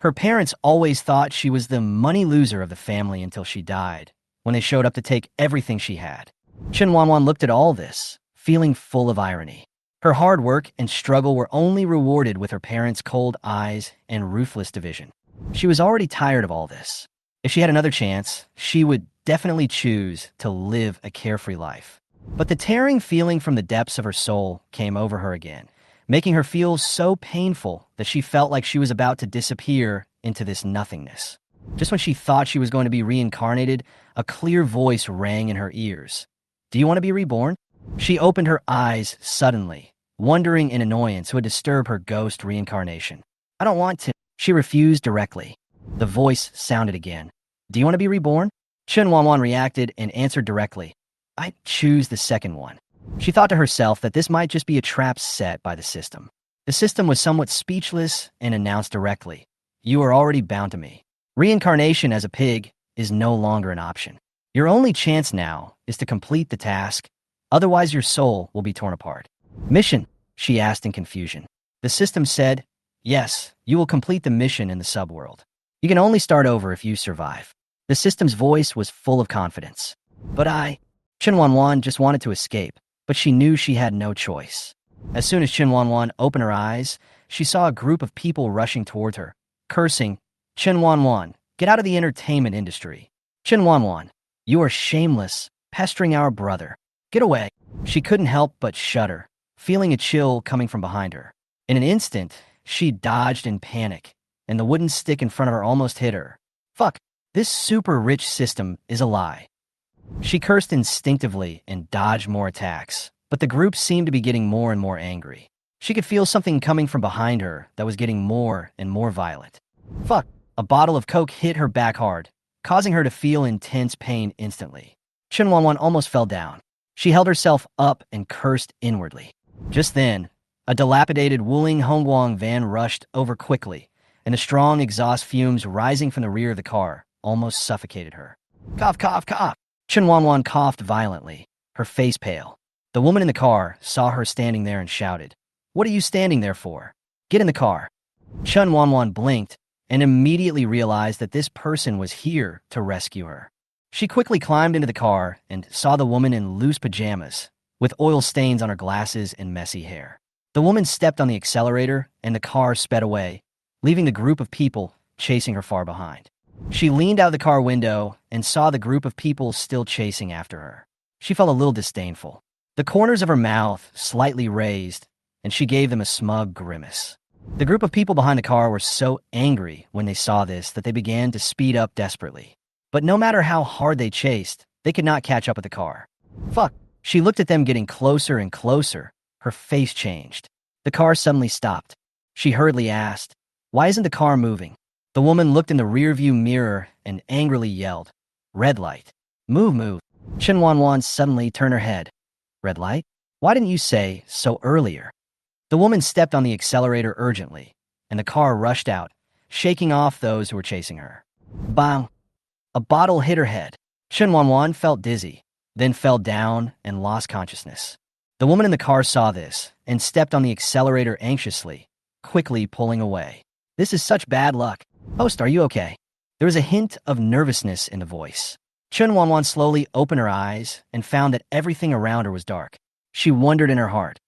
Her parents always thought she was the money loser of the family until she died, when they showed up to take everything she had. Chen Wanwan looked at all this, feeling full of irony. Her hard work and struggle were only rewarded with her parents' cold eyes and ruthless division. She was already tired of all this. If she had another chance, she would definitely choose to live a carefree life. But the tearing feeling from the depths of her soul came over her again, making her feel so painful that she felt like she was about to disappear into this nothingness. Just when she thought she was going to be reincarnated, a clear voice rang in her ears. "Do you want to be reborn?" She opened her eyes suddenly, wondering in annoyance who had disturbed her ghost reincarnation. "I don't want to." She refused directly. The voice sounded again. "Do you want to be reborn?" Chen Wanwan reacted and answered directly. "I choose the second one." She thought to herself that this might just be a trap set by the system. The system was somewhat speechless and announced directly, "You are already bound to me. Reincarnation as a pig is no longer an option. Your only chance now is to complete the task, otherwise your soul will be torn apart." "Mission?" she asked in confusion. The system said, "Yes, you will complete the mission in the subworld. You can only start over if you survive." The system's voice was full of confidence. "But Chen Wanwan just wanted to escape, but she knew she had no choice. As soon as Chen Wanwan opened her eyes, she saw a group of people rushing toward her, cursing, "Chen Wanwan, get out of the entertainment industry. Chen Wanwan, you are shameless, pestering our brother. Get away." She couldn't help but shudder, feeling a chill coming from behind her. In an instant, she dodged in panic, and the wooden stick in front of her almost hit her. "Fuck, this super rich system is a lie." She cursed instinctively and dodged more attacks, but the group seemed to be getting more and more angry. She could feel something coming from behind her that was getting more and more violent. "Fuck!" A bottle of Coke hit her back hard, causing her to feel intense pain instantly. Chen Wanwan almost fell down. She held herself up and cursed inwardly. Just then, a dilapidated Wuling Hongguang van rushed over quickly, and the strong exhaust fumes rising from the rear of the car almost suffocated her. "Cough, cough, cough!" Chen Wanwan coughed violently, her face pale. The woman in the car saw her standing there and shouted, "What are you standing there for? Get in the car." Chen Wanwan blinked and immediately realized that this person was here to rescue her. She quickly climbed into the car and saw the woman in loose pajamas, with oil stains on her glasses and messy hair. The woman stepped on the accelerator and the car sped away, leaving the group of people chasing her far behind. She leaned out the car window and saw the group of people still chasing after her. She felt a little disdainful. The corners of her mouth slightly raised, and she gave them a smug grimace. The group of people behind the car were so angry when they saw this that they began to speed up desperately. But no matter how hard they chased, they could not catch up with the car. "Fuck!" She looked at them getting closer and closer. Her face changed. The car suddenly stopped. She hurriedly asked, "Why isn't the car moving?" The woman looked in the rearview mirror and angrily yelled, "Red light. Move, move." Chen Wanwan suddenly turned her head. "Red light? Why didn't you say so earlier?" The woman stepped on the accelerator urgently, and the car rushed out, shaking off those who were chasing her. Bang! A bottle hit her head. Chen Wanwan felt dizzy, then fell down and lost consciousness. The woman in the car saw this and stepped on the accelerator anxiously, quickly pulling away. "This is such bad luck. Host, are you okay?" There was a hint of nervousness in the voice. Chen Wanwan slowly opened her eyes and found that everything around her was dark. She wondered in her heart,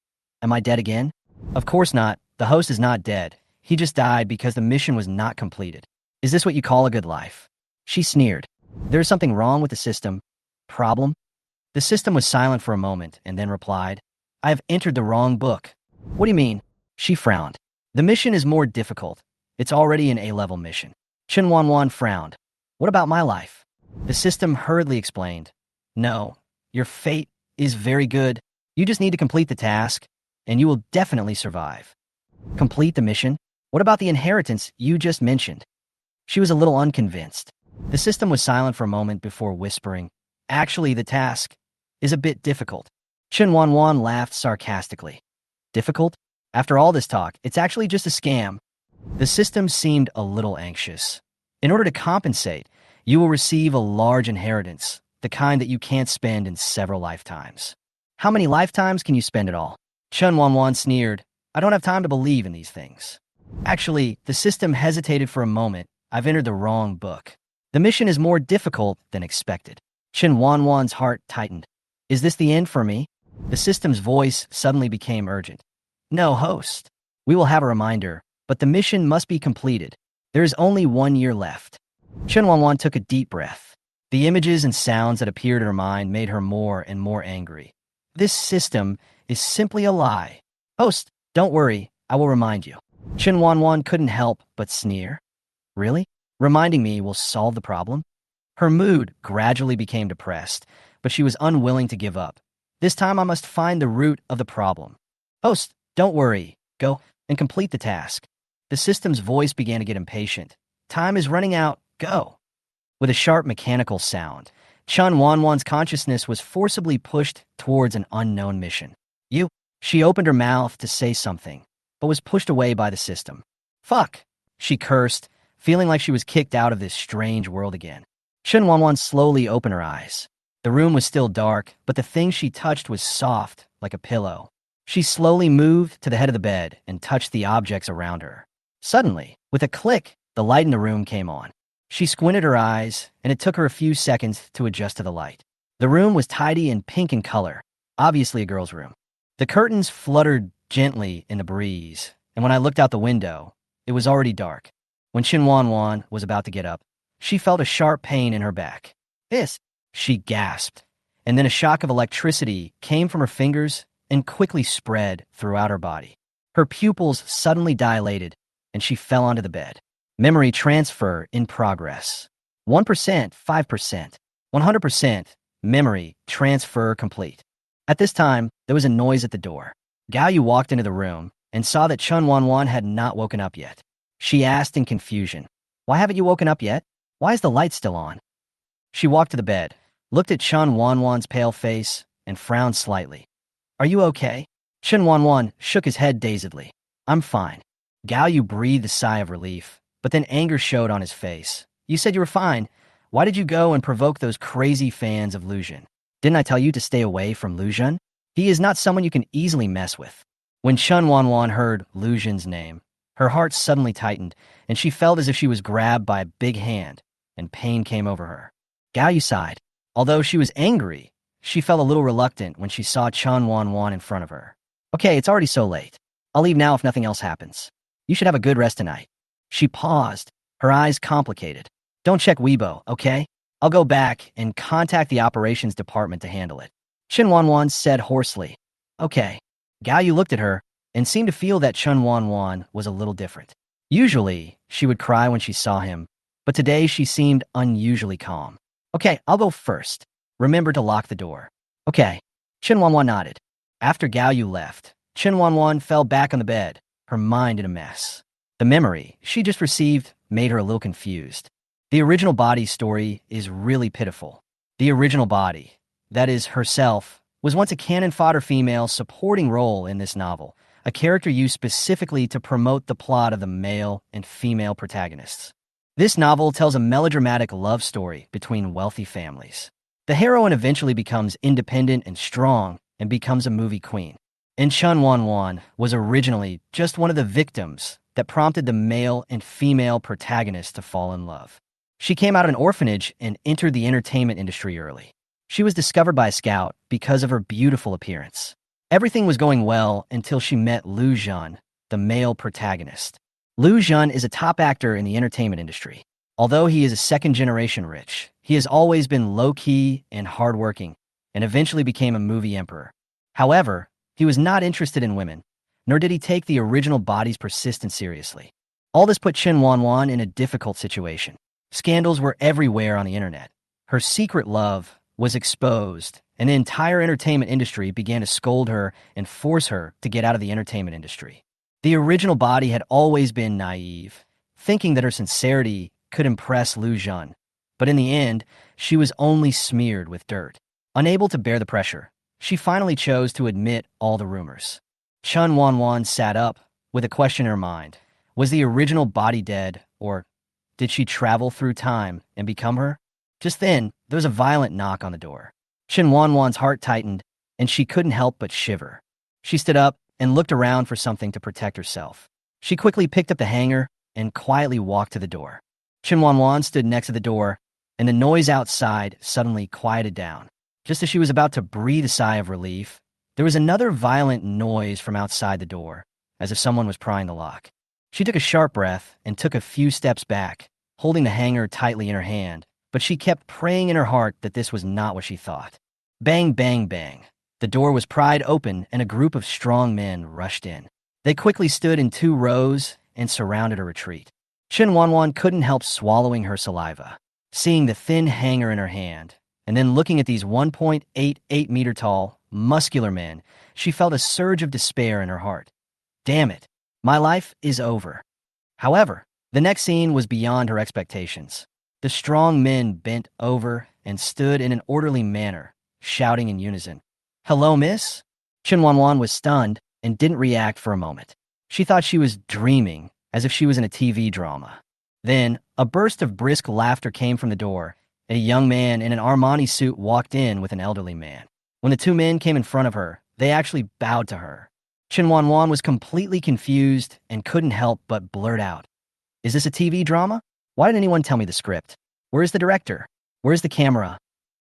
"Am I dead again?" Of course not. The host is not dead. He just died because the mission was not completed. "Is this what you call a good life?" She sneered. "There's something wrong with the system. Problem?" The system was silent for a moment and then replied, "I have entered the wrong book." "What do you mean?" She frowned. "The mission is more difficult. It's already an A-level mission." Chen Wanwan frowned. "What about my life?" The system hurriedly explained, "No, your fate is very good. You just need to complete the task, and you will definitely survive." "Complete the mission? What about the inheritance you just mentioned?" She was a little unconvinced. The system was silent for a moment before whispering, "Actually, the task is a bit difficult." Chen Wanwan laughed sarcastically. "Difficult? After all this talk, it's actually just a scam." The system seemed a little anxious. "In order to compensate, you will receive a large inheritance, the kind that you can't spend in several lifetimes." "How many lifetimes can you spend it all?" Chen Wanwan sneered. "I don't have time to believe in these things." Actually, the system hesitated for a moment. I've entered the wrong book. The mission is more difficult than expected. Chen Wanwan's heart tightened. Is this the end for me? The system's voice suddenly became urgent. No, host. We will have a reminder, but the mission must be completed. There is only 1 year left. Chen Wanwan took a deep breath. The images and sounds that appeared in her mind made her more and more angry. This system is simply a lie. Host, don't worry, I will remind you. Chen Wanwan couldn't help but sneer. Really? Reminding me will solve the problem? Her mood gradually became depressed, but she was unwilling to give up. This time I must find the root of the problem. Host, don't worry. Go and complete the task. The system's voice began to get impatient. Time is running out. Go. With a sharp mechanical sound, Chen Wanwan's consciousness was forcibly pushed towards an unknown mission. You. She opened her mouth to say something, but was pushed away by the system. Fuck. She cursed, feeling like she was kicked out of this strange world again. Chen Wanwan slowly opened her eyes. The room was still dark, but the thing she touched was soft, like a pillow. She slowly moved to the head of the bed and touched the objects around her. Suddenly, with a click, the light in the room came on. She squinted her eyes, and it took her a few seconds to adjust to the light. The room was tidy and pink in color, obviously a girl's room. The curtains fluttered gently in the breeze, and when I looked out the window, it was already dark. When Chen Wanwan was about to get up, she felt a sharp pain in her back. This, she gasped, and then a shock of electricity came from her fingers and quickly spread throughout her body. Her pupils suddenly dilated, and she fell onto the bed. Memory transfer in progress. 1%, 5%, 100%, memory transfer complete. At this time, there was a noise at the door. Gao Yu walked into the room and saw that Chen Wanwan had not woken up yet. She asked in confusion, "Why haven't you woken up yet? Why is the light still on?" She walked to the bed, looked at Chen Wanwan's pale face, and frowned slightly. Are you okay? Chen Wanwan shook his head dazedly. I'm fine. Gao Yu breathed a sigh of relief, but then anger showed on his face. You said you were fine. Why did you go and provoke those crazy fans of Lu Zhen? Didn't I tell you to stay away from Lu Zhen? He is not someone you can easily mess with. When Chen Wanwan heard Lu Zhen's name, her heart suddenly tightened, and she felt as if she was grabbed by a big hand, and pain came over her. Gao Yu sighed. Although she was angry, she felt a little reluctant when she saw Chen Wanwan in front of her. Okay, it's already so late. I'll leave now if nothing else happens. You should have a good rest tonight. She paused, her eyes complicated. Don't check Weibo, okay? I'll go back and contact the operations department to handle it. Chen Wanwan said hoarsely. Okay. Gao Yu looked at her and seemed to feel that Chen Wanwan was a little different. Usually, she would cry when she saw him, but today she seemed unusually calm. Okay, I'll go first. Remember to lock the door. Okay. Chen Wanwan nodded. After Gao Yu left, Chen Wanwan fell back on the bed, her mind in a mess. The memory she just received made her a little confused. The original body's story is really pitiful. The original body, that is, herself, was once a cannon fodder female supporting role in this novel, a character used specifically to promote the plot of the male and female protagonists. This novel tells a melodramatic love story between wealthy families. The heroine eventually becomes independent and strong and becomes a movie queen. And Chen Wanwan was originally just one of the victims that prompted the male and female protagonists to fall in love. She came out of an orphanage and entered the entertainment industry early. She was discovered by a scout because of her beautiful appearance. Everything was going well until she met Lu Zhen, the male protagonist. Lu Zhen is a top actor in the entertainment industry. Although he is a second-generation rich, he has always been low-key and hardworking, and eventually became a movie emperor. However, he was not interested in women, nor did he take the original body's persistence seriously. All this put Chen Wanwan in a difficult situation. Scandals were everywhere on the internet. Her secret love was exposed, and the entire entertainment industry began to scold her and force her to get out of the entertainment industry. The original body had always been naive, thinking that her sincerity could impress Lu Zhen, but in the end, she was only smeared with dirt. Unable to bear the pressure, she finally chose to admit all the rumors. Chen Wanwan sat up with a question in her mind. Was the original body dead, or did she travel through time and become her? Just then, there was a violent knock on the door. Chen Wanwan's heart tightened, and she couldn't help but shiver. She stood up and looked around for something to protect herself. She quickly picked up the hanger and quietly walked to the door. Chen Wanwan stood next to the door, and the noise outside suddenly quieted down. Just as she was about to breathe a sigh of relief, there was another violent noise from outside the door, as if someone was prying the lock. She took a sharp breath and took a few steps back, holding the hanger tightly in her hand, but she kept praying in her heart that this was not what she thought. Bang, bang, bang. The door was pried open and a group of strong men rushed in. They quickly stood in 2 rows and surrounded her retreat. Chen Wanwan couldn't help swallowing her saliva, seeing the thin hanger in her hand, and then looking at these 1.88-meter tall, muscular men. She felt a surge of despair in her heart. Damn it, my life is over. However, the next scene was beyond her expectations. The strong men bent over and stood in an orderly manner, shouting in unison. "Hello, miss?" Chen Wanwan was stunned and didn't react for a moment. She thought she was dreaming, as if she was in a TV drama. Then, a burst of brisk laughter came from the door, and a young man in an Armani suit walked in with an elderly man. When the 2 men came in front of her, they actually bowed to her. Chen Wanwan was completely confused and couldn't help but blurt out, "Is this a TV drama? Why didn't anyone tell me the script? Where's the director? Where's the camera?"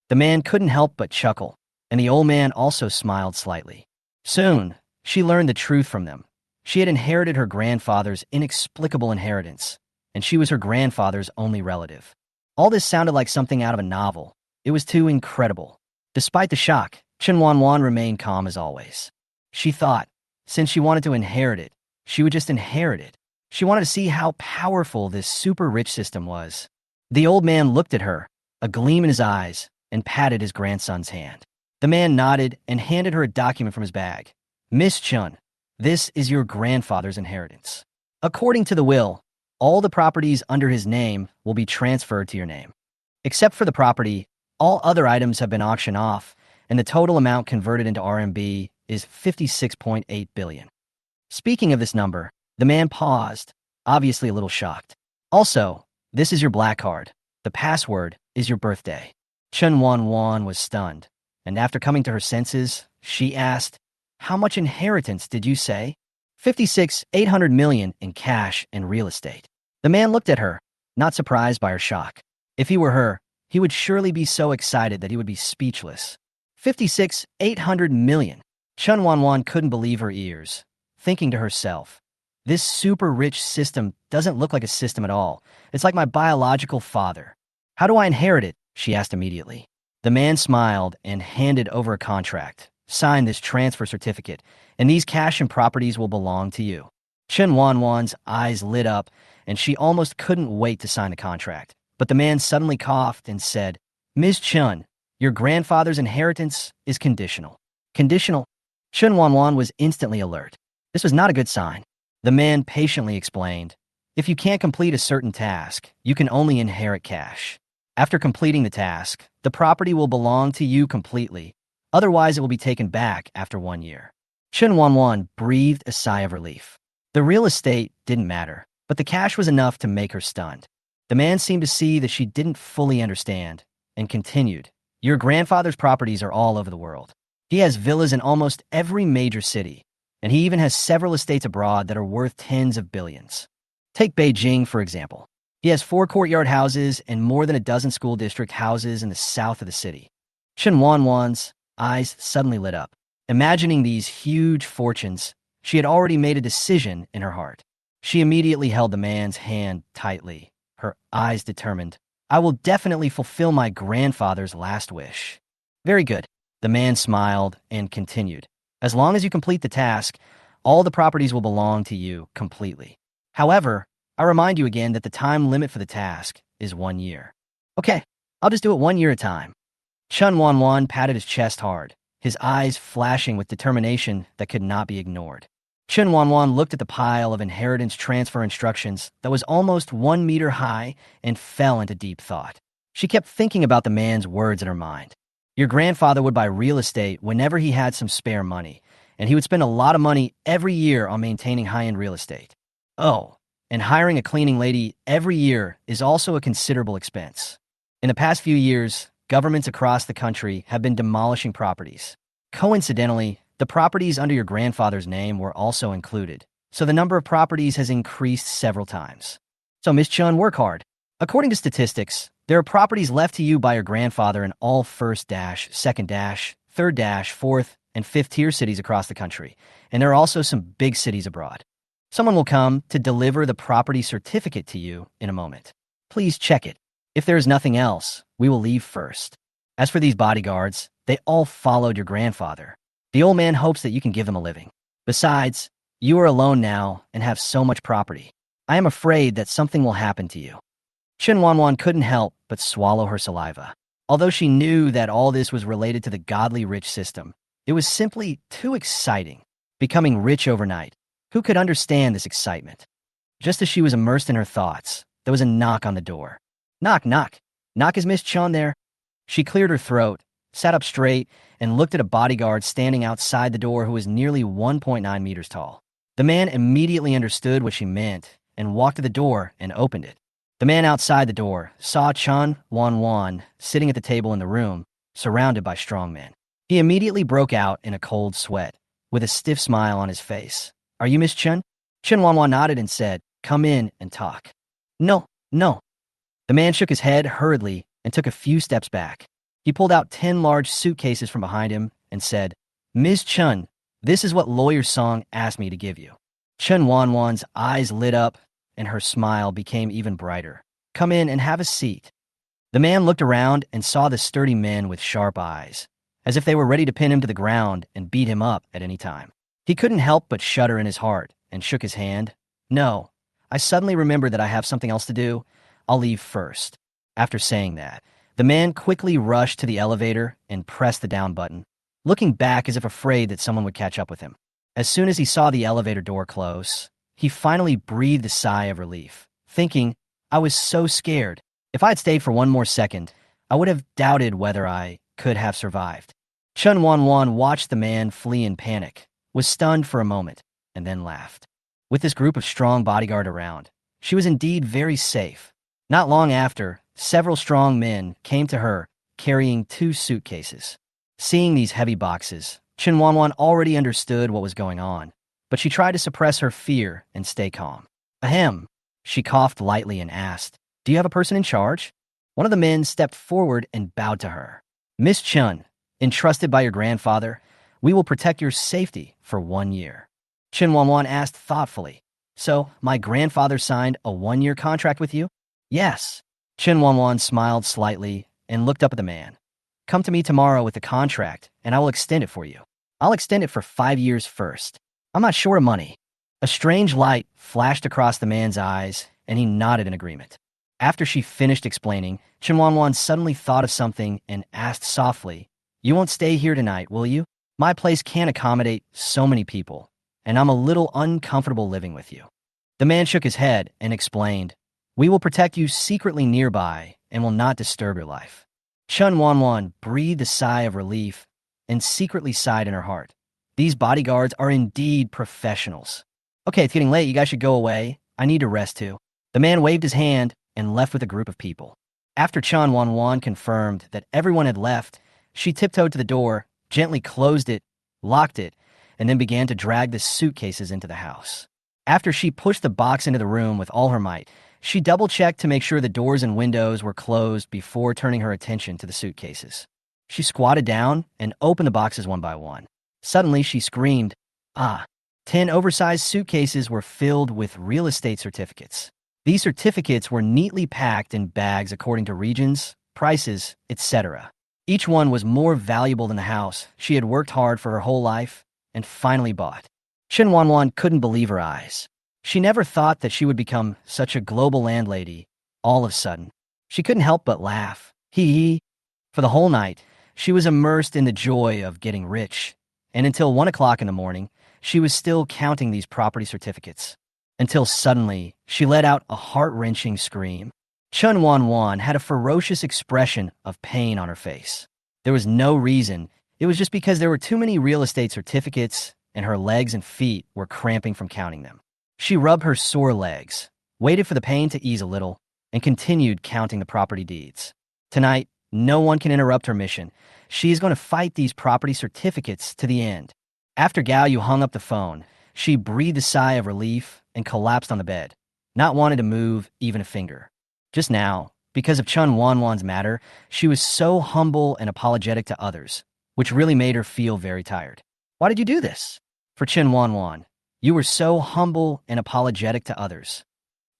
The man couldn't help but chuckle, and the old man also smiled slightly. Soon, she learned the truth from them. She had inherited her grandfather's inexplicable inheritance, and she was her grandfather's only relative. All this sounded like something out of a novel. It was too incredible. Despite the shock, Chen Wanwan remained calm as always. She thought, since she wanted to inherit it, she would just inherit it. She wanted to see how powerful this super-rich system was. The old man looked at her, a gleam in his eyes, and patted his grandson's hand. The man nodded and handed her a document from his bag. "Miss Chun, this is your grandfather's inheritance. According to the will, all the properties under his name will be transferred to your name. Except for the property, all other items have been auctioned off, and the total amount converted into RMB is 56.8 billion. Speaking of this number, the man paused, obviously a little shocked. "Also, this is your black card. The password is your birthday." Chen Wanwan was stunned, and after coming to her senses, she asked, "How much inheritance did you say?" 56,800 million in cash and real estate. The man looked at her, not surprised by her shock. If he were her, he would surely be so excited that he would be speechless. 56,800 million. Chen Wanwan couldn't believe her ears, thinking to herself, "This super-rich system doesn't look like a system at all. It's like my biological father. How do I inherit it?" she asked immediately. The man smiled and handed over a contract. "Sign this transfer certificate, and these cash and properties will belong to you." Chen Wanwan's eyes lit up, and she almost couldn't wait to sign the contract. But the man suddenly coughed and said, "Ms. Chen, your grandfather's inheritance is conditional." Conditional? Chen Wanwan was instantly alert. This was not a good sign. The man patiently explained, "If you can't complete a certain task, you can only inherit cash. After completing the task, the property will belong to you completely. Otherwise, it will be taken back after 1 year." Chen Wanwan breathed a sigh of relief. The real estate didn't matter, but the cash was enough to make her stunned. The man seemed to see that she didn't fully understand, and continued, "Your grandfather's properties are all over the world. He has villas in almost every major city, and he even has several estates abroad that are worth tens of billions. Take Beijing, for example. He has 4 courtyard houses and more than a dozen school district houses in the south of the city." Chen Wanwan's eyes suddenly lit up. Imagining these huge fortunes, she had already made a decision in her heart. She immediately held the man's hand tightly, her eyes determined. "I will definitely fulfill my grandfather's last wish." "Very good." The man smiled and continued. "As long as you complete the task, all the properties will belong to you completely. However, I remind you again that the time limit for the task is 1 year." "Okay, I'll just do it 1 year at a time." Chen Wanwan patted his chest hard, his eyes flashing with determination that could not be ignored. Chen Wanwan looked at the pile of inheritance transfer instructions that was almost 1 meter high and fell into deep thought. She kept thinking about the man's words in her mind. Your grandfather would buy real estate whenever he had some spare money, and he would spend a lot of money every year on maintaining high-end real estate. Oh, and hiring a cleaning lady every year is also a considerable expense. In the past few years, governments across the country have been demolishing properties. Coincidentally, the properties under your grandfather's name were also included, so the number of properties has increased several times. So Miss Chun, work hard. According to statistics, there are properties left to you by your grandfather in all first dash, second dash, third dash, fourth, and fifth tier cities across the country, and there are also some big cities abroad. Someone will come to deliver the property certificate to you in a moment. Please check it. If there is nothing else, we will leave first. As for these bodyguards, they all followed your grandfather. The old man hopes that you can give them a living. Besides, you are alone now and have so much property. I am afraid that something will happen to you. Chen Wanwan couldn't help but swallow her saliva. Although she knew that all this was related to the godly rich system, it was simply too exciting. Becoming rich overnight. Who could understand this excitement? Just as she was immersed in her thoughts, there was a knock on the door. Knock, knock. Knock, is Miss Chun there? She cleared her throat, sat up straight, and looked at a bodyguard standing outside the door who was nearly 1.9 meters tall. The man immediately understood what she meant and walked to the door and opened it. The man outside the door saw Chen Wanwan sitting at the table in the room, surrounded by strong men. He immediately broke out in a cold sweat, with a stiff smile on his face. Are you Miss Chen? Chen Wanwan nodded and said, come in and talk. No, no. The man shook his head hurriedly and took a few steps back. He pulled out 10 large suitcases from behind him and said, Ms. Chun, this is what Lawyer Song asked me to give you. Chen Wanwan's eyes lit up and her smile became even brighter. Come in and have a seat. The man looked around and saw the sturdy men with sharp eyes, as if they were ready to pin him to the ground and beat him up at any time. He couldn't help but shudder in his heart and shook his hand. No, I suddenly remembered that I have something else to do. I'll leave first. After saying that, the man quickly rushed to the elevator and pressed the down button, looking back as if afraid that someone would catch up with him. As soon as he saw the elevator door close, he finally breathed a sigh of relief, thinking, I was so scared. If I had stayed for one more second, I would have doubted whether I could have survived. Chen Wanwan watched the man flee in panic, was stunned for a moment, and then laughed. With this group of strong bodyguard around, she was indeed very safe. Not long after, several strong men came to her, carrying 2 suitcases. Seeing these heavy boxes, Chen Wanwan already understood what was going on, but she tried to suppress her fear and stay calm. Ahem. She coughed lightly and asked, do you have a person in charge? One of the men stepped forward and bowed to her. Miss Chun, entrusted by your grandfather, we will protect your safety for 1 year. Chen Wanwan asked thoughtfully, so my grandfather signed a 1-year contract with you? Yes. Chen Wanwan smiled slightly and looked up at the man. Come to me tomorrow with the contract, and I will extend it for you. I'll extend it for 5 years first. I'm not sure of money. A strange light flashed across the man's eyes, and he nodded in agreement. After she finished explaining, Chen Wanwan suddenly thought of something and asked softly, you won't stay here tonight, will you? My place can't accommodate so many people, and I'm a little uncomfortable living with you. The man shook his head and explained, we will protect you secretly nearby and will not disturb your life. Chen Wanwan breathed a sigh of relief and secretly sighed in her heart. These bodyguards are indeed professionals. Okay, it's getting late. You guys should go away. I need to rest too. The man waved his hand and left with a group of people. After Chen Wanwan confirmed that everyone had left, she tiptoed to the door, gently closed it, locked it, and then began to drag the suitcases into the house. After she pushed the box into the room with all her might, she double-checked to make sure the doors and windows were closed before turning her attention to the suitcases. She squatted down and opened the boxes one by one. Suddenly, she screamed, ah! 10 oversized suitcases were filled with real estate certificates. These certificates were neatly packed in bags according to regions, prices, etc. Each one was more valuable than the house she had worked hard for her whole life and finally bought. Chen Wanwan couldn't believe her eyes. She never thought that she would become such a global landlady all of a sudden. She couldn't help but laugh. Hee. For the whole night, she was immersed in the joy of getting rich, and until 1 o'clock in the morning, she was still counting these property certificates. Until suddenly, she let out a heart-wrenching scream. Chen Wanwan had a ferocious expression of pain on her face. There was no reason. It was just because there were too many real estate certificates and her legs and feet were cramping from counting them. She rubbed her sore legs, waited for the pain to ease a little, and continued counting the property deeds. Tonight, no one can interrupt her mission. She is going to fight these property certificates to the end. After Gao Yu hung up the phone, She breathed a sigh of relief and collapsed on the bed, not wanting to move even a finger. Just now, because of Chen Wanwan's matter, she was so humble and apologetic to others, which really made her feel very tired. Why did you do this? For Chen Wanwan, you were so humble and apologetic to others.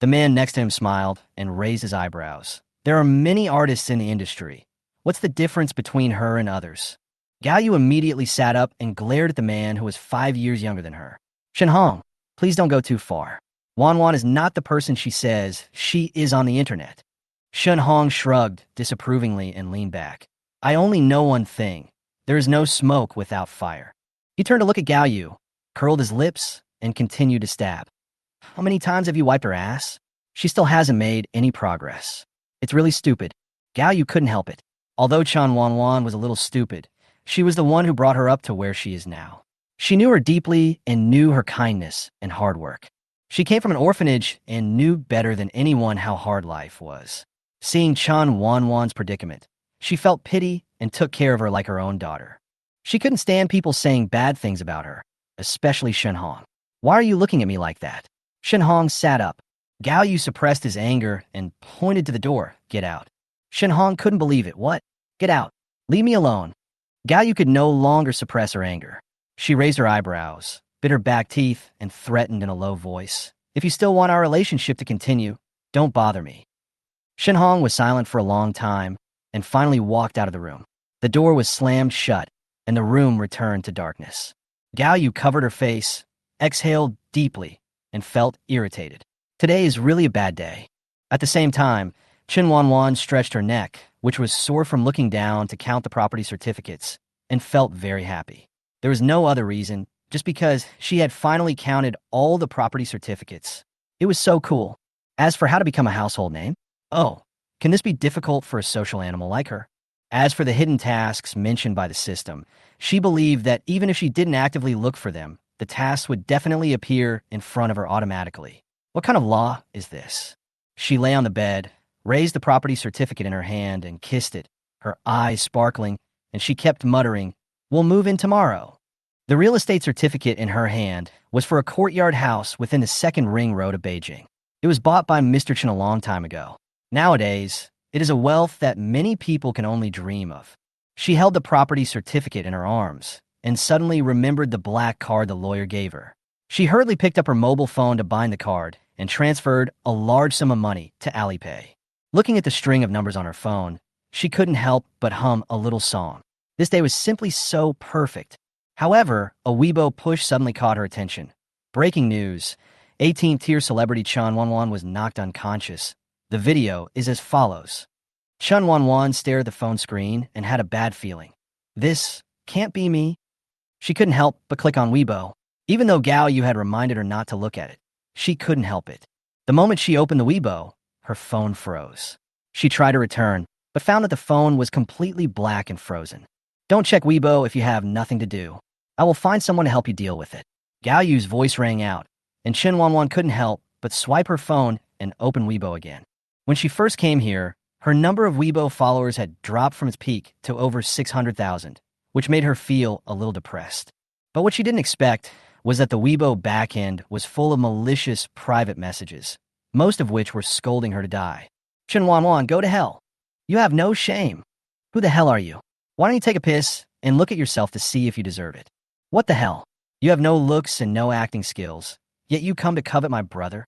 The man next to him smiled and raised his eyebrows. There are many artists in the industry. What's the difference between her and others? Gao Yu immediately sat up and glared at the man who was 5 years younger than her. Shen Hong, please don't go too far. Wanwan is not the person she says she is on the internet. Shen Hong shrugged disapprovingly and leaned back. I only know one thing. There is no smoke without fire. He turned to look at Gao Yu, curled his lips, and continued to stab. How many times have you wiped her ass? She still hasn't made any progress. It's really stupid. Gao Yu couldn't help it. Although Chen Wanwan was a little stupid, she was the one who brought her up to where she is now. She knew her deeply and knew her kindness and hard work. She came from an orphanage and knew better than anyone how hard life was. Seeing Chen Wanwan's predicament, she felt pity and took care of her like her own daughter. She couldn't stand people saying bad things about her, especially Shen Hong. Why are you looking at me like that? Shen Hong sat up. Gao Yu suppressed his anger and pointed to the door. Get out. Shen Hong couldn't believe it. What? Get out. Leave me alone. Gao Yu could no longer suppress her anger. She raised her eyebrows, bit her back teeth, and threatened in a low voice. If you still want our relationship to continue, don't bother me. Shen Hong was silent for a long time and finally walked out of the room. The door was slammed shut and the room returned to darkness. Gao Yu covered her face, exhaled deeply, and felt irritated. Today is really a bad day. At the same time, Chen Wanwan stretched her neck, which was sore from looking down to count the property certificates, and felt very happy. There was no other reason, just because she had finally counted all the property certificates. It was so cool. As for how to become a household name, oh, can this be difficult for a social animal like her? As for the hidden tasks mentioned by the system, she believed that even if she didn't actively look for them, the tasks would definitely appear in front of her automatically. What kind of law is this? She lay on the bed, raised the property certificate in her hand, and kissed it, her eyes sparkling, and she kept muttering, "We'll move in tomorrow." The real estate certificate in her hand was for a courtyard house within the second ring road of Beijing. It was bought by Mr. Chen a long time ago. Nowadays, it is a wealth that many people can only dream of. She held the property certificate in her arms and suddenly remembered the black card the lawyer gave her. She hurriedly picked up her mobile phone to bind the card and transferred a large sum of money to Alipay. Looking at the string of numbers on her phone, she couldn't help but hum a little song. This day was simply so perfect. However, a Weibo push suddenly caught her attention. Breaking news: 18th-tier celebrity Chen Wanwan was knocked unconscious. The video is as follows. Chen Wanwan stared at the phone screen and had a bad feeling. This can't be me. She couldn't help but click on Weibo. Even though Gao Yu had reminded her not to look at it, she couldn't help it. The moment she opened the Weibo, her phone froze. She tried to return, but found that the phone was completely black and frozen. Don't check Weibo if you have nothing to do. I will find someone to help you deal with it. Gao Yu's voice rang out, and Chen Wanwan couldn't help but swipe her phone and open Weibo again. When she first came here, her number of Weibo followers had dropped from its peak to over 600,000, which made her feel a little depressed. But what she didn't expect was that the Weibo backend was full of malicious private messages, most of which were scolding her to die. Chen Wanwan, go to hell. You have no shame. Who the hell are you? Why don't you take a piss and look at yourself to see if you deserve it? What the hell? You have no looks and no acting skills, yet you come to covet my brother?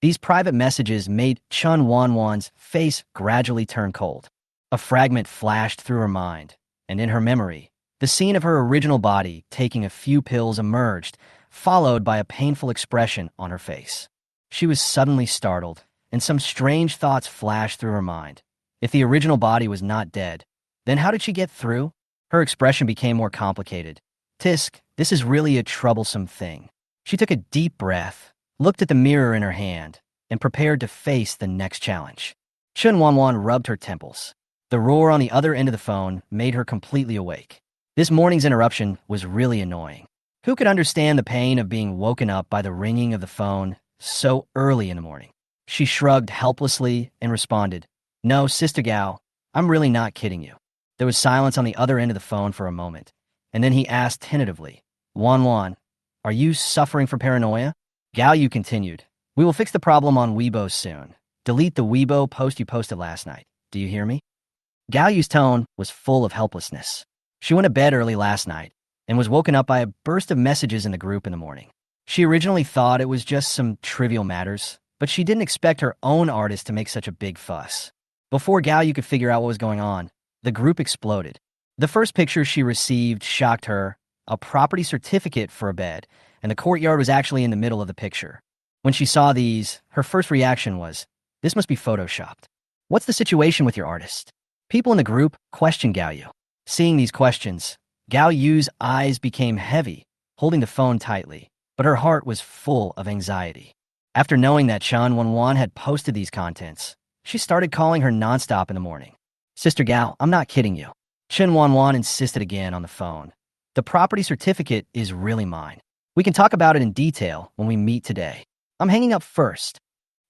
These private messages made Chen Wanwan's face gradually turn cold. A fragment flashed through her mind, and in her memory, the scene of her original body taking a few pills emerged, followed by a painful expression on her face. She was suddenly startled, and some strange thoughts flashed through her mind. If the original body was not dead, then how did she get through? Her expression became more complicated. Tisk, this is really a troublesome thing. She took a deep breath, looked at the mirror in her hand, and prepared to face the next challenge. Chen Wanwan rubbed her temples. The roar on the other end of the phone made her completely awake. This morning's interruption was really annoying. Who could understand the pain of being woken up by the ringing of the phone so early in the morning? She shrugged helplessly and responded, "No, Sister Gao, I'm really not kidding you." There was silence on the other end of the phone for a moment, and then he asked tentatively, "Wanwan, Are you suffering from paranoia? Gao Yu continued. We will fix the problem on Weibo soon. Delete the Weibo post you posted last night. Do you hear me? Gao Yu's tone was full of helplessness. She went to bed early last night and was woken up by a burst of messages in the group in the morning. She originally thought it was just some trivial matters, but she didn't expect her own artist to make such a big fuss. Before Gao Yu could figure out what was going on, the group exploded. The first picture she received shocked her, a property certificate for a bed, and the courtyard was actually in the middle of the picture. When she saw these, her first reaction was, this must be photoshopped. What's the situation with your artist? People in the group questioned Gao Yu. Seeing these questions, Gao Yu's eyes became heavy, holding the phone tightly, but her heart was full of anxiety. After knowing that Chen Wanwan had posted these contents, she started calling her nonstop in the morning. Sister Gao, I'm not kidding you. Chen Wanwan insisted again on the phone. The property certificate is really mine. We can talk about it in detail when we meet today. I'm hanging up first.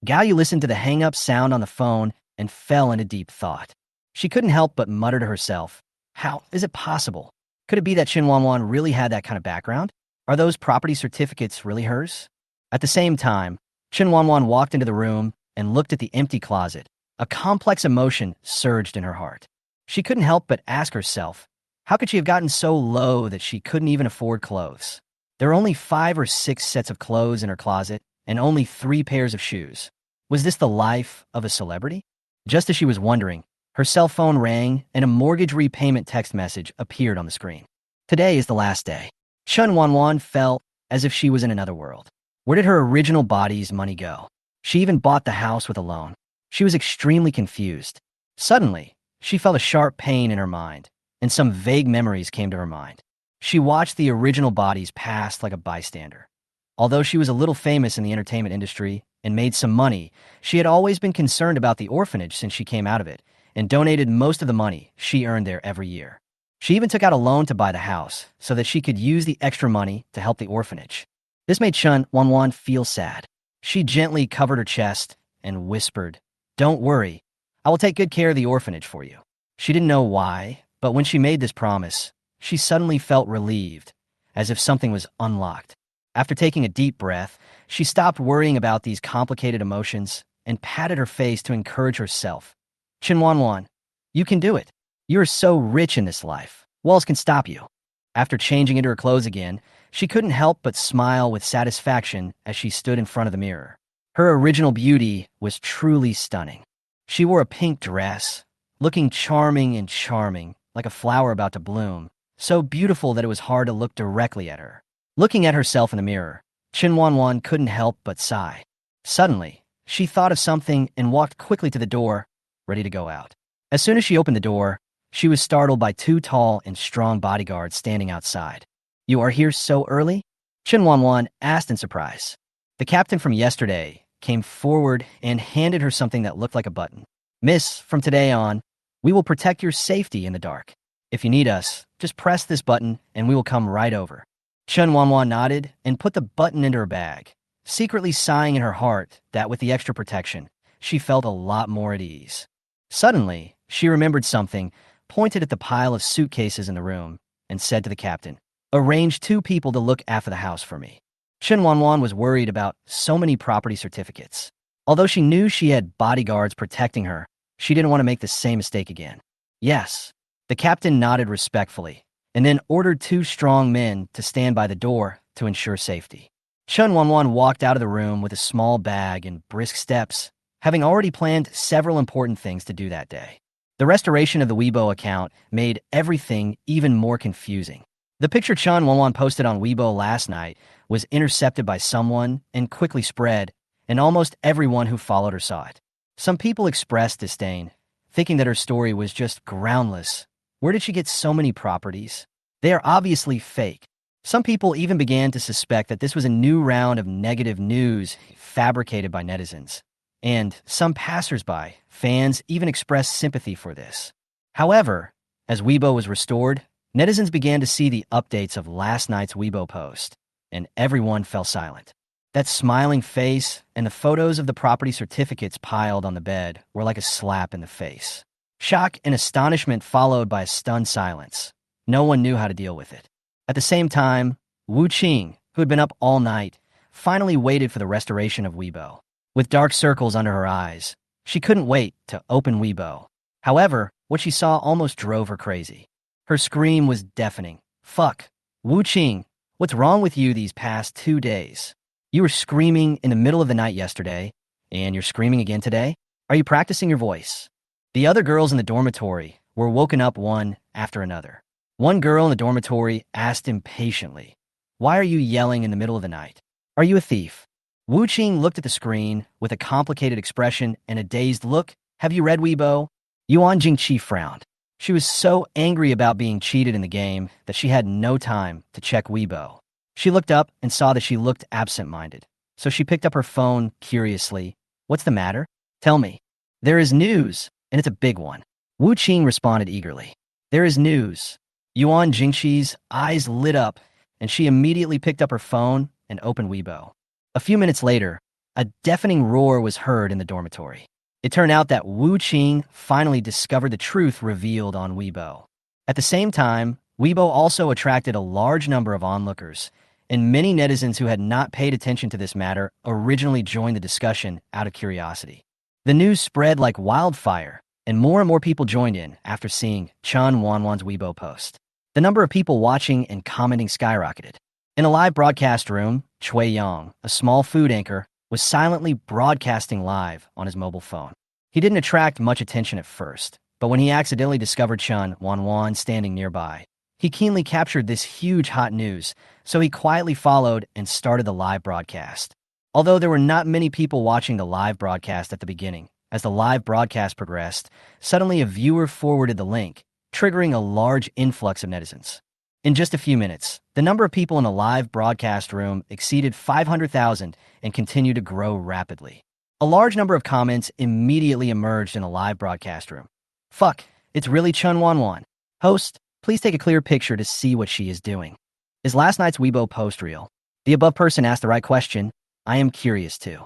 Gao Yu listened to the hang-up sound on the phone and fell into deep thought. She couldn't help but mutter to herself, how is it possible? Could it be that Chen Wanwan really had that kind of background? Are those property certificates really hers? At the same time, Chen Wanwan walked into the room and looked at the empty closet. A complex emotion surged in her heart. She couldn't help but ask herself, how could she have gotten so low that she couldn't even afford clothes? There were only 5 or 6 sets of clothes in her closet and only 3 pairs of shoes. Was this the life of a celebrity? Just as she was wondering, her cell phone rang and a mortgage repayment text message appeared on the screen. Today is the last day. Chen Wanwan felt as if she was in another world. Where did her original body's money go? She even bought the house with a loan. She was extremely confused. Suddenly, she felt a sharp pain in her mind, and some vague memories came to her mind. She watched the original bodies pass like a bystander. Although she was a little famous in the entertainment industry and made some money, she had always been concerned about the orphanage since she came out of it, and donated most of the money she earned there every year. She even took out a loan to buy the house so that she could use the extra money to help the orphanage. This made Chen Wanwan feel sad. She gently covered her chest and whispered, don't worry, I will take good care of the orphanage for you. She didn't know why, but when she made this promise, she suddenly felt relieved, as if something was unlocked. After taking a deep breath, she stopped worrying about these complicated emotions and patted her face to encourage herself. Chen Wanwan, you can do it. You are so rich in this life. Walls can stop you. After changing into her clothes again, she couldn't help but smile with satisfaction as she stood in front of the mirror. Her original beauty was truly stunning. She wore a pink dress, looking charming, like a flower about to bloom, so beautiful that it was hard to look directly at her. Looking at herself in the mirror, Chen Wanwan couldn't help but sigh. Suddenly, she thought of something and walked quickly to the door, ready to go out. As soon as she opened the door, she was startled by 2 tall and strong bodyguards standing outside. You are here so early? Chen Wanwan asked in surprise. The captain from yesterday came forward and handed her something that looked like a button. Miss, from today on, we will protect your safety in the dark. If you need us, just press this button and we will come right over. Chen Wanwan nodded and put the button into her bag, secretly sighing in her heart that with the extra protection, she felt a lot more at ease. Suddenly, she remembered something, pointed at the pile of suitcases in the room, and said to the captain, arrange 2 people to look after the house for me. Chen Wanwan was worried about so many property certificates. Although she knew she had bodyguards protecting her, she didn't want to make the same mistake again. Yes. The captain nodded respectfully, and then ordered 2 strong men to stand by the door to ensure safety. Chen Wanwan walked out of the room with a small bag and brisk steps, having already planned several important things to do that day. The restoration of the Weibo account made everything even more confusing. The picture Chen Wanwan posted on Weibo last night was intercepted by someone and quickly spread, and almost everyone who followed her saw it. Some people expressed disdain, thinking that her story was just groundless. Where did she get so many properties? They are obviously fake. Some people even began to suspect that this was a new round of negative news fabricated by netizens. And some passersby, fans, even expressed sympathy for this. However, as Weibo was restored, netizens began to see the updates of last night's Weibo post, and everyone fell silent. That smiling face and the photos of the property certificates piled on the bed were like a slap in the face. Shock and astonishment followed by a stunned silence. No one knew how to deal with it. At the same time, Wu Qing, who had been up all night, finally waited for the restoration of Weibo. With dark circles under her eyes, she couldn't wait to open Weibo. However, what she saw almost drove her crazy. Her scream was deafening. Fuck. Wu Qing, what's wrong with you these past 2 days? You were screaming in the middle of the night yesterday, and you're screaming again today? Are you practicing your voice? The other girls in the dormitory were woken up one after another. One girl in the dormitory asked impatiently, "Why are you yelling in the middle of the night? Are you a thief?" Wu Qing looked at the screen with a complicated expression and a dazed look. "Have you read Weibo?" Yuan Jingqi frowned. She was so angry about being cheated in the game that she had no time to check Weibo. She looked up and saw that she looked absent-minded, so she picked up her phone curiously. "What's the matter? Tell me." "There is news, and it's a big one." Wu Qing responded eagerly. "There is news." Yuan Jingqi's eyes lit up, and she immediately picked up her phone and opened Weibo. A few minutes later, a deafening roar was heard in the dormitory. It turned out that Wu Qing finally discovered the truth revealed on Weibo. At the same time, Weibo also attracted a large number of onlookers, and many netizens who had not paid attention to this matter originally joined the discussion out of curiosity. The news spread like wildfire, and more people joined in after seeing Chen Wanwan's Weibo post. The number of people watching and commenting skyrocketed. In a live broadcast room, Chui Yang, a small food anchor, was silently broadcasting live on his mobile phone. He didn't attract much attention at first, but when he accidentally discovered Chen Wanwan standing nearby, he keenly captured this huge hot news, so he quietly followed and started the live broadcast. Although there were not many people watching the live broadcast at the beginning, as the live broadcast progressed, suddenly a viewer forwarded the link, triggering a large influx of netizens. In just a few minutes, the number of people in the live broadcast room exceeded 500,000 and continued to grow rapidly. A large number of comments immediately emerged in the live broadcast room. "Fuck, it's really Chen Wanwan. Host, please take a clear picture to see what she is doing. Is last night's Weibo post real?" The above person asked the right question. I am curious too.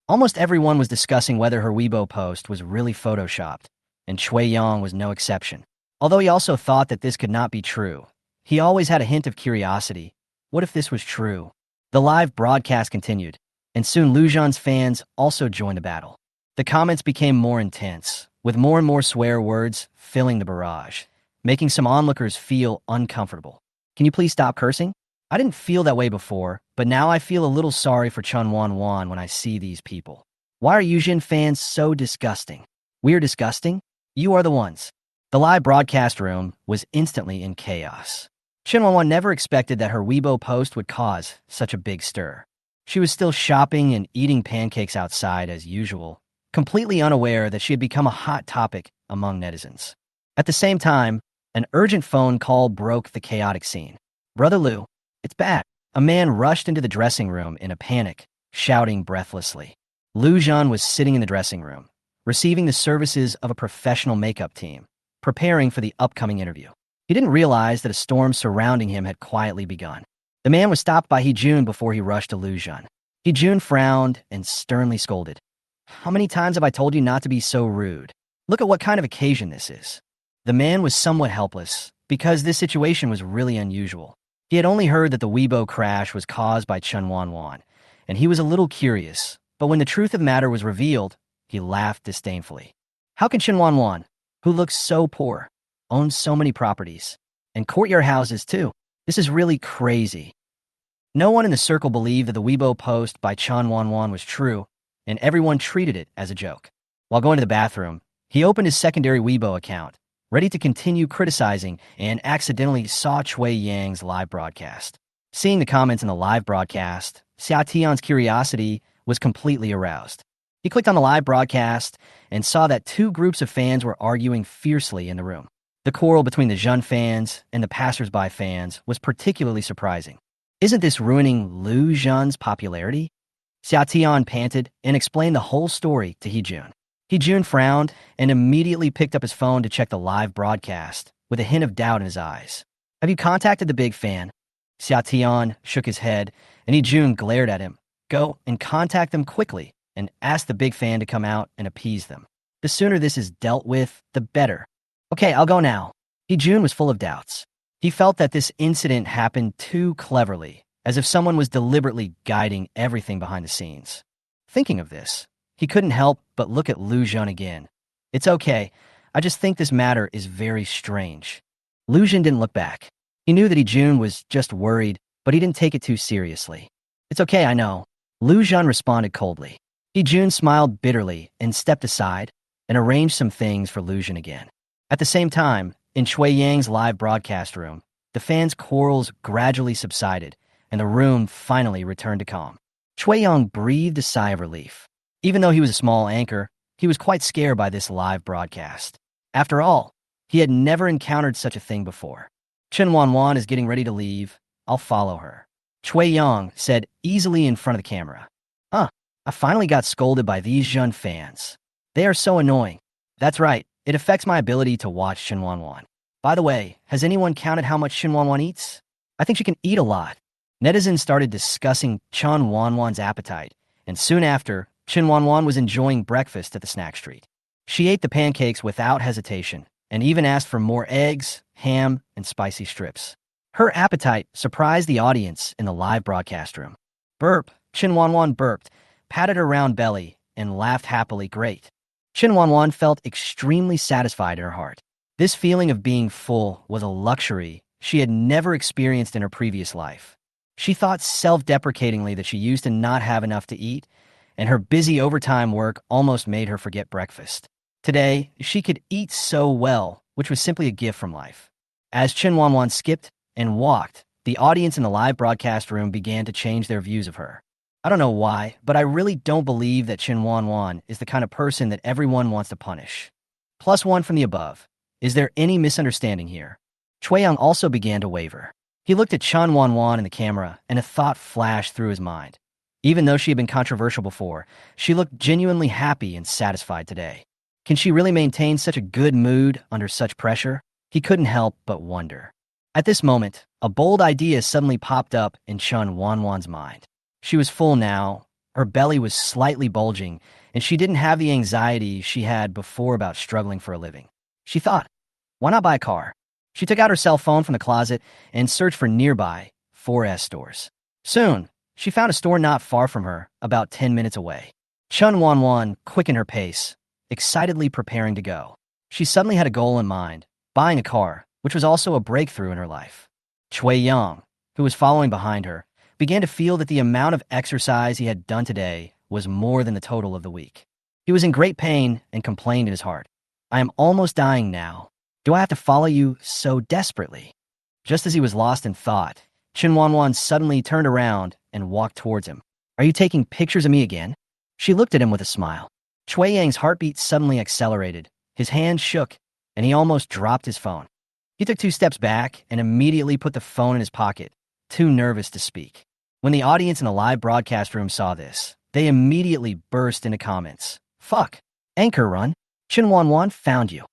Almost everyone was discussing whether her Weibo post was really photoshopped, and Chui Yang was no exception. Although he also thought that this could not be true, he always had a hint of curiosity. What if this was true? The live broadcast continued, and soon Lu Zhan's fans also joined the battle. The comments became more intense, with more and more swear words filling the barrage, making some onlookers feel uncomfortable. "Can you please stop cursing? I didn't feel that way before, but now I feel a little sorry for Chen Wanwan when I see these people. Why are Yuzhin fans so disgusting? We're disgusting? You are the ones." The live broadcast room was instantly in chaos. Chen Wanwan never expected that her Weibo post would cause such a big stir. She was still shopping and eating pancakes outside as usual, completely unaware that she had become a hot topic among netizens. At the same time, an urgent phone call broke the chaotic scene. "Brother Lu, it's bad." A man rushed into the dressing room in a panic, shouting breathlessly. Lu Zhan was sitting in the dressing room, receiving the services of a professional makeup team, preparing for the upcoming interview. He didn't realize that a storm surrounding him had quietly begun. The man was stopped by Hee-jun before he rushed to Lu Zhan. Hee-jun frowned and sternly scolded. "How many times have I told you not to be so rude? Look at what kind of occasion this is." The man was somewhat helpless, because this situation was really unusual. He had only heard that the Weibo crash was caused by Chen Wanwan, and he was a little curious, but when the truth of the matter was revealed, he laughed disdainfully. How can Chen Wanwan, who looks so poor, own so many properties, and courtyard houses too? This is really crazy. No one in the circle believed that the Weibo post by Chen Wanwan was true, and everyone treated it as a joke. While going to the bathroom, he opened his secondary Weibo account, ready to continue criticizing, and accidentally saw Chui Yang's live broadcast. Seeing the comments in the live broadcast, Xia Tian's curiosity was completely aroused. He clicked on the live broadcast and saw that two groups of fans were arguing fiercely in the room. The quarrel between the Zhen fans and the passers-by fans was particularly surprising. "Isn't this ruining Lu Zhan's popularity?" Xia Tian panted and explained the whole story to Hee-jun. Hee-jun frowned and immediately picked up his phone to check the live broadcast, with a hint of doubt in his eyes. "Have you contacted the big fan?" Xia Tian shook his head, and Hee-jun glared at him. "Go and contact them quickly and ask the big fan to come out and appease them. The sooner this is dealt with, the better." "Okay, I'll go now." Hee-jun was full of doubts. He felt that this incident happened too cleverly, as if someone was deliberately guiding everything behind the scenes. Thinking of this, he couldn't help but look at Lu Jun again. It's okay, I just think this matter is very strange. Lu Jun didn't look back. He knew that Jun was just worried, but he didn't take it too seriously. It's okay, I know. Lu Jun responded coldly. Jun smiled bitterly and stepped aside and arranged some things for Lu Jun again. At the same time, in Shui Yang's live broadcast room, the fans' quarrels gradually subsided, and the room finally returned to calm. Shui Yang breathed a sigh of relief. Even though he was a small anchor, he was quite scared by this live broadcast. After all, he had never encountered such a thing before. Chen Wanwan is getting ready to leave. I'll follow her. Shui Yang said easily in front of the camera. I finally got scolded by these Jun fans. They are so annoying. That's right, it affects my ability to watch Chen Wanwan. By the way, has anyone counted how much Chen Wanwan eats? I think she can eat a lot. Netizens started discussing Chen Wanwan's appetite, and soon after, Chen Wanwan was enjoying breakfast at the snack street. She ate the pancakes without hesitation, and even asked for more eggs, ham, and spicy strips. Her appetite surprised the audience in the live broadcast room. Burp, Chen Wanwan burped, patted her round belly, and laughed happily. Great. Chen Wanwan felt extremely satisfied in her heart. This feeling of being full was a luxury she had never experienced in her previous life. She thought self-deprecatingly that she used to not have enough to eat, and her busy overtime work almost made her forget breakfast. Today, she could eat so well, which was simply a gift from life. As Chen Wanwan skipped and walked, the audience in the live broadcast room began to change their views of her. I don't know why, but I really don't believe that Chen Wanwan is the kind of person that everyone wants to punish. +1 from the above. Is there any misunderstanding here? Shui Yang also began to waver. He looked at Chen Wanwan in the camera, and a thought flashed through his mind. Even though she had been controversial before, she looked genuinely happy and satisfied today. Can she really maintain such a good mood under such pressure? He couldn't help but wonder. At this moment, a bold idea suddenly popped up in Chen Wanwan's mind. She was full now, her belly was slightly bulging, and she didn't have the anxiety she had before about struggling for a living. She thought, why not buy a car? She took out her cell phone from the closet and searched for nearby 4S stores. Soon, she found a store not far from her, about 10 minutes away. Chen Wanwan quickened her pace, excitedly preparing to go. She suddenly had a goal in mind, buying a car, which was also a breakthrough in her life. Shui Yang, who was following behind her, began to feel that the amount of exercise he had done today was more than the total of the week. He was in great pain and complained in his heart. I am almost dying now. Do I have to follow you so desperately? Just as he was lost in thought, Chen Wanwan suddenly turned around and walked towards him. Are you taking pictures of me again? She looked at him with a smile. Shui Yang's heartbeat suddenly accelerated. His hand shook, and he almost dropped his phone. He took 2 steps back and immediately put the phone in his pocket, too nervous to speak. When the audience in the live broadcast room saw this, they immediately burst into comments. Fuck. Anchor, run. Chen Wanwan found you.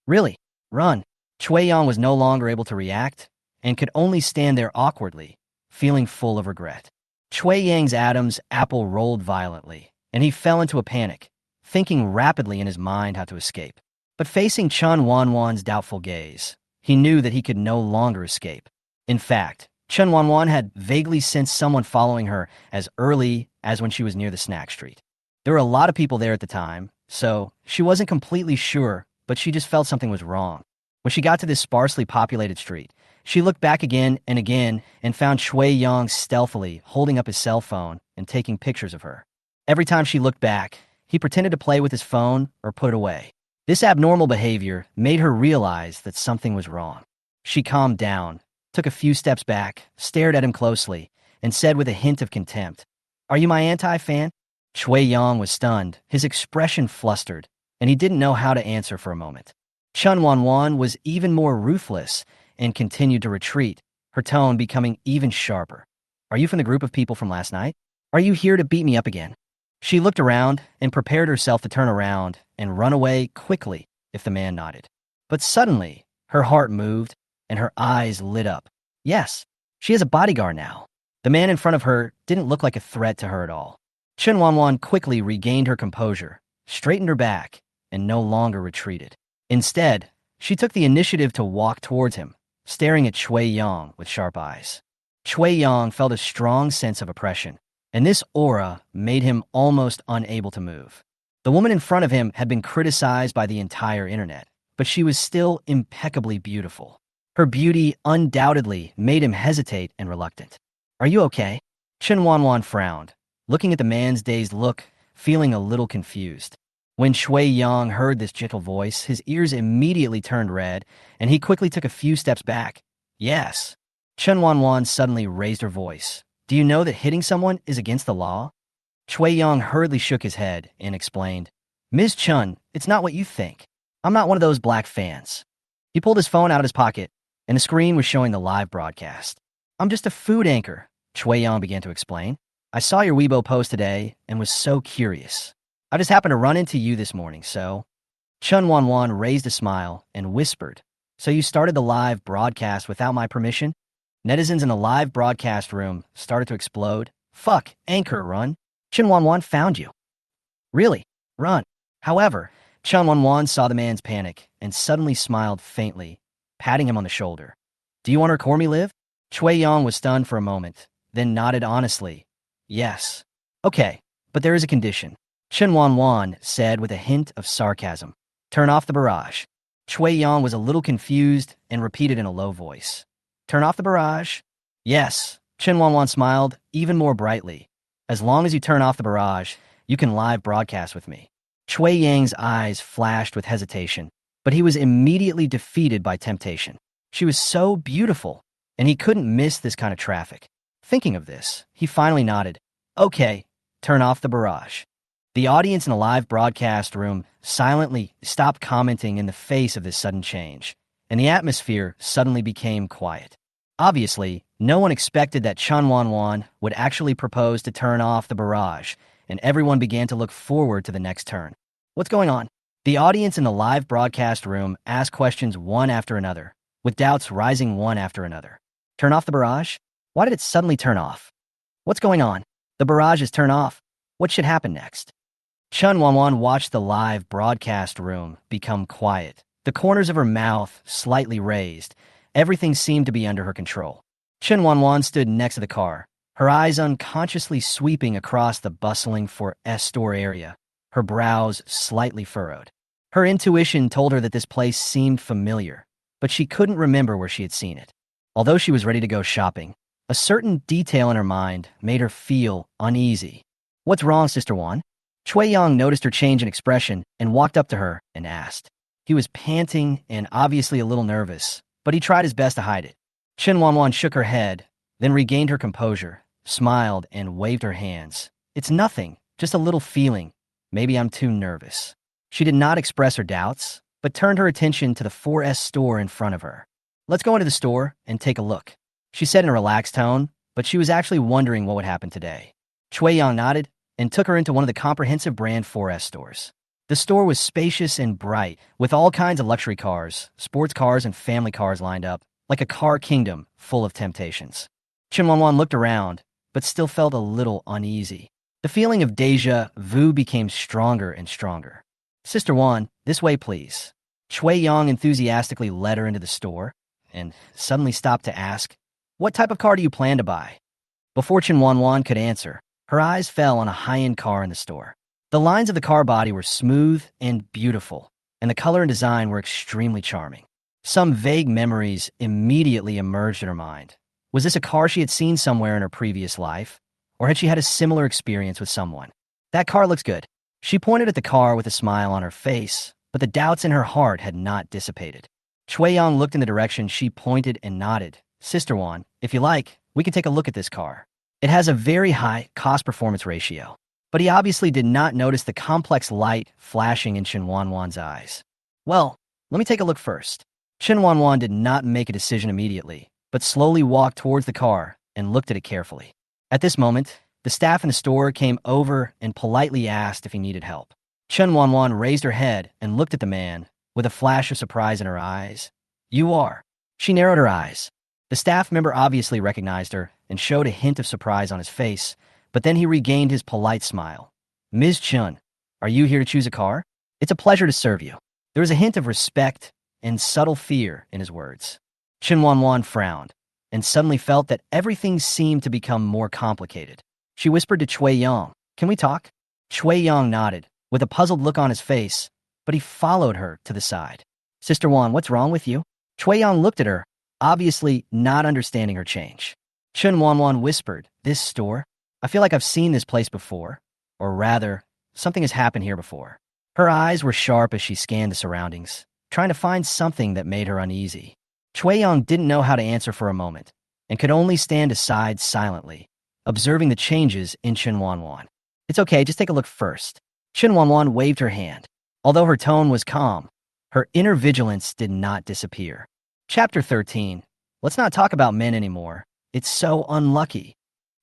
Really? Run. Shui Yang was no longer able to react and could only stand there awkwardly, feeling full of regret. Shui Yang's Adam's apple rolled violently, and he fell into a panic, thinking rapidly in his mind how to escape. But facing Chen Wanwan's doubtful gaze, he knew that he could no longer escape. In fact, Chen Wanwan had vaguely sensed someone following her as early as when she was near the snack street. There were a lot of people there at the time, so she wasn't completely sure, but she just felt something was wrong. When she got to this sparsely populated street, she looked back again and found Shui Yang stealthily holding up his cell phone and taking pictures of her. Every time she looked back, he pretended to play with his phone or put it away. This abnormal behavior made her realize that something was wrong. She calmed down, took a few steps back, stared at him closely, and said with a hint of contempt, Are you my anti-fan? Shui Yang was stunned, his expression flustered, and he didn't know how to answer for a moment. Chen Wanwan was even more ruthless and continued to retreat, her tone becoming even sharper. Are you from the group of people from last night? Are you here to beat me up again? She looked around and prepared herself to turn around and run away quickly if the man nodded. But suddenly, her heart moved and her eyes lit up. Yes, she has a bodyguard now. The man in front of her didn't look like a threat to her at all. Chen Wanwan quickly regained her composure, straightened her back, and no longer retreated. Instead, she took the initiative to walk towards him, staring at Shui Yang with sharp eyes. Shui Yang felt a strong sense of oppression, and this aura made him almost unable to move. The woman in front of him had been criticized by the entire internet, but she was still impeccably beautiful. Her beauty undoubtedly made him hesitate and reluctant. "Are you okay?" Chen Wanwan frowned, looking at the man's dazed look, feeling a little confused. When Shui Yang heard this gentle voice, his ears immediately turned red, and he quickly took a few steps back. "Yes." Chen Wanwan suddenly raised her voice. "Do you know that hitting someone is against the law?" Shui Yang hurriedly shook his head and explained, "Ms. Chun, it's not what you think. I'm not one of those black fans." He pulled his phone out of his pocket, and the screen was showing the live broadcast. "I'm just a food anchor," Shui Yang began to explain. "I saw your Weibo post today and was so curious. I just happened to run into you this morning, so—" Chen Wanwan raised a smile and whispered, "So you started the live broadcast without my permission?" Netizens in the live broadcast room started to explode. "Fuck, anchor, run. Chen Wanwan found you." "Really? Run." However, Chen Wanwan saw the man's panic and suddenly smiled faintly, patting him on the shoulder. "Do you want to record me live?" Shui Yang was stunned for a moment, then nodded honestly. "Yes." "Okay, but there is a condition," Chen Wanwan said with a hint of sarcasm. "Turn off the barrage." Shui Yang was a little confused and repeated in a low voice. "Turn off the barrage?" "Yes." Chen Wanwan smiled even more brightly. "As long as you turn off the barrage, you can live broadcast with me." Shui Yang's eyes flashed with hesitation, but he was immediately defeated by temptation. She was so beautiful, and he couldn't miss this kind of traffic. Thinking of this, he finally nodded. "Okay, turn off the barrage." The audience in the live broadcast room silently stopped commenting in the face of this sudden change, and the atmosphere suddenly became quiet. Obviously, no one expected that Chen Wanwan would actually propose to turn off the barrage, and everyone began to look forward to the next turn. "What's going on?" The audience in the live broadcast room asked questions one after another, with doubts rising one after another. "Turn off the barrage? Why did it suddenly turn off? What's going on? The barrage is turned off. What should happen next?" Chen Wanwan watched the live broadcast room become quiet, the corners of her mouth slightly raised. Everything seemed to be under her control. Chen Wanwan stood next to the car, her eyes unconsciously sweeping across the bustling 4S store area, her brows slightly furrowed. Her intuition told her that this place seemed familiar, but she couldn't remember where she had seen it. Although she was ready to go shopping, a certain detail in her mind made her feel uneasy. "What's wrong, Sister Wan?" Shui Yang noticed her change in expression and walked up to her and asked. He was panting and obviously a little nervous, but he tried his best to hide it. Chen Wanwan shook her head, then regained her composure, smiled, and waved her hands. "It's nothing, just a little feeling. Maybe I'm too nervous." She did not express her doubts, but turned her attention to the 4S store in front of her. "Let's go into the store and take a look," she said in a relaxed tone, but she was actually wondering what would happen today. Shui Yang nodded and took her into one of the comprehensive brand 4S stores. The store was spacious and bright, with all kinds of luxury cars, sports cars, and family cars lined up, like a car kingdom full of temptations. Chen Wanwan looked around, but still felt a little uneasy. The feeling of déjà vu became stronger and stronger. "Sister Wan, this way, please." Shui Yang enthusiastically led her into the store, and suddenly stopped to ask, "What type of car do you plan to buy?" Before Chen Wanwan could answer, her eyes fell on a high-end car in the store. The lines of the car body were smooth and beautiful, and the color and design were extremely charming. Some vague memories immediately emerged in her mind. Was this a car she had seen somewhere in her previous life? Or had she had a similar experience with someone? "That car looks good." She pointed at the car with a smile on her face, but the doubts in her heart had not dissipated. Shui Yang looked in the direction she pointed and nodded. "Sister Wan, if you like, we can take a look at this car. It has a very high cost-performance ratio." But he obviously did not notice the complex light flashing in Chen Wanwan's eyes. "Well, let me take a look first." Chen Wanwan did not make a decision immediately, but slowly walked towards the car and looked at it carefully. At this moment, the staff in the store came over and politely asked if he needed help. Chen Wanwan raised her head and looked at the man, with a flash of surprise in her eyes. "You are." She narrowed her eyes. The staff member obviously recognized her and showed a hint of surprise on his face, but then he regained his polite smile. "Ms. Chun, are you here to choose a car? It's a pleasure to serve you." There was a hint of respect and subtle fear in his words. Chen Wanwan frowned, and suddenly felt that everything seemed to become more complicated. She whispered to Chui Yang, "Can we talk?" Chui Yang nodded, with a puzzled look on his face, but he followed her to the side. "Sister Wan, what's wrong with you?" Chui Yang looked at her, obviously not understanding her change. Chen Wanwan whispered, "This store? I feel like I've seen this place before. Or rather, something has happened here before." Her eyes were sharp as she scanned the surroundings, trying to find something that made her uneasy. Chui Yang didn't know how to answer for a moment, and could only stand aside silently, observing the changes in Chen Wanwan. "It's okay, just take a look first." Chen Wanwan waved her hand. Although her tone was calm, her inner vigilance did not disappear. Chapter 13. Let's not talk about men anymore. It's so unlucky.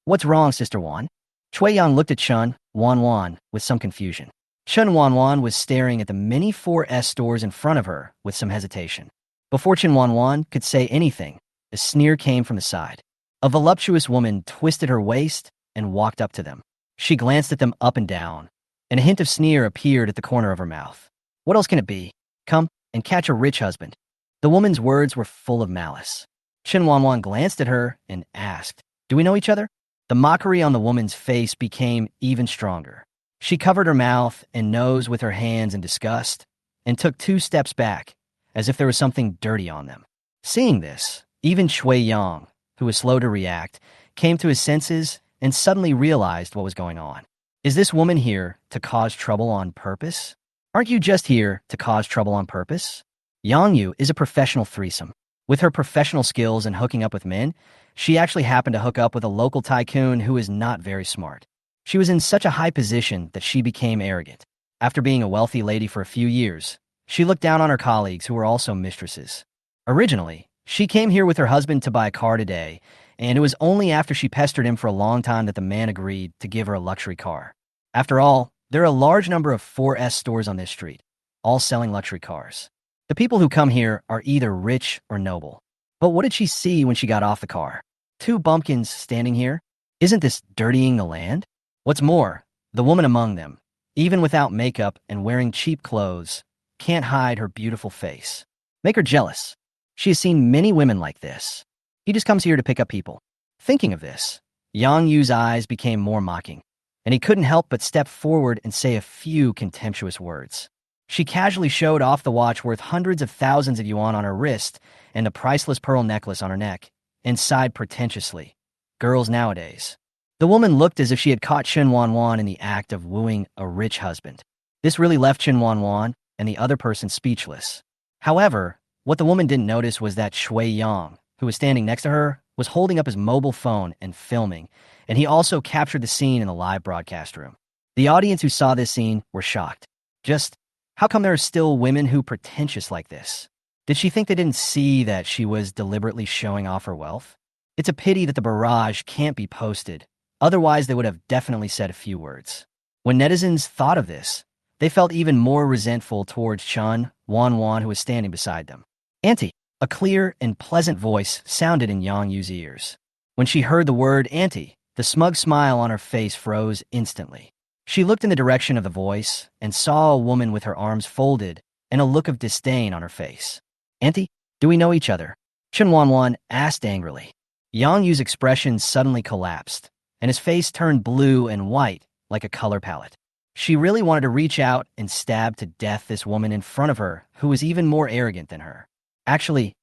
"What's wrong, Sister Wan?" Chui Yang looked at Chen Wanwan with some confusion. Chen Wanwan was staring at the many 4S stores in front of her with some hesitation. Before Chen Wanwan could say anything, a sneer came from the side. A voluptuous woman twisted her waist and walked up to them. She glanced at them up and down, and a hint of sneer appeared at the corner of her mouth. "What else can it be? Come and catch a rich husband." The woman's words were full of malice. Chen Wanwan glanced at her and asked, "Do we know each other?" The mockery on the woman's face became even stronger. She covered her mouth and nose with her hands in disgust and took 2 steps back, as if there was something dirty on them. Seeing this, even Chui Yang, who was slow to react, came to his senses and suddenly realized what was going on. Is this woman here to cause trouble on purpose? Aren't you just here to cause trouble on purpose? Yang Yu is a professional threesome. With her professional skills in hooking up with men, she actually happened to hook up with a local tycoon who is not very smart. She was in such a high position that she became arrogant. After being a wealthy lady for a few years, she looked down on her colleagues who were also mistresses. Originally, she came here with her husband to buy a car today, and it was only after she pestered him for a long time that the man agreed to give her a luxury car. After all, there are a large number of 4S stores on this street, all selling luxury cars. The people who come here are either rich or noble. But what did she see when she got off the car? 2 bumpkins standing here? Isn't this dirtying the land? What's more, the woman among them, even without makeup and wearing cheap clothes, can't hide her beautiful face. Make her jealous. She has seen many women like this. He just comes here to pick up people. Thinking of this, Yang Yu's eyes became more mocking, and he couldn't help but step forward and say a few contemptuous words. She casually showed off the watch worth hundreds of thousands of yuan on her wrist and the priceless pearl necklace on her neck, and sighed pretentiously. Girls nowadays. The woman looked as if she had caught Chen Wanwan in the act of wooing a rich husband. This really left Chen Wanwan and the other person speechless. However, what the woman didn't notice was that Chui Yang, who was standing next to her, was holding up his mobile phone and filming, and he also captured the scene in the live broadcast room. The audience who saw this scene were shocked. Just, how come there are still women who pretentious like this? Did she think they didn't see that she was deliberately showing off her wealth? It's a pity that the barrage can't be posted. Otherwise, they would have definitely said a few words. When netizens thought of this, they felt even more resentful towards Chen Wanwan, who was standing beside them. "Auntie," a clear and pleasant voice sounded in Yang Yu's ears. When she heard the word auntie, the smug smile on her face froze instantly. She looked in the direction of the voice and saw a woman with her arms folded and a look of disdain on her face. "Auntie, do we know each other?" Chen Wanwan asked angrily. Yang Yu's expression suddenly collapsed, and his face turned blue and white like a color palette. She really wanted to reach out and stab to death this woman in front of her who was even more arrogant than her. Actually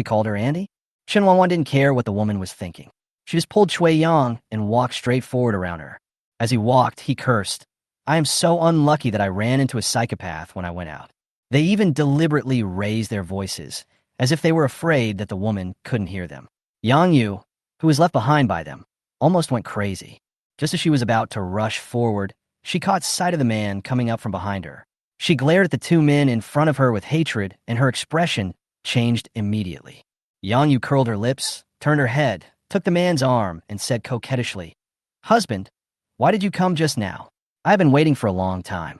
called her Andy? Chen Wanwan didn't care what the woman was thinking. She just pulled Chui Yang and walked straight forward around her. As he walked, he cursed, "I am so unlucky that I ran into a psychopath when I went out." They even deliberately raised their voices, as if they were afraid that the woman couldn't hear them. Yang Yu, who was left behind by them, almost went crazy. Just as she was about to rush forward, she caught sight of the man coming up from behind her. She glared at the 2 men in front of her with hatred, and her expression changed immediately. Yang Yu curled her lips, turned her head, took the man's arm, and said coquettishly, "Husband, why did you come just now? I've been waiting for a long time."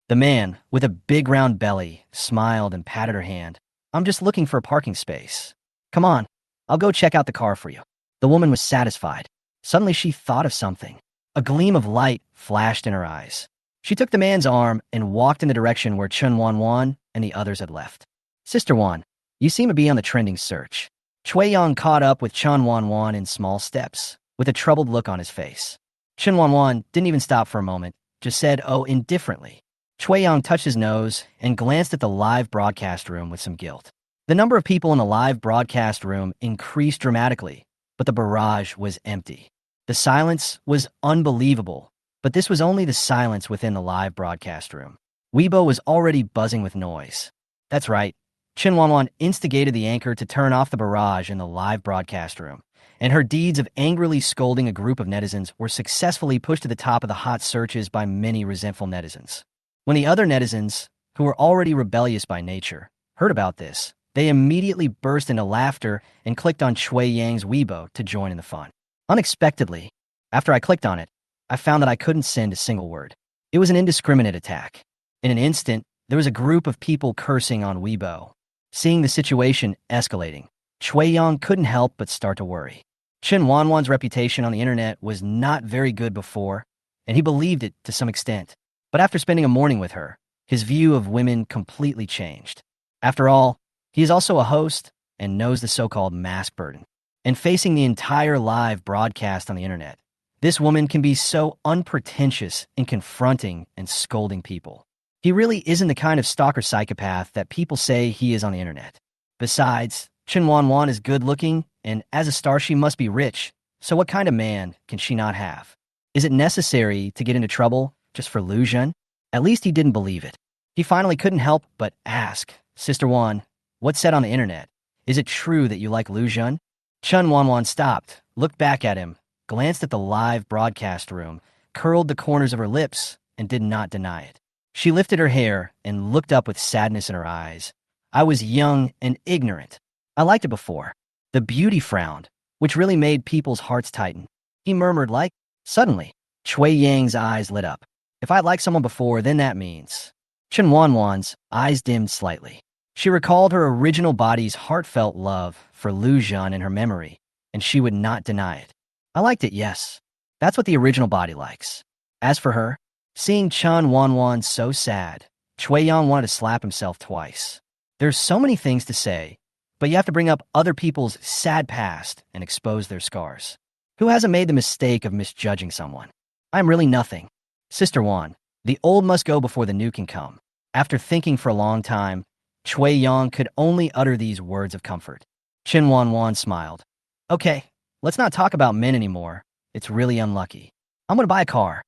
The man, with a big round belly, smiled and patted her hand. "I'm just looking for a parking space. Come on, I'll go check out the car for you." The woman was satisfied. Suddenly she thought of something. A gleam of light flashed in her eyes. She took the man's arm and walked in the direction where Chen Wanwan and the others had left. "Sister Wan, you seem to be on the trending search. Chui Yang caught up with Chen Wanwan in small steps, with a troubled look on his face. Chen Wanwan didn't even stop for a moment, just said, "Oh," indifferently. Chui Yang touched his nose and glanced at the live broadcast room with some guilt. The number of people in the live broadcast room increased dramatically, but the barrage was empty. The silence was unbelievable, but this was only the silence within the live broadcast room. Weibo was already buzzing with noise. That's right. Chen Wanwan instigated the anchor to turn off the barrage in the live broadcast room, and her deeds of angrily scolding a group of netizens were successfully pushed to the top of the hot searches by many resentful netizens. When the other netizens, who were already rebellious by nature, heard about this, they immediately burst into laughter and clicked on Chui Yang's Weibo to join in the fun. Unexpectedly, after I clicked on it, I found that I couldn't send a single word. It was an indiscriminate attack. In an instant, there was a group of people cursing on Weibo. Seeing the situation escalating, Chui Yang couldn't help but start to worry. Chen Wanwan's reputation on the internet was not very good before, and he believed it to some extent. But after spending a morning with her, his view of women completely changed. After all, he is also a host and knows the so-called mask burden. And facing the entire live broadcast on the internet, this woman can be so unpretentious in confronting and scolding people. He really isn't the kind of stalker psychopath that people say he is on the internet. Besides, Chen Wanwan is good-looking, and as a star she must be rich, so what kind of man can she not have? Is it necessary to get into trouble just for illusion? At least he didn't believe it. He finally couldn't help but ask, "Sister Wan, what's said on the internet? Is it true that you like illusion?" Chen Wanwan stopped, looked back at him, glanced at the live broadcast room, curled the corners of her lips, and did not deny it. She lifted her hair and looked up with sadness in her eyes. "I was young and ignorant. I liked it before." The beauty frowned, which really made people's hearts tighten. He murmured like, suddenly, Chui Yang's eyes lit up. "If I liked someone before, then that means..." Chen Wanwan's eyes dimmed slightly. She recalled her original body's heartfelt love for Lu Zhan in her memory, and she would not deny it. "I liked it, yes. That's what the original body likes." As for her, seeing Chen Wanwan so sad, Chui Yang wanted to slap himself twice. There's so many things to say, but you have to bring up other people's sad past and expose their scars. Who hasn't made the mistake of misjudging someone? I'm really nothing. Sister Wan, the old must go before the new can come. After thinking for a long time, Chui Yang could only utter these words of comfort. Chen Wanwan smiled. "Okay, let's not talk about men anymore. It's really unlucky. I'm gonna buy a car."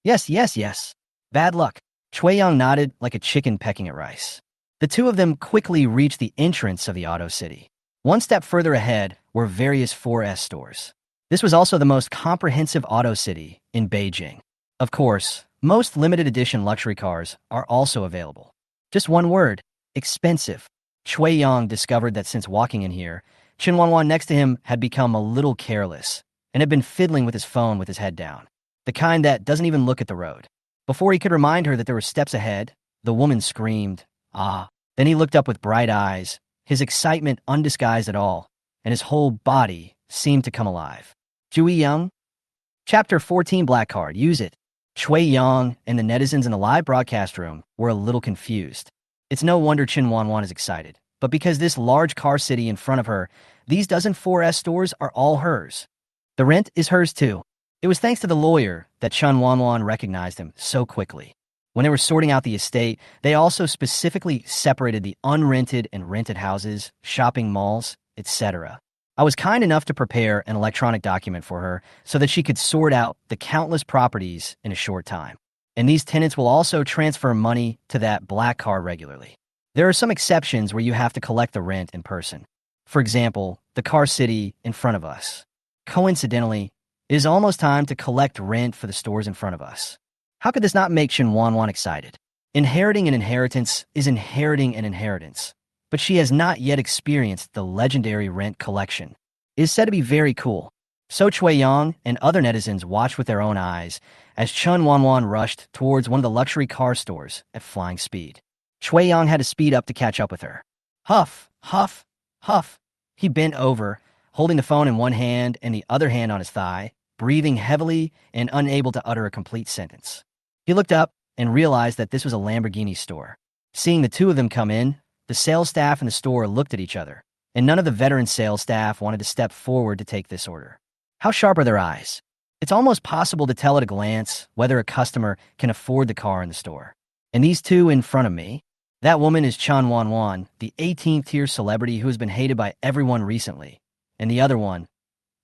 Yes, yes, yes. Bad luck. Chui Yang nodded like a chicken pecking at rice. The two of them quickly reached the entrance of the auto city. One step further ahead were various 4S stores. This was also the most comprehensive auto city in Beijing. Of course, most limited edition luxury cars are also available. Just one word: expensive. Chui Yang discovered that since walking in here, Chen Wanwan next to him had become a little careless and had been fiddling with his phone with his head down. The kind that doesn't even look at the road. Before he could remind her that there were steps ahead, the woman screamed, "Ah." Then he looked up with bright eyes, his excitement undisguised at all, and his whole body seemed to come alive. Chui Yang? Chapter 14 Black Card, use it. Chui Yang and the netizens in the live broadcast room were a little confused. It's no wonder Chen Wanwan is excited, but because this large car city in front of her, these dozen 4S stores are all hers. The rent is hers too. It was thanks to the lawyer that Chen Wanwan recognized him so quickly. When they were sorting out the estate, they also specifically separated the unrented and rented houses, shopping malls, etc. I was kind enough to prepare an electronic document for her so that she could sort out the countless properties in a short time. And these tenants will also transfer money to that black card regularly. There are some exceptions where you have to collect the rent in person. For example, the car city in front of us. Coincidentally, it is almost time to collect rent for the stores in front of us. How could this not make Chen Wanwan excited? Inheriting an inheritance is inheriting an inheritance, but she has not yet experienced the legendary rent collection. It is said to be very cool. So Chui Yang and other netizens watched with their own eyes as Chen Wanwan rushed towards one of the luxury car stores at flying speed. Chui Yang had to speed up to catch up with her. Huff, huff, huff. He bent over, holding the phone in one hand and the other hand on his thigh, breathing heavily and unable to utter a complete sentence. He looked up and realized that this was a Lamborghini store. Seeing the two of them come in, the sales staff in the store looked at each other, and none of the veteran sales staff wanted to step forward to take this order. How sharp are their eyes? It's almost possible to tell at a glance whether a customer can afford the car in the store. And these two in front of me, that woman is Chen Wanwan, the 18th tier celebrity who has been hated by everyone recently. And the other one,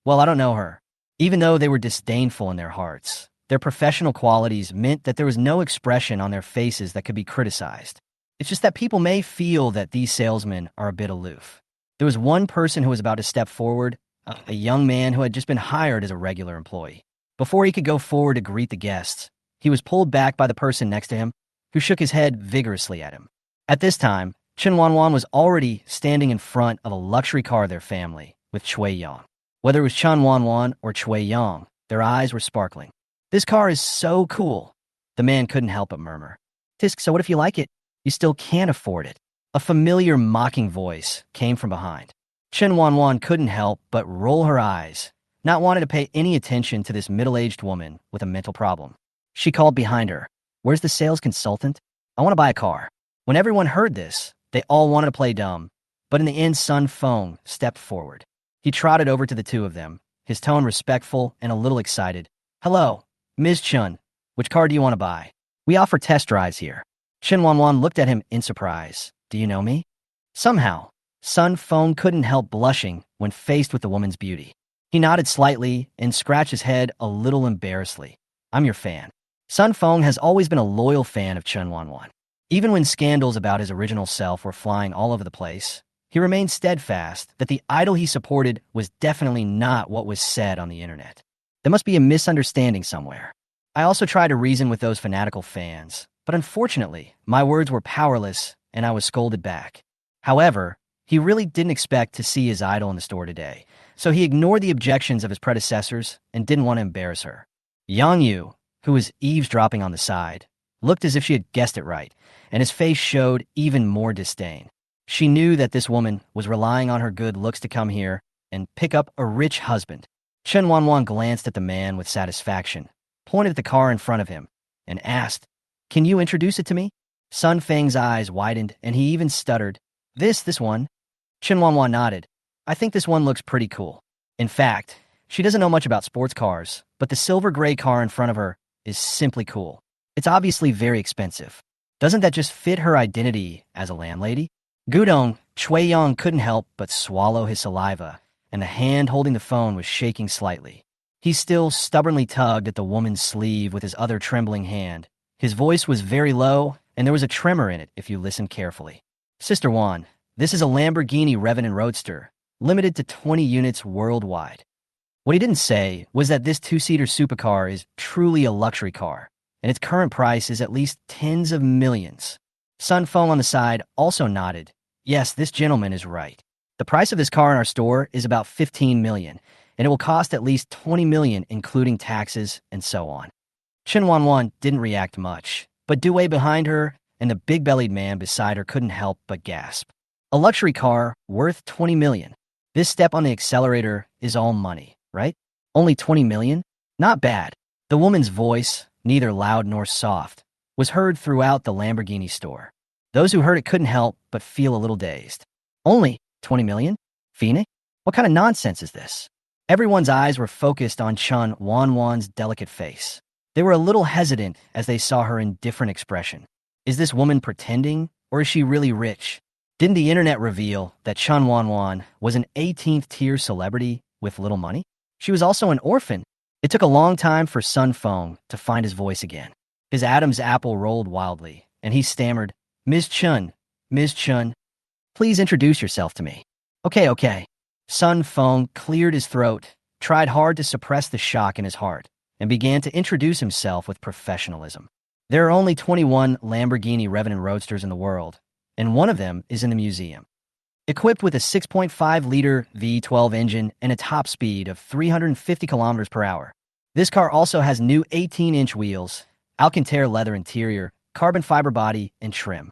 well, I don't know her. Even though they were disdainful in their hearts, their professional qualities meant that there was no expression on their faces that could be criticized. It's just that people may feel that these salesmen are a bit aloof. There was one person who was about to step forward, a young man who had just been hired as a regular employee. Before he could go forward to greet the guests, he was pulled back by the person next to him, who shook his head vigorously at him. At this time, Chen Wanwan was already standing in front of a luxury car of their family, with Chui Yang. Whether it was Chen Wanwan or Chui Yang, their eyes were sparkling. "This car is so cool," the man couldn't help but murmur. "Tisk, so what if you like it? You still can't afford it." A familiar mocking voice came from behind. Chen Wanwan couldn't help but roll her eyes, not wanting to pay any attention to this middle-aged woman with a mental problem. She called behind her, "Where's the sales consultant? I want to buy a car." When everyone heard this, they all wanted to play dumb, but in the end, Sun Feng stepped forward. He trotted over to the two of them, his tone respectful and a little excited. "Hello, Ms. Chun. Which car do you want to buy? We offer test drives here." Chen Wanwan looked at him in surprise. "Do you know me?" Somehow, Sun Feng couldn't help blushing when faced with the woman's beauty. He nodded slightly and scratched his head a little embarrassedly. "I'm your fan." Sun Feng has always been a loyal fan of Chen Wanwan. Even when scandals about his original self were flying all over the place, he remained steadfast that the idol he supported was definitely not what was said on the internet. There must be a misunderstanding somewhere. I also tried to reason with those fanatical fans, but unfortunately, my words were powerless and I was scolded back. However, he really didn't expect to see his idol in the store today, so he ignored the objections of his predecessors and didn't want to embarrass her. Yang Yu, who was eavesdropping on the side, looked as if she had guessed it right, and his face showed even more disdain. She knew that this woman was relying on her good looks to come here and pick up a rich husband. Chen Wanwan glanced at the man with satisfaction, pointed at the car in front of him, and asked, "Can you introduce it to me?" Sun Feng's eyes widened, and he even stuttered, This one." Chen Wanwan nodded. "I think this one looks pretty cool." In fact, she doesn't know much about sports cars, but the silver gray car in front of her is simply cool. It's obviously very expensive. Doesn't that just fit her identity as a landlady? Gudong, Chui Yang couldn't help but swallow his saliva, and the hand holding the phone was shaking slightly. He still stubbornly tugged at the woman's sleeve with his other trembling hand. His voice was very low, and there was a tremor in it if you listened carefully. "Sister Wan, this is a Lamborghini Revenant Roadster, limited to 20 units worldwide." What he didn't say was that this two-seater supercar is truly a luxury car, and its current price is at least tens of millions. Sun Feng on the side also nodded. "Yes, this gentleman is right. The price of this car in our store is about 15 million, and it will cost at least 20 million including taxes and so on." Chen Wanwan didn't react much, but Due behind her and the big-bellied man beside her couldn't help but gasp. A luxury car worth 20 million. This step on the accelerator is all money, right? Only 20 million? Not bad. The woman's voice, neither loud nor soft, was heard throughout the Lamborghini store. Those who heard it couldn't help but feel a little dazed. "Only 20 million? Phoenix? What kind of nonsense is this?" Everyone's eyes were focused on Chen Wanwan's delicate face. They were a little hesitant as they saw her indifferent expression. Is this woman pretending, or is she really rich? Didn't the internet reveal that Chen Wanwan was an 18th tier celebrity with little money? She was also an orphan. It took a long time for Sun Feng to find his voice again. His Adam's apple rolled wildly, and he stammered, Ms. Chun, please introduce yourself to me." Okay. Sun Feng cleared his throat, tried hard to suppress the shock in his heart, and began to introduce himself with professionalism. There are only 21 Lamborghini Revenant Roadsters in the world, and one of them is in the museum. Equipped with a 6.5-liter V12 engine and a top speed of 350 kilometers per hour. This car also has new 18-inch wheels, Alcantara leather interior, carbon fiber body, and trim.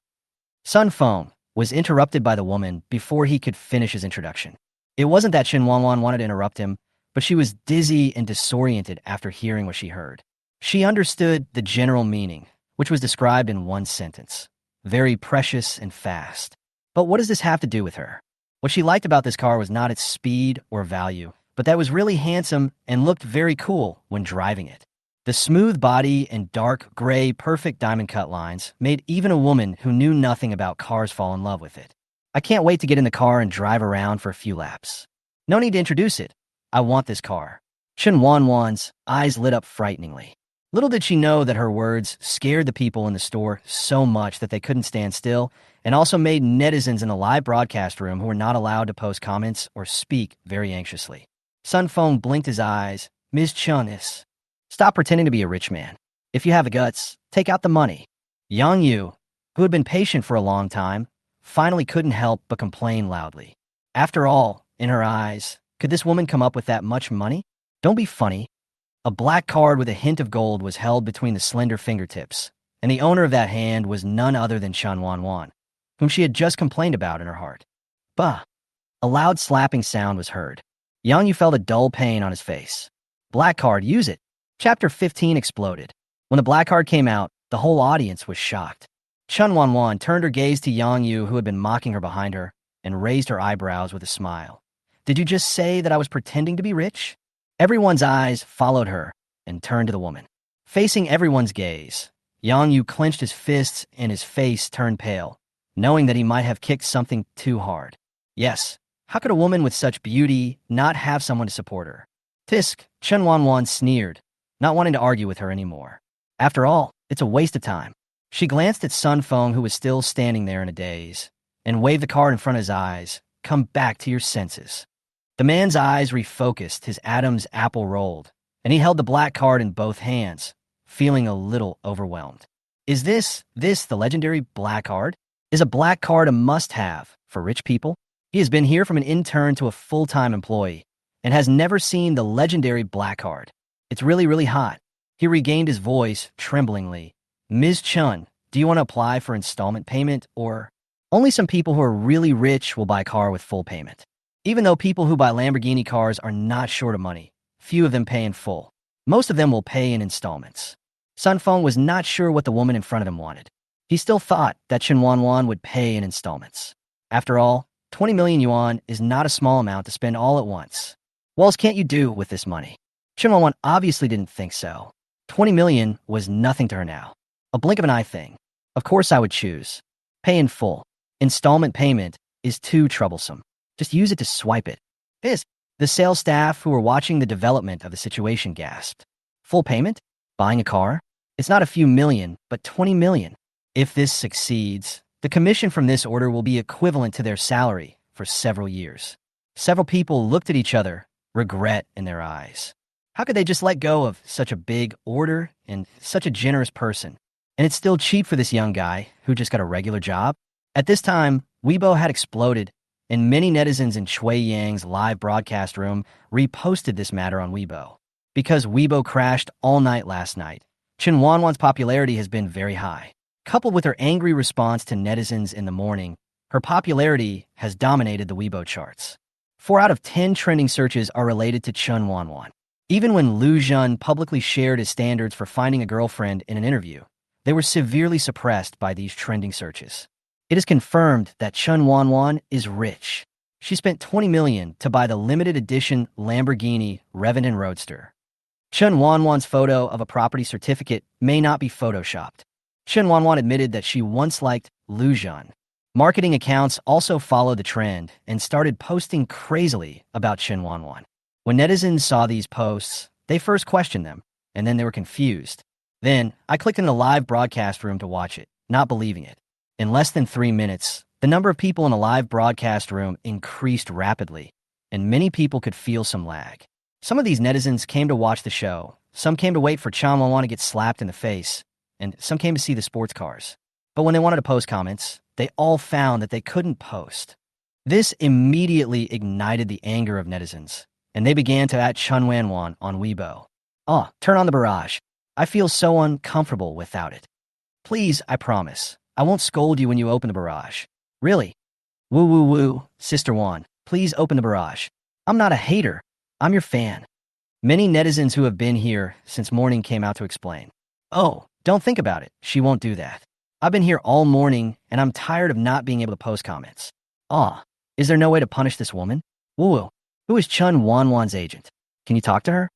Sun Feng was interrupted by the woman before he could finish his introduction. It wasn't that Chen Wanwan wanted to interrupt him, but she was dizzy and disoriented after hearing what she heard. She understood the general meaning, which was described in one sentence. Very precious and fast. But what does this have to do with her? What she liked about this car was not its speed or value, but that it was really handsome and looked very cool when driving it. The smooth body and dark gray perfect diamond cut lines made even a woman who knew nothing about cars fall in love with it. I can't wait to get in the car and drive around for a few laps. No need to introduce it. I want this car. Chen Wanwan's eyes lit up frighteningly. Little did she know that her words scared the people in the store so much that they couldn't stand still, and also made netizens in the live broadcast room who were not allowed to post comments or speak very anxiously. Sun Feng blinked his eyes. Ms. Chun is. Stop pretending to be a rich man. If you have the guts, take out the money. Yang Yu, who had been patient for a long time, finally couldn't help but complain loudly. After all, in her eyes, could this woman come up with that much money? Don't be funny. A black card with a hint of gold was held between the slender fingertips, and the owner of that hand was none other than Chen Wanwan, whom she had just complained about in her heart. Bah! A loud slapping sound was heard. Yang Yu felt a dull pain on his face. Black card, use it. Chapter 15 exploded. When the black card came out, the whole audience was shocked. Chen Wanwan turned her gaze to Yang Yu, who had been mocking her behind her, and raised her eyebrows with a smile. Did you just say that I was pretending to be rich? Everyone's eyes followed her and turned to the woman. Facing everyone's gaze, Yang Yu clenched his fists and his face turned pale, knowing that he might have kicked something too hard. Yes, how could a woman with such beauty not have someone to support her? Tisk, Chen Wanwan sneered, not wanting to argue with her anymore. After all, it's a waste of time. She glanced at Sun Feng, who was still standing there in a daze, and waved the card in front of his eyes. Come back to your senses. The man's eyes refocused, his Adam's apple rolled, and he held the black card in both hands, feeling a little overwhelmed. Is this the legendary black card? Is a black card a must-have for rich people? He has been here from an intern to a full-time employee, and has never seen the legendary black card. It's really, really hot. He regained his voice tremblingly. Ms. Chun, do you want to apply for installment payment, or? Only some people who are really rich will buy a car with full payment. Even though people who buy Lamborghini cars are not short of money, few of them pay in full. Most of them will pay in installments. Sun Feng was not sure what the woman in front of him wanted. He still thought that Chen Wanwan would pay in installments. After all, 20 million yuan is not a small amount to spend all at once. What else can't you do with this money? Chen Wanwan obviously didn't think so. 20 million was nothing to her now. A blink of an eye thing. Of course I would choose. Pay in full. Installment payment is too troublesome. Just use it to swipe it. The sales staff who were watching the development of the situation gasped. Full payment? Buying a car? It's not a few million, but 20 million. If this succeeds, the commission from this order will be equivalent to their salary for several years. Several people looked at each other, regret in their eyes. How could they just let go of such a big order and such a generous person? And it's still cheap for this young guy who just got a regular job? At this time, Weibo had exploded, and many netizens in Shui Yang's live broadcast room reposted this matter on Weibo. Because Weibo crashed all night last night, Chen Wanwan's popularity has been very high. Coupled with her angry response to netizens in the morning, her popularity has dominated the Weibo charts. 4 out of 10 trending searches are related to Chen Wanwan. Even when Lu Zhen publicly shared his standards for finding a girlfriend in an interview, they were severely suppressed by these trending searches. It is confirmed that Chen Wanwan is rich. She spent 20 million to buy the limited edition Lamborghini Revenant Roadster. Chen Wanwan's photo of a property certificate may not be photoshopped. Chen Wanwan admitted that she once liked Lu Zhen. Marketing accounts also followed the trend and started posting crazily about Chen Wanwan. When netizens saw these posts, they first questioned them, and then they were confused. Then, I clicked in the live broadcast room to watch it, not believing it. In less than 3 minutes, the number of people in a live broadcast room increased rapidly, and many people could feel some lag. Some of these netizens came to watch the show, some came to wait for Chen Wanwan to get slapped in the face, and some came to see the sports cars. But when they wanted to post comments, they all found that they couldn't post. This immediately ignited the anger of netizens, and they began to at Chen Wanwan on Weibo. Oh, turn on the barrage. I feel so uncomfortable without it. Please, I promise. I won't scold you when you open the barrage. Really? Woo woo woo, Sister Wan, please open the barrage. I'm not a hater. I'm your fan. Many netizens who have been here since morning came out to explain. Oh, don't think about it. She won't do that. I've been here all morning, and I'm tired of not being able to post comments. Ah, Is there no way to punish this woman? Woo, who is Chen Wanwan's agent? Can you talk to her?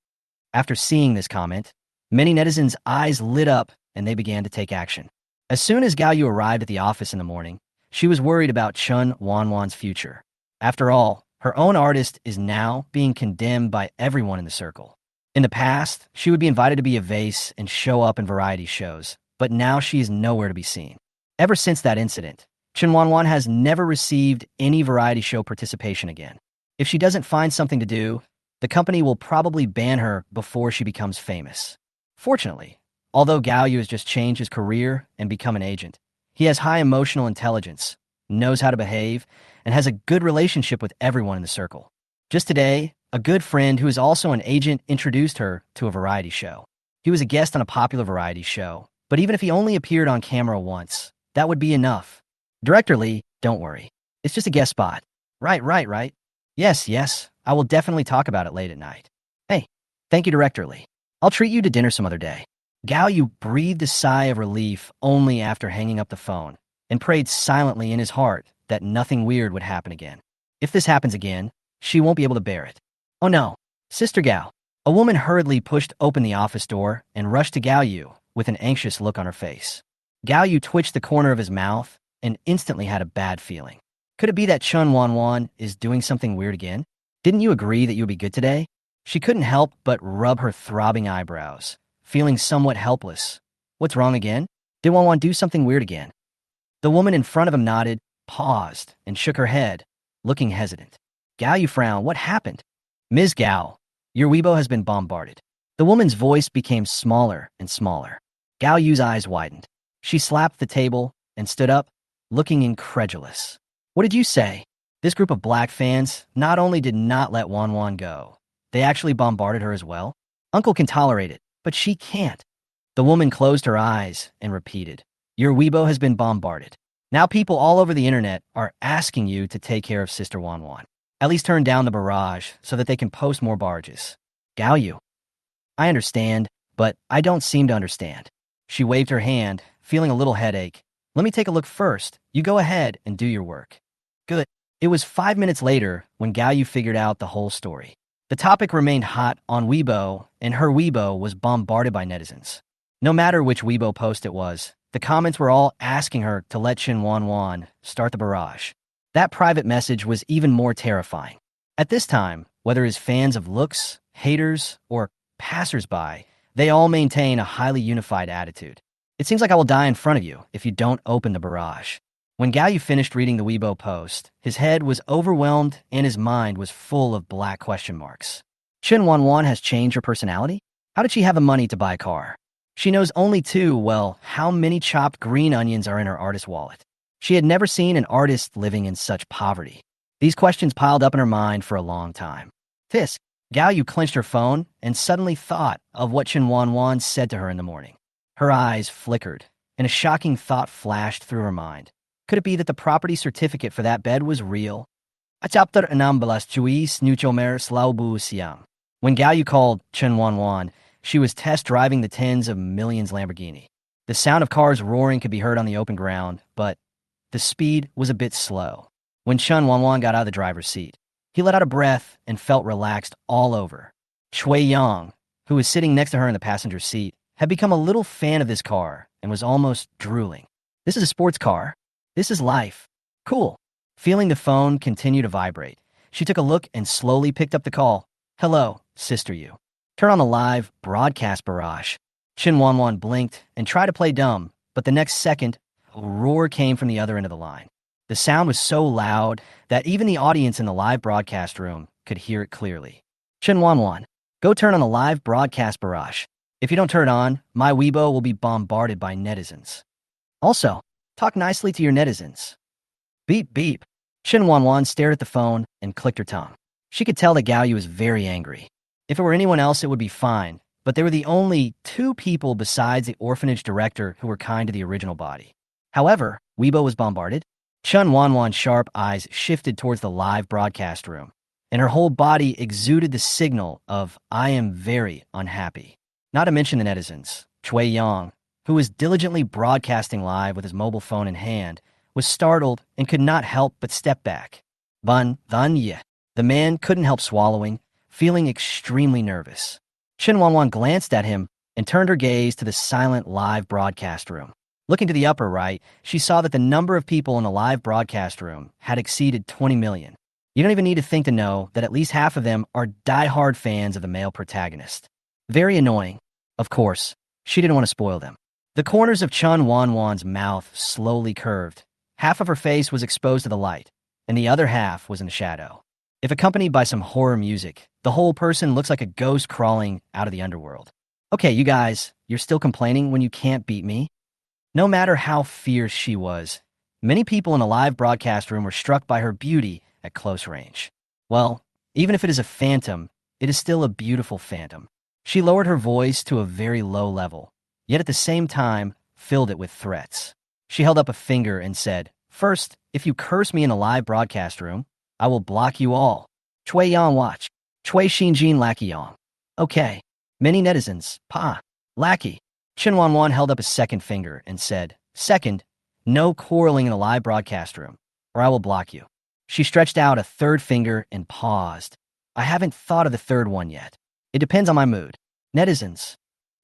After seeing this comment, many netizens' eyes lit up and they began to take action. As soon as Gao Yu arrived at the office in the morning, she was worried about Chen Wanwan's future. After all, her own artist is now being condemned by everyone in the circle. In the past, she would be invited to be a vase and show up in variety shows, but now she is nowhere to be seen. Ever since that incident, Chen Wanwan has never received any variety show participation again. If she doesn't find something to do, the company will probably ban her before she becomes famous. Fortunately, although Gao Yu has just changed his career and become an agent, he has high emotional intelligence, knows how to behave, and has a good relationship with everyone in the circle. Just today, a good friend who is also an agent introduced her to a variety show. He was a guest on a popular variety show, but even if he only appeared on camera once, that would be enough. Director Lee, don't worry. It's just a guest spot. Right. Yes, I will definitely talk about it late at night. Hey, thank you, Director Lee. I'll treat you to dinner some other day. Gao Yu breathed a sigh of relief only after hanging up the phone and prayed silently in his heart that nothing weird would happen again. If this happens again, she won't be able to bear it. Oh no, Sister Gao. A woman hurriedly pushed open the office door and rushed to Gao Yu with an anxious look on her face. Gao Yu twitched the corner of his mouth and instantly had a bad feeling. Could it be that Chen Wanwan is doing something weird again? Didn't you agree that you would be good today? She couldn't help but rub her throbbing eyebrows, feeling somewhat helpless. What's wrong again? Did Wanwan do something weird again? The woman in front of him nodded, paused, and shook her head, looking hesitant. Gao Yu frowned. What happened? Ms. Gao, your Weibo has been bombarded. The woman's voice became smaller and smaller. Gao Yu's eyes widened. She slapped the table and stood up, looking incredulous. What did you say? This group of black fans not only did not let Wanwan go, they actually bombarded her as well. Uncle can tolerate it, but she can't. The woman closed her eyes and repeated, your Weibo has been bombarded. Now people all over the internet are asking you to take care of Sister Wanwan. At least turn down the barrage so that they can post more barges. Gao Yu. I understand, but I don't seem to understand. She waved her hand, feeling a little headache. Let me take a look first. You go ahead and do your work. Good. It was 5 minutes later when Gao Yu figured out the whole story. The topic remained hot on Weibo, and her Weibo was bombarded by netizens. No matter which Weibo post it was, the comments were all asking her to let Chen Wanwan start the barrage. That private message was even more terrifying. At this time, whether as fans of looks, haters, or passersby, they all maintain a highly unified attitude. It seems like I will die in front of you if you don't open the barrage. When Gao Yu finished reading the Weibo post, his head was overwhelmed and his mind was full of black question marks. Chen Wanwan has changed her personality? How did she have the money to buy a car? She knows only how many chopped green onions are in her artist wallet. She had never seen an artist living in such poverty. These questions piled up in her mind for a long time. Fisk, Gao Yu clenched her phone and suddenly thought of what Chen Wanwan said to her in the morning. Her eyes flickered, and a shocking thought flashed through her mind. Could it be that the property certificate for that bed was real? Chapter 16 Nuchomer Slaubu Siam. When Gao Yu called Chen Wanwan, she was test driving the tens of millions Lamborghini. The sound of cars roaring could be heard on the open ground, but the speed was a bit slow. When Chen Wanwan got out of the driver's seat, he let out a breath and felt relaxed all over. Shui Yang, who was sitting next to her in the passenger seat, had become a little fan of this car and was almost drooling. This is a sports car. This is life. Cool. Feeling the phone continue to vibrate, she took a look and slowly picked up the call. Hello, Sister Yu. Turn on the live broadcast barrage. Chen Wanwan blinked and tried to play dumb, but the next second, a roar came from the other end of the line. The sound was so loud that even the audience in the live broadcast room could hear it clearly. Chen Wanwan, go turn on the live broadcast barrage. If you don't turn it on, my Weibo will be bombarded by netizens. Also, talk nicely to your netizens. Beep, beep. Chen Wanwan stared at the phone and clicked her tongue. She could tell that Gao Yu was very angry. If it were anyone else, it would be fine, but they were the only two people besides the orphanage director who were kind to the original body. However, Weibo was bombarded. Chen Wanwan's sharp eyes shifted towards the live broadcast room, and her whole body exuded the signal of, I am very unhappy. Not to mention the netizens. Shui Yang, who was diligently broadcasting live with his mobile phone in hand, was startled and could not help but step back. Yeah. The man couldn't help swallowing, feeling extremely nervous. Chen Wanwan glanced at him and turned her gaze to the silent live broadcast room. Looking to the upper right, she saw that the number of people in the live broadcast room had exceeded 20 million. You don't even need to think to know that at least half of them are die-hard fans of the male protagonist. Very annoying. Of course, she didn't want to spoil them. The corners of Chen Wanwan's mouth slowly curved. Half of her face was exposed to the light, and the other half was in the shadow. If accompanied by some horror music, the whole person looks like a ghost crawling out of the underworld. Okay, you guys, you're still complaining when you can't beat me? No matter how fierce she was, many people in a live broadcast room were struck by her beauty at close range. Well, even if it is a phantom, it is still a beautiful phantom. She lowered her voice to a very low level, yet at the same time filled it with threats. She held up a finger and said, "First, if you curse me in a live broadcast room, I will block you all. Chui Yang watch. Chui Xinjin Lackey Yang." Okay. Many netizens, lackey. Chen Wanwan held up a second finger and said, "Second, no quarreling in a live broadcast room, or I will block you." She stretched out a third finger and paused. "I haven't thought of the third one yet. It depends on my mood. Netizens.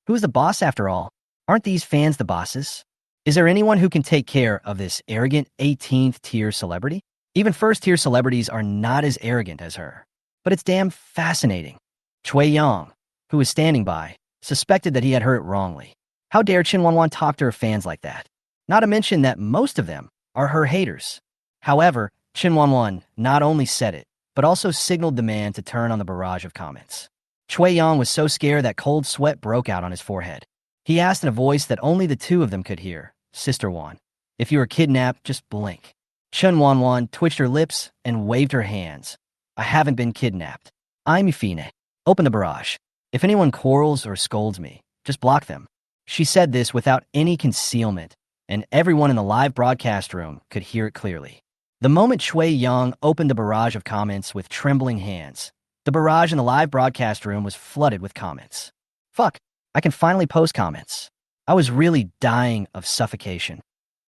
Who is the boss after all? Aren't these fans the bosses? Is there anyone who can take care of this arrogant 18th tier celebrity? Even first tier celebrities are not as arrogant as her. But it's damn fascinating." Chui Yang, who was standing by, suspected that he had heard it wrongly. How dare Chen Wanwan talk to her fans like that? Not to mention that most of them are her haters. However, Chen Wanwan not only said it, but also signaled the man to turn on the barrage of comments. Chui Yang was so scared that cold sweat broke out on his forehead. He asked in a voice that only the two of them could hear, "Sister Wan, if you were kidnapped, just blink." Chen Wanwan twitched her lips and waved her hands. "I haven't been kidnapped. I'm Yufine. Open the barrage. If anyone quarrels or scolds me, just block them." She said this without any concealment, and everyone in the live broadcast room could hear it clearly. The moment Chui Yang opened the barrage of comments with trembling hands, the barrage in the live broadcast room was flooded with comments. Fuck, I can finally post comments. I was really dying of suffocation.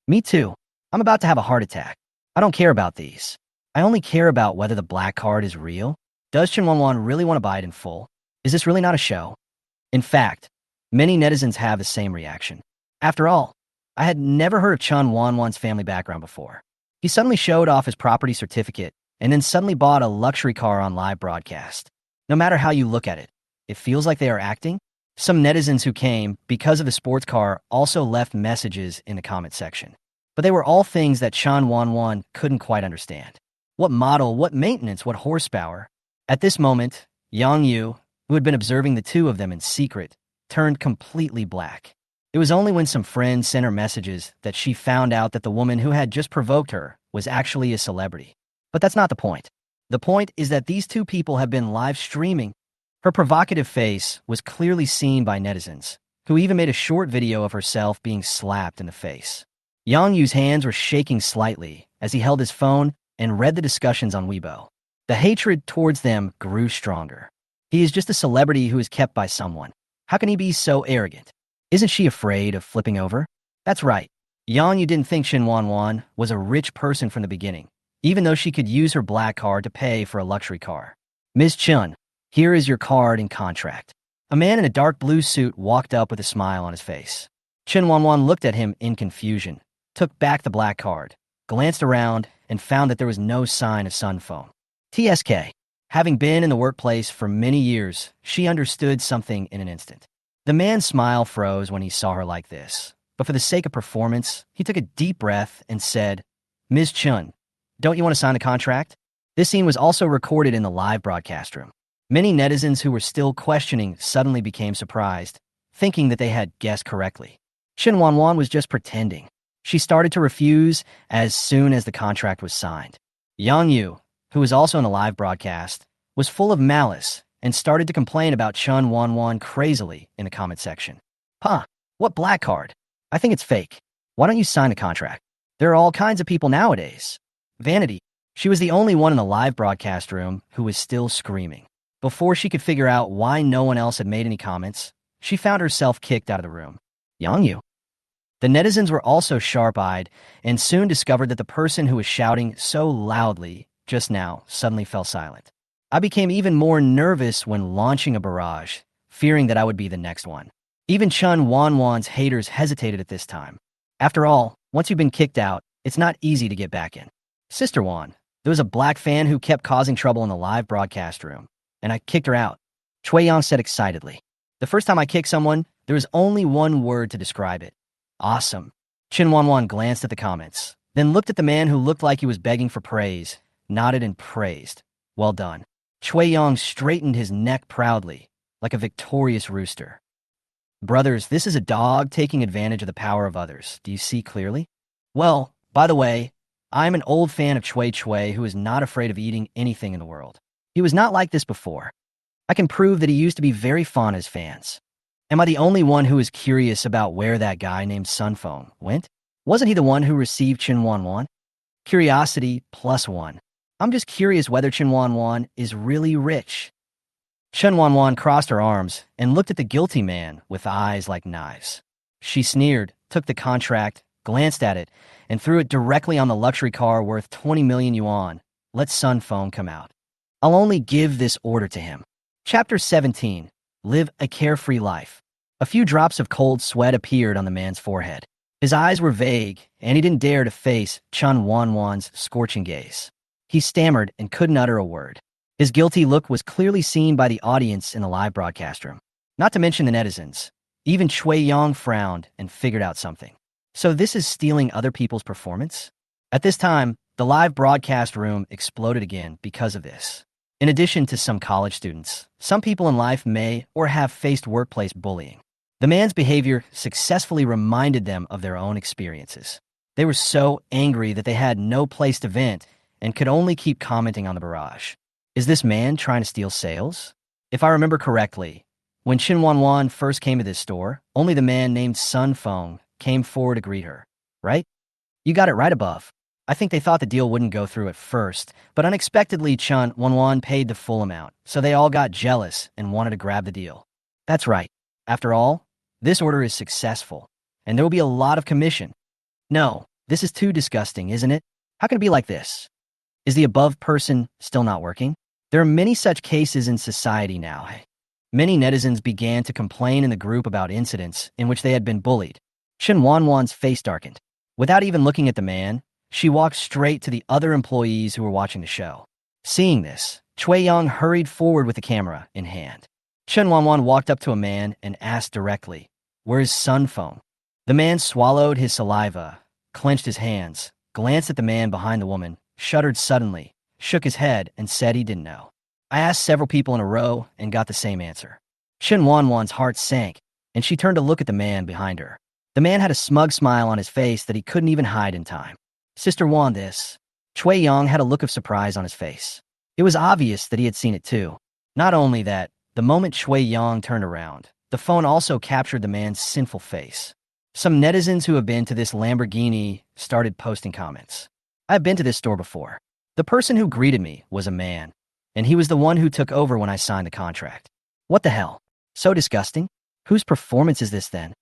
Me too. I'm about to have a heart attack. I don't care about these. I only care about whether the black card is real. Does Chen Wanwan really want to buy it in full? Is this really not a show? In fact, many netizens have the same reaction. After all, I had never heard of Chen Wanwan's family background before. He suddenly showed off his property certificate and then suddenly bought a luxury car on live broadcast. No matter how you look at it, it feels like they are acting. Some netizens who came because of the sports car also left messages in the comment section. But they were all things that Chen Wanwan couldn't quite understand. What model, what maintenance, what horsepower? At this moment, Yang Yu, who had been observing the two of them in secret, turned completely black. It was only when some friends sent her messages that she found out that the woman who had just provoked her was actually a celebrity. But that's not the point. The point is that these two people have been live streaming. Her provocative face was clearly seen by netizens, who even made a short video of herself being slapped in the face. Yang Yu's hands were shaking slightly as he held his phone and read the discussions on Weibo. The hatred towards them grew stronger. He is just a celebrity who is kept by someone. How can he be so arrogant? Isn't she afraid of flipping over? That's right. Yang Yu didn't think Chen Wanwan was a rich person from the beginning, even though she could use her black card to pay for a luxury car. "Ms. Chen, here is your card and contract." A man in a dark blue suit walked up with a smile on his face. Chen Wanwan looked at him in confusion, took back the black card, glanced around, and found that there was no sign of sun phone. TSK. Having been in the workplace for many years, she understood something in an instant. The man's smile froze when he saw her like this, but for the sake of performance, he took a deep breath and said, "Ms. Chun, don't you want to sign the contract?" This scene was also recorded in the live broadcast room. Many netizens who were still questioning suddenly became surprised, thinking that they had guessed correctly. Chen Wanwan was just pretending. She started to refuse as soon as the contract was signed. Yang Yu, who was also in a live broadcast, was full of malice and started to complain about Chen Wanwan crazily in the comment section. What black card? I think it's fake. Why don't you sign the contract? There are all kinds of people nowadays. Vanity. She was the only one in the live broadcast room who was still screaming. Before she could figure out why no one else had made any comments, she found herself kicked out of the room. Yang Yu. The netizens were also sharp-eyed and soon discovered that the person who was shouting so loudly just now, suddenly fell silent. I became even more nervous when launching a barrage, fearing that I would be the next one. Even Chen Wanwan's haters hesitated at this time. After all, once you've been kicked out, it's not easy to get back in. Sister Wan, there was a black fan who kept causing trouble in the live broadcast room, and I kicked her out, Chui Yang said excitedly. The first time I kicked someone, there was only one word to describe it. Awesome. Chen Wanwan glanced at the comments, then looked at the man who looked like he was begging for praise, nodded and praised. Well done. Chui Yang straightened his neck proudly, like a victorious rooster. Brothers, this is a dog taking advantage of the power of others. Do you see clearly? Well, by the way, I'm an old fan of Chui who is not afraid of eating anything in the world. He was not like this before. I can prove that he used to be very fond of his fans. Am I the only one who is curious about where that guy named Sunfeng went? Wasn't he the one who received Chen Wanwan? Curiosity +1. I'm just curious whether Chen Wanwan is really rich. Chen Wanwan crossed her arms and looked at the guilty man with eyes like knives. She sneered, took the contract, glanced at it, and threw it directly on the luxury car worth 20 million yuan. Let Sunfeng come out. I'll only give this order to him. Chapter 17. Live a carefree life. A few drops of cold sweat appeared on the man's forehead. His eyes were vague, and he didn't dare to face Chen Wanwan's scorching gaze. He stammered and couldn't utter a word. His guilty look was clearly seen by the audience in the live broadcast room. Not to mention the netizens. Even Chui Yang frowned and figured out something. So this is stealing other people's performance? At this time, the live broadcast room exploded again because of this. In addition to some college students, some people in life may or have faced workplace bullying. The man's behavior successfully reminded them of their own experiences. They were so angry that they had no place to vent and could only keep commenting on the barrage. Is this man trying to steal sales? If I remember correctly, when Chen Wanwan first came to this store, only the man named Sunfeng came forward to greet her, right? You got it right above. I think they thought the deal wouldn't go through at first, but unexpectedly Chen Wanwan paid the full amount, so they all got jealous and wanted to grab the deal. That's right. After all, this order is successful, and there will be a lot of commission. No, this is too disgusting, isn't it? How can it be like this? Is the above person still not working? There are many such cases in society now. Many netizens began to complain in the group about incidents in which they had been bullied. Chen Wanwan's face darkened. Without even looking at the man, she walked straight to the other employees who were watching the show. Seeing this, Chui Yang hurried forward with the camera in hand. Chen Wanwan walked up to a man and asked directly, "Where is Sunfeng?" The man swallowed his saliva, clenched his hands, glanced at the man behind the woman, shuddered suddenly, shook his head, and said he didn't know. I asked several people in a row and got the same answer. Chen Wanwan's heart sank, and she turned to look at the man behind her. The man had a smug smile on his face that he couldn't even hide in time. Sister Wan, this. Chui Yang had a look of surprise on his face. It was obvious that he had seen it too. Not only that, the moment Chui Yang turned around, the phone also captured the man's sinful face. Some netizens who have been to this Lamborghini started posting comments. I've been to this store before. The person who greeted me was a man, and he was the one who took over when I signed the contract. What the hell? So disgusting? Whose performance is this then?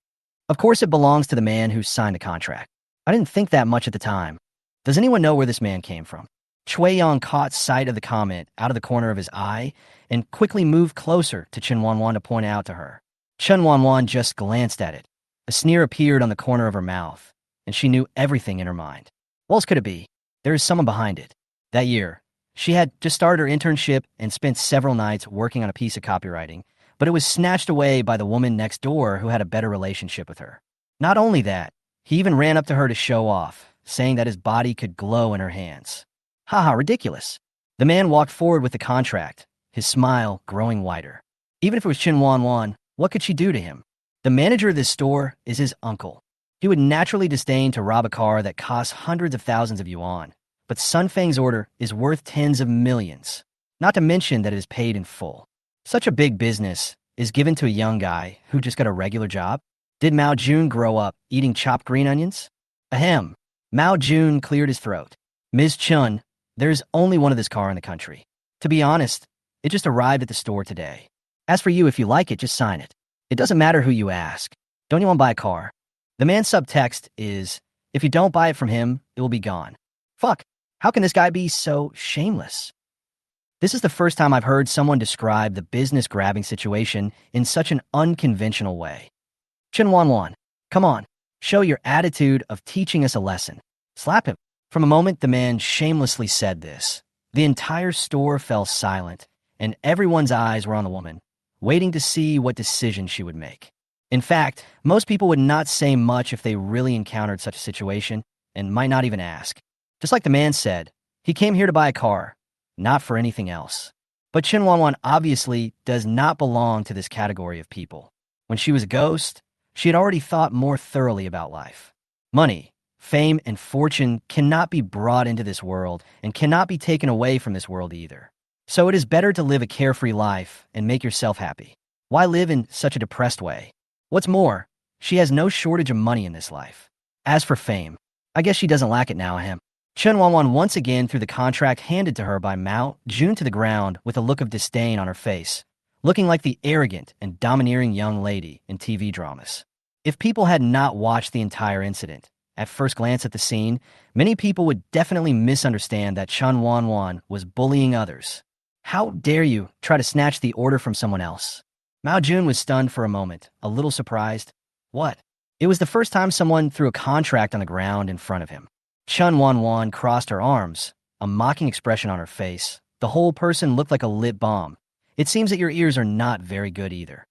Of course it belongs to the man who signed the contract. I didn't think that much at the time. Does anyone know where this man came from? Chui Yang caught sight of the comment out of the corner of his eye and quickly moved closer to Chen Wanwan to point out to her. Chen Wanwan just glanced at it. A sneer appeared on the corner of her mouth, and she knew everything in her mind. What else could it be? There is someone behind it. That year, she had just started her internship and spent several nights working on a piece of copywriting, but it was snatched away by the woman next door who had a better relationship with her. Not only that, he even ran up to her to show off, saying that his body could glow in her hands. Haha, ridiculous. The man walked forward with the contract, his smile growing wider. Even if it was Chen Wanwan, what could she do to him? The manager of this store is his uncle. He would naturally disdain to rob a car that costs hundreds of thousands of yuan, but Sunfeng's order is worth tens of millions, not to mention that it is paid in full. Such a big business is given to a young guy who just got a regular job. Did Mao Jun grow up eating chopped green onions? Ahem. Mao Jun cleared his throat. Ms. Chun, there's only one of this car in the country. To be honest, it just arrived at the store today. As for you, if you like it, just sign it. It doesn't matter who you ask. Don't you want to buy a car? The man's subtext is, if you don't buy it from him, it will be gone. Fuck. How can this guy be so shameless? This is the first time I've heard someone describe the business grabbing situation in such an unconventional way. Chen Wanwan, come on, show your attitude of teaching us a lesson. Slap him. From the moment the man shamelessly said this, the entire store fell silent, and everyone's eyes were on the woman, waiting to see what decision she would make. In fact, most people would not say much if they really encountered such a situation, and might not even ask. Just like the man said, he came here to buy a car, not for anything else. But Chen Wanwan obviously does not belong to this category of people. When she was a ghost, she had already thought more thoroughly about life. Money, fame, and fortune cannot be brought into this world and cannot be taken away from this world either. So it is better to live a carefree life and make yourself happy. Why live in such a depressed way? What's more, she has no shortage of money in this life. As for fame, I guess she doesn't lack it now, ahem. Chen Wanwan once again threw the contract handed to her by Mao Jun to the ground with a look of disdain on her face, looking like the arrogant and domineering young lady in TV dramas. If people had not watched the entire incident, at first glance at the scene, many people would definitely misunderstand that Chen Wanwan was bullying others. How dare you try to snatch the order from someone else? Mao Jun was stunned for a moment, a little surprised. What? It was the first time someone threw a contract on the ground in front of him. Chen Wanwan crossed her arms, a mocking expression on her face. The whole person looked like a lit bomb. It seems that your ears are not very good either.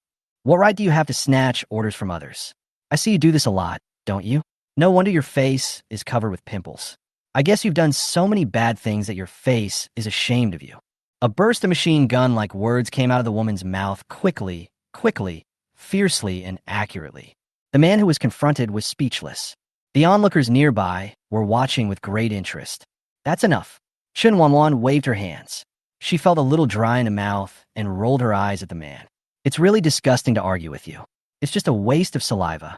What right do you have to snatch orders from others? I see you do this a lot, don't you? No wonder your face is covered with pimples. I guess you've done so many bad things that your face is ashamed of you. A burst of machine gun-like words came out of the woman's mouth quickly, fiercely, and accurately. The man who was confronted was speechless. The onlookers nearby were watching with great interest. That's enough. Chen Wanwan waved her hands. She felt a little dry in the mouth and rolled her eyes at the man. It's really disgusting to argue with you. It's just a waste of saliva.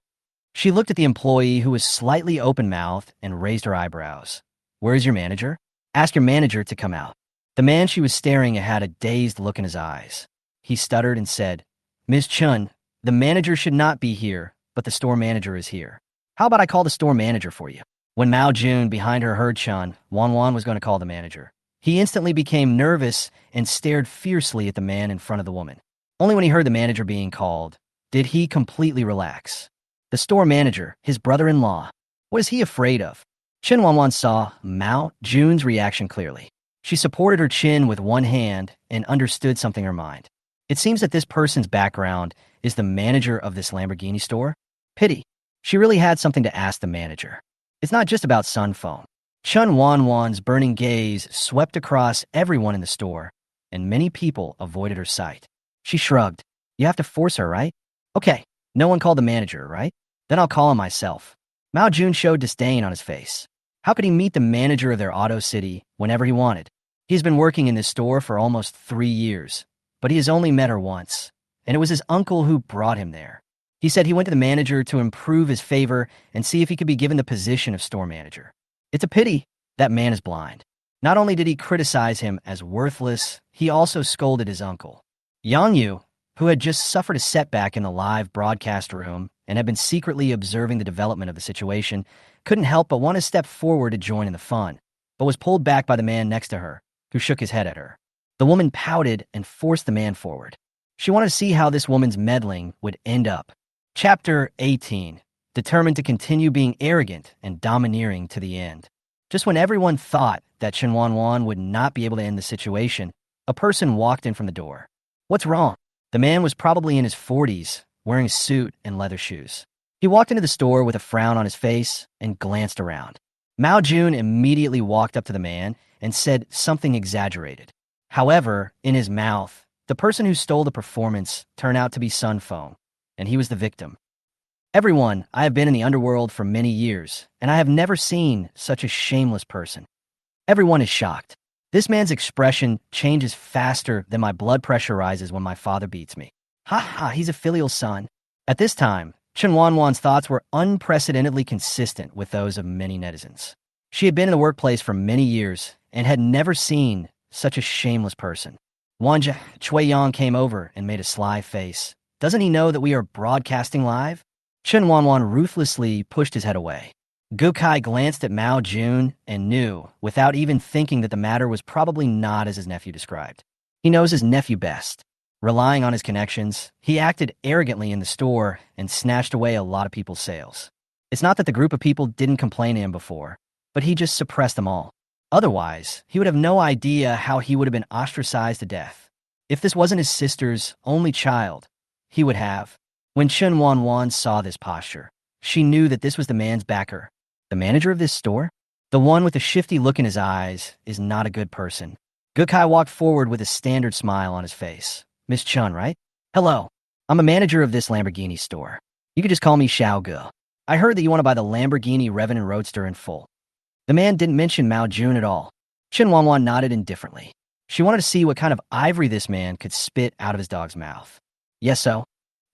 She looked at the employee who was slightly open-mouthed and raised her eyebrows. Where's your manager? Ask your manager to come out. The man she was staring at had a dazed look in his eyes. He stuttered and said, Ms. Chun, the manager should not be here, but the store manager is here. How about I call the store manager for you? When Mao Jun behind her heard Chen Wanwan was going to call the manager, he instantly became nervous and stared fiercely at the man in front of the woman. Only when he heard the manager being called did he completely relax. The store manager, his brother-in-law. What is he afraid of? Chen Wanwan saw Mao Jun's reaction clearly. She supported her chin with one hand and understood something in her mind. It seems that this person's background is the manager of this Lamborghini store. Pity. She really had something to ask the manager. It's not just about sun foam. Chen Wanwan's burning gaze swept across everyone in the store, and many people avoided her sight. She shrugged. You have to force her, right? Okay, no one called the manager, right? Then I'll call him myself. Mao Jun showed disdain on his face. How could he meet the manager of their auto city whenever he wanted? He's been working in this store for almost 3 years, but he has only met her once, and it was his uncle who brought him there. He said he went to the manager to improve his favor and see if he could be given the position of store manager. It's a pity that man is blind. Not only did he criticize him as worthless, he also scolded his uncle. Yang Yu, who had just suffered a setback in the live broadcast room and had been secretly observing the development of the situation, couldn't help but want to step forward to join in the fun, but was pulled back by the man next to her, who shook his head at her. The woman pouted and forced the man forward. She wanted to see how this woman's meddling would end up. Chapter 18. Determined to continue being arrogant and domineering to the end. Just when everyone thought that Chen Wanwan would not be able to end the situation, a person walked in from the door. What's wrong? The man was probably in his 40s, wearing a suit and leather shoes. He walked into the store with a frown on his face and glanced around. Mao Jun immediately walked up to the man and said something exaggerated. However, in his mouth, the person who stole the performance turned out to be Sun Foam, and he was the victim. Everyone, I have been in the underworld for many years, and I have never seen such a shameless person. Everyone is shocked. This man's expression changes faster than my blood pressure rises when my father beats me. Ha ha, he's a filial son. At this time, Chen Wanwan's thoughts were unprecedentedly consistent with those of many netizens. She had been in the workplace for many years and had never seen such a shameless person. Wanja Chueyang came over and made a sly face. Doesn't he know that we are broadcasting live? Chen Wanwan ruthlessly pushed his head away. Gukai glanced at Mao Jun and knew, without even thinking, that the matter was probably not as his nephew described. He knows his nephew best. Relying on his connections, he acted arrogantly in the store and snatched away a lot of people's sales. It's not that the group of people didn't complain to him before, but he just suppressed them all. Otherwise, he would have no idea how he would have been ostracized to death. If this wasn't his sister's only child, he would have. When Chen Wanwan saw this posture, she knew that this was the man's backer. The manager of this store? The one with the shifty look in his eyes is not a good person. Gukai walked forward with a standard smile on his face. Miss Chun, right? Hello. I'm a manager of this Lamborghini store. You could just call me Xiao Ge. I heard that you want to buy the Lamborghini Revenant Roadster in full. The man didn't mention Mao Jun at all. Chen Wanwan nodded indifferently. She wanted to see what kind of ivory this man could spit out of his dog's mouth. Yes, so.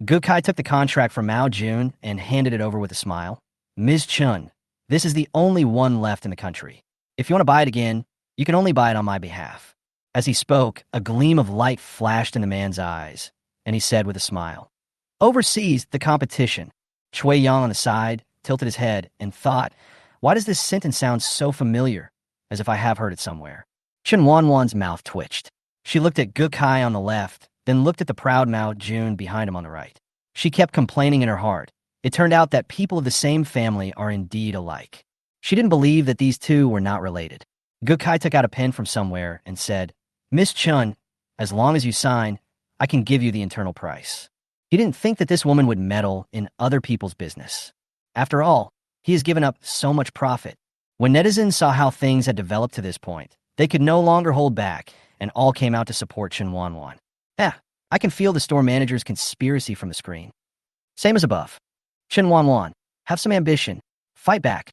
Gukai took the contract from Mao Jun and handed it over with a smile. Ms. Chun, this is the only one left in the country. If you want to buy it again, you can only buy it on my behalf. As he spoke, a gleam of light flashed in the man's eyes, and he said with a smile, Overseas, the competition. Chui Yang on the side tilted his head and thought, why does this sentence sound so familiar, as if I have heard it somewhere? Chen Wanwan's mouth twitched. She looked at Gukai on the left, then looked at the proud Mao Jun behind him on the right. She kept complaining in her heart. It turned out that people of the same family are indeed alike. She didn't believe that these two were not related. Gukai took out a pen from somewhere and said, Miss Chun, as long as you sign, I can give you the internal price. He didn't think that this woman would meddle in other people's business. After all, he has given up so much profit. When netizens saw how things had developed to this point, they could no longer hold back, and all came out to support Chen Wanwan. I can feel the store manager's conspiracy from the screen. Same as above. Chen Wanwan, have some ambition. Fight back.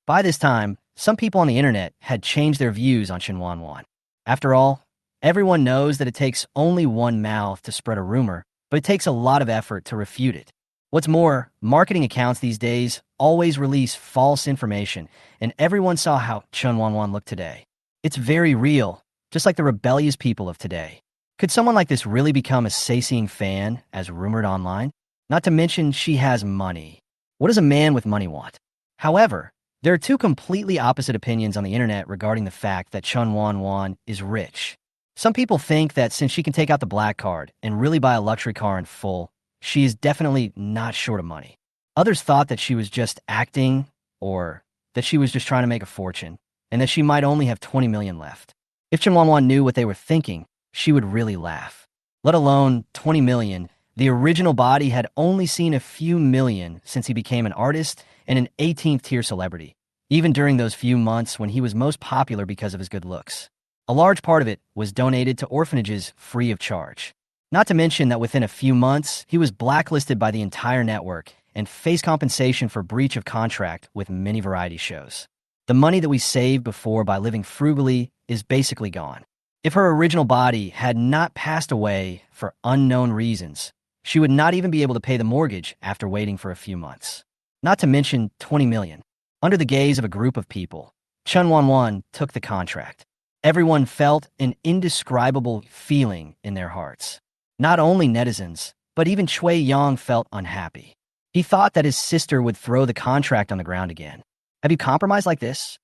By this time, some people on the internet had changed their views on Chen Wanwan. After all, everyone knows that it takes only one mouth to spread a rumor, but it takes a lot of effort to refute it. What's more, marketing accounts these days always release false information, and everyone saw how Chen Wanwan looked today. It's very real, just like the rebellious people of today. Could someone like this really become a satiating fan, as rumored online? Not to mention she has money. What does a man with money want? However, there are two completely opposite opinions on the internet regarding the fact that Chen Wanwan is rich. Some people think that since she can take out the black card and really buy a luxury car in full, she is definitely not short of money. Others thought that she was just acting, or that she was just trying to make a fortune, and that she might only have 20 million left. If Chen Wanwan knew what they were thinking, she would really laugh. Let alone 20 million, the original body had only seen a few million since he became an artist and an 18th-tier celebrity, even during those few months when he was most popular because of his good looks. A large part of it was donated to orphanages free of charge. Not to mention that within a few months, he was blacklisted by the entire network and faced compensation for breach of contract with many variety shows. The money that we saved before by living frugally is basically gone. If her original body had not passed away for unknown reasons, she would not even be able to pay the mortgage after waiting for a few months. Not to mention 20 million. Under the gaze of a group of people, Chen Wanwan took the contract. Everyone felt an indescribable feeling in their hearts. Not only netizens, but even Chui Yang felt unhappy. He thought that his sister would throw the contract on the ground again. Have you compromised like this?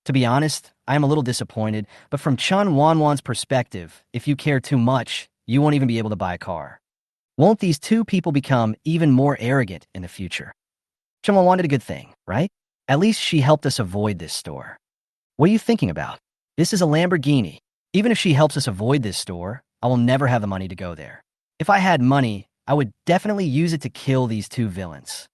To be honest, I am a little disappointed, but from Chen Wanwan's perspective, if you care too much, you won't even be able to buy a car. Won't these two people become even more arrogant in the future? Chen Wanwan did a good thing, right? At least she helped us avoid this store. What are you thinking about? This is a Lamborghini. Even if she helps us avoid this store, I will never have the money to go there. If I had money, I would definitely use it to kill these two villains.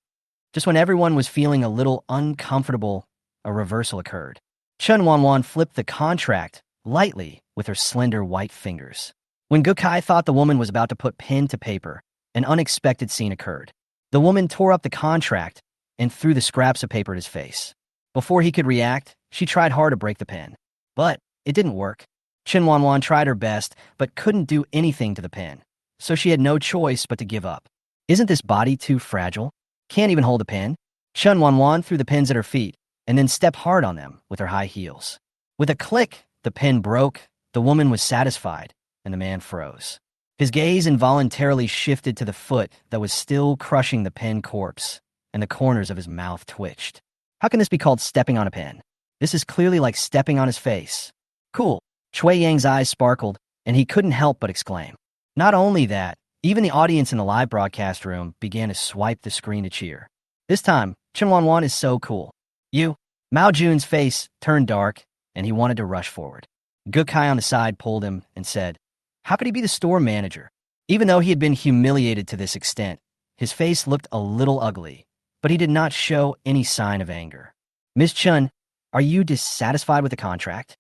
Just when everyone was feeling a little uncomfortable, a reversal occurred. Chen Wanwan flipped the contract lightly with her slender white fingers. When Gukai thought the woman was about to put pen to paper, an unexpected scene occurred. The woman tore up the contract and threw the scraps of paper at his face. Before he could react, she tried hard to break the pen. But it didn't work. Chen Wanwan tried her best, but couldn't do anything to the pen. So she had no choice but to give up. Isn't this body too fragile? Can't even hold a pen? Chen Wanwan threw the pens at her feet, and then stepped hard on them with her high heels. With a click, the pen broke, the woman was satisfied, and the man froze. His gaze involuntarily shifted to the foot that was still crushing the pen corpse, and the corners of his mouth twitched. How can this be called stepping on a pin? This is clearly like stepping on his face. Cool. Chui Yang's eyes sparkled, and he couldn't help but exclaim. Not only that, even the audience in the live broadcast room began to swipe the screen to cheer. This time, Chen Wanwan is so cool. You? Mao Jun's face turned dark, and he wanted to rush forward. Gukai on the side pulled him and said, how could he be the store manager? Even though he had been humiliated to this extent, his face looked a little ugly, but he did not show any sign of anger. Miss Chen, are you dissatisfied with the contract?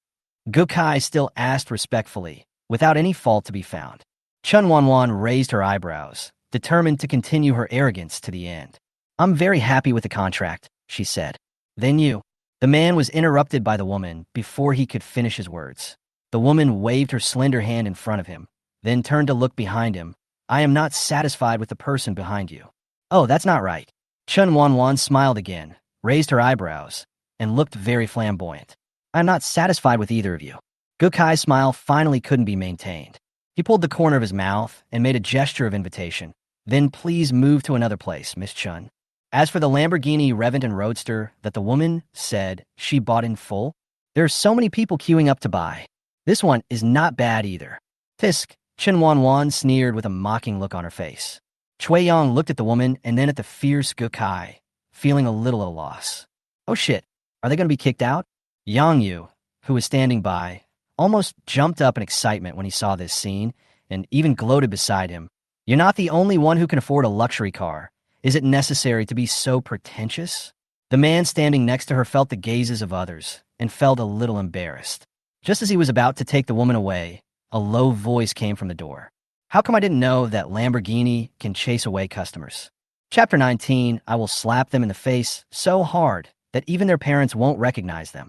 Gukai still asked respectfully, without any fault to be found. Chen Wanwan raised her eyebrows, determined to continue her arrogance to the end. I'm very happy with the contract, she said. Then you. The man was interrupted by the woman before he could finish his words. The woman waved her slender hand in front of him, then turned to look behind him. I am not satisfied with the person behind you. Oh, that's not right. Chen Wanwan smiled again, raised her eyebrows, and looked very flamboyant. I'm not satisfied with either of you. Gukai's smile finally couldn't be maintained. He pulled the corner of his mouth and made a gesture of invitation. Then please move to another place, Miss Chen. As for the Lamborghini Revenant Roadster that the woman said she bought in full, there are so many people queuing up to buy. This one is not bad either. Fisk, Chen Wanwan sneered with a mocking look on her face. Chui Yang looked at the woman and then at the fierce Gukai, feeling a little at a loss. Oh shit, are they going to be kicked out? Yang Yu, who was standing by, almost jumped up in excitement when he saw this scene and even gloated beside him. You're not the only one who can afford a luxury car. Is it necessary to be so pretentious? The man standing next to her felt the gazes of others and felt a little embarrassed. Just as he was about to take the woman away, a low voice came from the door. How come I didn't know that Lamborghini can chase away customers? Chapter 19, I will slap them in the face so hard that even their parents won't recognize them.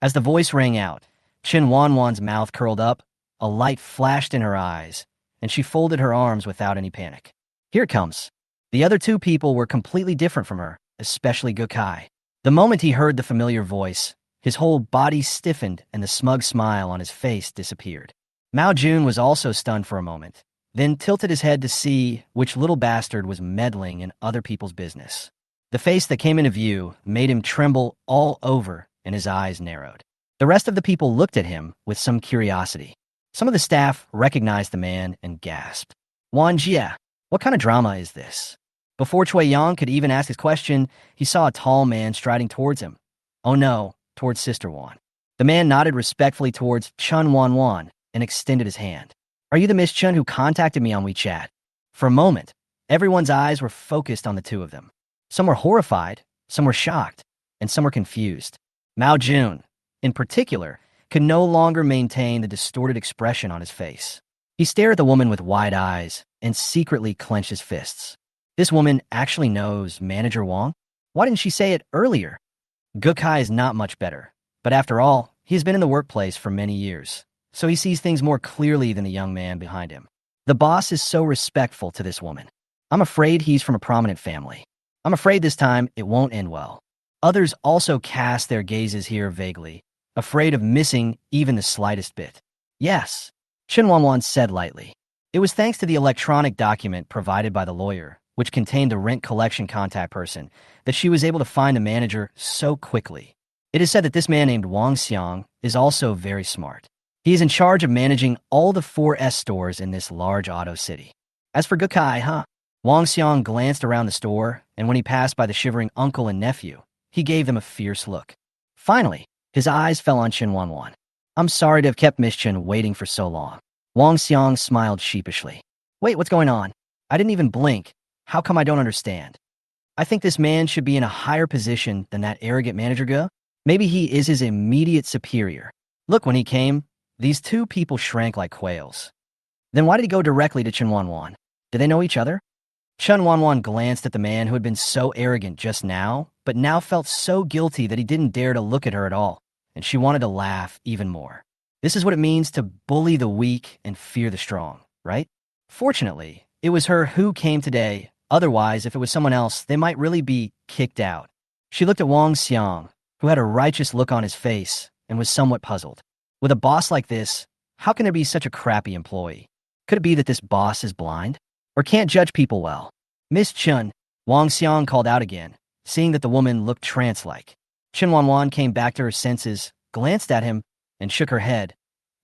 As the voice rang out, Chen Wanwan's mouth curled up, a light flashed in her eyes, and she folded her arms without any panic. Here it comes. The other two people were completely different from her, especially Gukai. The moment he heard the familiar voice, his whole body stiffened and the smug smile on his face disappeared. Mao Jun was also stunned for a moment, then tilted his head to see which little bastard was meddling in other people's business. The face that came into view made him tremble all over and his eyes narrowed. The rest of the people looked at him with some curiosity. Some of the staff recognized the man and gasped. Wan Jia, what kind of drama is this? Before Chui Yang could even ask his question, he saw a tall man striding towards him. Oh no, towards Sister Wan. The man nodded respectfully towards Chen Wanwan and extended his hand. Are you the Miss Chen who contacted me on WeChat? For a moment, everyone's eyes were focused on the two of them. Some were horrified, some were shocked, and some were confused. Mao Jun, in particular, could no longer maintain the distorted expression on his face. He stared at the woman with wide eyes and secretly clenched his fists. This woman actually knows Manager Wang? Why didn't she say it earlier? Gukai is not much better, but after all, he has been in the workplace for many years, so he sees things more clearly than the young man behind him. The boss is so respectful to this woman. I'm afraid he's from a prominent family. I'm afraid this time it won't end well. Others also cast their gazes here vaguely, afraid of missing even the slightest bit. Yes, Chen Wanwan said lightly. It was thanks to the electronic document provided by the lawyer, which contained the rent collection contact person, that she was able to find the manager so quickly. It is said that this man named Wang Xiang is also very smart. He is in charge of managing all the 4S stores in this large auto city. As for Gukai, Wang Xiang glanced around the store, and when he passed by the shivering uncle and nephew, he gave them a fierce look. Finally, his eyes fell on Chen Wanwan. I'm sorry to have kept Miss Chen waiting for so long. Wang Xiang smiled sheepishly. Wait, what's going on? I didn't even blink. How come I don't understand? I think this man should be in a higher position than that arrogant manager Ge. Maybe he is his immediate superior. Look, when he came, these two people shrank like quails. Then why did he go directly to Chen Wanwan? Did they know each other? Chen Wanwan glanced at the man who had been so arrogant just now, but now felt so guilty that he didn't dare to look at her at all, and she wanted to laugh even more. This is what it means to bully the weak and fear the strong, right? Fortunately, it was her who came today. Otherwise, if it was someone else, they might really be kicked out. She looked at Wang Xiang, who had a righteous look on his face and was somewhat puzzled. With a boss like this, how can there be such a crappy employee? Could it be that this boss is blind? Or can't judge people well? Miss Chen, Wang Xiang called out again, seeing that the woman looked trance-like. Chen Wanwan came back to her senses, glanced at him, and shook her head.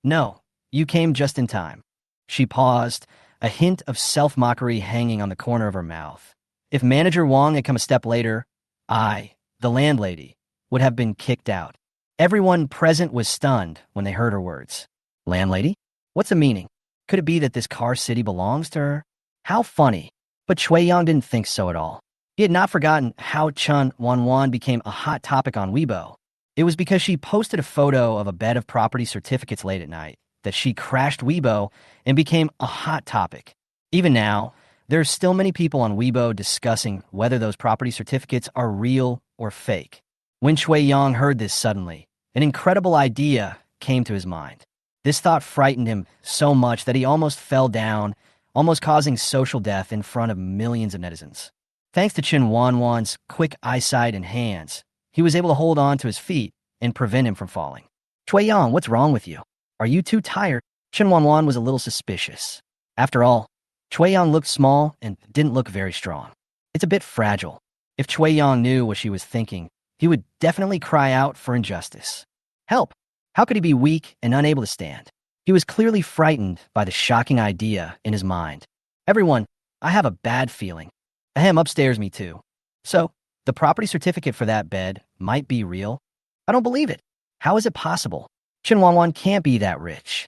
No, you came just in time. She paused, a hint of self-mockery hanging on the corner of her mouth. If Manager Wong had come a step later, I, the landlady, would have been kicked out. Everyone present was stunned when they heard her words. Landlady? What's the meaning? Could it be that this car city belongs to her? How funny. But Chui Yang didn't think so at all. He had not forgotten how Chen Wanwan became a hot topic on Weibo. It was because she posted a photo of a bed of property certificates late at night that she crashed Weibo and became a hot topic. Even now, there are still many people on Weibo discussing whether those property certificates are real or fake. When Chui Yang heard this suddenly, an incredible idea came to his mind. This thought frightened him so much that he almost fell down, almost causing social death in front of millions of netizens. Thanks to Chen Wanwan's quick eyesight and hands, he was able to hold on to his feet and prevent him from falling. Chui Yang, what's wrong with you? Are you too tired? Chen Wanwan was a little suspicious. After all, Chui Yang looked small and didn't look very strong. It's a bit fragile. If Chui Yang knew what she was thinking, he would definitely cry out for injustice. Help! How could he be weak and unable to stand? He was clearly frightened by the shocking idea in his mind. Everyone, I have a bad feeling. Ahem, upstairs me too. So, the property certificate for that bed might be real? I don't believe it. How is it possible? Chen Wanwan can't be that rich.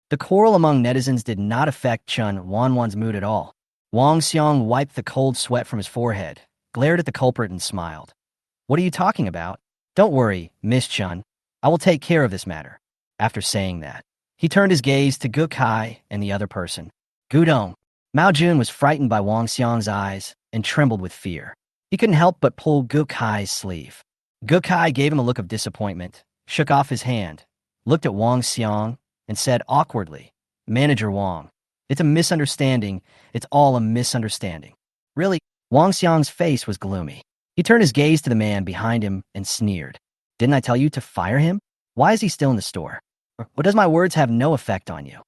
The quarrel among netizens did not affect Chen Wanwan's mood at all. Wang Xiang wiped the cold sweat from his forehead, glared at the culprit and smiled. What are you talking about? Don't worry, Miss Chen. I will take care of this matter. After saying that, he turned his gaze to Gu Kai and the other person. Gudong. Mao Jun was frightened by Wang Xiang's eyes and trembled with fear. He couldn't help but pull Gu Kai's sleeve. Gu Kai gave him a look of disappointment, shook off his hand, looked at Wang Xiang, and said awkwardly, Manager Wang, it's a misunderstanding. It's all a misunderstanding. Really? Wang Xiang's face was gloomy. He turned his gaze to the man behind him and sneered. Didn't I tell you to fire him? Why is he still in the store? Or does my words have no effect on you?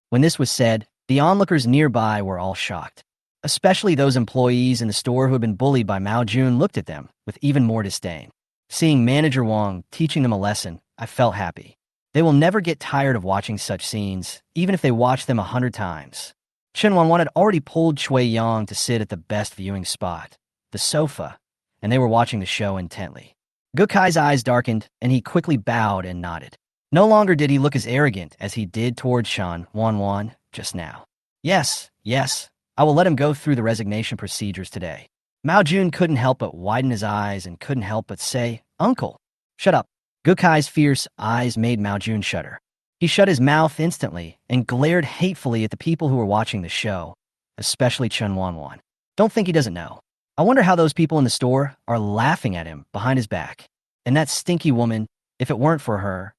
When this was said, the onlookers nearby were all shocked. Especially those employees in the store who had been bullied by Mao Jun looked at them with even more disdain. Seeing Manager Wang teaching them a lesson, I felt happy. They will never get tired of watching such scenes, even if they watch them 100 times. Chen Wanwan had already pulled Chui Yang to sit at the best viewing spot, the sofa, and they were watching the show intently. Gu Kai's eyes darkened, and he quickly bowed and nodded. No longer did he look as arrogant as he did toward Chen Wanwan just now. Yes, I will let him go through the resignation procedures today. Mao Jun couldn't help but widen his eyes and couldn't help but say, Uncle. Shut up. Gu Kai's fierce eyes made Mao Jun shudder. He shut his mouth instantly and glared hatefully at the people who were watching the show, especially Chen Wanwan. Don't think he doesn't know. I wonder how those people in the store are laughing at him behind his back. And that stinky woman, if it weren't for her.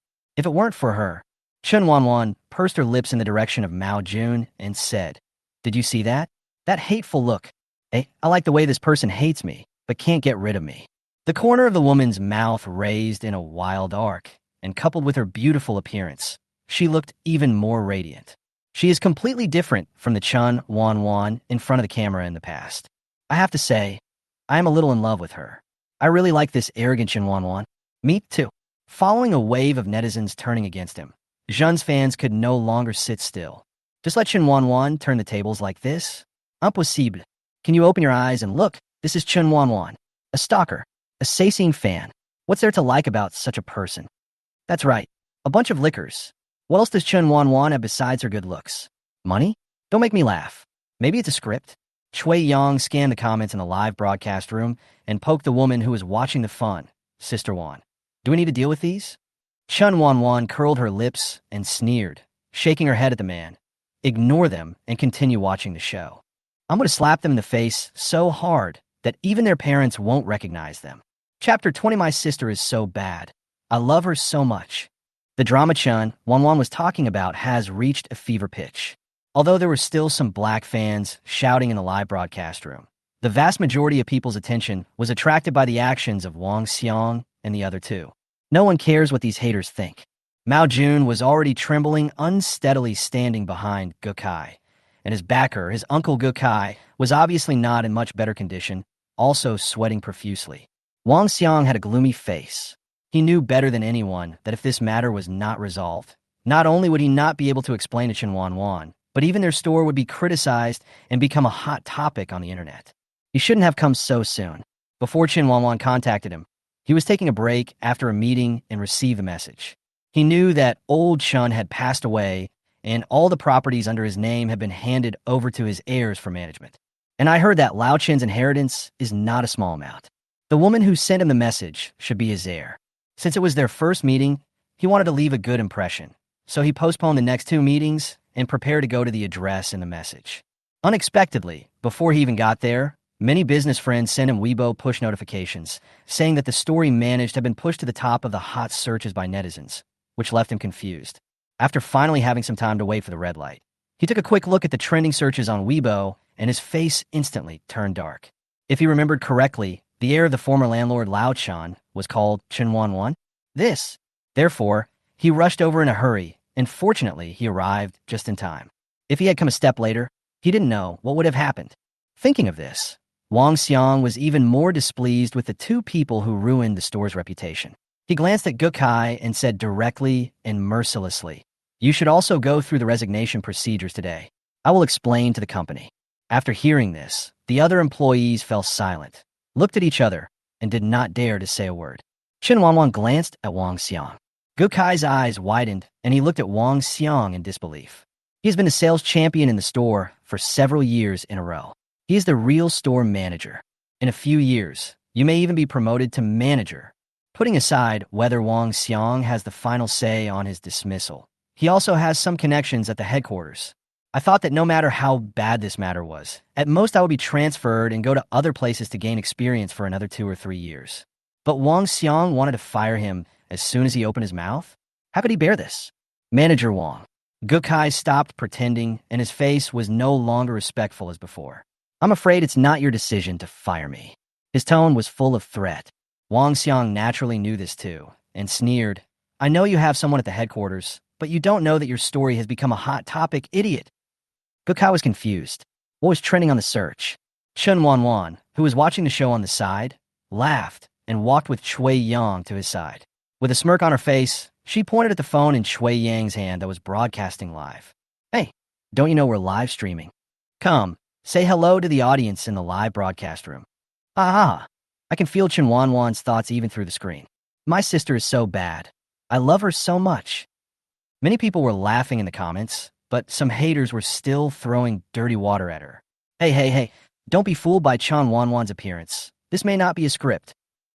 Chen Wanwan pursed her lips in the direction of Mao Jun and said, Did you see that? That hateful look. I like the way this person hates me, but can't get rid of me. The corner of the woman's mouth raised in a wild arc, and coupled with her beautiful appearance, she looked even more radiant. She is completely different from the Chen Wanwan in front of the camera in the past. I have to say, I am a little in love with her. I really like this arrogant Chen Wanwan. Me too. Following a wave of netizens turning against him, Zhen's fans could no longer sit still. Just let Chen Wanwan turn the tables like this? Impossible. Can you open your eyes and look? This is Chen Wanwan, a stalker, a Saisine fan. What's there to like about such a person? That's right, a bunch of liquors. What else does Chen Wanwan have besides her good looks? Money? Don't make me laugh. Maybe it's a script? Chui Yang scanned the comments in the live broadcast room and poked the woman who was watching the fun, Sister Wan. Do we need to deal with these? Chen Wanwan curled her lips and sneered, shaking her head at the man. Ignore them and continue watching the show. I'm going to slap them in the face so hard that even their parents won't recognize them. Chapter 20. My sister is so bad. I love her so much. The drama Chen Wanwan was talking about has reached a fever pitch. Although there were still some black fans shouting in the live broadcast room, the vast majority of people's attention was attracted by the actions of Wang Xiang and the other two. No one cares what these haters think. Mao Jun was already trembling, unsteadily standing behind Gu Kai, and his backer, his uncle Gu Kai, was obviously not in much better condition, also sweating profusely. Wang Xiang had a gloomy face. He knew better than anyone that if this matter was not resolved, not only would he not be able to explain to Chen Wanwan, but even their store would be criticized and become a hot topic on the internet. He shouldn't have come so soon. Before Chen Wanwan contacted him, he was taking a break after a meeting and received a message. He knew that old Chen had passed away and all the properties under his name had been handed over to his heirs for management. And I heard that Lao Chen's inheritance is not a small amount. The woman who sent him the message should be his heir. Since it was their first meeting, he wanted to leave a good impression. So he postponed the next 2 meetings and prepared to go to the address in the message. Unexpectedly, before he even got there, many business friends sent him Weibo push notifications, saying that the story managed had been pushed to the top of the hot searches by netizens, which left him confused. After finally having some time to wait for the red light, he took a quick look at the trending searches on Weibo, and his face instantly turned dark. If he remembered correctly, the heir of the former landlord Lao Chan was called Chen Wanwan. Therefore, he rushed over in a hurry, and fortunately, he arrived just in time. If he had come a step later, he didn't know what would have happened. Thinking of this, Wang Xiang was even more displeased with the 2 people who ruined the store's reputation. He glanced at Gukai and said directly and mercilessly, "You should also go through the resignation procedures today. I will explain to the company." After hearing this, the other employees fell silent, looked at each other, and did not dare to say a word. Chen Wanwan glanced at Wang Xiang. Gukai's eyes widened, and he looked at Wang Xiang in disbelief. He has been a sales champion in the store for several years in a row. He is the real store manager. In a few years, you may even be promoted to manager. Putting aside whether Wang Xiang has the final say on his dismissal, he also has some connections at the headquarters. I thought that no matter how bad this matter was, at most I would be transferred and go to other places to gain experience for another 2 or 3 years. But Wang Xiang wanted to fire him as soon as he opened his mouth? How could he bear this? Manager Wang. Gukai stopped pretending, and his face was no longer respectful as before. "I'm afraid it's not your decision to fire me." His tone was full of threat. Wang Xiang naturally knew this too, and sneered, "I know you have someone at the headquarters, but you don't know that your story has become a hot topic, idiot." Gukai was confused. What was trending on the search? Chen Wanwan, who was watching the show on the side, laughed and walked with Chui Yang to his side. With a smirk on her face, she pointed at the phone in Chui Yang's hand that was broadcasting live. "Hey, don't you know we're live streaming? Come, say hello to the audience in the live broadcast room." "Ah, I can feel Chen Wanwan's thoughts even through the screen. My sister is so bad. I love her so much." Many people were laughing in the comments, but some haters were still throwing dirty water at her. Hey, don't be fooled by Chen Wanwan's appearance. This may not be a script."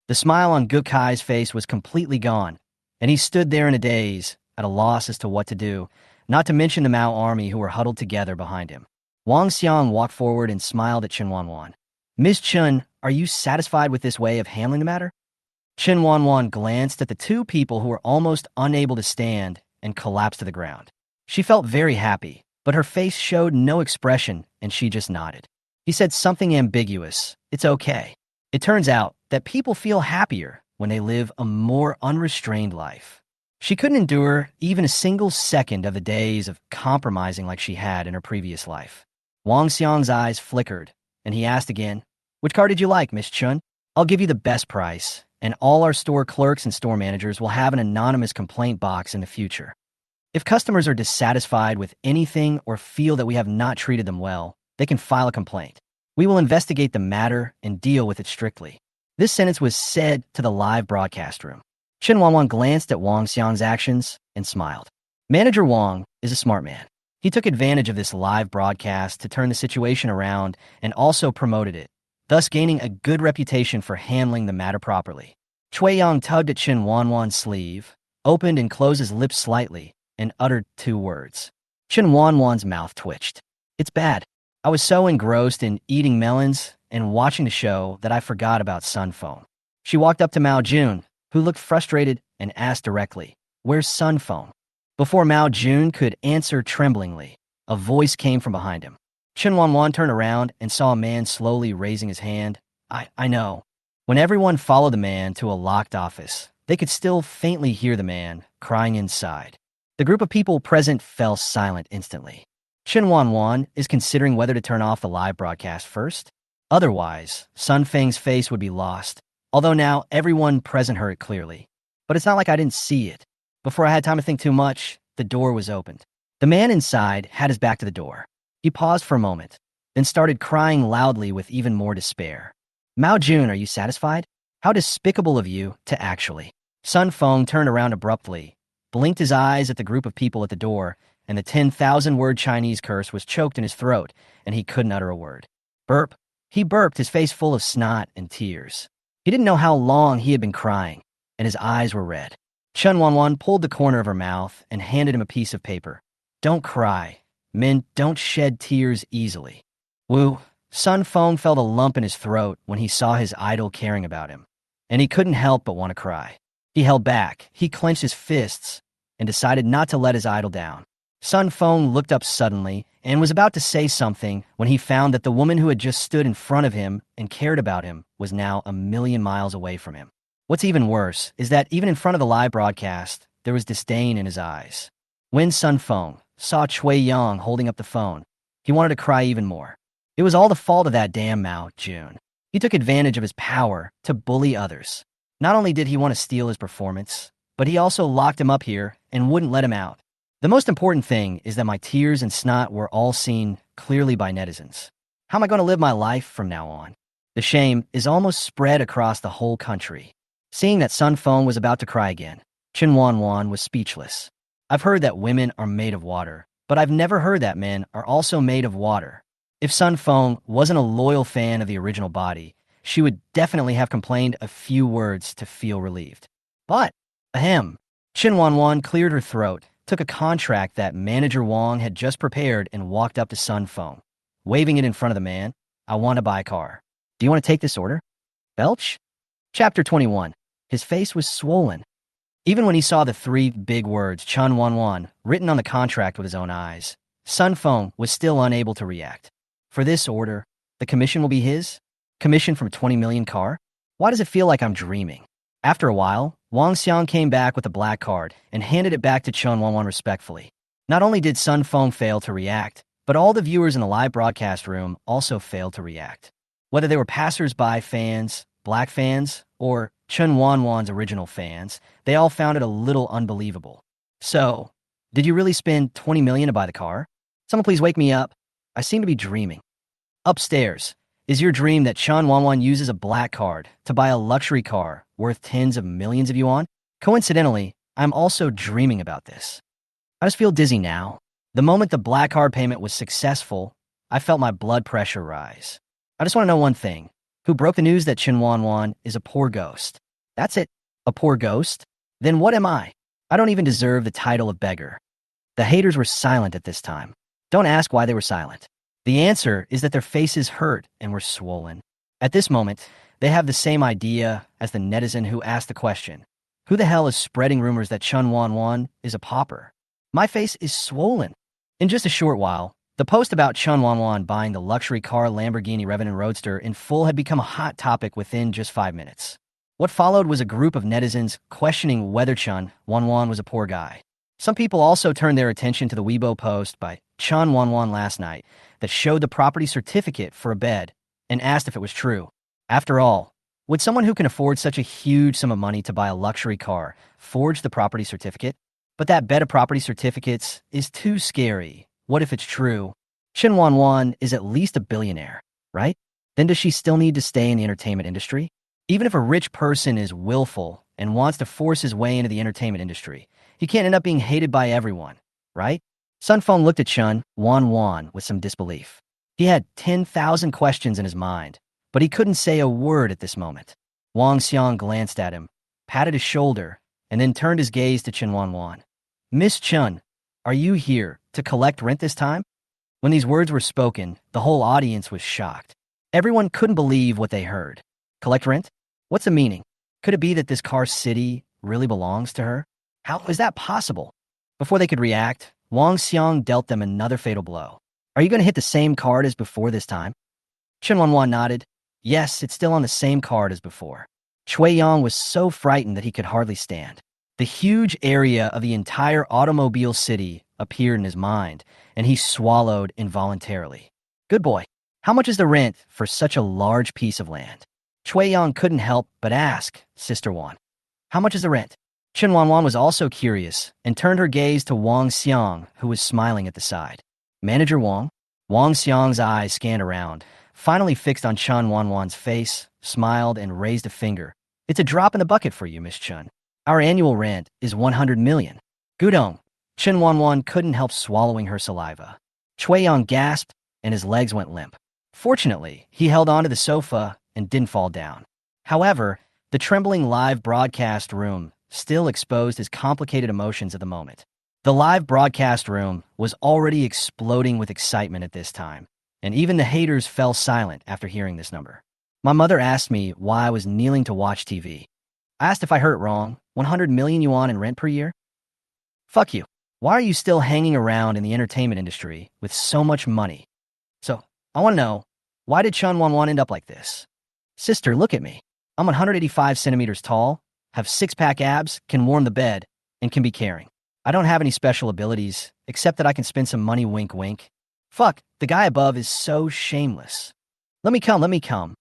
The smile on Gukai's face was completely gone, and he stood there in a daze, at a loss as to what to do, not to mention the Mao army who were huddled together behind him. Wang Xiang walked forward and smiled at Chen Wanwan. "Ms. Chen, are you satisfied with this way of handling the matter?" Chen Wanwan glanced at the 2 people who were almost unable to stand and collapsed to the ground. She felt very happy, but her face showed no expression, and she just nodded. He said something ambiguous. "It's okay. It turns out that people feel happier when they live a more unrestrained life." She couldn't endure even a single second of the days of compromising like she had in her previous life. Wang Xiang's eyes flickered, and he asked again, "Which car did you like, Miss Chun? I'll give you the best price, and all our store clerks and store managers will have an anonymous complaint box in the future. If customers are dissatisfied with anything or feel that we have not treated them well, they can file a complaint. We will investigate the matter and deal with it strictly." This sentence was said to the live broadcast room. Chen Wanwan glanced at Wang Xiang's actions and smiled. Manager Wang is a smart man. He took advantage of this live broadcast to turn the situation around and also promoted it, thus gaining a good reputation for handling the matter properly. Chui Yang tugged at Chen Wanwan's sleeve, opened and closed his lips slightly, and uttered 2 words. Chen Wanwan's mouth twitched. "It's bad. I was so engrossed in eating melons and watching the show that I forgot about Sun Phone." She walked up to Mao Jun, who looked frustrated, and asked directly, "Where's Sun Phone?" Before Mao Jun could answer tremblingly, a voice came from behind him. Chen Wanwan turned around and saw a man slowly raising his hand. I know." When everyone followed the man to a locked office, they could still faintly hear the man crying inside. The group of people present fell silent instantly. Chen Wanwan is considering whether to turn off the live broadcast first. Otherwise, Sun Feng's face would be lost. although now everyone present heard it clearly. But it's not like I didn't see it. Before I had time to think too much, the door was opened. The man inside had his back to the door. He paused for a moment, then started crying loudly with even more despair. Mao Jun, are you satisfied? How despicable of you to actually. Sun Feng turned around abruptly, blinked his eyes at the group of people at the door, and the 10,000-word Chinese curse was choked in his throat, and he couldn't utter a word. Burp. He burped, his face full of snot and tears. He didn't know how long he had been crying, and his eyes were red. Chen Wanwan pulled the corner of her mouth and handed him a piece of paper. Don't cry. Men don't shed tears easily. Wu. Sun Feng felt a lump in his throat when he saw his idol caring about him, and he couldn't help but want to cry. He held back, he clenched his fists, and decided not to let his idol down. Sun Feng looked up suddenly and was about to say something when he found that the woman who had just stood in front of him and cared about him was now 1,000,000 miles away from him. What's even worse is that even in front of the live broadcast, there was disdain in his eyes. When Sun Feng saw Chui Yang holding up the phone, he wanted to cry even more. It was all the fault of that damn Mao Jun. He took advantage of his power to bully others. Not only did he want to steal his performance, but he also locked him up here and wouldn't let him out. The most important thing is that my tears and snot were all seen clearly by netizens. How am I going to live my life from now on? The shame is almost spread across the whole country. Seeing that Sun Feng was about to cry again, Chen Wanwan was speechless. I've heard that women are made of water, but I've never heard that men are also made of water. If Sun Feng wasn't a loyal fan of the original body, she would definitely have complained a few words to feel relieved. But, ahem, Chen Wanwan cleared her throat, took a contract that Manager Wang had just prepared and walked up to Sun Feng, waving it in front of the man. I want to buy a car. Do you want to take this order? Belch? Chapter 21. His face was swollen. Even when he saw the three big words, Chen Wanwan, written on the contract with his own eyes, Sun Feng was still unable to react. For this order, the commission will be his? Commission from 20 million car? Why does it feel like I'm dreaming? After a while, Wang Xiang came back with a black card and handed it back to Chen Wanwan respectfully. Not only did Sun Feng fail to react, but all the viewers in the live broadcast room also failed to react. Whether they were passers-by fans, black fans, or Chen Wanwan's original fans, they all found it a little unbelievable. So, did you really spend 20 million to buy the car? Someone please wake me up. I seem to be dreaming. Upstairs, is your dream that Chen Wanwan uses a black card to buy a luxury car worth tens of millions of yuan? Coincidentally, I'm also dreaming about this. I just feel dizzy now. The moment the black card payment was successful, I felt my blood pressure rise. I just want to know one thing. Who broke the news that Chen Wanwan is a poor ghost? That's it. A poor ghost? Then what am I? I don't even deserve the title of beggar. The haters were silent at this time. Don't ask why they were silent. The answer is that their faces hurt and were swollen. At this moment, they have the same idea as the netizen who asked the question, who the hell is spreading rumors that Chen Wanwan is a pauper? My face is swollen. In just a short while, the post about Chen Wanwan buying the luxury car Lamborghini Revenant Roadster in full had become a hot topic within just 5 minutes. What followed was a group of netizens questioning whether Chen Wanwan was a poor guy. Some people also turned their attention to the Weibo post by Chen Wanwan last night that showed the property certificate for a bed and asked if it was true. After all, would someone who can afford such a huge sum of money to buy a luxury car forge the property certificate? But that bed of property certificates is too scary. What if it's true? Chen Wanwan is at least a billionaire, right? Then does she still need to stay in the entertainment industry? Even if a rich person is willful and wants to force his way into the entertainment industry, he can't end up being hated by everyone, right? Sun Feng looked at Chen Wanwan with some disbelief. He had 10,000 questions in his mind, but he couldn't say a word at this moment. Wang Xiang glanced at him, patted his shoulder, and then turned his gaze to Chen Wanwan. Miss Chen, are you here to collect rent this time? When these words were spoken, the whole audience was shocked. Everyone couldn't believe what they heard. Collect rent? What's the meaning? Could it be that this car city really belongs to her? How is that possible? Before they could react, Wang Xiang dealt them another fatal blow. Are you going to hit the same card as before this time? Chen Wanwan nodded. Yes, it's still on the same card as before. Chui Yang was so frightened that he could hardly stand. The huge area of the entire automobile city appeared in his mind, and he swallowed involuntarily. Good boy. How much is the rent for such a large piece of land? Chui Yang couldn't help but ask, Sister Wan, how much is the rent? Chen Wanwan was also curious and turned her gaze to Wang Xiang, who was smiling at the side. Manager Wang? Wang Xiang's eyes scanned around, finally fixed on Chen Wanwan's face, smiled, and raised a finger. It's a drop in the bucket for you, Miss Chen. Our annual rent is 100 million. Gudong. Chen Wanwan couldn't help swallowing her saliva. Chui Yang gasped, and his legs went limp. Fortunately, he held onto the sofa and didn't fall down. However, the trembling live broadcast room still exposed his complicated emotions at the moment. The live broadcast room was already exploding with excitement at this time, and even the haters fell silent after hearing this number. My mother asked me why I was kneeling to watch TV. I asked if I heard it wrong, 100 million yuan in rent per year? Fuck you. Why are you still hanging around in the entertainment industry with so much money? So, I want to know, why did Chen Wanwan end up like this? Sister, look at me. I'm 185 centimeters tall, have six-pack abs, can warm the bed, and can be caring. I don't have any special abilities, except that I can spend some money, wink wink. Fuck, the guy above is so shameless. Let me come.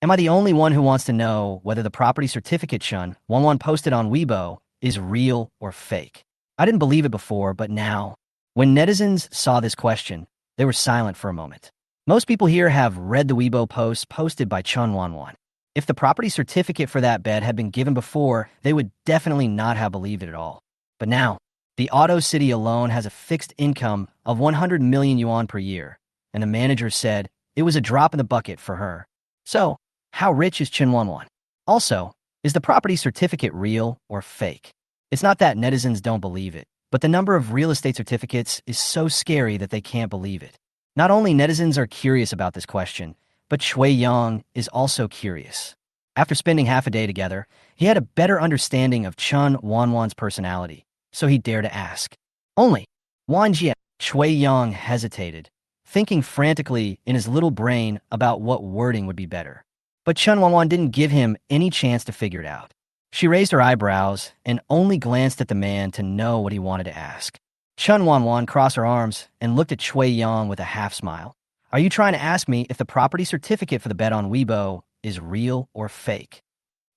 Am I the only one who wants to know whether the property certificate Chen Wanwan posted on Weibo is real or fake? I didn't believe it before, but now, when netizens saw this question, they were silent for a moment. Most people here have read the Weibo posts posted by Chen Wanwan. If the property certificate for that bed had been given before, they would definitely not have believed it at all. But now, the Auto City alone has a fixed income of 100 million yuan per year, and the manager said it was a drop in the bucket for her. So, how rich is Chen Wanwan? Also, is the property certificate real or fake? It's not that netizens don't believe it, but the number of real estate certificates is so scary that they can't believe it. Not only netizens are curious about this question, but Chui Yang is also curious. After spending half a day together, he had a better understanding of Chen Wanwan's personality, so he dared to ask. Only, Wanjie. Chui Yang hesitated, thinking frantically in his little brain about what wording would be better. But Chen Wanwan didn't give him any chance to figure it out. She raised her eyebrows and only glanced at the man to know what he wanted to ask. Chen Wanwan crossed her arms and looked at Chui Yang with a half smile. Are you trying to ask me if the property certificate for the bed on Weibo is real or fake?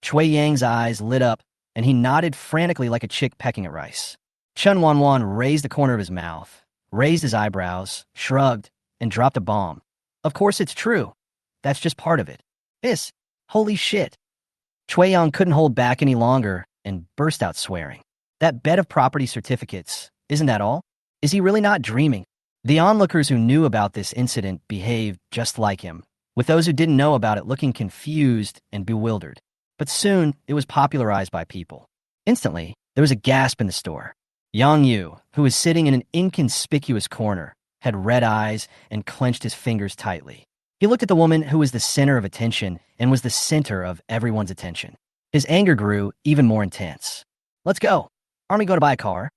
Chui Yang's eyes lit up, and he nodded frantically like a chick pecking at rice. Chen Wanwan raised the corner of his mouth, raised his eyebrows, shrugged, and dropped a bomb. Of course it's true. That's just part of it. Holy shit. Chui Yang couldn't hold back any longer and burst out swearing. That bed of property certificates, isn't that all? Is he really not dreaming? The onlookers who knew about this incident behaved just like him, with those who didn't know about it looking confused and bewildered. But soon, it was popularized by people. Instantly, there was a gasp in the store. Yang Yu, who was sitting in an inconspicuous corner, had red eyes and clenched his fingers tightly. He looked at the woman who was the center of attention and was the center of everyone's attention. His anger grew even more intense. Let's go. Aren't we going to buy a car?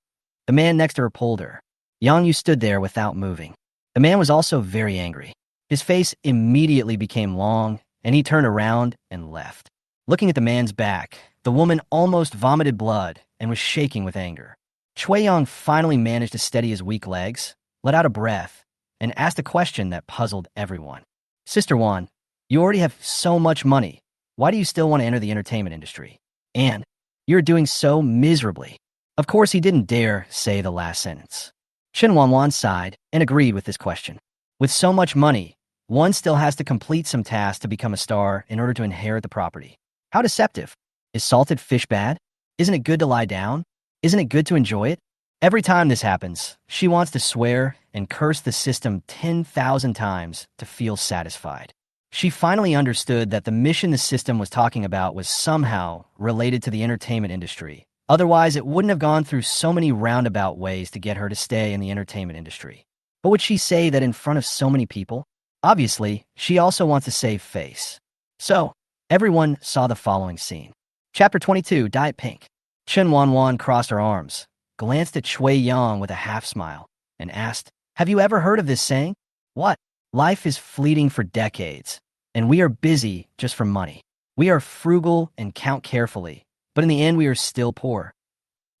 The man next to her pulled her. Yang Yu stood there without moving. The man was also very angry. His face immediately became long, and he turned around and left. Looking at the man's back, the woman almost vomited blood and was shaking with anger. Chui Yang finally managed to steady his weak legs, let out a breath, and asked a question that puzzled everyone. Sister Wan, you already have so much money. Why do you still want to enter the entertainment industry? And you're doing so miserably. Of course, he didn't dare say the last sentence. Chen Wanwan sighed and agreed with this question. With so much money, one still has to complete some tasks to become a star in order to inherit the property. How deceptive. Is salted fish bad? Isn't it good to lie down? Isn't it good to enjoy it? Every time this happens, she wants to swear and curse the system 10,000 times to feel satisfied. She finally understood that the mission the system was talking about was somehow related to the entertainment industry. Otherwise, it wouldn't have gone through so many roundabout ways to get her to stay in the entertainment industry. But would she say that in front of so many people? Obviously, she also wants to save face. So, everyone saw the following scene. Chapter 22, Diet Pink. Chen Wanwan crossed her arms, glanced at Chui Yang with a half smile, and asked, have you ever heard of this saying? What? Life is fleeting for decades, and we are busy just for money. We are frugal and count carefully, but in the end we are still poor.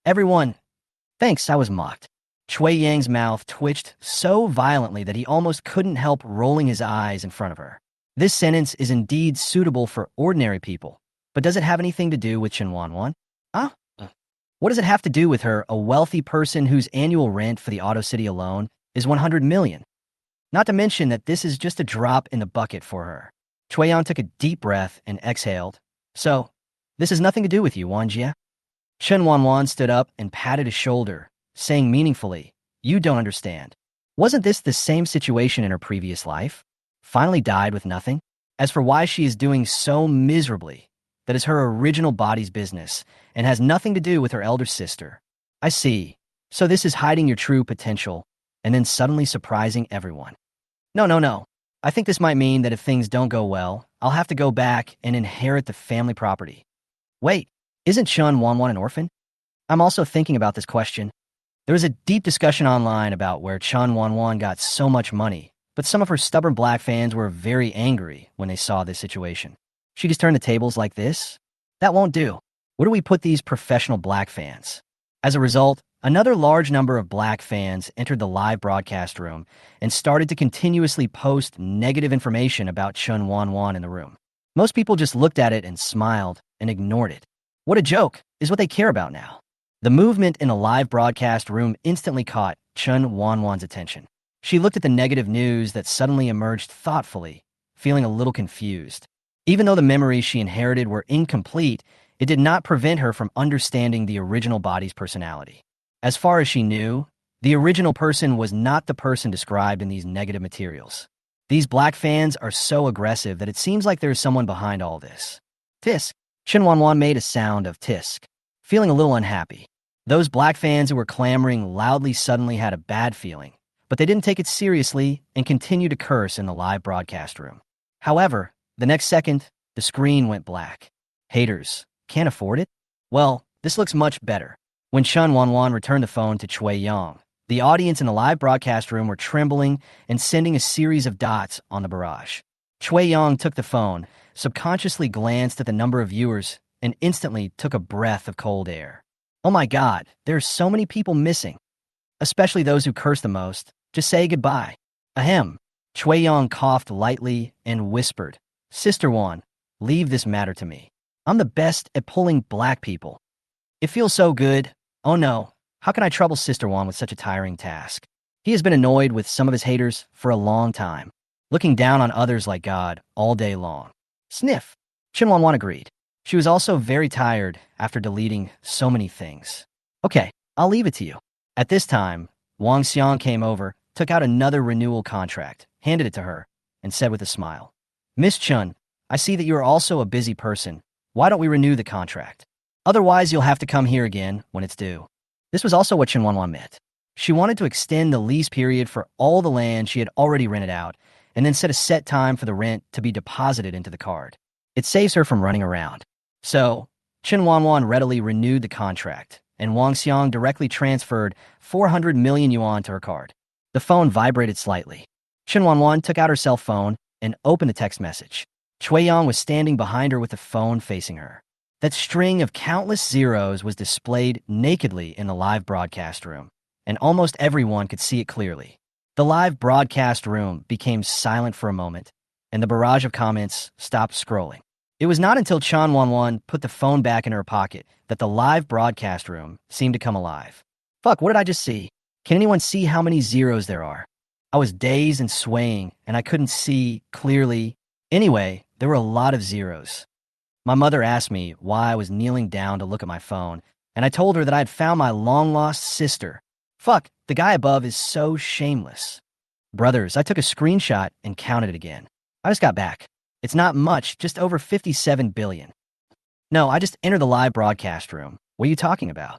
Everyone, thanks, I was mocked. Chui Yang's mouth twitched so violently that he almost couldn't help rolling his eyes in front of her. This sentence is indeed suitable for ordinary people, but does it have anything to do with Chen Wanwan? Huh? What does it have to do with her, a wealthy person whose annual rent for the Auto City alone is 100 million? Not to mention that this is just a drop in the bucket for her. Chui Yang took a deep breath and exhaled. So, this has nothing to do with you, Wanjia. Chen Wanwan stood up and patted his shoulder, saying meaningfully, you don't understand. Wasn't this the same situation in her previous life? Finally died with nothing? As for why she is doing so miserably, that is her original body's business and has nothing to do with her elder sister. I see. So this is hiding your true potential and then suddenly surprising everyone. No. I think this might mean that if things don't go well, I'll have to go back and inherit the family property. Wait, isn't Chen Wanwan an orphan? I'm also thinking about this question. There was a deep discussion online about where Chen Wanwan got so much money, but some of her stubborn black fans were very angry when they saw this situation. She just turned the tables like this? That won't do. Where do we put these professional black fans? As a result, another large number of black fans entered the live broadcast room and started to continuously post negative information about Chen Wanwan in the room. Most people just looked at it and smiled and ignored it. What a joke is what they care about now. The movement in the live broadcast room instantly caught Chen Wanwan's attention. She looked at the negative news that suddenly emerged thoughtfully, feeling a little confused. Even though the memories she inherited were incomplete, it did not prevent her from understanding the original body's personality. As far as she knew, the original person was not the person described in these negative materials. These black fans are so aggressive that it seems like there is someone behind all this. Tisk. Chen Wanwan made a sound of tisk, feeling a little unhappy. Those black fans who were clamoring loudly suddenly had a bad feeling, but they didn't take it seriously and continued to curse in the live broadcast room. However, the next second, the screen went black. Haters. Can't afford it? Well, this looks much better. When Chen Wanwan returned the phone to Chui Yang, the audience in the live broadcast room were trembling and sending a series of dots on the barrage. Chui Yang took the phone, subconsciously glanced at the number of viewers, and instantly took a breath of cold air. Oh my God, there are so many people missing. Especially those who curse the most. Just say goodbye. Ahem. Chui Yang coughed lightly and whispered, Sister Wan, leave this matter to me. I'm the best at pulling black people. It feels so good. Oh no, how can I trouble Sister Wan with such a tiring task? He has been annoyed with some of his haters for a long time, looking down on others like God all day long. Sniff. Chen Wanwan agreed. She was also very tired after deleting so many things. Okay, I'll leave it to you. At this time, Wang Xiang came over, took out another renewal contract, handed it to her, and said with a smile, Miss Chen, I see that you are also a busy person. Why don't we renew the contract? Otherwise, you'll have to come here again when it's due. This was also what Chen Wanwan meant. She wanted to extend the lease period for all the land she had already rented out, and then set a set time for the rent to be deposited into the card. It saves her from running around. So, Chen Wanwan readily renewed the contract, and Wang Xiang directly transferred 400 million yuan to her card. The phone vibrated slightly. Chen Wanwan took out her cell phone and opened the text message. Chui Yang was standing behind her with the phone facing her. That string of countless zeros was displayed nakedly in the live broadcast room, and almost everyone could see it clearly. The live broadcast room became silent for a moment, and the barrage of comments stopped scrolling. It was not until Chen Wanwan put the phone back in her pocket that the live broadcast room seemed to come alive. Fuck, what did I just see? Can anyone see how many zeros there are? I was dazed and swaying, and I couldn't see clearly. Anyway, there were a lot of zeros. My mother asked me why I was kneeling down to look at my phone, and I told her that I had found my long-lost sister. Fuck, the guy above is so shameless. Brothers, I took a screenshot and counted it again. I just got back. It's not much, just over 57 billion. No, I just entered the live broadcast room. What are you talking about?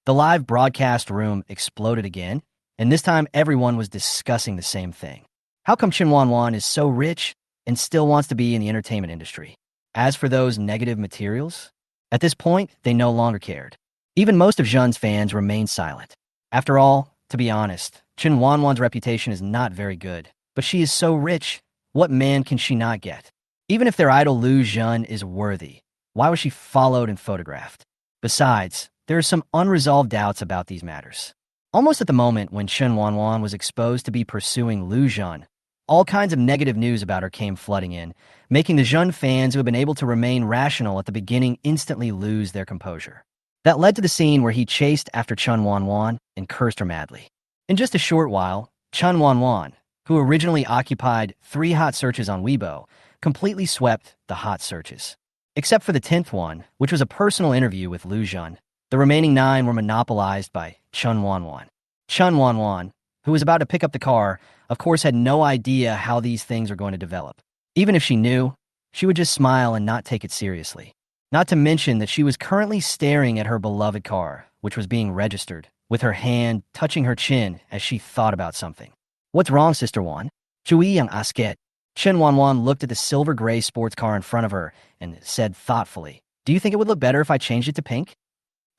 The live broadcast room exploded again, and this time everyone was discussing the same thing. How come Chen Wanwan is so rich and still wants to be in the entertainment industry? As for those negative materials, at this point, they no longer cared. Even most of Zhen's fans remained silent. After all, to be honest, Chen Wanwan's reputation is not very good, but she is so rich, what man can she not get? Even if their idol Lu Zhen is worthy, why was she followed and photographed? Besides, there are some unresolved doubts about these matters. Almost at the moment when Chen Wanwan was exposed to be pursuing Lu Zhen, All kinds of negative news about her came flooding in, making the Jeune fans who had been able to remain rational at the beginning instantly lose their composure. That led to the scene where he chased after Chen Wanwan and cursed her madly. In just a short while, Chen Wanwan, who originally occupied 3 hot searches on Weibo, completely swept the hot searches. Except for the 10th one, which was a personal interview with Lu Jun, the remaining 9 were monopolized by Chen Wanwan. Chen Wanwan, who was about to pick up the car, of course had no idea how these things were going to develop. Even if she knew, she would just smile and not take it seriously. Not to mention that she was currently staring at her beloved car, which was being registered, with her hand touching her chin as she thought about something. What's wrong, Sister Wan? Chui yang asket. Chen Wanwan looked at the silver-gray sports car in front of her and said thoughtfully, "Do you think it would look better if I changed it to pink?"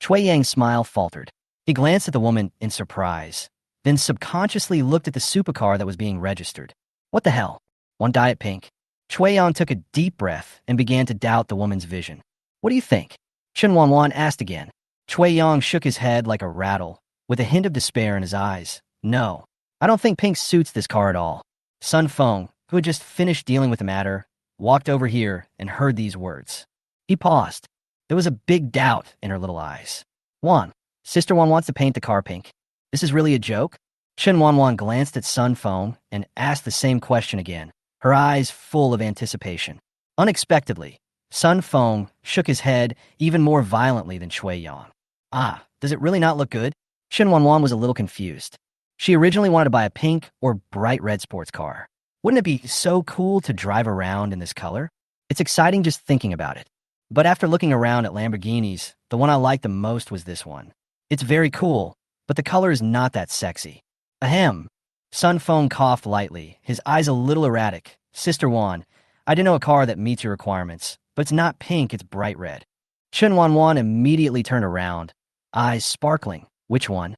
Chui Yang's smile faltered. He glanced at the woman in surprise, then subconsciously looked at the supercar that was being registered. What the hell? One dye it pink? Chui Yang took a deep breath and began to doubt the woman's vision. What do you think? Chen Wanwan asked again. Chui Yang shook his head like a rattle, with a hint of despair in his eyes. No, I don't think pink suits this car at all. Sun Feng, who had just finished dealing with the matter, walked over here and heard these words. He paused. There was a big doubt in her little eyes. Wan, Sister Wan wants to paint the car pink. This is really a joke? Chen Wanwan glanced at Sun Feng and asked the same question again, her eyes full of anticipation. Unexpectedly, Sun Feng shook his head even more violently than Chui Yang. Ah, does it really not look good? Chen Wanwan was a little confused. She originally wanted to buy a pink or bright red sports car. Wouldn't it be so cool to drive around in this color? It's exciting just thinking about it. But after looking around at Lamborghinis, the one I liked the most was this one. It's very cool, but the color is not that sexy. Ahem. Sun Feng coughed lightly, his eyes a little erratic. Sister Wan, I do know a car that meets your requirements, but it's not pink, it's bright red. Chen Wanwan immediately turned around, eyes sparkling. Which one?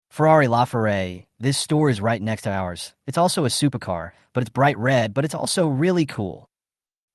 Ferrari LaFerrari. This store is right next to ours. It's also a supercar, but it's bright red, but it's also really cool.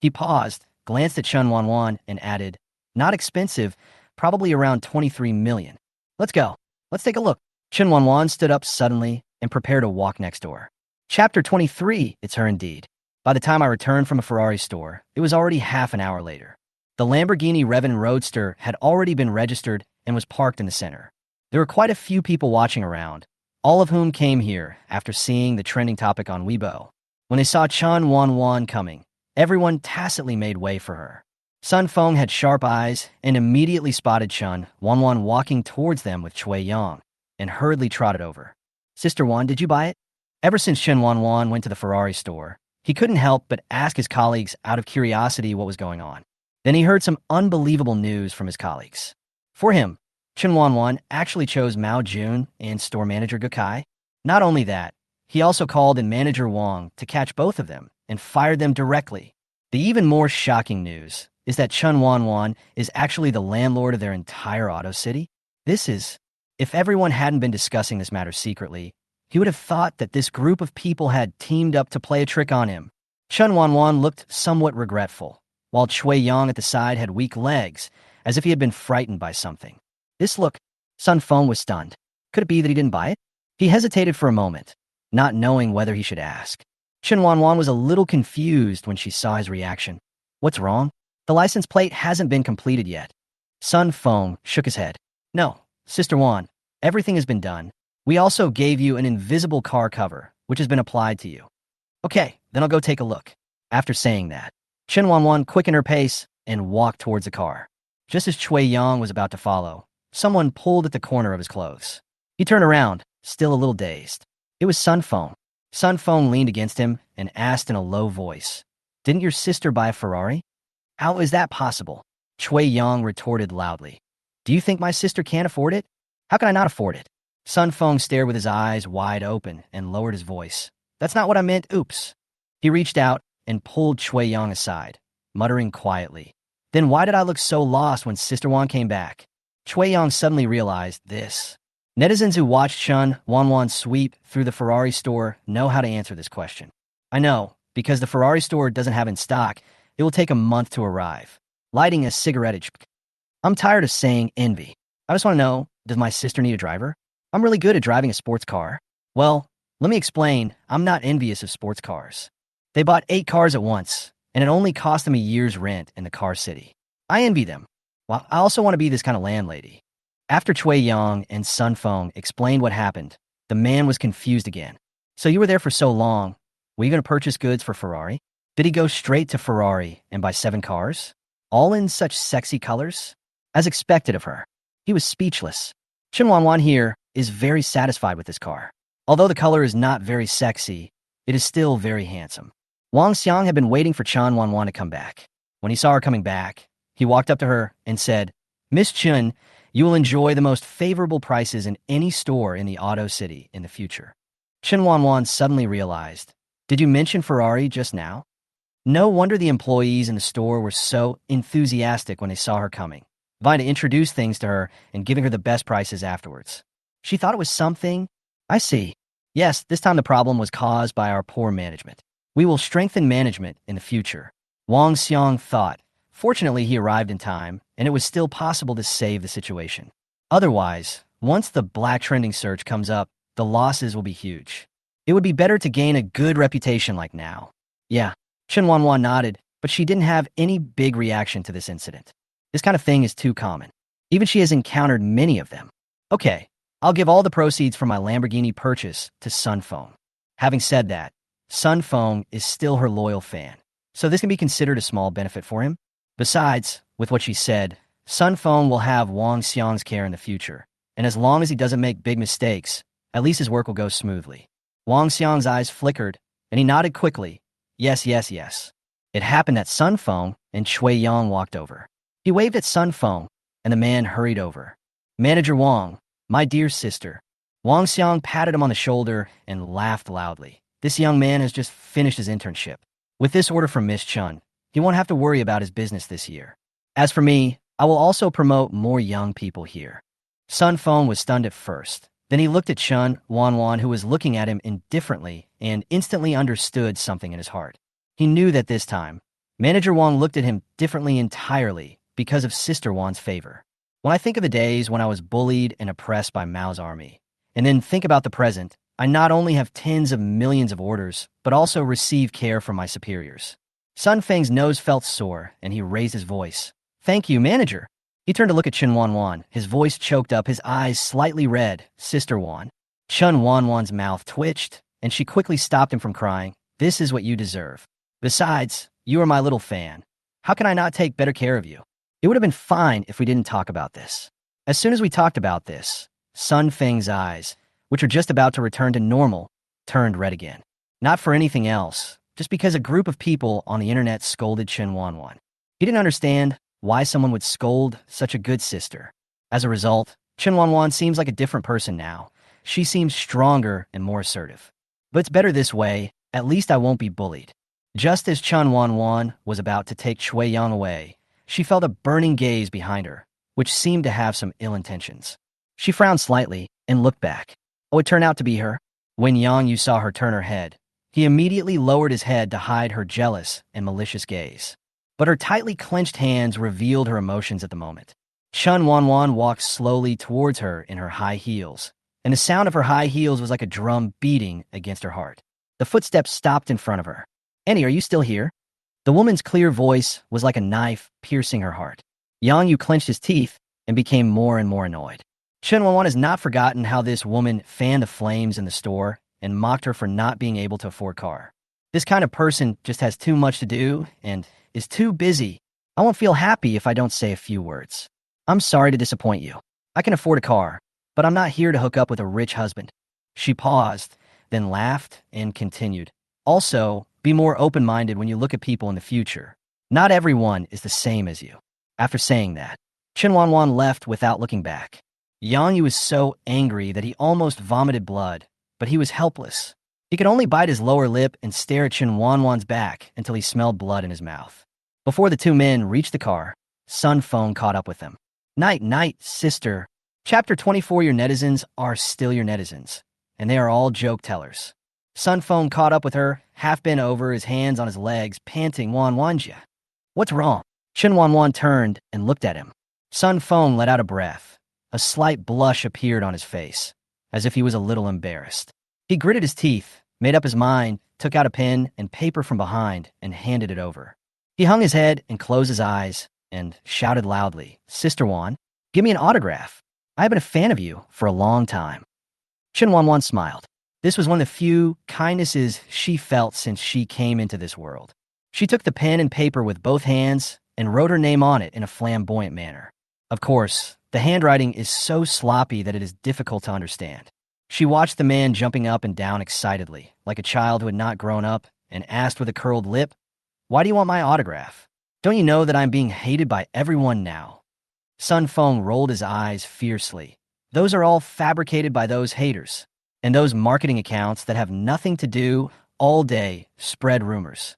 He paused, glanced at Chen Wanwan, and added, not expensive, probably around 23 million. Let's go. Let's take a look. Chen Wanwan stood up suddenly and prepared to walk next door. Chapter 23, it's her indeed. By the time I returned from a Ferrari store, it was already half an hour later. The Lamborghini Revan Roadster had already been registered and was parked in the center. There were quite a few people watching around, all of whom came here after seeing the trending topic on Weibo. When they saw Chen Wanwan coming, everyone tacitly made way for her. Sun Feng had sharp eyes and immediately spotted Chen Wanwan walking towards them with Chui Yang, and hurriedly trotted over. Sister Wan, did you buy it? Ever since Chen Wanwan went to the Ferrari store, he couldn't help but ask his colleagues out of curiosity what was going on. Then he heard some unbelievable news from his colleagues. For him, Chen Wanwan actually chose Mao Jun and store manager Gukai. Not only that, he also called in manager Wang to catch both of them and fired them directly. The even more shocking news is that Chen Wanwan is actually the landlord of their entire auto city. If everyone hadn't been discussing this matter secretly, he would have thought that this group of people had teamed up to play a trick on him. Chen Wanwan looked somewhat regretful, while Chui Yang at the side had weak legs, as if he had been frightened by something. This look, Sun Feng was stunned. Could it be that he didn't buy it? He hesitated for a moment, not knowing whether he should ask. Chen Wanwan was a little confused when she saw his reaction. What's wrong? The license plate hasn't been completed yet. Sun Feng shook his head. No, Sister Wan, everything has been done. We also gave you an invisible car cover, which has been applied to you. Okay, then I'll go take a look. After saying that, Chen Wanwan quickened her pace and walked towards the car. Just as Chui Yang was about to follow, someone pulled at the corner of his clothes. He turned around, still a little dazed. It was Sun Feng. Sun Feng leaned against him and asked in a low voice, "Didn't your sister buy a Ferrari?" "How is that possible?" Chui Yang retorted loudly. "Do you think my sister can't afford it? How can I not afford it?" Sun Feng stared with his eyes wide open and lowered his voice. "That's not what I meant, oops." He reached out and pulled Chui Yang aside, muttering quietly. "Then why did I look so lost when Sister Wan came back?" Chui Yang suddenly realized this. Netizens who watched Chen Wanwan sweep through the Ferrari store know how to answer this question. I know, because the Ferrari store doesn't have in stock, it will take a month to arrive. Lighting a cigarette. I'm tired of saying envy. I just want to know, does my sister need a driver? I'm really good at driving a sports car. Well, Let me explain, I'm not envious of sports cars. They bought 8 cars at once, and it only cost them a year's rent in the car city. I envy them. Well, I also want to be this kind of landlady. After Chui Yang and Sun Feng explained what happened, the man was confused again. So you were there for so long. Were you going to purchase goods for Ferrari? Did he go straight to Ferrari and buy 7 cars? All in such sexy colors? As expected of her. He was speechless. Chen Wanwan here is very satisfied with this car. Although the color is not very sexy, it is still very handsome. Wang Xiang had been waiting for Chen Wanwan to come back. When he saw her coming back, he walked up to her and said, Miss Chen, you will enjoy the most favorable prices in any store in the Auto City in the future. Chen Wanwan suddenly realized, did you mention Ferrari just now? No wonder the employees in the store were so enthusiastic when they saw her coming, vying to introduce things to her and giving her the best prices afterwards. She thought it was something. I see. Yes, this time the problem was caused by our poor management. We will strengthen management in the future. Wang Xiang thought. Fortunately, he arrived in time, and it was still possible to save the situation. Otherwise, once the black trending search comes up, the losses will be huge. It would be better to gain a good reputation like now. Yeah, Chen Wanwan nodded, but she didn't have any big reaction to this incident. This kind of thing is too common. Even she has encountered many of them. Okay, I'll give all the proceeds from my Lamborghini purchase to Sun Feng. Having said that, Sun Feng is still her loyal fan, so this can be considered a small benefit for him. Besides, with what she said, Sun Feng will have Wang Xiang's care in the future, and as long as he doesn't make big mistakes, at least his work will go smoothly. Wang Xiang's eyes flickered, and he nodded quickly. Yes, yes, yes. It happened that Sun Feng and Chui Yang walked over. He waved at Sun Feng, and the man hurried over. Manager Wang, my dear sister. Wang Xiang patted him on the shoulder and laughed loudly. This young man has just finished his internship. With this order from Miss Chen, he won't have to worry about his business this year. As for me, I will also promote more young people here. Sun Feng was stunned at first. Then he looked at Chen Wanwan, who was looking at him indifferently, and instantly understood something in his heart. He knew that this time, Manager Wang looked at him differently entirely because of Sister Wan's favor. When I think of the days when I was bullied and oppressed by Mao's army, and then think about the present, I not only have tens of millions of orders, but also receive care from my superiors. Sun Feng's nose felt sore, and he raised his voice. Thank you, manager. He turned to look at Chen Wanwan, his voice choked up, his eyes slightly red. Sister Wan. Chen Wanwan's mouth twitched, and she quickly stopped him from crying. This is what you deserve. Besides, you are my little fan. How can I not take better care of you? It would have been fine if we didn't talk about this. As soon as we talked about this, Sun Feng's eyes, which were just about to return to normal, turned red again. Not for anything else, just because a group of people on the internet scolded Chen Wanwan. He didn't understand why someone would scold such a good sister. As a result, Chen Wanwan seems like a different person now. She seems stronger and more assertive. But it's better this way, at least I won't be bullied. Just as Chen Wanwan was about to take Chui Yang away, she felt a burning gaze behind her, which seemed to have some ill intentions. She frowned slightly and looked back. Oh, it turned out to be her. When Yang Yu saw her turn her head, he immediately lowered his head to hide her jealous and malicious gaze. But her tightly clenched hands revealed her emotions at the moment. Chen Wanwan walked slowly towards her in her high heels, and the sound of her high heels was like a drum beating against her heart. The footsteps stopped in front of her. Annie, are you still here? The woman's clear voice was like a knife piercing her heart. Yang Yu clenched his teeth and became more and more annoyed. Chen Wanwan has not forgotten how this woman fanned the flames in the store and mocked her for not being able to afford a car. This kind of person just has too much to do and is too busy. I won't feel happy if I don't say a few words. I'm sorry to disappoint you. I can afford a car, but I'm not here to hook up with a rich husband. She paused, then laughed and continued. Also, be more open-minded when you look at people in the future. Not everyone is the same as you. After saying that, Chen Wanwan left without looking back. Yang Yu was so angry that he almost vomited blood, but he was helpless. He could only bite his lower lip and stare at Chen Wanwan's back until he smelled blood in his mouth. Before the two men reached the car, Sun Feng caught up with them. Night, night, sister. Chapter 24. Your netizens are still your netizens, and they are all joke tellers. Sun Feng caught up with her, half bent over, his hands on his legs, panting. Wanwanja. What's wrong? Chen Wanwan turned and looked at him. Sun Feng let out a breath. A slight blush appeared on his face, as if he was a little embarrassed. He gritted his teeth, made up his mind, took out a pen and paper from behind, and handed it over. He hung his head and closed his eyes and shouted loudly, "Sister Wan, give me an autograph. I've been a fan of you for a long time." Chen Wanwan smiled. This was one of the few kindnesses she felt since she came into this world. She took the pen and paper with both hands and wrote her name on it in a flamboyant manner. Of course, the handwriting is so sloppy that it is difficult to understand. She watched the man jumping up and down excitedly, like a child who had not grown up, and asked with a curled lip, "Why do you want my autograph? Don't you know that I'm being hated by everyone now?" Sun Feng rolled his eyes fiercely. Those are all fabricated by those haters, and those marketing accounts that have nothing to do all day spread rumors.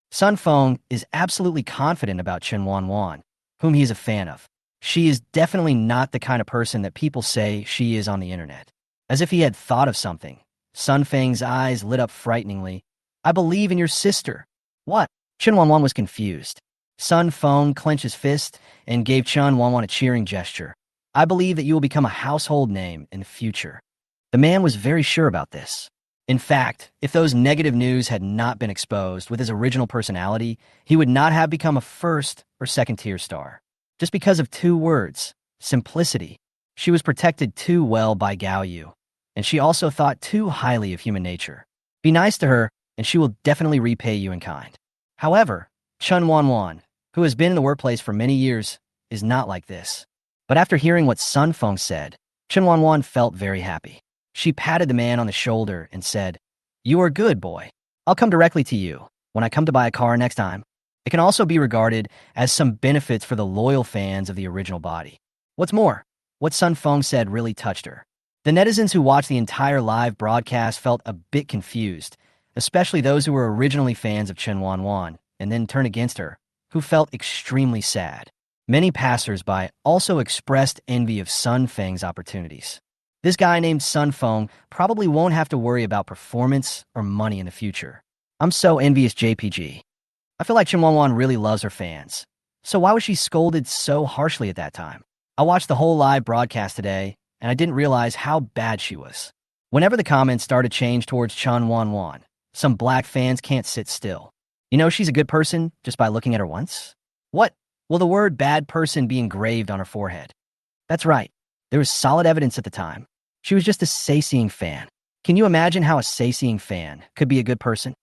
Sun Feng is absolutely confident about Chen Wanwan, whom he is a fan of. She is definitely not the kind of person that people say she is on the internet. As if he had thought of something, Sun Feng's eyes lit up frighteningly. "I believe in your sister." "What?" Chen Wanwan was confused. Sun Feng clenched his fist and gave Chen Wanwan a cheering gesture. "I believe that you will become a household name in the future." The man was very sure about this. In fact, if those negative news had not been exposed with his original personality, he would not have become a first or second-tier star. Just because of two words, simplicity. She was protected too well by Gao Yu, and she also thought too highly of human nature. Be nice to her, and she will definitely repay you in kind. However, Chen Wanwan, who has been in the workplace for many years, is not like this. But after hearing what Sun Feng said, Chen Wanwan felt very happy. She patted the man on the shoulder and said, "You are good, boy. I'll come directly to you when I come to buy a car next time." It can also be regarded as some benefits for the loyal fans of the original body. What's more, what Sun Feng said really touched her. The netizens who watched the entire live broadcast felt a bit confused, especially those who were originally fans of Chen Wanwan and then turned against her, who felt extremely sad. Many passers-by also expressed envy of Sun Feng's opportunities. This guy named Sun Feng probably won't have to worry about performance or money in the future. "I'm so envious, JPG. I feel like Chen Wanwan really loves her fans. So why was she scolded so harshly at that time? I watched the whole live broadcast today, and I didn't realize how bad she was." Whenever the comments started to change towards Chen Wanwan, some black fans can't sit still. "You know she's a good person just by looking at her once?" "What? Will the word bad person be engraved on her forehead?" That's right. There was solid evidence at the time. She was just a Saseing fan. Can you imagine how a Saseing fan could be a good person?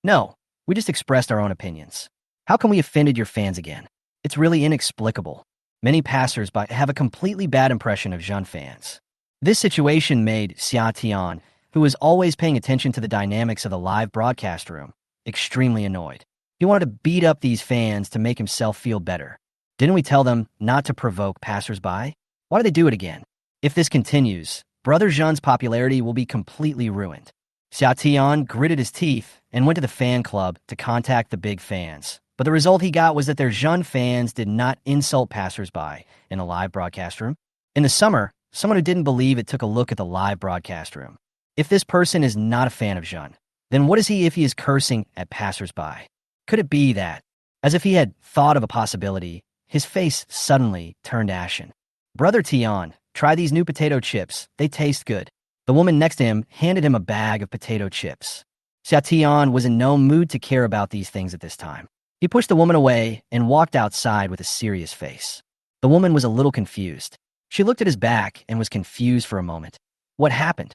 No, we just expressed our own opinions. How come we offended your fans again? It's really inexplicable. Many passers-by have a completely bad impression of Zhun fans. This situation made Xia Tian, who was always paying attention to the dynamics of the live broadcast room, extremely annoyed. He wanted to beat up these fans to make himself feel better. Didn't we tell them not to provoke passers-by? Why do they do it again? If this continues, Brother Zhun's popularity will be completely ruined. Xia Tian gritted his teeth and went to the fan club to contact the big fans. But the result he got was that their Zhun fans did not insult passers-by in a live broadcast room. In the summer, someone who didn't believe it took a look at the live broadcast room. If this person is not a fan of Zhun, then what is he if he is cursing at passers-by? Could it be that, as if he had thought of a possibility, his face suddenly turned ashen? "Brother Tian, try these new potato chips. They taste good." The woman next to him handed him a bag of potato chips. Xia Tian was in no mood to care about these things at this time. He pushed the woman away and walked outside with a serious face. The woman was a little confused. She looked at his back and was confused for a moment. What happened?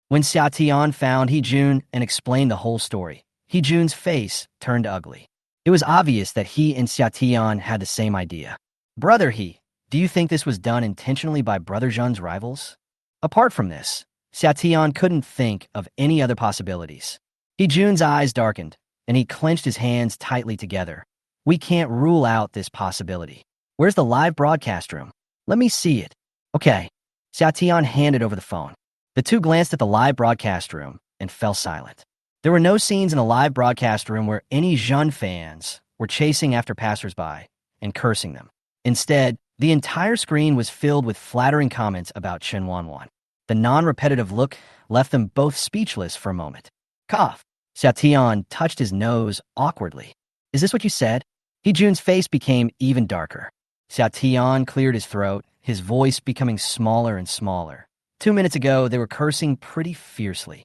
When Xia Tian found He-jun and explained the whole story, He-jun's face turned ugly. It was obvious that he and Xia Tian had the same idea. "Brother He, do you think this was done intentionally by Brother Zhun's rivals?" Apart from this, Xia Tian couldn't think of any other possibilities. He-jun's eyes darkened, and he clenched his hands tightly together. "We can't rule out this possibility. Where's the live broadcast room? Let me see it." "Okay." Xia Tian handed over the phone. The two glanced at the live broadcast room and fell silent. There were no scenes in the live broadcast room where any Zhun fans were chasing after passers-by and cursing them. Instead, the entire screen was filled with flattering comments about Chen Wanwan. The non-repetitive look left them both speechless for a moment. "Cough." Xia Tian touched his nose awkwardly. "Is this what you said?" He-jun's face became even darker. Xia Tian cleared his throat, his voice becoming smaller and smaller. 2 minutes ago, they were cursing pretty fiercely.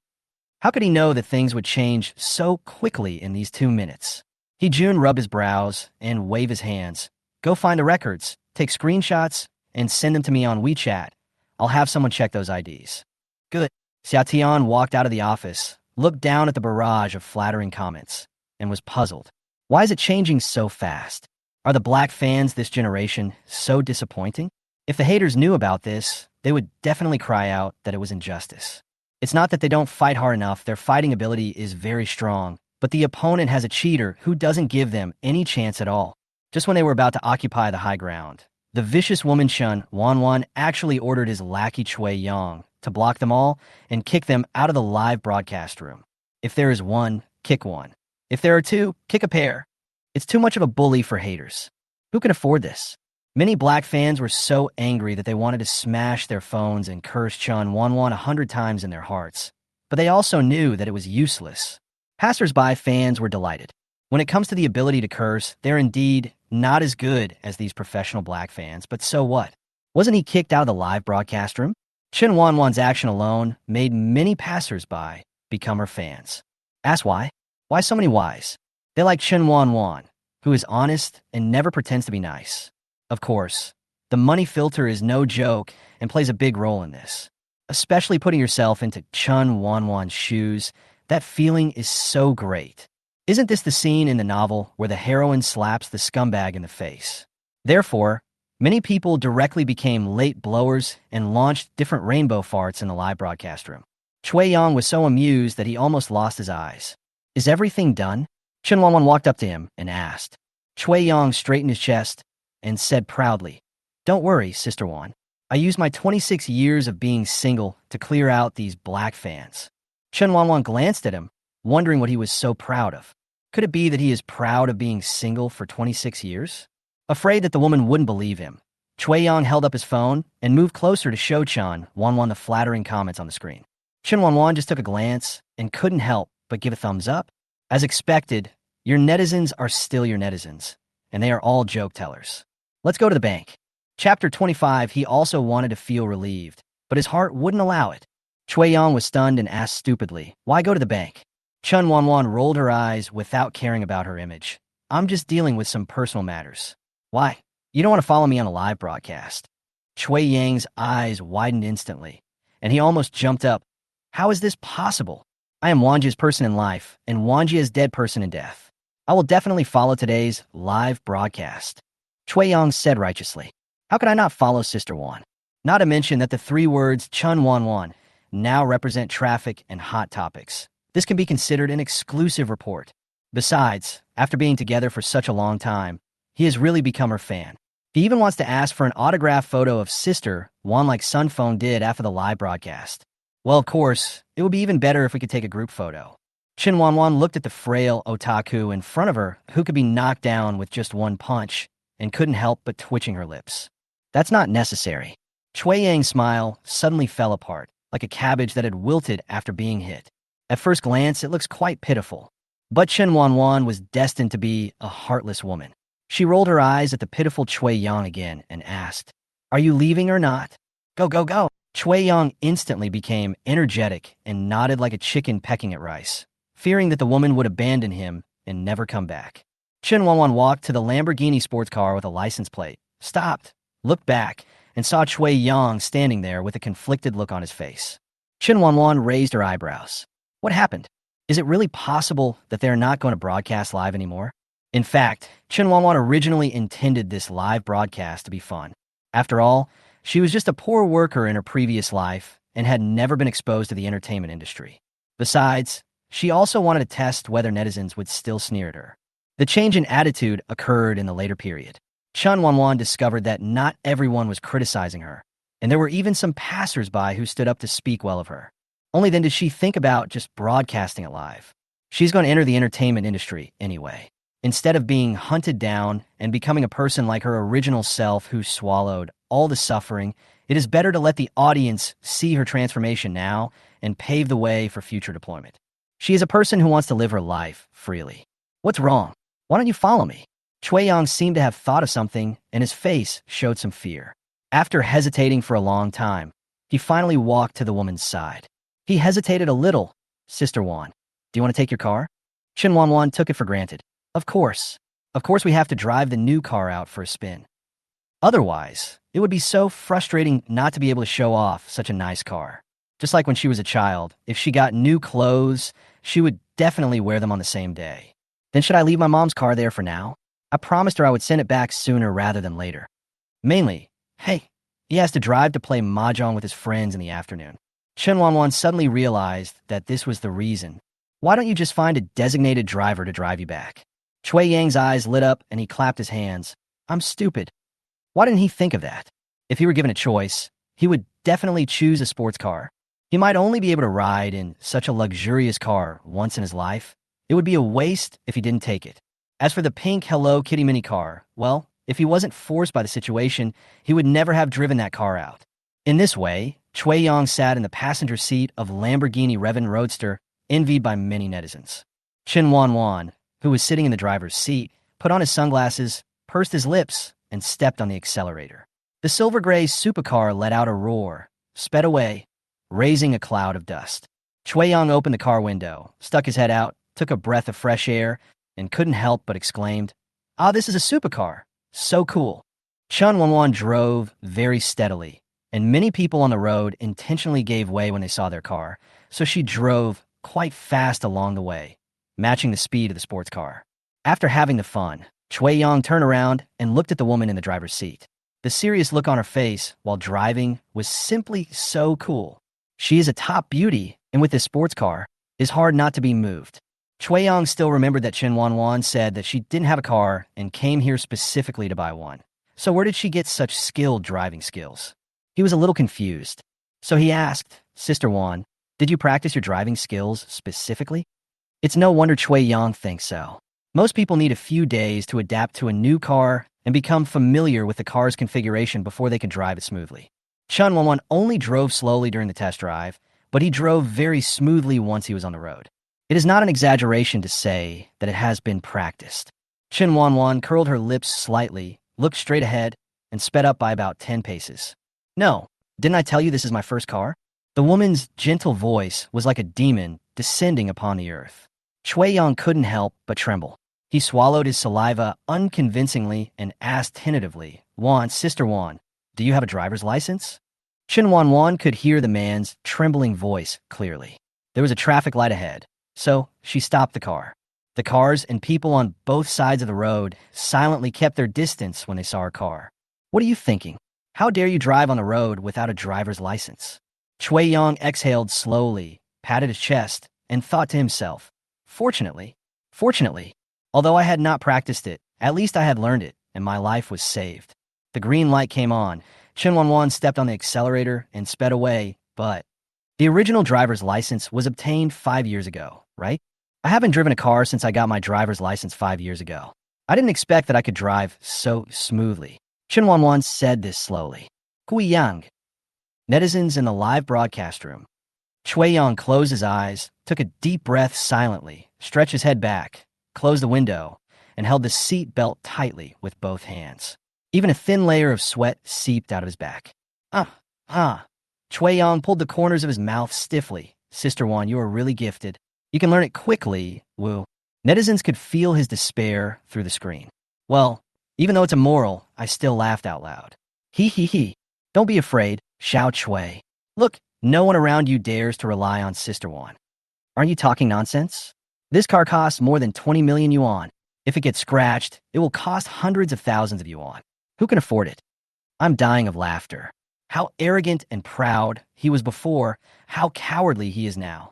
How could he know that things would change so quickly in these 2 minutes? Jun rub his brows and wave his hands. Go find the records, take screenshots, and send them to me on WeChat. I'll have someone check those IDs. Good. Xiaotian walked out of the office, looked down at the barrage of flattering comments, and was puzzled. Why is it changing so fast? Are the black fans this generation so disappointing? If the haters knew about this, they would definitely cry out that it was injustice. It's not that they don't fight hard enough, their fighting ability is very strong, but the opponent has a cheater who doesn't give them any chance at all. Just when they were about to occupy the high ground, the vicious woman Chen Wanwan actually ordered his lackey Chui Yang to block them all and kick them out of the live broadcast room. If there is one, kick one. If there are two, kick a pair. It's too much of a bully for haters. Who can afford this? Many black fans were so angry that they wanted to smash their phones and curse Chen Wanwan 100 times in their hearts. But they also knew that it was useless. Passers-by fans were delighted. When it comes to the ability to curse, they're indeed not as good as these professional black fans, but so what? Wasn't he kicked out of the live broadcast room? Chen Wanwan's action alone made many passers-by become her fans. Ask why? Why so many whys? They like Chen Wanwan, who is honest and never pretends to be nice. Of course, the money filter is no joke and plays a big role in this. Especially putting yourself into Chen Wanwan's shoes, that feeling is so great. Isn't this the scene in the novel where the heroine slaps the scumbag in the face? Therefore, many people directly became late blowers and launched different rainbow farts in the live broadcast room. Chui Yang was so amused that he almost lost his eyes. Is everything done? Chen Wanwan walked up to him and asked. Chui Yang straightened his chest and said proudly, Don't worry, Sister Wan. I used my 26 years of being single to clear out these black fans. Chen Wanwan glanced at him, wondering what he was so proud of. Could it be that he is proud of being single for 26 years? Afraid that the woman wouldn't believe him, Chui Yang held up his phone and moved closer to show Chen Wanwan the flattering comments on the screen. Chen Wanwan just took a glance and couldn't help but give a thumbs up. As expected, your netizens are still your netizens, and they are all joke tellers. Let's go to the bank. Chapter 25, he also wanted to feel relieved, but his heart wouldn't allow it. Chui Yang was stunned and asked stupidly, Why go to the bank? Chen Wanwan rolled her eyes without caring about her image. I'm just dealing with some personal matters. Why? You don't want to follow me on a live broadcast. Chui Yang's eyes widened instantly, and he almost jumped up. How is this possible? I am Wanjia's person in life, and Wanjia's dead person in death. I will definitely follow today's live broadcast. Chui Yang said righteously. How could I not follow Sister Wan? Not to mention that the 3 words Chen Wanwan now represent traffic and hot topics. This can be considered an exclusive report. Besides, after being together for such a long time, he has really become her fan. He even wants to ask for an autographed photo of Sister Wan like Sun Phone did after the live broadcast. Well, of course, it would be even better if we could take a group photo. Chen Wanwan looked at the frail otaku in front of her who could be knocked down with just one punch and couldn't help but twitching her lips. That's not necessary. Chui Yang's smile suddenly fell apart, like a cabbage that had wilted after being hit. At first glance, it looks quite pitiful. But Chen Wanwan was destined to be a heartless woman. She rolled her eyes at the pitiful Chui Yang again and asked, Are you leaving or not? Go, go, go. Chui Yang instantly became energetic and nodded like a chicken pecking at rice, fearing that the woman would abandon him and never come back. Chen Wanwan walked to the Lamborghini sports car with a license plate, stopped, looked back, and saw Chui Yang standing there with a conflicted look on his face. Chen Wanwan raised her eyebrows. What happened? Is it really possible that they're not going to broadcast live anymore? In fact, Chen Wanwan originally intended this live broadcast to be fun. After all, she was just a poor worker in her previous life and had never been exposed to the entertainment industry. Besides, she also wanted to test whether netizens would still sneer at her. The change in attitude occurred in the later period. Chen Wanwan discovered that not everyone was criticizing her, and there were even some passers-by who stood up to speak well of her. Only then did she think about just broadcasting it live. She's going to enter the entertainment industry anyway. Instead of being hunted down and becoming a person like her original self who swallowed all the suffering, it is better to let the audience see her transformation now and pave the way for future deployment. She is a person who wants to live her life freely. What's wrong? Why don't you follow me? Chui Yang seemed to have thought of something, and his face showed some fear. After hesitating for a long time, he finally walked to the woman's side. He hesitated a little, Sister Wan, do you want to take your car? Chen Wanwan took it for granted. Of course. Of course we have to drive the new car out for a spin. Otherwise, it would be so frustrating not to be able to show off such a nice car. Just like when she was a child, if she got new clothes, she would definitely wear them on the same day. Then should I leave my mom's car there for now? I promised her I would send it back sooner rather than later. Mainly, hey, he has to drive to play mahjong with his friends in the afternoon. Chen Wanwan suddenly realized that this was the reason. Why don't you just find a designated driver to drive you back? Chui Yang's eyes lit up and he clapped his hands. I'm stupid. Why didn't he think of that? If he were given a choice, he would definitely choose a sports car. He might only be able to ride in such a luxurious car once in his life. It would be a waste if he didn't take it. As for the pink Hello Kitty mini car, well, if he wasn't forced by the situation, he would never have driven that car out. In this way, Chui Yang sat in the passenger seat of Lamborghini Revan Roadster, envied by many netizens. Chen Wanwan, who was sitting in the driver's seat, put on his sunglasses, pursed his lips, and stepped on the accelerator. The silver-gray supercar let out a roar, sped away, raising a cloud of dust. Chui Yang opened the car window, stuck his head out, took a breath of fresh air, and couldn't help but exclaimed, "Ah, this is a supercar. So cool." Chen Wanwan drove very steadily, and many people on the road intentionally gave way when they saw their car, so she drove quite fast along the way, matching the speed of the sports car. After having the fun, Chui Yang turned around and looked at the woman in the driver's seat. The serious look on her face while driving was simply so cool. She is a top beauty, and with this sports car, it's hard not to be moved. Chui Yang still remembered that Chen Wanwan said that she didn't have a car and came here specifically to buy one. So where did she get such skilled driving skills? He was a little confused. So he asked, "Sister Wan, did you practice your driving skills specifically?" It's no wonder Chui Yang thinks so. Most people need a few days to adapt to a new car and become familiar with the car's configuration before they can drive it smoothly. Chen Wanwan only drove slowly during the test drive, but he drove very smoothly once he was on the road. It is not an exaggeration to say that it has been practiced. Chen Wanwan curled her lips slightly, looked straight ahead, and sped up by about 10 paces. "No, didn't I tell you this is my first car?" The woman's gentle voice was like a demon descending upon the earth. Chui Yang couldn't help but tremble. He swallowed his saliva unconvincingly and asked tentatively, "Wan, Sister Wan, do you have a driver's license?" Chen Wanwan could hear the man's trembling voice clearly. There was a traffic light ahead, so she stopped the car. The cars and people on both sides of the road silently kept their distance when they saw her car. "What are you thinking? How dare you drive on the road without a driver's license?" Chui Yang exhaled slowly, patted his chest, and thought to himself, Fortunately, although I had not practiced it, at least I had learned it, and my life was saved." The green light came on. Chen Wanwan stepped on the accelerator and sped away, but the original driver's license was obtained 5 years ago, right? I haven't driven a car since I got my driver's license 5 years ago. I didn't expect that I could drive so smoothly. Chen Wanwan said this slowly. Hui Yang. Netizens in the live broadcast room. Chui Yang closed his eyes, took a deep breath silently, stretched his head back, closed the window, and held the seat belt tightly with both hands. Even a thin layer of sweat seeped out of his back. Chui Yang pulled the corners of his mouth stiffly. "Sister Wan, you are really gifted. You can learn it quickly, woo." Netizens could feel his despair through the screen. Well, even though it's immoral, I still laughed out loud. He. Don't be afraid, Xiao Chui. Look, no one around you dares to rely on Sister Wan. Aren't you talking nonsense? This car costs more than 20 million yuan. If it gets scratched, it will cost hundreds of thousands of yuan. Who can afford it? I'm dying of laughter. How arrogant and proud he was before, how cowardly he is now.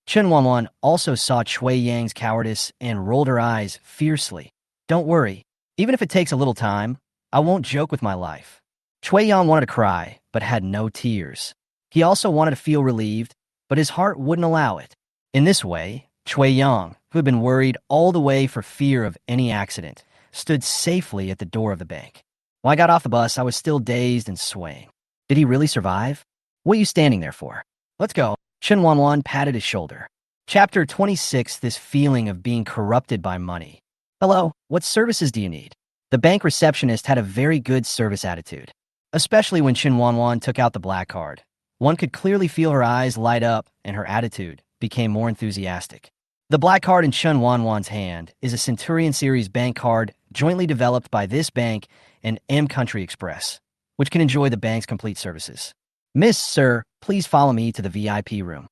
Chen Wanwan also saw Chui Yang's cowardice and rolled her eyes fiercely. "Don't worry. Even if it takes a little time, I won't joke with my life." Chui Yang wanted to cry, but had no tears. He also wanted to feel relieved, but his heart wouldn't allow it. In this way, Chui Yang, who had been worried all the way for fear of any accident, stood safely at the door of the bank. When I got off the bus, I was still dazed and swaying. Did he really survive? What are you standing there for? Let's go. Chen Wanwan patted his shoulder. Chapter 26, this feeling of being corrupted by money. "Hello, what services do you need?" The bank receptionist had a very good service attitude, especially when Chen Wanwan took out the black card. One could clearly feel her eyes light up and her attitude became more enthusiastic. The black card in Chen Wanwan's hand is a Centurion Series bank card jointly developed by this bank and M Country Express, which can enjoy the bank's complete services. Miss, sir, please follow me to the VIP room.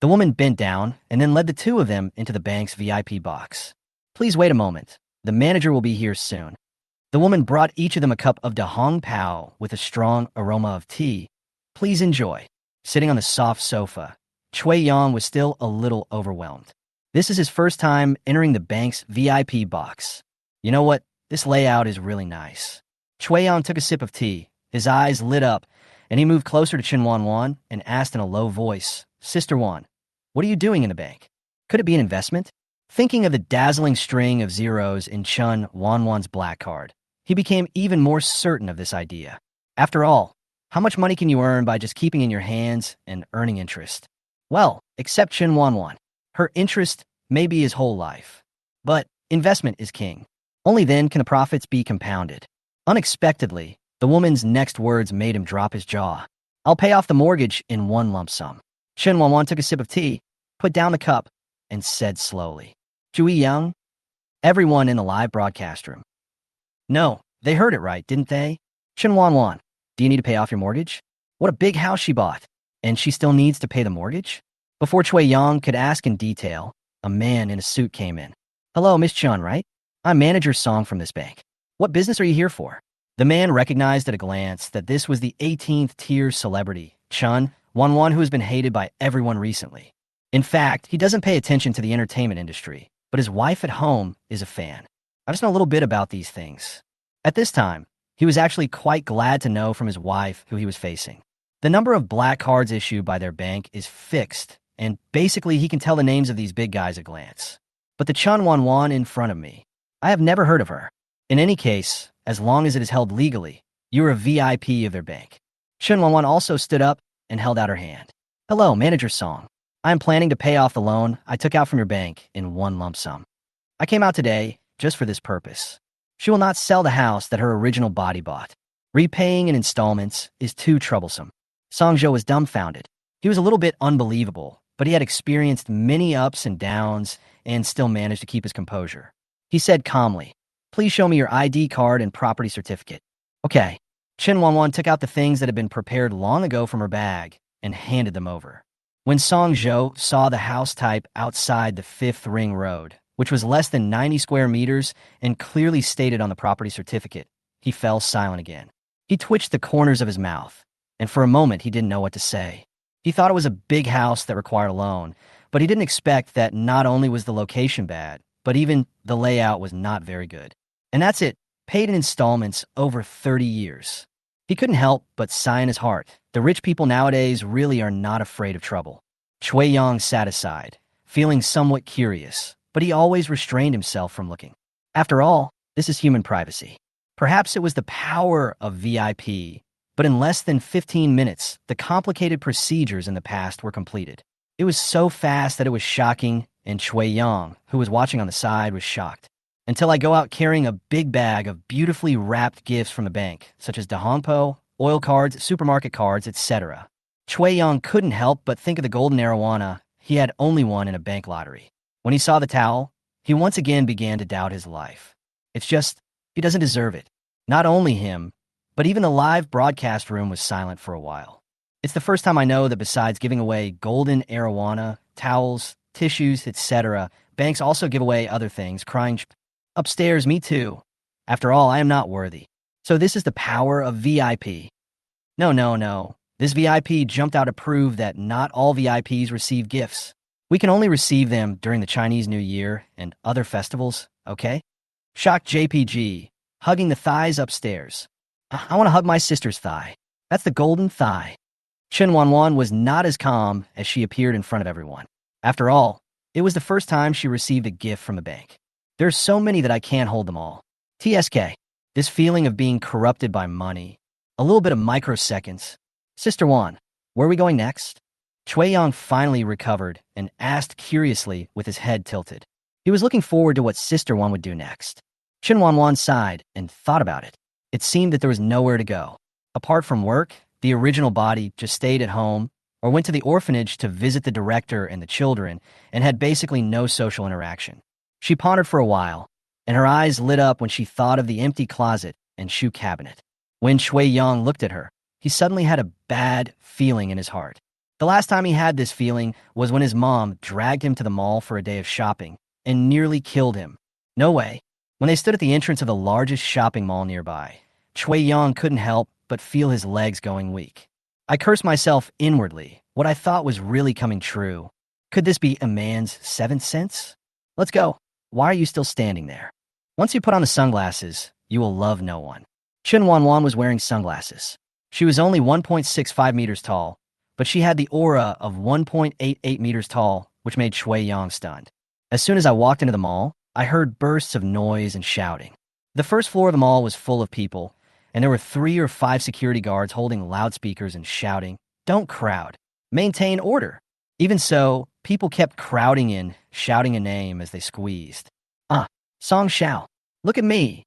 The woman bent down and then led the two of them into the bank's VIP box. Please wait a moment. The manager will be here soon. The woman brought each of them a cup of Da Hong Pao with a strong aroma of tea. Please enjoy. Sitting on the soft sofa, Chui Yang was still a little overwhelmed. This is his first time entering the bank's VIP box. You know what? This layout is really nice. Chui Yang took a sip of tea. His eyes lit up, and he moved closer to Chen Wanwan and asked in a low voice, Sister Wan, what are you doing in the bank? Could it be an investment? Thinking of the dazzling string of zeros in Chen Wanwan's black card, he became even more certain of this idea. After all, how much money can you earn by just keeping in your hands and earning interest? Well, except Chen Wanwan. Her interest may be his whole life. But investment is king. Only then can the profits be compounded. Unexpectedly, the woman's next words made him drop his jaw. I'll pay off the mortgage in one lump sum. Chen Wanwan took a sip of tea, put down the cup, and said slowly, Chui Yang? Everyone in the live broadcast room. No, they heard it right, didn't they? Chen Wanwan, do you need to pay off your mortgage? What a big house she bought. And she still needs to pay the mortgage? Before Chui Yang could ask in detail, a man in a suit came in. Hello, Miss Chun, right? I'm manager Song from this bank. What business are you here for? The man recognized at a glance that this was the 18th tier celebrity, Chen Wanwan, who has been hated by everyone recently. In fact, he doesn't pay attention to the entertainment industry, but his wife at home is a fan. I just know a little bit about these things. At this time, he was actually quite glad to know from his wife who he was facing. The number of black cards issued by their bank is fixed, and basically he can tell the names of these big guys at a glance. But the Chen Wanwan in front of me, I have never heard of her. In any case, as long as it is held legally, you are a VIP of their bank. Chen Wanwan also stood up and held out her hand. Hello, Manager Song. I am planning to pay off the loan I took out from your bank in one lump sum. I came out today just for this purpose. She will not sell the house that her original body bought. Repaying in installments is too troublesome. Song Zhou was dumbfounded. He was a little bit unbelievable, but he had experienced many ups and downs and still managed to keep his composure. He said calmly, Please show me your ID card and property certificate. Okay. Chen Wanwan took out the things that had been prepared long ago from her bag and handed them over. When Song Zhou saw the house type outside the 5th Ring Road, which was less than 90 square meters and clearly stated on the property certificate, he fell silent again. He twitched the corners of his mouth, and for a moment he didn't know what to say. He thought it was a big house that required a loan, but he didn't expect that not only was the location bad, but even the layout was not very good. And that's it, paid in installments over 30 years. He couldn't help but sigh in his heart. The rich people nowadays really are not afraid of trouble. Chui Yang sat aside, feeling somewhat curious, but he always restrained himself from looking. After all, this is human privacy. Perhaps it was the power of VIP, but in less than 15 minutes, the complicated procedures in the past were completed. It was so fast that it was shocking, and Chui Yang, who was watching on the side, was shocked. Until I go out carrying a big bag of beautifully wrapped gifts from the bank, such as Dahongpo, oil cards, supermarket cards, etc. Chui Yang couldn't help but think of the golden arowana. He had only won in a bank lottery. When he saw the towel, he once again began to doubt his life. It's just, he doesn't deserve it. Not only him, but even the live broadcast room was silent for a while. It's the first time I know that besides giving away golden arowana, towels, tissues, etc., banks also give away other things, crying, upstairs, me too. After all, I am not worthy. So this is the power of VIP. No. This VIP jumped out to prove that not all VIPs receive gifts. We can only receive them during the Chinese New Year and other festivals, okay? Shocked JPG, hugging the thighs upstairs. I want to hug my sister's thigh. That's the golden thigh. Chen Wanwan was not as calm as she appeared in front of everyone. After all, it was the first time she received a gift from a bank. There's so many that I can't hold them all. TSK, this feeling of being corrupted by money, a little bit of microseconds. Sister Wan, where are we going next? Chui Yang finally recovered and asked curiously with his head tilted. He was looking forward to what Sister Wan would do next. Chen Wanwan sighed and thought about it. It seemed that there was nowhere to go. Apart from work, the original body just stayed at home, or went to the orphanage to visit the director and the children, and had basically no social interaction. She pondered for a while, and her eyes lit up when she thought of the empty closet and shoe cabinet. When Shui Yang looked at her, he suddenly had a bad feeling in his heart. The last time he had this feeling was when his mom dragged him to the mall for a day of shopping and nearly killed him. No way. When they stood at the entrance of the largest shopping mall nearby, Shui Yang couldn't help but feel his legs going weak. I cursed myself inwardly. What I thought was really coming true. Could this be a man's seventh sense? Let's go. Why are you still standing there? Once you put on the sunglasses, you will love no one. Chen Wanwan was wearing sunglasses. She was only 1.65 meters tall, but she had the aura of 1.88 meters tall, which made Shui Yang stunned. As soon as I walked into the mall, I heard bursts of noise and shouting. The first floor of the mall was full of people, and there were 3 or 5 security guards holding loudspeakers and shouting, "Don't crowd. Maintain order." Even so, people kept crowding in, shouting a name as they squeezed. Song Xiao. Look at me.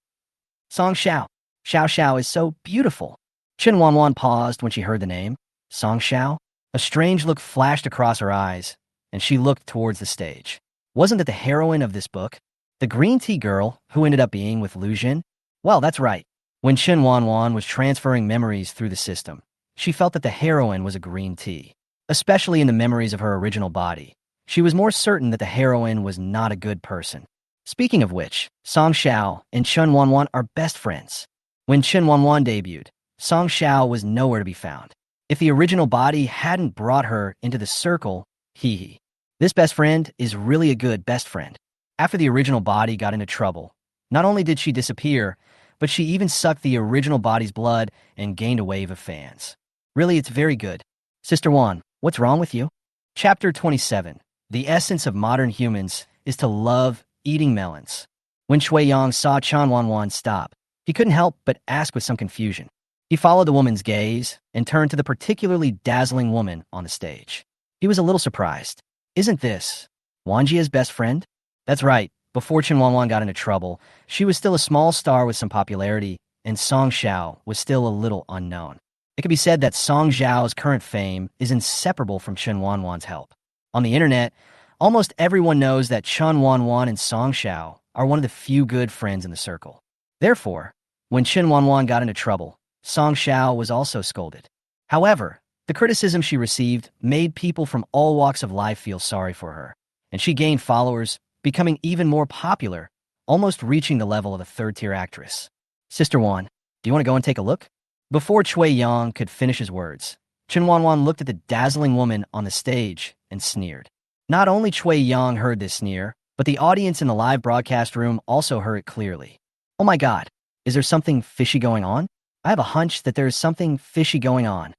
Song Xiao. Xiao Xiao is so beautiful. Chen Wanwan paused when she heard the name. Song Xiao? A strange look flashed across her eyes, and she looked towards the stage. Wasn't it the heroine of this book? The green tea girl who ended up being with Lu Jin? Well, that's right. When Chen Wanwan was transferring memories through the system, she felt that the heroine was a green tea. Especially in the memories of her original body, she was more certain that the heroine was not a good person. Speaking of which, Song Xiao and Chen Wanwan are best friends. When Chen Wanwan debuted, Song Xiao was nowhere to be found. If the original body hadn't brought her into the circle, this best friend is really a good best friend. After the original body got into trouble, not only did she disappear, but she even sucked the original body's blood and gained a wave of fans. Really, it's very good. Sister Wan, what's wrong with you? Chapter 27. The essence of modern humans is to love eating melons. When Shui Yang saw Chen Wanwan stop, he couldn't help but ask with some confusion. He followed the woman's gaze and turned to the particularly dazzling woman on the stage. He was a little surprised. Isn't this Wanjia's best friend? That's right. Before Chen Wanwan got into trouble, she was still a small star with some popularity, and Song Xiao was still a little unknown. It can be said that Song Xiao's current fame is inseparable from Chen Wanwan's help. On the internet, almost everyone knows that Chen Wanwan and Song Xiao are one of the few good friends in the circle. Therefore, when Chen Wanwan got into trouble, Song Xiao was also scolded. However, the criticism she received made people from all walks of life feel sorry for her, and she gained followers, becoming even more popular, almost reaching the level of a third-tier actress. Sister Wan, do you want to go and take a look? Before Shui Yang could finish his words, Chen Wanwan looked at the dazzling woman on the stage and sneered. Not only Shui Yang heard this sneer, but the audience in the live broadcast room also heard it clearly. Oh my God, is there something fishy going on? I have a hunch that there is something fishy going on.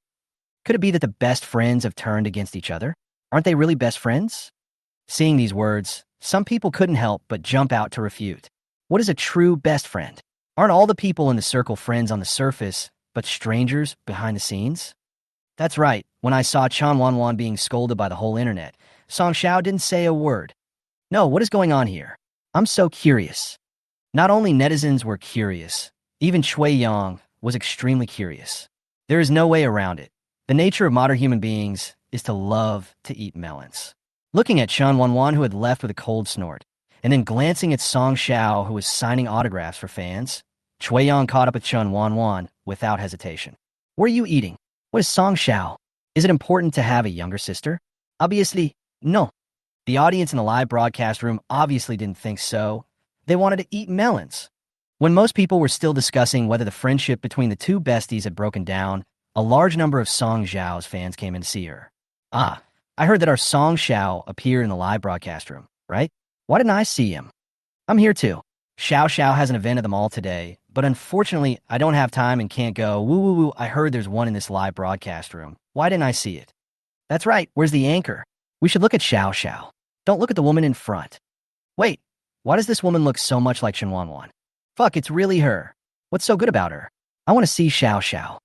Could it be that the best friends have turned against each other? Aren't they really best friends? Seeing these words, some people couldn't help but jump out to refute. What is a true best friend? Aren't all the people in the circle friends on the surface, but strangers behind the scenes? That's right. When I saw Chen Wanwan being scolded by the whole internet, Song Xiao didn't say a word. No, what is going on here? I'm so curious. Not only netizens were curious, even Shui Yang was extremely curious. There is no way around it. The nature of modern human beings is to love to eat melons. Looking at Chen Wanwan, who had left with a cold snort, and then glancing at Song Xiao, who was signing autographs for fans, Shui Yang caught up with Chen Wanwan without hesitation. What are you eating? What is Song Xiao? Is it important to have a younger sister? Obviously, no. The audience in the live broadcast room obviously didn't think so. They wanted to eat melons. When most people were still discussing whether the friendship between the two besties had broken down, a large number of Song Xiao's fans came in to see her. I heard that our Song Xiao appeared in the live broadcast room, right? Why didn't I see him? I'm here too. Xiao Xiao has an event at the mall today, but unfortunately, I don't have time and can't go. Woo woo woo, I heard there's one in this live broadcast room. Why didn't I see it? That's right, where's the anchor? We should look at Xiao Xiao. Don't look at the woman in front. Wait, why does this woman look so much like Chen Wanwan? Fuck, it's really her. What's so good about her? I want to see Xiao Xiao.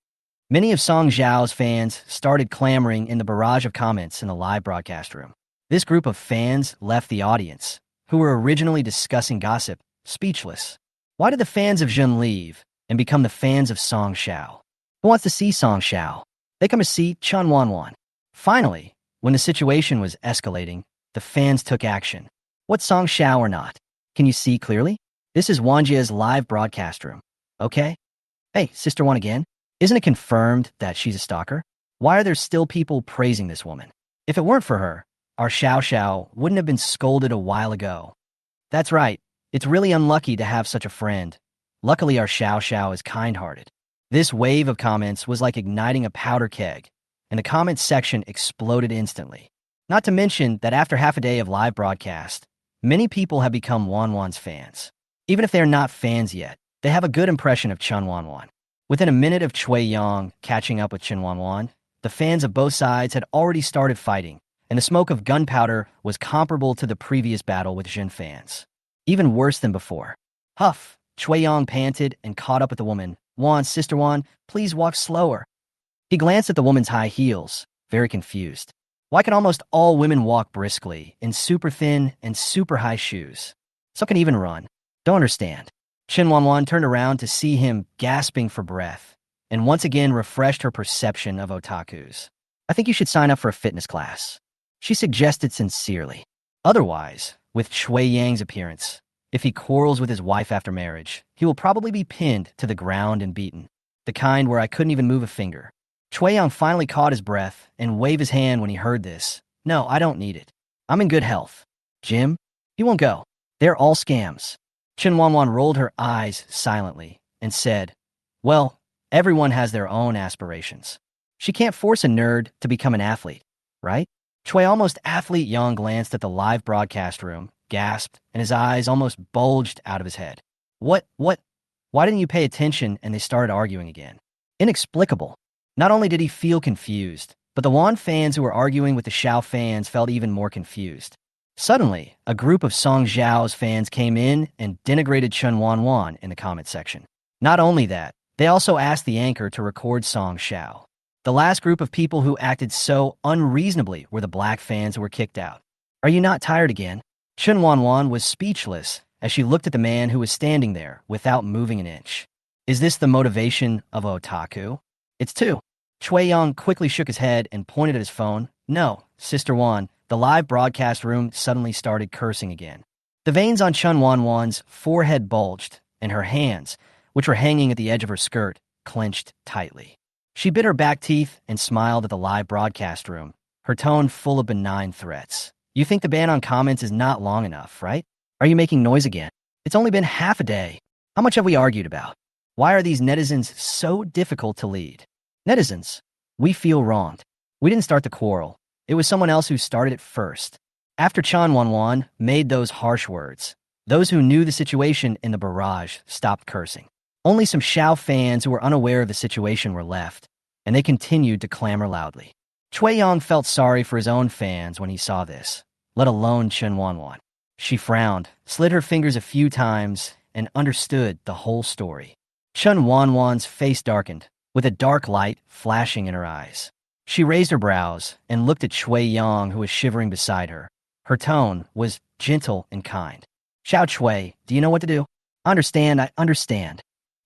Many of Song Xiao's fans started clamoring in the barrage of comments in the live broadcast room. This group of fans left the audience, who were originally discussing gossip, speechless. Why did the fans of Jun leave and become the fans of Song Xiao? Who wants to see Song Xiao? They come to see Chen Wanwan. Finally, when the situation was escalating, the fans took action. What song shall or not? Can you see clearly? This is Wanjia's live broadcast room. Okay? Hey, Sister One again? Isn't it confirmed that she's a stalker? Why are there still people praising this woman? If it weren't for her, our Xiao Xiao wouldn't have been scolded a while ago. That's right. It's really unlucky to have such a friend. Luckily, our Xiao Xiao is kind-hearted. This wave of comments was like igniting a powder keg, and the comments section exploded instantly. Not to mention that after half a day of live broadcast, many people have become Wanwan's fans. Even if they're not fans yet, they have a good impression of Chen Wanwan. Within a minute of Chui Yang catching up with Chen Wanwan, the fans of both sides had already started fighting, and the smoke of gunpowder was comparable to the previous battle with Jin fans. Even worse than before. Huff, Chui Yang panted and caught up with the woman. Wan, Sister Wan, please walk slower. He glanced at the woman's high heels, very confused. Why can almost all women walk briskly in super thin and super high shoes? Some can even run. Don't understand. Chen Wanwan turned around to see him gasping for breath, and once again refreshed her perception of otakus. I think you should sign up for a fitness class, she suggested sincerely. Otherwise, with Chui Yang's appearance, if he quarrels with his wife after marriage, he will probably be pinned to the ground and beaten. The kind where I couldn't even move a finger. Chui Yang finally caught his breath and waved his hand when he heard this. No, I don't need it. I'm in good health. Jim? He won't go. They're all scams. Chen Wanwan rolled her eyes silently and said, well, everyone has their own aspirations. She can't force a nerd to become an athlete, right? Chui almost athlete Yang glanced at the live broadcast room, gasped, and his eyes almost bulged out of his head. What? Why didn't you pay attention? And they started arguing again. Inexplicable. Not only did he feel confused, but the Wan fans who were arguing with the Xiao fans felt even more confused. Suddenly, a group of Song Zhao's fans came in and denigrated Chen Wanwan in the comment section. Not only that, they also asked the anchor to record Song Xiao. The last group of people who acted so unreasonably were the black fans who were kicked out. Are you not tired again? Chen Wanwan was speechless as she looked at the man who was standing there without moving an inch. Is this the motivation of otaku? It's two. Chui Yang quickly shook his head and pointed at his phone. No, Sister Wan. The live broadcast room suddenly started cursing again. The veins on Chen Wanwan's forehead bulged, and her hands, which were hanging at the edge of her skirt, clenched tightly. She bit her back teeth and smiled at the live broadcast room, her tone full of benign threats. You think the ban on comments is not long enough, right? Are you making noise again? It's only been half a day. How much have we argued about? Why are these netizens so difficult to lead? Netizens, we feel wronged. We didn't start the quarrel. It was someone else who started it first. After Chen Wanwan made those harsh words, those who knew the situation in the barrage stopped cursing. Only some Xiao fans who were unaware of the situation were left, and they continued to clamor loudly. Chui Yang felt sorry for his own fans when he saw this, let alone Chen Wanwan. She frowned, slid her fingers a few times, and understood the whole story. Chen Wanwan's face darkened, with a dark light flashing in her eyes. She raised her brows and looked at Chui Yang, who was shivering beside her. Her tone was gentle and kind. Xiao Chui, do you know what to do? I understand.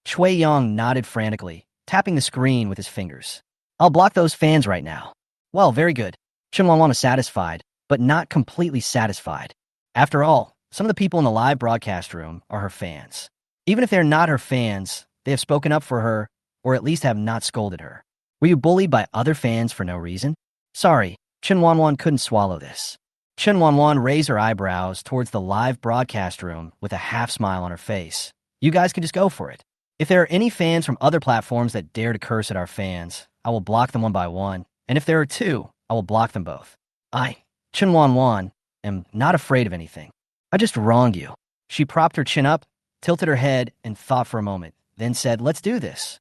Chui Yang nodded frantically, tapping the screen with his fingers. I'll block those fans right now. Well, very good. Chen Wanwan was satisfied, but not completely satisfied. After all, some of the people in the live broadcast room are her fans. Even if they're not her fans, they have spoken up for her, or at least have not scolded her. Were you bullied by other fans for no reason? Sorry, Chen Wanwan couldn't swallow this. Chen Wanwan raised her eyebrows towards the live broadcast room with a half smile on her face. You guys can just go for it. If there are any fans from other platforms that dare to curse at our fans, I will block them one by one. And if there are two, I will block them both. I, Chen Wanwan, am not afraid of anything. I just wronged you. She propped her chin up, tilted her head, and thought for a moment, then said, let's do this.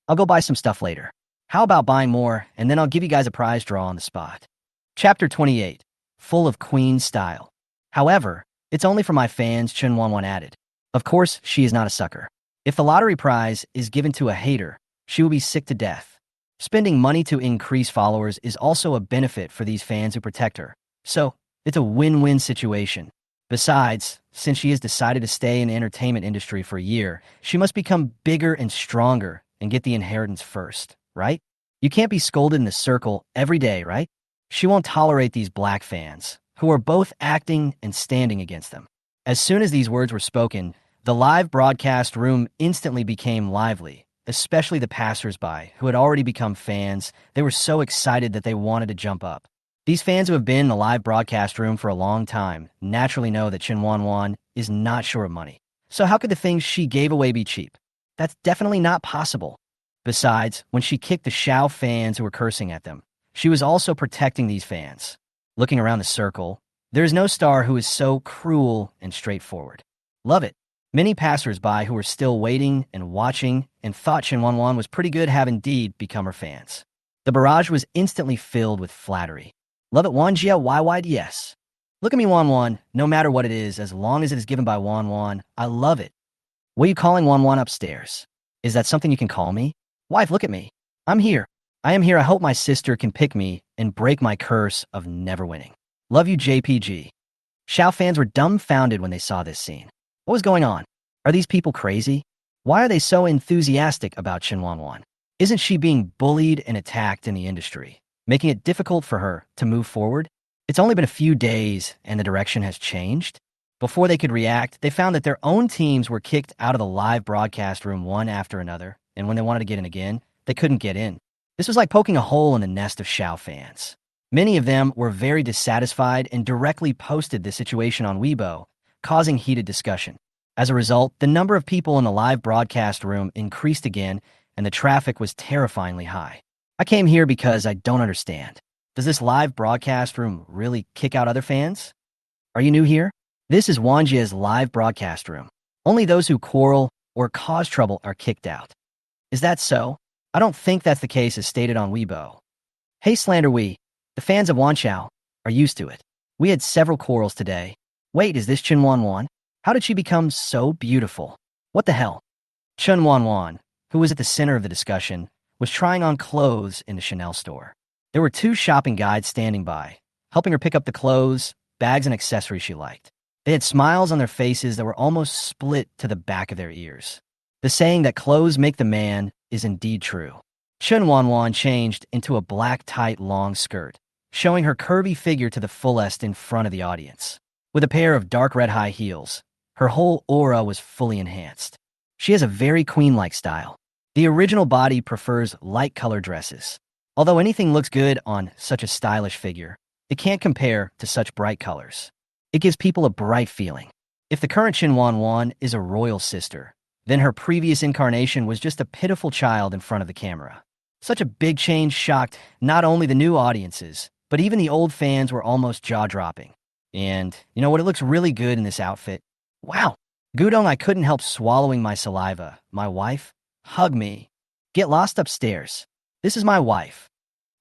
I'll go buy some stuff later. How about buying more, and then I'll give you guys a prize draw on the spot. Chapter 28, full of queen style. However, it's only for my fans, Chen Wanwan added. Of course, she is not a sucker. If the lottery prize is given to a hater, she will be sick to death. Spending money to increase followers is also a benefit for these fans who protect her. So, it's a win-win situation. Besides, since she has decided to stay in the entertainment industry for a year, she must become bigger and stronger and get the inheritance first, right? You can't be scolded in the circle every day, right? She won't tolerate these black fans, who are both acting and standing against them. As soon as these words were spoken, the live broadcast room instantly became lively, especially the passersby, who had already become fans. They were so excited that they wanted to jump up. These fans who have been in the live broadcast room for a long time naturally know that Chen Wanwan is not short of money. So how could the things she gave away be cheap? That's definitely not possible. Besides, when she kicked the Xiao fans who were cursing at them, she was also protecting these fans. Looking around the circle, there is no star who is so cruel and straightforward. Love it. Many passersby who were still waiting and watching and thought Chen Wanwan was pretty good have indeed become her fans. The barrage was instantly filled with flattery. Love it, Wanjia YYDS. Look at me, Wanwan, no matter what it is, as long as it is given by Wanwan, I love it. What are you calling Wanwan upstairs? Is that something you can call me? Wife, look at me. I'm here. I am here. I hope my sister can pick me and break my curse of never winning. Love you, JPG. Xiao fans were dumbfounded when they saw this scene. What was going on? Are these people crazy? Why are they so enthusiastic about Chen Wanwan? Isn't she being bullied and attacked in the industry, making it difficult for her to move forward? It's only been a few days and the direction has changed. Before they could react, they found that their own teams were kicked out of the live broadcast room one after another, and when they wanted to get in again, they couldn't get in. This was like poking a hole in the nest of Xiao fans. Many of them were very dissatisfied and directly posted the situation on Weibo, causing heated discussion. As a result, the number of people in the live broadcast room increased again, and the traffic was terrifyingly high. I came here because I don't understand. Does this live broadcast room really kick out other fans? Are you new here? This is Wanjia's live broadcast room. Only those who quarrel or cause trouble are kicked out. Is that so? I don't think that's the case as stated on Weibo. Hey Slander the fans of Wanxiao are used to it. We had several quarrels today. Wait, is this Chen Wanwan? How did she become so beautiful? What the hell? Chen Wanwan, who was at the center of the discussion, was trying on clothes in the Chanel store. There were two shopping guides standing by, helping her pick up the clothes, bags, and accessories she liked. They had smiles on their faces that were almost split to the back of their ears. The saying that clothes make the man is indeed true. Chen Wanwan changed into a black tight long skirt, showing her curvy figure to the fullest in front of the audience. With a pair of dark red high heels, her whole aura was fully enhanced. She has a very queen-like style. The original body prefers light-colored dresses. Although anything looks good on such a stylish figure, it can't compare to such bright colors. It gives people a bright feeling. If the current Chen Wanwan is a royal sister, then her previous incarnation was just a pitiful child in front of the camera. Such a big change shocked not only the new audiences, but even the old fans were almost jaw-dropping. And you know what? It looks really good in this outfit. Wow. Gudong, I couldn't help swallowing my saliva. My wife? Hug me. Get lost upstairs. This is my wife.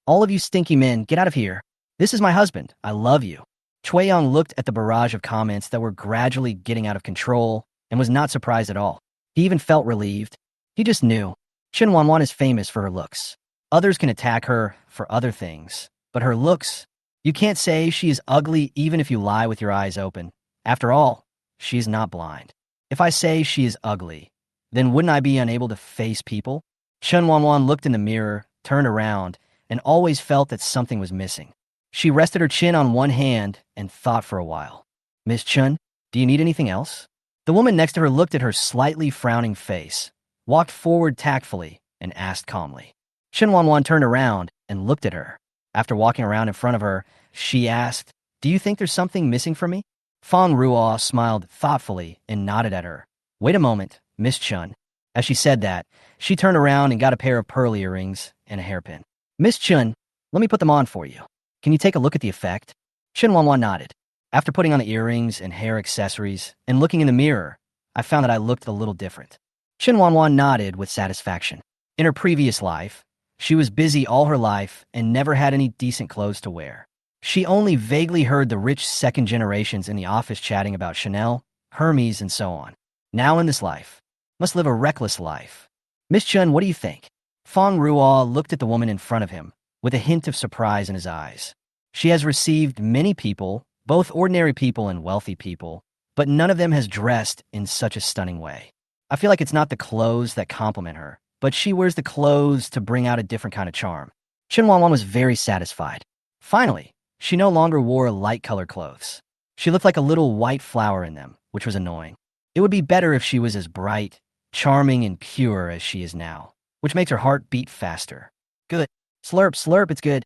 All of you stinky men, get out of here. This is my husband. I love you. Chui Yong looked at the barrage of comments that were gradually getting out of control and was not surprised at all. He even felt relieved. He just knew. Chen Wanwan is famous for her looks. Others can attack her for other things, but her looks, you can't say she is ugly even if you lie with your eyes open. After all, she is not blind. If I say she is ugly, then wouldn't I be unable to face people? Chen Wanwan looked in the mirror, turned around, and always felt that something was missing. She rested her chin on one hand and thought for a while. Miss Chen, do you need anything else? The woman next to her looked at her slightly frowning face, walked forward tactfully, and asked calmly. Chen Wanwan turned around and looked at her. After walking around in front of her, she asked, Do you think there's something missing from me? Fang Ruo smiled thoughtfully and nodded at her. Wait a moment, Miss Chen. As she said that, she turned around and got a pair of pearl earrings and a hairpin. Miss Chen, let me put them on for you. Can you take a look at the effect? Chen Wanwan nodded. After putting on the earrings and hair accessories and looking in the mirror, I found that I looked a little different. Chen Wanwan nodded with satisfaction. In her previous life, she was busy all her life and never had any decent clothes to wear. She only vaguely heard the rich second generations in the office chatting about Chanel, Hermes, and so on. Now in this life, must live a reckless life. Miss Chen, what do you think? Fang Ruo looked at the woman in front of him with a hint of surprise in his eyes. She has received many people, both ordinary people and wealthy people, but none of them has dressed in such a stunning way. I feel like it's not the clothes that compliment her, but she wears the clothes to bring out a different kind of charm. Chen Wanwan was very satisfied. Finally, she no longer wore light-colored clothes. She looked like a little white flower in them, which was annoying. It would be better if she was as bright, charming, and pure as she is now, which makes her heart beat faster. Good. Slurp, slurp, it's good.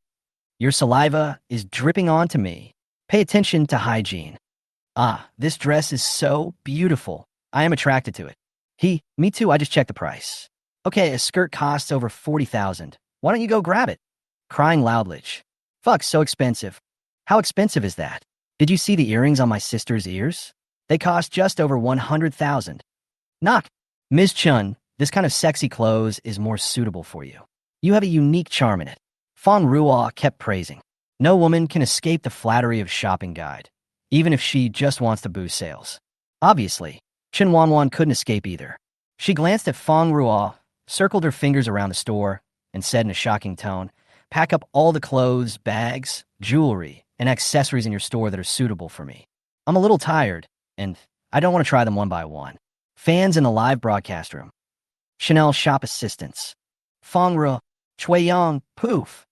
Your saliva is dripping onto me. Pay attention to hygiene. Ah, this dress is so beautiful. I am attracted to it. Me too, I just checked the price. Okay, a skirt costs over 40,000. Why don't you go grab it? Crying loudly. Fuck, so expensive. How expensive is that? Did you see the earrings on my sister's ears? They cost just over 100,000. Knock. Ms. Chun, this kind of sexy clothes is more suitable for you. You have a unique charm in it. Fan Ruo kept praising. No woman can escape the flattery of shopping guide, even if she just wants to boost sales. Obviously, Chen Wanwan couldn't escape either. She glanced at Fan Ruo, circled her fingers around the store, and said in a shocking tone, pack up all the clothes, bags, jewelry, and accessories in your store that are suitable for me. I'm a little tired, and I don't want to try them one by one. Fans in the live broadcast room. Chanel shop assistants. Feng Ru, Chui Yang, poof.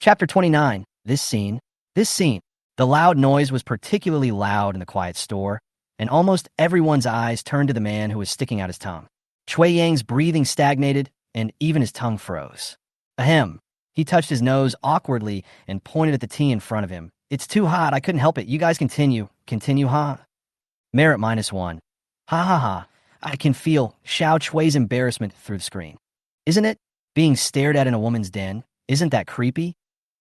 Chapter 29. This scene. The loud noise was particularly loud in the quiet store, and almost everyone's eyes turned to the man who was sticking out his tongue. Chui Yang's breathing stagnated, and even his tongue froze. Ahem. He touched his nose awkwardly and pointed at the tea in front of him. It's too hot, I couldn't help it. You guys continue. Continue, huh? Merit -1. Ha ha ha. I can feel Xiao Chui's embarrassment through the screen. Isn't it? Being stared at in a woman's den? Isn't that creepy?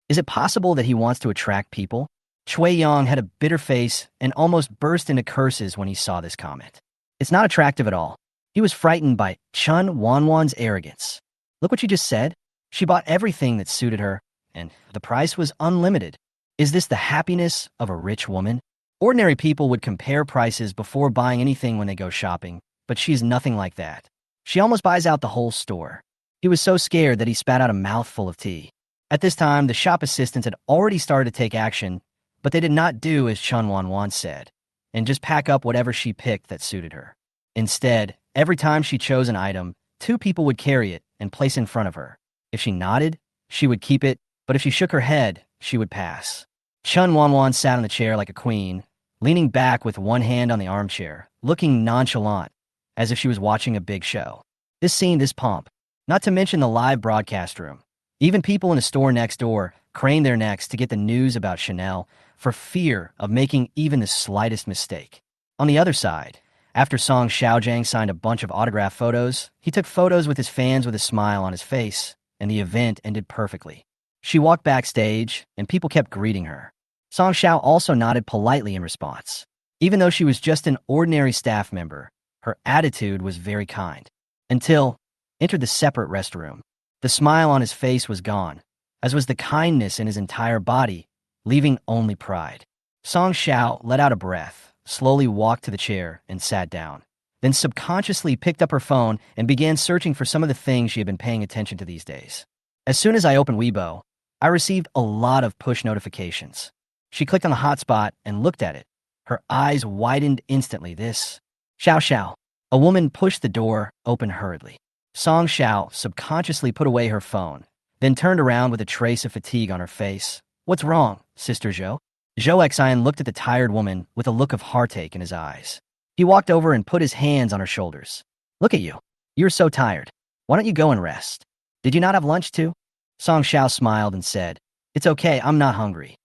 Is it possible that he wants to attract people? Chui Yang had a bitter face and almost burst into curses when he saw this comment. It's not attractive at all. He was frightened by Chen Wanwan's arrogance. Look what she just said. She bought everything that suited her, and the price was unlimited. Is this the happiness of a rich woman? Ordinary people would compare prices before buying anything when they go shopping, but she's nothing like that. She almost buys out the whole store. He was so scared that he spat out a mouthful of tea. At this time, the shop assistants had already started to take action, but they did not do as Chen Wanwan said, and just pack up whatever she picked that suited her. Instead, every time she chose an item, 2 people would carry it and place it in front of her. If she nodded, she would keep it, but if she shook her head, she would pass. Chen Wanwan sat on the chair like a queen, leaning back with one hand on the armchair, looking nonchalant, as if she was watching a big show. This scene, this pomp, not to mention the live broadcast room. Even people in the store next door craned their necks to get the news about Chanel for fear of making even the slightest mistake. On the other side, after Song Xiaojiang signed a bunch of autograph photos, he took photos with his fans with a smile on his face, and the event ended perfectly. She walked backstage, and people kept greeting her. Song Xiao also nodded politely in response. Even though she was just an ordinary staff member, her attitude was very kind. Until entered the separate restroom. The smile on his face was gone, as was the kindness in his entire body, leaving only pride. Song Xiao let out a breath, slowly walked to the chair, and sat down. Then subconsciously picked up her phone and began searching for some of the things she had been paying attention to these days. As soon as I opened Weibo, I received a lot of push notifications. She clicked on the hotspot and looked at it. Her eyes widened instantly. This. Xiao Xiao. A woman pushed the door open hurriedly. Song Xiao subconsciously put away her phone, then turned around with a trace of fatigue on her face. What's wrong, Sister Zhou? Zhou Xian looked at the tired woman with a look of heartache in his eyes. He walked over and put his hands on her shoulders. Look at you. You're so tired. Why don't you go and rest? Did you not have lunch too? Song Xiao smiled and said, It's okay, I'm not hungry.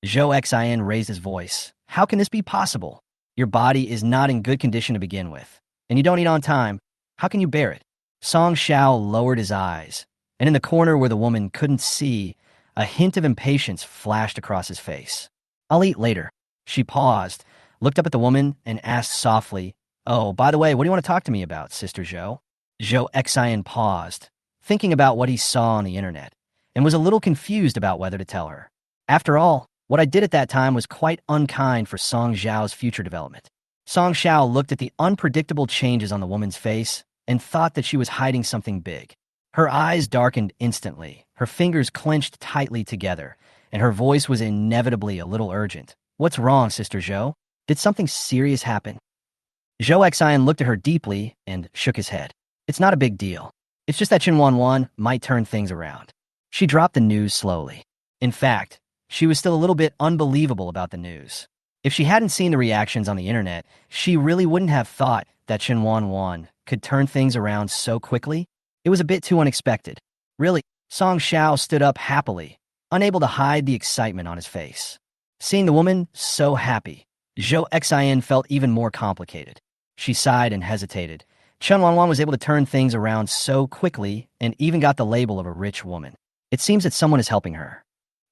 Zhou Xian raised his voice. How can this be possible? Your body is not in good condition to begin with, and you don't eat on time. How can you bear it? Song Xiao lowered his eyes, and in the corner where the woman couldn't see, a hint of impatience flashed across his face. I'll eat later. She paused, looked up at the woman, and asked softly, Oh, by the way, what do you want to talk to me about, Sister Zhou? Zhou Xian paused, thinking about what he saw on the internet, and was a little confused about whether to tell her. After all, what I did at that time was quite unkind for Song Xiao's future development. Song Xiao looked at the unpredictable changes on the woman's face and thought that she was hiding something big. Her eyes darkened instantly, her fingers clenched tightly together, and her voice was inevitably a little urgent. What's wrong, Sister Zhou? Did something serious happen? Zhou Xian looked at her deeply and shook his head. It's not a big deal. It's just that Chen Wanwan might turn things around. She dropped the news slowly. In fact, she was still a little bit unbelievable about the news. If she hadn't seen the reactions on the internet, she really wouldn't have thought that Chen Wanwan could turn things around so quickly. It was a bit too unexpected. Really, Song Xiao stood up happily, unable to hide the excitement on his face. Seeing the woman so happy, Zhou Xian felt even more complicated. She sighed and hesitated. Chen Wanwan was able to turn things around so quickly and even got the label of a rich woman. It seems that someone is helping her.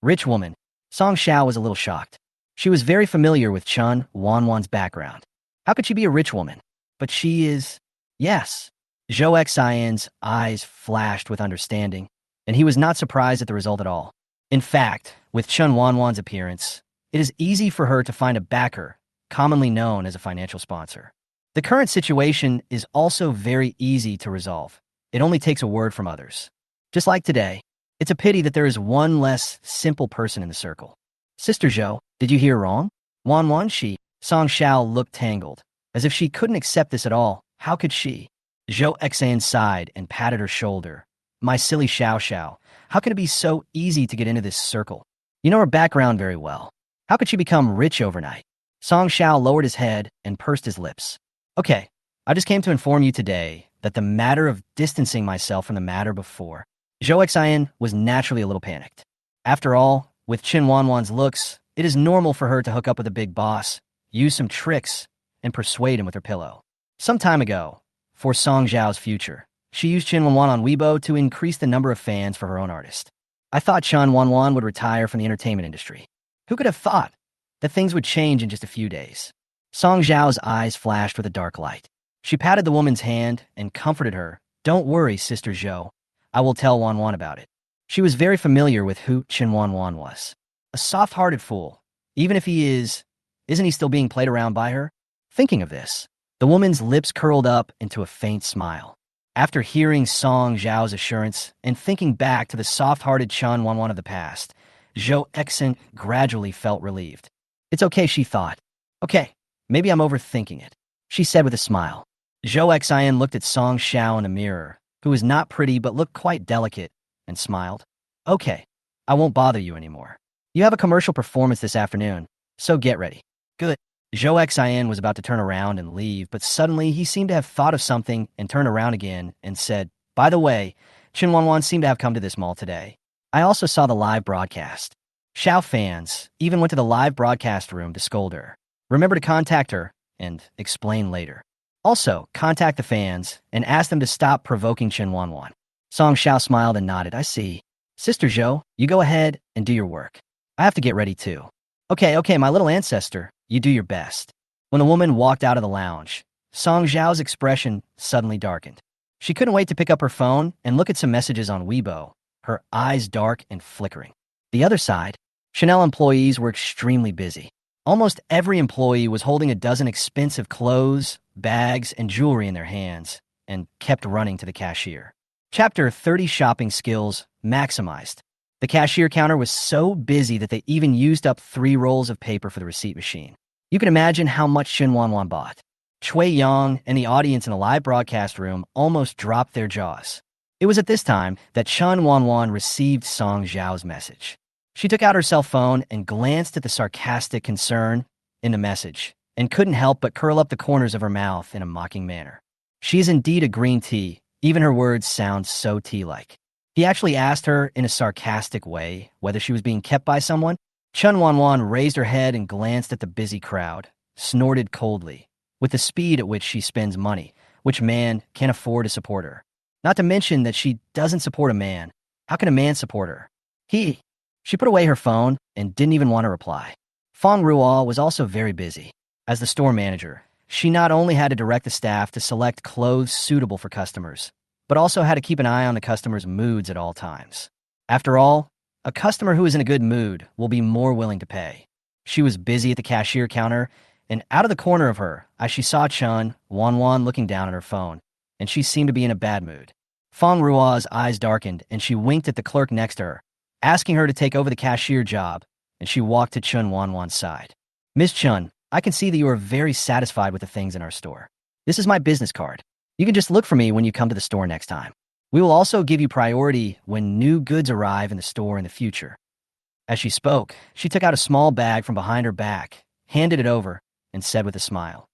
Rich woman. Song Xiao was a little shocked. She was very familiar with Chen Wanwan's background. How could she be a rich woman? But she is... Yes. Zhou Xian's eyes flashed with understanding, and he was not surprised at the result at all. In fact, with Chen Wanwan's appearance, it is easy for her to find a backer, commonly known as a financial sponsor. The current situation is also very easy to resolve. It only takes a word from others. Just like today, it's a pity that there is one less simple person in the circle. Sister Zhou, did you hear wrong? Wanwan, she. Song Xiao looked tangled, as if she couldn't accept this at all. How could she? Zhou Xian sighed and patted her shoulder. My silly Xiao Xiao, how can it be so easy to get into this circle? You know her background very well. How could she become rich overnight? Song Xiao lowered his head and pursed his lips. Okay, I just came to inform you today that the matter of distancing myself from the matter before. Zhou Xian was naturally a little panicked. After all, with Chen Wanwan's looks, it is normal for her to hook up with a big boss, use some tricks, and persuade him with her pillow. Some time ago, for Song Zhao's future, she used Chen Wanwan on Weibo to increase the number of fans for her own artist. I thought Chen Wanwan would retire from the entertainment industry. Who could have thought that things would change in just a few days? Song Zhao's eyes flashed with a dark light. She patted the woman's hand and comforted her. Don't worry, Sister Zhou. I will tell Wanwan about it. She was very familiar with who Chen Wanwan was. A soft-hearted fool. Even if he isn't he still being played around by her? Thinking of this, the woman's lips curled up into a faint smile. After hearing Song Zhao's assurance and thinking back to the soft-hearted Chen Wanwan of the past, Zhou Xian gradually felt relieved. It's okay, she thought. Okay, maybe I'm overthinking it, she said with a smile. Zhou Xian looked at Song Xiao in the mirror, who was not pretty but looked quite delicate, and smiled. Okay, I won't bother you anymore. You have a commercial performance this afternoon, so get ready. Good. Zhou Xian was about to turn around and leave, but suddenly he seemed to have thought of something and turned around again and said, By the way, Chen Wanwan seemed to have come to this mall today. I also saw the live broadcast. Xiao fans even went to the live broadcast room to scold her. Remember to contact her and explain later. Also, contact the fans and ask them to stop provoking Chen Wanwan. Song Xiao smiled and nodded. I see. Sister Zhou, you go ahead and do your work. I have to get ready too. Okay, my little ancestor, you do your best. When the woman walked out of the lounge, Song Zhao's expression suddenly darkened. She couldn't wait to pick up her phone and look at some messages on Weibo, her eyes dark and flickering. The other side, Chanel employees were extremely busy. Almost every employee was holding a dozen expensive clothes, bags, and jewelry in their hands, and kept running to the cashier. Chapter 30 Shopping Skills Maximized. The cashier counter was so busy that they even used up 3 rolls of paper for the receipt machine. You can imagine how much Chen Wanwan bought. Cui Yang and the audience in the live broadcast room almost dropped their jaws. It was at this time that Chen Wanwan received Song Zhao's message. She took out her cell phone and glanced at the sarcastic concern in the message, and couldn't help but curl up the corners of her mouth in a mocking manner. She is indeed a green tea. Even her words sound so tea-like. He actually asked her in a sarcastic way whether she was being kept by someone. Chen Wanwan raised her head and glanced at the busy crowd, snorted coldly. With the speed at which she spends money, which man can afford to support her? Not to mention that she doesn't support a man. How can a man support her? She put away her phone and didn't even want to reply. Fang Ruo was also very busy. As the store manager, she not only had to direct the staff to select clothes suitable for customers, but also had to keep an eye on the customer's moods at all times. After all, a customer who is in a good mood will be more willing to pay. She was busy at the cashier counter, and out of the corner of her, as she saw Chen Wanwan looking down at her phone, and she seemed to be in a bad mood. Fang Ruo's eyes darkened, and she winked at the clerk next to her, asking her to take over the cashier job, and she walked to Chen Wanwan's side. Miss Chen, I can see that you are very satisfied with the things in our store. This is my business card. You can just look for me when you come to the store next time. We will also give you priority when new goods arrive in the store in the future. As she spoke, she took out a small bag from behind her back, handed it over, and said with a smile,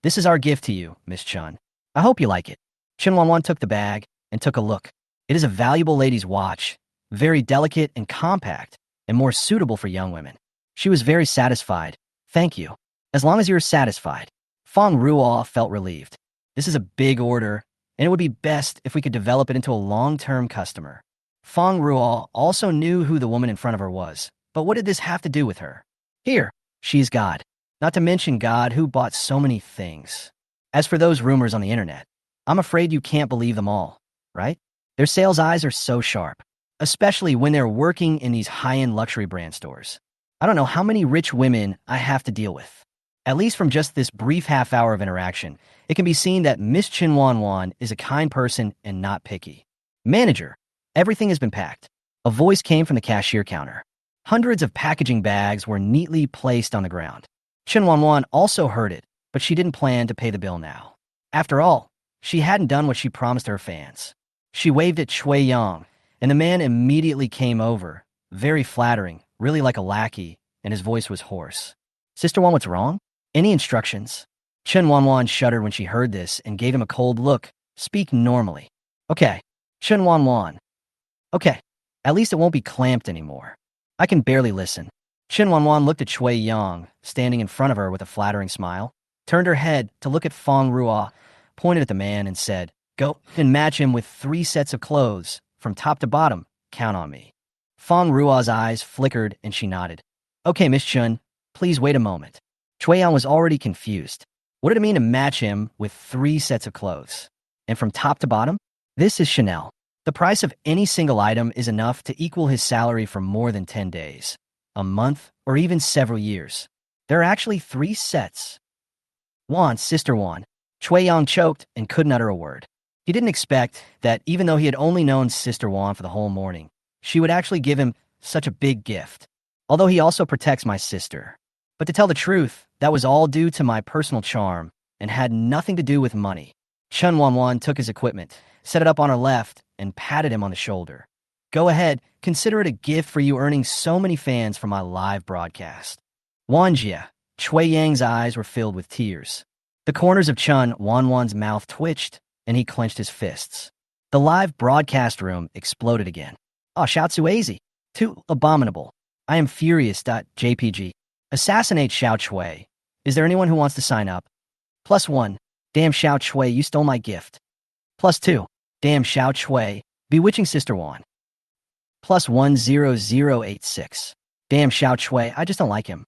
"This is our gift to you, Miss Chen. I hope you like it." Chen Wanwan took the bag and took a look. It is a valuable lady's watch, very delicate and compact, and more suitable for young women. She was very satisfied. "Thank you. As long as you're satisfied." Fang Ruo felt relieved. This is a big order, and it would be best if we could develop it into a long-term customer. Fang Ruo also knew who the woman in front of her was, but what did this have to do with her? Here, she's God. Not to mention God who bought so many things. As for those rumors on the internet, I'm afraid you can't believe them all, right? Their sales eyes are so sharp, especially when they're working in these high-end luxury brand stores. I don't know how many rich women I have to deal with. At least from just this brief half hour of interaction, it can be seen that Miss Chen Wanwan is a kind person and not picky. "Manager, everything has been packed." A voice came from the cashier counter. Hundreds of packaging bags were neatly placed on the ground. Chen Wanwan also heard it, but she didn't plan to pay the bill now. After all, she hadn't done what she promised her fans. She waved at Shui Yang, and the man immediately came over, very flattering, really like a lackey, and his voice was hoarse. "Sister Wan, what's wrong? Any instructions?" Chen Wanwan shuddered when she heard this and gave him a cold look. "Speak normally." "Okay." Chen Wanwan. "Okay. At least it won't be clamped anymore. I can barely listen." Chen Wanwan looked at Shui Yang, standing in front of her with a flattering smile, turned her head to look at Fang Ruo, pointed at the man and said, "Go and match him with 3 sets of clothes, from top to bottom. Count on me." Fang Ruo's eyes flickered and she nodded. "Okay, Miss Chen, please wait a moment." Shui Yang was already confused. What did it mean to match him with 3 sets of clothes? And from top to bottom? This is Chanel. The price of any single item is enough to equal his salary for more than 10 days, a month, or even several years. There are actually 3 sets. Wan, Sister Wan. Shui Yang choked and couldn't utter a word. He didn't expect that even though he had only known Sister Wan for the whole morning, she would actually give him such a big gift. Although he also protects my sister. But to tell the truth, that was all due to my personal charm and had nothing to do with money. Chen Wanwan took his equipment, set it up on her left, and patted him on the shoulder. "Go ahead, consider it a gift for you earning so many fans from my live broadcast." Wanjia, Shui Yang's eyes were filled with tears. The corners of Chen Wanwan's mouth twitched, and he clenched his fists. The live broadcast room exploded again. "Oh, Xiaozuazi, too abominable. I am furious. JPG. Assassinate Xiao Chui. Is there anyone who wants to sign up? +1. Damn Xiao Chui, you stole my gift. +2. Damn Xiao Chui, bewitching Sister Wan. +10086. Damn Xiao Chui, I just don't like him."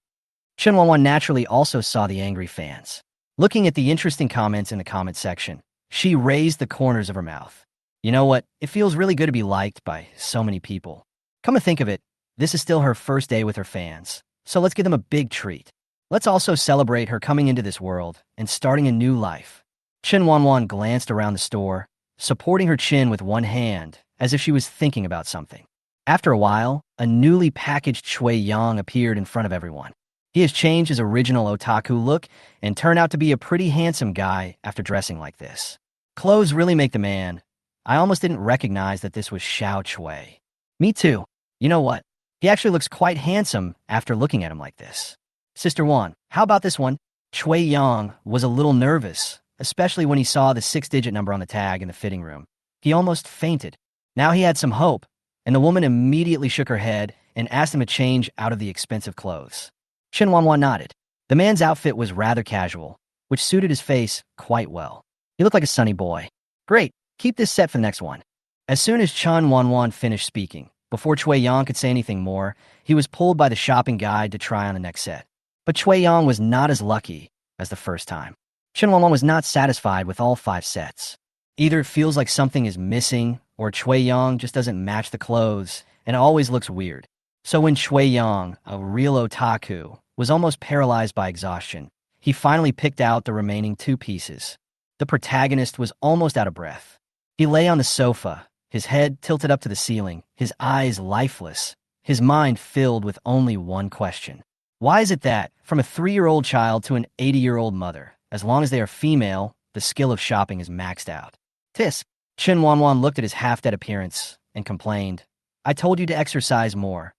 Chen Wanwan naturally also saw the angry fans. Looking at the interesting comments in the comment section, she raised the corners of her mouth. You know what? It feels really good to be liked by so many people. Come to think of it, this is still her first day with her fans. So let's give them a big treat. Let's also celebrate her coming into this world and starting a new life. Chen Wanwan glanced around the store, supporting her chin with one hand, as if she was thinking about something. After a while, a newly packaged Shui Yang appeared in front of everyone. He has changed his original otaku look and turned out to be a pretty handsome guy after dressing like this. Clothes really make the man. I almost didn't recognize that this was Xiao Chui. Me too. You know what? He actually looks quite handsome after looking at him like this. Sister Wan, how about this one? Shui Yang was a little nervous, especially when he saw the 6-digit number on the tag in the fitting room. He almost fainted. Now he had some hope, and the woman immediately shook her head and asked him to change out of the expensive clothes. Chen Wanwan nodded. The man's outfit was rather casual, which suited his face quite well. He looked like a sunny boy. "Great, keep this set for the next one." As soon as Chen Wanwan finished speaking, before Shui Yang could say anything more, he was pulled by the shopping guide to try on the next set. But Shui Yang was not as lucky as the first time. Chen Wanwan was not satisfied with all 5 sets. Either it feels like something is missing, or Shui Yang just doesn't match the clothes, and it always looks weird. So when Shui Yang, a real otaku, was almost paralyzed by exhaustion, he finally picked out the remaining 2 pieces. The protagonist was almost out of breath. He lay on the sofa, his head tilted up to the ceiling, his eyes lifeless, his mind filled with only one question. Why is it that, from a 3-year-old child to an 80-year-old mother, as long as they are female, the skill of shopping is maxed out? Tis. Chen Wanwan looked at his half-dead appearance and complained, "I told you to exercise more,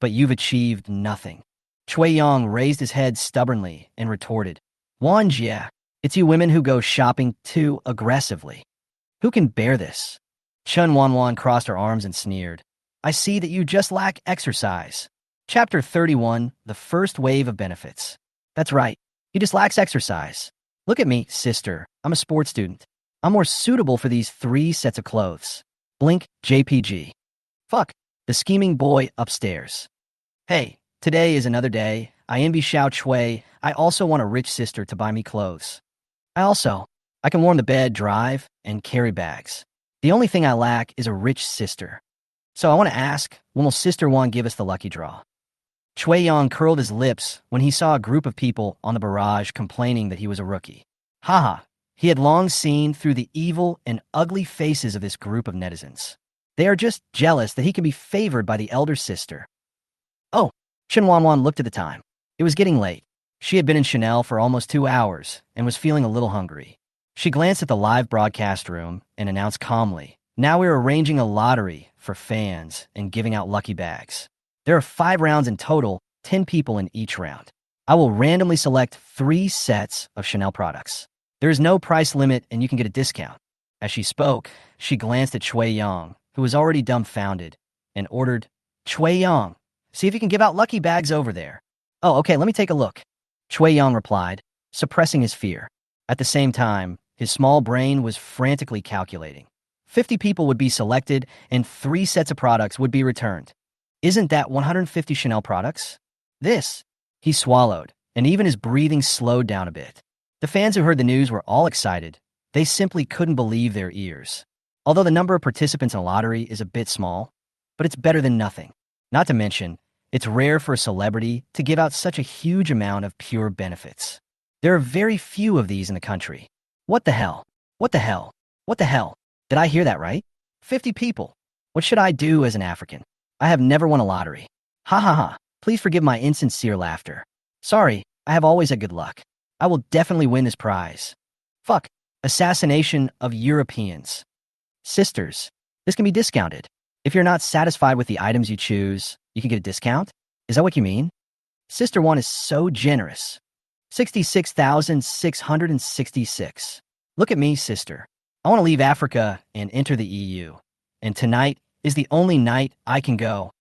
but you've achieved nothing. Chui Yang raised his head stubbornly and retorted, Wan Jia, it's you women who go shopping too aggressively. Who can bear this? Chen Wanwan crossed her arms and sneered, I see that you just lack exercise. Chapter 31, The First Wave of Benefits. That's right, he just lacks exercise. Look at me, sister, I'm a sports student. I'm more suitable for these 3 sets of clothes. Blink, JPG. Fuck, the scheming boy upstairs. Hey, today is another day. I envy Xiao Chui. I also want a rich sister to buy me clothes. I can warm the bed, drive, and carry bags. The only thing I lack is a rich sister. So I want to ask, when will Sister Wan give us the lucky draw? Chui Yang curled his lips when he saw a group of people on the barrage complaining that he was a rookie. Haha, he had long seen through the evil and ugly faces of this group of netizens. They are just jealous that he can be favored by the elder sister. Oh, Chen Wanwan looked at the time. It was getting late. She had been in Chanel for almost 2 hours and was feeling a little hungry. She glanced at the live broadcast room and announced calmly, Now we're arranging a lottery for fans and giving out lucky bags. There are 5 rounds in total, 10 people in each round. I will randomly select 3 sets of Chanel products. There is no price limit and you can get a discount. As she spoke, she glanced at Chui Yang, who was already dumbfounded, and ordered, Chui Yang, see if you can give out lucky bags over there. Oh, okay, let me take a look. Chui Yang replied, suppressing his fear. At the same time, his small brain was frantically calculating. 50 people would be selected and 3 sets of products would be returned. Isn't that 150 Chanel products? He swallowed, and even his breathing slowed down a bit. The fans who heard the news were all excited. They simply couldn't believe their ears. Although the number of participants in a lottery is a bit small, but it's better than nothing. Not to mention, it's rare for a celebrity to give out such a huge amount of pure benefits. There are very few of these in the country. What the hell? What the hell? What the hell? Did I hear that right? 50 people. What should I do as an African? I have never won a lottery. Ha ha ha. Please forgive my insincere laughter. Sorry, I have always had good luck. I will definitely win this prize. Fuck. Assassination of Europeans. Sisters. This can be discounted. If you're not satisfied with the items you choose, you can get a discount? Is that what you mean? Sister One is so generous. 66,666. Look at me, sister. I want to leave Africa and enter the EU. And tonight is the only night I can go.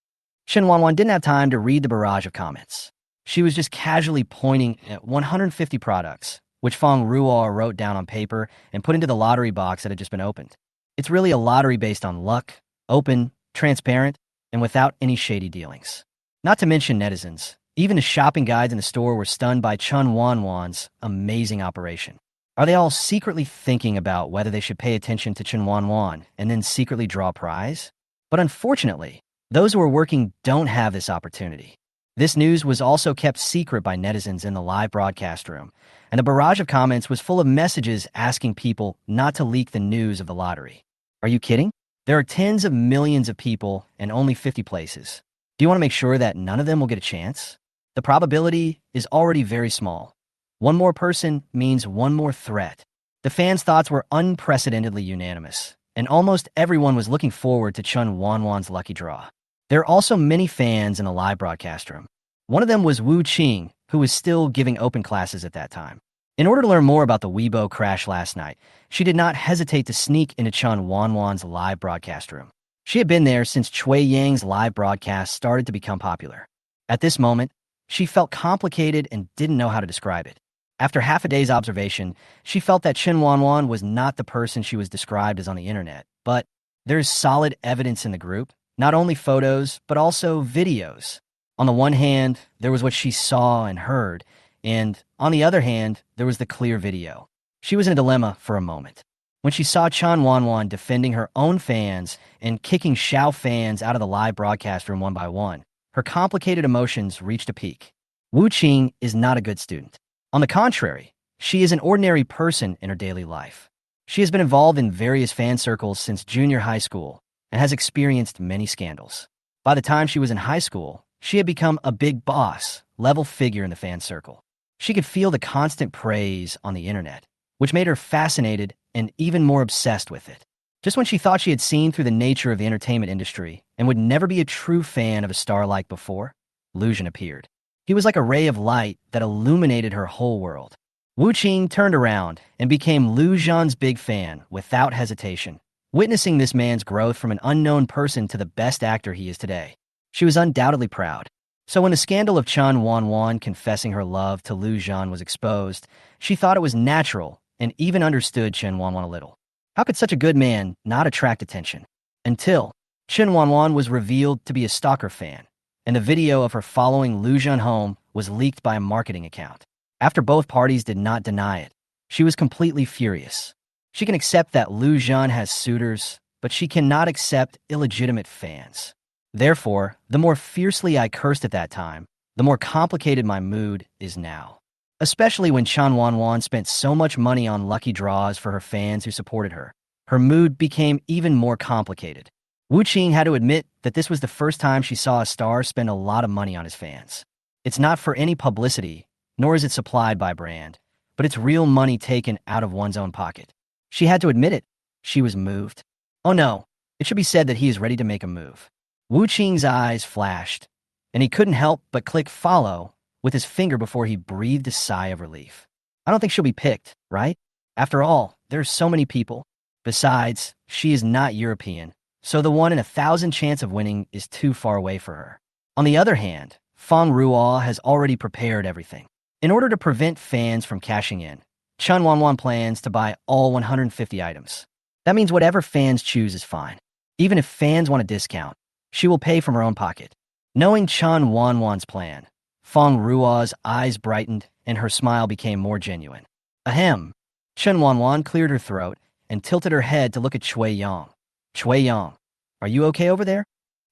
Chen Wanwan didn't have time to read the barrage of comments. She was just casually pointing at 150 products, which Feng Ruo wrote down on paper and put into the lottery box that had just been opened. It's really a lottery based on luck, open, transparent, and without any shady dealings. Not to mention netizens. Even the shopping guides in the store were stunned by Chen Wanwan's amazing operation. Are they all secretly thinking about whether they should pay attention to Chen Wanwan and then secretly draw a prize? But unfortunately, those who are working don't have this opportunity. This news was also kept secret by netizens in the live broadcast room, and the barrage of comments was full of messages asking people not to leak the news of the lottery. Are you kidding? There are tens of millions of people and only 50 places. Do you want to make sure that none of them will get a chance? The probability is already very small. One more person means one more threat. The fans' thoughts were unprecedentedly unanimous, and almost everyone was looking forward to Chen Wanwan's lucky draw. There are also many fans in the live broadcast room. One of them was Wu Qing, who was still giving open classes at that time. In order to learn more about the Weibo crash last night, she did not hesitate to sneak into Chen Wanwan's live broadcast room. She had been there since Chui Yang's live broadcast started to become popular. At this moment, she felt complicated and didn't know how to describe it. After half a day's observation, she felt that Chen Wanwan was not the person she was described as on the internet, but there's solid evidence in the group, not only photos, but also videos. On the one hand, there was what she saw and heard, and on the other hand, there was the clear video. She was in a dilemma for a moment. When she saw Chen Wanwan defending her own fans and kicking Xiao fans out of the live broadcast room one by one, her complicated emotions reached a peak. Wu Qing is not a good student. On the contrary, she is an ordinary person in her daily life. She has been involved in various fan circles since junior high school and has experienced many scandals. By the time she was in high school, she had become a big boss, level figure in the fan circle. She could feel the constant praise on the internet, which made her fascinated and even more obsessed with it. Just when she thought she had seen through the nature of the entertainment industry and would never be a true fan of a star like before, Lu Zhan appeared. He was like a ray of light that illuminated her whole world. Wu Qing turned around and became Lu Zhan's big fan without hesitation, witnessing this man's growth from an unknown person to the best actor he is today. She was undoubtedly proud. So when the scandal of Chen Wanwan confessing her love to Lu Zhan was exposed, she thought it was natural and even understood Chen Wanwan a little. How could such a good man not attract attention? Until Chen Wanwan was revealed to be a stalker fan, and the video of her following Lu Zhan home was leaked by a marketing account. After both parties did not deny it, she was completely furious. She can accept that Lu Zhan has suitors, but she cannot accept illegitimate fans. Therefore, the more fiercely I cursed at that time, the more complicated my mood is now. Especially when Chen Wanwan spent so much money on lucky draws for her fans who supported her. Her mood became even more complicated. Wu Qing had to admit that this was the first time she saw a star spend a lot of money on his fans. It's not for any publicity, nor is it supplied by brand, but it's real money taken out of one's own pocket. She had to admit it. She was moved. Oh no, it should be said that he is ready to make a move. Wu Qing's eyes flashed, and he couldn't help but click follow with his finger before he breathed a sigh of relief. I don't think she'll be picked, right? After all, there's so many people. Besides, she is not European, so the 1 in 1,000 chance of winning is too far away for her. On the other hand, Feng Ruo has already prepared everything. In order to prevent fans from cashing in, Chen Wanwan plans to buy all 150 items. That means whatever fans choose is fine. Even if fans want a discount, she will pay from her own pocket. Knowing Chen Wanwan's plan, Feng Ruo's eyes brightened and her smile became more genuine. Ahem. Chen Wanwan cleared her throat and tilted her head to look at Cui Yang. Cui Yang, are you okay over there?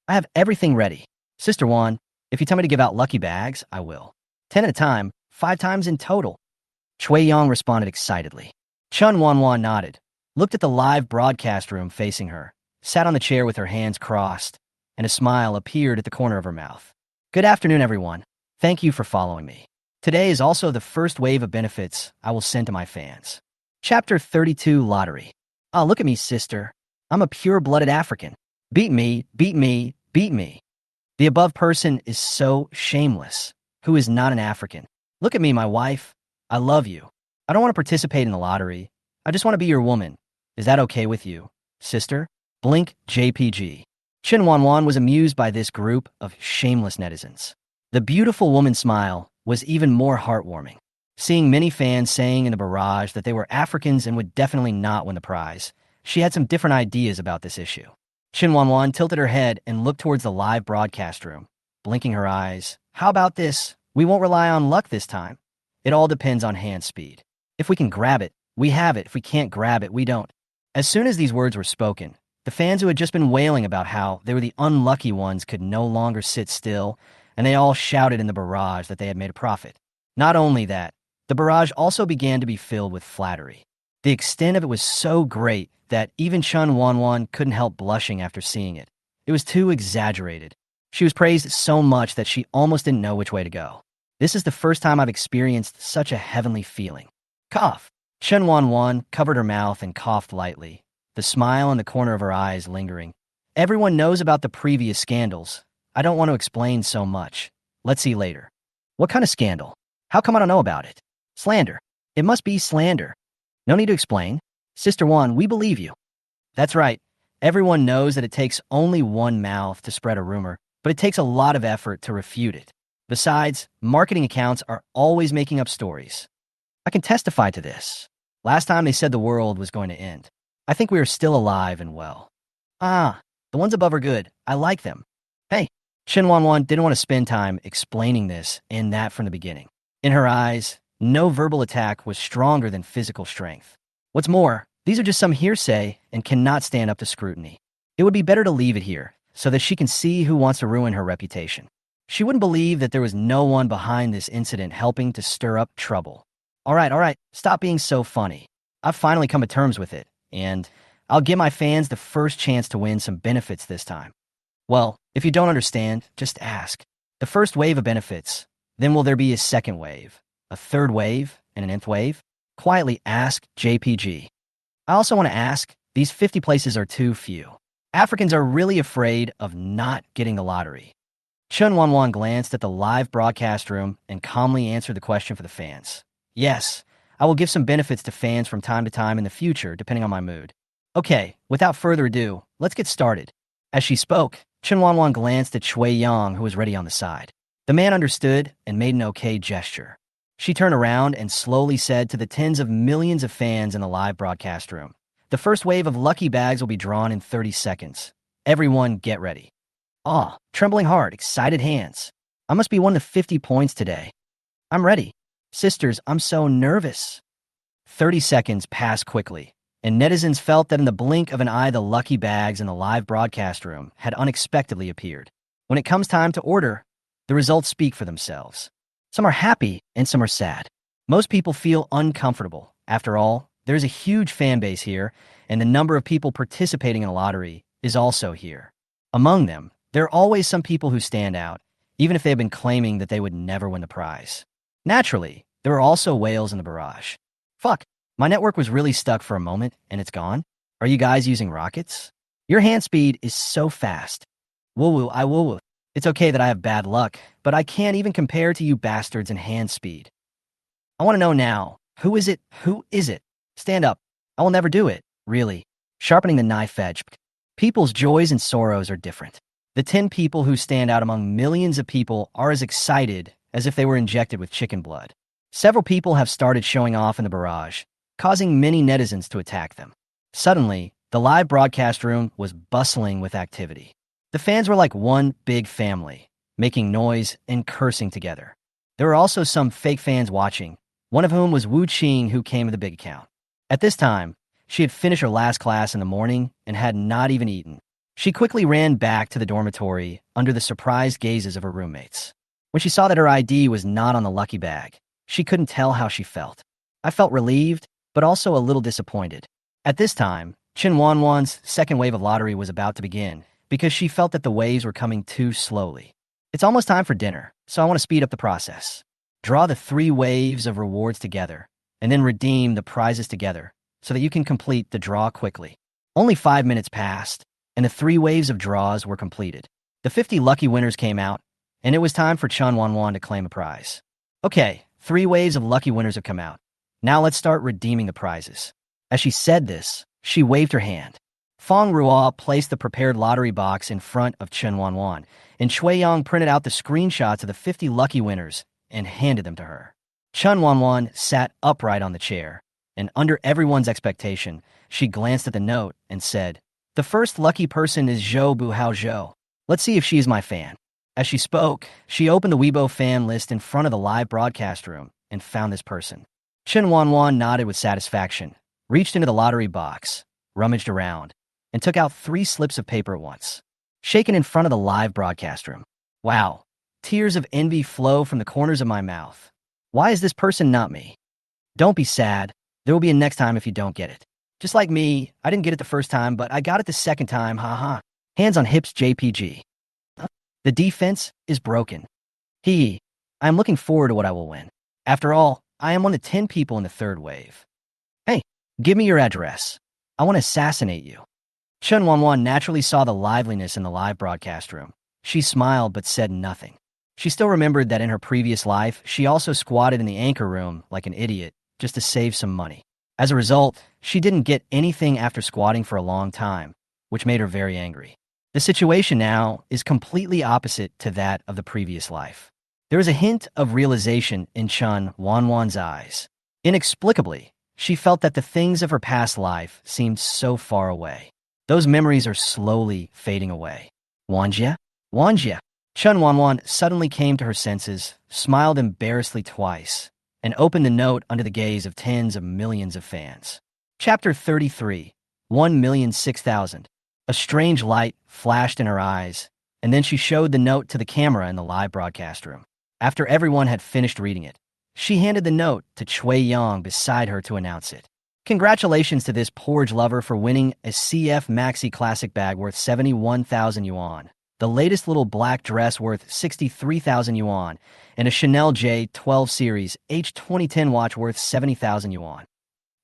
I have everything ready. Sister Wan, if you tell me to give out lucky bags, I will. 10 at a time, 5 times in total. Cui Yang responded excitedly. Chen Wanwan nodded, looked at the live broadcast room facing her, sat on the chair with her hands crossed, and a smile appeared at the corner of her mouth. Good afternoon, everyone. Thank you for following me. Today is also the first wave of benefits I will send to my fans. Chapter 32 Lottery. Ah, look at me, sister. I'm a pure-blooded African. Beat me, beat me, beat me. The above person is so shameless, who is not an African. Look at me, my wife. I love you. I don't want to participate in the lottery. I just want to be your woman. Is that okay with you, sister? Blink JPG. Chen Wanwan was amused by this group of shameless netizens. The beautiful woman's smile was even more heartwarming. Seeing many fans saying in the barrage that they were Africans and would definitely not win the prize, she had some different ideas about this issue. Chen Wanwan tilted her head and looked towards the live broadcast room, blinking her eyes. How about this? We won't rely on luck this time. It all depends on hand speed. If we can grab it, we have it. If we can't grab it, we don't. As soon as these words were spoken, the fans who had just been wailing about how they were the unlucky ones could no longer sit still, and they all shouted in the barrage that they had made a profit. Not only that, the barrage also began to be filled with flattery. The extent of it was so great that even Chen Wanwan couldn't help blushing after seeing it. It was too exaggerated. She was praised so much that she almost didn't know which way to go. This is the first time I've experienced such a heavenly feeling. Cough. Chen Wanwan covered her mouth and coughed lightly, the smile in the corner of her eyes lingering. Everyone knows about the previous scandals. I don't want to explain so much. Let's see later. What kind of scandal? How come I don't know about it? Slander. It must be slander. No need to explain. Sister Wan, we believe you. That's right. Everyone knows that it takes only one mouth to spread a rumor, but it takes a lot of effort to refute it. Besides, marketing accounts are always making up stories. I can testify to this. Last time they said the world was going to end. I think we are still alive and well. Ah, the ones above are good. I like them. Hey, Chen Wanwan didn't want to spend time explaining this and that from the beginning. In her eyes, no verbal attack was stronger than physical strength. What's more, these are just some hearsay and cannot stand up to scrutiny. It would be better to leave it here so that she can see who wants to ruin her reputation. She wouldn't believe that there was no one behind this incident helping to stir up trouble. All right, stop being so funny. I've finally come to terms with it, and I'll give my fans the first chance to win some benefits this time. Well, if you don't understand, just ask. The first wave of benefits, then will there be a second wave, a third wave, and an nth wave? Quietly ask JPG. I also want to ask, These 50 places are too few. Africans are really afraid of not getting the lottery. Chen Wanwan glanced at the live broadcast room and calmly answered the question for the fans. Yes, I will give some benefits to fans from time to time in the future, depending on my mood. Okay, without further ado, let's get started. As she spoke, Chen Wanwan glanced at Shui Yang, who was ready on the side. The man understood and made an okay gesture. She turned around and slowly said to the tens of millions of fans in the live broadcast room, "The first wave of lucky bags will be drawn in 30 seconds. Everyone get ready." Ah, trembling heart, excited hands. I must be one of the 50 points today. I'm ready. Sisters, I'm so nervous. 30 seconds passed quickly, and netizens felt that in the blink of an eye the lucky bags in the live broadcast room had unexpectedly appeared. When it comes time to order, the results speak for themselves. Some are happy and some are sad. Most people feel uncomfortable. After all, there's a huge fan base here, and the number of people participating in a lottery is also here. Among them, there are always some people who stand out, even if they have been claiming that they would never win the prize. Naturally, there are also whales in the barrage. Fuck, my network was really stuck for a moment, and it's gone? Are you guys using rockets? Your hand speed is so fast. Woo-woo, I woo-woo. It's okay that I have bad luck, but I can't even compare to you bastards in hand speed. I want to know now, who is it? Who is it? Stand up. I will never do it, really. Sharpening the knife edge. People's joys and sorrows are different. The 10 people who stand out among millions of people are as excited as if they were injected with chicken blood. Several people have started showing off in the barrage, causing many netizens to attack them. Suddenly, the live broadcast room was bustling with activity. The fans were like one big family, making noise and cursing together. There were also some fake fans watching, one of whom was Wu Qing, who came to the big account. At this time, she had finished her last class in the morning and had not even eaten. She quickly ran back to the dormitory under the surprised gazes of her roommates. When she saw that her ID was not on the lucky bag, she couldn't tell how she felt. I felt relieved, but also a little disappointed. At this time, Chen Wanwan's second wave of lottery was about to begin because she felt that the waves were coming too slowly. It's almost time for dinner, so I want to speed up the process. Draw the 3 waves of rewards together, and then redeem the prizes together so that you can complete the draw quickly. Only 5 minutes passed, and the 3 waves of draws were completed. The 50 lucky winners came out, and it was time for Chen Wanwan to claim a prize. Okay, 3 waves of lucky winners have come out. Now let's start redeeming the prizes. As she said this, she waved her hand. Fong Ruo placed the prepared lottery box in front of Chen Wanwan, and Shui Yang printed out the screenshots of the 50 lucky winners and handed them to her. Chen Wanwan sat upright on the chair, and under everyone's expectation, she glanced at the note and said, "The first lucky person is Zhou Buhao Zhou. Let's see if she is my fan." As she spoke, she opened the Weibo fan list in front of the live broadcast room and found this person. Chen Wanwan nodded with satisfaction, reached into the lottery box, rummaged around, and took out 3 slips of paper at once, shaken in front of the live broadcast room. Wow, tears of envy flow from the corners of my mouth. Why is this person not me? Don't be sad. There will be a next time if you don't get it. Just like me, I didn't get it the first time, but I got it the second time, haha. Hands on hips JPG. The defense is broken. I am looking forward to what I will win. After all, I am one of the 10 people in the 3rd wave. Hey, give me your address. I want to assassinate you. Chen Wanwan naturally saw the liveliness in the live broadcast room. She smiled but said nothing. She still remembered that in her previous life, she also squatted in the anchor room like an idiot just to save some money. As a result, she didn't get anything after squatting for a long time, which made her very angry. The situation now is completely opposite to that of the previous life. There is a hint of realization in Chen Wanwan's eyes. Inexplicably, she felt that the things of her past life seemed so far away. Those memories are slowly fading away. Wanjia? Wanjia! Chen Wanwan suddenly came to her senses, smiled embarrassedly twice, and opened the note under the gaze of tens of millions of fans. Chapter 33, 1,006,000. A strange light flashed in her eyes, and then she showed the note to the camera in the live broadcast room. After everyone had finished reading it, she handed the note to Shui Yang beside her to announce it. Congratulations to this porridge lover for winning a CF Maxi Classic bag worth 71,000 yuan, the latest little black dress worth 63,000 yuan, and a Chanel J12 Series H2010 watch worth 70,000 yuan.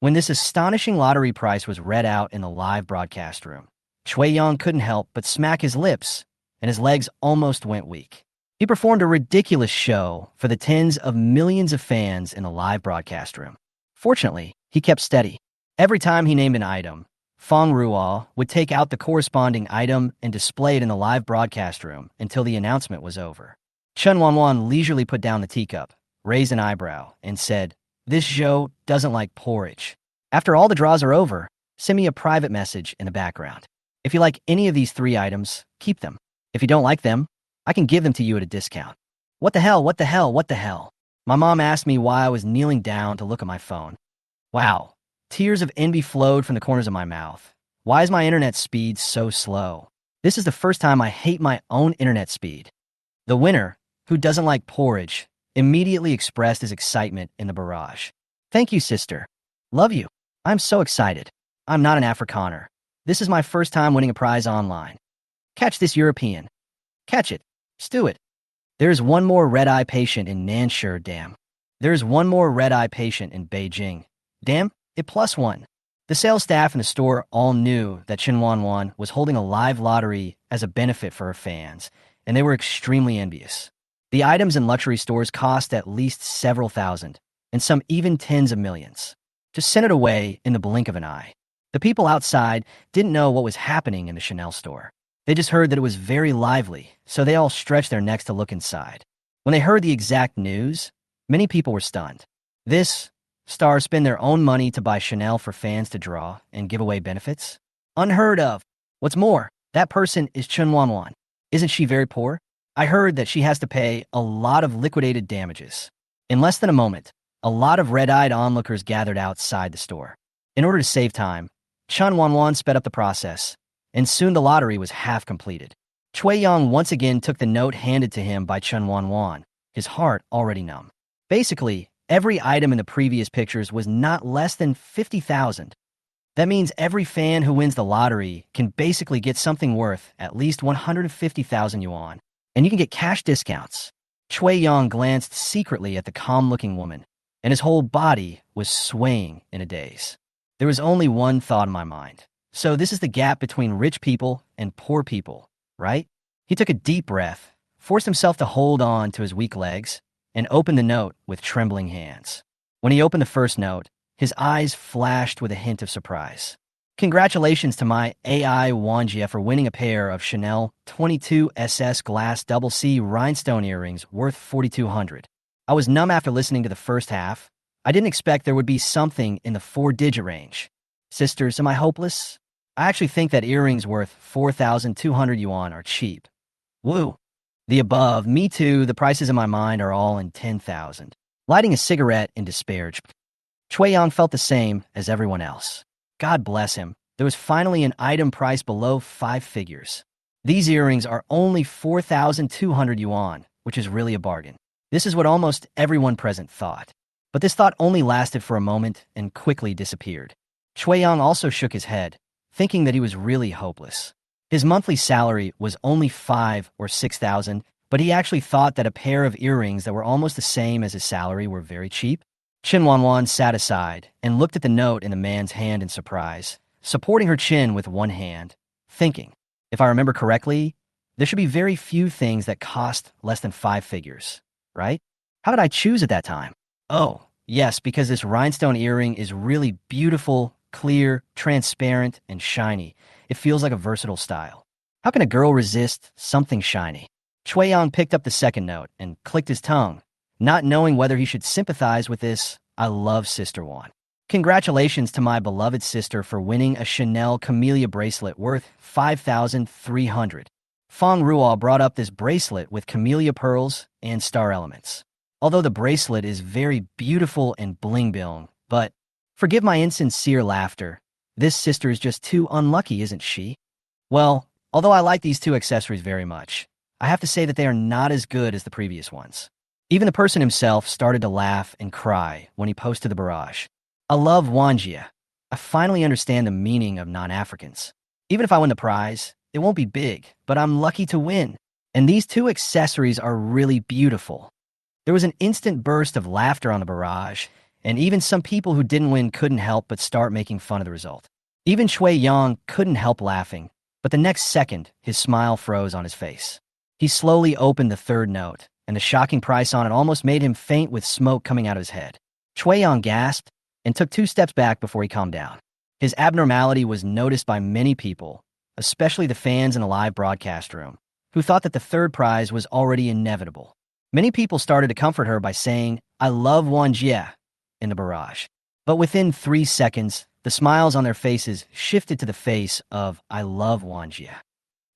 When this astonishing lottery price was read out in the live broadcast room, Chui Yong couldn't help but smack his lips, and his legs almost went weak. He performed a ridiculous show for the tens of millions of fans in the live broadcast room. Fortunately, he kept steady. Every time he named an item, Fong Ruo would take out the corresponding item and display it in the live broadcast room until the announcement was over. Chen Wanwan leisurely put down the teacup, raised an eyebrow, and said, "This show doesn't like porridge. After all the draws are over, send me a private message in the background. If you like any of these 3 items, keep them. If you don't like them, I can give them to you at a discount." What the hell, what the hell, what the hell? My mom asked me why I was kneeling down to look at my phone. Wow. Tears of envy flowed from the corners of my mouth. Why is my internet speed so slow? This is the first time I hate my own internet speed. The winner, who doesn't like porridge, immediately expressed his excitement in the barrage. "Thank you, sister. Love you. I'm so excited. I'm not an Afrikaner. This is my first time winning a prize online. Catch this European. Catch it. Stew it. There's one more red-eye patient in Nanshur, damn. There's one more red-eye patient in Beijing. Damn, it +1. The sales staff in the store all knew that Chen Wanwan was holding a live lottery as a benefit for her fans, and they were extremely envious. The items in luxury stores cost at least several thousand, and some even tens of millions. Just sent it away in the blink of an eye. The people outside didn't know what was happening in the Chanel store. They just heard that it was very lively, so they all stretched their necks to look inside. When they heard the exact news, many people were stunned. This, stars spend their own money to buy Chanel for fans to draw and give away benefits? Unheard of. What's more, that person is Chen Wanwan. Isn't she very poor? I heard that she has to pay a lot of liquidated damages. In less than a moment, a lot of red-eyed onlookers gathered outside the store. In order to save time, Chen Wanwan sped up the process, and soon the lottery was half completed. Chui Yong once again took the note handed to him by Chen Wanwan, his heart already numb. Basically, every item in the previous pictures was not less than 50,000. That means every fan who wins the lottery can basically get something worth at least 150,000 yuan, and you can get cash discounts. Chui Yong glanced secretly at the calm-looking woman, and his whole body was swaying in a daze. There was only one thought in my mind. So this is the gap between rich people and poor people, right? He took a deep breath, forced himself to hold on to his weak legs, and opened the note with trembling hands. When he opened the first note, his eyes flashed with a hint of surprise. "Congratulations to my AI Wanjie for winning a pair of Chanel 22 SS glass double C rhinestone earrings worth 4,200. I was numb after listening to the first half. I didn't expect there would be something in the 4-digit range. Sisters, am I hopeless? I actually think that earrings worth 4,200 yuan are cheap. Woo. The above, me too, the prices in my mind are all in 10,000. Lighting a cigarette in despair, Chui Yong felt the same as everyone else. God bless him, there was finally an item price below 5 figures. These earrings are only 4,200 yuan, which is really a bargain. This is what almost everyone present thought. But this thought only lasted for a moment and quickly disappeared. Chui Yong also shook his head, thinking that he was really hopeless. His monthly salary was only 5 or 6,000, but he actually thought that a pair of earrings that were almost the same as his salary were very cheap. Chen Wanwan sat aside and looked at the note in the man's hand in surprise, supporting her chin with one hand, thinking, if I remember correctly, there should be very few things that cost less than 5 figures, right? How did I choose at that time? Oh, yes, because this rhinestone earring is really beautiful, clear, transparent, and shiny. It feels like a versatile style. How can a girl resist something shiny? Chui Yong picked up the second note and clicked his tongue, not knowing whether he should sympathize with this "I love Sister Wan." Congratulations to my beloved sister for winning a Chanel camellia bracelet worth 5,300. Fong Ruo brought up this bracelet with camellia pearls and star elements. Although the bracelet is very beautiful and bling-bling, but forgive my insincere laughter, this sister is just too unlucky, isn't she? Well, although I like these two accessories very much, I have to say that they are not as good as the previous ones. Even the person himself started to laugh and cry when he posted the barrage. I love Wanjia. I finally understand the meaning of non-Africans. Even if I win the prize, it won't be big, but I'm lucky to win. And these two accessories are really beautiful. There was an instant burst of laughter on the barrage, and even some people who didn't win couldn't help but start making fun of the result. Even Shui Yang couldn't help laughing, but the next second, his smile froze on his face. He slowly opened the third note, and the shocking price on it almost made him faint with smoke coming out of his head. Shui Yang gasped and took 2 steps back before he calmed down. His abnormality was noticed by many people, especially the fans in the live broadcast room, who thought that the third prize was already inevitable. Many people started to comfort her by saying, "I love Wanjie," in the barrage. But within 3 seconds, the smiles on their faces shifted to the face of "I love Wanjie."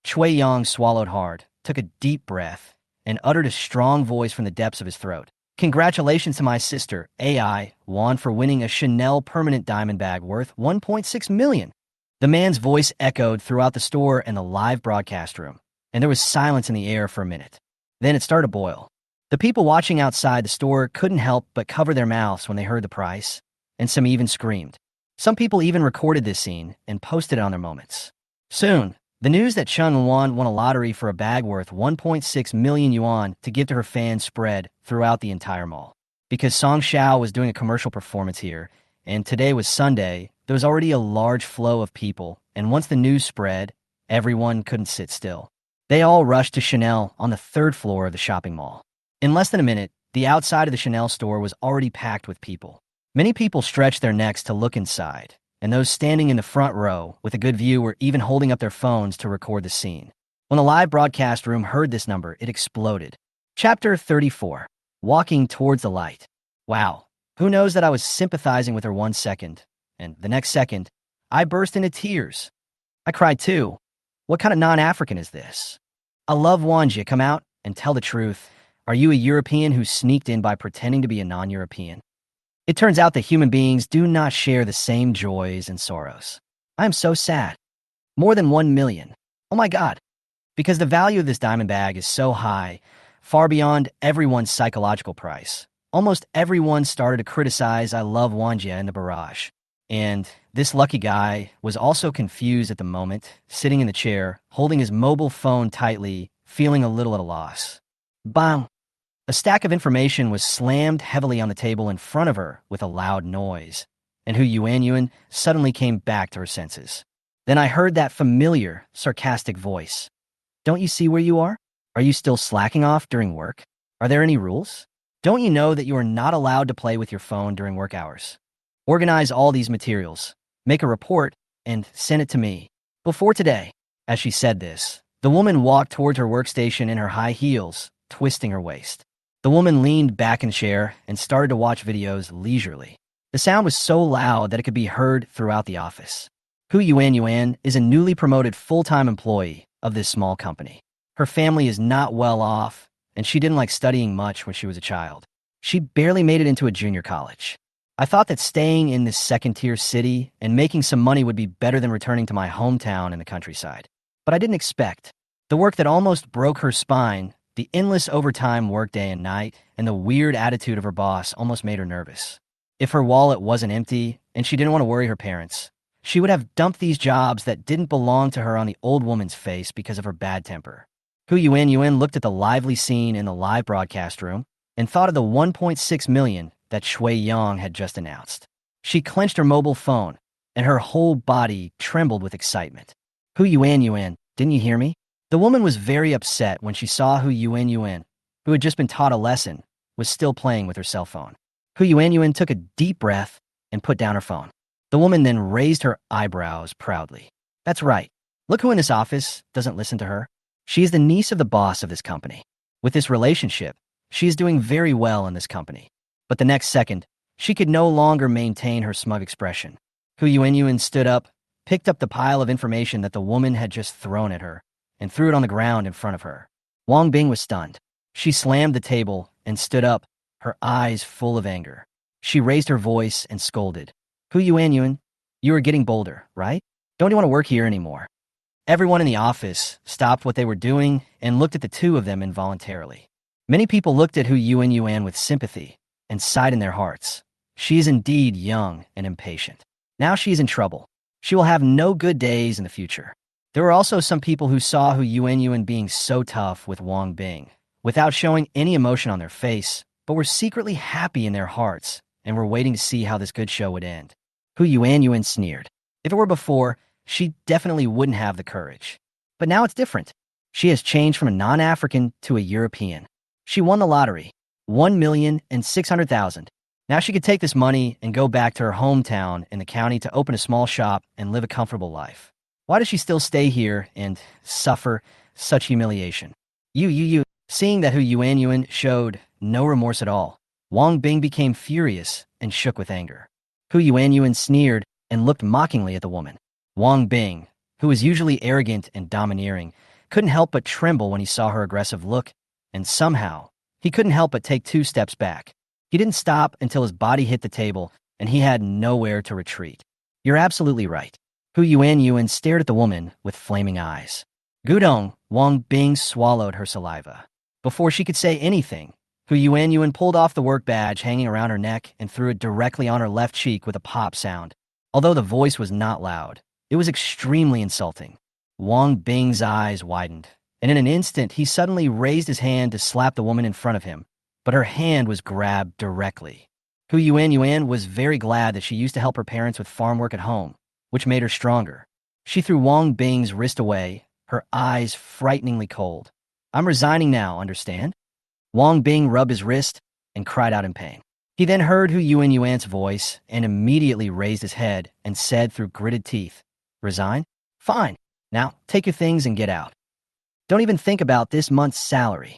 Shui Yang swallowed hard, took a deep breath, and uttered a strong voice from the depths of his throat. "Congratulations to my sister, AI Wan, for winning a Chanel permanent diamond bag worth 1.6 million. The man's voice echoed throughout the store and the live broadcast room, and there was silence in the air for a minute. Then it started to boil. The people watching outside the store couldn't help but cover their mouths when they heard the price, and some even screamed. Some people even recorded this scene and posted it on their moments. Soon, the news that Chen Wanwan won a lottery for a bag worth 1.6 million yuan to give to her fans spread throughout the entire mall. Because Song Xiao was doing a commercial performance here, and today was Sunday, there was already a large flow of people, and once the news spread, everyone couldn't sit still. They all rushed to Chanel on the 3rd floor of the shopping mall. In less than a minute, the outside of the Chanel store was already packed with people. Many people stretched their necks to look inside, and those standing in the front row with a good view were even holding up their phones to record the scene. When the live broadcast room heard this number, it exploded. Chapter 34. Walking towards the light. Wow. Who knows that I was sympathizing with her 1 second, and the next second, I burst into tears. I cried too. What kind of non-African is this? I love Wanjie. Come out and tell the truth. Are you a European who sneaked in by pretending to be a non-European? It turns out that human beings do not share the same joys and sorrows. I am so sad. More than 1 million. Oh my God. Because the value of this diamond bag is so high, far beyond everyone's psychological price. Almost everyone started to criticize I love Wanjie in the barrage. And this lucky guy was also confused at the moment, sitting in the chair, holding his mobile phone tightly, feeling a little at a loss. Bang! A stack of information was slammed heavily on the table in front of her with a loud noise, and Hu Yuanyuan suddenly came back to her senses. Then I heard that familiar, sarcastic voice. Don't you see where you are? Are you still slacking off during work? Are there any rules? Don't you know that you are not allowed to play with your phone during work hours? Organize all these materials, make a report, and send it to me. Before today. As she said this, the woman walked towards her workstation in her high heels, twisting her waist. The woman leaned back in a chair and started to watch videos leisurely. The sound was so loud that it could be heard throughout the office. Hu Yuanyuan is a newly promoted full-time employee of this small company. Her family is not well off, and she didn't like studying much when she was a child. She barely made it into a junior college. I thought that staying in this second-tier city and making some money would be better than returning to my hometown in the countryside. But I didn't expect. The work that almost broke her spine, the endless overtime work day and night, and the weird attitude of her boss almost made her nervous. If her wallet wasn't empty and she didn't want to worry her parents, she would have dumped these jobs that didn't belong to her on the old woman's face because of her bad temper. Hu Yuanyuan looked at the lively scene in the live broadcast room and thought of the 1.6 million that Shui Yang had just announced. She clenched her mobile phone, and her whole body trembled with excitement. Hu Yuanyuan, didn't you hear me? The woman was very upset when she saw Hu Yuanyuan, who had just been taught a lesson, was still playing with her cell phone. Hu Yuanyuan took a deep breath and put down her phone. The woman then raised her eyebrows proudly. That's right. Look who in this office doesn't listen to her. She is the niece of the boss of this company. With this relationship, she is doing very well in this company. But the next second, she could no longer maintain her smug expression. Hu Yuanyuan stood up, picked up the pile of information that the woman had just thrown at her, and threw it on the ground in front of her. Wang Bing was stunned. She slammed the table and stood up, her eyes full of anger. She raised her voice and scolded. Hu Yuanyuan, you are getting bolder, right? Don't you want to work here anymore? Everyone in the office stopped what they were doing and looked at the two of them involuntarily. Many people looked at Hu Yuanyuan with sympathy and sighed in their hearts. She is indeed young and impatient. Now she is in trouble. She will have no good days in the future. There were also some people who saw Hu Yuanyuan being so tough with Wang Bing, without showing any emotion on their face, but were secretly happy in their hearts and were waiting to see how this good show would end. Hu Yuanyuan sneered. If it were before, she definitely wouldn't have the courage. But now it's different. She has changed from a non-African to a European. She won the lottery, 1,600,000. Now she could take this money and go back to her hometown in the county to open a small shop and live a comfortable life. Why does she still stay here and suffer such humiliation? Seeing that Hu Yuanyuan showed no remorse at all, Wang Bing became furious and shook with anger. Hu Yuanyuan sneered and looked mockingly at the woman. Wang Bing, who was usually arrogant and domineering, couldn't help but tremble when he saw her aggressive look, and somehow, he couldn't help but take 2 steps back. He didn't stop until his body hit the table, and he had nowhere to retreat. You're absolutely right. Hu Yuanyuan stared at the woman with flaming eyes. Gudong, Wang Bing swallowed her saliva. Before she could say anything, Hu Yuanyuan pulled off the work badge hanging around her neck and threw it directly on her left cheek with a pop sound. Although the voice was not loud, it was extremely insulting. Wang Bing's eyes widened, and in an instant he suddenly raised his hand to slap the woman in front of him, but her hand was grabbed directly. Hu Yuanyuan was very glad that she used to help her parents with farm work at home, which made her stronger. She threw Wang Bing's wrist away, her eyes frighteningly cold. I'm resigning now, understand? Wang Bing rubbed his wrist and cried out in pain. He then heard Hu Yuanyuan's voice and immediately raised his head and said through gritted teeth, Resign? Fine. Now, take your things and get out. Don't even think about this month's salary.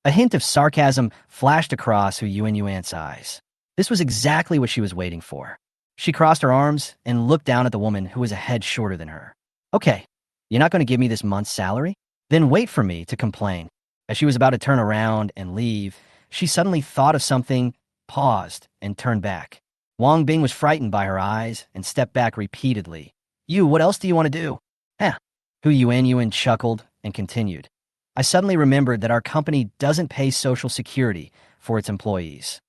A hint of sarcasm flashed across Hu Yuanyuan's eyes. This was exactly what she was waiting for. She crossed her arms and looked down at the woman who was a head shorter than her. Okay, you're not going to give me this month's salary? Then wait for me to complain. As she was about to turn around and leave, she suddenly thought of something, paused, and turned back. Wang Bing was frightened by her eyes and stepped back repeatedly. What else do you want to do? Hu Yuanyuan chuckled and continued. I suddenly remembered that our company doesn't pay Social Security for its employees.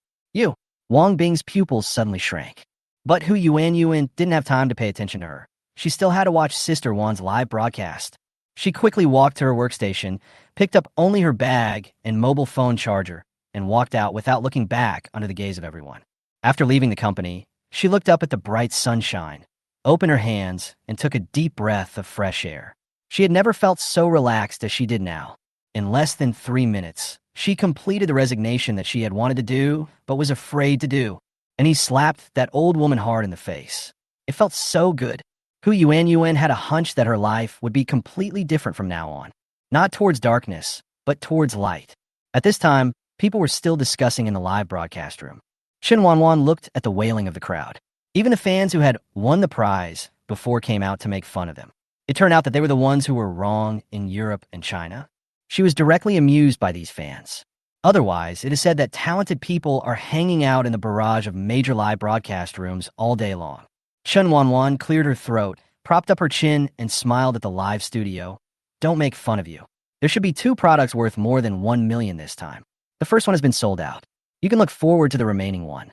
Wang Bing's pupils suddenly shrank. But Hu Yuanyuan didn't have time to pay attention to her. She still had to watch Sister Wan's live broadcast. She quickly walked to her workstation, picked up only her bag and mobile phone charger, and walked out without looking back under the gaze of everyone. After leaving the company, she looked up at the bright sunshine, opened her hands, and took a deep breath of fresh air. She had never felt so relaxed as she did now. In less than 3 minutes, she completed the resignation that she had wanted to do, but was afraid to do, and he slapped that old woman hard in the face. It felt so good. Hu Yuanyuan had a hunch that her life would be completely different from now on. Not towards darkness, but towards light. At this time, people were still discussing in the live broadcast room. Chen Wanwan looked at the wailing of the crowd. Even the fans who had won the prize before came out to make fun of them. It turned out that they were the ones who were wrong in Europe and China. She was directly amused by these fans. Otherwise, it is said that talented people are hanging out in the barrage of major live broadcast rooms all day long. Chen Wanwan cleared her throat, propped up her chin, and smiled at the live studio. Don't make fun of you. There should be 2 products worth more than 1 million this time. The first one has been sold out. You can look forward to the remaining one.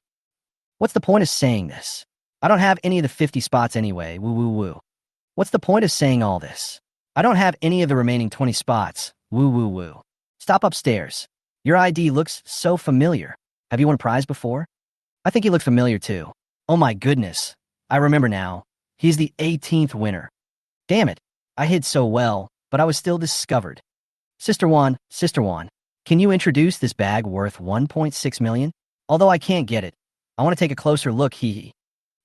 What's the point of saying this? I don't have any of the 50 spots anyway, woo. What's the point of saying all this? I don't have any of the remaining 20 spots, woo. Stop upstairs. Your ID looks so familiar. Have you won a prize before? I think you look familiar too. Oh my goodness. I remember now. He's the 18th winner. Damn it. I hid so well, but I was still discovered. Sister Wan, can you introduce this bag worth 1.6 million? Although I can't get it. I want to take a closer look, hee.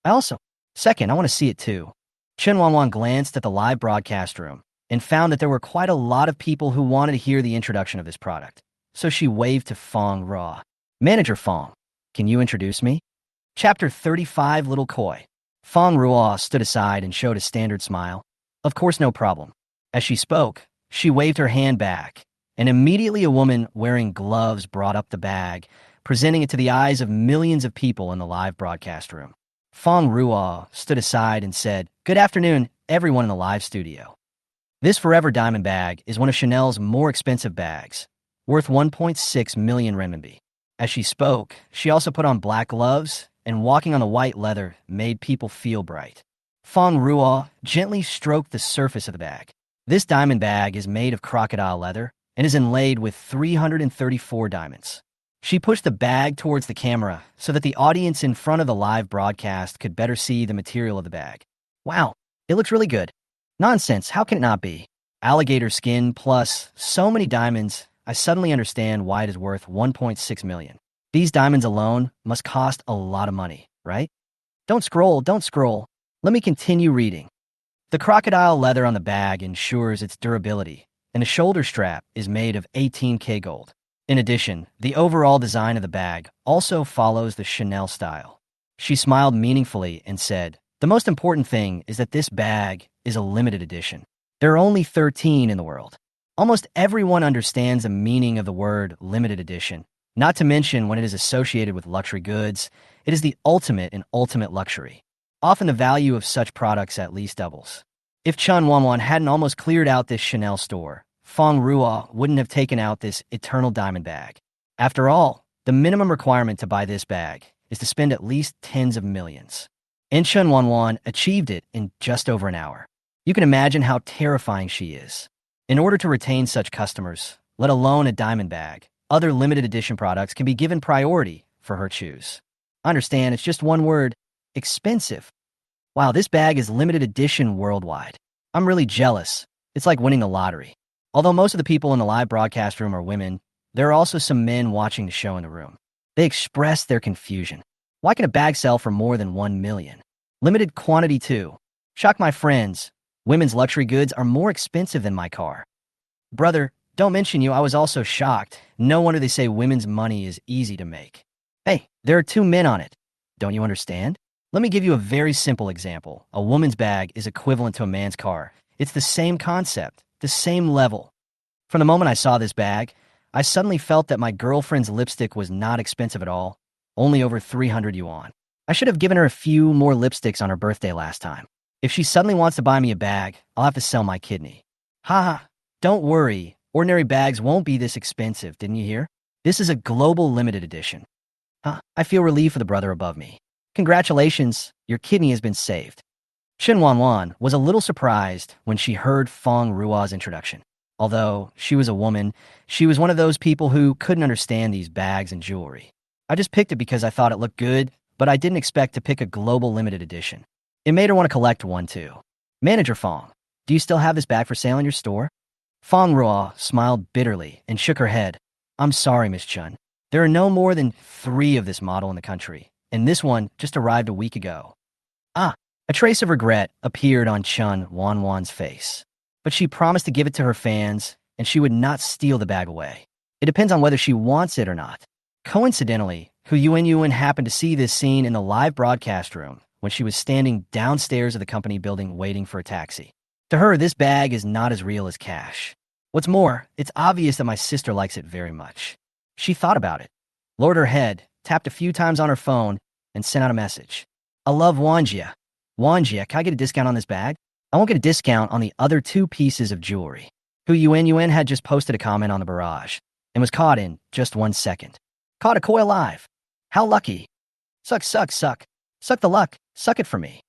I want to see it too. Chen Wanwan glanced at the live broadcast room and found that there were quite a lot of people who wanted to hear the introduction of this product. So she waved to Fong Ra. Manager Fong, can you introduce me? Chapter 35, Little Koi. Fong Ruo stood aside and showed a standard smile. Of course, no problem. As she spoke, she waved her hand back, and immediately a woman wearing gloves brought up the bag, presenting it to the eyes of millions of people in the live broadcast room. Fong Ruo stood aside and said, Good afternoon, everyone in the live studio. This Forever Diamond bag is one of Chanel's more expensive bags, worth 1.6 million renminbi. As she spoke, she also put on black gloves, and walking on the white leather made people feel bright. Fong Ruo gently stroked the surface of the bag. This diamond bag is made of crocodile leather and is inlaid with 334 diamonds. She pushed the bag towards the camera so that the audience in front of the live broadcast could better see the material of the bag. Wow, it looks really good. Nonsense, how can it not be? Alligator skin plus so many diamonds, I suddenly understand why it is worth 1.6 million. These diamonds alone must cost a lot of money, right? Don't scroll, don't scroll. Let me continue reading. The crocodile leather on the bag ensures its durability, and the shoulder strap is made of 18K gold. In addition, the overall design of the bag also follows the Chanel style. She smiled meaningfully and said, "The most important thing is that this bag is a limited edition. There are only 13 in the world." Almost everyone understands the meaning of the word limited edition, not to mention when it is associated with luxury goods. It is the ultimate in ultimate luxury. Often the value of such products at least doubles. If Chen Wanwan hadn't almost cleared out this Chanel store, Feng Ruo wouldn't have taken out this eternal diamond bag. After all, the minimum requirement to buy this bag is to spend at least tens of millions. And Chen Wanwan achieved it in just over an hour. You can imagine how terrifying she is. In order to retain such customers, let alone a diamond bag, other limited edition products can be given priority for her choose. I understand, it's just one word: expensive. Wow, this bag is limited edition worldwide. I'm really jealous. It's like winning the lottery. Although most of the people in the live broadcast room are women, there are also some men watching the show in the room. They express their confusion. Why can a bag sell for more than 1 million? Limited quantity too. Shock my friends. Women's luxury goods are more expensive than my car. Brother, don't mention you, I was also shocked. No wonder they say women's money is easy to make. Hey, there are 2 men on it. Don't you understand? Let me give you a very simple example. A woman's bag is equivalent to a man's car. It's the same concept, the same level. From the moment I saw this bag, I suddenly felt that my girlfriend's lipstick was not expensive at all, only over 300 yuan. I should have given her a few more lipsticks on her birthday last time. If she suddenly wants to buy me a bag, I'll have to sell my kidney. Haha, don't worry. Ordinary bags won't be this expensive, didn't you hear? This is a global limited edition. I feel relieved for the brother above me. Congratulations, your kidney has been saved. Chen Wanwan was a little surprised when she heard Feng Ruo's introduction. Although she was a woman, she was one of those people who couldn't understand these bags and jewelry. I just picked it because I thought it looked good, but I didn't expect to pick a global limited edition. It made her want to collect one too. Manager Feng, do you still have this bag for sale in your store? Feng Ruo smiled bitterly and shook her head. I'm sorry, Miss Chen. There are no more than 3 of this model in the country, and this one just arrived a week ago. A trace of regret appeared on Chen Wanwan's face. But she promised to give it to her fans, and she would not steal the bag away. It depends on whether she wants it or not. Coincidentally, Hu Yuan happened to see this scene in the live broadcast room when she was standing downstairs of the company building waiting for a taxi. To her, this bag is not as real as cash. What's more, it's obvious that my sister likes it very much. She thought about it, lowered her head, tapped a few times on her phone, and sent out a message. I love Wanjia. Wanjia, can I get a discount on this bag? I won't get a discount on the other 2 pieces of jewelry. Hu Yuan had just posted a comment on the barrage and was caught in just 1 second. Caught a koi alive. How lucky. Suck, suck, suck. Suck the luck. Suck it for me.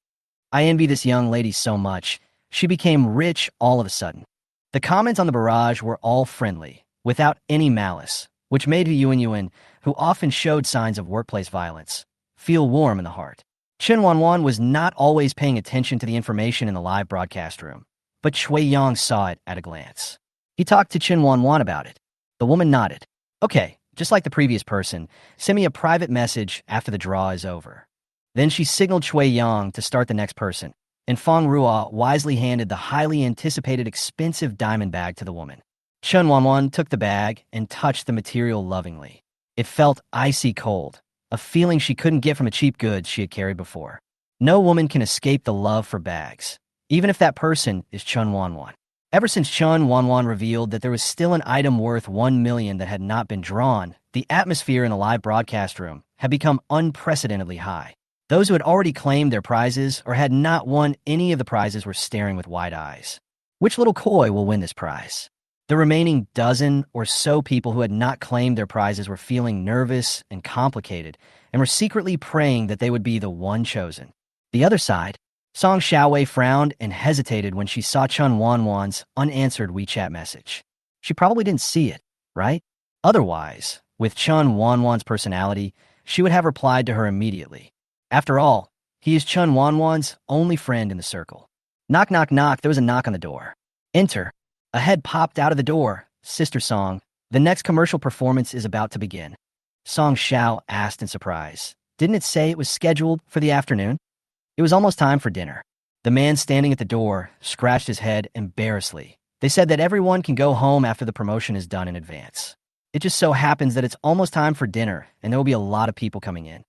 I envy this young lady so much. She became rich all of a sudden. The comments on the barrage were all friendly, without any malice, which made Hu Yuan, who often showed signs of workplace violence, feel warm in the heart. Chen Wanwan was not always paying attention to the information in the live broadcast room, but Shui Yang saw it at a glance. He talked to Chen Wanwan about it. The woman nodded. Okay, just like the previous person, send me a private message after the draw is over. Then she signaled Shui Yang to start the next person, and Feng Ruo wisely handed the highly anticipated expensive diamond bag to the woman. Chen Wanwan took the bag and touched the material lovingly. It felt icy cold, a feeling she couldn't get from the cheap goods she had carried before. No woman can escape the love for bags, even if that person is Chen Wanwan. Ever since Chen Wanwan revealed that there was still an item worth 1 million that had not been drawn, the atmosphere in the live broadcast room had become unprecedentedly high. Those who had already claimed their prizes or had not won any of the prizes were staring with wide eyes. Which little koi will win this prize? The remaining dozen or so people who had not claimed their prizes were feeling nervous and complicated and were secretly praying that they would be the one chosen. The other side, Song Xiaowei frowned and hesitated when she saw Chen Wanwan's unanswered WeChat message. She probably didn't see it, right? Otherwise, With Chen Wanwan's personality, she would have replied to her immediately. After all, he is Chen Wanwan's only friend in the circle. Knock, knock, knock. There was a knock on the door. Enter. A head popped out of the door. Sister Song, the next commercial performance is about to begin. Song Xiao asked in surprise. Didn't it say it was scheduled for the afternoon? It was almost time for dinner. The man standing at the door scratched his head embarrassedly. They said that everyone can go home after the promotion is done in advance. It just so happens that it's almost time for dinner, and there will be a lot of people coming in.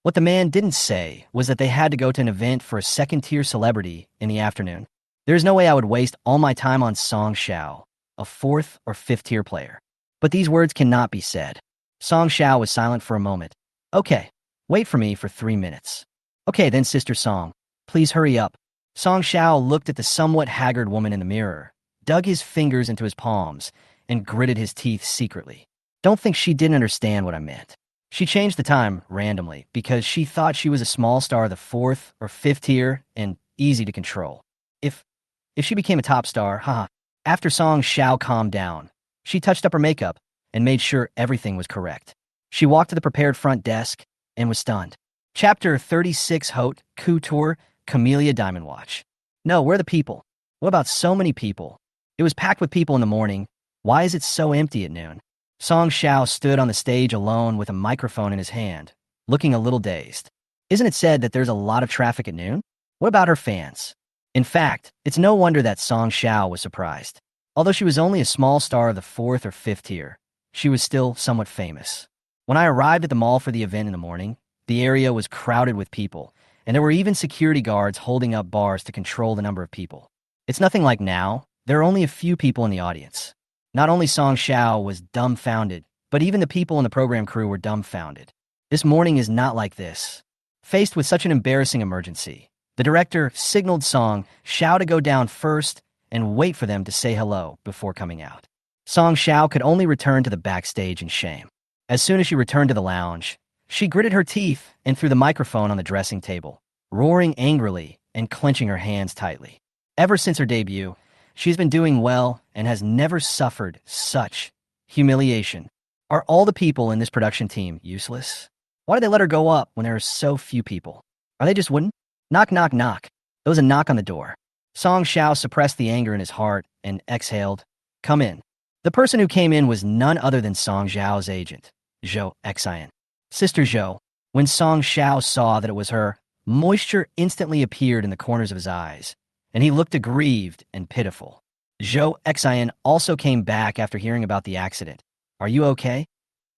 What the man didn't say was that they had to go to an event for a second-tier celebrity in the afternoon. There is no way I would waste all my time on Song Xiao, a fourth or fifth-tier player. But these words cannot be said. Song Xiao was silent for a moment. Okay, wait for me for 3 minutes. Okay then, Sister Song, please hurry up. Song Xiao looked at the somewhat haggard woman in the mirror, dug his fingers into his palms, and gritted his teeth secretly. Don't think she didn't understand what I meant. She changed the time randomly because she thought she was a small star of the fourth or fifth tier and easy to control. If she became a top star, haha. After Song Xiao calmed down, she touched up her makeup and made sure everything was correct. She walked to the prepared front desk and was stunned. Chapter 36 Haute Couture Camellia Diamond Watch. No, where are the people? What about so many people? It was packed with people in the morning. Why is it so empty at noon? Song Xiao stood on the stage alone with a microphone in his hand, looking a little dazed. Isn't it said that there's a lot of traffic at noon? What about her fans? In fact, it's no wonder that Song Xiao was surprised. Although she was only a small star of the fourth or fifth tier, she was still somewhat famous. When I arrived at the mall for the event in the morning, the area was crowded with people, and there were even security guards holding up bars to control the number of people. It's nothing like now. There are only a few people in the audience. Not only Song Xiao was dumbfounded, but even the people in the program crew were dumbfounded. This morning is not like this. Faced with such an embarrassing emergency, the director signaled Song Xiao to go down first and wait for them to say hello before coming out. Song Xiao could only return to the backstage in shame. As soon as she returned to the lounge, she gritted her teeth and threw the microphone on the dressing table, roaring angrily and clenching her hands tightly. Ever since her debut, she's been doing well and has never suffered such humiliation. Are all the people in this production team useless? Why do they let her go up when there are so few people? Are they just wooden? Knock, knock, knock. There was a knock on the door. Song Xiao suppressed the anger in his heart and exhaled. Come in. The person who came in was none other than Song Xiao's agent, Zhou Xian. Sister Zhou. When Song Xiao saw that it was her, moisture instantly appeared in the corners of his eyes, and he looked aggrieved and pitiful. Zhou Xian also came back after hearing about the accident. Are you okay?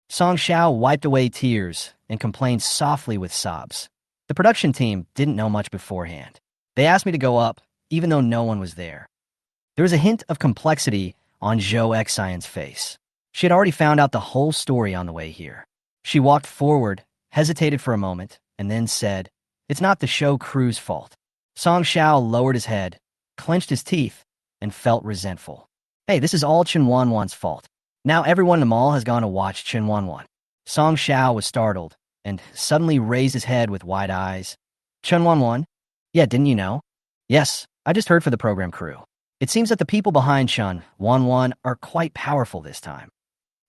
Song Xiao wiped away tears and complained softly with sobs. The production team didn't know much beforehand. They asked me to go up, even though no one was there. There was a hint of complexity on Zhou Xian's face. She had already found out the whole story on the way here. She walked forward, hesitated for a moment, and then said, It's not the show crew's fault. Song Xiao lowered his head, clenched his teeth, and felt resentful. Hey, this is all Chen Wanwan's fault. Now everyone in the mall has gone to watch Chen Wanwan. Song Xiao was startled and suddenly raised his head with wide eyes. Chen Wanwan? Yeah, didn't you know? Yes, I just heard for the program crew. It seems that the people behind Chen Wanwan are quite powerful this time.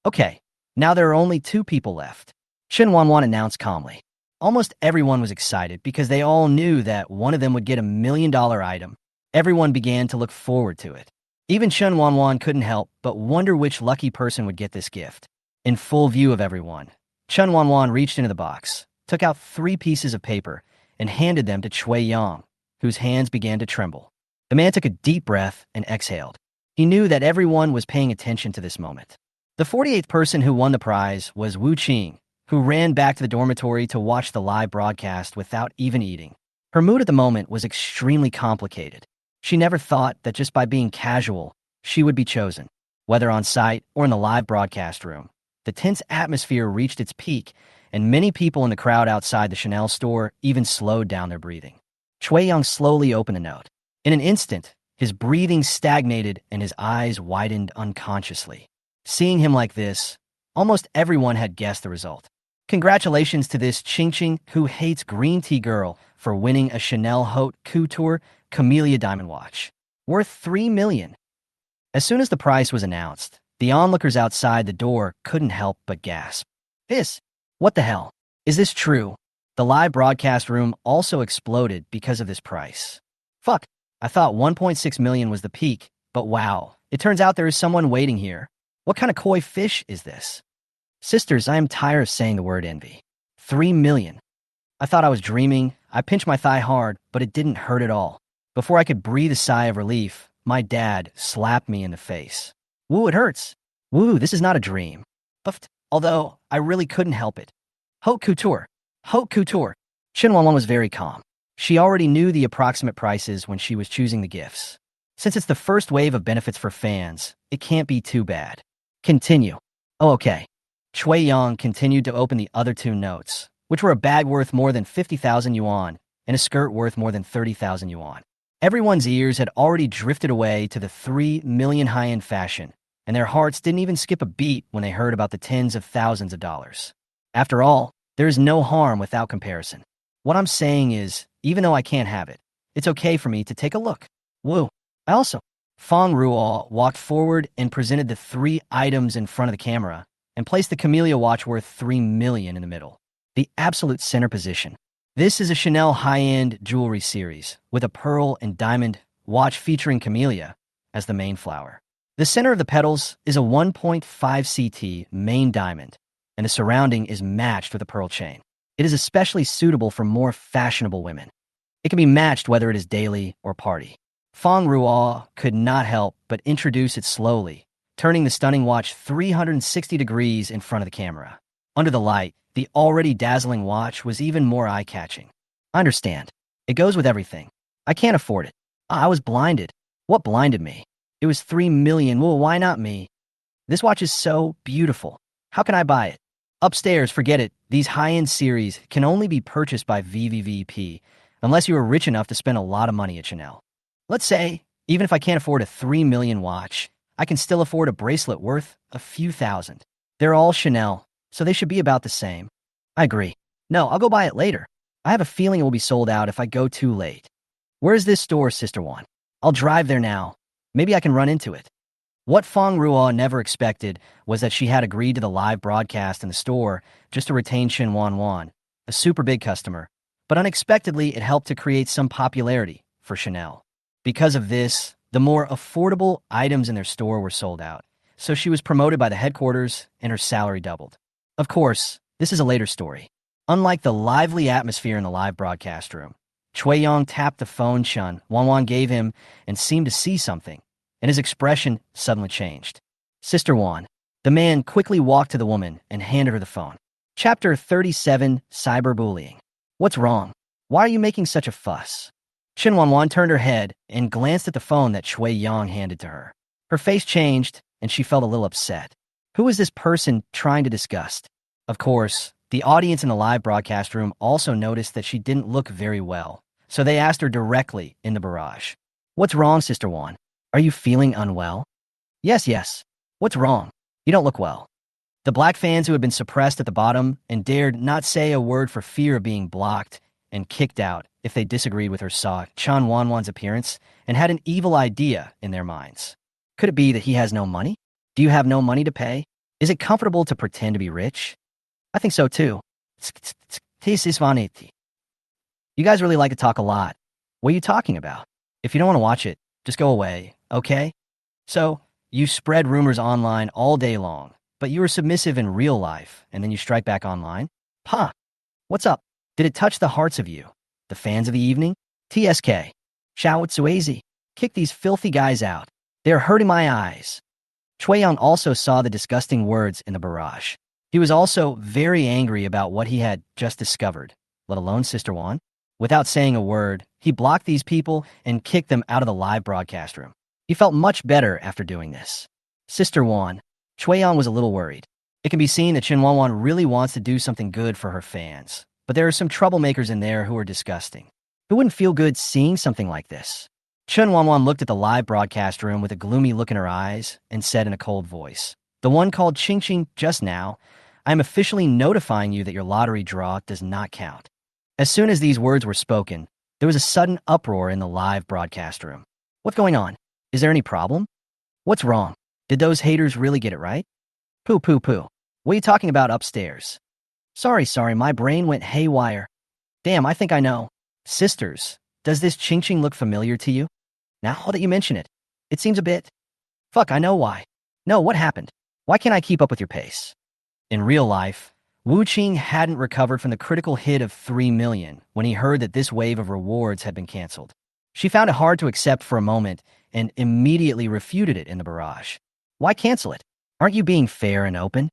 Okay, now there are only 2 people left. Chen Wanwan announced calmly. Almost everyone was excited because they all knew that one of them would get $1 million item. Everyone began to look forward to it. Even Chen Wanwan couldn't help but wonder which lucky person would get this gift. In full view of everyone, Chen Wanwan reached into the box, took out 3 pieces of paper, and handed them to Chui Yang, whose hands began to tremble. The man took a deep breath and exhaled. He knew that everyone was paying attention to this moment. The 48th person who won the prize was Wu Qing, who ran back to the dormitory to watch the live broadcast without even eating. Her mood at the moment was extremely complicated. She never thought that just by being casual, she would be chosen. Whether on site or in the live broadcast room, the tense atmosphere reached its peak, and many people in the crowd outside the Chanel store even slowed down their breathing. Chui Yang slowly opened the note. In an instant, his breathing stagnated and his eyes widened unconsciously. Seeing him like this, almost everyone had guessed the result. Congratulations to this Ching who hates green tea girl for winning a Chanel Haute Couture Camellia diamond watch, worth $3 million. As soon as the price was announced, The onlookers outside the door couldn't help but gasp. What the hell? Is this true? The live broadcast room also exploded because of this price. Fuck, I thought 1.6 million was the peak, but wow, it turns out there is someone waiting here. What kind of koi fish is this? Sisters, I am tired of saying the word envy. 3 million. I thought I was dreaming. I pinched my thigh hard, but it didn't hurt at all. Before I could breathe a sigh of relief, my dad slapped me in the face. Woo, it hurts. Woo, this is not a dream. Puffed, although I really couldn't help it. Haute couture. Haute couture. Chen Wanwan was very calm. She already knew the approximate prices when she was choosing the gifts. Since it's the first wave of benefits for fans, it can't be too bad. Continue. Oh, okay. Chui Yang continued to open the other two notes, which were a bag worth more than 50,000 yuan and a skirt worth more than 30,000 yuan. Everyone's ears had already drifted away to the 3 million high-end fashion, and their hearts didn't even skip a beat when they heard about the tens of thousands of dollars. After all, there is no harm without comparison. What I'm saying is, even though I can't have it, it's okay for me to take a look. Woo. I also. Fang Ruo walked forward and presented the 3 items in front of the camera and placed the camellia watch worth 3 million in the middle, the absolute center position. This is a Chanel high-end jewelry series with a pearl and diamond watch featuring camellia as the main flower. The center of the petals is a 1.5 CT main diamond, and the surrounding is matched with a pearl chain. It is especially suitable for more fashionable women. It can be matched whether it is daily or party. Fang Ruo could not help but introduce it slowly, turning the stunning watch 360 degrees in front of the camera. Under the light, the already dazzling watch was even more eye-catching. I understand. It goes with everything. I can't afford it. I was blinded. What blinded me? It was 3 million. Well, why not me? This watch is so beautiful. How can I buy it? Upstairs, forget it. These high-end series can only be purchased by VVVP unless you are rich enough to spend a lot of money at Chanel. Let's say, even if I can't afford a 3 million watch, I can still afford a bracelet worth a few thousand. They're all Chanel, so they should be about the same. I agree. No, I'll go buy it later. I have a feeling it will be sold out if I go too late. Where is this store, Sister Wan? I'll drive there now. Maybe I can run into it. What Fang Ruo never expected was that she had agreed to the live broadcast in the store just to retain Chen Wanwan, a super big customer, but unexpectedly it helped to create some popularity for Chanel. Because of this, the more affordable items in their store were sold out, so she was promoted by the headquarters and her salary doubled. Of course, this is a later story. Unlike the lively atmosphere in the live broadcast room, Chui Yang tapped the phone Chen Wanwan gave him and seemed to see something, and his expression suddenly changed. Sister Wan. The man quickly walked to the woman and handed her the phone. Chapter 37, Cyberbullying. What's wrong? Why are you making such a fuss? Chen Wanwan turned her head and glanced at the phone that Chui Yang handed to her. Her face changed, and she felt a little upset. Who is this person trying to disgust? Of course, the audience in the live broadcast room also noticed that she didn't look very well, so they asked her directly in the barrage. What's wrong, Sister Wan? Are you feeling unwell? Yes. What's wrong? You don't look well. The black fans who had been suppressed at the bottom and dared not say a word for fear of being blocked and kicked out if they disagreed with her saw Chen Wanwan's appearance and had an evil idea in their minds. Could it be that he has no money? Do you have no money to pay? Is it comfortable to pretend to be rich? I think so too. You guys really like to talk a lot. What are you talking about? If you don't want to watch it, just go away, okay? So, you spread rumors online all day long, but you were submissive in real life, and then you strike back online? What's up? Did it touch the hearts of you? The fans of the evening? TSK. Xiao Tsuazi. Kick these filthy guys out. They're hurting my eyes. Chui Yang also saw the disgusting words in the barrage. He was also very angry about what he had just discovered, let alone Sister Wan. Without saying a word, he blocked these people and kicked them out of the live broadcast room. He felt much better after doing this. Sister Wan. Chui Yang was a little worried. It can be seen that Chen Wanwan really wants to do something good for her fans, but there are some troublemakers in there who are disgusting. Who wouldn't feel good seeing something like this? Chen Wanwan looked at the live broadcast room with a gloomy look in her eyes and said in a cold voice, "The one called Ching Ching just now, I am officially notifying you that your lottery draw does not count." As soon as these words were spoken, there was a sudden uproar in the live broadcast room. What's going on? Is there any problem? What's wrong? Did those haters really get it right? Poo poo poo. What are you talking about upstairs? Sorry, my brain went haywire. Damn, I think I know. Sisters, does this ching ching look familiar to you? Now that you mention it, it seems a bit. Fuck, I know why. No, what happened? Why can't I keep up with your pace? In real life, Wu Qing hadn't recovered from the critical hit of 3 million when he heard that this wave of rewards had been canceled. She found it hard to accept for a moment and immediately refuted it in the barrage. Why cancel it? Aren't you being fair and open?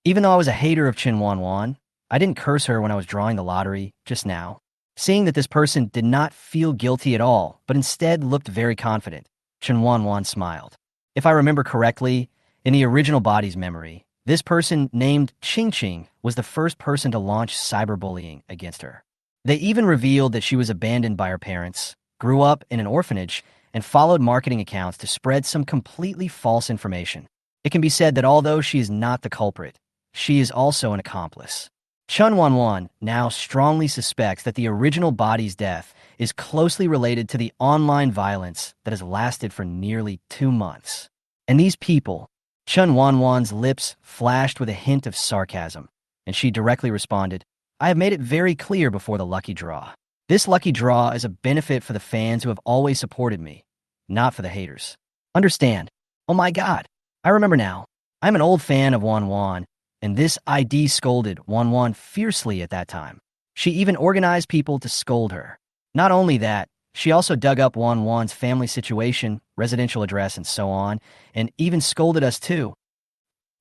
Even though I was a hater of Chen Wanwan, I didn't curse her when I was drawing the lottery just now. Seeing that this person did not feel guilty at all, but instead looked very confident, Chen Wanwan smiled. If I remember correctly, in the original body's memory, this person named Ching Ching was the first person to launch cyberbullying against her. They even revealed that she was abandoned by her parents, grew up in an orphanage, and followed marketing accounts to spread some completely false information. It can be said that although she is not the culprit, she is also an accomplice. Chen Wanwan now strongly suspects that the original body's death is closely related to the online violence that has lasted for nearly 2 months. And these people, Chen Wanwan's lips flashed with a hint of sarcasm, and she directly responded, I have made it very clear before the lucky draw. This lucky draw is a benefit for the fans who have always supported me, not for the haters. Understand? Oh my god, I remember now. I'm an old fan of Wanwan, and this ID scolded Wanwan fiercely at that time. She even organized people to scold her. Not only that, she also dug up Wanwan's family situation, residential address, and so on, and even scolded us too.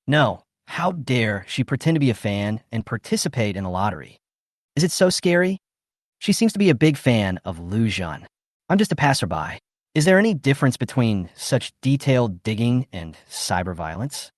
No, how dare she pretend to be a fan and participate in the lottery? Is it so scary? She seems to be a big fan of Lu Zhan. I'm just a passerby. Is there any difference between such detailed digging and cyber violence?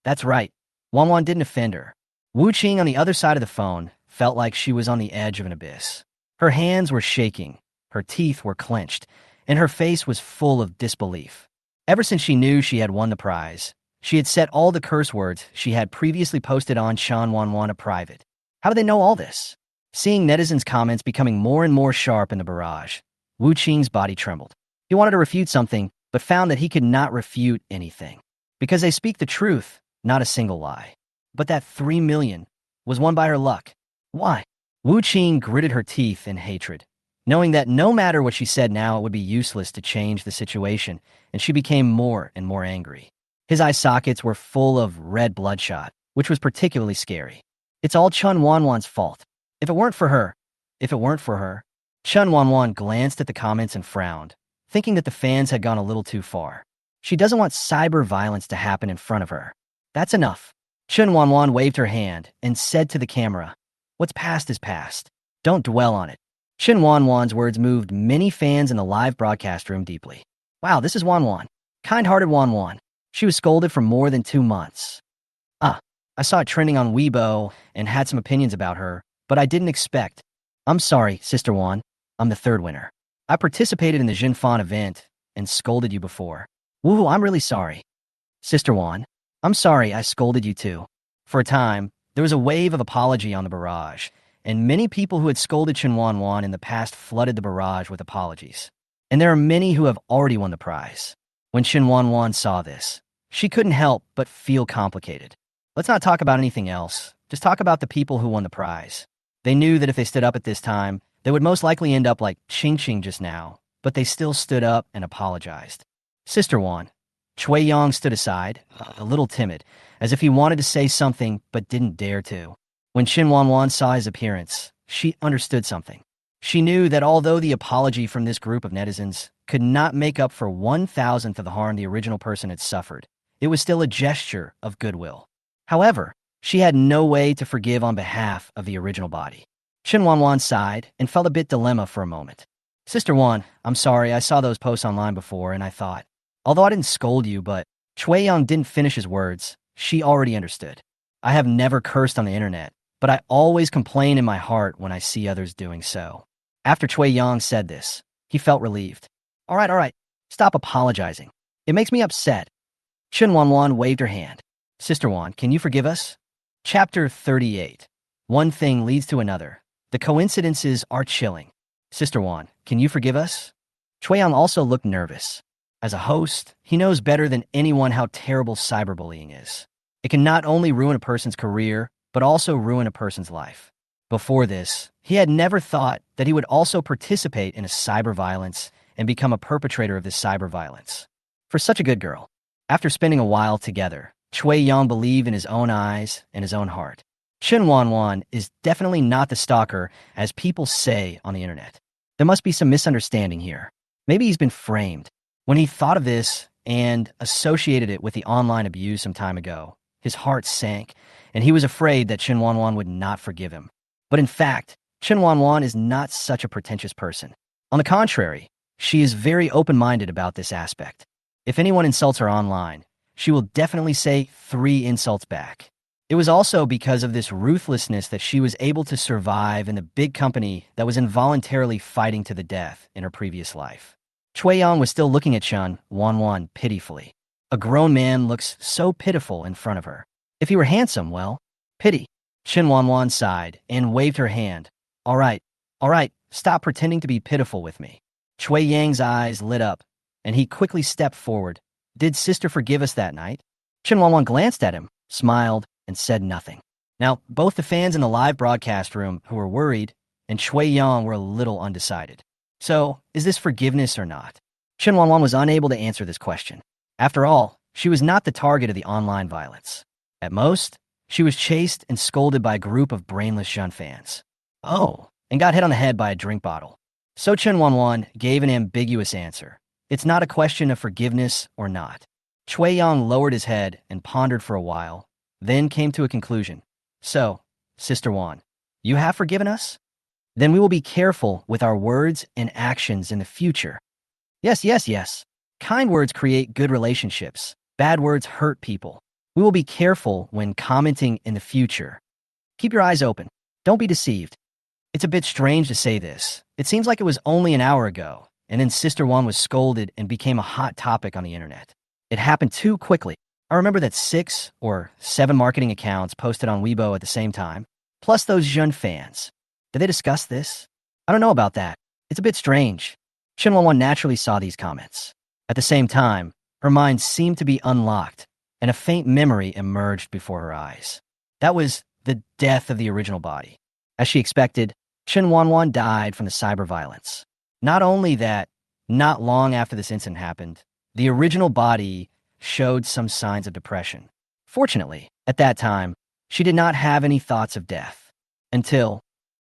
That's right. Wanwan didn't offend her. Wu Qing on the other side of the phone felt like she was on the edge of an abyss. Her hands were shaking, her teeth were clenched, and her face was full of disbelief. Ever since she knew she had won the prize, she had set all the curse words she had previously posted on Chen Wanwan to private. How did they know all this? Seeing netizens' comments becoming more and more sharp in the barrage, Wu Qing's body trembled. He wanted to refute something, but found that he could not refute anything. Because they speak the truth, not a single lie. But that 3 million was won by her luck. Why? Wu Qing gritted her teeth in hatred, knowing that no matter what she said now, it would be useless to change the situation, and she became more and more angry. His eye sockets were full of red bloodshot, which was particularly scary. It's all Chen Wanwan's fault. If it weren't for her, Chen Wanwan glanced at the comments and frowned, thinking that the fans had gone a little too far. She doesn't want cyber violence to happen in front of her. That's enough. Chen Wanwan waved her hand and said to the camera, What's past is past. Don't dwell on it. Chen Wanwan's words moved many fans in the live broadcast room deeply. Wow, this is Wanwan. Kind-hearted Wanwan. She was scolded for more than 2 months. I saw it trending on Weibo and had some opinions about her, but I didn't expect. I'm sorry, Sister Wan. I'm the 3rd winner. I participated in the Jinfan event and scolded you before. Woo, I'm really sorry. Sister Wan, I'm sorry I scolded you too. For a time, there was a wave of apology on the barrage, and many people who had scolded Chen Wanwan in the past flooded the barrage with apologies. And there are many who have already won the prize. When Chen Wanwan saw this, she couldn't help but feel complicated. Let's not talk about anything else. Just talk about the people who won the prize. They knew that if they stood up at this time, they would most likely end up like Ching Ching just now, but they still stood up and apologized. Sister Wan. Chui Yang stood aside, a little timid, as if he wanted to say something but didn't dare to. When Chen Wanwan saw his appearance, she understood something. She knew that although the apology from this group of netizens could not make up for 1,000th of the harm the original person had suffered, it was still a gesture of goodwill. However, she had no way to forgive on behalf of the original body. Chen Wanwan sighed and felt a bit dilemma for a moment. Sister Wan, I'm sorry, I saw those posts online before and I thought, although I didn't scold you, but Chui Yang didn't finish his words. She already understood. I have never cursed on the internet, but I always complain in my heart when I see others doing so. After Chui Yang said this, he felt relieved. All right, stop apologizing. It makes me upset. Chen Wanwan waved her hand. Sister Wan, can you forgive us? Chapter 38. One thing leads to another. The coincidences are chilling. Sister Wan, can you forgive us? Chui Yang also looked nervous. As a host, he knows better than anyone how terrible cyberbullying is. It can not only ruin a person's career, but also ruin a person's life. Before this, he had never thought that he would also participate in a cyber violence and become a perpetrator of this cyber violence. For such a good girl. After spending a while together, Chui Yang believed in his own eyes and his own heart. Chen Wanwan is definitely not the stalker as people say on the internet. There must be some misunderstanding here. Maybe he's been framed. When he thought of this and associated it with the online abuse some time ago, his heart sank, and he was afraid that Chen Wanwan would not forgive him. But in fact, Chen Wanwan is not such a pretentious person. On the contrary, she is very open-minded about this aspect. If anyone insults her online, she will definitely say 3 insults back. It was also because of this ruthlessness that she was able to survive in the big company that was involuntarily fighting to the death in her previous life. Chui Yang was still looking at Chen Wanwan pitifully. A grown man looks so pitiful in front of her. If he were handsome, well, pity. Chen Wanwan sighed and waved her hand. All right, stop pretending to be pitiful with me. Chui Yang's eyes lit up, and he quickly stepped forward. Did sister forgive us that night? Chen Wanwan glanced at him, smiled, and said nothing. Now, both the fans in the live broadcast room who were worried and Chui Yang were a little undecided. So, is this forgiveness or not? Chen Wanwan was unable to answer this question. After all, she was not the target of the online violence. At most, she was chased and scolded by a group of brainless Shun fans. Oh, and got hit on the head by a drink bottle. So Chen Wanwan gave an ambiguous answer. It's not a question of forgiveness or not. Chui Yang lowered his head and pondered for a while, then came to a conclusion. So, Sister Wan, you have forgiven us? Then we will be careful with our words and actions in the future. Yes. Kind words create good relationships. Bad words hurt people. We will be careful when commenting in the future. Keep your eyes open. Don't be deceived. It's a bit strange to say this. It seems like it was only an hour ago, and then Sister Wan was scolded and became a hot topic on the internet. It happened too quickly. I remember that 6 or 7 marketing accounts posted on Weibo at the same time, plus those Jun fans. Did they discuss this? I don't know about that. It's a bit strange. Chen Wanwan naturally saw these comments. At the same time, her mind seemed to be unlocked, and a faint memory emerged before her eyes. That was the death of the original body. As she expected, Chen Wanwan died from the cyber violence. Not only that, not long after this incident happened, the original body showed some signs of depression. Fortunately, at that time, she did not have any thoughts of death. Until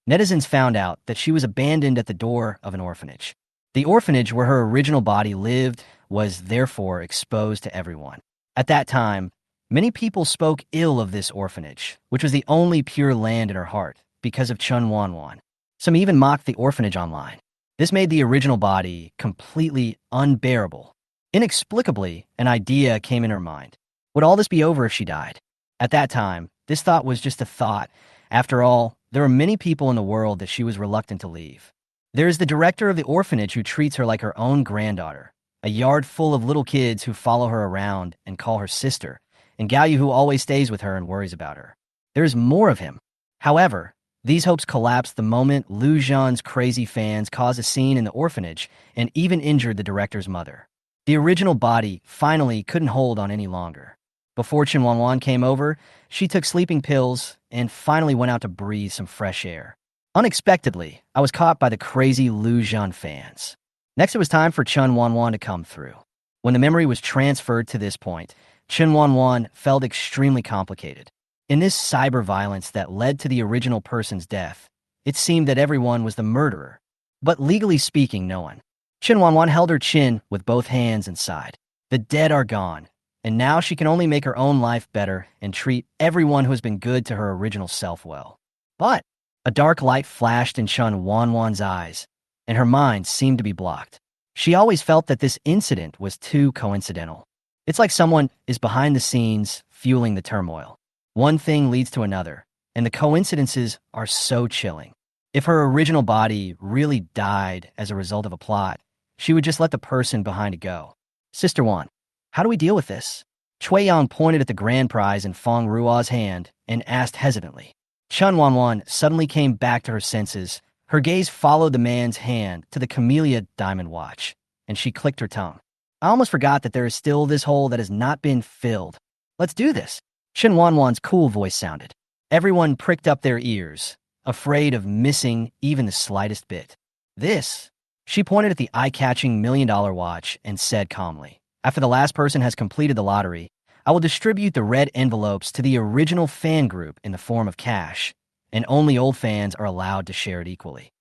netizens found out that she was abandoned at the door of an orphanage. The orphanage where her original body lived was therefore exposed to everyone. At that time, many people spoke ill of this orphanage, which was the only pure land in her heart, because of Chen Wanwan. Some even mocked the orphanage online. This made the original body completely unbearable. Inexplicably, an idea came in her mind. Would all this be over if she died? At that time, this thought was just a thought. After all, there are many people in the world that she was reluctant to leave. There is the director of the orphanage who treats her like her own granddaughter, a yard full of little kids who follow her around and call her sister, and Gao Yu who always stays with her and worries about her. There is more of him. However, these hopes collapsed the moment Lu Zhan's crazy fans caused a scene in the orphanage and even injured the director's mother. The original body finally couldn't hold on any longer. Before Chen Wanwan came over, she took sleeping pills and finally went out to breathe some fresh air. Unexpectedly, I was caught by the crazy Lu Zhan fans. Next, it was time for Chen Wanwan to come through. When the memory was transferred to this point, Chen Wanwan felt extremely complicated. In this cyber violence that led to the original person's death, it seemed that everyone was the murderer. But legally speaking, no one. Chen Wanwan held her chin with both hands and sighed. The dead are gone, and now she can only make her own life better and treat everyone who has been good to her original self well. But a dark light flashed in Chen Wanwan's eyes, and her mind seemed to be blocked. She always felt that this incident was too coincidental. It's like someone is behind the scenes, fueling the turmoil. One thing leads to another, and the coincidences are so chilling. If her original body really died as a result of a plot, she would just let the person behind it go. Sister Wan, how do we deal with this? Chui Yang pointed at the grand prize in Feng Ruo's hand and asked hesitantly. Chen Wanwan suddenly came back to her senses. Her gaze followed the man's hand to the camellia diamond watch, and she clicked her tongue. I almost forgot that there is still this hole that has not been filled. Let's do this. Chen Wanwan's cool voice sounded. Everyone pricked up their ears, afraid of missing even the slightest bit. This, she pointed at the eye-catching $1 million watch and said calmly, after the last person has completed the lottery, I will distribute the red envelopes to the original fan group in the form of cash, and only old fans are allowed to share it equally.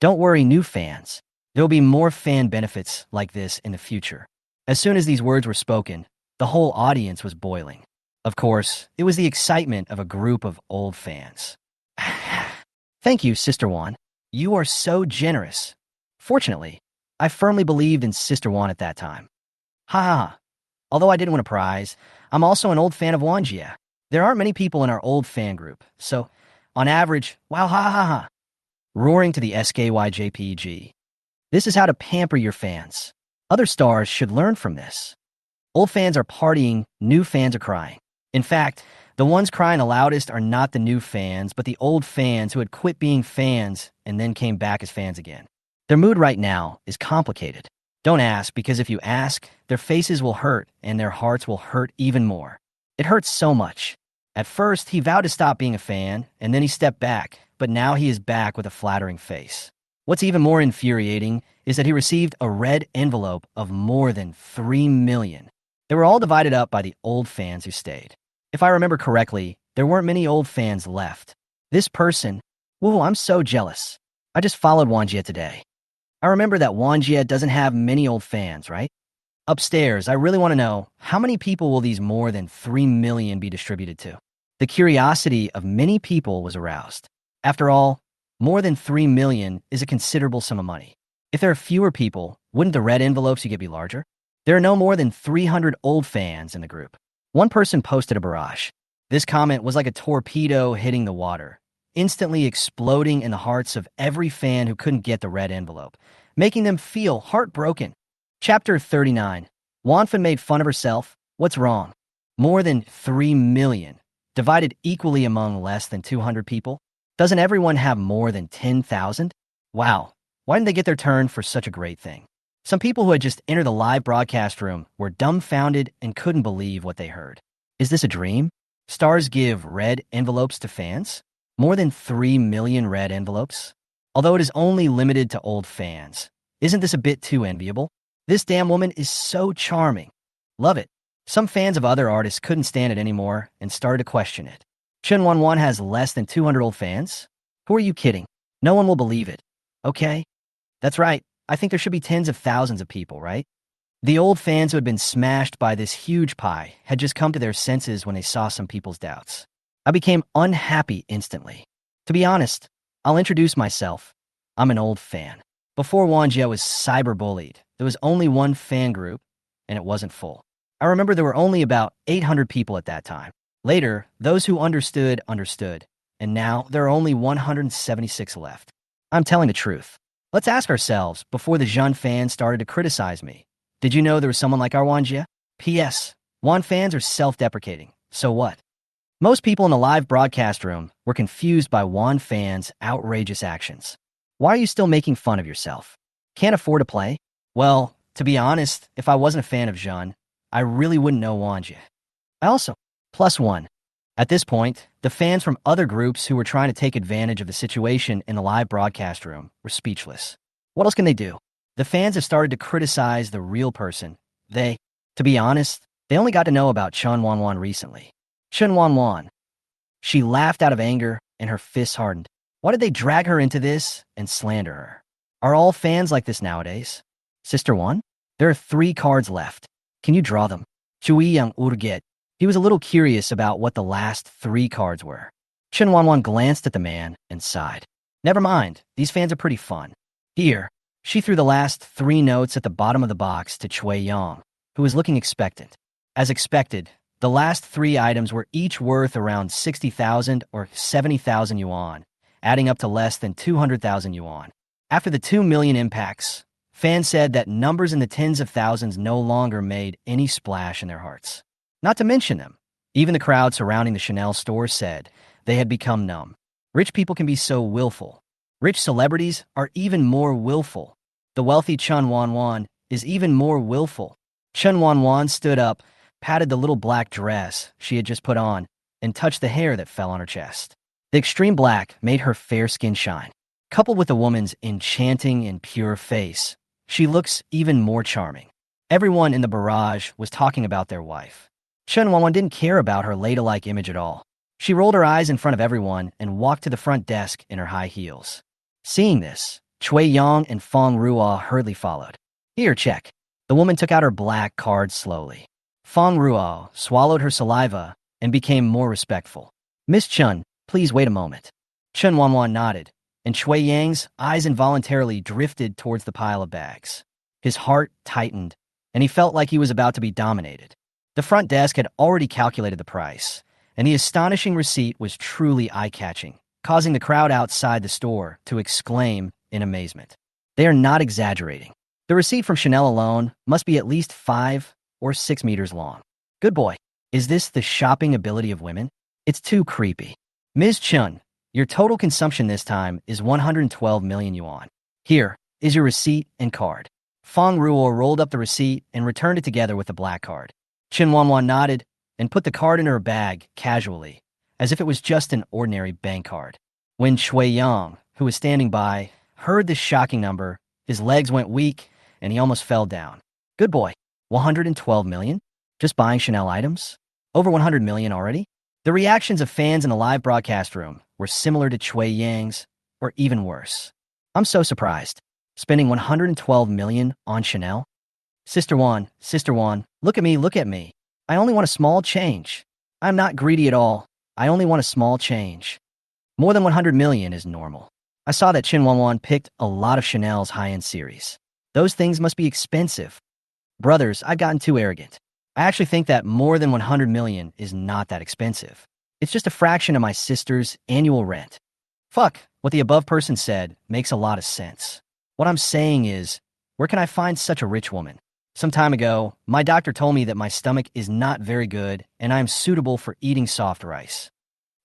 Don't worry, new fans. There will be more fan benefits like this in the future. As soon as these words were spoken, the whole audience was boiling. Of course, it was the excitement of a group of old fans. Thank you, Sister Wan. You are so generous. Fortunately, I firmly believed in Sister Wan at that time. Ha ha ha. Although I didn't win a prize, I'm also an old fan of Wanjia. There aren't many people in our old fan group, so, on average, wow ha ha ha. Roaring to the SKYJPG. This is how to pamper your fans. Other stars should learn from this. Old fans are partying, new fans are crying. In fact, the ones crying the loudest are not the new fans, but the old fans who had quit being fans and then came back as fans again. Their mood right now is complicated. Don't ask, because if you ask, their faces will hurt and their hearts will hurt even more. It hurts so much. At first, he vowed to stop being a fan, and then he stepped back, but now he is back with a flattering face. What's even more infuriating is that he received a red envelope of more than 3 million. They were all divided up by the old fans who stayed. If I remember correctly, there weren't many old fans left. This person, whoa, I'm so jealous. I just followed Wanjia today. I remember that Wanjia doesn't have many old fans, right? Upstairs, I really want to know, how many people will these more than 3 million be distributed to? The curiosity of many people was aroused. After all, more than 3 million is a considerable sum of money. If there are fewer people, wouldn't the red envelopes you get be larger? There are no more than 300 old fans in the group. One person posted a barrage. This comment was like a torpedo hitting the water, instantly exploding in the hearts of every fan who couldn't get the red envelope, making them feel heartbroken. Chapter 39. Wanfan made fun of herself. What's wrong? More than 3 million, divided equally among less than 200 people? Doesn't everyone have more than 10,000? Wow, why didn't they get their turn for such a great thing? Some people who had just entered the live broadcast room were dumbfounded and couldn't believe what they heard. Is this a dream? Stars give red envelopes to fans? More than 3 million red envelopes? Although it is only limited to old fans. Isn't this a bit too enviable? This damn woman is so charming. Love it. Some fans of other artists couldn't stand it anymore and started to question it. Chen Wanwan has less than 200 old fans? Who are you kidding? No one will believe it. Okay? That's right. I think there should be tens of thousands of people, right? The old fans who had been smashed by this huge pie had just come to their senses when they saw some people's doubts. I became unhappy instantly. To be honest, I'll introduce myself. I'm an old fan. Before Wanjia was cyberbullied, there was only one fan group, and it wasn't full. I remember there were only about 800 people at that time. Later, those who understood, and now there are only 176 left. I'm telling the truth. Let's ask ourselves, before the Zhen fans started to criticize me, did you know there was someone like our Wanjia? P.S. Wan fans are self-deprecating. So what? Most people in the live broadcast room were confused by Wan fans' outrageous actions. Why are you still making fun of yourself? Can't afford to play? Well, to be honest, if I wasn't a fan of Zhen, I really wouldn't know Wanjia. I also, +1. At this point, the fans from other groups who were trying to take advantage of the situation in the live broadcast room were speechless. What else can they do? The fans have started to criticize the real person. To be honest, they only got to know about Chen Wanwan recently. Chen Wanwan. She laughed out of anger and her fists hardened. Why did they drag her into this and slander her? Are all fans like this nowadays? Sister Wan? There are 3 cards left. Can you draw them? Chui Yang Urget. He was a little curious about what the last 3 cards were. Chen Wanwan glanced at the man and sighed. Never mind, these fans are pretty fun. Here, she threw the last 3 notes at the bottom of the box to Chui Yang, who was looking expectant. As expected, the last 3 items were each worth around 60,000 or 70,000 yuan, adding up to less than 200,000 yuan. After the 2 million impacts, fans said that numbers in the tens of thousands no longer made any splash in their hearts. Not to mention them. Even the crowd surrounding the Chanel store said they had become numb. Rich people can be so willful. Rich celebrities are even more willful. The wealthy Chen Wanwan is even more willful. Chen Wanwan stood up, patted the little black dress she had just put on, and touched the hair that fell on her chest. The extreme black made her fair skin shine. Coupled with the woman's enchanting and pure face, she looks even more charming. Everyone in the barrage was talking about their wife. Chen Wanwan didn't care about her ladylike image at all. She rolled her eyes in front of everyone and walked to the front desk in her high heels. Seeing this, Cui Yang and Feng Ruo hurriedly followed. Here, check. The woman took out her black card slowly. Feng Ruo swallowed her saliva and became more respectful. Miss Chen, please wait a moment. Chen Wanwan nodded, and Cui Yang's eyes involuntarily drifted towards the pile of bags. His heart tightened, and he felt like he was about to be dominated. The front desk had already calculated the price, and the astonishing receipt was truly eye-catching, causing the crowd outside the store to exclaim in amazement. They are not exaggerating. The receipt from Chanel alone must be at least 5 or 6 meters long. Good boy. Is this the shopping ability of women? It's too creepy. Ms. Chun, your total consumption this time is 112 million yuan. Here is your receipt and card. Feng Ruo rolled up the receipt and returned it together with the black card. Chen Wanwan nodded and put the card in her bag casually, as if it was just an ordinary bank card. When Cui Yang, who was standing by, heard this shocking number, his legs went weak and he almost fell down. Good boy. 112 million? Just buying Chanel items? Over 100 million already? The reactions of fans in the live broadcast room were similar to Cui Yang's, or even worse. I'm so surprised. Spending 112 million on Chanel? Sister Wan, look at me. I only want a small change. I'm not greedy at all. I only want a small change. More than 100 million is normal. I saw that Chen Wanwan picked a lot of Chanel's high-end series. Those things must be expensive. Brothers, I've gotten too arrogant. I actually think that more than 100 million is not that expensive. It's just a fraction of my sister's annual rent. Fuck, what the above person said makes a lot of sense. What I'm saying is, where can I find such a rich woman? Some time ago, my doctor told me that my stomach is not very good and I am suitable for eating soft rice.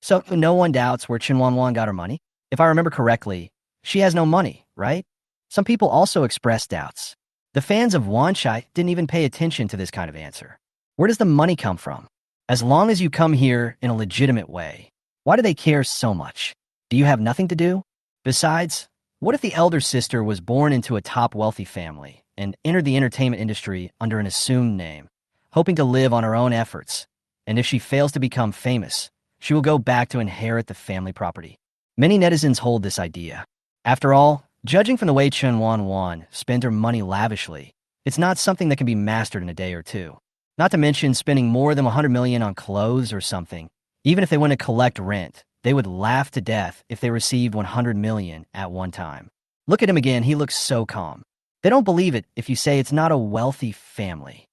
So no one doubts where Chen Wanwan got her money. If I remember correctly, she has no money, right? Some people also expressed doubts. The fans of Wanshai didn't even pay attention to this kind of answer. Where does the money come from? As long as you come here in a legitimate way, why do they care so much? Do you have nothing to do? Besides, what if the elder sister was born into a top wealthy family and entered the entertainment industry under an assumed name, hoping to live on her own efforts, and if she fails to become famous, she will go back to inherit the family property? Many netizens hold this idea. After all, judging from the way Chen Wanwan spent her money lavishly, it's not something that can be mastered in a day or two. Not to mention spending more than 100 million on clothes or something. Even if they went to collect rent, they would laugh to death if they received 100 million at one time. Look at him again, he looks so calm. They don't believe it if you say it's not a wealthy family.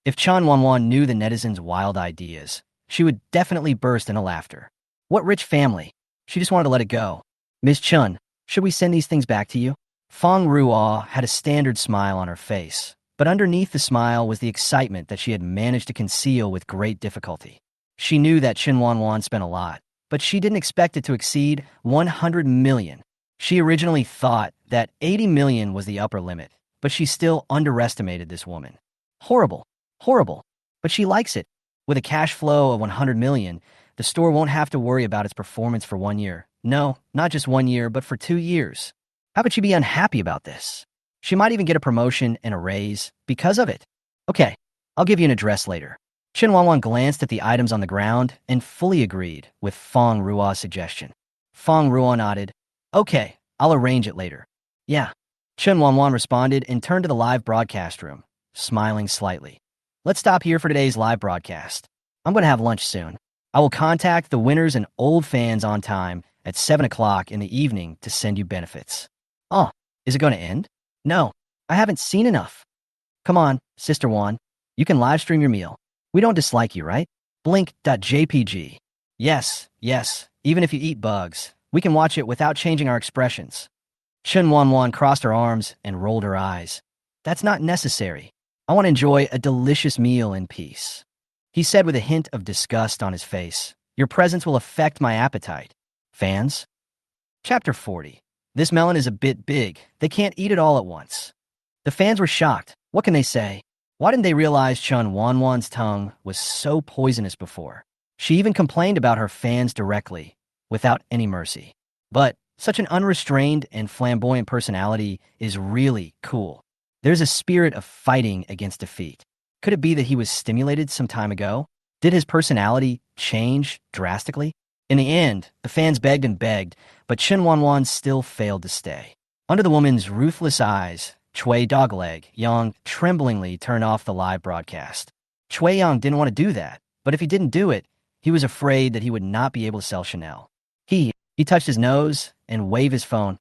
If Chen Wanwan knew the netizens' wild ideas, she would definitely burst into laughter. What rich family? She just wanted to let it go. Miss Chun, should we send these things back to you? Feng Ruo had a standard smile on her face, but underneath the smile was the excitement that she had managed to conceal with great difficulty. She knew that Chen Wanwan spent a lot, but she didn't expect it to exceed 100 million. She originally thought that 80 million was the upper limit, but she still underestimated this woman. Horrible. But she likes it. With a cash flow of 100 million, the store won't have to worry about its performance for 1 year. No, not just 1 year, but for 2 years. How could she be unhappy about this? She might even get a promotion and a raise because of it. Okay, I'll give you an address later. Chen Wanwan glanced at the items on the ground and fully agreed with Feng Ruo's suggestion. Feng Ruo nodded. Okay, I'll arrange it later. Yeah. Chen Wanwan responded and turned to the live broadcast room, smiling slightly. Let's stop here for today's live broadcast. I'm going to have lunch soon. I will contact the winners and old fans on time at 7 o'clock in the evening to send you benefits. Oh, is it going to end? No, I haven't seen enough. Come on, Sister Wan. You can live stream your meal. We don't dislike you, right? Blink.jpg. Yes, even if you eat bugs, we can watch it without changing our expressions. Chen Wanwan crossed her arms and rolled her eyes. That's not necessary. I want to enjoy a delicious meal in peace. He said with a hint of disgust on his face, your presence will affect my appetite. Fans? Chapter 40. This melon is a bit big. They can't eat it all at once. The fans were shocked. What can they say? Why didn't they realize Chen Wanwan's tongue was so poisonous before? She even complained about her fans directly, without any mercy. But such an unrestrained and flamboyant personality is really cool. There's a spirit of fighting against defeat. Could it be that he was stimulated some time ago? Did his personality change drastically? In the end, the fans begged and begged, but Chen Wanwan still failed to stay. Under the woman's ruthless eyes, Chui Dogleg Yang tremblingly turned off the live broadcast. Chui Yang didn't want to do that, but if he didn't do it, he was afraid that he would not be able to sell Chanel. He touched his nose and waved his phone.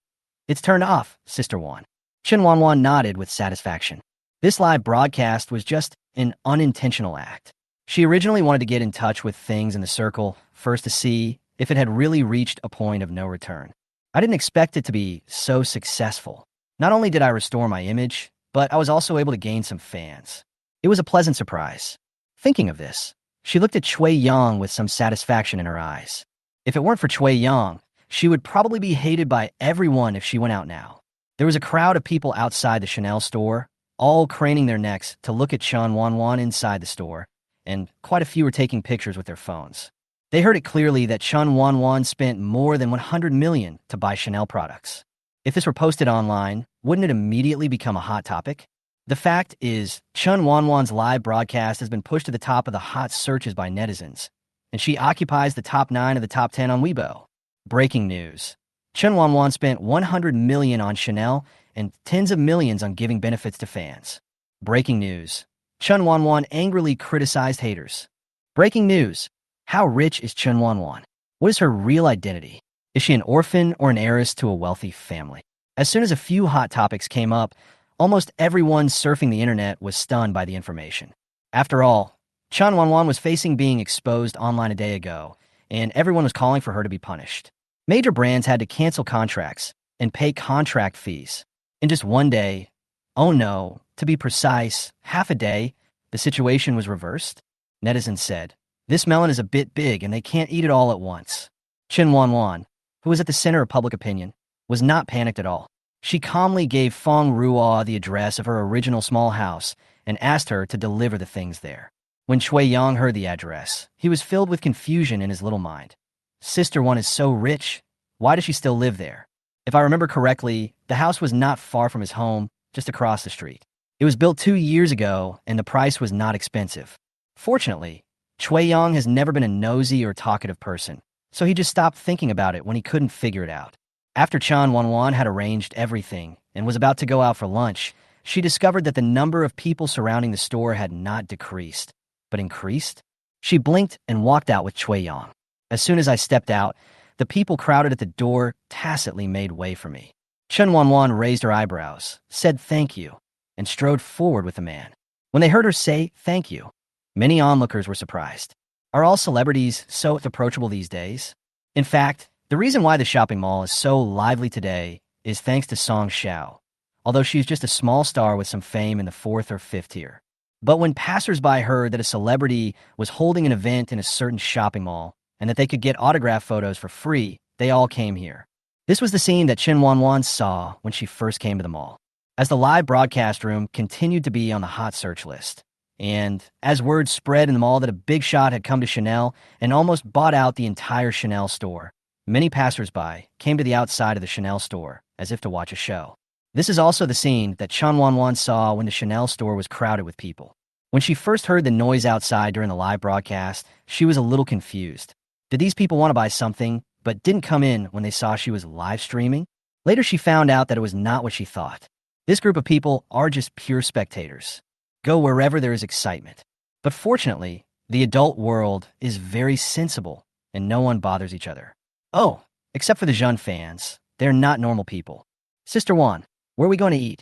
"It's turned off, Sister Wan." Chen Wanwan nodded with satisfaction. This live broadcast was just an unintentional act. She originally wanted to get in touch with things in the circle, first to see if it had really reached a point of no return. I didn't expect it to be so successful. Not only did I restore my image, but I was also able to gain some fans. It was a pleasant surprise. Thinking of this, she looked at Chui Yang with some satisfaction in her eyes. If it weren't for Chui Yang, she would probably be hated by everyone if she went out now. There was a crowd of people outside the Chanel store, all craning their necks to look at Chen Wanwan inside the store, and quite a few were taking pictures with their phones. They heard it clearly that Chen Wanwan spent more than 100 million to buy Chanel products. If this were posted online, wouldn't it immediately become a hot topic? The fact is, Chen Wanwan's live broadcast has been pushed to the top of the hot searches by netizens, and she occupies the top 9 of the top 10 on Weibo. Breaking news. Chen Wanwan spent 100 million on Chanel and tens of millions on giving benefits to fans. Breaking news. Chen Wanwan angrily criticized haters. Breaking news. How rich is Chen Wanwan? What is her real identity? Is she an orphan or an heiress to a wealthy family? As soon as a few hot topics came up, almost everyone surfing the internet was stunned by the information. After all, Chen Wanwan was facing being exposed online a day ago, and everyone was calling for her to be punished. Major brands had to cancel contracts and pay contract fees. In just one day, oh no, to be precise, half a day, the situation was reversed. Netizens said, "This melon is a bit big and they can't eat it all at once." Chen Wanwan, who was at the center of public opinion, was not panicked at all. She calmly gave Feng Ruo the address of her original small house and asked her to deliver the things there. When Chui Yang heard the address, he was filled with confusion in his little mind. Sister One is so rich. Why does she still live there? If I remember correctly, the house was not far from his home, just across the street. It was built 2 years ago, and the price was not expensive. Fortunately, Chui Yang has never been a nosy or talkative person, so he just stopped thinking about it when he couldn't figure it out. After Chen Wanwan had arranged everything and was about to go out for lunch, she discovered that the number of people surrounding the store had not decreased, but increased. She blinked and walked out with Chui Yang. As soon as I stepped out, the people crowded at the door tacitly made way for me. Chen Wanwan raised her eyebrows, said thank you, and strode forward with the man. When they heard her say thank you, many onlookers were surprised. Are all celebrities so approachable these days? In fact, the reason why the shopping mall is so lively today is thanks to Song Xiao, although she's just a small star with some fame in the 4th or 5th tier. But when passersby heard that a celebrity was holding an event in a certain shopping mall and that they could get autograph photos for free, they all came here. This was the scene that Chen Wanwan saw when she first came to the mall. As the live broadcast room continued to be on the hot search list, and as word spread in the mall that a big shot had come to Chanel and almost bought out the entire Chanel store, many passersby came to the outside of the Chanel store as if to watch a show. This is also the scene that Chen Wanwan saw when the Chanel store was crowded with people. When she first heard the noise outside during the live broadcast, she was a little confused. Did these people want to buy something, but didn't come in when they saw she was live streaming? Later she found out that it was not what she thought. This group of people are just pure spectators. Go wherever there is excitement. But fortunately, the adult world is very sensible, and no one bothers each other. Oh, except for the Jeune fans. They're not normal people. Sister Wan, where are we going to eat?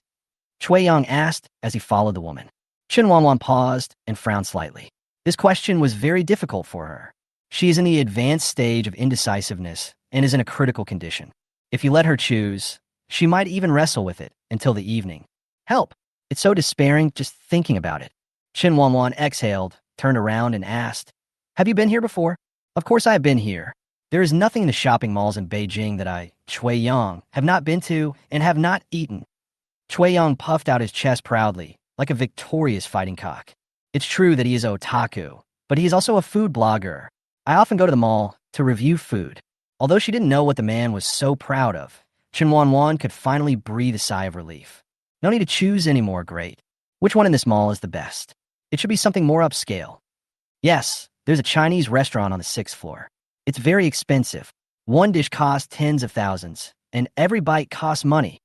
Chui Yang asked as he followed the woman. Chen Wanwan paused and frowned slightly. This question was very difficult for her. She is in the advanced stage of indecisiveness and is in a critical condition. If you let her choose, she might even wrestle with it until the evening. Help! It's so despairing just thinking about it. Chen Wanwan exhaled, turned around, and asked, "Have you been here before?" "Of course I have been here. There is nothing in the shopping malls in Beijing that I, Chui Yang, have not been to and have not eaten." Chui Yang puffed out his chest proudly, like a victorious fighting cock. It's true that he is otaku, but he is also a food blogger. I often go to the mall to review food. Although she didn't know what the man was so proud of, Chen Wanwan could finally breathe a sigh of relief. No need to choose anymore, great. Which one in this mall is the best? It should be something more upscale. Yes, there's a Chinese restaurant on the 6th floor. It's very expensive. One dish costs tens of thousands, and every bite costs money.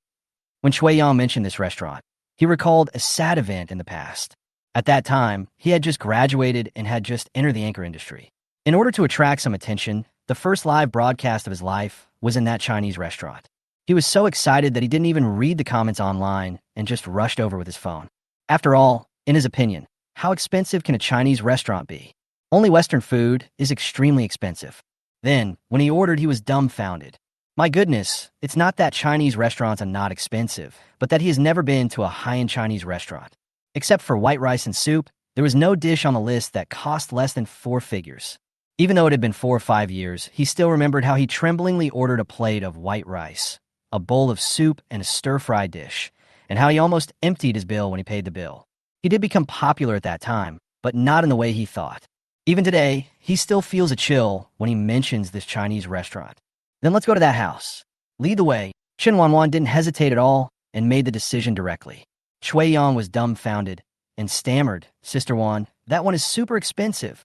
When Shui Yang mentioned this restaurant, he recalled a sad event in the past. At that time, he had just graduated and had just entered the anchor industry. In order to attract some attention, the first live broadcast of his life was in that Chinese restaurant. He was so excited that he didn't even read the comments online and just rushed over with his phone. After all, in his opinion, how expensive can a Chinese restaurant be? Only Western food is extremely expensive. Then, when he ordered, he was dumbfounded. My goodness, it's not that Chinese restaurants are not expensive, but that he has never been to a high-end Chinese restaurant. Except for white rice and soup, there was no dish on the list that cost less than 4 figures. Even though it had been 4 or 5 years, he still remembered how he tremblingly ordered a plate of white rice, a bowl of soup, and a stir-fry dish, and how he almost emptied his bill when he paid the bill. He did become popular at that time, but not in the way he thought. Even today, he still feels a chill when he mentions this Chinese restaurant. Then let's go to that house. Lead the way. Chen Wanwan didn't hesitate at all and made the decision directly. Shui Yang was dumbfounded and stammered, "Sister Wan, that one is super expensive.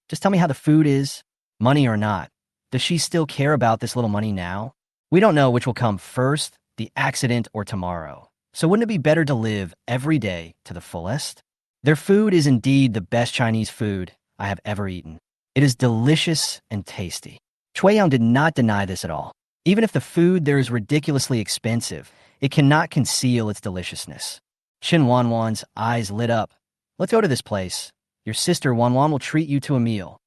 Just tell me how the food is, money or not. Does she still care about this little money now? We don't know which will come first, the accident or tomorrow. So wouldn't it be better to live every day to the fullest?" Their food is indeed the best Chinese food I have ever eaten. It is delicious and tasty. Shui Yang did not deny this at all. Even if the food there is ridiculously expensive, it cannot conceal its deliciousness. Chen Wanwan's eyes lit up. "Let's go to this place. Your sister Wanwan will treat you to a meal."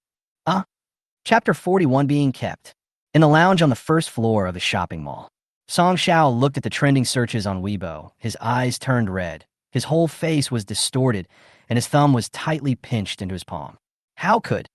Chapter 41 being kept. In the lounge on the first floor of the shopping mall, Song Xiao looked at the trending searches on Weibo. His eyes turned red. His whole face was distorted, and his thumb was tightly pinched into his palm. How could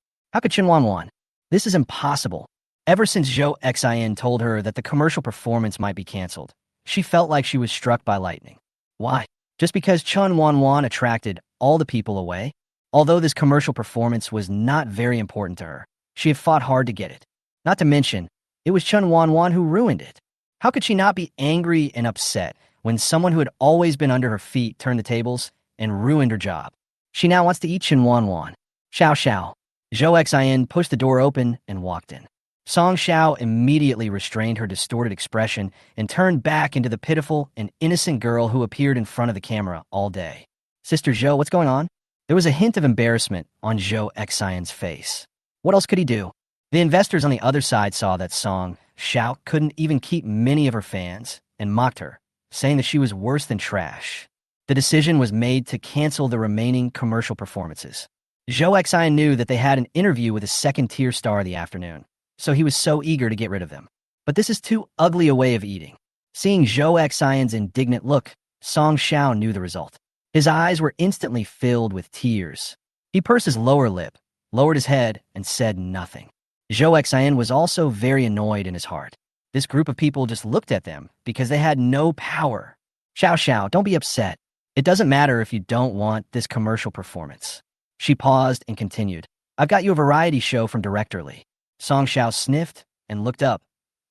Chen Wanwan? This is impossible. Ever since Zhou Xin told her that the commercial performance might be canceled, she felt like she was struck by lightning. Why? Just because Chen Wanwan attracted all the people away? Although this commercial performance was not very important to her, she had fought hard to get it. Not to mention, it was Chen Wanwan who ruined it. How could she not be angry and upset when someone who had always been under her feet turned the tables and ruined her job? She now wants to eat Chen Wanwan. Xiao Xiao. Zhou Xin pushed the door open and walked in. Song Xiao immediately restrained her distorted expression and turned back into the pitiful and innocent girl who appeared in front of the camera all day. "Sister Zhou, what's going on?" There was a hint of embarrassment on Zhou Xion's face. What else could he do? The investors on the other side saw that Song Xiao couldn't even keep many of her fans and mocked her, saying that she was worse than trash. The decision was made to cancel the remaining commercial performances. Zhou Xian knew that they had an interview with a second-tier star of the afternoon, so he was so eager to get rid of them. But this is too ugly a way of eating. Seeing Zhou Xian's indignant look, Song Xiao knew the result. His eyes were instantly filled with tears. He pursed his lower lip, lowered his head, and said nothing. Zhou Xian was also very annoyed in his heart. This group of people just looked at them because they had no power. "Xiao Xiao, don't be upset. It doesn't matter if you don't want this commercial performance." She paused and continued. "I've got you a variety show from Director Lee." Song Xiao sniffed and looked up.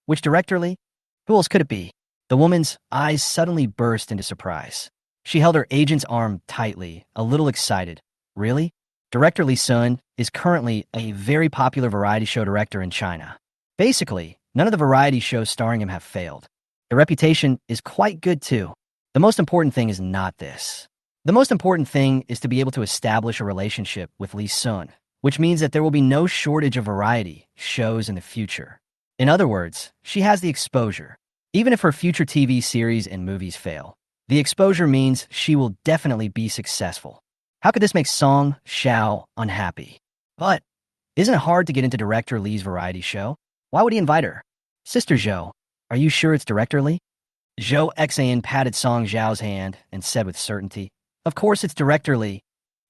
"Which Director Lee? Who else could it be?" The woman's eyes suddenly burst into surprise. She held her agent's arm tightly, a little excited. "Really? Director Lee Sun is currently a very popular variety show director in China. Basically, none of the variety shows starring him have failed. The reputation is quite good too. The most important thing is not this. The most important thing is to be able to establish a relationship with Lee Sun, which means that there will be no shortage of variety shows in the future. In other words, she has the exposure. Even if her future TV series and movies fail, the exposure means she will definitely be successful. How could this make Song Xiao unhappy? But isn't it hard to get into Director Lee's variety show? Why would he invite her? "Sister Zhou, are you sure it's Director Lee?" Zhou Xian patted Song Xiao's hand and said with certainty, "Of course it's Director Lee."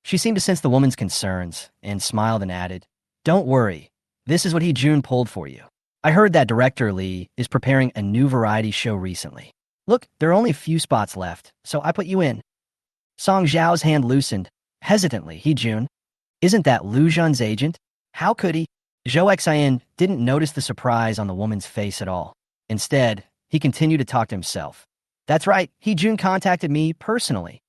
She seemed to sense the woman's concerns and smiled and added, "Don't worry, this is what He Jun pulled for you. I heard that Director Lee is preparing a new variety show recently. Look, there are only a few spots left, so I put you in." Song Zhao's hand loosened. Hesitantly, he Jun. Isn't that Lu Zhun's agent? How could he? Zhou Xian didn't notice the surprise on the woman's face at all. Instead, he continued to talk to himself. That's right, He Jun contacted me personally.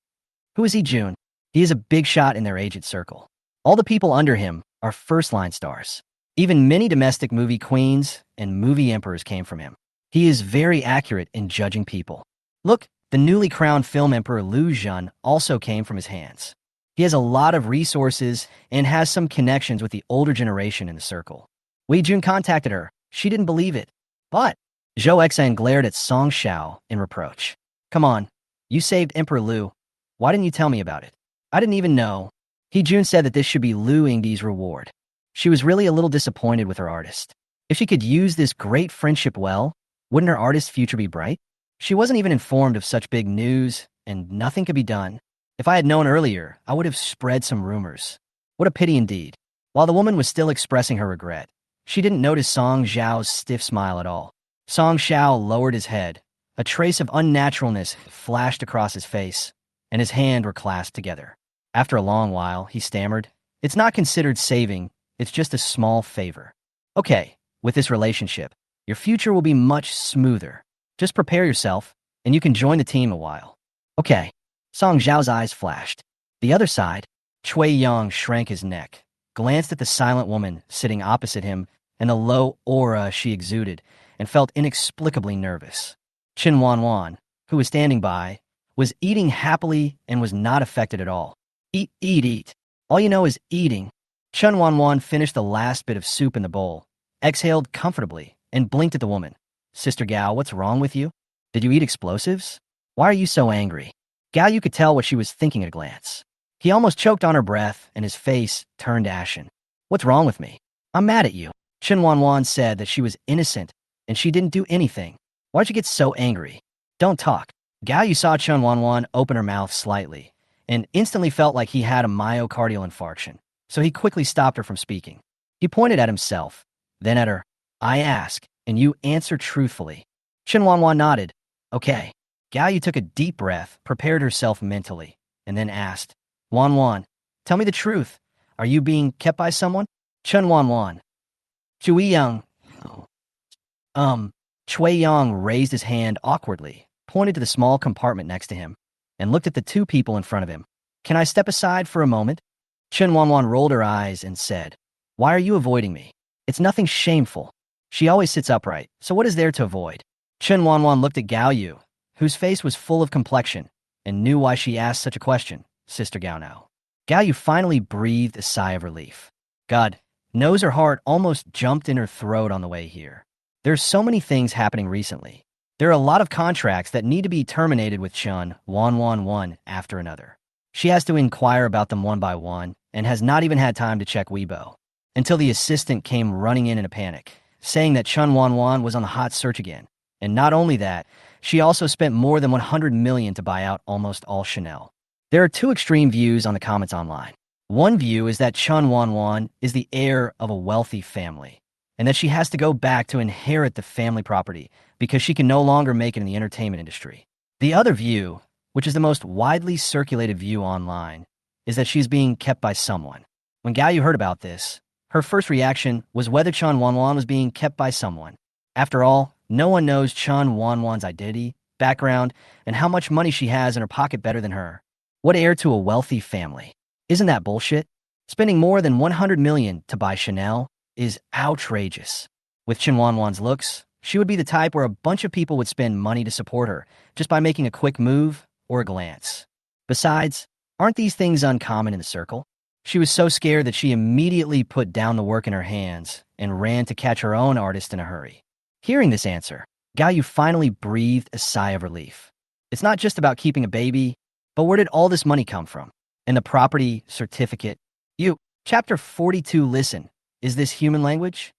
Who is He Jun? He is a big shot in their agent circle. All the people under him are first-line stars. Even many domestic movie queens and movie emperors came from him. He is very accurate in judging people. Look, the newly crowned film emperor Lu Zhun also came from his hands. He has a lot of resources and has some connections with the older generation in the circle. Wei Jun contacted her. She didn't believe it. But Zhou Xian glared at Song Xiao in reproach. Come on, you saved Emperor Lu. Why didn't you tell me about it? I didn't even know. He Jun said that this should be Lu Yingdi's reward. She was really a little disappointed with her artist. If she could use this great friendship well, wouldn't her artist's future be bright? She wasn't even informed of such big news, and nothing could be done. If I had known earlier, I would have spread some rumors. What a pity indeed. While the woman was still expressing her regret, she didn't notice Song Zhao's stiff smile at all. Song Xiao lowered his head. A trace of unnaturalness flashed across his face, and his hands were clasped together. After a long while, he stammered, "It's not considered saving, it's just a small favor. Okay, with this relationship, your future will be much smoother. Just prepare yourself, and you can join the team a while." Okay. Song Zhao's eyes flashed. The other side, Chui Yang shrank his neck, glanced at the silent woman sitting opposite him and the low aura she exuded, and felt inexplicably nervous. Chen Wanwan, who was standing by, was eating happily and was not affected at all. Eat, eat, eat. All you know is eating. Chen Wanwan finished the last bit of soup in the bowl, exhaled comfortably, and blinked at the woman. Sister Gao, what's wrong with you? Did you eat explosives? Why are you so angry? Gao Yu could tell what she was thinking at a glance. He almost choked on her breath, and his face turned ashen. What's wrong with me? I'm mad at you. Chen Wanwan said that she was innocent, and she didn't do anything. Why'd you get so angry? Don't talk. Gao Yu saw Chen Wanwan open her mouth slightly, and instantly felt like he had a myocardial infarction, so he quickly stopped her from speaking. He pointed at himself, then at her. I ask, and you answer truthfully. Chen Wanwan nodded. Okay. Gao Yu took a deep breath, prepared herself mentally, and then asked, Wanwan, tell me the truth. Are you being kept by someone? Chen Wanwan. Chui Yang. Chui Yang raised his hand awkwardly, pointed to the small compartment next to him, and looked at the two people in front of him. Can I step aside for a moment? Chen Wanwan rolled her eyes and said, Why are you avoiding me? It's nothing shameful. She always sits upright, so what is there to avoid? Chen Wanwan looked at Gao Yu, whose face was full of complexion, and knew why she asked such a question, Sister Gao Nao. Gao Yu finally breathed a sigh of relief. God knows her heart almost jumped in her throat on the way here. There's so many things happening recently. There are a lot of contracts that need to be terminated with Chen Wanwan one after another. She has to inquire about them one by one, and has not even had time to check Weibo, until the assistant came running in a panic, saying that Chen Wanwan was on the hot search again. And not only that, she also spent more than 100 million to buy out almost all Chanel. There are two extreme views on the comments online. One view is that Chen Wanwan is the heir of a wealthy family, and that she has to go back to inherit the family property because she can no longer make it in the entertainment industry. The other view, which is the most widely circulated view online, is that she's being kept by someone. When Gao Yu heard about this, her first reaction was whether Chen Wanwan was being kept by someone. After all, no one knows Chen Wanwan's identity, background, and how much money she has in her pocket better than her. What heir to a wealthy family? Isn't that bullshit? Spending more than 100 million to buy Chanel is outrageous. With Chen Wanwan's looks, she would be the type where a bunch of people would spend money to support her just by making a quick move or a glance. Besides, aren't these things uncommon in the circle? She was so scared that she immediately put down the work in her hands and ran to catch her own artist in a hurry. Hearing this answer, Gao Yu finally breathed a sigh of relief. It's not just about keeping a baby, but where did all this money come from? And the property certificate? Chapter 42, listen. Is this human language?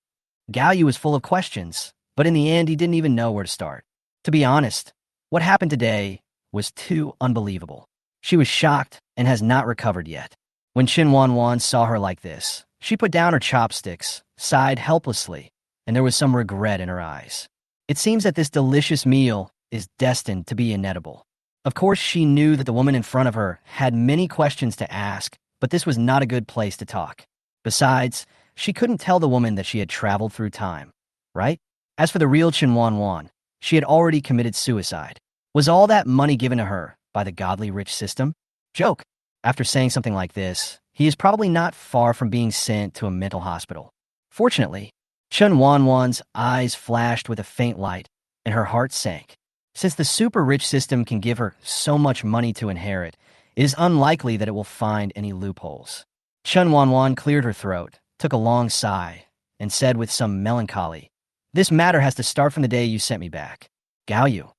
Gao Yu was full of questions, but in the end, he didn't even know where to start. To be honest, what happened today was too unbelievable. She was shocked and has not recovered yet. When Chen Wanwan saw her like this, she put down her chopsticks, sighed helplessly, and there was some regret in her eyes. It seems that this delicious meal is destined to be inedible. Of course, she knew that the woman in front of her had many questions to ask, but this was not a good place to talk. Besides, she couldn't tell the woman that she had traveled through time, right? As for the real Chen Wanwan, she had already committed suicide. Was all that money given to her by the godly rich system? Joke. After saying something like this, he is probably not far from being sent to a mental hospital. Fortunately, Chen Wanwan's eyes flashed with a faint light, and her heart sank. Since the super-rich system can give her so much money to inherit, it is unlikely that it will find any loopholes. Chen Wanwan cleared her throat, took a long sigh, and said with some melancholy, "This matter has to start from the day you sent me back. Gao Yu."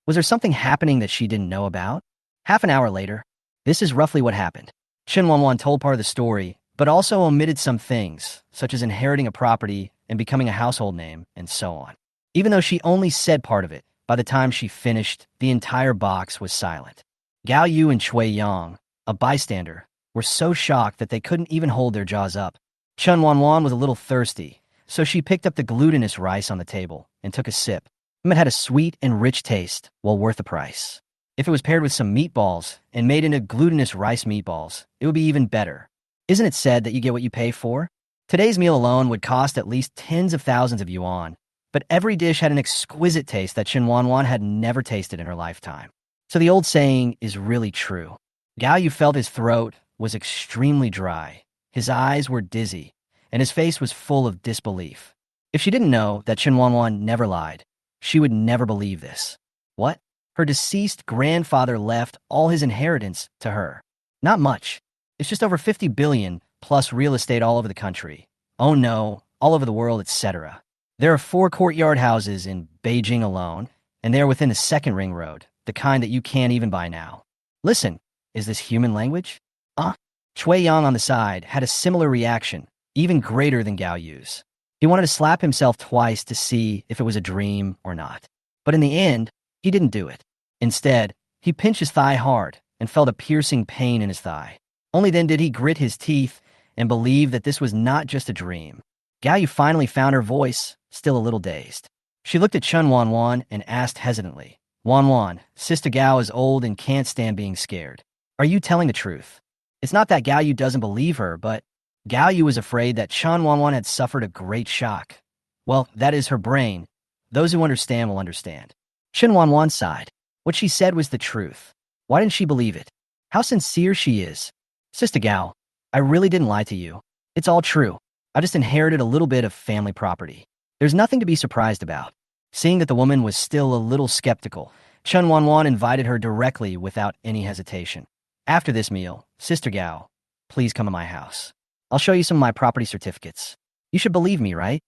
Was there something happening that she didn't know about? Half an hour later, this is roughly what happened. Chen Wanwan told part of the story, but also omitted some things, such as inheriting a property and becoming a household name, and so on. Even though she only said part of it, by the time she finished, the entire box was silent. Gao Yu and Chui Yang, a bystander, were so shocked that they couldn't even hold their jaws up. Chen Wanwan was a little thirsty, so she picked up the glutinous rice on the table and took a sip. It had a sweet and rich taste, well worth the price. If it was paired with some meatballs and made into glutinous rice meatballs, it would be even better. Isn't it said that you get what you pay for? Today's meal alone would cost at least tens of thousands of yuan, but every dish had an exquisite taste that Chen Wanwan had never tasted in her lifetime. So the old saying is really true. Gao Yu felt his throat was extremely dry, his eyes were dizzy, and his face was full of disbelief. If she didn't know that Chen Wanwan never lied, she would never believe this. What? Her deceased grandfather left all his inheritance to her. Not much. It's just over 50 billion, plus real estate all over the country. Oh no, all over the world, etc. There are 4 courtyard houses in Beijing alone, and they are within the second ring road, the kind that you can't even buy now. Listen, is this human language? Chui Yang on the side had a similar reaction, even greater than Gao Yu's. He wanted to slap himself twice to see if it was a dream or not. But in the end, he didn't do it. Instead, he pinched his thigh hard and felt a piercing pain in his thigh. Only then did he grit his teeth and believe that this was not just a dream. Gao Yu finally found her voice, still a little dazed. She looked at Chen Wanwan and asked hesitantly, "Wanwan, Sister Gao is old and can't stand being scared. Are you telling the truth?" It's not that Gao Yu doesn't believe her, but Gao Yu was afraid that Chen Wanwan had suffered a great shock. Well, that is her brain. Those who understand will understand. Chen Wanwan sighed. What she said was the truth. Why didn't she believe it? How sincere she is. Sister Gao, I really didn't lie to you. It's all true. I just inherited a little bit of family property. There's nothing to be surprised about. Seeing that the woman was still a little skeptical, Chen Wanwan invited her directly without any hesitation. After this meal, Sister Gao, please come to my house. I'll show you some of my property certificates. You should believe me, right?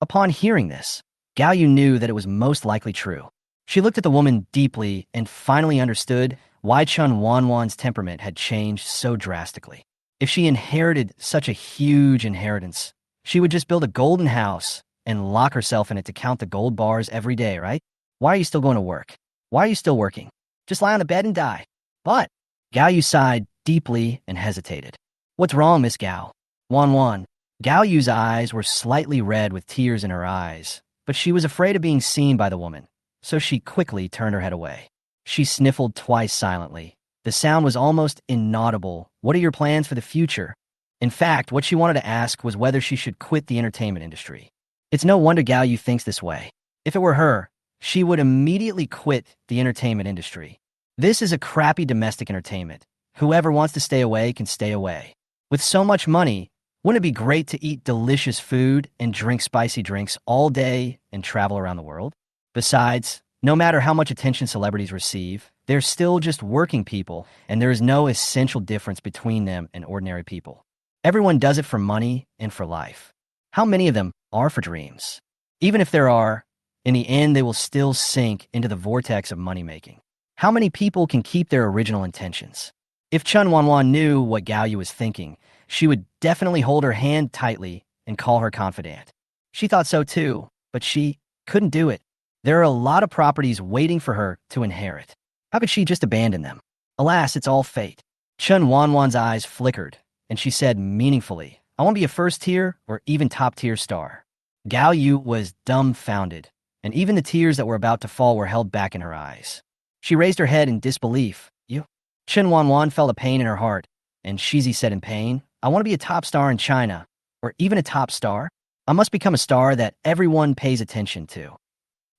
Upon hearing this, Gao Yu knew that it was most likely true. She looked at the woman deeply and finally understood why Chen Wanwan's temperament had changed so drastically. If she inherited such a huge inheritance, she would just build a golden house and lock herself in it to count the gold bars every day, right? Why are you still going to work? Why are you still working? Just lie on the bed and die. But Gao Yu sighed deeply and hesitated. What's wrong, Miss Gao? Wanwan. Gao Yu's eyes were slightly red with tears in her eyes, but she was afraid of being seen by the woman, so she quickly turned her head away. She sniffled twice silently. The sound was almost inaudible. What are your plans for the future? In fact, what she wanted to ask was whether she should quit the entertainment industry. It's no wonder Gao Yu thinks this way. If it were her, she would immediately quit the entertainment industry. This is a crappy domestic entertainment. Whoever wants to stay away can stay away. With so much money, wouldn't it be great to eat delicious food and drink spicy drinks all day and travel around the world? Besides, no matter how much attention celebrities receive, they're still just working people, and there is no essential difference between them and ordinary people. Everyone does it for money and for life. How many of them are for dreams? Even if there are, in the end they will still sink into the vortex of money-making. How many people can keep their original intentions? If Chen Wanwan knew what Gao Yu was thinking, she would definitely hold her hand tightly and call her confidant. She thought so too, but she couldn't do it. There are a lot of properties waiting for her to inherit. How could she just abandon them? Alas, it's all fate. Chen Wanwan's eyes flickered, and she said meaningfully, I won't be a first-tier or even top-tier star. Gao Yu was dumbfounded, and even the tears that were about to fall were held back in her eyes. She raised her head in disbelief. You? Chen Wanwan felt a pain in her heart, and Shizi said in pain, I want to be a top star in China, or even a top star. I must become a star that everyone pays attention to.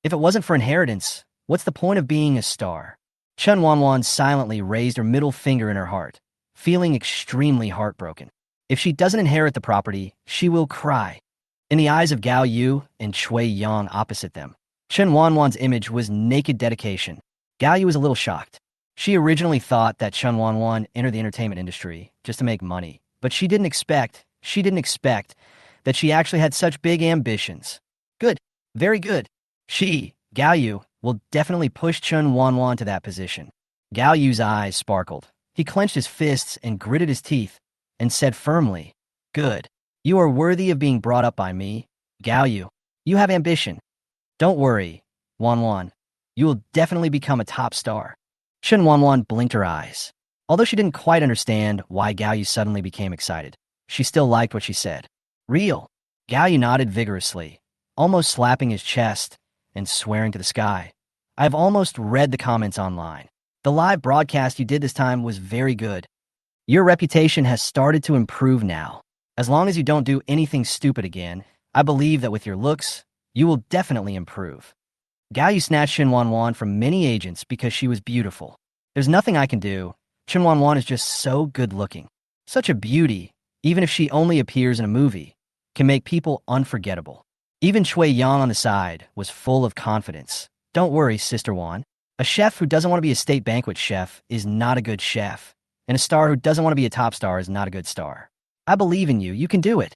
If it wasn't for inheritance, what's the point of being a star? Chen Wanwan silently raised her middle finger in her heart, feeling extremely heartbroken. If she doesn't inherit the property, she will cry. In the eyes of Gao Yu and Shui Yang opposite them, Chen Wanwan's image was naked dedication. Gao Yu was a little shocked. She originally thought that Chen Wanwan entered the entertainment industry just to make money, but she didn't expect that she actually had such big ambitions. Good, very good. Gao Yu, will definitely push Chen Wanwan to that position. Gao Yu's eyes sparkled. He clenched his fists and gritted his teeth and said firmly, Good. You are worthy of being brought up by me. Gao Yu, you have ambition. Don't worry, Wanwan. You will definitely become a top star. Chen Wanwan blinked her eyes. Although she didn't quite understand why Gao Yu suddenly became excited, she still liked what she said. Real. Gao Yu nodded vigorously, almost slapping his chest and swearing to the sky. I've almost read the comments online. The live broadcast you did this time was very good. Your reputation has started to improve now. As long as you don't do anything stupid again, I believe that with your looks, you will definitely improve. Gao Yu snatched Chen Wanwan from many agents because she was beautiful. There's nothing I can do. Chen Wanwan is just so good looking. Such a beauty, even if she only appears in a movie, can make people unforgettable. Even Shui Yang on the side was full of confidence. Don't worry, Sister Wan. A chef who doesn't want to be a state banquet chef is not a good chef. And a star who doesn't want to be a top star is not a good star. I believe in you. You can do it.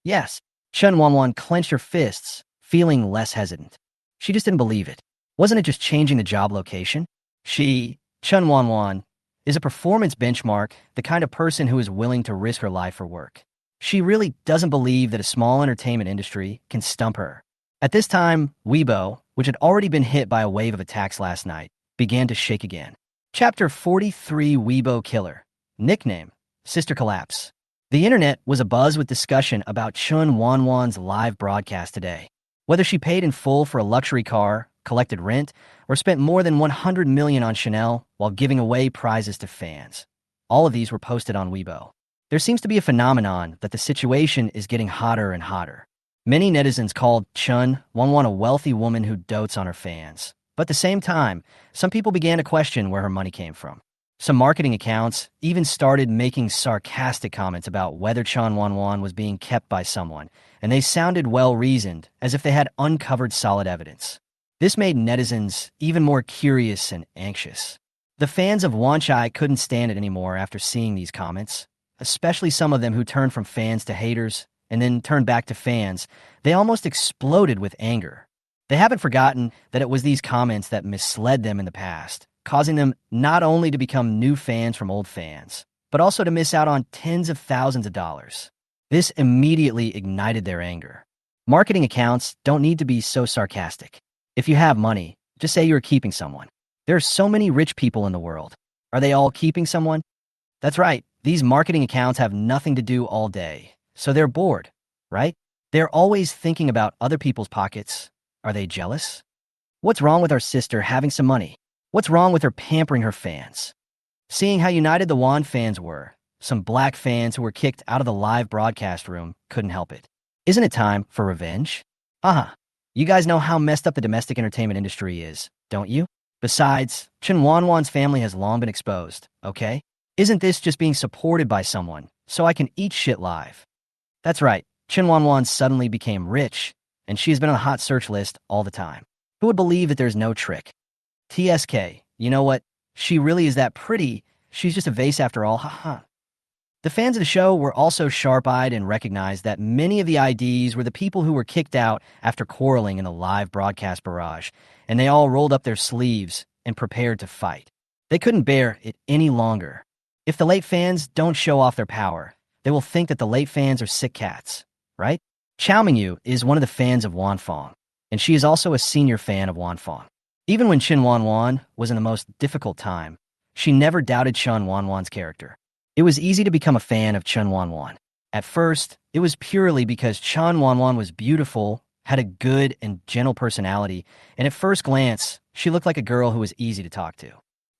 Yes. Chen Wanwan clenched her fists, feeling less hesitant. She just didn't believe it. Wasn't it just changing the job location? Chen Wanwan, is a performance benchmark the kind of person who is willing to risk her life for work. She really doesn't believe that a small entertainment industry can stump her. At this time, Weibo, which had already been hit by a wave of attacks last night, began to shake again. Chapter 43 Weibo Killer. Nickname, Sister Collapse. The internet was abuzz with discussion about Chen Wanwan's live broadcast today. Whether she paid in full for a luxury car, collected rent, or spent more than 100 million on Chanel while giving away prizes to fans. All of these were posted on Weibo. There seems to be a phenomenon that the situation is getting hotter and hotter. Many netizens called Chen Wanwan a wealthy woman who dotes on her fans. But at the same time, some people began to question where her money came from. Some marketing accounts even started making sarcastic comments about whether Chen Wanwan was being kept by someone, and they sounded well-reasoned, as if they had uncovered solid evidence. This made netizens even more curious and anxious. The fans of Wanchai couldn't stand it anymore after seeing these comments, especially some of them who turned from fans to haters and then turned back to fans. They almost exploded with anger. They haven't forgotten that it was these comments that misled them in the past, causing them not only to become new fans from old fans, but also to miss out on tens of thousands of dollars. This immediately ignited their anger. Marketing accounts don't need to be so sarcastic. If you have money, just say you're keeping someone. There are so many rich people in the world. Are they all keeping someone? That's right. These marketing accounts have nothing to do all day, so they're bored, right? They're always thinking about other people's pockets. Are they jealous? What's wrong with our sister having some money? What's wrong with her pampering her fans? Seeing how united the Wan fans were, some black fans who were kicked out of the live broadcast room couldn't help it. Isn't it time for revenge? You guys know how messed up the domestic entertainment industry is, don't you? Besides, Chen Wanwan's family has long been exposed, okay? Isn't this just being supported by someone, so I can eat shit live? That's right, Chen Wanwan suddenly became rich, and she has been on the hot search list all the time. Who would believe that there's no trick? TSK, you know what? She really is that pretty. She's just a vase after all, haha. The fans of the show were also sharp-eyed and recognized that many of the IDs were the people who were kicked out after quarreling in the live broadcast barrage, and they all rolled up their sleeves and prepared to fight. They couldn't bear it any longer. If the late fans don't show off their power, they will think that the late fans are sick cats, right? Chao Mingyu is one of the fans of Wanfang, and she is also a senior fan of Wanfang. Even when Chen Wanwan was in the most difficult time, she never doubted Chen Wanwan's character. It was easy to become a fan of Chen Wanwan. At first, it was purely because Chen Wanwan was beautiful had a good and gentle personality, and at first glance, she looked like a girl who was easy to talk to.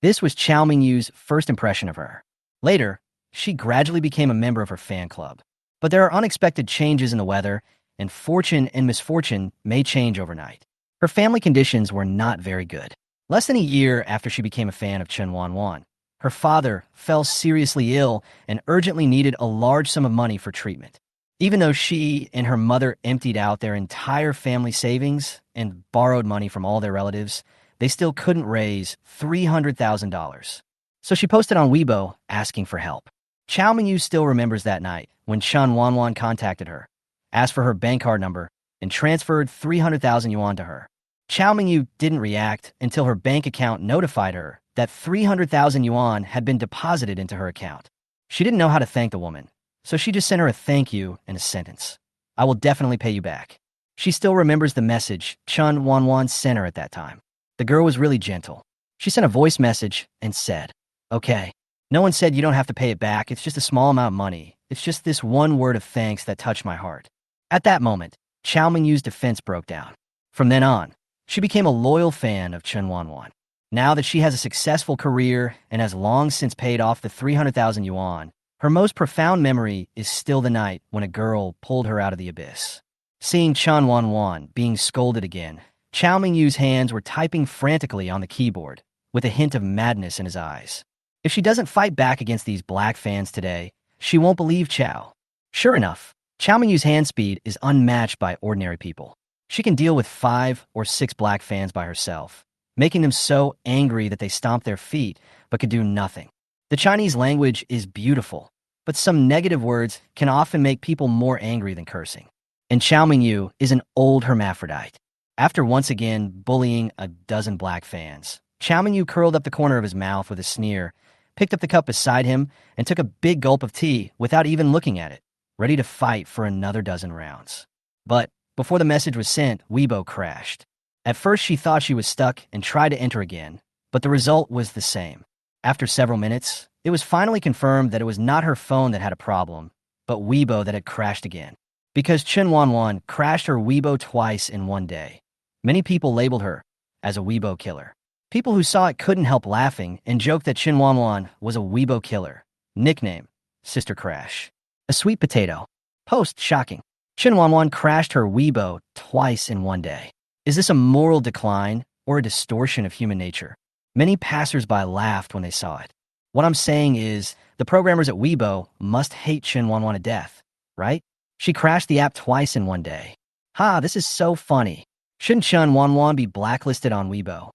This was Chao Mingyu's first impression of her. Later, she gradually became a member of her fan club. But there are unexpected changes in the weather, and fortune and misfortune may change overnight. Her family conditions were not very good. Less than a year after she became a fan of Chen Wanwan, her father fell seriously ill and urgently needed a large sum of money for treatment. Even though she and her mother emptied out their entire family savings and borrowed money from all their relatives, they still couldn't raise $300,000. So she posted on Weibo asking for help. Chao Mingyu still remembers that night when Chen Wanwan contacted her, asked for her bank card number, and transferred 300,000 yuan to her. Chao Mingyu didn't react until her bank account notified her that 300,000 yuan had been deposited into her account. She didn't know how to thank the woman, so she just sent her a thank you and a sentence. "I will definitely pay you back." She still remembers the message Chen Wanwan sent her at that time. The girl was really gentle. She sent a voice message and said, "Okay. No one said you don't have to pay it back. It's just a small amount of money. It's just this one word of thanks that touched my heart." At that moment, Chao Mingyu's defense broke down. From then on, she became a loyal fan of Chen Wanwan. Now that she has a successful career and has long since paid off the 300,000 yuan, her most profound memory is still the night when a girl pulled her out of the abyss. Seeing Chen Wanwan being scolded again, Chao Mingyu's hands were typing frantically on the keyboard, with a hint of madness in his eyes. If she doesn't fight back against these black fans today, she won't believe Chao. Sure enough, Chao Mingyu's hand speed is unmatched by ordinary people. She can deal with 5 or 6 black fans by herself, making them so angry that they stomp their feet but could do nothing. The Chinese language is beautiful, but some negative words can often make people more angry than cursing. And Chao Mingyu is an old hermaphrodite. After once again bullying a dozen black fans, Chao Mingyu curled up the corner of his mouth with a sneer, picked up the cup beside him, and took a big gulp of tea without even looking at it, ready to fight for another dozen rounds. But before the message was sent, Weibo crashed. At first, she thought she was stuck and tried to enter again, but the result was the same. After several minutes, it was finally confirmed that it was not her phone that had a problem, but Weibo that had crashed again. Because Chen Wanwan crashed her Weibo twice in one day, many people labeled her as a Weibo killer. People who saw it couldn't help laughing and joked that Chen Wanwan was a Weibo killer. Nickname, Sister Crash. A sweet potato. Post, shocking. Chen Wanwan crashed her Weibo twice in one day. Is this a moral decline or a distortion of human nature? Many passersby laughed when they saw it. What I'm saying is, the programmers at Weibo must hate Chen Wanwan to death, right? She crashed the app twice in one day. Ha, this is so funny. Shouldn't Chen Wanwan be blacklisted on Weibo?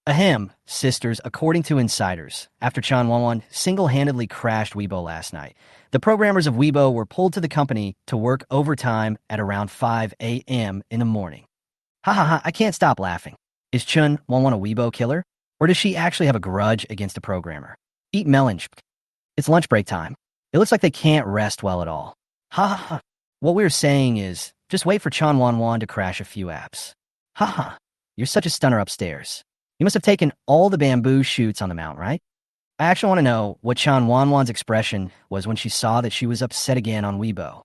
Ahem, sisters, according to insiders, after Chen Wanwan single-handedly crashed Weibo last night, the programmers of Weibo were pulled to the company to work overtime at around 5 a.m. in the morning. Ha ha ha, I can't stop laughing. Is Chen Wanwan a Weibo killer? Or does she actually have a grudge against a programmer? Eat melon. It's lunch break time. It looks like they can't rest well at all. Ha ha ha. What we're saying is, just wait for Chen Wanwan to crash a few apps. Ha ha. You're such a stunner upstairs. You must have taken all the bamboo shoots on the mount, right? I actually want to know what Chen Wanwan's expression was when she saw that she was upset again on Weibo.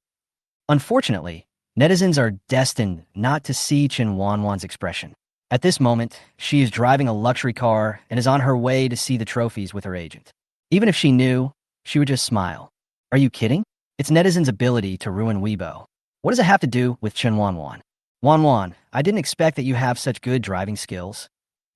Unfortunately, netizens are destined not to see Chen Wanwan's expression. At this moment, she is driving a luxury car and is on her way to see the trophies with her agent. Even if she knew, she would just smile. Are you kidding? It's netizens' ability to ruin Weibo. What does it have to do with Chen Wanwan? Wanwan, I didn't expect that you have such good driving skills.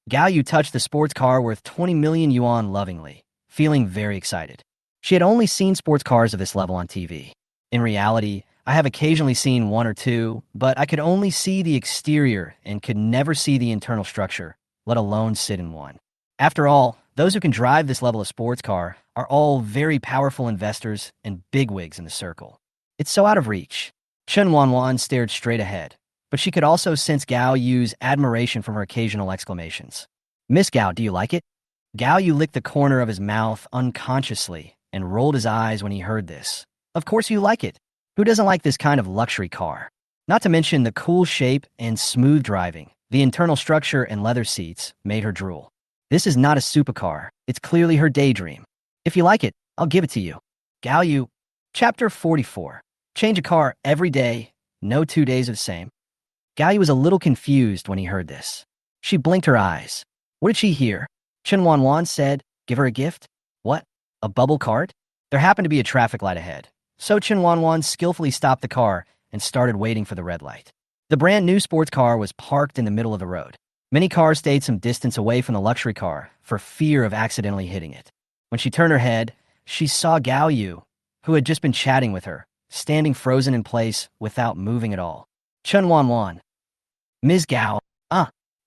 Gao Yu touched the sports car worth 20 million yuan lovingly, feeling very excited. She had only seen sports cars of this level on TV. In reality, I have occasionally seen one or two, but I could only see the exterior and could never see the internal structure, let alone sit in one. After all, those who can drive this level of sports car are all very powerful investors and bigwigs in the circle. It's so out of reach. Chen Wanwan stared straight ahead, but she could also sense Gao Yu's admiration from her occasional exclamations. Miss Gao, do you like it? Gao Yu licked the corner of his mouth unconsciously and rolled his eyes when he heard this. Of course you like it. Who doesn't like this kind of luxury car? Not to mention the cool shape and smooth driving. The internal structure and leather seats made her drool. This is not a supercar. It's clearly her daydream. If you like it, I'll give it to you. Gao Yu. Chapter 44. Change a car every day. No 2 days are the same. Gao Yu was a little confused when he heard this. She blinked her eyes. What did she hear? Chen Wanwan said, give her a gift? What? A bubble cart? There happened to be a traffic light ahead, so Chen Wanwan skillfully stopped the car and started waiting for the red light. The brand new sports car was parked in the middle of the road. Many cars stayed some distance away from the luxury car for fear of accidentally hitting it. When she turned her head, she saw Gao Yu, who had just been chatting with her, standing frozen in place without moving at all. Chen Wanwan. Ms. Gao.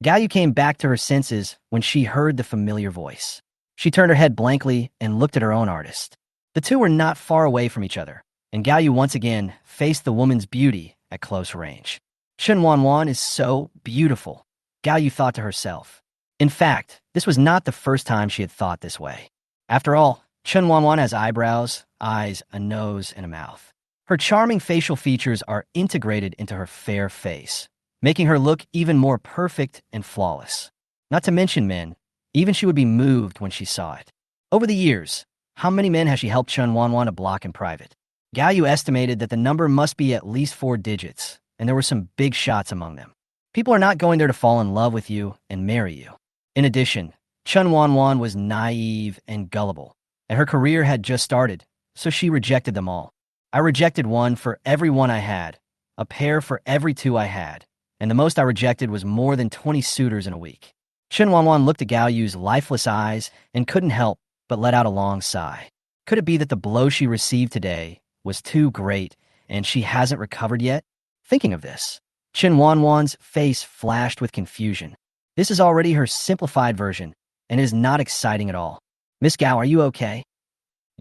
Gao Yu came back to her senses when she heard the familiar voice. She turned her head blankly and looked at her own artist. The two were not far away from each other, and Gao Yu once again faced the woman's beauty at close range. Chen Wanwan is so beautiful, Gao Yu thought to herself. In fact, this was not the first time she had thought this way. After all, Chen Wanwan has eyebrows, eyes, a nose, and a mouth. Her charming facial features are integrated into her fair face, making her look even more perfect and flawless. Not to mention men, even she would be moved when she saw it. Over the years, how many men has she helped Chen Wanwan to block in private? Gao Yu estimated that the number must be at least 4 digits, and there were some big shots among them. People are not going there to fall in love with you and marry you. In addition, Chen Wanwan was naive and gullible, and her career had just started, so she rejected them all. I rejected one for every one I had, a pair for every 2 I had, and the most I rejected was more than 20 suitors in a week. Chen Wanwan looked at Gao Yu's lifeless eyes and couldn't help but let out a long sigh. Could it be that the blow she received today was too great and she hasn't recovered yet? Thinking of this, Chen Wanwan's face flashed with confusion. This is already her simplified version and is not exciting at all. Miss Gao, are you okay?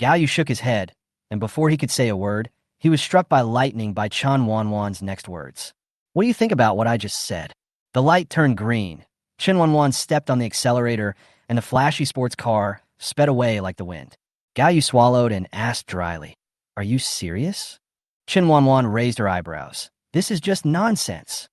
Gao Yu shook his head, and before he could say a word, he was struck by lightning by Chen Wanwan's next words. What do you think about what I just said? The light turned green. Chen Wanwan stepped on the accelerator, and the flashy sports car sped away like the wind. Gao Yu swallowed and asked dryly, are you serious? Chen Wanwan raised her eyebrows. This is just nonsense.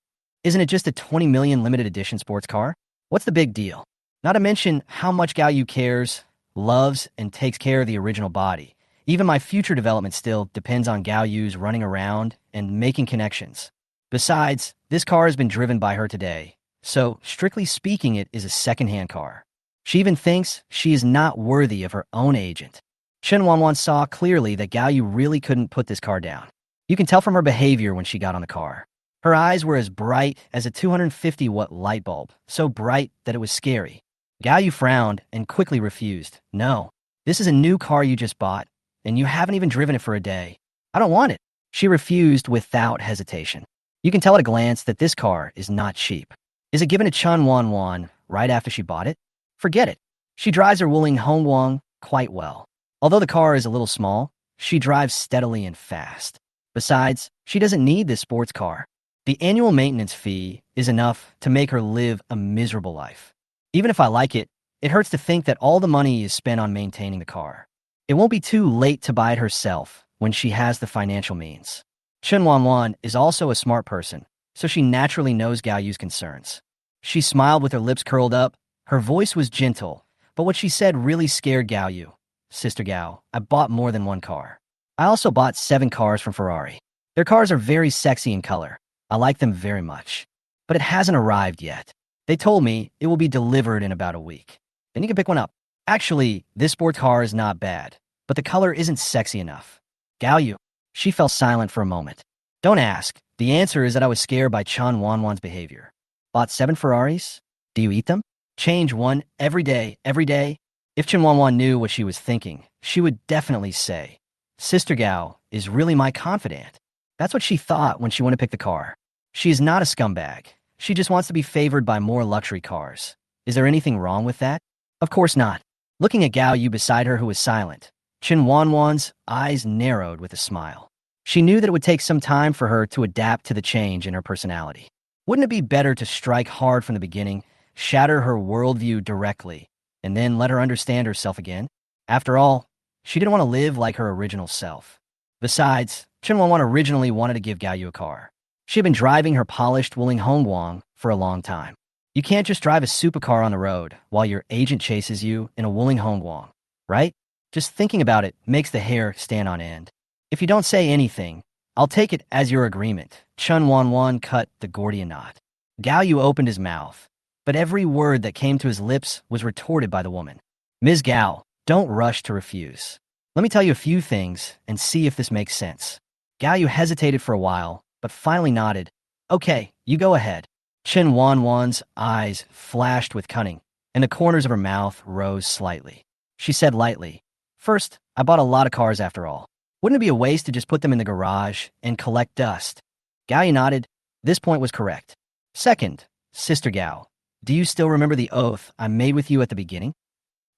Isn't it just a 20 million limited edition sports car? What's the big deal? Not to mention how much Gao Yu cares, loves, and takes care of the original body. Even my future development still depends on Gao Yu's running around and making connections. Besides, this car has been driven by her today, so strictly speaking it is a second-hand car. She even thinks she is not worthy of her own agent. Chen Wanwan saw clearly that Gao Yu really couldn't put this car down. You can tell from her behavior when she got on the car. Her eyes were as bright as a 250-watt light bulb, so bright that it was scary. Gao Yu frowned and quickly refused. No, this is a new car you just bought, and you haven't even driven it for a day. I don't want it. She refused without hesitation. You can tell at a glance that this car is not cheap. Is it given to Chen Wanwan right after she bought it? Forget it. She drives her Wuling Hongguang quite well. Although the car is a little small, she drives steadily and fast. Besides, she doesn't need this sports car. The annual maintenance fee is enough to make her live a miserable life. Even if I like it, it hurts to think that all the money is spent on maintaining the car. It won't be too late to buy it herself when she has the financial means. Chen Wanwan is also a smart person, so she naturally knows Gao Yu's concerns. She smiled with her lips curled up. Her voice was gentle, but what she said really scared Gao Yu. Sister Gao, I bought more than one car. I also bought 7 cars from Ferrari. Their cars are very sexy in color. I like them very much. But it hasn't arrived yet. They told me it will be delivered in about a week. Then you can pick one up. Actually, this sports car is not bad, but the color isn't sexy enough. Gao Yu. She fell silent for a moment. Don't ask. The answer is that I was scared by Chen Wanwan's behavior. Bought 7 Ferraris? Do you eat them? Change one every day, every day? If Chen Wanwan knew what she was thinking, she would definitely say, Sister Gao is really my confidant. That's what she thought when she went to pick the car. She is not a scumbag. She just wants to be favored by more luxury cars. Is there anything wrong with that? Of course not. Looking at Gao Yu beside her who was silent, Chen Wanwan's eyes narrowed with a smile. She knew that it would take some time for her to adapt to the change in her personality. Wouldn't it be better to strike hard from the beginning, shatter her worldview directly, and then let her understand herself again? After all, she didn't want to live like her original self. Besides, Chen Wanwan originally wanted to give Gao Yu a car. She had been driving her polished Wuling Hongguang for a long time. You can't just drive a supercar on the road while your agent chases you in a Wuling Hongguang, right? Just thinking about it makes the hair stand on end. If you don't say anything, I'll take it as your agreement. Chen Wanwan cut the Gordian knot. Gao Yu opened his mouth, but every word that came to his lips was retorted by the woman. Ms. Gao, don't rush to refuse. Let me tell you a few things and see if this makes sense. Gao Yu hesitated for a while, but finally nodded. Okay, you go ahead. Chen Wanwan's eyes flashed with cunning, and the corners of her mouth rose slightly. She said lightly, First, I bought a lot of cars after all. Wouldn't it be a waste to just put them in the garage and collect dust? Gao Yu nodded. This point was correct. Second, Sister Gao, do you still remember the oath I made with you at the beginning?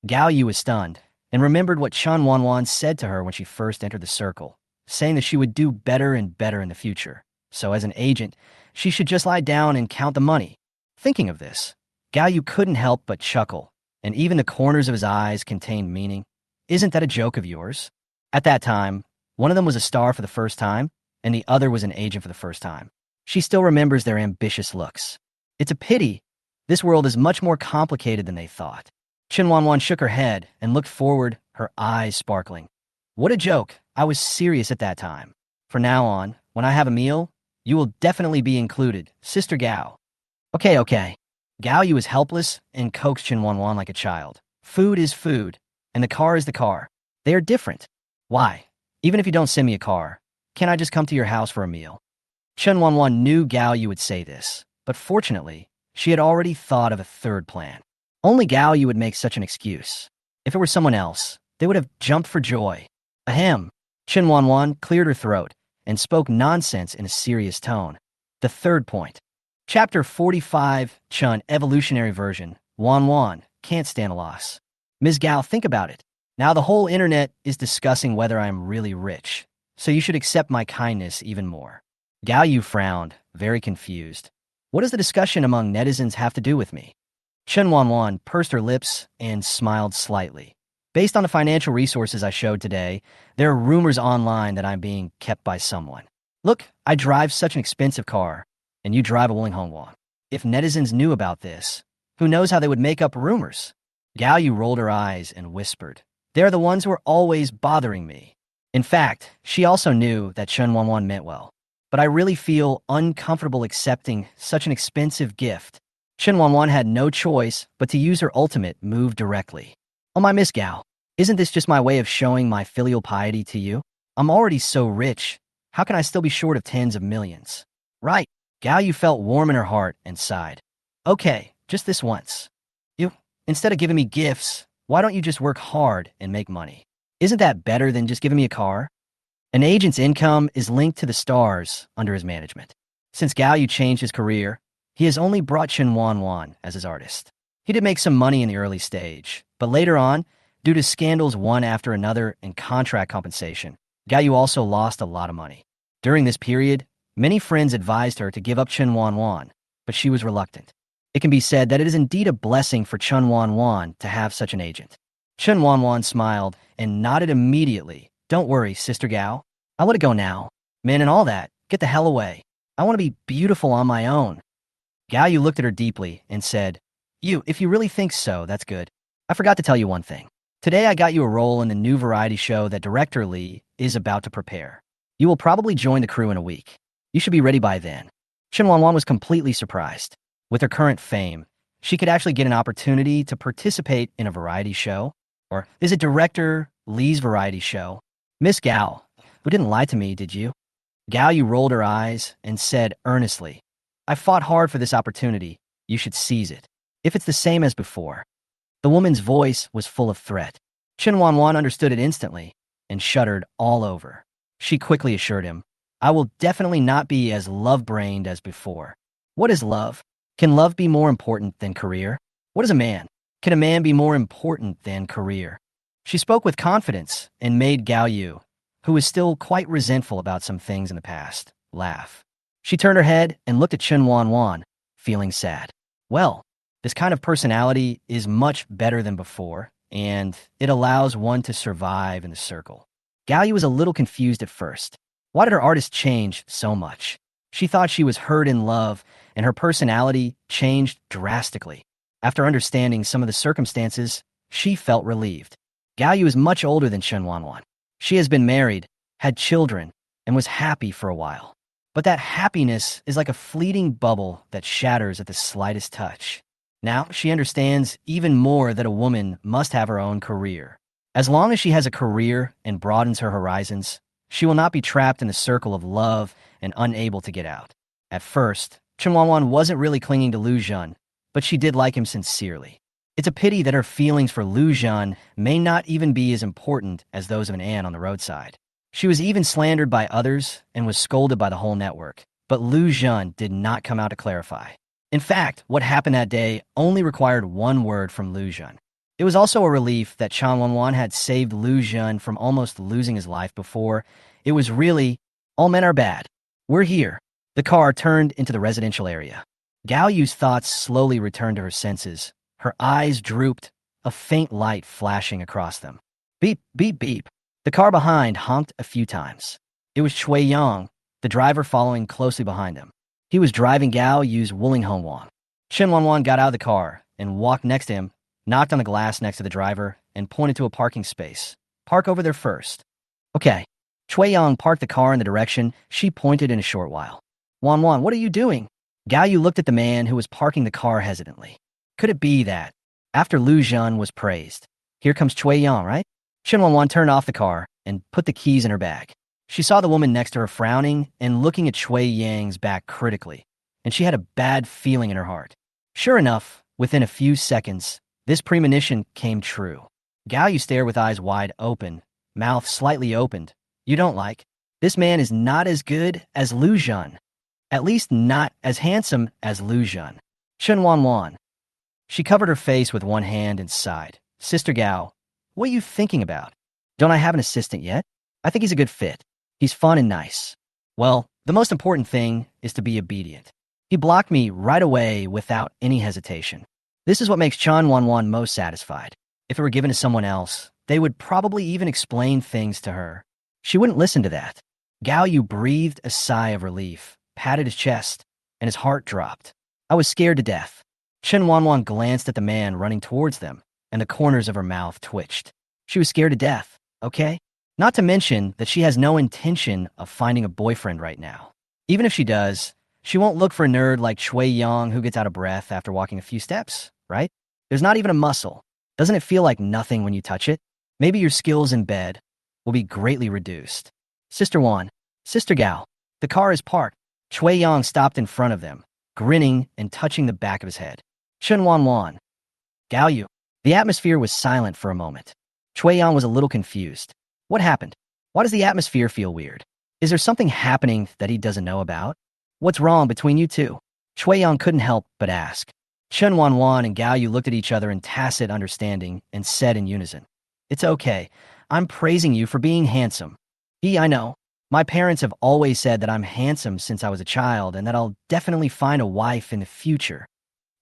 Gao Yu was stunned and remembered what Chen Wanwan said to her when she first entered the circle, saying that she would do better and better in the future. So as an agent, she should just lie down and count the money. Thinking of this, Gao Yu couldn't help but chuckle, and even the corners of his eyes contained meaning. Isn't that a joke of yours? At that time, one of them was a star for the first time, and the other was an agent for the first time. She still remembers their ambitious looks. It's a pity. This world is much more complicated than they thought. Chen Wanwan shook her head and looked forward, her eyes sparkling. What a joke. I was serious at that time. From now on, when I have a meal, you will definitely be included, Sister Gao. Okay. Gao Yu was helpless and coaxed Chen Wanwan like a child. Food is food, and the car is the car. They are different. Why? Even if you don't send me a car, can't I just come to your house for a meal? Chen Wanwan knew Gao Yu would say this, but fortunately, she had already thought of a third plan. Only Gao Yu would make such an excuse. If it were someone else, they would have jumped for joy. Ahem. Chen Wanwan cleared her throat and spoke nonsense in a serious tone. The third point. Chapter 45, Chun, evolutionary version. Wanwan, can't stand a loss. Ms. Gao, think about it. Now the whole internet is discussing whether I am really rich, so you should accept my kindness even more. Gao Yu frowned, very confused. What does the discussion among netizens have to do with me? Chen Wanwan pursed her lips and smiled slightly. Based on the financial resources I showed today, there are rumors online that I'm being kept by someone. Look, I drive such an expensive car, and you drive a Hongwan. If netizens knew about this, who knows how they would make up rumors? Gao Yu rolled her eyes and whispered, They're the ones who are always bothering me. In fact, she also knew that Chen Wanwan meant well. But I really feel uncomfortable accepting such an expensive gift. Chen Wanwan had no choice but to use her ultimate move directly. Oh my Miss Gao, isn't this just my way of showing my filial piety to you? I'm already so rich. How can I still be short of tens of millions? Right. Gao Yu felt warm in her heart and sighed. Okay, just this once. Instead of giving me gifts, why don't you just work hard and make money? Isn't that better than just giving me a car? An agent's income is linked to the stars under his management. Since Gao Yu changed his career, he has only brought Chen Wanwan as his artist. He did make some money in the early stage, but later on, due to scandals one after another and contract compensation, Gao Yu also lost a lot of money. During this period, many friends advised her to give up Chen Wanwan, but she was reluctant. It can be said that it is indeed a blessing for Chen Wanwan to have such an agent. Chen Wanwan smiled and nodded immediately. Don't worry, Sister Gao. I want to go now. Men and all that, get the hell away. I want to be beautiful on my own. Gao Yu looked at her deeply and said, If you really think so, that's good. I forgot to tell you one thing. Today I got you a role in the new variety show that director Li is about to prepare. You will probably join the crew in a week. You should be ready by then. Chen Wanwan was completely surprised. With her current fame, she could actually get an opportunity to participate in a variety show? Or is it director Li's variety show? Miss Gao, you didn't lie to me, did you? Gao Yu rolled her eyes and said earnestly, I fought hard for this opportunity. You should seize it. If it's the same as before. The woman's voice was full of threat. Chen Wanwan understood it instantly and shuddered all over. She quickly assured him, I will definitely not be as love-brained as before. What is love? Can love be more important than career? What is a man? Can a man be more important than career? She spoke with confidence and made Gao Yu, who was still quite resentful about some things in the past, laugh. She turned her head and looked at Chen Wanwan, feeling sad. Well, this kind of personality is much better than before, and it allows one to survive in the circle. Gao Yu was a little confused at first. Why did her artist change so much? She thought she was hurt in love, and her personality changed drastically. After understanding some of the circumstances, she felt relieved. Gao Yu is much older than Chen Wanwan. She has been married, had children, and was happy for a while. But that happiness is like a fleeting bubble that shatters at the slightest touch. Now she understands even more that a woman must have her own career. As long as she has a career and broadens her horizons, she will not be trapped in the circle of love and unable to get out. At first, Chen Wanwan wasn't really clinging to Lu Jun, but she did like him sincerely. It's a pity that her feelings for Lu Jun may not even be as important as those of an ant on the roadside. She was even slandered by others and was scolded by the whole network, but Lu Jun did not come out to clarify. In fact, what happened that day only required one word from Lu Jun. It was also a relief that Chen Wanwan had saved Lu Jun from almost losing his life before. It was really, all men are bad. We're here. The car turned into the residential area. Gao Yu's thoughts slowly returned to her senses. Her eyes drooped, a faint light flashing across them. Beep, beep, beep. The car behind honked a few times. It was Chui Yang, the driver following closely behind him. He was driving Gao Yu's Hongyuan. Chen Wanwan got out of the car and walked next to him, knocked on the glass next to the driver, and pointed to a parking space. Park over there first. Okay. Chui Yang parked the car in the direction she pointed in a short while. Wanwan, what are you doing? Gao Yu looked at the man who was parking the car hesitantly. Could it be that, after Lu Jun was praised, here comes Chui Yang, right? Chen Wanwan turned off the car and put the keys in her bag. She saw the woman next to her frowning and looking at Chui Yang's back critically, and she had a bad feeling in her heart. Sure enough, within a few seconds, this premonition came true. Gao Yu stared with eyes wide open, mouth slightly opened. You don't like? This man is not as good as Lu Jun. At least not as handsome as Lu Jun. Chen Wanwan. She covered her face with one hand and sighed. Sister Gao, what are you thinking about? Don't I have an assistant yet? I think he's a good fit. He's fun and nice. Well, the most important thing is to be obedient. He blocked me right away without any hesitation. This is what makes Chen Wanwan most satisfied. If it were given to someone else, they would probably even explain things to her. She wouldn't listen to that. Gao Yu breathed a sigh of relief, patted his chest, and his heart dropped. I was scared to death. Chen Wanwan glanced at the man running towards them, and the corners of her mouth twitched. She was scared to death, okay? Not to mention that she has no intention of finding a boyfriend right now. Even if she does, she won't look for a nerd like Chui Yang who gets out of breath after walking a few steps, right? There's not even a muscle. Doesn't it feel like nothing when you touch it? Maybe your skills in bed will be greatly reduced. Sister Wan, Sister Gao, the car is parked. Chui Yang stopped in front of them, grinning and touching the back of his head. Chen Wanwan. Gao Yu. The atmosphere was silent for a moment. Chui Yang was a little confused. What happened? Why does the atmosphere feel weird? Is there something happening that he doesn't know about? What's wrong between you two? Chui Yang couldn't help but ask. Chen Wanwan and Gao Yu looked at each other in tacit understanding and said in unison, It's okay. I'm praising you for being handsome. I know. My parents have always said that I'm handsome since I was a child and that I'll definitely find a wife in the future.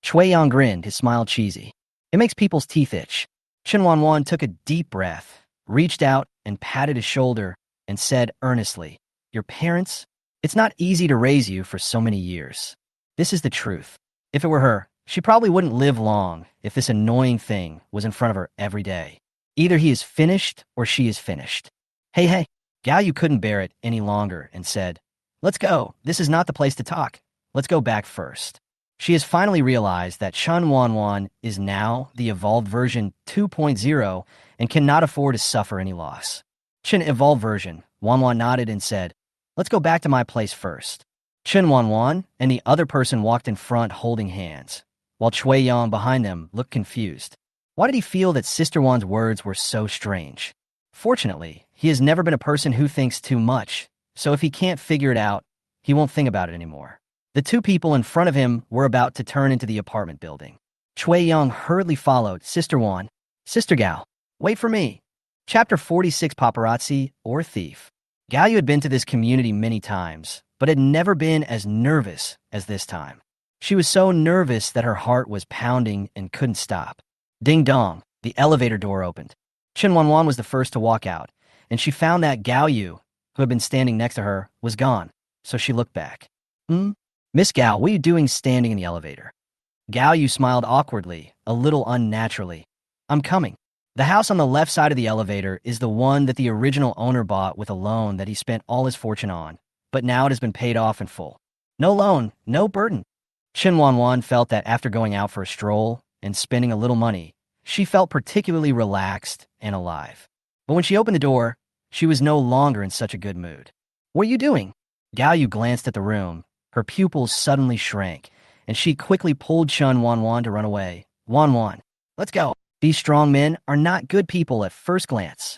Chui Yang grinned, his smile cheesy. It makes people's teeth itch. Chen Wanwan took a deep breath, reached out and patted his shoulder and said earnestly, Your parents? It's not easy to raise you for so many years. This is the truth. If it were her, she probably wouldn't live long if this annoying thing was in front of her every day. Either he is finished or she is finished. Hey. Gao Yu couldn't bear it any longer and said, Let's go. This is not the place to talk. Let's go back first. She has finally realized that Chen Wanwan is now the evolved version 2.0 and cannot afford to suffer any loss. Chen evolved version, Wanwan nodded and said, Let's go back to my place first. Chen Wanwan and the other person walked in front holding hands, while Chui Yang behind them looked confused. Why did he feel that Sister Wan's words were so strange? Fortunately, he has never been a person who thinks too much, so if he can't figure it out, he won't think about it anymore. The two people in front of him were about to turn into the apartment building. Chui Yang hurriedly followed. Sister Wan, Sister Gao, wait for me. Chapter 46, Paparazzi or Thief. Gao Yu had been to this community many times, but had never been as nervous as this time. She was so nervous that her heart was pounding and couldn't stop. Ding dong, the elevator door opened. Chen Wanwan was the first to walk out, and she found that Gao Yu, who had been standing next to her, was gone, so she looked back. Miss Gao, what are you doing standing in the elevator? Gao Yu smiled awkwardly, a little unnaturally. I'm coming. The house on the left side of the elevator is the one that the original owner bought with a loan that he spent all his fortune on, but now it has been paid off in full. No loan, no burden. Chen Wanwan felt that after going out for a stroll and spending a little money, she felt particularly relaxed and alive. But when she opened the door, she was no longer in such a good mood. What are you doing? Gao Yu glanced at the room. Her pupils suddenly shrank, and she quickly pulled Chen Wanwan to run away. Wanwan, let's go. These strong men are not good people at first glance.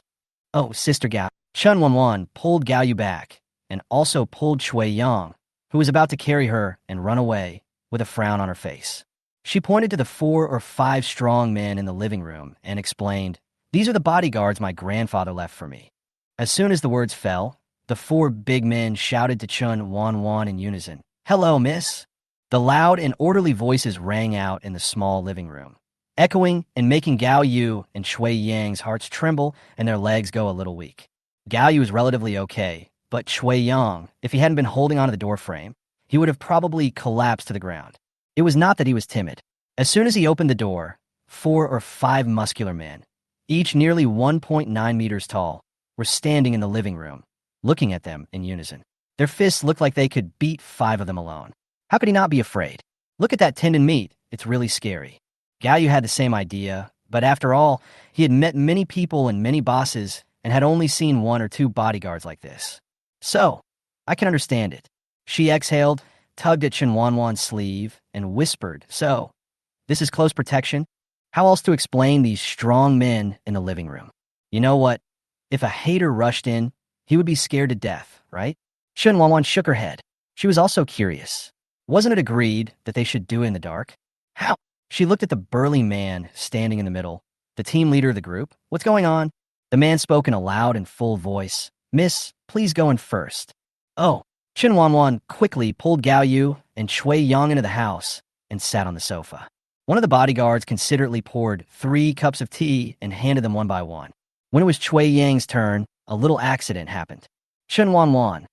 Oh, Sister Gao. Chen Wanwan pulled Gao Yu back, and also pulled Shui Yang, who was about to carry her and run away, with a frown on her face. She pointed to the 4 or 5 strong men in the living room and explained, "These are the bodyguards my grandfather left for me." As soon as the words fell, the 4 big men shouted to Chen Wanwan in unison, "Hello, miss." The loud and orderly voices rang out in the small living room, echoing and making Gao Yu and Shui Yang's hearts tremble and their legs go a little weak. Gao Yu was relatively okay, but Shui Yang, if he hadn't been holding onto the doorframe, he would have probably collapsed to the ground. It was not that he was timid. As soon as he opened the door, 4 or 5 muscular men, each nearly 1.9 meters tall, were standing in the living room, looking at them in unison. Their fists looked like they could beat 5 of them alone. How could he not be afraid? Look at that tendon meat. It's really scary. Gao Yu had the same idea, but after all, he had met many people and many bosses and had only seen 1 or 2 bodyguards like this. So, I can understand it. She exhaled, tugged at Chen Wanwan's sleeve, and whispered, "So, this is close protection?" How else to explain these strong men in the living room? You know what? If a hater rushed in, he would be scared to death, right? Chen Wanwan shook her head. She was also curious. Wasn't it agreed that they should do it in the dark? How? She looked at the burly man standing in the middle, the team leader of the group. What's going on? The man spoke in a loud and full voice. "Miss, please go in first." Oh. Chen Wanwan quickly pulled Gao Yu and Shui Yang into the house and sat on the sofa. One of the bodyguards considerately poured 3 cups of tea and handed them one by one. When it was Shui Yang's turn, a little accident happened. Chen Wanwan.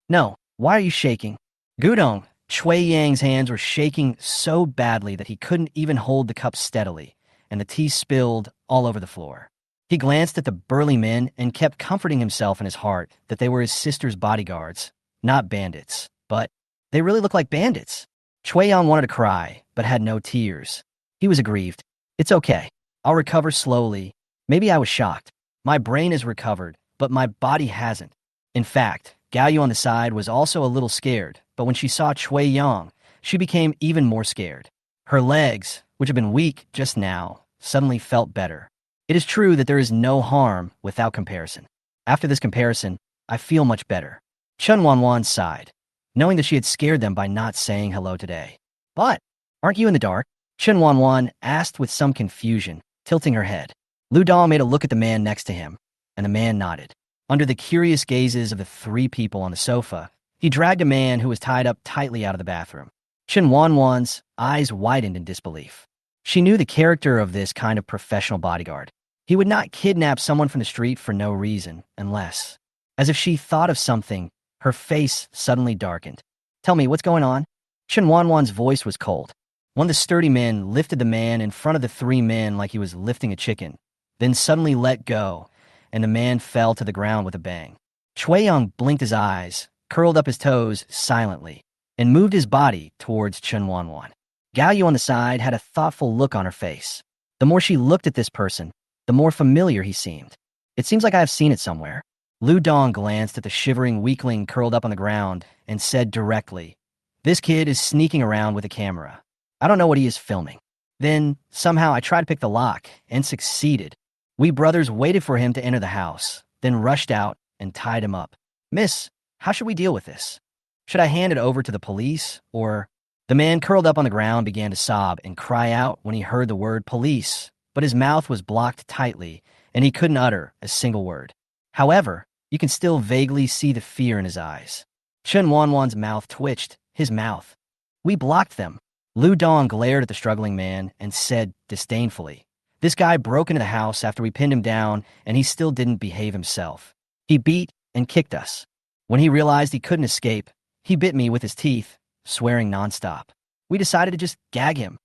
No, why are you shaking? Gudong. Shui Yang's hands were shaking so badly that he couldn't even hold the cup steadily, and the tea spilled all over the floor. He glanced at the burly men and kept comforting himself in his heart that they were his sister's bodyguards, not bandits. But they really looked like bandits. Shui Yang wanted to cry, but had no tears. He was aggrieved. "It's okay. I'll recover slowly. Maybe I was shocked. My brain is recovered, but my body hasn't." In fact, Gao Yu on the side was also a little scared, but when she saw Shui Yang, she became even more scared. Her legs, which had been weak just now, suddenly felt better. It is true that there is no harm without comparison. After this comparison, I feel much better. Chen Wanwan sighed, knowing that she had scared them by not saying hello today. "But, aren't you in the dark?" Chen Wanwan asked with some confusion, tilting her head. Lu Dong made a look at the man next to him, and the man nodded. Under the curious gazes of the 3 people on the sofa, he dragged a man who was tied up tightly out of the bathroom. Chen Wanwan's eyes widened in disbelief. She knew the character of this kind of professional bodyguard. He would not kidnap someone from the street for no reason, unless... As if she thought of something, her face suddenly darkened. "Tell me, what's going on?" Chen Wanwan's voice was cold. One of the sturdy men lifted the man in front of the 3 men like he was lifting a chicken, then suddenly let go, and the man fell to the ground with a bang. Shui Yang blinked his eyes, curled up his toes silently, and moved his body towards Chen Wanwan. Gao Yu on the side had a thoughtful look on her face. The more she looked at this person, the more familiar he seemed. "It seems like I have seen it somewhere." Lu Dong glanced at the shivering weakling curled up on the ground and said directly, "This kid is sneaking around with a camera. I don't know what he is filming." Then, somehow I tried to pick the lock and succeeded. We brothers waited for him to enter the house, then rushed out and tied him up. "Miss, how should we deal with this? Should I hand it over to the police, or..." The man curled up on the ground began to sob and cry out when he heard the word police, but his mouth was blocked tightly and he couldn't utter a single word. However, you can still vaguely see the fear in his eyes. Chen Wanwan's mouth twitched, his mouth. "We blocked them." Lu Dong glared at the struggling man and said disdainfully, "This guy broke into the house after we pinned him down and he still didn't behave himself. He beat and kicked us. When he realized he couldn't escape, he bit me with his teeth, swearing nonstop. We decided to just gag him."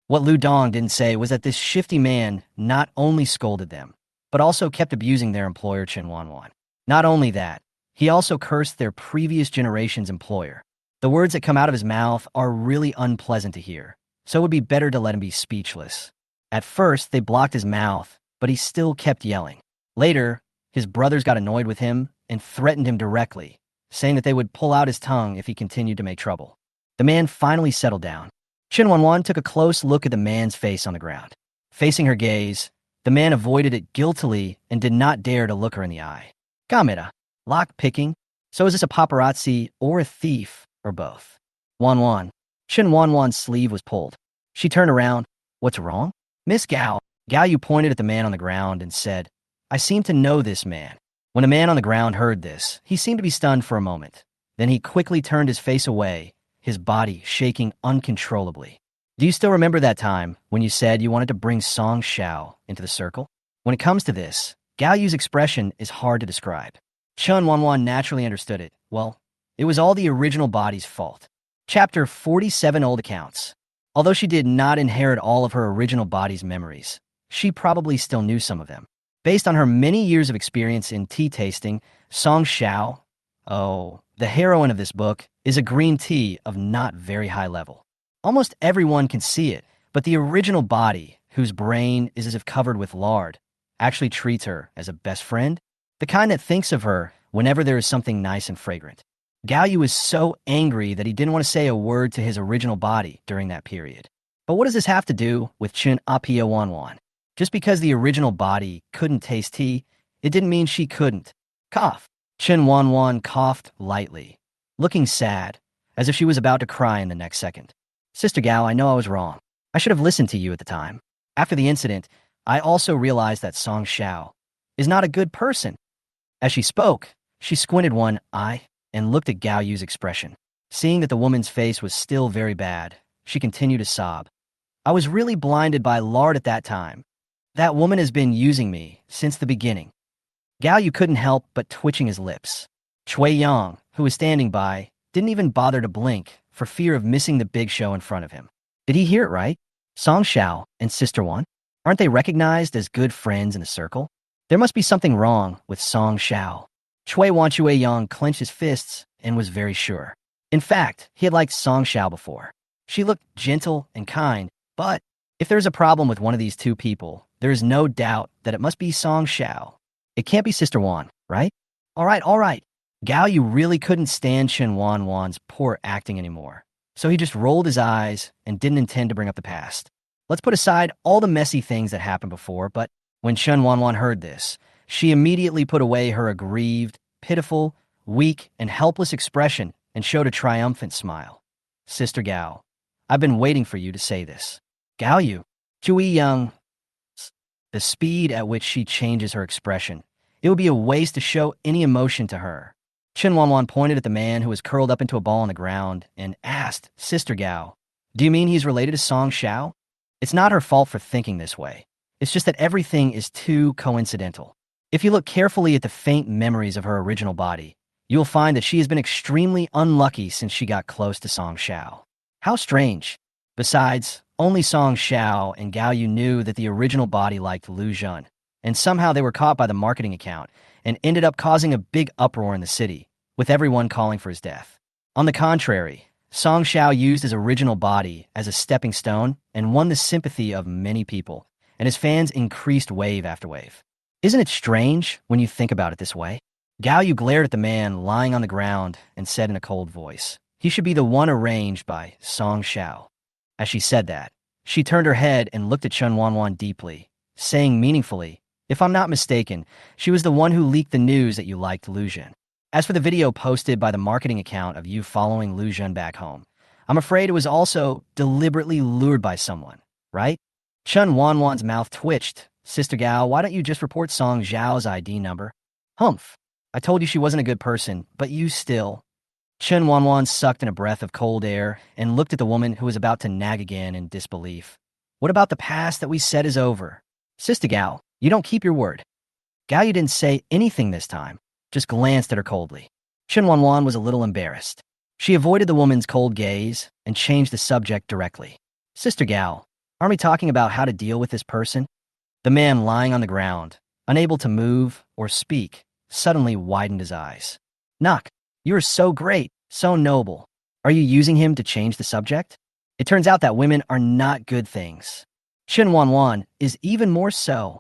What Lu Dong didn't say was that this shifty man not only scolded them, but also kept abusing their employer Chen Wanwan. Not only that, he also cursed their previous generation's employer. The words that come out of his mouth are really unpleasant to hear, so it would be better to let him be speechless. At first, they blocked his mouth, but he still kept yelling. Later, his brothers got annoyed with him and threatened him directly, saying that they would pull out his tongue if he continued to make trouble. The man finally settled down. Chen Wanwan took a close look at the man's face on the ground. Facing her gaze, the man avoided it guiltily and did not dare to look her in the eye. Kamera, lock-picking? So is this a paparazzi or a thief, or both? Wanwan. Chen Wanwan's sleeve was pulled. She turned around. What's wrong? Miss Gao. Gao Yu pointed at the man on the ground and said, I seem to know this man. When the man on the ground heard this, he seemed to be stunned for a moment. Then he quickly turned his face away, his body shaking uncontrollably. Do you still remember that time when you said you wanted to bring Song Xiao into the circle? When it comes to this, Gao Yu's expression is hard to describe. Chen Wanwan naturally understood it. Well, it was all the original body's fault. Chapter 47 Old Accounts. Although she did not inherit all of her original body's memories, she probably still knew some of them. Based on her many years of experience in tea tasting, Song Xiao, the heroine of this book, is a green tea of not very high level. Almost everyone can see it, but the original body, whose brain is as if covered with lard, actually treats her as a best friend, the kind that thinks of her whenever there is something nice and fragrant. Gao Yu was so angry that he didn't want to say a word to his original body during that period. But what does this have to do with Chen Wanwan? Just because the original body couldn't taste tea, it didn't mean she couldn't. Cough. Chen Wanwan coughed lightly, looking sad, as if she was about to cry in the next second. Sister Gao, I know I was wrong. I should have listened to you at the time. After the incident, I also realized that Song Xiao is not a good person. As she spoke, she squinted one eye and looked at Gao Yu's expression. Seeing that the woman's face was still very bad, she continued to sob. I was really blinded by lard at that time. That woman has been using me since the beginning. Gao Yu couldn't help but twitching his lips. Chui Yang, who was standing by, didn't even bother to blink for fear of missing the big show in front of him. Did he hear it right? Song Xiao and Sister Wan? Aren't they recognized as good friends in the circle? There must be something wrong with Song Xiao. Chui Yang clenched his fists and was very sure. In fact, he had liked Song Xiao before. She looked gentle and kind, but if there's a problem with one of these two people, there is no doubt that it must be Song Xiao. It can't be Sister Wan, right? All right. Gao Yu really couldn't stand Chen Wanwan's poor acting anymore, so he just rolled his eyes and didn't intend to bring up the past. Let's put aside all the messy things that happened before, but when Chen Wanwan heard this, she immediately put away her aggrieved, pitiful, weak, and helpless expression and showed a triumphant smile. Sister Gao, I've been waiting for you to say this. Gao Yu, Chui Yang. The speed at which she changes her expression, it would be a waste to show any emotion to her. Chen Wanwan pointed at the man who was curled up into a ball on the ground and asked, Sister Gao, do you mean he's related to Song Xiao? It's not her fault for thinking this way. It's just that everything is too coincidental. If you look carefully at the faint memories of her original body, you will find that she has been extremely unlucky since she got close to Song Xiao. How strange. Besides, only Song Xiao and Gao Yu knew that the original body liked Lu Zhen, and somehow they were caught by the marketing account and ended up causing a big uproar in the city, with everyone calling for his death. On the contrary, Song Xiao used his original body as a stepping stone and won the sympathy of many people, and his fans increased wave after wave. Isn't it strange when you think about it this way? Gao Yu glared at the man lying on the ground and said in a cold voice, he should be the one arranged by Song Xiao. As she said that, she turned her head and looked at Chen Wanwan deeply, saying meaningfully, if I'm not mistaken, she was the one who leaked the news that you liked Lu Zhen. As for the video posted by the marketing account of you following Lu Zhen back home, I'm afraid it was also deliberately lured by someone, right? Chen Wanwan's mouth twitched. Sister Gao, why don't you just report Song Xiao's ID number? Humph. I told you she wasn't a good person, but you still. Chen Wanwan sucked in a breath of cold air and looked at the woman who was about to nag again in disbelief. What about the past that we said is over? Sister Gao, you don't keep your word. Gao Yu didn't say anything this time, just glanced at her coldly. Chen Wanwan was a little embarrassed. She avoided the woman's cold gaze and changed the subject directly. Sister Gao, Aren't we talking about how to deal with this person? The man lying on the ground, unable to move or speak, suddenly widened his eyes. Knock, you are so great, so noble. Are you using him to change the subject? It turns out that women are not good things. Chen Wanwan is even more so.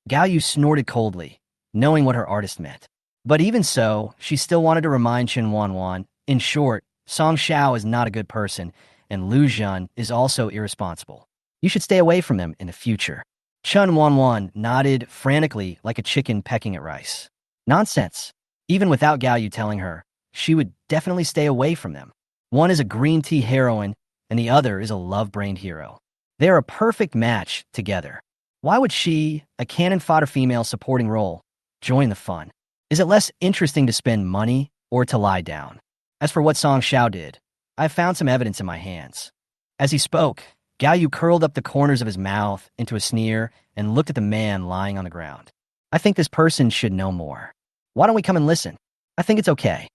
Gao Yu snorted coldly, knowing what her artist meant. But even so, she still wanted to remind Chen Wanwan, in short, Song Xiao is not a good person, and Lu Zhen is also irresponsible. You should stay away from them in the future. Chen Wanwan nodded frantically like a chicken pecking at rice. Nonsense. Even without Gao Yu telling her, she would definitely stay away from them. One is a green tea heroine, and the other is a love-brained hero. They are a perfect match together. Why would she, a cannon fodder female supporting role, join the fun? Is it less interesting to spend money or to lie down? As for what Song Xiao did, I found some evidence in my hands. As he spoke, Gao Yu curled up the corners of his mouth into a sneer and looked at the man lying on the ground. I think this person should know more. Why don't we come and listen? I think it's okay.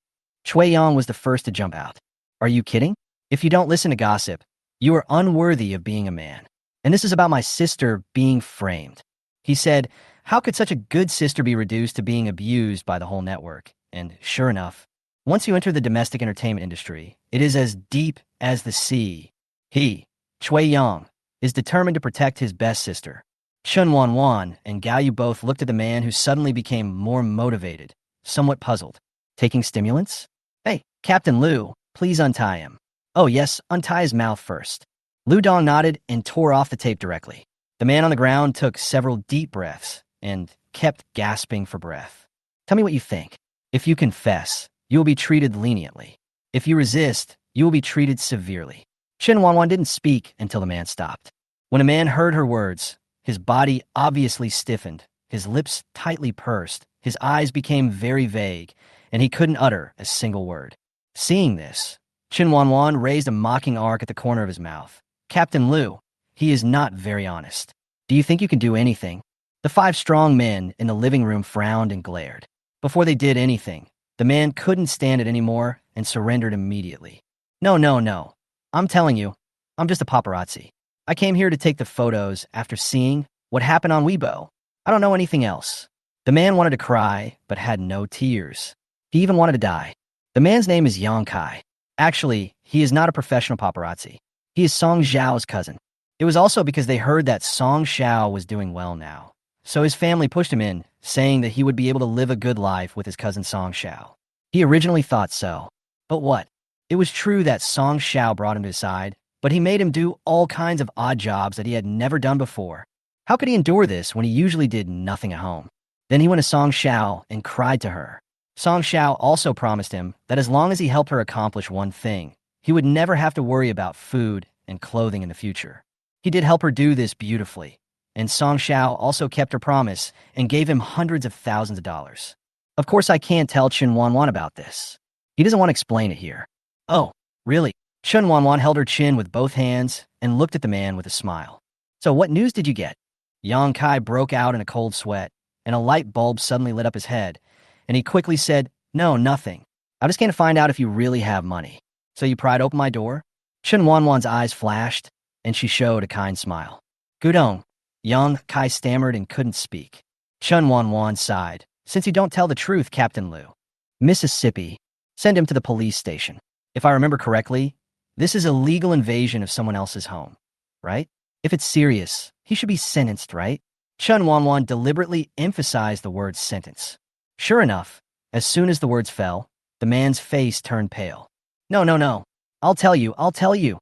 Chui Yang was the first to jump out. Are you kidding? If you don't listen to gossip, you are unworthy of being a man. And this is about my sister being framed. He said, how could such a good sister be reduced to being abused by the whole network? And sure enough, once you enter the domestic entertainment industry, it is as deep as the sea. He, Chui Yang, is determined to protect his best sister. Chen Wanwan and Gao Yu both looked at the man who suddenly became more motivated, somewhat puzzled. Taking stimulants? Hey, Captain Liu, please untie him. Oh yes, untie his mouth first. Lu Dong nodded and tore off the tape directly. The man on the ground took several deep breaths and kept gasping for breath. Tell me what you think. If you confess, you will be treated leniently. If you resist, you will be treated severely. Chen Wanwan didn't speak until the man stopped. When a man heard her words, his body obviously stiffened, his lips tightly pursed, his eyes became very vague, and he couldn't utter a single word. Seeing this, Chen Wanwan raised a mocking arc at the corner of his mouth. Captain Liu, he is not very honest. Do you think you can do anything? The 5 strong men in the living room frowned and glared. Before they did anything, the man couldn't stand it anymore and surrendered immediately. No. I'm telling you, I'm just a paparazzi. I came here to take the photos after seeing what happened on Weibo. I don't know anything else. The man wanted to cry, but had no tears. He even wanted to die. The man's name is Yang Kai. Actually, he is not a professional paparazzi. He is Song Xiao's cousin. It was also because they heard that Song Xiao was doing well now. So his family pushed him in, saying that he would be able to live a good life with his cousin Song Xiao. He originally thought so. But what? It was true that Song Xiao brought him to his side, but he made him do all kinds of odd jobs that he had never done before. How could he endure this when he usually did nothing at home? Then he went to Song Xiao and cried to her. Song Xiao also promised him that as long as he helped her accomplish one thing, he would never have to worry about food and clothing in the future. He did help her do this beautifully, and Song Xiao also kept her promise and gave him hundreds of thousands of dollars. Of course, I can't tell Chen Wanwan about this. He doesn't want to explain it here. Oh, really? Chen Wanwan held her chin with both hands and looked at the man with a smile. So what news did you get? Yang Kai broke out in a cold sweat, and a light bulb suddenly lit up his head, and he quickly said, No, nothing. I just came to find out if you really have money. So you pried open my door? Chen Wanwan's eyes flashed, and she showed a kind smile. Gudong. Yang Kai stammered and couldn't speak. Chen Wanwan sighed. Since you don't tell the truth, Captain Liu. Mississippi. Send him to the police station. If I remember correctly, this is a legal invasion of someone else's home, right? If it's serious, he should be sentenced, right? Chen Wanwan deliberately emphasized the word sentence. Sure enough, as soon as the words fell, the man's face turned pale. No. I'll tell you.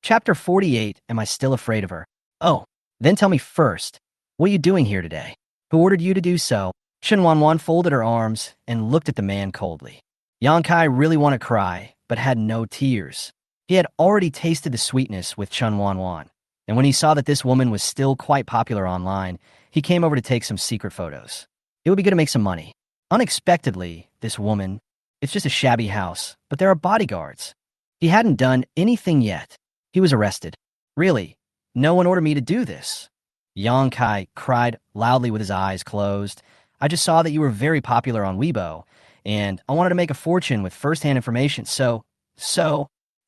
Chapter 48, Am I Still Afraid of Her? Oh, then tell me first, what are you doing here today? Who ordered you to do so? Chen Wanwan folded her arms and looked at the man coldly. Yang Kai really wanted to cry, but had no tears. He had already tasted the sweetness with Chen Wanwan, and when he saw that this woman was still quite popular online, he came over to take some secret photos. It would be good to make some money. Unexpectedly, this woman, it's just a shabby house, but there are bodyguards. He hadn't done anything yet. He was arrested. Really, no one ordered me to do this. Yang Kai cried loudly with his eyes closed. I just saw that you were very popular on Weibo, and I wanted to make a fortune with first-hand information, so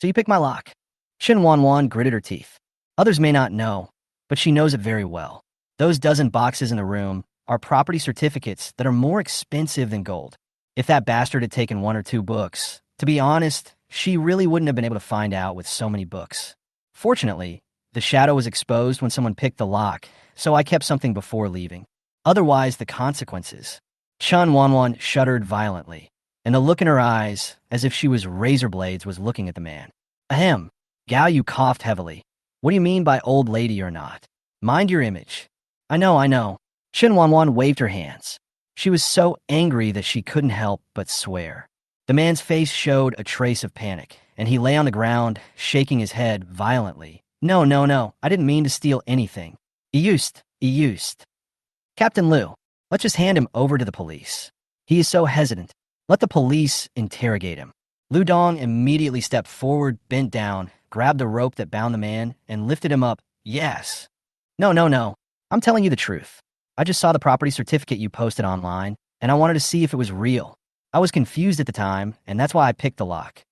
you picked my lock. Chen Wanwan gritted her teeth. Others may not know, but she knows it very well. Those dozen boxes in the room are property certificates that are more expensive than gold. If that bastard had taken 1 or 2 books, to be honest, she really wouldn't have been able to find out with so many books. Fortunately, the shadow was exposed when someone picked the lock, so I kept something before leaving. Otherwise, the consequences. Chen Wanwan shuddered violently, and the look in her eyes, as if she was razor blades, was looking at the man. Ahem. Gao Yu coughed heavily. What do you mean by old lady or not? Mind your image. I know. Chen Wanwan waved her hands. She was so angry that she couldn't help but swear. The man's face showed a trace of panic, and he lay on the ground, shaking his head violently. No, I didn't mean to steal anything. He used. Captain Liu, let's just hand him over to the police. He is so hesitant. Let the police interrogate him. Lu Dong immediately stepped forward, bent down, grabbed the rope that bound the man, and lifted him up. Yes. No. I'm telling you the truth. I just saw the property certificate you posted online, and I wanted to see if it was real. I was confused at the time, and that's why I picked the lock.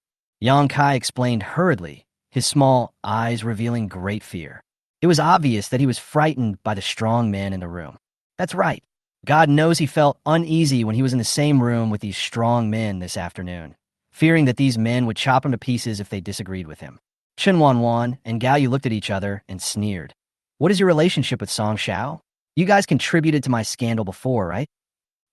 Yang Kai explained hurriedly, his small eyes revealing great fear. It was obvious that he was frightened by the strong man in the room. That's right. God knows he felt uneasy when he was in the same room with these strong men this afternoon, fearing that these men would chop him to pieces if they disagreed with him. Chen Wanwan and Gao Yu looked at each other and sneered. What is your relationship with Song Xiao? You guys contributed to my scandal before, right?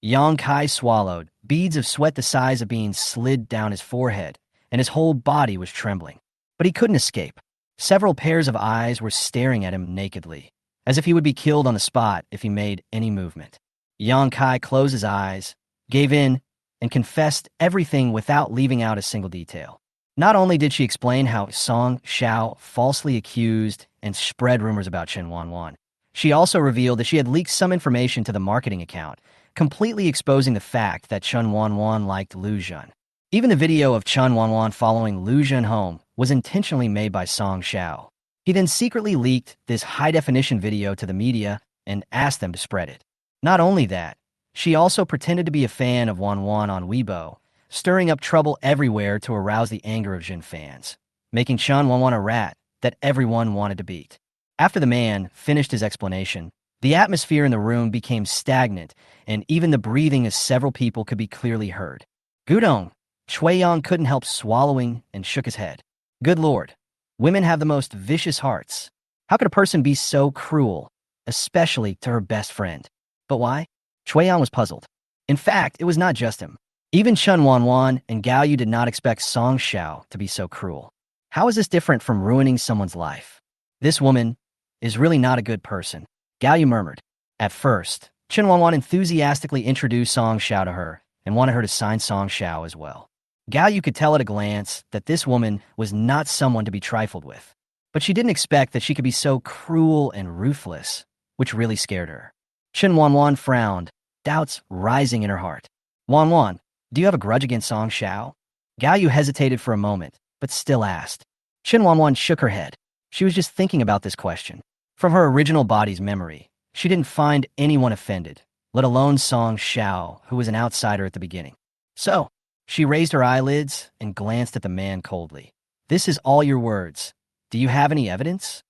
Yang Kai swallowed. Beads of sweat the size of beans slid down his forehead, and his whole body was trembling. But he couldn't escape. Several pairs of eyes were staring at him nakedly, as if he would be killed on the spot if he made any movement. Yang Kai closed his eyes, gave in, and confessed everything without leaving out a single detail. Not only did she explain how Song Xiao falsely accused and spread rumors about Chen Wanwan, she also revealed that she had leaked some information to the marketing account, completely exposing the fact that Chen Wanwan liked Lu Zhen. Even the video of Chen Wanwan following Lu Zhen home was intentionally made by Song Xiao. He then secretly leaked this high-definition video to the media and asked them to spread it. Not only that, she also pretended to be a fan of Wanwan on Weibo, stirring up trouble everywhere to arouse the anger of Jin fans, making Chen Wanwan a rat that everyone wanted to beat. After the man finished his explanation, the atmosphere in the room became stagnant, and even the breathing of several people could be clearly heard. Gudong, Chui Yang couldn't help swallowing and shook his head. Good Lord, women have the most vicious hearts. How could a person be so cruel, especially to her best friend? But why? Chui Yang was puzzled. In fact, it was not just him. Even Chen Wanwan and Gao Yu did not expect Song Xiao to be so cruel. How is this different from ruining someone's life? This woman is really not a good person, Gao Yu murmured. At first, Chen Wanwan enthusiastically introduced Song Xiao to her and wanted her to sign Song Xiao as well. Gao Yu could tell at a glance that this woman was not someone to be trifled with, but she didn't expect that she could be so cruel and ruthless, which really scared her. Chen Wanwan frowned, doubts rising in her heart. Wanwan, do you have a grudge against Song Xiao? Gao Yu hesitated for a moment, but still asked. Chen Wanwan shook her head. She was just thinking about this question. From her original body's memory, she didn't find anyone offended, let alone Song Xiao, who was an outsider at the beginning. So, she raised her eyelids and glanced at the man coldly. This is all your words. Do you have any evidence?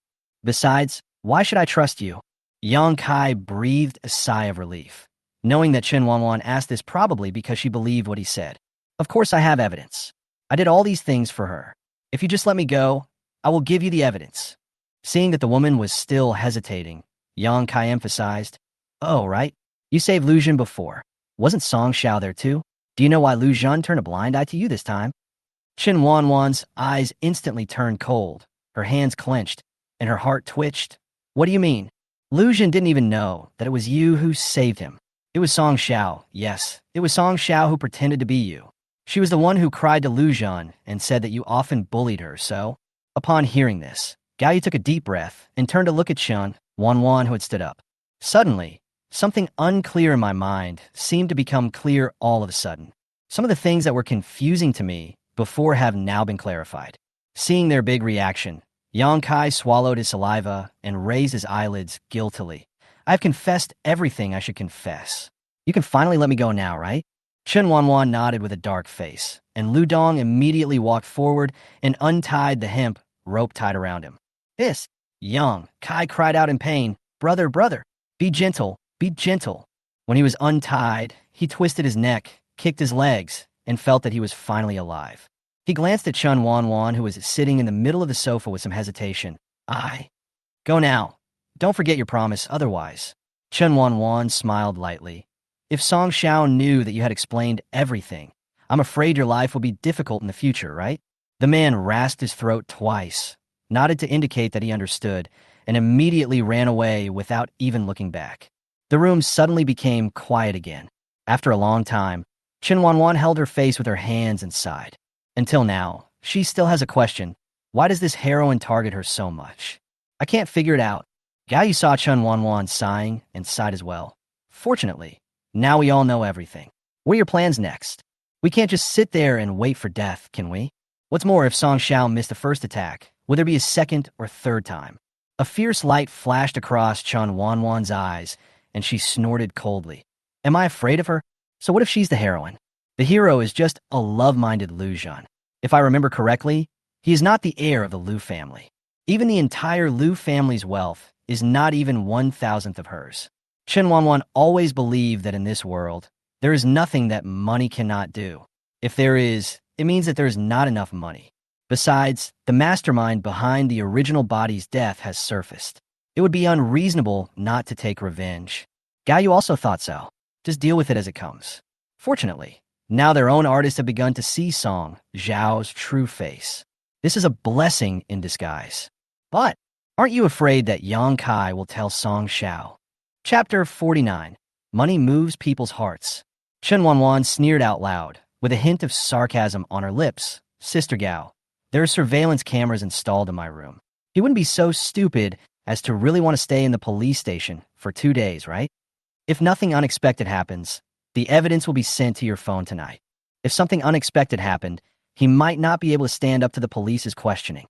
Besides, why should I trust you? Yang Kai breathed a sigh of relief, knowing that Chen Wanwan asked this probably because she believed what he said. Of course I have evidence. I did all these things for her. If you just let me go, I will give you the evidence. Seeing that the woman was still hesitating, Yang Kai emphasized, Oh, right. You saved Lu Zhen before. Wasn't Song Xiao there too? Do you know why Lu Zhen turned a blind eye to you this time? Chen Wanwan's eyes instantly turned cold, her hands clenched, and her heart twitched. What do you mean? Lu Zhen didn't even know that it was you who saved him. It was Song Xiao, yes. It was Song Xiao who pretended to be you. She was the one who cried to Lu Zhen and said that you often bullied her, so... Upon hearing this, Gao Yu took a deep breath and turned to look at Chen Wanwan, who had stood up. Suddenly, something unclear in my mind seemed to become clear all of a sudden. Some of the things that were confusing to me before have now been clarified. Seeing their big reaction, Yang Kai swallowed his saliva and raised his eyelids guiltily. I have confessed everything I should confess. You can finally let me go now, right? Chen Wanwan nodded with a dark face, and Lu Dong immediately walked forward and untied the hemp rope tied around him. Young, Kai cried out in pain, "Brother, brother, be gentle, be gentle." When he was untied, he twisted his neck, kicked his legs, and felt that he was finally alive. He glanced at Chen Wanwan, who was sitting in the middle of the sofa with some hesitation. Go now. Don't forget your promise, otherwise. Chen Wanwan smiled lightly. If Song Xiao knew that you had explained everything, I'm afraid your life will be difficult in the future, right? The man rasped his throat twice, nodded to indicate that he understood, and immediately ran away without even looking back. The room suddenly became quiet again. After a long time, Chen Wanwan held her face with her hands and sighed. Until now, she still has a question. Why does this heroine target her so much? I can't figure it out. Gao Yu saw Chen Wanwan sighing and sighed as well. Fortunately, now we all know everything. What are your plans next? We can't just sit there and wait for death, can we? What's more, if Song Xiao missed the first attack, will there be a second or third time? A fierce light flashed across Chen Wanwan's eyes, and she snorted coldly. Am I afraid of her? So what if she's the heroine? The hero is just a love-minded Lu Zhan. If I remember correctly, he is not the heir of the Lu family. Even the entire Lu family's wealth is not even 1,000th of hers. Chen Wanwan always believed that in this world, there is nothing that money cannot do. If there is, it means that there is not enough money. Besides, the mastermind behind the original body's death has surfaced. It would be unreasonable not to take revenge. Gao Yu also thought so. Just deal with it as it comes. Fortunately, now their own artists have begun to see Song Xiao's true face. This is a blessing in disguise. But aren't you afraid that Yang Kai will tell Song Xiao? Chapter 49. Money Moves People's Hearts. Chen Wanwan sneered out loud, with a hint of sarcasm on her lips. Sister Gao, there are surveillance cameras installed in my room. He wouldn't be so stupid as to really want to stay in the police station for 2 days, right? If nothing unexpected happens, the evidence will be sent to your phone tonight. If something unexpected happened, he might not be able to stand up to the police's questioning.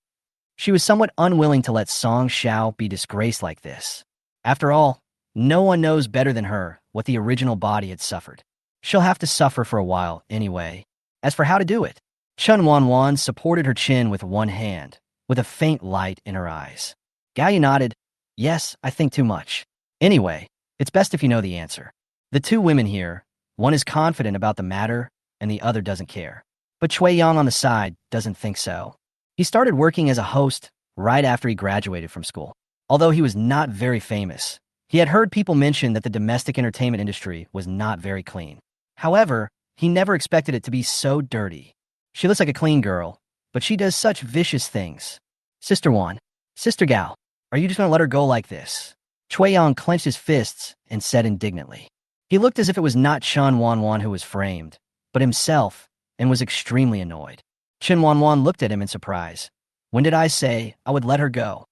She was somewhat unwilling to let Song Xiao be disgraced like this. After all, no one knows better than her what the original body had suffered. She'll have to suffer for a while anyway. As for how to do it, Chen Wanwan supported her chin with one hand, with a faint light in her eyes. Gao Yu nodded. Yes, I think too much. Anyway, it's best if you know the answer. The two women here, one is confident about the matter, and the other doesn't care. But Chui Yang on the side doesn't think so. He started working as a host right after he graduated from school. Although he was not very famous, he had heard people mention that the domestic entertainment industry was not very clean. However, he never expected it to be so dirty. She looks like a clean girl, but she does such vicious things. Sister Wan, Sister Gao, are you just going to let her go like this? Chui Yang clenched his fists and said indignantly. He looked as if it was not Chen Wanwan who was framed, but himself, and was extremely annoyed. Chen Wanwan looked at him in surprise. When did I say I would let her go?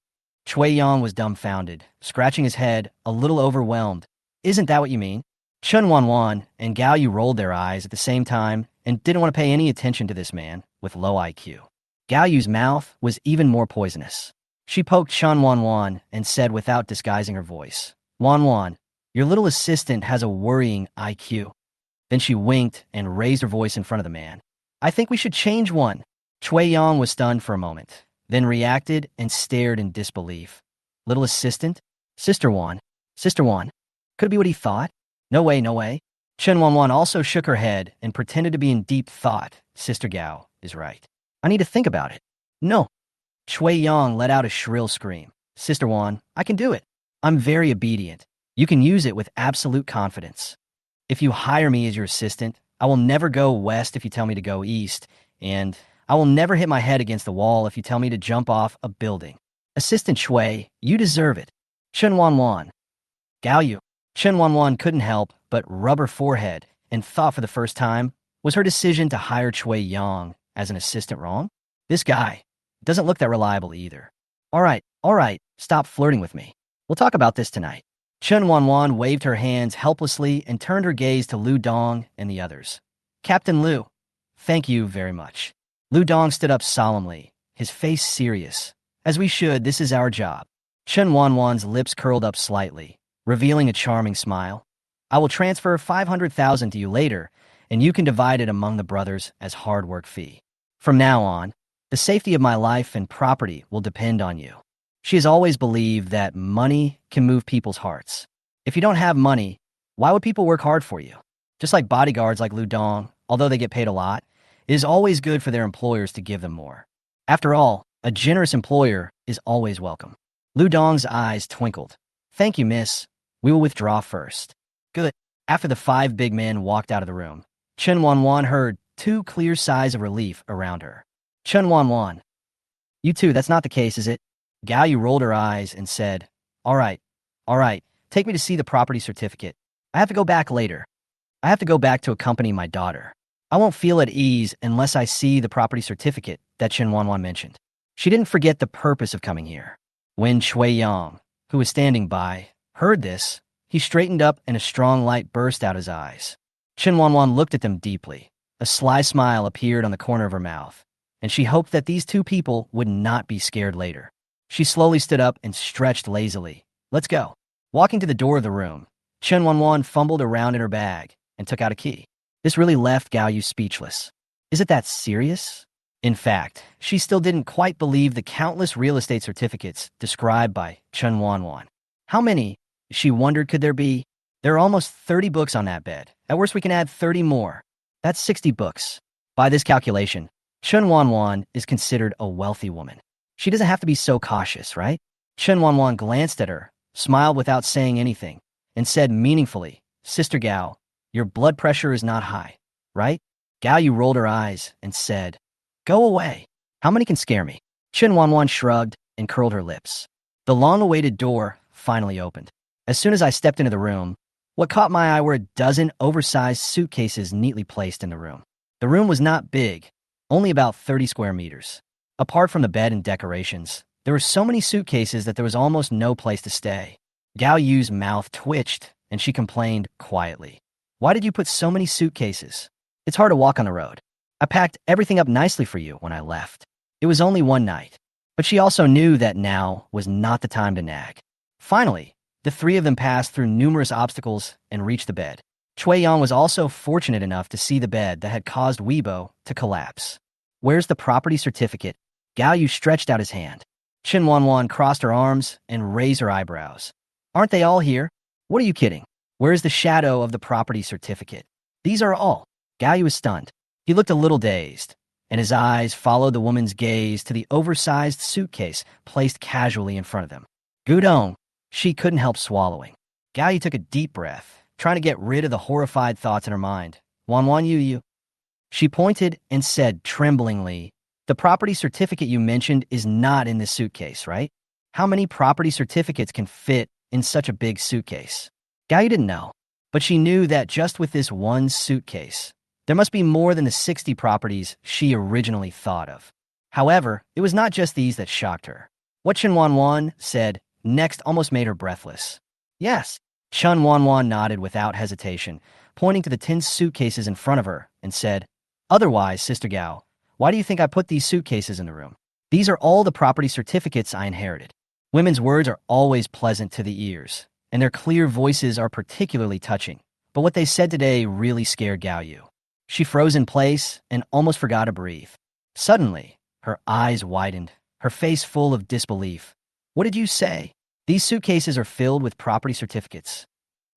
Chui Yang was dumbfounded, scratching his head, a little overwhelmed. Isn't that what you mean? Chen Wanwan and Gao Yu rolled their eyes at the same time and didn't want to pay any attention to this man with low IQ. Gao Yu's mouth was even more poisonous. She poked Chen Wanwan and said without disguising her voice, Wanwan, your little assistant has a worrying IQ. Then she winked and raised her voice in front of the man. I think we should change one. Chui Yang was stunned for a moment, then reacted and stared in disbelief. Little assistant? Sister Wan. Sister Wan. Could it be what he thought? No way, no way. Chen Wanwan also shook her head and pretended to be in deep thought. Sister Gao is right. I need to think about it. No. Chui Yang let out a shrill scream. Sister Wan, I can do it. I'm very obedient. You can use it with absolute confidence. If you hire me as your assistant, I will never go west if you tell me to go east, and I will never hit my head against the wall if you tell me to jump off a building. Assistant Chui, you deserve it. Chen Wanwan. Gao Yu. Chen Wanwan couldn't help but rub her forehead and thought for the first time, was her decision to hire Chui Yang as an assistant wrong? This guy doesn't look that reliable either. All right, stop flirting with me. We'll talk about this tonight. Chen Wanwan waved her hands helplessly and turned her gaze to Lu Dong and the others. Captain Lu, thank you very much. Lu Dong stood up solemnly, his face serious. As we should, this is our job. Chen Wanwan's lips curled up slightly, revealing a charming smile. I will transfer 500,000 to you later, and you can divide it among the brothers as hard work fee. From now on, the safety of my life and property will depend on you. She has always believed that money can move people's hearts. If you don't have money, why would people work hard for you? Just like bodyguards like Lu Dong, although they get paid a lot, it is always good for their employers to give them more. After all, a generous employer is always welcome. Lu Dong's eyes twinkled. Thank you, miss. We will withdraw first. Good. After the 5 big men walked out of the room, Chen Wanwan heard 2 clear sighs of relief around her. Chen Wanwan. You too, that's not the case, is it? Gao Yu rolled her eyes and said, all right, take me to see the property certificate. I have to go back later. I have to go back to accompany my daughter. I won't feel at ease unless I see the property certificate that Chen Wanwan mentioned. She didn't forget the purpose of coming here. When Shui Yang, who was standing by, heard this, he straightened up and a strong light burst out his eyes. Chen Wanwan looked at them deeply. A sly smile appeared on the corner of her mouth, and she hoped that these 2 people would not be scared later. She slowly stood up and stretched lazily. Let's go. Walking to the door of the room, Chen Wanwan fumbled around in her bag and took out a key. This really left Gao Yu speechless. Is it that serious? In fact, she still didn't quite believe the countless real estate certificates described by Chen Wanwan. How many, she wondered, could there be? There are almost 30 books on that bed. At worst, we can add 30 more. That's 60 books. By this calculation, Chen Wanwan is considered a wealthy woman. She doesn't have to be so cautious, right? Chen Wanwan glanced at her, smiled without saying anything, and said meaningfully, Sister Gao, your blood pressure is not high, right? Gao Yu rolled her eyes and said, go away. How many can scare me? Chen Wanwan shrugged and curled her lips. The long-awaited door finally opened. As soon as I stepped into the room, what caught my eye were a dozen oversized suitcases neatly placed in the room. The room was not big, only about 30 square meters. Apart from the bed and decorations, there were so many suitcases that there was almost no place to stay. Gao Yu's mouth twitched, and she complained quietly. Why did you put so many suitcases? It's hard to walk on the road. I packed everything up nicely for you when I left. It was only one night. But she also knew that now was not the time to nag. Finally, the 3 of them passed through numerous obstacles and reached the bed. Shui Yang was also fortunate enough to see the bed that had caused Weibo to collapse. Where's the property certificate? Gao Yu stretched out his hand. Chen Wanwan crossed her arms and raised her eyebrows. Aren't they all here? What are you kidding? Where is the shadow of the property certificate? These are all. Gao Yu was stunned. He looked a little dazed, and his eyes followed the woman's gaze to the oversized suitcase placed casually in front of them. Gudong, she couldn't help swallowing. Gao Yu took a deep breath, trying to get rid of the horrified thoughts in her mind. Wanwan Yu. She pointed and said tremblingly, the property certificate you mentioned is not in this suitcase, right? How many property certificates can fit in such a big suitcase? Gao Yu didn't know, but she knew that just with this one suitcase, there must be more than the 60 properties she originally thought of. However, it was not just these that shocked her. What Chen Wanwan said next almost made her breathless. Yes, Chen Wanwan nodded without hesitation, pointing to the 10 suitcases in front of her, and said, otherwise, Sister Gao, why do you think I put these suitcases in the room? These are all the property certificates I inherited. Women's words are always pleasant to the ears, and their clear voices are particularly touching. But what they said today really scared Gao Yu. She froze in place and almost forgot to breathe. Suddenly, her eyes widened, her face full of disbelief. What did you say? These suitcases are filled with property certificates.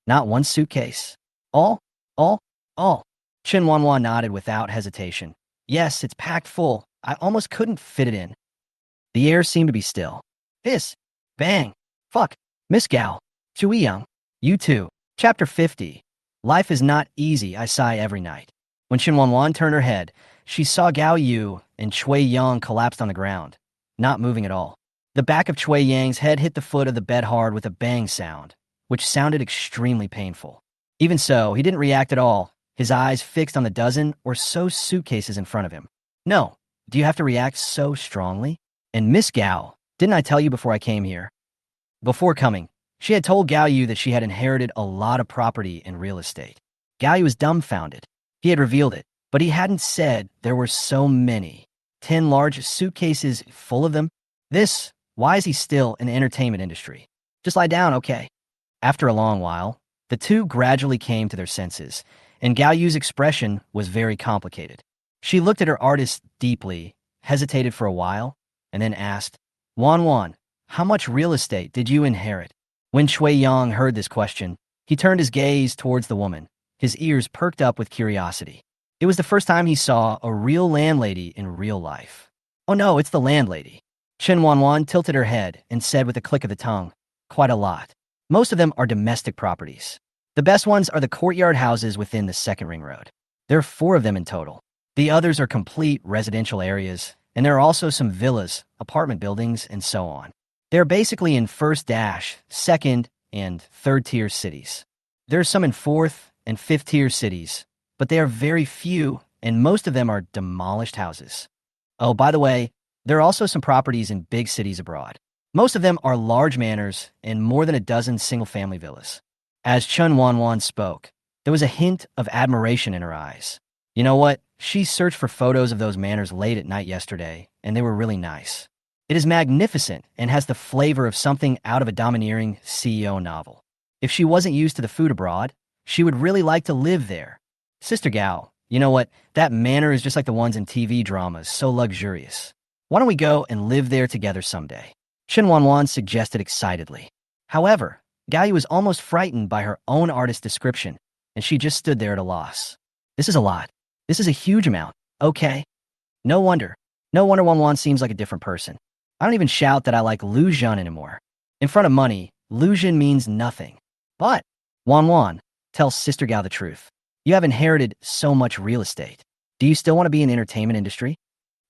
Not one suitcase. All? Chen Wanwan nodded without hesitation. Yes, it's packed full. I almost couldn't fit it in. The air seemed to be still. Hiss. Bang. Fuck. Miss Gao. Shui Yang. You too. Chapter 50. Life is not easy, I sigh every night. When Chen Wanwan turned her head, she saw Gao Yu and Shui Yang collapsed on the ground, not moving at all. The back of Shui Yang's head hit the foot of the bed hard with a bang sound, which sounded extremely painful. Even so, he didn't react at all, his eyes fixed on the dozen or so suitcases in front of him. No, do you have to react so strongly? And Miss Gao, didn't I tell you before I came here? Before coming, she had told Gao Yu that she had inherited a lot of property in real estate. Gao Yu was dumbfounded. He had revealed it, but he hadn't said there were so many. 10 large suitcases full of them? Why is he still in the entertainment industry? Just lie down, okay? After a long while, the 2 gradually came to their senses, and Gao Yu's expression was very complicated. She looked at her artist deeply, hesitated for a while, and then asked, Wanwan, how much real estate did you inherit? When Shui Yang heard this question, he turned his gaze towards the woman, his ears perked up with curiosity. It was the first time he saw a real landlady in real life. Oh no, it's the landlady. Chen Wanwan tilted her head and said with a click of the tongue, quite a lot. Most of them are domestic properties. The best ones are the courtyard houses within the second ring road. There are 4 of them in total. The others are complete residential areas, and there are also some villas, apartment buildings, and so on. They are basically in first dash, second, and third tier cities. There are some in fourth and fifth tier cities, but they are very few, and most of them are demolished houses. Oh, by the way, there are also some properties in big cities abroad. Most of them are large manors and more than a dozen single-family villas. As Chen Wanwan spoke, there was a hint of admiration in her eyes. You know what? She searched for photos of those manors late at night yesterday, and they were really nice. It is magnificent and has the flavor of something out of a domineering CEO novel. If she wasn't used to the food abroad, she would really like to live there. Sister Gao, you know what? That manor is just like the ones in TV dramas, so luxurious. Why don't we go and live there together someday? Chen Wanwan suggested excitedly. However, Gao was almost frightened by her own artist description, and she just stood there at a loss. This is a lot. This is a huge amount. Okay. No wonder. No wonder Wanwan seems like a different person. I don't even shout that I like Lu Zhen anymore. In front of money, Lu Zhen means nothing. But, Wanwan, tell Sister Gao the truth. You have inherited so much real estate. Do you still want to be in the entertainment industry?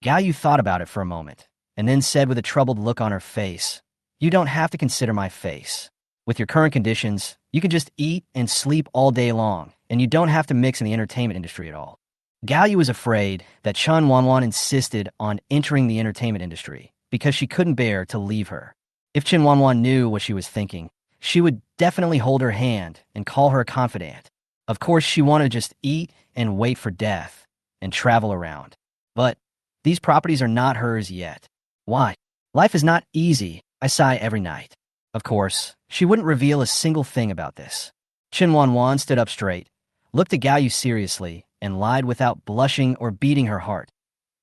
Gao Yu thought about it for a moment, and then said with a troubled look on her face, you don't have to consider my face. With your current conditions, you can just eat and sleep all day long, and you don't have to mix in the entertainment industry at all. Gao Yu was afraid that Chen Wanwan insisted on entering the entertainment industry because she couldn't bear to leave her. If Chen Wanwan knew what she was thinking, she would definitely hold her hand and call her a confidant. Of course, she wanted to just eat and wait for death and travel around. But these properties are not hers yet. Why? Life is not easy. I sigh every night. Of course, she wouldn't reveal a single thing about this. Chen Wanwan stood up straight, looked at Gao Yu seriously, and lied without blushing or beating her heart.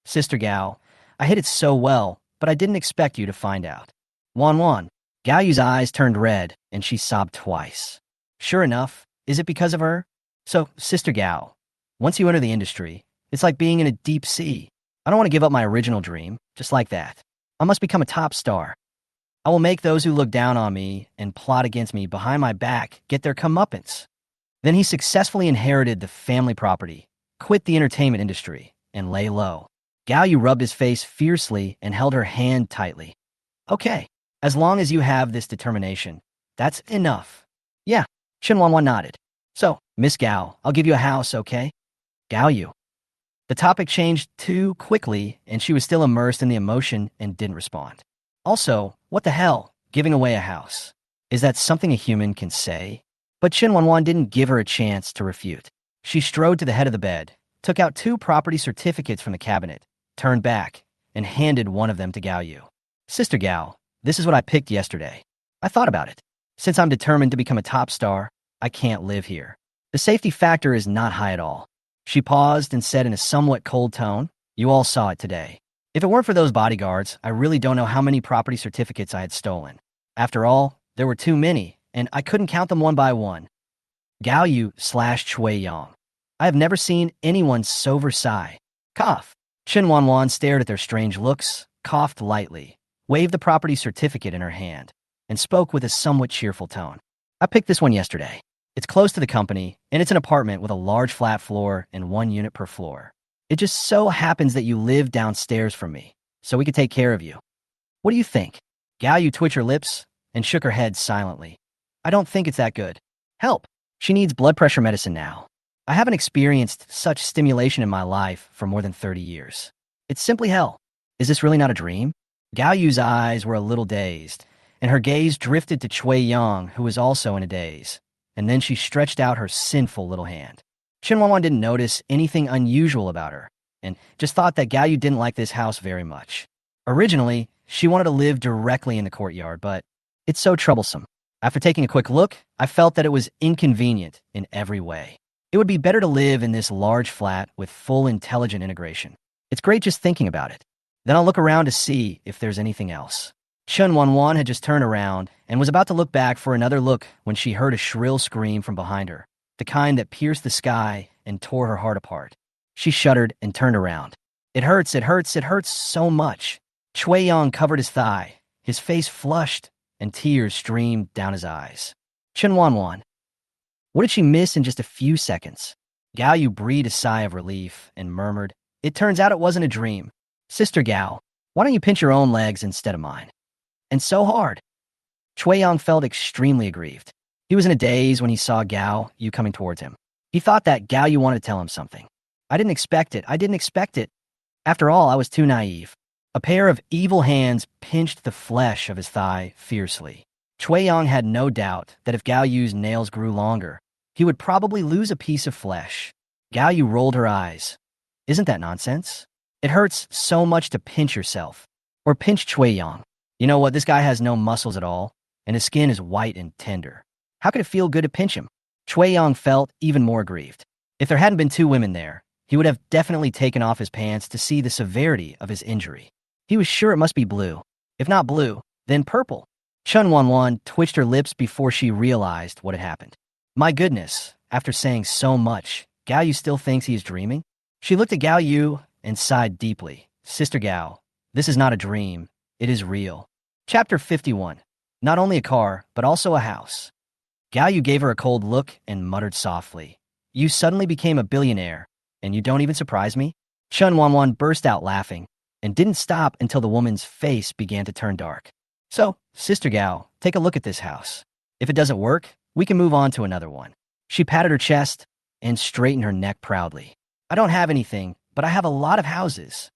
Sister Gao, I hid it so well, but I didn't expect you to find out. Wanwan. Gao Yu's eyes turned red, and she sobbed twice. Sure enough, is it because of her? So, Sister Gao, once you enter the industry, it's like being in a deep sea. I don't want to give up my original dream, just like that. I must become a top star. I will make those who look down on me and plot against me behind my back get their comeuppance. Then he successfully inherited the family property, quit the entertainment industry, and lay low. Gao Yu rubbed his face fiercely and held her hand tightly. Okay, as long as you have this determination, that's enough. Yeah, Chen Wanwan nodded. So, Miss Gao, I'll give you a house, okay? Gao Yu. The topic changed too quickly, and she was still immersed in the emotion and didn't respond. Also, what the hell, giving away a house? Is that something a human can say? But Chen Wanwan didn't give her a chance to refute. She strode to the head of the bed, took out 2 property certificates from the cabinet, turned back, and handed one of them to Gao Yu. Sister Gao, this is what I picked yesterday. I thought about it. Since I'm determined to become a top star, I can't live here. The safety factor is not high at all. She paused and said in a somewhat cold tone, you all saw it today. If it weren't for those bodyguards, I really don't know how many property certificates I had stolen. After all, there were too many, and I couldn't count them one by one. Gao Yu / Shui Yang. I have never seen anyone so Versailles. Cough. Chen Wanwan stared at their strange looks, coughed lightly, waved the property certificate in her hand, and spoke with a somewhat cheerful tone. I picked this one yesterday. It's close to the company, and it's an apartment with a large flat floor and 1 unit per floor. It just so happens that you live downstairs from me, so we could take care of you. What do you think? Gao Yu twitched her lips and shook her head silently. I don't think it's that good. Help. She needs blood pressure medicine now. I haven't experienced such stimulation in my life for more than 30 years. It's simply hell. Is this really not a dream? Gao Yu's eyes were a little dazed, and her gaze drifted to Shui Yang, who was also in a daze. And then she stretched out her sinful little hand. Chen Wanwan didn't notice anything unusual about her, and just thought that Gao Yu didn't like this house very much. Originally, she wanted to live directly in the courtyard, but it's so troublesome. After taking a quick look, I felt that it was inconvenient in every way. It would be better to live in this large flat with full intelligent integration. It's great just thinking about it. Then I'll look around to see if there's anything else. Chen Wanwan had just turned around and was about to look back for another look when she heard a shrill scream from behind her, the kind that pierced the sky and tore her heart apart. She shuddered and turned around. It hurts, it hurts, it hurts so much. Chui Yong covered his thigh, his face flushed, and tears streamed down his eyes. Chen Wanwan. What did she miss in just a few seconds? Gao Yu breathed a sigh of relief and murmured, "It turns out it wasn't a dream. Sister Gao, why don't you pinch your own legs instead of mine?" And so hard. Chui Yong felt extremely aggrieved. He was in a daze when he saw Gao Yu coming towards him. He thought that Gao Yu wanted to tell him something. I didn't expect it. I didn't expect it. After all, I was too naive. A pair of evil hands pinched the flesh of his thigh fiercely. Chui Yong had no doubt that if Gao Yu's nails grew longer, he would probably lose a piece of flesh. Gao Yu rolled her eyes. Isn't that nonsense? It hurts so much to pinch yourself. Or pinch Chui Yong. You know what? This guy has no muscles at all, and his skin is white and tender. How could it feel good to pinch him? Chui Yong felt even more aggrieved. If there hadn't been two women there, he would have definitely taken off his pants to see the severity of his injury. He was sure it must be blue. If not blue, then purple. Chen Wanwan twitched her lips before she realized what had happened. My goodness, after saying so much, Gao Yu still thinks he is dreaming? She looked at Gao Yu and sighed deeply. Sister Gao, this is not a dream. It is real. Chapter 51. Not only a car, but also a house. Gao Yu gave her a cold look and muttered softly. You suddenly became a billionaire, and you don't even surprise me? Chen Wanwan burst out laughing, and didn't stop until the woman's face began to turn dark. So, Sister Gao, take a look at this house. If it doesn't work, we can move on to another one. She patted her chest and straightened her neck proudly. I don't have anything, but I have a lot of houses.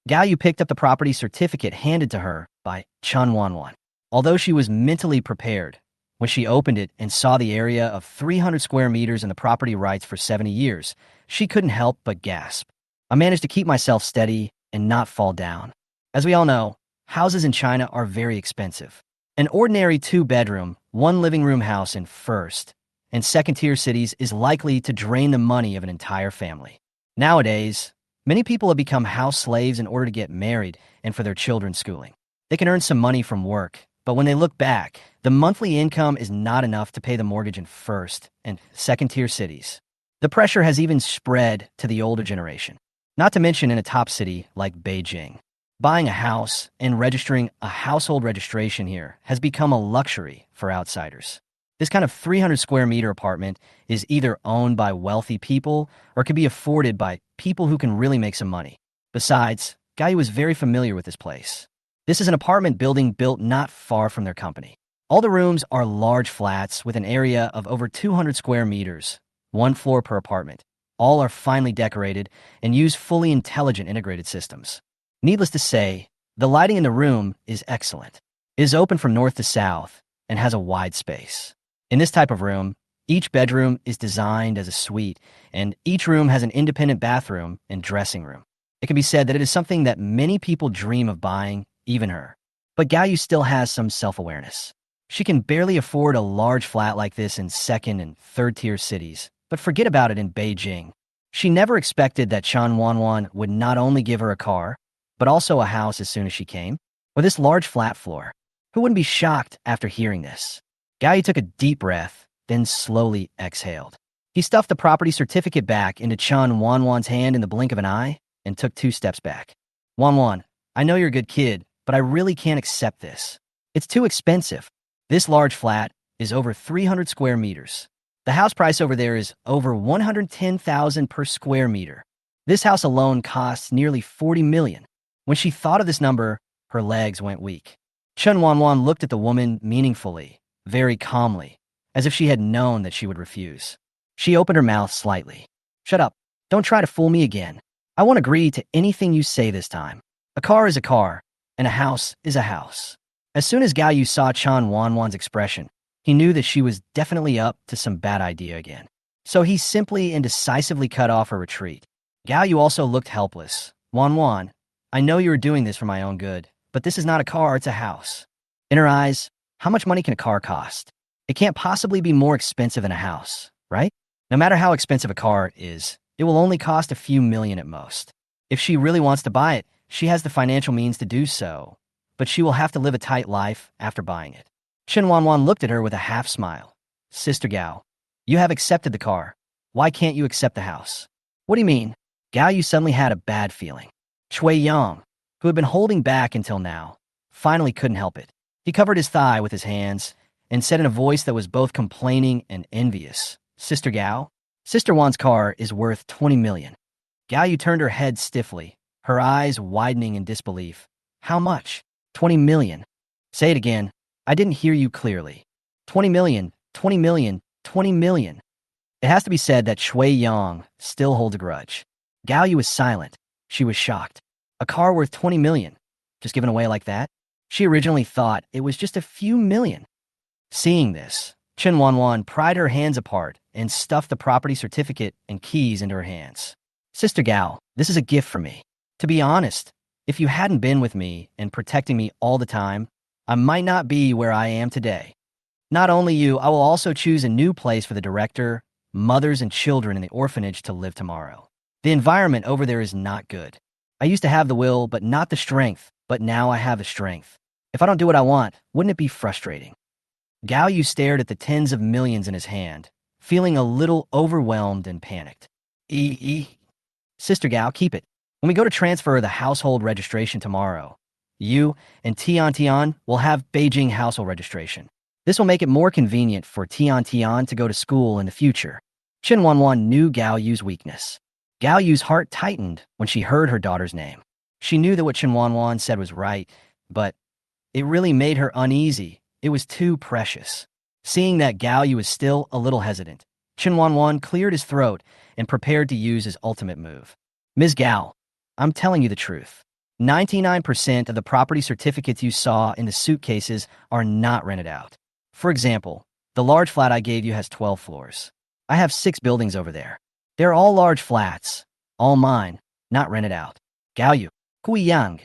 Gao Yu picked up the property certificate handed to her by Chen Wanwan. Although she was mentally prepared, when she opened it and saw the area of 300 square meters and the property rights for 70 years, she couldn't help but gasp. I managed to keep myself steady and not fall down. As we all know, houses in China are very expensive. An ordinary 2-bedroom, 1-living-room house in first and second-tier cities is likely to drain the money of an entire family. Nowadays, many people have become house slaves in order to get married and for their children's schooling. They can earn some money from work, but when they look back, the monthly income is not enough to pay the mortgage in first and second-tier cities. The pressure has even spread to the older generation, not to mention in a top city like Beijing. Buying a house and registering a household registration here has become a luxury for outsiders. This kind of 300 square meter apartment is either owned by wealthy people or can be afforded by people who can really make some money. Besides, Gao Yu is very familiar with this place. This is an apartment building built not far from their company. All the rooms are large flats with an area of over 200 square meters, 1 floor per apartment. All are finely decorated and use fully intelligent integrated systems. Needless to say, the lighting in the room is excellent. It is open from north to south and has a wide space. In this type of room, each bedroom is designed as a suite, and each room has an independent bathroom and dressing room. It can be said that it is something that many people dream of buying, even her. But Gao Yu still has some self-awareness. She can barely afford a large flat like this in second and third-tier cities, but forget about it in Beijing. She never expected that Chen Wanwan would not only give her a car, but also a house as soon as she came, or this large flat floor. Who wouldn't be shocked after hearing this? Gao Yu took a deep breath, then slowly exhaled. He stuffed the property certificate back into Chen Wanwan's hand in the blink of an eye and took 2 steps back. Wanwan, I know you're a good kid, but I really can't accept this. It's too expensive. This large flat is over 300 square meters. The house price over there is over 110,000 per square meter. This house alone costs nearly 40 million. When she thought of this number, her legs went weak. Chen Wanwan looked at the woman meaningfully, very calmly, as if she had known that she would refuse. She opened her mouth slightly. Shut up. Don't try to fool me again. I won't agree to anything you say this time. A car is a car, and a house is a house. As soon as Gao Yu saw Chen Wanwan's expression, he knew that she was definitely up to some bad idea again. So he simply and decisively cut off her retreat. Gao Yu also looked helpless. Wanwan, I know you are doing this for my own good, but this is not a car, it's a house. In her eyes, how much money can a car cost? It can't possibly be more expensive than a house, right? No matter how expensive a car is, it will only cost a few million at most. If she really wants to buy it, she has the financial means to do so. but she will have to live a tight life after buying it. Chen Wanwan looked at her with a half smile. Sister Gao, you have accepted the car. Why can't you accept the house? What do you mean? Gao Yu suddenly had a bad feeling. Shui Yang, who had been holding back until now, finally couldn't help it. He covered his thigh with his hands and said in a voice that was both complaining and envious, Sister Gao, Sister Wan's car is worth 20 million. Gao Yu turned her head stiffly, her eyes widening in disbelief. How much? 20 million. Say it again. I didn't hear you clearly. 20 million, 20 million, 20 million. It has to be said that Shui Yang still holds a grudge. Gao Yu was silent. She was shocked. A car worth 20 million? Just given away like that? She originally thought it was just a few million. Seeing this, Chen Wanwan pried her hands apart and stuffed the property certificate and keys into her hands. Sister Gao, this is a gift for me. To be honest, if you hadn't been with me and protecting me all the time, I might not be where I am today. Not only you, I will also choose a new place for the director, mothers, and children in the orphanage to live tomorrow. The environment over there is not good. I used to have the will, but not the strength, but now I have the strength. If I don't do what I want, wouldn't it be frustrating? Gao Yu stared at the tens of millions in his hand, feeling a little overwhelmed and panicked. Sister Gao, keep it. When we go to transfer the household registration tomorrow, you and Tian Tian will have Beijing household registration. This will make it more convenient for Tian Tian to go to school in the future. Chen Wanwan knew Gao Yu's weakness. Gao Yu's heart tightened when she heard her daughter's name. She knew that what Chen Wanwan said was right, but it really made her uneasy. It was too precious. Seeing that Gao Yu was still a little hesitant, Chen Wanwan cleared his throat and prepared to use his ultimate move. Ms. Gao, I'm telling you the truth. 99% of the property certificates you saw in the suitcases are not rented out. For example, the large flat I gave you has 12 floors. I have 6 buildings over there. They're all large flats, all mine, not rented out. Gao Yu, Hui Yang.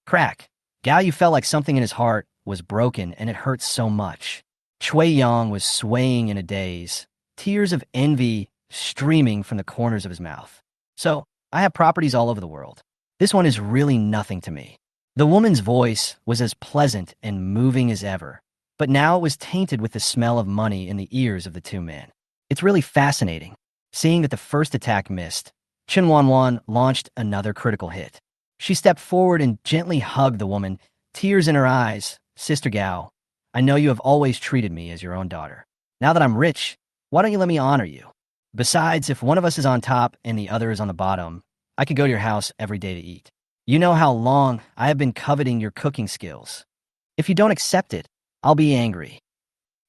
Crack. Gao Yu felt like something in his heart was broken and it hurt so much. Shui Yang was swaying in a daze, tears of envy streaming from the corners of his mouth. So, I have properties all over the world. This one is really nothing to me. The woman's voice was as pleasant and moving as ever, but now it was tainted with the smell of money in the ears of the two men. It's really fascinating. Seeing that the first attack missed, Chen Wanwan launched another critical hit. She stepped forward and gently hugged the woman, tears in her eyes. Sister Gao, I know you have always treated me as your own daughter. Now that I'm rich, why don't you let me honor you? Besides, if one of us is on top and the other is on the bottom, I could go to your house every day to eat. You know how long I have been coveting your cooking skills. If you don't accept it, I'll be angry.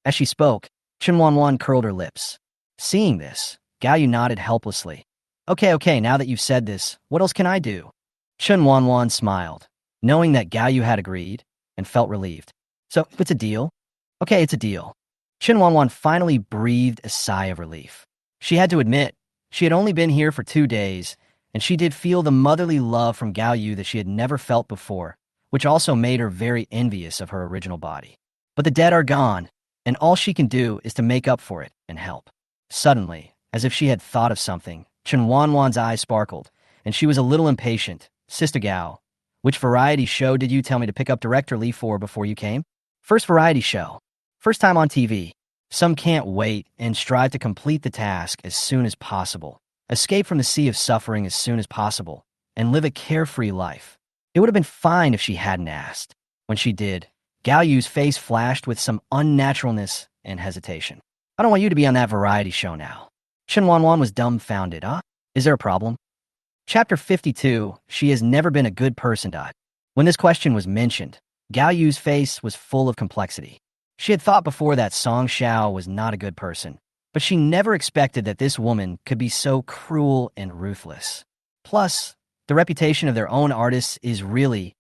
As she spoke, Chen Wanwan curled her lips. Seeing this, Gao Yu nodded helplessly. Okay, now that you've said this, what else can I do? Chen Wanwan smiled, knowing that Gao Yu had agreed, and felt relieved. So, it's a deal? Okay, it's a deal. Chen Wanwan finally breathed a sigh of relief. She had to admit, she had only been here for 2 days, and she did feel the motherly love from Gao Yu that she had never felt before, which also made her very envious of her original body. But the dead are gone, and all she can do is to make up for it and help. Suddenly, as if she had thought of something, Chen Wanwan's eyes sparkled, and she was a little impatient. Sister Gao, which variety show did you tell me to pick up director Li for before you came? First variety show. First time on TV. Some can't wait and strive to complete the task as soon as possible, escape from the sea of suffering as soon as possible, and live a carefree life. It would have been fine if she hadn't asked. When she did, Gao Yu's face flashed with some unnaturalness and hesitation. I don't want you to be on that variety show now. Chen Wanwan was dumbfounded. Is there a problem? Chapter 52, She Has Never Been a Good Person. When this question was mentioned, Gao Yu's face was full of complexity. She had thought before that Song Xiao was not a good person, but she never expected that this woman could be so cruel and ruthless. Plus, the reputation of their own artists is really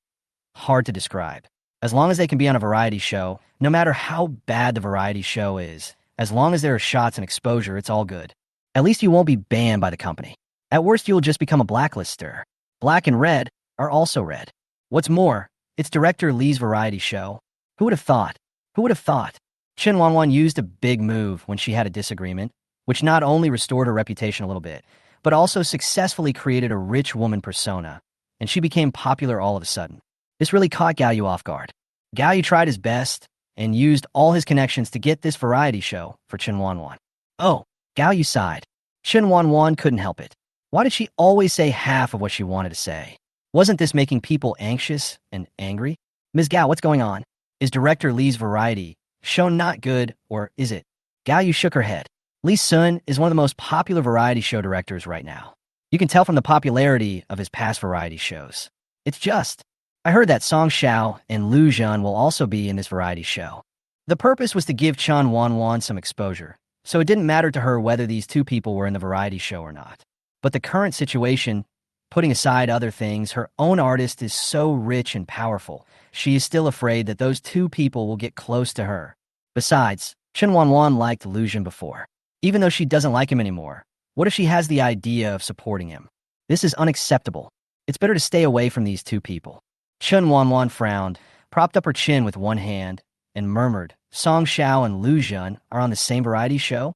hard to describe. As long as they can be on a variety show, no matter how bad the variety show is, as long as there are shots and exposure, it's all good. At least you won't be banned by the company. At worst, you'll just become a blacklister. Black and red are also red. What's more, it's director Li's variety show. Who would have thought? Who would have thought? Chen Wanwan used a big move when she had a disagreement, which not only restored her reputation a little bit, but also successfully created a rich woman persona, and she became popular all of a sudden. This really caught Gao Yu off guard. Gao Yu tried his best and used all his connections to get this variety show for Chen Wanwan. Oh, Gao Yu sighed. Chen Wanwan couldn't help it. Why did she always say half of what she wanted to say? Wasn't this making people anxious and angry? Ms. Gao, what's going on? Is director Lee's variety show not good, or is it? Gao Yu shook her head. Lee Sun is one of the most popular variety show directors right now. You can tell from the popularity of his past variety shows. It's just, I heard that Song Xiao and Lu Zhen will also be in this variety show. The purpose was to give Chen Wanwan some exposure, so it didn't matter to her whether these two people were in the variety show or not. But the current situation, putting aside other things, her own artist is so rich and powerful, she is still afraid that those two people will get close to her. Besides, Chen Wanwan liked Lu Zhen before. Even though she doesn't like him anymore, what if she has the idea of supporting him? This is unacceptable. It's better to stay away from these two people. Chen Wanwan frowned, propped up her chin with one hand, and murmured, Song Xiao and Lu Zhen are on the same variety show?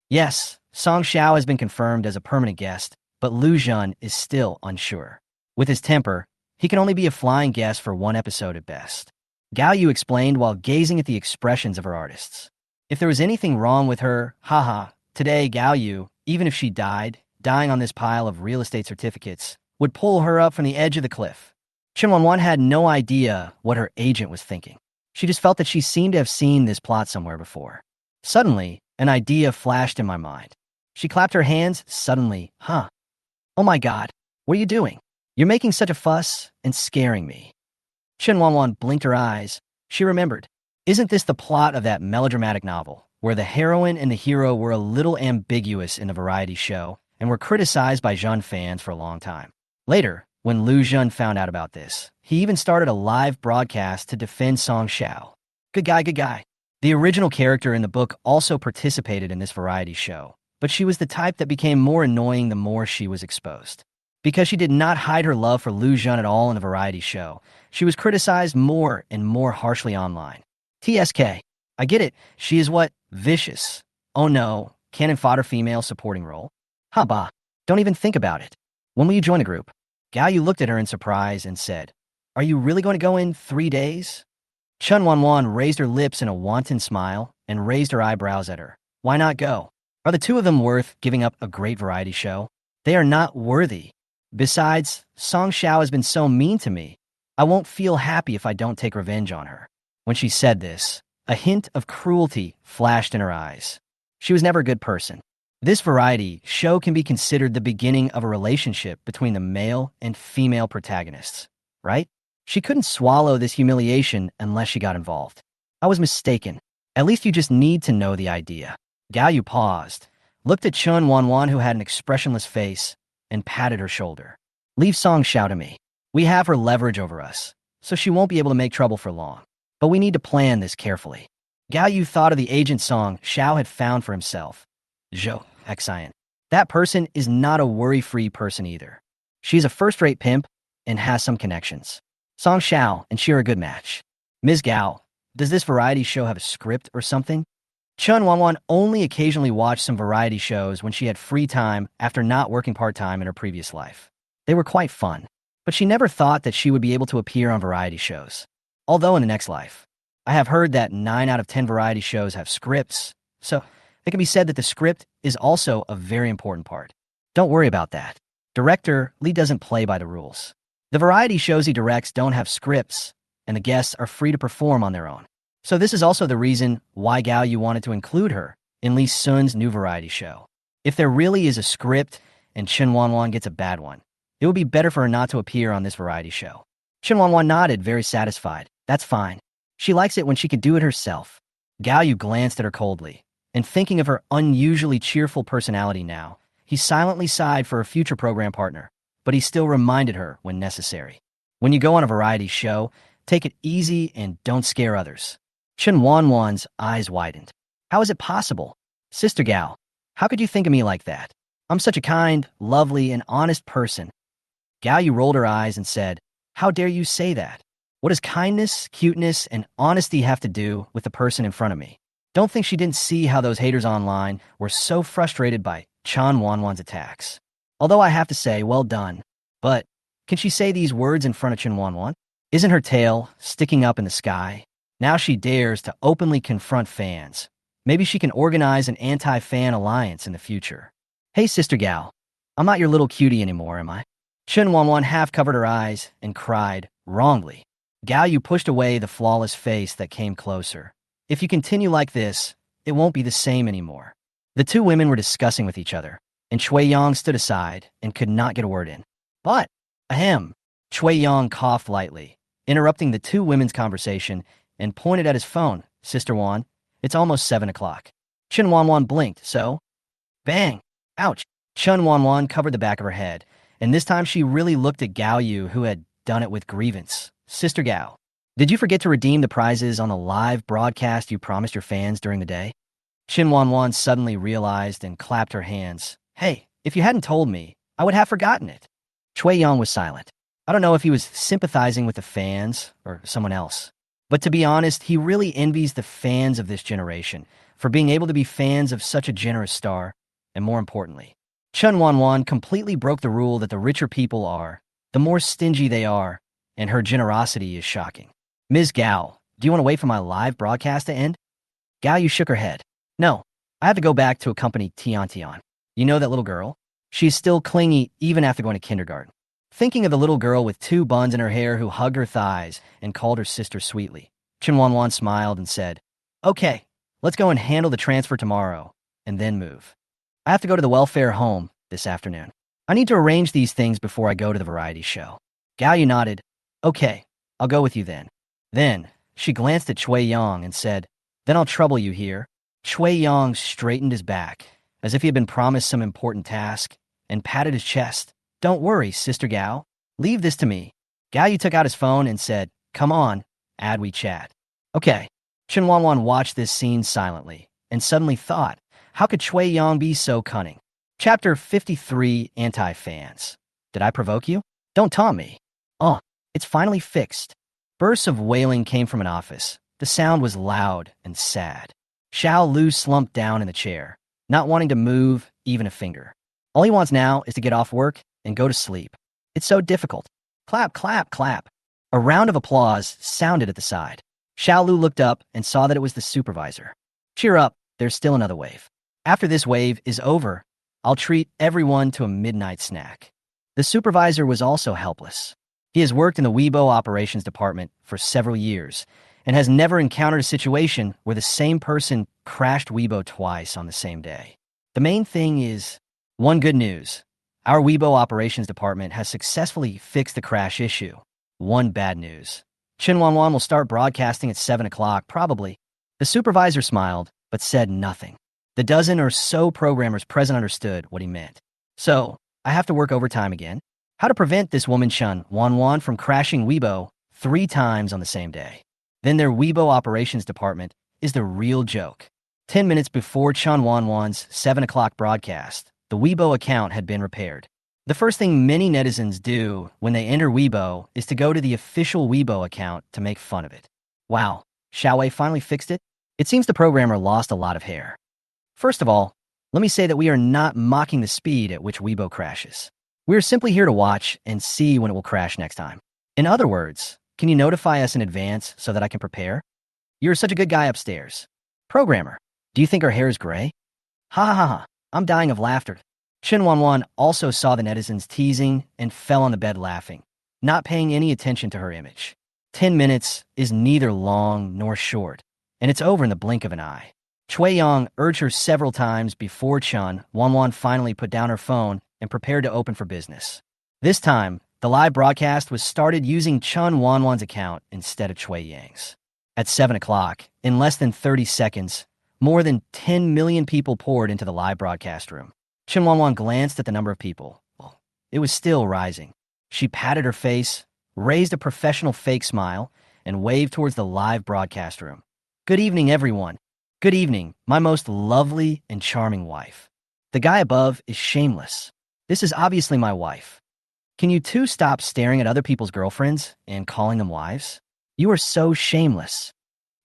Yes, Song Xiao has been confirmed as a permanent guest, but Lu Zhen is still unsure. With his temper, he can only be a flying guest for one episode at best. Gao Yu explained while gazing at the expressions of her artists. If there was anything wrong with her, haha, today Gao Yu, even if she dying on this pile of real estate certificates, would pull her up from the edge of the cliff. Chen Wanwan had no idea what her agent was thinking. She just felt that she seemed to have seen this plot somewhere before. Suddenly, an idea flashed in my mind. She clapped her hands suddenly. Oh my God, what are you doing? You're making such a fuss and scaring me. Chen Wanwan blinked her eyes. She remembered. Isn't this the plot of that melodramatic novel, where the heroine and the hero were a little ambiguous in the variety show and were criticized by Zhen fans for a long time? Later, when Lu Zhen found out about this, he even started a live broadcast to defend Song Xiao. Good guy, good guy. The original character in the book also participated in this variety show, but she was the type that became more annoying the more she was exposed. Because she did not hide her love for Lu Zhen at all in the variety show, she was criticized more and more harshly online. TSK. I get it. She is what? Vicious. Oh no. Cannon fodder female supporting role. Bah. Don't even think about it. When will you join a group? Gao Yu looked at her in surprise and said, Are you really going to go in 3 days? Chen Wanwan raised her lips in a wanton smile and raised her eyebrows at her. Why not go? Are the two of them worth giving up a great variety show? They are not worthy. Besides, Song Xiao has been so mean to me. I won't feel happy if I don't take revenge on her. When she said this, a hint of cruelty flashed in her eyes. She was never a good person. This variety show can be considered the beginning of a relationship between the male and female protagonists, right? She couldn't swallow this humiliation unless she got involved. I was mistaken. At least you just need to know the idea. Gao Yu paused, looked at Chen Wanwan, who had an expressionless face, and patted her shoulder. Leave Song Xiao to me. We have her leverage over us, so she won't be able to make trouble for long. But we need to plan this carefully. Gao Yu thought of the agent Song Xiao had found for himself. Zhou, Xian. That person is not a worry-free person either. She's a first-rate pimp and has some connections. Song Xiao and she are a good match. Ms. Gao, does this variety show have a script or something? Chen Wanwan only occasionally watched some variety shows when she had free time after not working part-time in her previous life. They were quite fun, but she never thought that she would be able to appear on variety shows. Although in the next life, I have heard that 9 out of 10 variety shows have scripts, so it can be said that the script is also a very important part. Don't worry about that. Director Lee doesn't play by the rules. The variety shows he directs don't have scripts, and the guests are free to perform on their own. So this is also the reason why Gao Yu wanted to include her in Lee Sun's new variety show. If there really is a script and Chen Wanwan gets a bad one, it would be better for her not to appear on this variety show. Chen Wanwan nodded, very satisfied. That's fine. She likes it when she can do it herself. Gao Yu glanced at her coldly, and thinking of her unusually cheerful personality now, he silently sighed for a future program partner, but he still reminded her when necessary. When you go on a variety show, take it easy and don't scare others. Chen Wanwan's eyes widened. How is it possible? Sister Gao, how could you think of me like that? I'm such a kind, lovely, and honest person. Gao Yu rolled her eyes and said, How dare you say that? What does kindness, cuteness, and honesty have to do with the person in front of me? Don't think she didn't see how those haters online were so frustrated by Chen Wanwan's attacks. Although I have to say, well done. But can she say these words in front of Chen Wanwan? Isn't her tail sticking up in the sky? Now she dares to openly confront fans. Maybe she can organize an anti-fan alliance in the future. Hey, Sister Gal, I'm not your little cutie anymore, am I? Chen Wanwan half covered her eyes and cried, wrongly. Gao Yu pushed away the flawless face that came closer. If you continue like this, it won't be the same anymore. The two women were discussing with each other, and Chui Yang stood aside and could not get a word in. But, ahem, Chui Yang coughed lightly, interrupting the two women's conversation, and pointed at his phone. Sister Wan, it's almost 7 o'clock. Chen Wanwan blinked, so? Bang! Ouch! Chen Wanwan covered the back of her head, and this time she really looked at Gao Yu, who had done it with grievance. Sister Gao, did you forget to redeem the prizes on the live broadcast you promised your fans during the day? Chen Wanwan suddenly realized and clapped her hands. Hey, if you hadn't told me, I would have forgotten it. Chui Yang was silent. I don't know if he was sympathizing with the fans or someone else. But to be honest, he really envies the fans of this generation for being able to be fans of such a generous star, and more importantly, Chen Wanwan completely broke the rule that the richer people are, the more stingy they are, and her generosity is shocking. Ms. Gao, do you want to wait for my live broadcast to end? Gao Yu shook her head. No, I have to go back to accompany Tian Tian. You know that little girl? She's still clingy even after going to kindergarten. Thinking of the little girl with 2 buns in her hair who hugged her thighs and called her sister sweetly, Chen Wanwan smiled and said, Okay, let's go and handle the transfer tomorrow, and then move. I have to go to the welfare home this afternoon. I need to arrange these things before I go to the variety show. Gao Yu nodded. Okay, I'll go with you then. Then, she glanced at Chui Yang and said, Then I'll trouble you here. Chui Yang straightened his back, as if he had been promised some important task, and patted his chest. Don't worry, Sister Gao. Leave this to me. Gao Yu took out his phone and said, Come on, add we chat. Okay. Chen Wanwan watched this scene silently, and suddenly thought, how could Chui Yang be so cunning? Chapter 53, Anti-Fans. Did I provoke you? Don't taunt me. Oh, it's finally fixed. Bursts of wailing came from an office. The sound was loud and sad. Xiao Lu slumped down in the chair, not wanting to move even a finger. All he wants now is to get off work and go to sleep. It's so difficult. Clap, clap, clap. A round of applause sounded at the side. Xiao Lu looked up and saw that it was the supervisor. Cheer up, there's still another wave. After this wave is over, I'll treat everyone to a midnight snack. The supervisor was also helpless. He has worked in the Weibo operations department for several years and has never encountered a situation where the same person crashed Weibo twice on the same day. The main thing is, one good news. Our Weibo operations department has successfully fixed the crash issue. One bad news. Chen Wanwan will start broadcasting at 7 o'clock, probably. The supervisor smiled, but said nothing. The dozen or so programmers present understood what he meant. So, I have to work overtime again. How to prevent this woman Chen Wanwan from crashing Weibo 3 times on the same day. Then their Weibo operations department is the real joke. 10 minutes before Chen Wanwan's 7 o'clock broadcast, the Weibo account had been repaired. The first thing many netizens do when they enter Weibo is to go to the official Weibo account to make fun of it. Wow, Xiaowei finally fixed it? It seems the programmer lost a lot of hair. First of all, let me say that we are not mocking the speed at which Weibo crashes. We are simply here to watch and see when it will crash next time. In other words, can you notify us in advance so that I can prepare? You're such a good guy upstairs. Programmer, do you think our hair is gray? Ha ha ha ha, I'm dying of laughter. Chen Wanwan also saw the netizens teasing and fell on the bed laughing, not paying any attention to her image. 10 minutes is neither long nor short, and it's over in the blink of an eye. Chui Yang urged her several times before Chen Wanwan finally put down her phone and prepared to open for business. This time, the live broadcast was started using Chen Wanwan's account instead of Chui Yang's. At 7 o'clock, in less than 30 seconds, more than 10 million people poured into the live broadcast room. Chen Wanwan glanced at the number of people. Well, it was still rising. She patted her face, raised a professional fake smile, and waved towards the live broadcast room. Good evening, everyone. Good evening, my most lovely and charming wife. The guy above is shameless. This is obviously my wife. Can you two stop staring at other people's girlfriends and calling them wives? You are so shameless.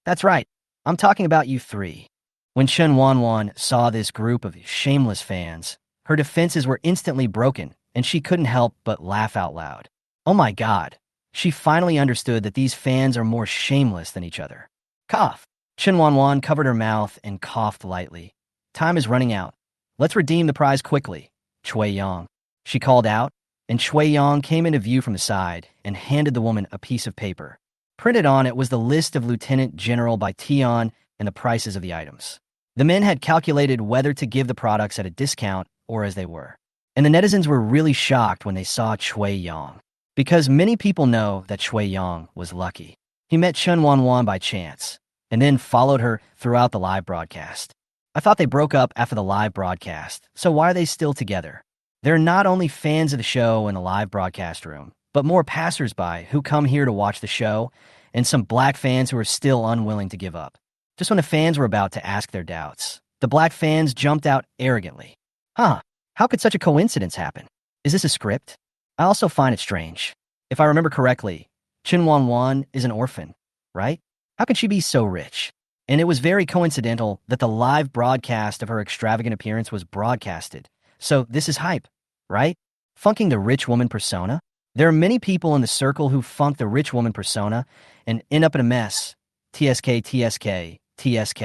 That's right, I'm talking about you 3. When Chen Wanwan saw this group of shameless fans, her defenses were instantly broken, and she couldn't help but laugh out loud. Oh my God, She finally understood that these fans are more shameless than each other. Cough. Chen Wanwan covered her mouth and coughed lightly. Time is running out. Let's redeem the prize quickly. Chui Yang. She called out, and Chui Yang came into view from the side and handed the woman a piece of paper. Printed on it was the list of Lieutenant General by Tion and the prices of the items. The men had calculated whether to give the products at a discount or as they were. And the netizens were really shocked when they saw Chui Yang, because many people know that Chui Yang was lucky. He met Chen Wanwan by chance, and then followed her throughout the live broadcast. I thought they broke up after the live broadcast, so why are they still together? They're not only fans of the show in the live broadcast room, but more passersby who come here to watch the show, and some black fans who are still unwilling to give up. Just when the fans were about to ask their doubts, the black fans jumped out arrogantly. Huh, how could such a coincidence happen? Is this a script? I also find it strange. If I remember correctly, Chen Wanwan is an orphan, right? How could she be so rich? And it was very coincidental that the live broadcast of her extravagant appearance was broadcasted. So this is hype, right? Funking the rich woman persona? There are many people in the circle who funk the rich woman persona and end up in a mess. TSK, TSK, TSK.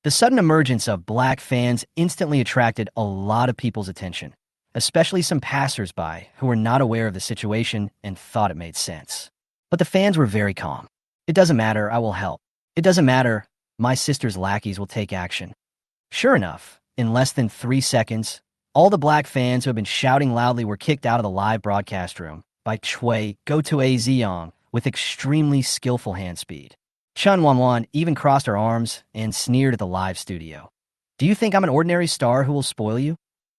The sudden emergence of black fans instantly attracted a lot of people's attention, especially some passersby who were not aware of the situation and thought it made sense. But the fans were very calm. It doesn't matter, I will help. It doesn't matter, my sister's lackeys will take action. Sure enough, in less than 3 seconds, all the black fans who had been shouting loudly were kicked out of the live broadcast room by Chui Go-to-A Ziyang with extremely skillful hand speed. Chen Wanwan even crossed her arms and sneered at the live studio. Do you think I'm an ordinary star who will spoil you?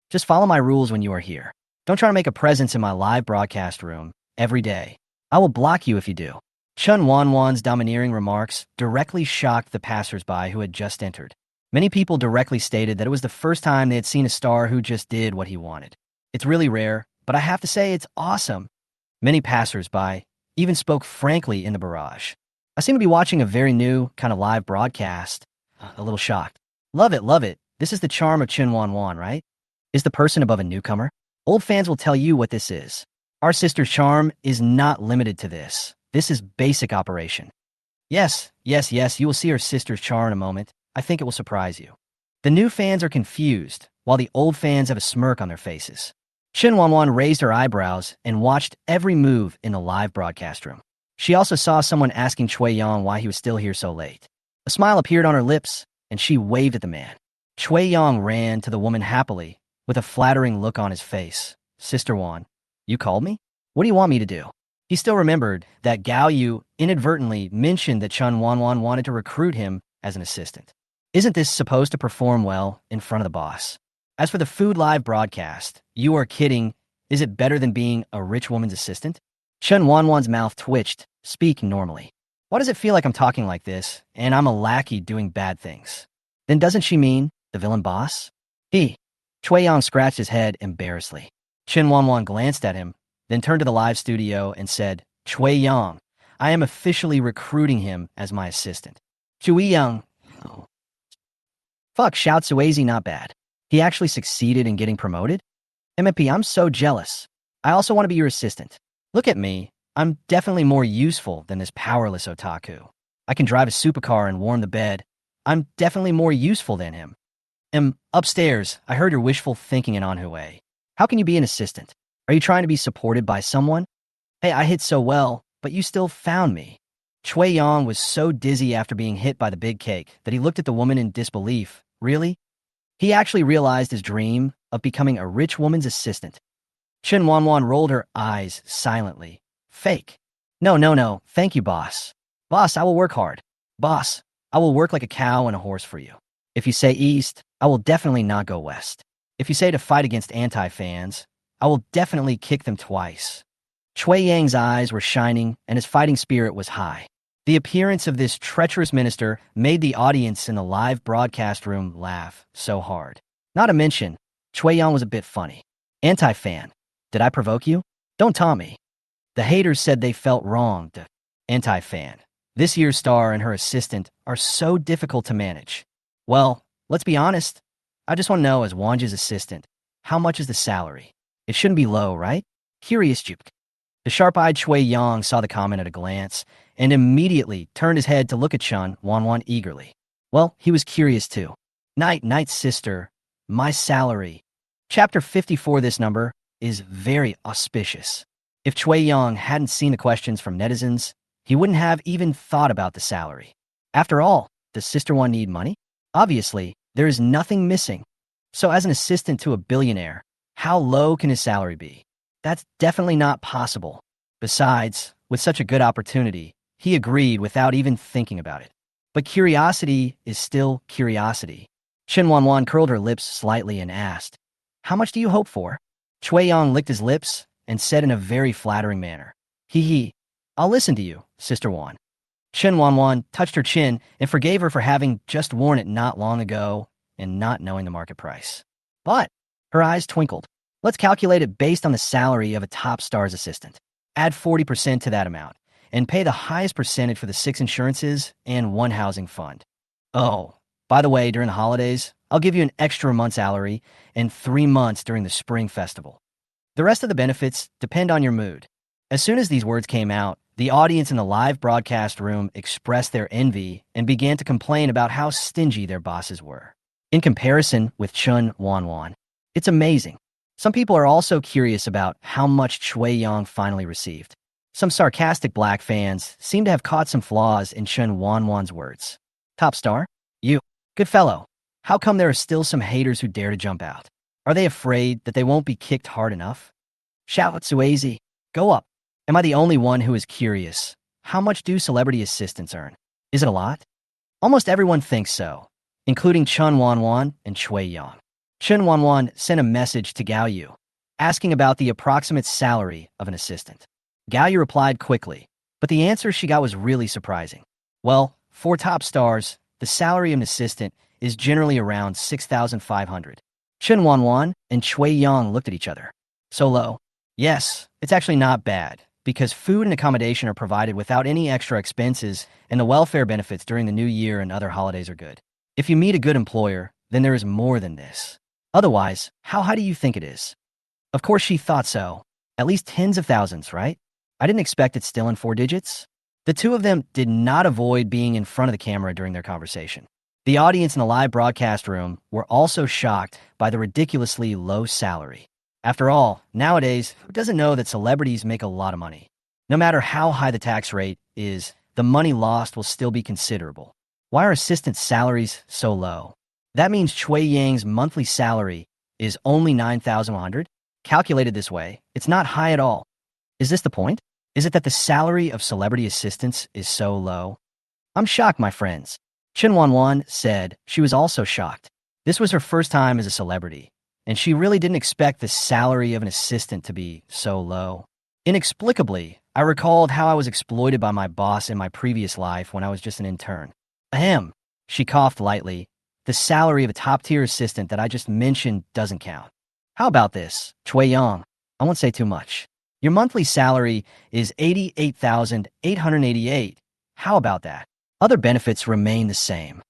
Just follow my rules when you are here. Don't try to make a presence in my live broadcast room every day. I will block you if you do. Chen Wanwan's domineering remarks directly shocked the passersby who had just entered. Many people directly stated that it was the first time they had seen a star who just did what he wanted. It's really rare, but I have to say it's awesome. Many passersby even spoke frankly in the barrage. I seem to be watching a very new kind of live broadcast. A little shocked. Love it, love it. This is the charm of Chen Wanwan, right? Is the person above a newcomer? Old fans will tell you what this is. Our sister's charm is not limited to this. This is basic operation. Yes, yes, yes, you will see her sister's charm in a moment. I think it will surprise you. The new fans are confused, while the old fans have a smirk on their faces. Chen Wanwan raised her eyebrows and watched every move in the live broadcast room. She also saw someone asking Chui Yang why he was still here so late. A smile appeared on her lips, and she waved at the man. Chui Yang ran to the woman happily, with a flattering look on his face. Sister Wan, you called me? What do you want me to do? He still remembered that Gao Yu inadvertently mentioned that Chen Wanwan wanted to recruit him as an assistant. Isn't this supposed to perform well in front of the boss? As for the food live broadcast, you are kidding. Is it better than being a rich woman's assistant? Chen Wanwan's mouth twitched, speaking normally. Why does it feel like I'm talking like this, and I'm a lackey doing bad things? Then doesn't she mean the villain boss? Chui Yang scratched his head embarrassedly. Chen Wanwan glanced at him, then turned to the live studio and said, Chui Yang, I am officially recruiting him as my assistant. Chui Yang. Oh. Fuck, shout Suazi not bad. He actually succeeded in getting promoted? MMP, I'm so jealous. I also want to be your assistant. Look at me. I'm definitely more useful than this powerless otaku. I can drive a supercar and warm the bed. I'm definitely more useful than him. Upstairs, I heard your wishful thinking in Anhui. How can you be an assistant? Are you trying to be supported by someone? Hey, I hit so well, but you still found me. Chui Yang was so dizzy after being hit by the big cake that he looked at the woman in disbelief. Really? He actually realized his dream of becoming a rich woman's assistant. Chen Wanwan rolled her eyes silently. Fake. No, thank you, boss. Boss, I will work hard. Boss, I will work like a cow and a horse for you. If you say east, I will definitely not go west. If you say to fight against anti-fans, I will definitely kick them twice. Chui Yang's eyes were shining and his fighting spirit was high. The appearance of this treacherous minister made the audience in the live broadcast room laugh so hard. Not to mention, Chui Yang was a bit funny. Anti-fan. Did I provoke you? Don't taunt me. The haters said they felt wronged. Anti-fan. This year's star and her assistant are so difficult to manage. Well, let's be honest. I just want to know, as Wanji's assistant, how much is the salary? It shouldn't be low, right? Curious Juke. The sharp-eyed Chui Yang saw the comment at a glance and immediately turned his head to look at Chen Wanwan eagerly. Well, he was curious too. Night, sister. My salary. Chapter 54, this number, is very auspicious. If Chui Yang hadn't seen the questions from netizens, he wouldn't have even thought about the salary. After all, does Sister One need money? Obviously, there is nothing missing. So as an assistant to a billionaire, how low can his salary be? That's definitely not possible. Besides, with such a good opportunity, he agreed without even thinking about it. But curiosity is still curiosity. Chen Wanwan curled her lips slightly and asked, "How much do you hope for?" Chui Yang licked his lips and said in a very flattering manner, "Hee, I'll listen to you, Sister Wan." Chen Wanwan touched her chin and forgave her for having just worn it not long ago and not knowing the market price. But her eyes twinkled. Let's calculate it based on the salary of a top star's assistant. Add 40% to that amount and pay the highest percentage for the 6 insurances and 1 housing fund. Oh, by the way, during the holidays, I'll give you an extra month's salary and 3 months during the Spring Festival. The rest of the benefits depend on your mood. As soon as these words came out, the audience in the live broadcast room expressed their envy and began to complain about how stingy their bosses were. In comparison with Chen Wanwan, it's amazing. Some people are also curious about how much Chui Yang finally received. Some sarcastic black fans seem to have caught some flaws in Chen Wanwan's words. Top star? You. Good fellow. How come there are still some haters who dare to jump out? Are they afraid that they won't be kicked hard enough? Shout Suazi. Go up. Am I the only one who is curious? How much do celebrity assistants earn? Is it a lot? Almost everyone thinks so, including Chen Wanwan and Chui Yang. Chen Wanwan sent a message to Gao Yu, asking about the approximate salary of an assistant. Gao Yu replied quickly, but the answer she got was really surprising. Well, for top stars, the salary of an assistant is generally around 6,500. Chen Wanwan and Chui Yang looked at each other. So low? Yes, it's actually not bad, because food and accommodation are provided without any extra expenses, and the welfare benefits during the new year and other holidays are good. If you meet a good employer, then there is more than this. Otherwise, how high do you think it is? Of course she thought so. At least tens of thousands, right? I didn't expect it still in 4 digits. The two of them did not avoid being in front of the camera during their conversation. The audience in the live broadcast room were also shocked by the ridiculously low salary. After all, nowadays, who doesn't know that celebrities make a lot of money? No matter how high the tax rate is, the money lost will still be considerable. Why are assistants' salaries so low? That means Chui Yang's monthly salary is only 9,100? Calculated this way, it's not high at all. Is this the point? Is it that the salary of celebrity assistants is so low? I'm shocked, my friends. Chen Wanwan said she was also shocked. This was her first time as a celebrity, and she really didn't expect the salary of an assistant to be so low. Inexplicably, I recalled how I was exploited by my boss in my previous life when I was just an intern. Ahem, she coughed lightly. The salary of a top-tier assistant that I just mentioned doesn't count. How about this, Chui Yang? I won't say too much. Your monthly salary is 88,888. How about that? Other benefits remain the same.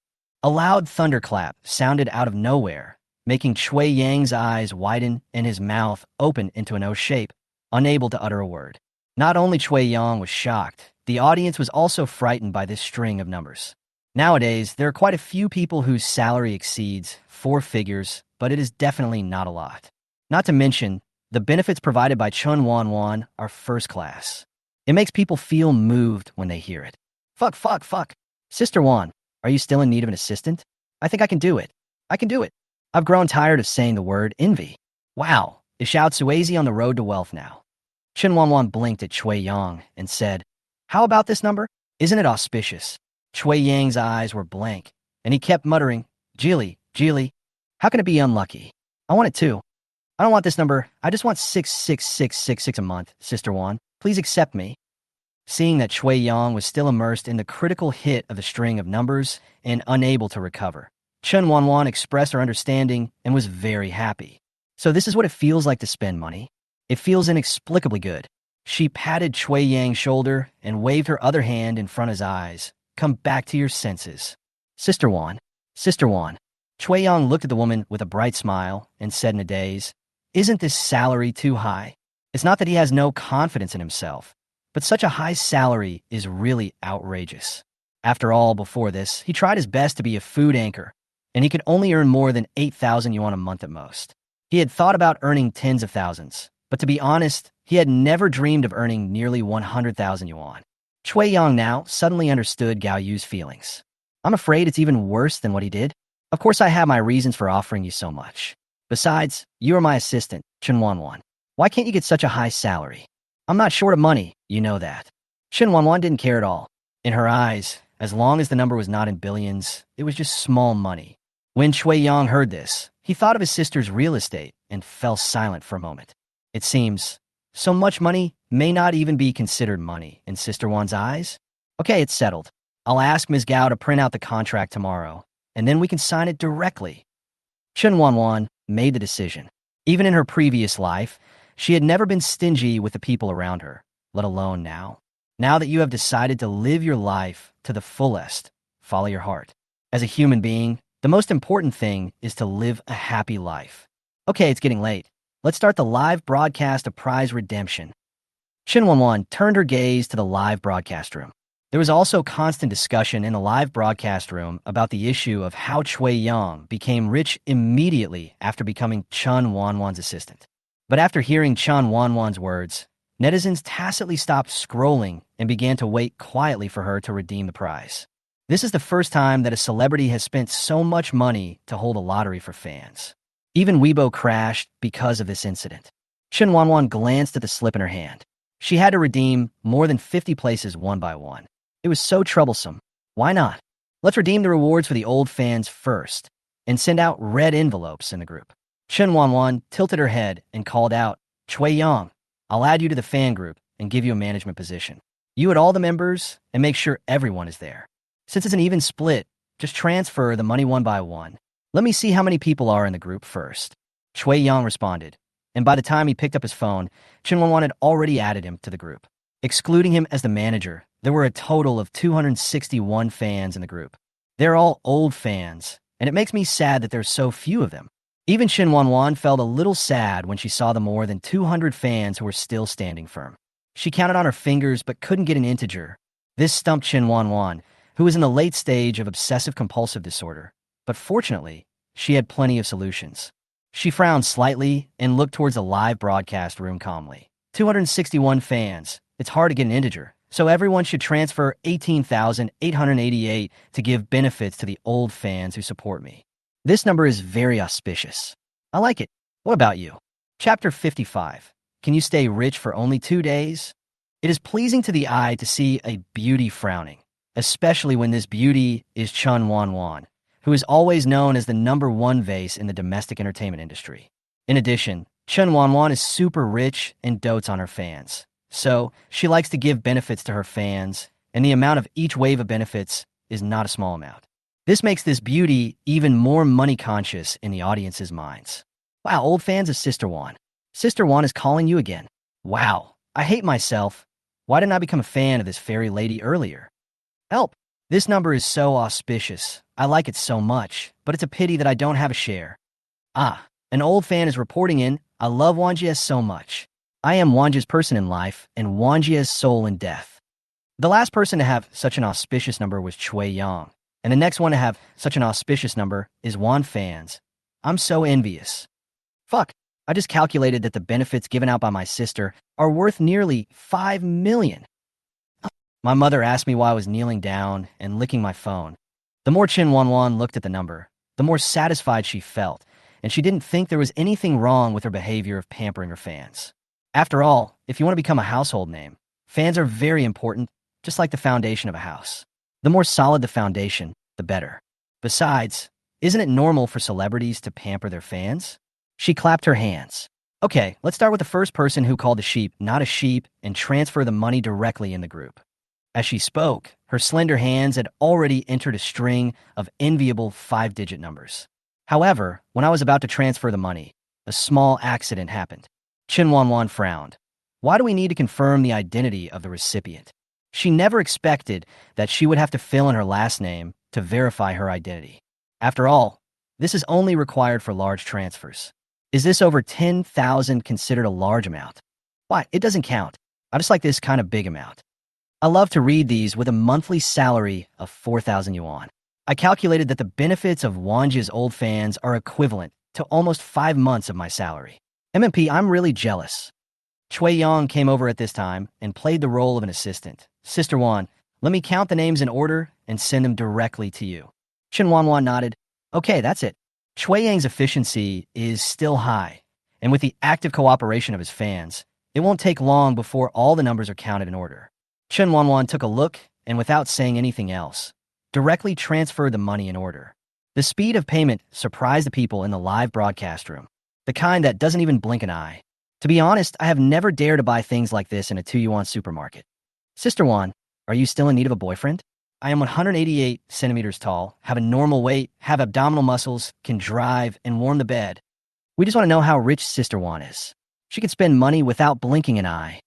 A loud thunderclap sounded out of nowhere, making Chui Yang's eyes widen and his mouth open into an O shape, unable to utter a word. Not only Chui Yang was shocked, the audience was also frightened by this string of numbers. Nowadays, there are quite a few people whose salary exceeds 4 figures, but it is definitely not a lot. Not to mention, the benefits provided by Chen Wanwan are first class. It makes people feel moved when they hear it. Fuck. Sister Wan, are you still in need of an assistant? I think I can do it. I can do it. I've grown tired of saying the word envy. Wow, is Xiao Tzuazi on the road to wealth now? Chen Wanwan blinked at Chui Yang and said, "How about this number? Isn't it auspicious?" Chui Yang's eyes were blank, and he kept muttering, Geely, how can it be unlucky? I want it too. I don't want this number. I just want 66666 a month, Sister Wan. Please accept me. Seeing that Chui Yang was still immersed in the critical hit of the string of numbers and unable to recover, Chen Wanwan expressed her understanding and was very happy. So this is what it feels like to spend money. It feels inexplicably good. She patted Chui Yang's shoulder and waved her other hand in front of his eyes. Come back to your senses. Sister Wan. Chui Yang looked at the woman with a bright smile and said in a daze, "Isn't this salary too high? It's not that he has no confidence in himself, but such a high salary is really outrageous. After all, before this, he tried his best to be a food anchor, and he could only earn more than 8,000 yuan a month at most. He had thought about earning tens of thousands, but to be honest, he had never dreamed of earning nearly 100,000 yuan. Chui Yang now suddenly understood Gao Yu's feelings. I'm afraid it's even worse than what he did. Of course I have my reasons for offering you so much. Besides, you are my assistant, Chen Wanwan. Why can't you get such a high salary? I'm not short of money, you know that. Chen Wanwan didn't care at all. In her eyes, as long as the number was not in billions, it was just small money. When Chui Yang heard this, he thought of his sister's real estate and fell silent for a moment. It seems, so much money may not even be considered money in Sister Wan's eyes. Okay, it's settled. I'll ask Ms. Gao to print out the contract tomorrow, and then we can sign it directly. Chen Wanwan made the decision. Even in her previous life, she had never been stingy with the people around her, let alone now. Now that you have decided to live your life to the fullest, follow your heart. As a human being, the most important thing is to live a happy life. Okay, it's getting late. Let's start the live broadcast of prize redemption. Chen Wanwan turned her gaze to the live broadcast room. There was also constant discussion in the live broadcast room about the issue of how Chui Yang became rich immediately after becoming Chen Wanwan's assistant. But after hearing Chen Wanwan's words, netizens tacitly stopped scrolling and began to wait quietly for her to redeem the prize. This is the first time that a celebrity has spent so much money to hold a lottery for fans. Even Weibo crashed because of this incident. Chen Wanwan glanced at the slip in her hand. She had to redeem more than 50 places one by one. It was so troublesome. Why not? Let's redeem the rewards for the old fans first and send out red envelopes in the group. Chen Wanwan tilted her head and called out, Chui Yang, I'll add you to the fan group and give you a management position. You and all the members and make sure everyone is there. Since it's an even split, just transfer the money one by one. Let me see how many people are in the group first. Chui Yang responded, and by the time he picked up his phone, Chen Wanwan had already added him to the group. Excluding him as the manager, there were a total of 261 fans in the group. They're all old fans, and it makes me sad that there's so few of them. Even Chen Wanwan felt a little sad when she saw the more than 200 fans who were still standing firm. She counted on her fingers but couldn't get an integer. This stumped Chen Wanwan, who was in the late stage of obsessive-compulsive disorder. But fortunately, she had plenty of solutions. She frowned slightly and looked towards the live broadcast room calmly. 261 fans. It's hard to get an integer, so everyone should transfer 18,888 to give benefits to the old fans who support me. This number is very auspicious. I like it. What about you? Chapter 55. Can you stay rich for only 2 days? It is pleasing to the eye to see a beauty frowning, especially when this beauty is Chen Wanwan, who is always known as the #1 vase in the domestic entertainment industry. In addition, Chen Wanwan is super rich and dotes on her fans. So, she likes to give benefits to her fans, and the amount of each wave of benefits is not a small amount. This makes this beauty even more money-conscious in the audience's minds. Wow, old fans of Sister Wan. Sister Wan is calling you again. Wow, I hate myself. Why didn't I become a fan of this fairy lady earlier? Help! This number is so auspicious. I like it so much, but it's a pity that I don't have a share. Ah, an old fan is reporting in. I love Wanjie so much. I am Wanjie's person in life and Wanjie's soul in death. The last person to have such an auspicious number was Chui Yang, and the next one to have such an auspicious number is Wan fans. I'm so envious. Fuck, I just calculated that the benefits given out by my sister are worth nearly 5 million. My mother asked me why I was kneeling down and licking my phone. The more Chen Wanwan looked at the number, the more satisfied she felt, and she didn't think there was anything wrong with her behavior of pampering her fans. After all, if you want to become a household name, fans are very important, just like the foundation of a house. The more solid the foundation, the better. Besides, isn't it normal for celebrities to pamper their fans? She clapped her hands. Okay, let's start with the first person who called the sheep not a sheep and transfer the money directly in the group. As she spoke, her slender hands had already entered a string of enviable 5-digit numbers. However, when I was about to transfer the money, a small accident happened. Chen Wanwan frowned. Why do we need to confirm the identity of the recipient? She never expected that she would have to fill in her last name to verify her identity. After all, this is only required for large transfers. Is this over 10,000 considered a large amount? Why? It doesn't count. I just like this kind of big amount. I love to read these with a monthly salary of 4,000 yuan. I calculated that the benefits of Wanji's old fans are equivalent to almost 5 months of my salary. MMP, I'm really jealous. Chui Yang came over at this time and played the role of an assistant. Sister Wan, let me count the names in order and send them directly to you. Chen Wanwan nodded. Okay, that's it. Chui Yang's efficiency is still high, and with the active cooperation of his fans, it won't take long before all the numbers are counted in order. Chen Wanwan took a look and, without saying anything else, directly transferred the money in order. The speed of payment surprised the people in the live broadcast room, the kind that doesn't even blink an eye. To be honest, I have never dared to buy things like this in a 2-yuan supermarket. Sister Wan, are you still in need of a boyfriend? I am 188 centimeters tall, have a normal weight, have abdominal muscles, can drive, and warm the bed. We just want to know how rich Sister Wan is. She can spend money without blinking an eye.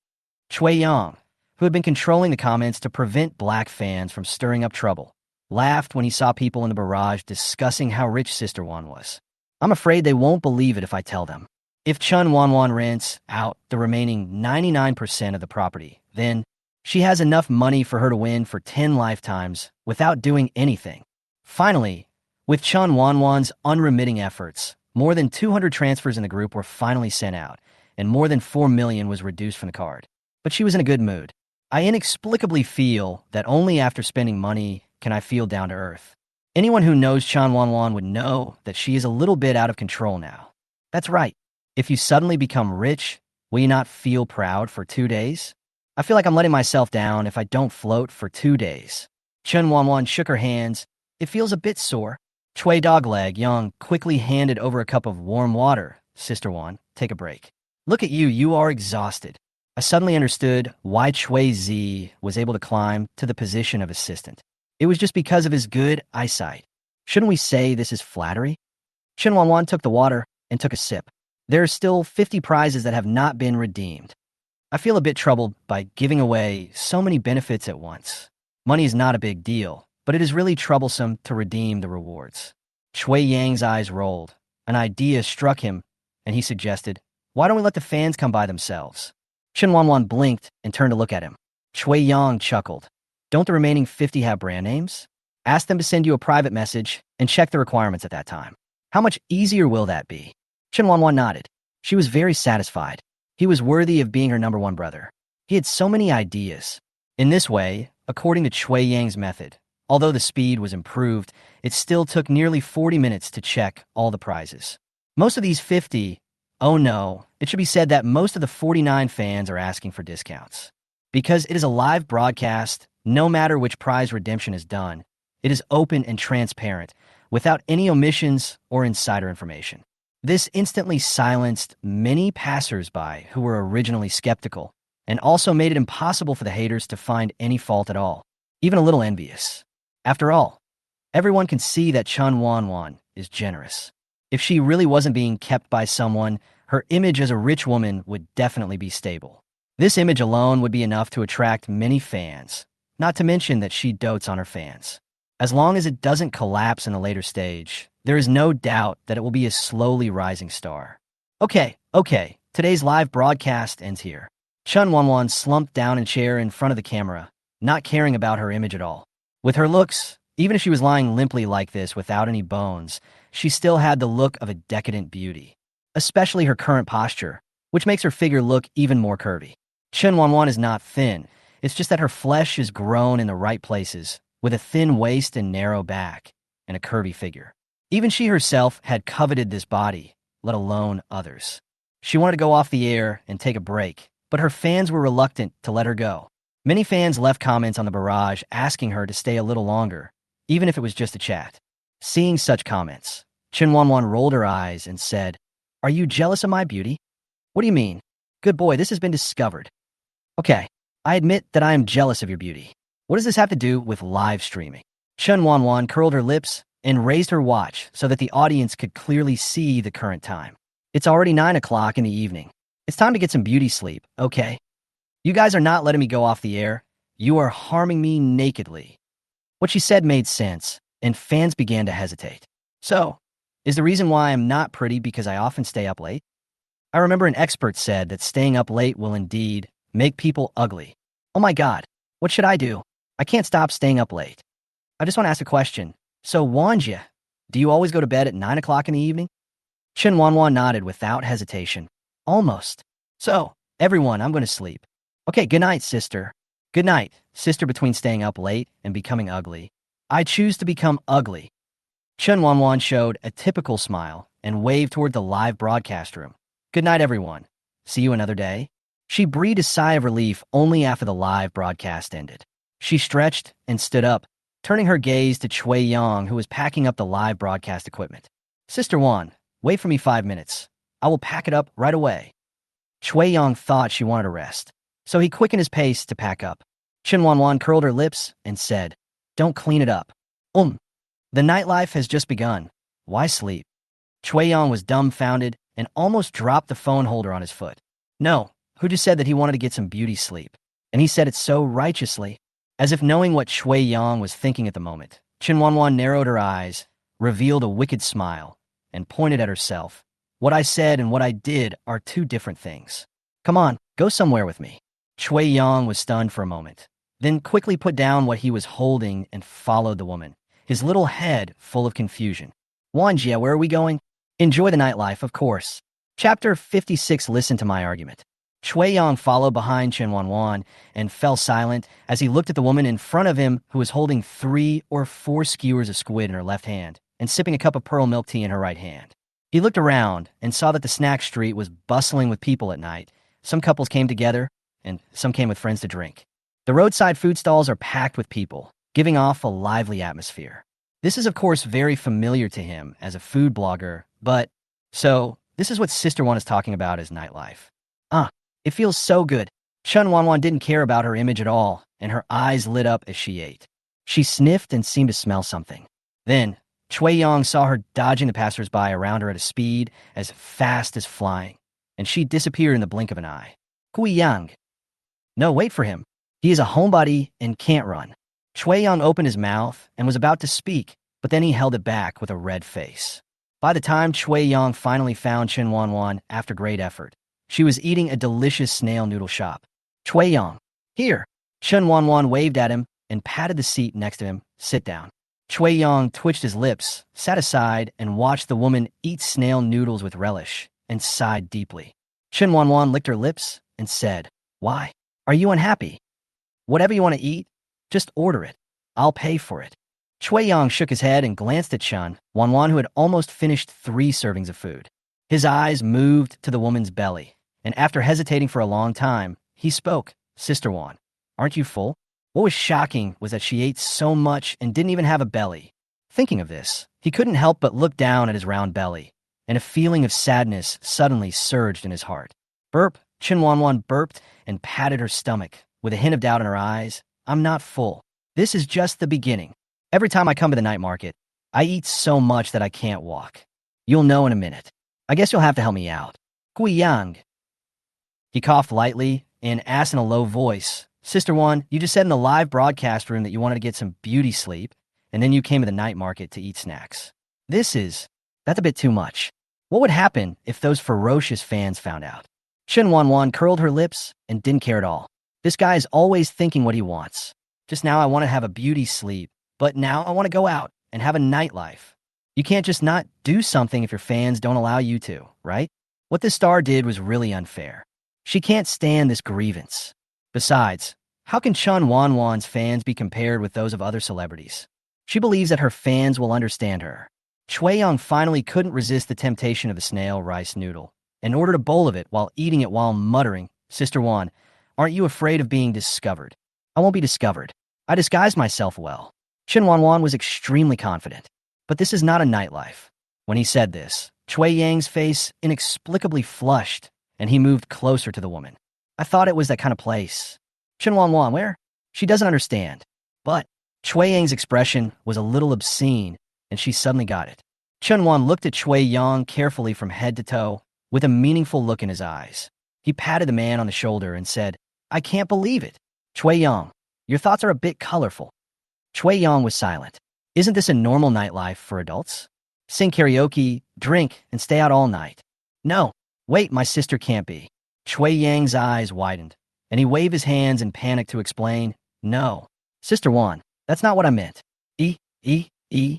Chui Yang, who had been controlling the comments to prevent black fans from stirring up trouble, laughed when he saw people in the barrage discussing how rich Sister Wan was. I'm afraid they won't believe it if I tell them. If Chen Wanwan rents out the remaining 99% of the property, then she has enough money for her to win for 10 lifetimes without doing anything. Finally, with Chen Wanwan's unremitting efforts, more than 200 transfers in the group were finally sent out, and more than 4 million was reduced from the card. But she was in a good mood. I inexplicably feel that only after spending money can I feel down to earth. Anyone who knows Chen Wanwan would know that she is a little bit out of control now. That's right. If you suddenly become rich, will you not feel proud for 2 days? I feel like I'm letting myself down if I don't float for 2 days. Chen Wanwan shook her hands. It feels a bit sore. Chui Dogleg Young quickly handed over a cup of warm water. Sister Wan, take a break. Look at you, you are exhausted. I suddenly understood why Chui Zi was able to climb to the position of assistant. It was just because of his good eyesight. Shouldn't we say this is flattery? Chen Wanwan took the water and took a sip. There are still 50 prizes that have not been redeemed. I feel a bit troubled by giving away so many benefits at once. Money is not a big deal, but it is really troublesome to redeem the rewards. Chui Yang's eyes rolled. An idea struck him, and he suggested, why don't we let the fans come by themselves? Chen Wanwan blinked and turned to look at him. Chui Yang chuckled. Don't the remaining 50 have brand names? Ask them to send you a private message and check the requirements at that time. How much easier will that be? Chen Wanwan nodded. She was very satisfied. He was worthy of being her number one brother. He had so many ideas. In this way, according to Chui Yang's method, although the speed was improved, it still took nearly 40 minutes to check all the prizes. Most of these 50, oh no, it should be said that most of the 49 fans are asking for discounts. Because it is a live broadcast, no matter which prize redemption is done, it is open and transparent, without any omissions or insider information. This instantly silenced many passers-by who were originally skeptical, and also made it impossible for the haters to find any fault at all, even a little envious. After all, everyone can see that Chen Wanwan is generous. If she really wasn't being kept by someone, her image as a rich woman would definitely be stable. This image alone would be enough to attract many fans, not to mention that she dotes on her fans. As long as it doesn't collapse in a later stage, there is no doubt that it will be a slowly rising star. Okay, today's live broadcast ends here. Chen Wanwan slumped down in a chair in front of the camera, not caring about her image at all. With her looks, even if she was lying limply like this without any bones, she still had the look of a decadent beauty, especially her current posture, which makes her figure look even more curvy. Chen Wanwan is not thin, it's just that her flesh is grown in the right places, with a thin waist and narrow back, and a curvy figure. Even she herself had coveted this body, let alone others. She wanted to go off the air and take a break, but her fans were reluctant to let her go. Many fans left comments on the barrage asking her to stay a little longer, even if it was just a chat. Seeing such comments, Chen Wanwan rolled her eyes and said, "Are you jealous of my beauty?" "What do you mean? Good boy, this has been discovered." "Okay, I admit that I am jealous of your beauty. What does this have to do with live streaming?" Chen Wanwan curled her lips and raised her watch so that the audience could clearly see the current time. "It's already 9 o'clock in the evening. It's time to get some beauty sleep, okay? You guys are not letting me go off the air. You are harming me nakedly." What she said made sense, and fans began to hesitate. So, is the reason why I'm not pretty because I often stay up late? I remember an expert said that staying up late will indeed make people ugly. Oh my God, what should I do? I can't stop staying up late. I just want to ask a question. So, Wanja, do you always go to bed at 9 o'clock in the evening? Chen Wanwan nodded without hesitation. Almost. So, everyone, I'm going to sleep. Okay, good night, sister. Good night, sister. Between staying up late and becoming ugly, I choose to become ugly. Chen Wanwan showed a typical smile and waved toward the live broadcast room. Good night, everyone. See you another day. She breathed a sigh of relief only after the live broadcast ended. She stretched and stood up, turning her gaze to Chui Yang, who was packing up the live broadcast equipment. Sister Wan, wait for me 5 minutes. I will pack it up right away. Chui Yang thought she wanted a rest, so he quickened his pace to pack up. Chen Wanwan curled her lips and said, Don't clean it up. The nightlife has just begun. Why sleep? Chui Yang was dumbfounded and almost dropped the phone holder on his foot. No, who just said that he wanted to get some beauty sleep? And he said it so righteously, as if knowing what Chui Yang was thinking at the moment. Chen Wanwan narrowed her eyes, revealed a wicked smile, and pointed at herself. What I said and what I did are two different things. Come on, go somewhere with me. Chui Yang was stunned for a moment, then quickly put down what he was holding and followed the woman, his little head full of confusion. Wanjia, where are we going? Enjoy the nightlife, of course. Chapter 56. Listen to my argument. Chui Yang followed behind Chen Wanwan and fell silent as he looked at the woman in front of him who was holding 3 or 4 skewers of squid in her left hand and sipping a cup of pearl milk tea in her right hand. He looked around and saw that the snack street was bustling with people at night. Some couples came together, and some came with friends to drink. The roadside food stalls are packed with people, giving off a lively atmosphere. This is, of course, very familiar to him as a food blogger, but so this is what Sister One is talking about as nightlife. It feels so good. Chen Wanwan didn't care about her image at all, and her eyes lit up as she ate. She sniffed and seemed to smell something. Then, Chui Yang saw her dodging the passersby around her at a speed as fast as flying, and she disappeared in the blink of an eye. Kui Yang. No, wait for him. He is a homebody and can't run. Chui Yang opened his mouth and was about to speak, but then he held it back with a red face. By the time Chui Yang finally found Chen Wanwan after great effort, she was eating a delicious snail noodle shop. Chui Yang. Here. Chen Wanwan waved at him and patted the seat next to him. Sit down. Chui Yang twitched his lips, sat aside, and watched the woman eat snail noodles with relish, and sighed deeply. Chen Wanwan licked her lips and said, Why? Are you unhappy? Whatever you want to eat, just order it. I'll pay for it. Chui Yang shook his head and glanced at Chen Wanwan, who had almost finished 3 servings of food. His eyes moved to the woman's belly, and after hesitating for a long time, he spoke. Sister Wan, aren't you full? What was shocking was that she ate so much and didn't even have a belly. Thinking of this, he couldn't help but look down at his round belly, and a feeling of sadness suddenly surged in his heart. Burp, Chen Wanwan burped and patted her stomach, with a hint of doubt in her eyes. I'm not full. This is just the beginning. Every time I come to the night market, I eat so much that I can't walk. You'll know in a minute. I guess you'll have to help me out. Kui Yang. He coughed lightly and asked in a low voice, Sister One, you just said in the live broadcast room that you wanted to get some beauty sleep, and then you came to the night market to eat snacks. That's a bit too much. What would happen if those ferocious fans found out? Chen Wanwan curled her lips and didn't care at all. This guy is always thinking what he wants. Just now I want to have a beauty sleep, but now I want to go out and have a nightlife. You can't just not do something if your fans don't allow you to, right? What this star did was really unfair. She can't stand this grievance. Besides, how can Chen Wanwan's fans be compared with those of other celebrities? She believes that her fans will understand her. Chui Yang finally couldn't resist the temptation of the snail rice noodle and ordered a bowl of it while eating it while muttering, Sister Wan, aren't you afraid of being discovered? I won't be discovered. I disguised myself well. Chen Wanwan was extremely confident. But this is not a nightlife. When he said this, Chui Yang's face inexplicably flushed, and he moved closer to the woman. I thought it was that kind of place. Chen Wanwan, where? She doesn't understand. But Chui Yang's expression was a little obscene, and she suddenly got it. Chen Wan looked at Chui Yang carefully from head to toe, with a meaningful look in his eyes. He patted the man on the shoulder and said, I can't believe it. Chui Yang, your thoughts are a bit colorful. Chui Yang was silent. Isn't this a normal nightlife for adults? Sing karaoke, drink, and stay out all night. No, Wait, my sister can't be. Chui Yang's eyes widened, and he waved his hands in panic to explain, no. Sister Wan, that's not what I meant. E, E, E.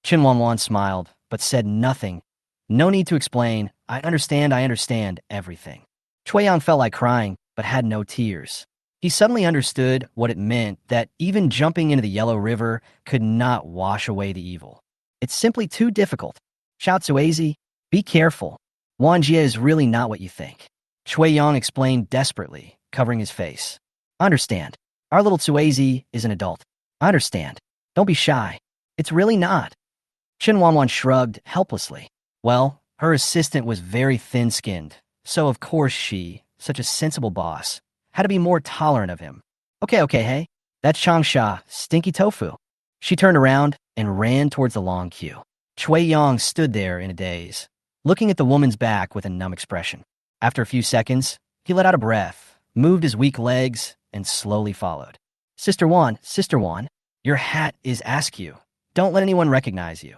Chen Wanwan smiled, but said nothing. No need to explain. I understand everything. Chui Yang felt like crying, but had no tears. He suddenly understood what it meant that even jumping into the Yellow River could not wash away the evil. It's simply too difficult. Shout Suazi, be careful. Wanjie is really not what you think. Chui Yang explained desperately, covering his face. I understand. Our little Suazi is an adult. I understand. Don't be shy. It's really not. Chen Wanwan shrugged helplessly. Well, her assistant was very thin-skinned, so of course she, such a sensible boss, had to be more tolerant of him. Okay, hey, that's Changsha, stinky tofu. She turned around and ran towards the long queue. Chui Yang stood there in a daze, looking at the woman's back with a numb expression. After a few seconds, he let out a breath, moved his weak legs, and slowly followed. Sister Wan, your hat is askew. Don't let anyone recognize you.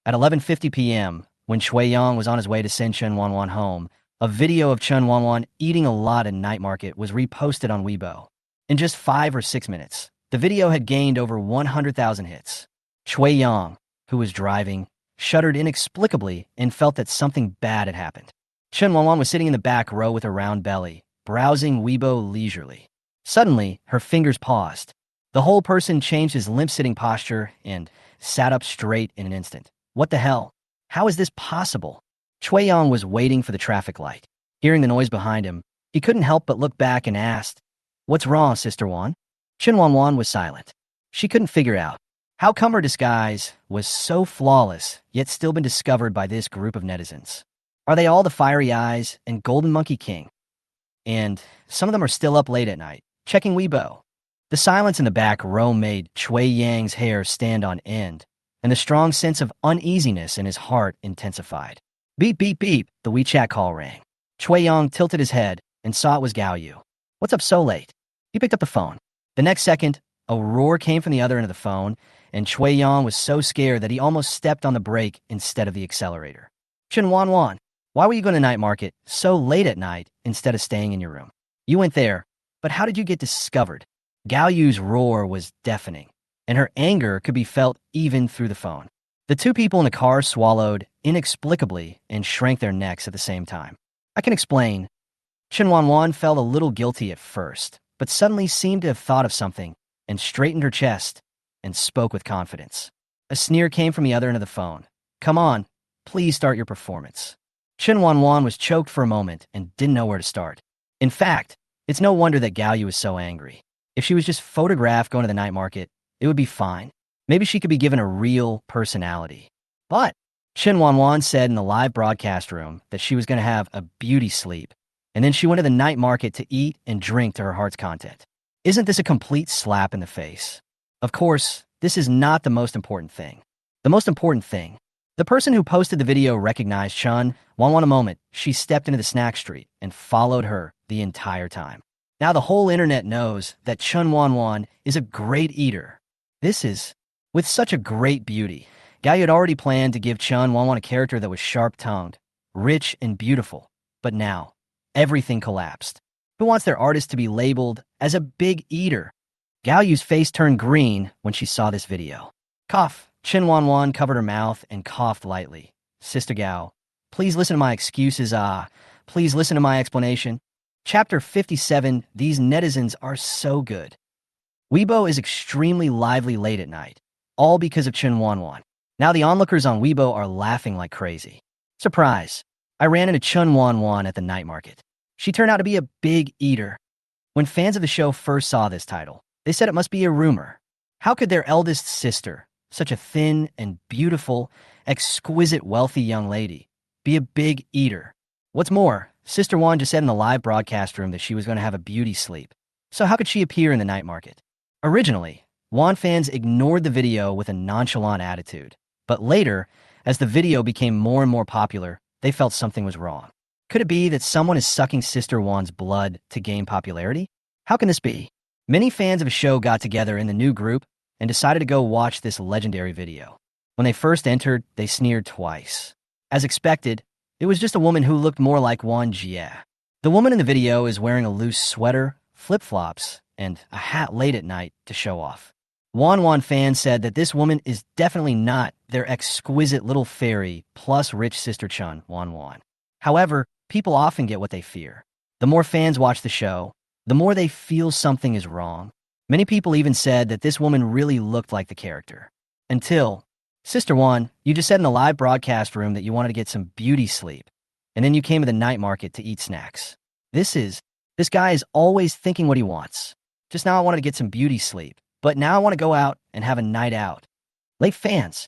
At 11:50 p.m., when Chui Yang was on his way to send Chen Wanwan home, a video of Chen Wanwan eating a lot in night market was reposted on Weibo. In just 5 or 6 minutes, the video had gained over 100,000 hits. Chui Yang, who was driving, shuddered inexplicably and felt that something bad had happened. Chen Wanwan was sitting in the back row with a round belly, browsing Weibo leisurely. Suddenly, her fingers paused. The whole person changed his limp-sitting posture and sat up straight in an instant. What the hell? How is this possible? Chui Yang was waiting for the traffic light. Hearing the noise behind him, he couldn't help but look back and asked, What's wrong, Sister Wan? Chen Wanwan was silent. She couldn't figure out how come her disguise was so flawless, yet still been discovered by this group of netizens. Are they all the Fiery Eyes and Golden Monkey King? And some of them are still up late at night, checking Weibo. The silence in the back row made Chui Yang's hair stand on end, and the strong sense of uneasiness in his heart intensified. Beep, beep, beep, the WeChat call rang. Chui Yang tilted his head and saw it was Gao Yu. What's up so late? He picked up the phone. The next second, a roar came from the other end of the phone, and Chui Yang was so scared that he almost stepped on the brake instead of the accelerator. Chen Wanwan, why were you going to night market so late at night instead of staying in your room? You went there, but how did you get discovered? Gao Yu's roar was deafening, and her anger could be felt even through the phone. The two people in the car swallowed inexplicably and shrank their necks at the same time. I can explain. Chen Wanwan felt a little guilty at first, but suddenly seemed to have thought of something and straightened her chest and spoke with confidence. A sneer came from the other end of the phone. Come on, please start your performance. Chen Wanwan was choked for a moment and didn't know where to start. In fact, it's no wonder that Gao Yu was so angry. If she was just photographed going to the night market, it would be fine. Maybe she could be given a real personality. But Chen Wanwan said in the live broadcast room that she was going to have a beauty sleep, and then she went to the night market to eat and drink to her heart's content. Isn't this a complete slap in the face? Of course, this is not the most important thing. The most important thing, the person who posted the video recognized Chen Wanwan a moment. She stepped into the snack street and followed her the entire time. Now the whole internet knows that Chen Wanwan is a great eater. This is with such a great beauty. Gao Yu had already planned to give Chen Wanwan a character that was sharp-tongued, rich and beautiful. But now, everything collapsed. Who wants their artist to be labeled as a big eater? Gao Yu's face turned green when she saw this video. Cough. Chen Wanwan covered her mouth and coughed lightly. Sister Gao, please listen to my excuses. Please listen to my explanation. Chapter 57, These netizens are so good. Weibo is extremely lively late at night, all because of Chen Wanwan. Now the onlookers on Weibo are laughing like crazy. Surprise! I ran into Chen Wanwan at the night market. She turned out to be a big eater. When fans of the show first saw this title, they said it must be a rumor. How could their eldest sister, such a thin and beautiful, exquisite, wealthy young lady, be a big eater? What's more, Sister Wan just said in the live broadcast room that she was going to have a beauty sleep. So how could she appear in the night market? Originally, Wan fans ignored the video with a nonchalant attitude. But later, as the video became more and more popular, they felt something was wrong. Could it be that someone is sucking Sister Wan's blood to gain popularity? How can this be? Many fans of the show got together in the new group and decided to go watch this legendary video. When they first entered, they sneered twice. As expected, It was just a woman who looked more like one Jie. The woman in the video is wearing a loose sweater, flip-flops, and a hat late at night to show off. Wanwan fans said that this woman is definitely not their exquisite little fairy plus rich sister Chen Wanwan. However, people often get what they fear. The more fans watch the show, the more they feel something is wrong. Many people even said that this woman really looked like the character. Until, Sister One, you just said in the live broadcast room that you wanted to get some beauty sleep, and then you came to the night market to eat snacks. This guy is always thinking what he wants. Just now I wanted to get some beauty sleep, but now I want to go out and have a night out. Late fans.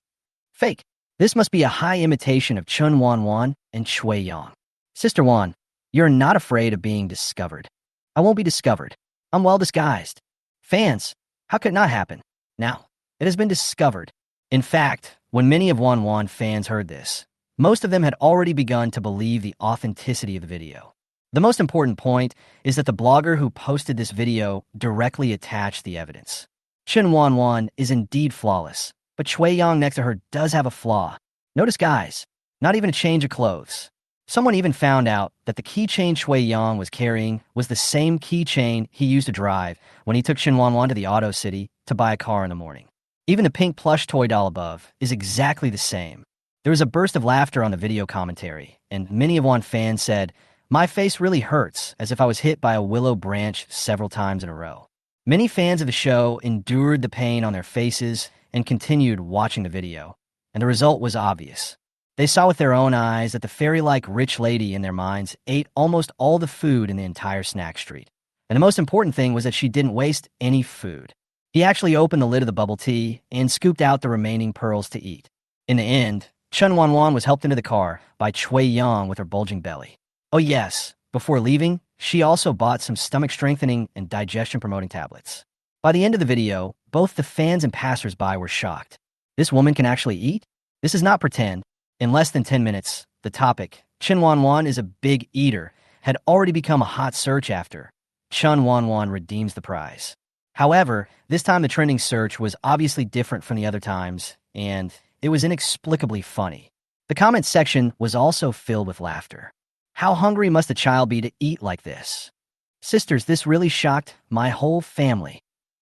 Fake. This must be a high imitation of Chen Wanwan and Shui Yang. Sister Wan, you're not afraid of being discovered. I won't be discovered. I'm well disguised. Fans, how could it not happen? Now, it has been discovered. In fact, when many of Wanwan fans heard this, most of them had already begun to believe the authenticity of the video. The most important point is that the blogger who posted this video directly attached the evidence. Chen Wanwan is indeed flawless, but Shui Yang next to her does have a flaw. No disguise, not even a change of clothes. Someone even found out that the keychain Shui Yang was carrying was the same keychain he used to drive when he took Chen Wanwan to the Auto City to buy a car in the morning. Even the pink plush toy doll above is exactly the same. There was a burst of laughter on the video commentary, and many of Wan fans said, "My face really hurts," as if I was hit by a willow branch several times in a row. Many fans of the show endured the pain on their faces and continued watching the video, and the result was obvious. They saw with their own eyes that the fairy-like rich lady in their minds ate almost all the food in the entire snack street. And the most important thing was that she didn't waste any food. He actually opened the lid of the bubble tea and scooped out the remaining pearls to eat. In the end, Chen Wanwan was helped into the car by Shui Yang with her bulging belly. Oh yes, before leaving, she also bought some stomach-strengthening and digestion-promoting tablets. By the end of the video, both the fans and passersby were shocked. This woman can actually eat? This is not pretend. In less than 10 minutes, the topic, Chen Wanwan is a big eater, had already become a hot search after Chen Wanwan redeems the prize. However, this time the trending search was obviously different from the other times, and it was inexplicably funny. The comment section was also filled with laughter. How hungry must a child be to eat like this? Sisters, this really shocked my whole family.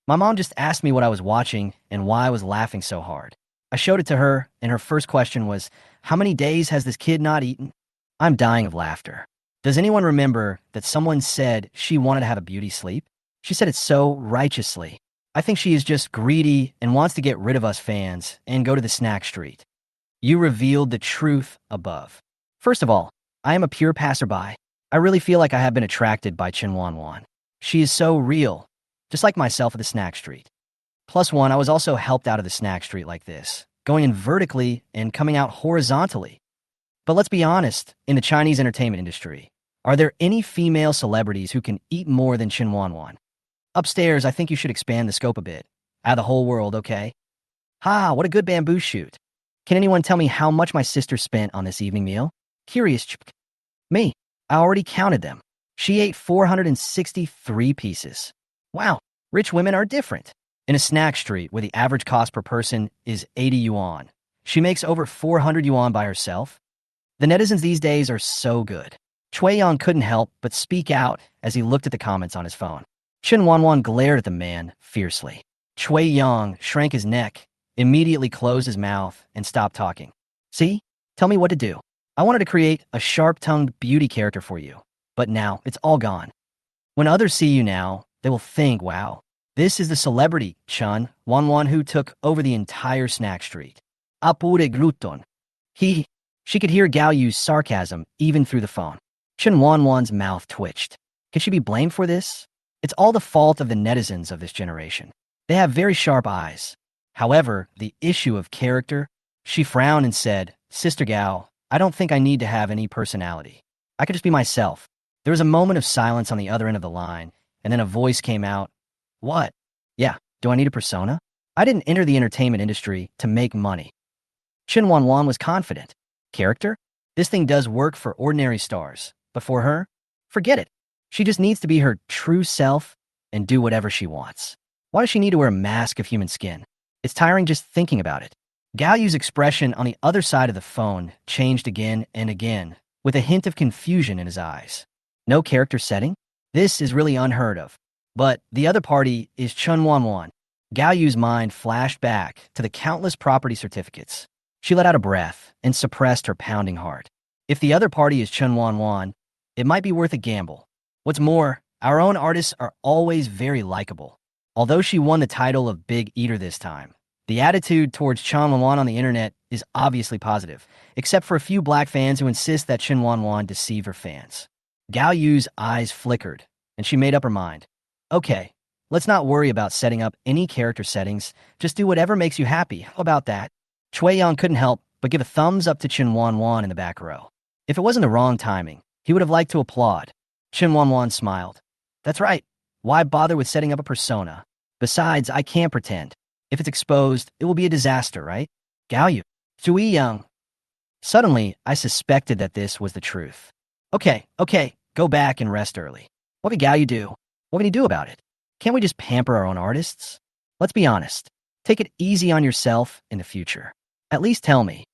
My mom just asked me what I was watching and why I was laughing so hard. I showed it to her, and her first question was, "How many days has this kid not eaten?" I'm dying of laughter. Does anyone remember that someone said she wanted to have a beauty sleep? She said it so righteously. I think she is just greedy and wants to get rid of us fans and go to the snack street. You revealed the truth above. First of all, I am a pure passerby. I really feel like I have been attracted by Chen Wanwan. She is so real, just like myself at the snack street. Plus one, I was also helped out of the snack street like this, going in vertically and coming out horizontally. But let's be honest, in the Chinese entertainment industry, are there any female celebrities who can eat more than Chen Wanwan? Upstairs, I think you should expand the scope a bit. Out of the whole world, okay? Ha, what a good bamboo shoot. Can anyone tell me how much my sister spent on this evening meal? Curious. Me. I already counted them. She ate 463 pieces. Wow, rich women are different. In a snack street where the average cost per person is 80 yuan, she makes over 400 yuan by herself. The netizens these days are so good. Shui Yang couldn't help but speak out as he looked at the comments on his phone. Chen Wanwan glared at the man fiercely. Shui Yang shrank his neck, immediately closed his mouth, and stopped talking. See? Tell me what to do. I wanted to create a sharp-tongued beauty character for you, but now it's all gone. When others see you now, they will think, wow, this is the celebrity, Chen Wanwan, who took over the entire snack street. Apure gluton. She could hear Gao Yu's sarcasm even through the phone. Chen Wanwan's mouth twitched. Could she be blamed for this? It's all the fault of the netizens of this generation. They have very sharp eyes. However, the issue of character, she frowned and said, "Sister Gao, I don't think I need to have any personality. I could just be myself." There was a moment of silence on the other end of the line, and then a voice came out. What? Yeah, do I need a persona? I didn't enter the entertainment industry to make money. Chen Wanwan was confident. Character? This thing does work for ordinary stars, but for her? Forget it. She just needs to be her true self and do whatever she wants. Why does she need to wear a mask of human skin? It's tiring just thinking about it. Gao Yu's expression on the other side of the phone changed again and again, with a hint of confusion in his eyes. No character setting? This is really unheard of. But the other party is Chen Wanwan. Gao Yu's mind flashed back to the countless property certificates. She let out a breath and suppressed her pounding heart. If the other party is Chen Wanwan, it might be worth a gamble. What's more, our own artists are always very likable. Although she won the title of Big Eater this time, the attitude towards Chen Wanwan on the internet is obviously positive, except for a few black fans who insist that Chen Wanwan deceive her fans. Gao Yu's eyes flickered, and she made up her mind. Okay, let's not worry about setting up any character settings. Just do whatever makes you happy. How about that? Chui Yang couldn't help but give a thumbs up to Chen Wanwan in the back row. If it wasn't the wrong timing, he would have liked to applaud. Chen Wanwan smiled. That's right. Why bother with setting up a persona? Besides, I can't pretend. If it's exposed, it will be a disaster, right? Gao Yu. Chui Yang. Suddenly, I suspected that this was the truth. Okay, go back and rest early. What can Gao Yu do? What can he do about it? Can't we just pamper our own artists? Let's be honest. Take it easy on yourself in the future. At least tell me.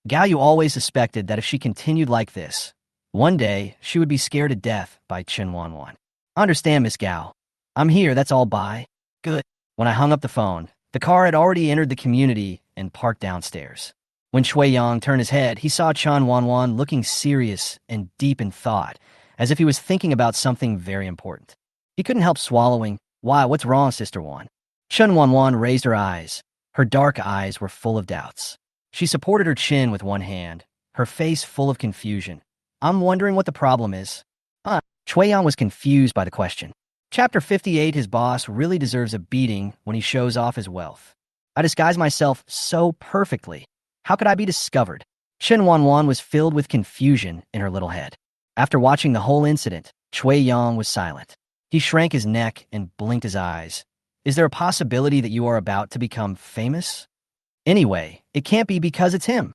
Gao Yu always suspected that if she continued like this, one day she would be scared to death by Chen Wanwan. I understand, Miss Gao. I'm here, that's all. Bye. Good. When I hung up the phone, the car had already entered the community and parked downstairs. When Chui Yang turned his head, he saw Chen Wanwan looking serious and deep in thought, as if he was thinking about something very important. He couldn't help swallowing. Why, what's wrong, Sister Wan? Chen Wanwan raised her eyes. Her dark eyes were full of doubts. She supported her chin with one hand, her face full of confusion. I'm wondering what the problem is. Chui Yang was confused by the question. Chapter 58, his boss really deserves a beating when he shows off his wealth. I disguise myself so perfectly. How could I be discovered? Chen Wanwan was filled with confusion in her little head. After watching the whole incident, Chui Yang was silent. He shrank his neck and blinked his eyes. Is there a possibility that you are about to become famous? Anyway, it can't be because it's him.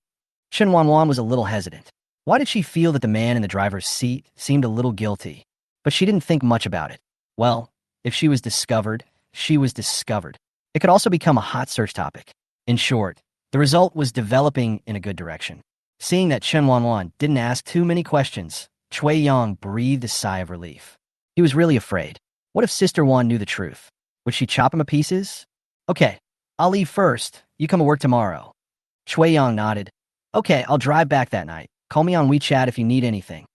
Chen Wanwan was a little hesitant. Why did she feel that the man in the driver's seat seemed a little guilty? But she didn't think much about it. Well, if she was discovered, she was discovered. It could also become a hot search topic. In short, the result was developing in a good direction. Seeing that Chen Wanwan didn't ask too many questions, Chui Yang breathed a sigh of relief. He was really afraid. What if Sister Wan knew the truth? Would she chop him to pieces? Okay, I'll leave first. You come to work tomorrow. Chui Yang nodded. Okay, I'll drive back that night. Call me on WeChat if you need anything.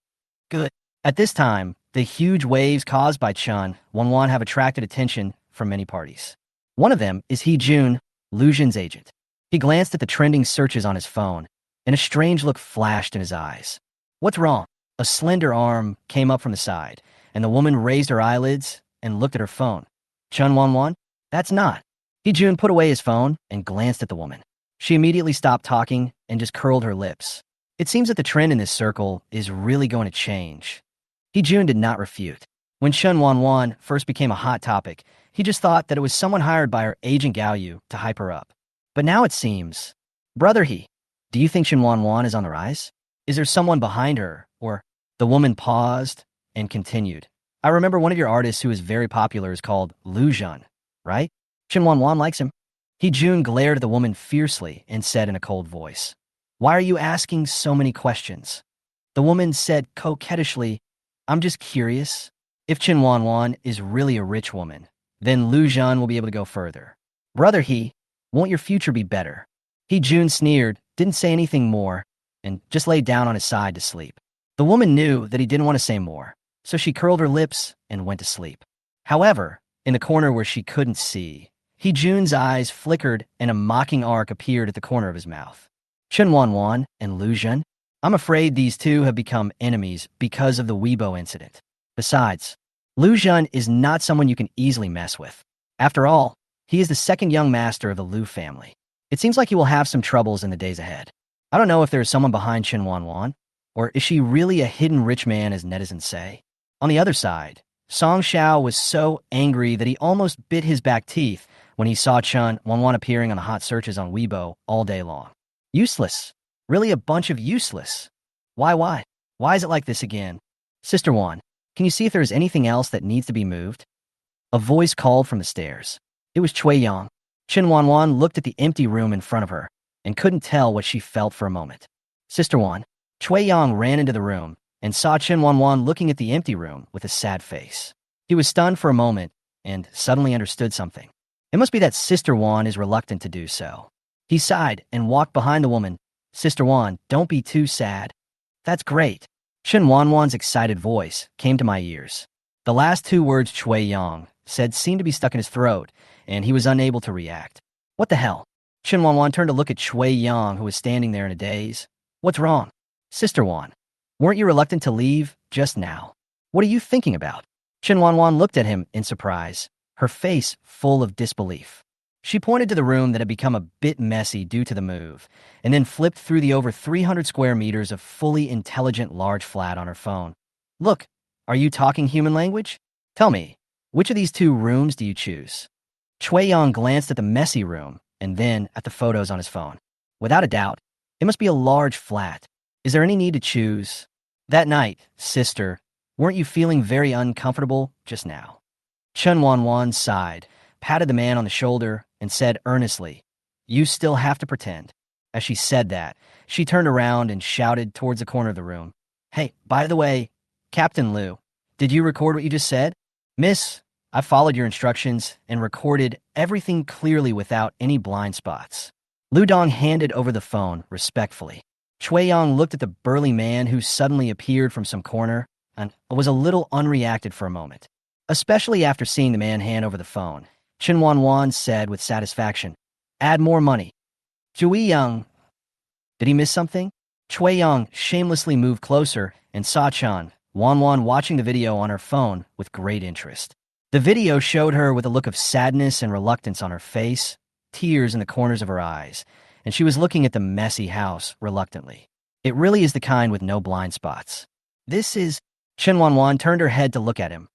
Good. At this time, the huge waves caused by Chen Wanwan have attracted attention from many parties. One of them is He Jun, Lu Jun's agent. He glanced at the trending searches on his phone, and a strange look flashed in his eyes. What's wrong? A slender arm came up from the side, and the woman raised her eyelids and looked at her phone. Chen Wanwan? That's not. He Jun put away his phone and glanced at the woman. She immediately stopped talking and just curled her lips. It seems that the trend in this circle is really going to change. He Jun did not refute. When Chen Wanwan first became a hot topic, he just thought that it was someone hired by her agent Gao Yu to hype her up. But now it seems, Brother He, do you think Chen Wanwan is on the rise? Is there someone behind her? Or the woman paused and continued. I remember one of your artists who is very popular is called Lu Jun, right? Chen Wanwan likes him. He Jun glared at the woman fiercely and said in a cold voice, Why are you asking so many questions? The woman said coquettishly, I'm just curious. If Chen Wanwan is really a rich woman, then Lu Jun will be able to go further. Brother He, won't your future be better? He Jun sneered, didn't say anything more, and just lay down on his side to sleep. The woman knew that he didn't want to say more, so she curled her lips and went to sleep. However, in the corner where she couldn't see, He Jun's eyes flickered and a mocking arc appeared at the corner of his mouth. Chen Wanwan and Lu Jun? I'm afraid these two have become enemies because of the Weibo incident. Besides, Lu Jun is not someone you can easily mess with. After all, he is the second young master of the Lu family. It seems like he will have some troubles in the days ahead. I don't know if there is someone behind Chen Wanwan, or is she really a hidden rich man as netizens say? On the other side, Song Xiao was so angry that he almost bit his back teeth when he saw Chen Wanwan appearing on the hot searches on Weibo all day long. Useless. Really a bunch of useless. Why? Why is it like this again? Sister Wan, can you see if there is anything else that needs to be moved? A voice called from the stairs. It was Chui Yang. Chen Wanwan looked at the empty room in front of her and couldn't tell what she felt for a moment. Sister Wan, Chui Yang ran into the room and saw Chen Wanwan looking at the empty room with a sad face. He was stunned for a moment and suddenly understood something. It must be that Sister Wan is reluctant to do so. He sighed and walked behind the woman. Sister Wan, don't be too sad. That's great. Chen Wanwan's excited voice came to my ears. The last two words Chui Yang said seemed to be stuck in his throat, and he was unable to react. What the hell? Chen Wanwan turned to look at Chui Yang, who was standing there in a daze. What's wrong? Sister Wan, weren't you reluctant to leave just now? What are you thinking about? Chen Wanwan looked at him in surprise, her face full of disbelief. She pointed to the room that had become a bit messy due to the move, and then flipped through the over 300 square meters of fully intelligent large flat on her phone. Look, are you talking human language? Tell me, which of these two rooms do you choose? Chui Yang glanced at the messy room and then at the photos on his phone. Without a doubt, it must be a large flat. Is there any need to choose? That night, sister, weren't you feeling very uncomfortable just now? Chen Wanwan sighed, patted the man on the shoulder, and said earnestly, You still have to pretend. As she said that, she turned around and shouted towards the corner of the room. Hey, by the way, Captain Liu, did you record what you just said? Miss, I followed your instructions and recorded everything clearly without any blind spots. Lu Dong handed over the phone respectfully. Chui Yang looked at the burly man who suddenly appeared from some corner and was a little unreacted for a moment. Especially after seeing the man hand over the phone, Chen Wanwan said with satisfaction, Add more money. Chui Yang. Did he miss something? Chui Yang shamelessly moved closer and saw Chen Wanwan watching the video on her phone with great interest. The video showed her with a look of sadness and reluctance on her face, tears in the corners of her eyes, and she was looking at the messy house reluctantly. It really is the kind with no blind spots. This is... Chen Wanwan turned her head to look at him.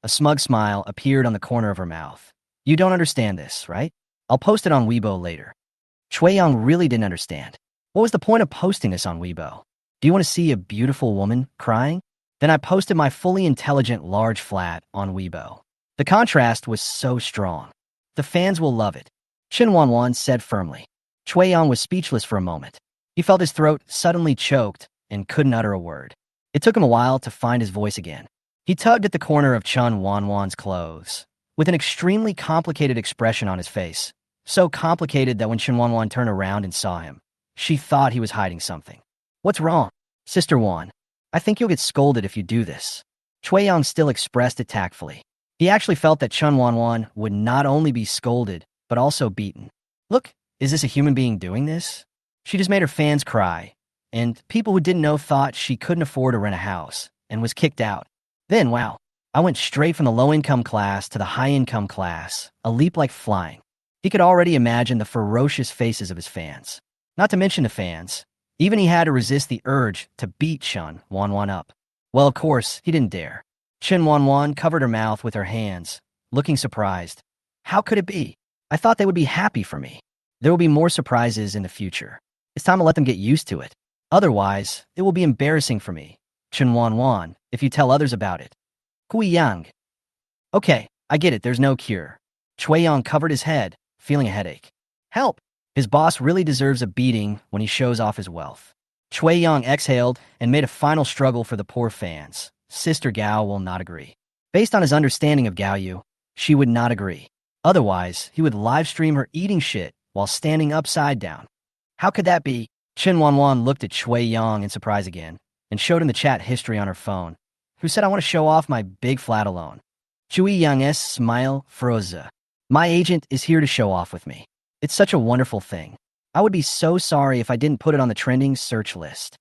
A smug smile appeared on the corner of her mouth. You don't understand this, right? I'll post it on Weibo later. Chui Yang really didn't understand. What was the point of posting this on Weibo? Do you want to see a beautiful woman crying? Then I posted my fully intelligent large flat on Weibo. The contrast was so strong. The fans will love it. Chen Wanwan said firmly. Chui Yang was speechless for a moment. He felt his throat suddenly choked and couldn't utter a word. It took him a while to find his voice again. He tugged at the corner of Chen Wanwan's clothes, with an extremely complicated expression on his face. So complicated that when Chen Wanwan turned around and saw him, she thought he was hiding something. What's wrong? Sister Wan, I think you'll get scolded if you do this. Chui Yang still expressed it tactfully. He actually felt that Chen Wanwan would not only be scolded, but also beaten. Look, is this a human being doing this? She just made her fans cry, and people who didn't know thought she couldn't afford to rent a house, and was kicked out. Then, wow, I went straight from the low-income class to the high-income class, a leap like flying. He could already imagine the ferocious faces of his fans. Not to mention the fans. Even he had to resist the urge to beat Chen Wanwan up. Well, of course, he didn't dare. Chen Wanwan covered her mouth with her hands, looking surprised. How could it be? I thought they would be happy for me. There will be more surprises in the future. It's time to let them get used to it. Otherwise, it will be embarrassing for me, Chen Wanwan, if you tell others about it. Chui Yang. Okay, I get it, there's no cure. Chui Yang covered his head, feeling a headache. Help! His boss really deserves a beating when he shows off his wealth. Chui Yang exhaled and made a final struggle for the poor fans. Sister Gao will not agree. Based on his understanding of Gao Yu, she would not agree. Otherwise, he would live stream her eating shit while standing upside down. How could that be? Chen Wanwan looked at Chui Yang in surprise again and showed him the chat history on her phone. Who said I want to show off my big flat alone? Chui Yang's smile froze. My agent is here to show off with me. It's such a wonderful thing. I would be so sorry if I didn't put it on the trending search list.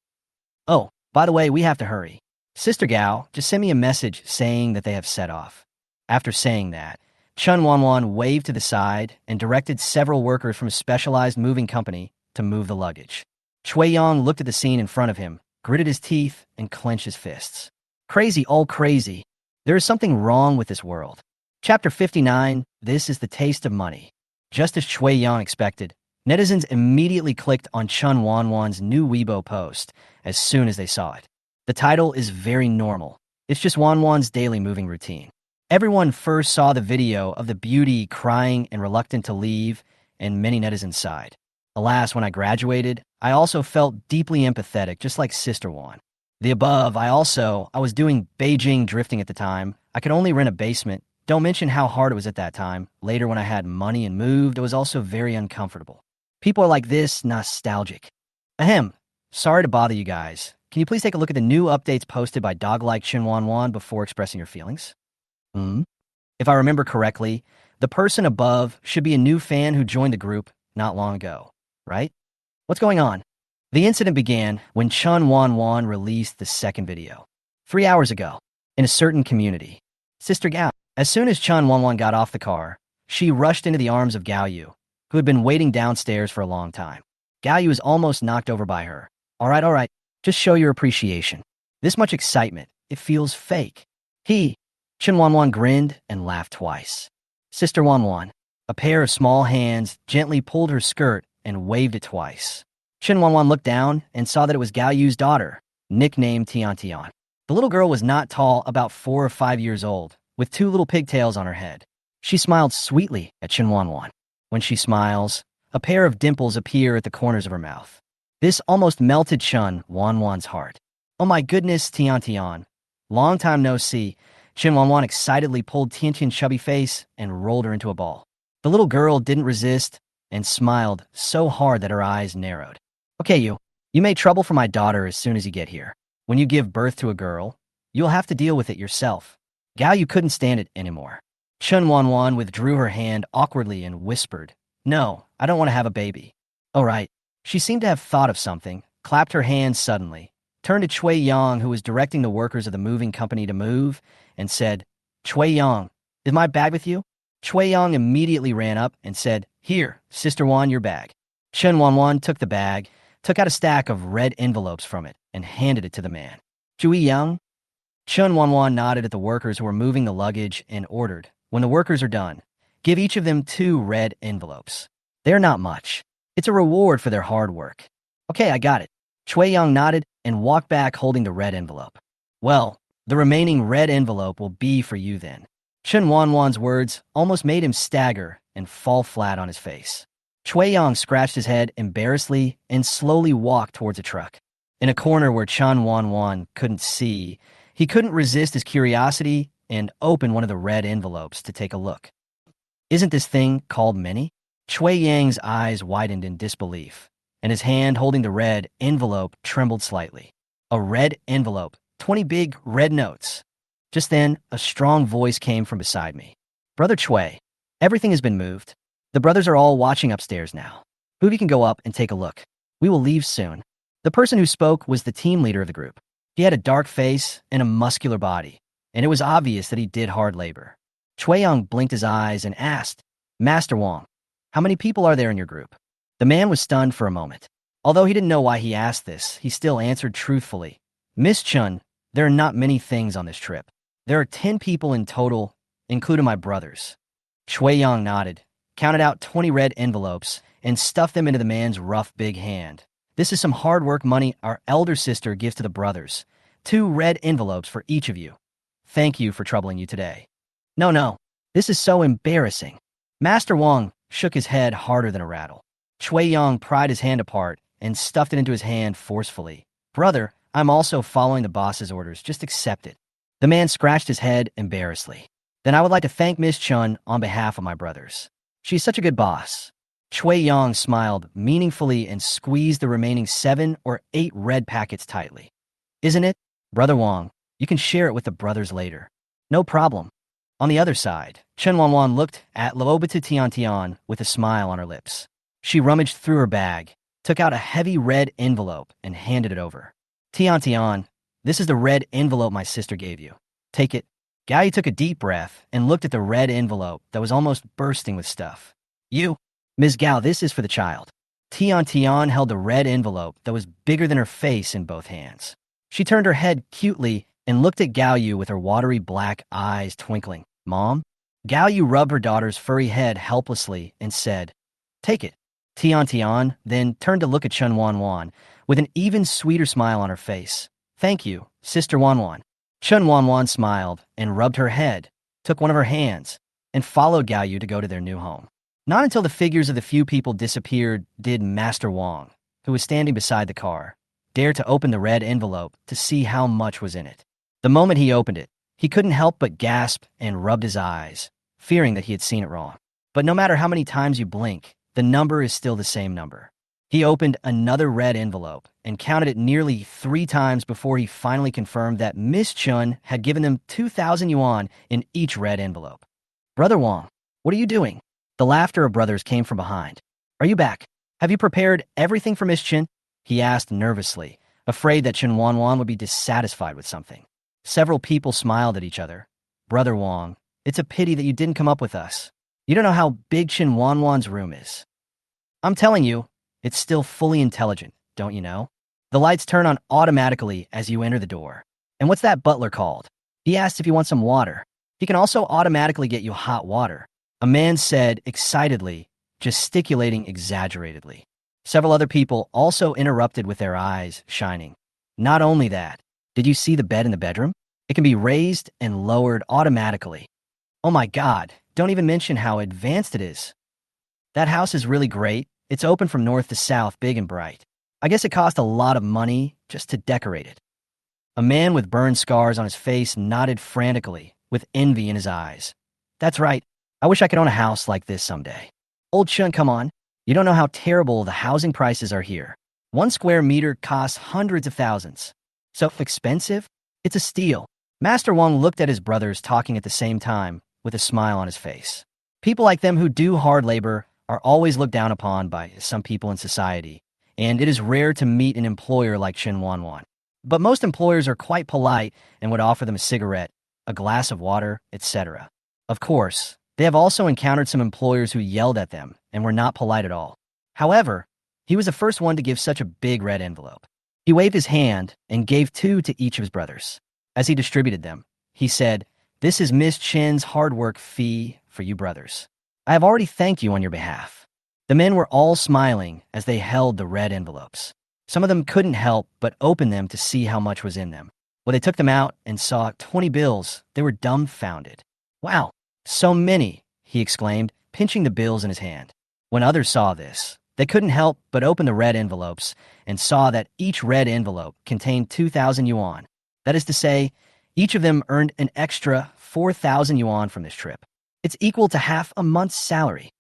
Oh, by the way, we have to hurry. Sister Gao, just send me a message saying that they have set off. After saying that, Chen Wanwan waved to the side and directed several workers from a specialized moving company to move the luggage. Chui Yang looked at the scene in front of him, gritted his teeth, and clenched his fists. Crazy, all crazy. There is something wrong with this world. Chapter 59, This is the Taste of Money. Just as Chui Yang expected, netizens immediately clicked on Chen Wanwan's new Weibo post as soon as they saw it. The title is very normal. It's just Wanwan's daily moving routine. Everyone first saw the video of the beauty crying and reluctant to leave, and many netizens sighed. Alas, when I graduated, I also felt deeply empathetic, just like Sister Wan. The above, I was doing Beijing drifting at the time. I could only rent a basement. Don't mention how hard it was at that time. Later, when I had money and moved, it was also very uncomfortable. People are like this, nostalgic. Ahem. Sorry to bother you guys. Can you please take a look at the new updates posted by dog-like Chen Wanwan before expressing your feelings? If I remember correctly, the person above should be a new fan who joined the group not long ago, right? What's going on? The incident began when Chen Wanwan released the second video, 3 hours ago, in a certain community. Sister Gao. As soon as Chen Wanwan got off the car, she rushed into the arms of Gao Yu, who had been waiting downstairs for a long time. Gao Yu was almost knocked over by her. All right, just show your appreciation. This much excitement, it feels fake. Chen Wanwan grinned and laughed twice. Sister Wanwan, a pair of small hands gently pulled her skirt and waved it twice. Chen Wanwan looked down and saw that it was Gao Yu's daughter, nicknamed Tian Tian. The little girl was not tall, about 4 or 5 years old, with 2 little pigtails on her head. She smiled sweetly at Chen Wanwan. When she smiles, a pair of dimples appear at the corners of her mouth. This almost melted Chen Wanwan's heart. Oh my goodness, Tian Tian. Long time no see. Chen Wanwan excitedly pulled Tian Tian's chubby face and rolled her into a ball. The little girl didn't resist and smiled so hard that her eyes narrowed. Okay, you made trouble for my daughter as soon as you get here. When you give birth to a girl, you'll have to deal with it yourself. Gao Yu couldn't stand it anymore. Chen Wanwan withdrew her hand awkwardly and whispered, "No, I don't want to have a baby." "Oh, right." She seemed to have thought of something, clapped her hands suddenly, turned to Chui Yang, who was directing the workers of the moving company to move, and said, "Chui Yang, is my bag with you?" Chui Yang immediately ran up and said, "Here, Sister Wan, your bag." Chen Wanwan took the bag, took out a stack of red envelopes from it, and handed it to the man. "Chui Yang?" Chen Wanwan nodded at the workers who were moving the luggage and ordered, "When the workers are done, give each of them 2 red envelopes. They're not much. It's a reward for their hard work." "Okay, I got it." Chui Yang nodded and walked back holding the red envelope. "Well, the remaining red envelope will be for you then." Chen Wanwan's words almost made him stagger and fall flat on his face. Chui Yang scratched his head embarrassedly and slowly walked towards a truck. In a corner where Chen Wanwan couldn't see, he couldn't resist his curiosity and opened one of the red envelopes to take a look. "Isn't this thing called Mini?" Chui Yang's eyes widened in disbelief, and his hand holding the red envelope trembled slightly. A red envelope, 20 big red notes. Just then, a strong voice came from beside me. "Brother Chui, everything has been moved. The brothers are all watching upstairs now. Booby can go up and take a look. We will leave soon." The person who spoke was the team leader of the group. He had a dark face and a muscular body, and it was obvious that he did hard labor. Chui Yang blinked his eyes and asked, "Master Wang, how many people are there in your group?" The man was stunned for a moment. Although he didn't know why he asked this, he still answered truthfully, "Miss Chun, there are not many things on this trip. There are 10 people in total, including my brothers." Chui Yang nodded, counted out 20 red envelopes, and stuffed them into the man's rough big hand. "This is some hard work money our elder sister gives to the brothers. 2 red envelopes for each of you. Thank you for troubling you today." No, this is so embarrassing." Master Wang shook his head harder than a rattle. Chui Yang pried his hand apart and stuffed it into his hand forcefully. "Brother, I'm also following the boss's orders. Just accept it." The man scratched his head embarrassedly. "Then I would like to thank Miss Chun on behalf of my brothers. She's such a good boss." Chui Yang smiled meaningfully and squeezed the remaining 7 or 8 red packets tightly. "Isn't it? Brother Wang, you can share it with the brothers later." "No problem." On the other side, Chen Wanwan looked at Luobitu Tian Tian with a smile on her lips. She rummaged through her bag, took out a heavy red envelope, and handed it over. "Tian Tian, this is the red envelope my sister gave you. Take it." Gao Yu took a deep breath and looked at the red envelope that was almost bursting with stuff. "You, Ms. Gao, this is for the child." Tian Tian held the red envelope that was bigger than her face in both hands. She turned her head cutely and looked at Gao Yu with her watery black eyes twinkling. "Mom?" Gao Yu rubbed her daughter's furry head helplessly and said, "Take it." Tian Tian then turned to look at Chen Wanwan with an even sweeter smile on her face. "Thank you, Sister Wanwan." Chen Wanwan smiled and rubbed her head, took one of her hands, and followed Gao Yu to go to their new home. Not until the figures of the few people disappeared did Master Wong, who was standing beside the car, dare to open the red envelope to see how much was in it. The moment he opened it, he couldn't help but gasp and rubbed his eyes, fearing that he had seen it wrong. But no matter how many times you blink, the number is still the same number. He opened another red envelope and counted it nearly 3 times before he finally confirmed that Miss Chun had given them 2,000 yuan in each red envelope. "Brother Wong, what are you doing?" The laughter of brothers came from behind. "Are you back? Have you prepared everything for Miss Chen?" he asked nervously, afraid that Chen Wanwan would be dissatisfied with something. Several people smiled at each other. "Brother Wong, it's a pity that you didn't come up with us. You don't know how big Chen Wanwan's room is. I'm telling you, it's still fully intelligent, don't you know? The lights turn on automatically as you enter the door. And what's that butler called?" He asked if you want some water. "He can also automatically get you hot water," a man said excitedly, gesticulating exaggeratedly. Several other people also interrupted with their eyes shining. "Not only that, did you see the bed in the bedroom? It can be raised and lowered automatically. Oh my God, don't even mention how advanced it is. That house is really great. It's open from north to south, big and bright. I guess it cost a lot of money just to decorate it." A man with burn scars on his face nodded frantically, with envy in his eyes. "That's right. I wish I could own a house like this someday." "Old Chun, come on. You don't know how terrible the housing prices are here. 1 square meter costs hundreds of thousands. So expensive? It's a steal." Master Wong looked at his brothers talking at the same time, with a smile on his face. People like them who do hard labor are always looked down upon by some people in society, and it is rare to meet an employer like Chen Wanwan. But most employers are quite polite and would offer them a cigarette, a glass of water, etc. Of course, they have also encountered some employers who yelled at them and were not polite at all. However, he was the first one to give such a big red envelope. He waved his hand and gave 2 to each of his brothers. As he distributed them, he said, "This is Miss Chen's hard work fee for you brothers. I have already thanked you on your behalf." The men were all smiling as they held the red envelopes. Some of them couldn't help but open them to see how much was in them. When they took them out and saw 20 bills, they were dumbfounded. "Wow, so many," he exclaimed, pinching the bills in his hand. When others saw this, they couldn't help but open the red envelopes and saw that each red envelope contained 2,000 yuan. That is to say, each of them earned an extra 4,000 yuan from this trip. It's equal to half a month's salary.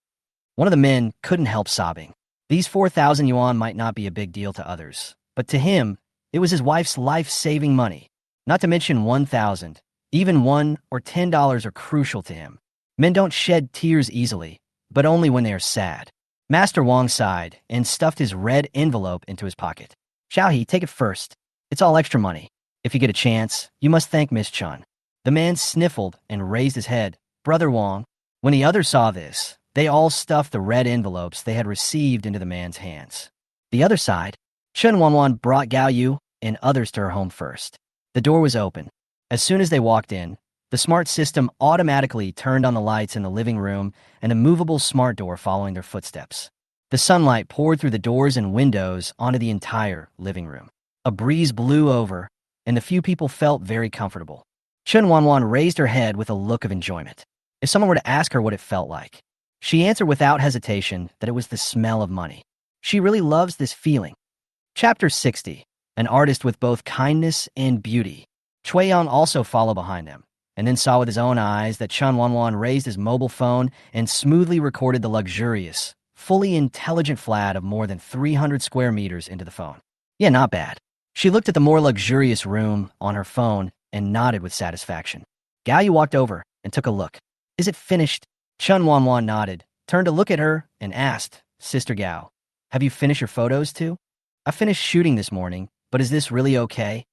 One of the men couldn't help sobbing. These 4,000 yuan might not be a big deal to others, but to him, it was his wife's life-saving money. Not to mention 1,000. Even $1 or $10 are crucial to him. Men don't shed tears easily, but only when they are sad. Master Wong sighed and stuffed his red envelope into his pocket. "Xiaohe, take it first. It's all extra money. If you get a chance, you must thank Miss Chun." The man sniffled and raised his head. "Brother Wong." When the others saw this, they all stuffed the red envelopes they had received into the man's hands. The other side, Chen Wanwan brought Gao Yu and others to her home first. The door was open. As soon as they walked in, the smart system automatically turned on the lights in the living room and a movable smart door following their footsteps. The sunlight poured through the doors and windows onto the entire living room. A breeze blew over, and the few people felt very comfortable. Chen Wanwan raised her head with a look of enjoyment. If someone were to ask her what it felt like, she answered without hesitation that it was the smell of money. She really loves this feeling. Chapter 60. An artist with both kindness and beauty. Chui Yang also followed behind them, and then saw with his own eyes that Chen Wanwan raised his mobile phone and smoothly recorded the luxurious, fully intelligent flat of more than 300 square meters into the phone. Yeah, not bad. She looked at the more luxurious room on her phone and nodded with satisfaction. Gao Yu walked over and took a look. "Is it finished?" Chen Wanwan nodded, turned to look at her, and asked, "Sister Gao, have you finished your photos too?" "I finished shooting this morning, but is this really okay?"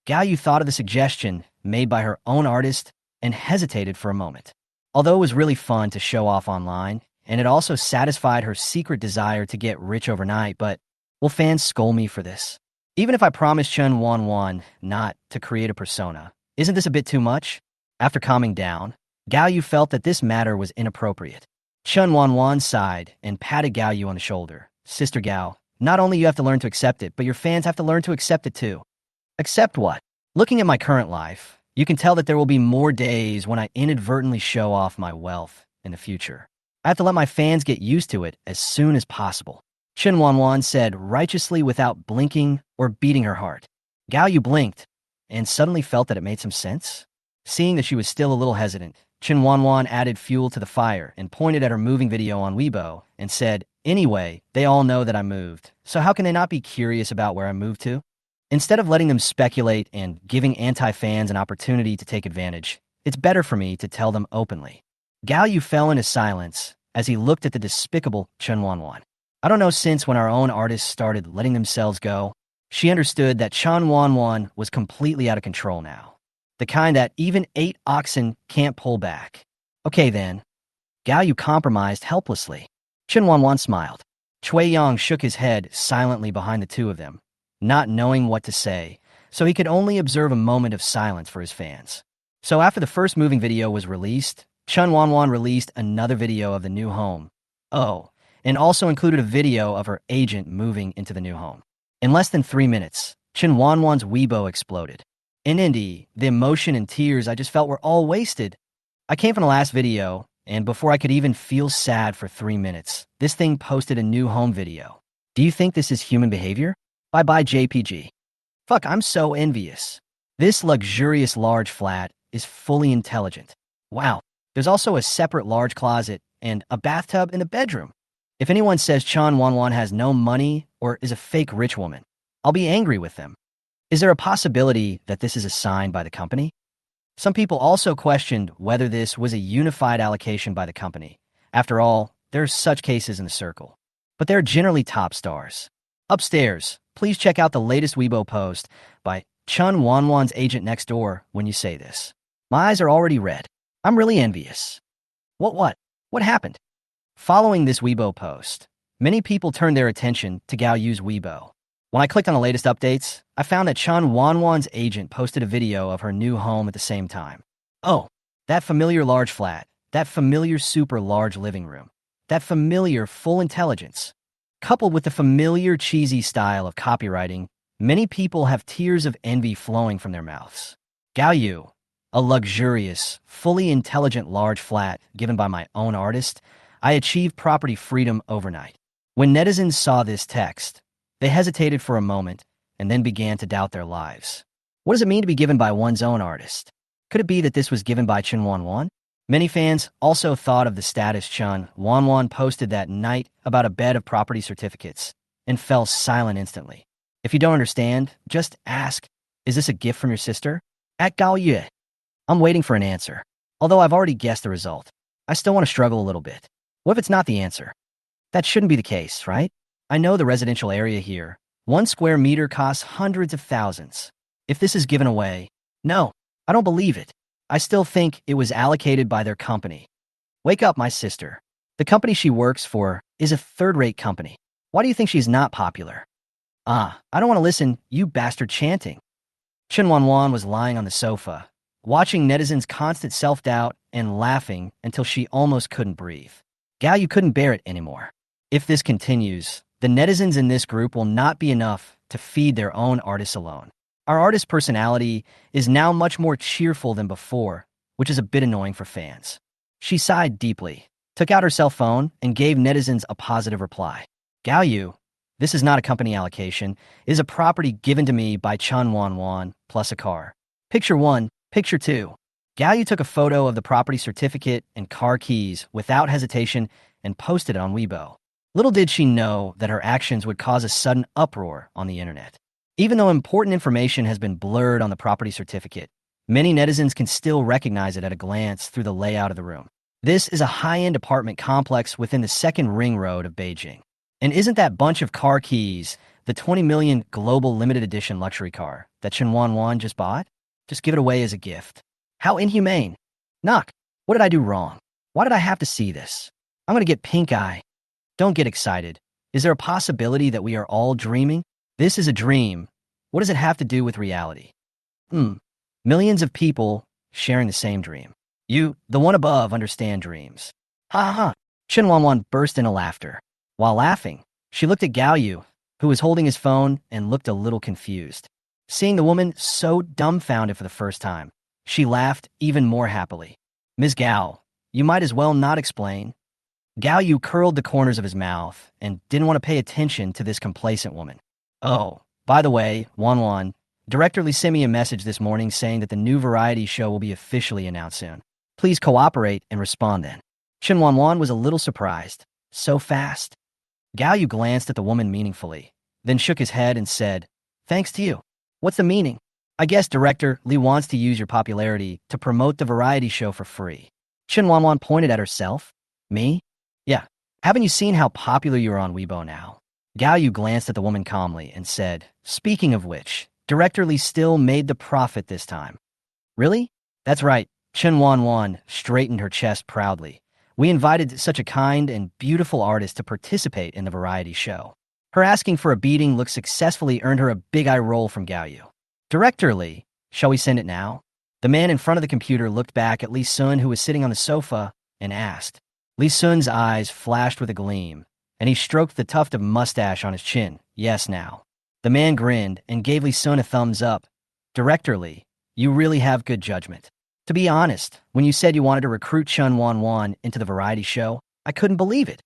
Gao Yu thought of the suggestion made by her own artist and hesitated for a moment. Although it was really fun to show off online, and it also satisfied her secret desire to get rich overnight, but will fans scold me for this? Even if I promised Chen Wanwan not to create a persona, isn't this a bit too much? After calming down, Gao Yu felt that this matter was inappropriate. Chen Wanwan sighed and patted Gao Yu on the shoulder. "Sister Gao, not only you have to learn to accept it, but your fans have to learn to accept it too." "Accept what?" "Looking at my current life, you can tell that there will be more days when I inadvertently show off my wealth in the future. I have to let my fans get used to it as soon as possible. Chen Wanwan said righteously without blinking or beating her heart. Gao Yu blinked and suddenly felt that it made some sense. Seeing that she was still a little hesitant, Chen Wanwan added fuel to the fire and pointed at her moving video on Weibo and said, "Anyway, they all know that I moved, so how can they not be curious about where I moved to?" Instead of letting them speculate and giving anti-fans an opportunity to take advantage, it's better for me to tell them openly. Gao Yu fell into silence as he looked at the despicable Chen Wanwan. I don't know since when our own artists started letting themselves go. She understood that Chen Wanwan was completely out of control now. The kind that even 8 oxen can't pull back. Okay then. Gao Yu compromised helplessly. Chen Wanwan smiled. Cui Yang shook his head silently behind the two of them, not knowing what to say, so he could only observe a moment of silence for his fans. So after the first moving video was released, Chen Wanwan released another video of the new home. Oh, and also included a video of her agent moving into the new home. In less than 3 minutes, Chen Wanwan's Weibo exploded. In Indie, the emotion and tears I just felt were all wasted. I came from the last video, and before I could even feel sad for 3 minutes, this thing posted a new home video. Do you think this is human behavior? Bye-bye JPG. Fuck, I'm so envious. This luxurious large flat is fully intelligent. Wow, there's also a separate large closet and a bathtub in the bedroom. If anyone says Chen Wanwan has no money or is a fake rich woman, I'll be angry with them. Is there a possibility that this is a sign by the company? Some people also questioned whether this was a unified allocation by the company. After all, there are such cases in the circle. But they're generally top stars. Upstairs, please check out the latest Weibo post by Chen Wanwan's agent next door when you say this. My eyes are already red. I'm really envious. What happened? Following this Weibo post, many people turned their attention to Gao Yu's Weibo. When I clicked on the latest updates, I found that Chen Wanwan's agent posted a video of her new home at the same time. Oh, that familiar large flat, that familiar super large living room, that familiar full intelligence. Coupled with the familiar cheesy style of copywriting, many people have tears of envy flowing from their mouths. Gao Yu, a luxurious, fully intelligent large flat given by my own artist, I achieved property freedom overnight. When netizens saw this text, they hesitated for a moment and then began to doubt their lives. What does it mean to be given by one's own artist? Could it be that this was given by Chen Wanwan? Many fans also thought of the status Chen Wanwan posted that night about a bed of property certificates and fell silent instantly. If you don't understand, just ask, is this a gift from your sister? At Gao Yu. I'm waiting for an answer. Although I've already guessed the result, I still want to struggle a little bit. What if it's not the answer? That shouldn't be the case, right? I know the residential area here. 1 square meter costs hundreds of thousands. If this is given away, no, I don't believe it. I still think it was allocated by their company. Wake up, my sister. The company she works for is a third-rate company. Why do you think she's not popular? I don't want to listen, you bastard chanting. Chen Wanwan was lying on the sofa, watching netizens' constant self-doubt and laughing until she almost couldn't breathe. Gao Yu couldn't bear it anymore. If this continues, the netizens in this group will not be enough to feed their own artists alone. Our artist personality is now much more cheerful than before, which is a bit annoying for fans. She sighed deeply, took out her cell phone, and gave netizens a positive reply. Gao Yu, this is not a company allocation, it is a property given to me by Chen Wanwan plus a car. Picture 1, Picture 2. Gao Yu took a photo of the property certificate and car keys without hesitation and posted it on Weibo. Little did she know that her actions would cause a sudden uproar on the internet. Even though important information has been blurred on the property certificate, many netizens can still recognize it at a glance through the layout of the room. This is a high-end apartment complex within the second ring road of Beijing. And isn't that bunch of car keys the 20 million global limited edition luxury car that Chen Wanwan just bought? Just give it away as a gift. How inhumane. Knock. What did I do wrong? Why did I have to see this? I'm gonna get pink eye. Don't get excited. Is there a possibility that we are all dreaming? This is a dream. What does it have to do with reality? Millions of people sharing the same dream. You, the one above, understand dreams. Ha ha ha. Chen Wanwan burst into laughter. While laughing, she looked at Gao Yu, who was holding his phone and looked a little confused. Seeing the woman so dumbfounded for the first time, she laughed even more happily. Ms. Gao, you might as well not explain. Gao Yu curled the corners of his mouth and didn't want to pay attention to this complacent woman. Oh, by the way, Wanwan, Director Lee sent me a message this morning saying that the new variety show will be officially announced soon. Please cooperate and respond then. Chen Wanwan was a little surprised. So fast. Gao Yu glanced at the woman meaningfully, then shook his head and said, "Thanks to you. What's the meaning?" "I guess Director Lee wants to use your popularity to promote the variety show for free." Chen Wanwan pointed at herself. "Me? Yeah. Haven't you seen how popular you are on Weibo now?" Gao Yu glanced at the woman calmly and said, "Speaking of which, Director Lee still made the profit this time." "Really?" "That's right." Chen Wanwan straightened her chest proudly. "We invited such a kind and beautiful artist to participate in the variety show." Her asking for a beating look successfully earned her a big eye roll from Gao Yu. "Director Lee, shall we send it now?" The man in front of the computer looked back at Lee Sun, who was sitting on the sofa, and asked. Lee Sun's eyes flashed with a gleam, and he stroked the tuft of mustache on his chin. "Yes, now." The man grinned and gave Lee Sun a thumbs up. "Director Lee, you really have good judgment. To be honest, when you said you wanted to recruit Chen Wanwan into the variety show, I couldn't believe it."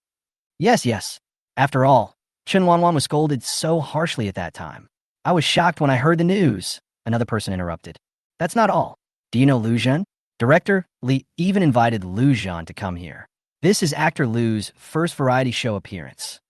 Yes. After all, Chen Wanwan was scolded so harshly at that time. "I was shocked when I heard the news," another person interrupted. "That's not all. Do you know Lu Zhen?" Director Lee even invited Lu Zhen to come here. This is actor Lu's first variety show appearance.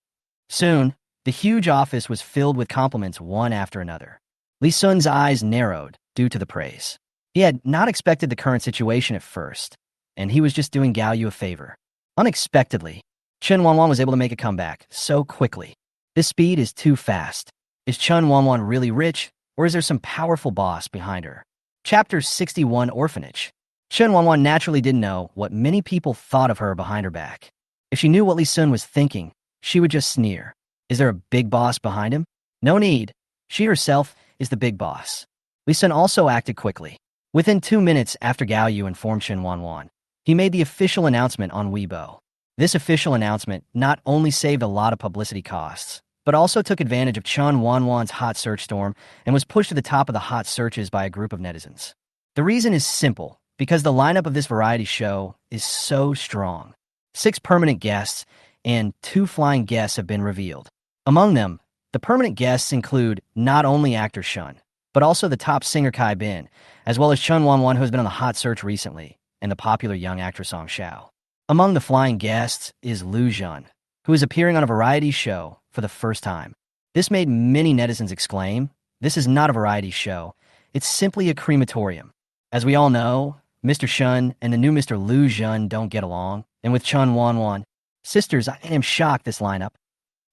Soon, the huge office was filled with compliments one after another. Lee Sun's eyes narrowed due to the praise. He had not expected the current situation at first, and he was just doing Gao Yu a favor. Unexpectedly, Chen Wanwan was able to make a comeback so quickly. This speed is too fast. Is Chen Wanwan really rich, or is there some powerful boss behind her? Chapter 61, Orphanage. Chen Wanwan naturally didn't know what many people thought of her behind her back. If she knew what Lee Sun was thinking, she would just sneer. Is there a big boss behind him? No need. She herself is the big boss. Lee Sun also acted quickly. Within 2 minutes after Gao Yu informed Chen Wanwan, he made the official announcement on Weibo. This official announcement not only saved a lot of publicity costs, but also took advantage of Chen Wanwan's hot search storm and was pushed to the top of the hot searches by a group of netizens. The reason is simple, because the lineup of this variety show is so strong. 6 permanent guests and 2 flying guests have been revealed. Among them, the permanent guests include not only actor Shun, but also the top singer Kai Bin, as well as Chen Wanwan, who has been on the hot search recently, and the popular young actor Song Xiao. Among the flying guests is Lu Zhen, who is appearing on a variety show for the first time. This made many netizens exclaim, "This is not a variety show, it's simply a crematorium." As we all know, Mr. Shun and the new Mr. Lu Zhen don't get along, and with Chen Wanwan, sisters, I am shocked this lineup.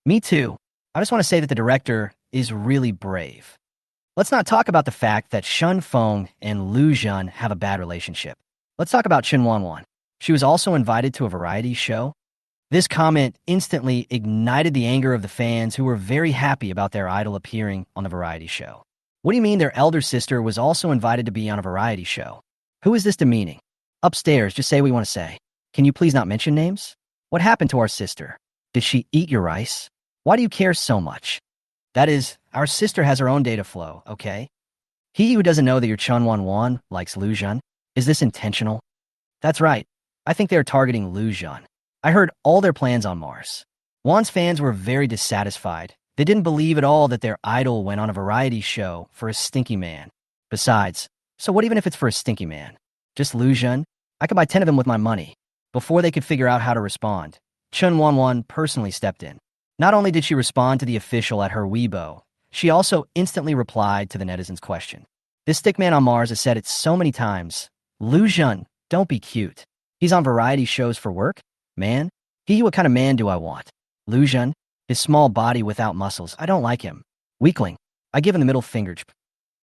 Me too. I just want to say that the director is really brave. Let's not talk about the fact that Shun Feng and Lu Zhen have a bad relationship. Let's talk about Chen Wanwan. She was also invited to a variety show. This comment instantly ignited the anger of the fans who were very happy about their idol appearing on the variety show. What do you mean their elder sister was also invited to be on a variety show? Who is this demeaning? Upstairs, just say what you want to say. Can you please not mention names? What happened to our sister? Did she eat your rice? Why do you care so much? That is, our sister has her own data flow, okay? He who doesn't know that your Chen Wanwan likes Lu Zhen, is this intentional? That's right. I think they are targeting Lu Zhen. I heard all their plans on Mars. Wan's fans were very dissatisfied. They didn't believe at all that their idol went on a variety show for a stinky man. Besides, so what even if it's for a stinky man? Just Lu Zhen? I could buy 10 of them with my money. Before they could figure out how to respond, Chen Wanwan personally stepped in. Not only did she respond to the official at her Weibo, she also instantly replied to the netizens' question. This stickman on Mars has said it so many times. Lu Zhen, don't be cute. He's on variety shows for work? Man? What kind of man do I want? Lu Zhen? His small body without muscles. I don't like him. Weakling. I give him the middle finger.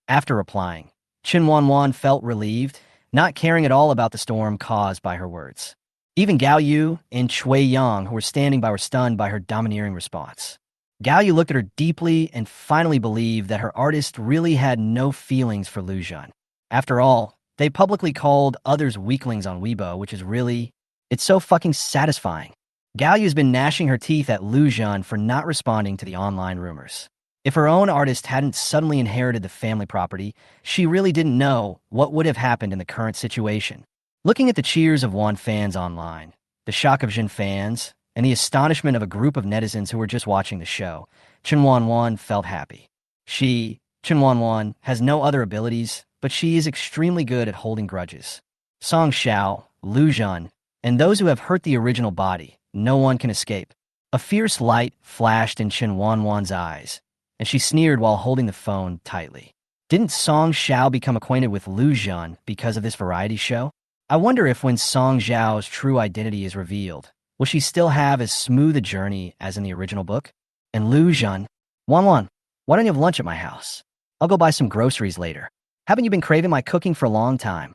After replying, Chen Wanwan felt relieved, not caring at all about the storm caused by her words. Even Gao Yu and Chui Yang, who were standing by, were stunned by her domineering response. Gao Yu looked at her deeply and finally believed that her artist really had no feelings for Lu Zhen. After all, they publicly called others weaklings on Weibo, which is really... it's so fucking satisfying. Gao Yu's been gnashing her teeth at Lu Zhen for not responding to the online rumors. If her own artist hadn't suddenly inherited the family property, she really didn't know what would have happened in the current situation. Looking at the cheers of Wan fans online, the shock of Jin fans, and the astonishment of a group of netizens who were just watching the show, Chen Wanwan felt happy. Chen Wanwan, has no other abilities, but she is extremely good at holding grudges. Song Xiao, Lu Zhan, and those who have hurt the original body, no one can escape. A fierce light flashed in Chen Wanwan's eyes, and she sneered while holding the phone tightly. Didn't Song Xiao become acquainted with Lu Zhan because of this variety show? I wonder if when Song Xiao's true identity is revealed, will she still have as smooth a journey as in the original book? And Lu Zhan, Wanwan, why don't you have lunch at my house? I'll go buy some groceries later. Haven't you been craving my cooking for a long time?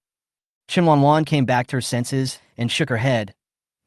Chen Wanwan came back to her senses and shook her head.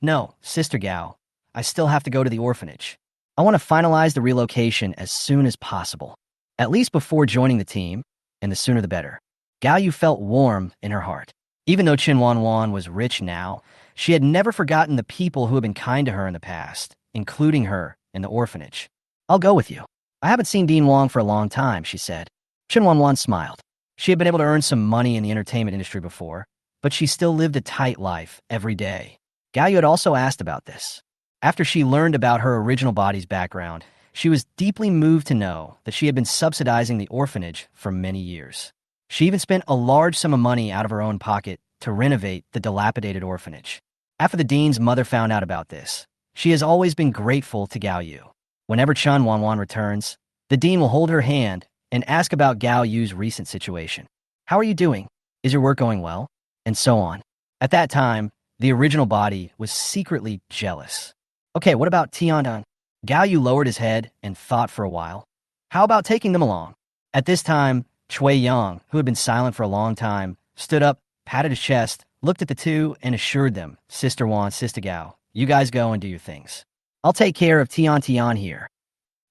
No, Sister Gao, I still have to go to the orphanage. I want to finalize the relocation as soon as possible, at least before joining the team, and the sooner the better. Gao Yu felt warm in her heart. Even though Chen Wanwan was rich now, she had never forgotten the people who had been kind to her in the past, including her in the orphanage. I'll go with you. I haven't seen Dean Wong for a long time, she said. Chen Wanwan smiled. She had been able to earn some money in the entertainment industry before, but she still lived a tight life every day. Gao Yu had also asked about this. After she learned about her original body's background, she was deeply moved to know that she had been subsidizing the orphanage for many years. She even spent a large sum of money out of her own pocket to renovate the dilapidated orphanage. After the dean's mother found out about this, she has always been grateful to Gao Yu. Whenever Chen Wanwan returns, the dean will hold her hand and ask about Gao Yu's recent situation. How are you doing? Is your work going well? And so on. At that time, the original body was secretly jealous. Okay, what about Tiandan? Gao Yu lowered his head and thought for a while. How about taking them along? At this time, Chui Yang, who had been silent for a long time, stood up, patted his chest, looked at the two, and assured them, Sister Wan, Sister Gao, you guys go and do your things. I'll take care of Tian here.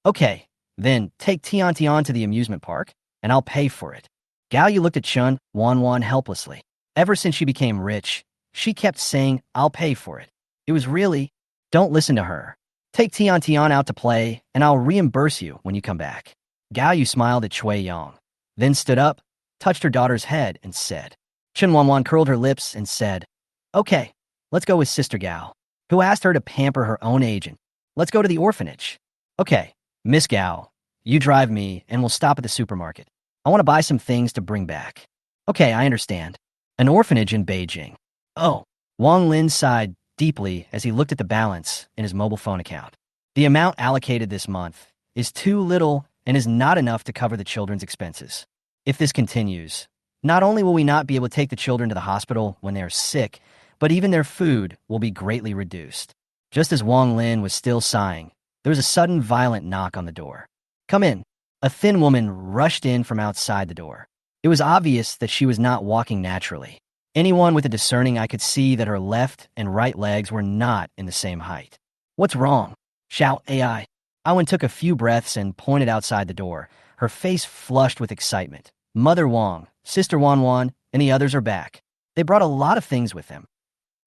Okay, then take Tian to the amusement park, and I'll pay for it. Gao Yu looked at Chen Wanwan helplessly. Ever since she became rich, she kept saying, I'll pay for it. It was really, don't listen to her. Take Tian out to play, and I'll reimburse you when you come back. Gao Yu smiled at Chui Yang, then stood up, touched her daughter's head, and said. Chen Wanwan curled her lips and said, Okay, let's go with Sister Gao, who asked her to pamper her own agent. Let's go to the orphanage. Okay, Miss Gao, you drive me, and we'll stop at the supermarket. I want to buy some things to bring back. Okay, I understand. An orphanage in Beijing. Oh, Wang Lin sighed deeply as he looked at the balance in his mobile phone account. The amount allocated this month is too little and is not enough to cover the children's expenses. If this continues, not only will we not be able to take the children to the hospital when they are sick, but even their food will be greatly reduced. Just as Wang Lin was still sighing, there was a sudden violent knock on the door. Come in. A thin woman rushed in from outside the door. It was obvious that she was not walking naturally. Anyone with a discerning eye could see that her left and right legs were not in the same height. What's wrong? Shout AI. Awen took a few breaths and pointed outside the door, her face flushed with excitement. Mother Wang, Sister Wanwan, and the others are back. They brought a lot of things with them.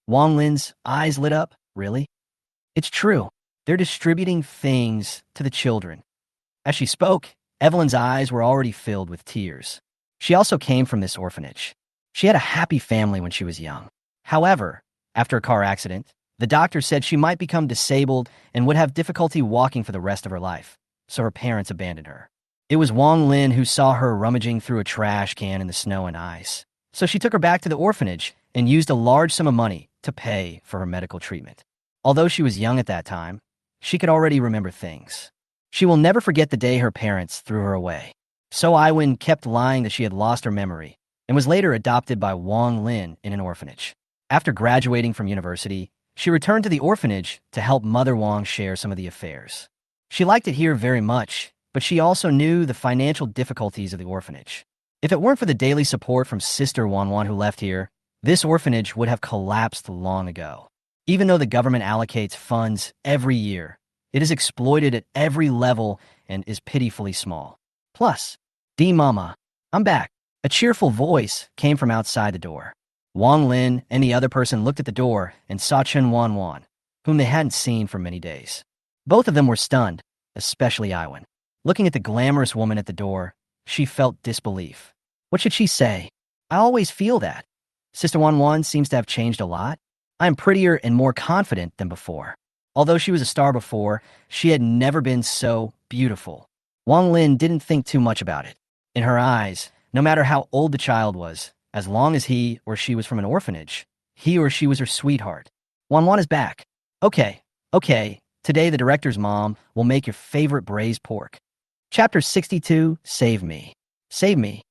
Wang Lin's eyes lit up. Really? It's true. They're distributing things to the children. As she spoke, Evelyn's eyes were already filled with tears. She also came from this orphanage. She had a happy family when she was young. However, after a car accident, the doctor said she might become disabled and would have difficulty walking for the rest of her life, so her parents abandoned her. It was Wang Lin who saw her rummaging through a trash can in the snow and ice, so she took her back to the orphanage and used a large sum of money to pay for her medical treatment. Although she was young at that time, she could already remember things. She will never forget the day her parents threw her away. So Iwin kept lying that she had lost her memory and was later adopted by Wang Lin in an orphanage. After graduating from university, she returned to the orphanage to help Mother Wang share some of the affairs. She liked it here very much, but she also knew the financial difficulties of the orphanage. If it weren't for the daily support from Sister Wanwan who left here, this orphanage would have collapsed long ago. Even though the government allocates funds every year, it is exploited at every level and is pitifully small. Plus, D Mama, I'm back. A cheerful voice came from outside the door. Wang Lin and the other person looked at the door and saw Chen Wanwan, whom they hadn't seen for many days. Both of them were stunned, especially Iwan. Looking at the glamorous woman at the door, she felt disbelief. What should she say? I always feel that. Sister Wanwan seems to have changed a lot. I am prettier and more confident than before. Although she was a star before, she had never been so beautiful. Wang Lin didn't think too much about it. In her eyes, no matter how old the child was, as long as he or she was from an orphanage, he or she was her sweetheart. Wanwan is back. Okay, okay, today the director's mom will make your favorite braised pork. Chapter 62, Save Me. Save me.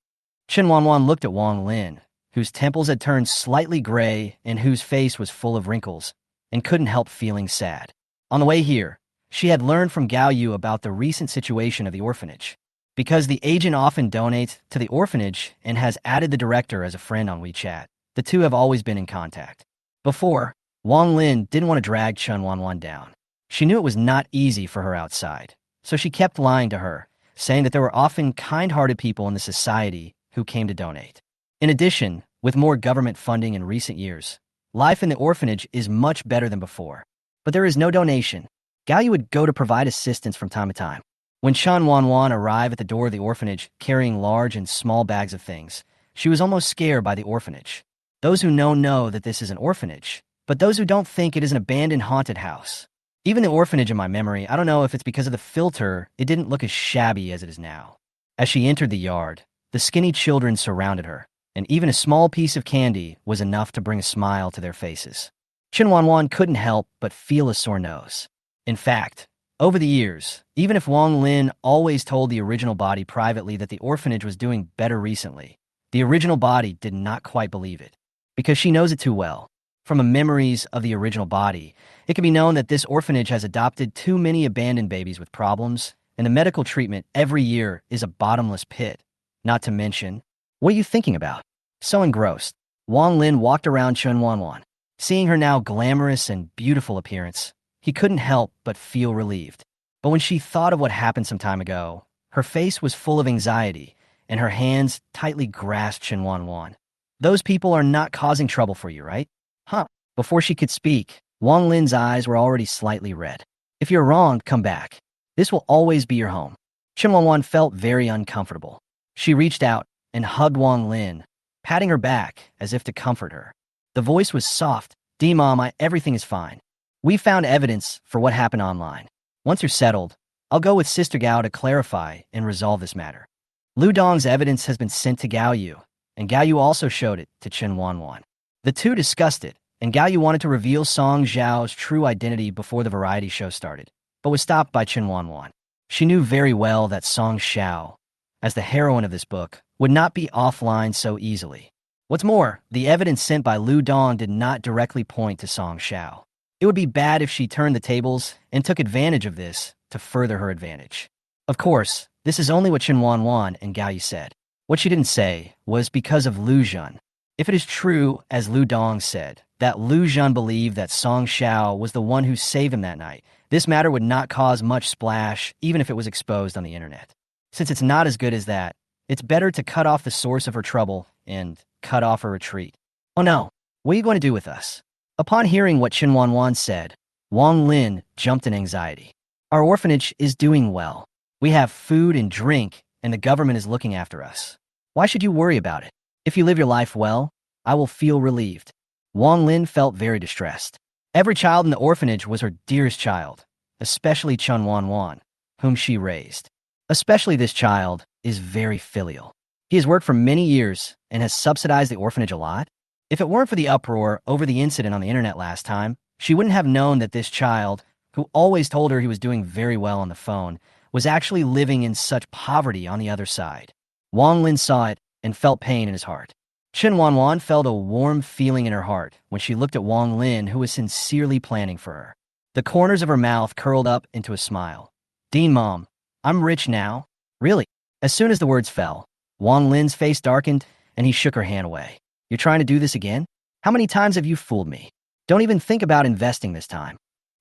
Chen Wanwan looked at Wang Lin, whose temples had turned slightly gray and whose face was full of wrinkles, and couldn't help feeling sad. On the way here, she had learned from Gao Yu about the recent situation of the orphanage. Because the agent often donates to the orphanage and has added the director as a friend on WeChat, the two have always been in contact. Before, Wang Lin didn't want to drag Chen Wanwan down. She knew it was not easy for her outside, so she kept lying to her, saying that there were often kind-hearted people in the society who came to donate. In addition, with more government funding in recent years, life in the orphanage is much better than before. But there is no donation. Gao Yu would go to provide assistance from time to time. When Chen Wanwan arrived at the door of the orphanage carrying large and small bags of things, she was almost scared by the orphanage. Those who know that this is an orphanage, but those who don't think it is an abandoned haunted house. Even the orphanage in my memory, I don't know if it's because of the filter, it didn't look as shabby as it is now. As she entered the yard, the skinny children surrounded her, and even a small piece of candy was enough to bring a smile to their faces. Chen Wanwan couldn't help but feel a sore nose. In fact, over the years, even if Wang Lin always told the original body privately that the orphanage was doing better recently, the original body did not quite believe it, because she knows it too well. From the memories of the original body, it can be known that this orphanage has adopted too many abandoned babies with problems, and the medical treatment every year is a bottomless pit. Not to mention, what are you thinking about? So engrossed, Wang Lin walked around Chen Wanwan. Seeing her now glamorous and beautiful appearance, he couldn't help but feel relieved. But when she thought of what happened some time ago, her face was full of anxiety, and her hands tightly grasped Chen Wanwan. Those people are not causing trouble for you, right? Huh. Before she could speak, Wang Lin's eyes were already slightly red. If you're wrong, come back. This will always be your home. Chen Wanwan felt very uncomfortable. She reached out and hugged Wang Lin, patting her back as if to comfort her. The voice was soft. Mom, everything is fine. We found evidence for what happened online. Once you're settled, I'll go with Sister Gao to clarify and resolve this matter. Lu Dong's evidence has been sent to Gao Yu, and Gao Yu also showed it to Chen Wanwan. The two discussed it, and Gao Yu wanted to reveal Song Zhao's true identity before the variety show started, but was stopped by Chen Wanwan. She knew very well that Song Zhao, as the heroine of this book, would not be offline so easily. What's more, the evidence sent by Lu Dong did not directly point to Song Zhao. It would be bad if she turned the tables and took advantage of this to further her advantage. Of course, this is only what Chen Wanwan and Gao Yu said. What she didn't say was because of Lu Zhan. If it is true, as Lu Dong said, that Lu Zhan believed that Song Zhao was the one who saved him that night, this matter would not cause much splash even if it was exposed on the internet. Since it's not as good as that, it's better to cut off the source of her trouble and cut off her retreat. Oh no, what are you going to do with us? Upon hearing what Chen Wanwan said, Wang Lin jumped in anxiety. Our orphanage is doing well. We have food and drink, and the government is looking after us. Why should you worry about it? If you live your life well, I will feel relieved. Wang Lin felt very distressed. Every child in the orphanage was her dearest child, especially Chen Wanwan, whom she raised. Especially this child is very filial. He has worked for many years and has subsidized the orphanage a lot. If it weren't for the uproar over the incident on the internet last time, she wouldn't have known that this child, who always told her he was doing very well on the phone, was actually living in such poverty on the other side. Wang Lin saw it and felt pain in his heart. Chen Wanwan felt a warm feeling in her heart when she looked at Wang Lin, who was sincerely planning for her. The corners of her mouth curled up into a smile. Mom, I'm rich now. Really? As soon as the words fell, Wang Lin's face darkened and he shook her hand away. You're trying to do this again? How many times have you fooled me? Don't even think about investing this time.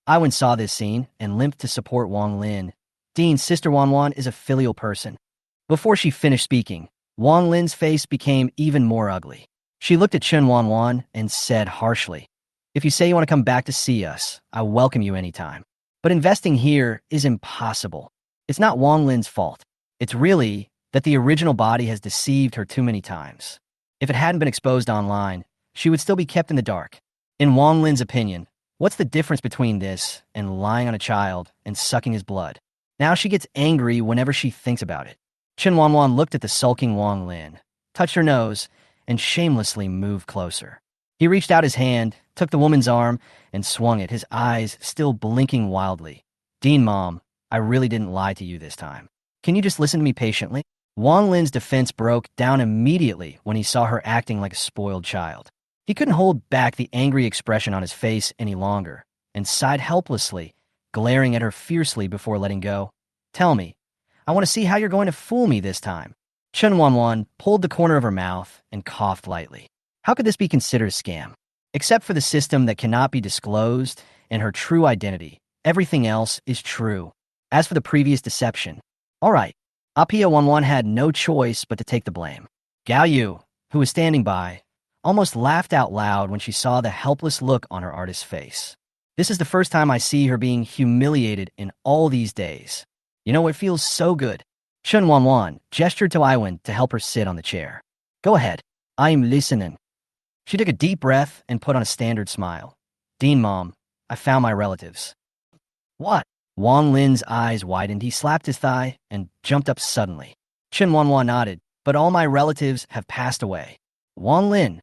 Iwan saw this scene and limped to support Wang Lin. Sister Wanwan is a filial person. Before she finished speaking, Wang Lin's face became even more ugly. She looked at Chen Wanwan and said harshly, if you say you want to come back to see us, I welcome you anytime. But investing here is impossible. It's not Wang Lin's fault. It's really that the original body has deceived her too many times. If it hadn't been exposed online, she would still be kept in the dark. In Wang Lin's opinion, what's the difference between this and lying on a child and sucking his blood? Now she gets angry whenever she thinks about it. Chen Wanwan looked at the sulking Wang Lin, touched her nose, and shamelessly moved closer. He reached out his hand, took the woman's arm, and swung it, his eyes still blinking wildly. Dean, Mom, I really didn't lie to you this time. Can you just listen to me patiently? Wang Lin's defense broke down immediately when he saw her acting like a spoiled child. He couldn't hold back the angry expression on his face any longer, and sighed helplessly, glaring at her fiercely before letting go. Tell me, I want to see how you're going to fool me this time. Chen Wanwan pulled the corner of her mouth and coughed lightly. How could this be considered a scam? Except for the system that cannot be disclosed and her true identity, everything else is true. As for the previous deception, all right, Apia Wanwan had no choice but to take the blame. Gao Yu, who was standing by, almost laughed out loud when she saw the helpless look on her artist's face. This is the first time I see her being humiliated in all these days. You know, it feels so good. Chen Wanwan gestured to Iwan to help her sit on the chair. Go ahead, I'm listening. She took a deep breath and put on a standard smile. Dean, Mom, I found my relatives. What? Wang Lin's eyes widened. He slapped his thigh and jumped up suddenly. Chen Wanwan nodded, but all my relatives have passed away. Wang Lin.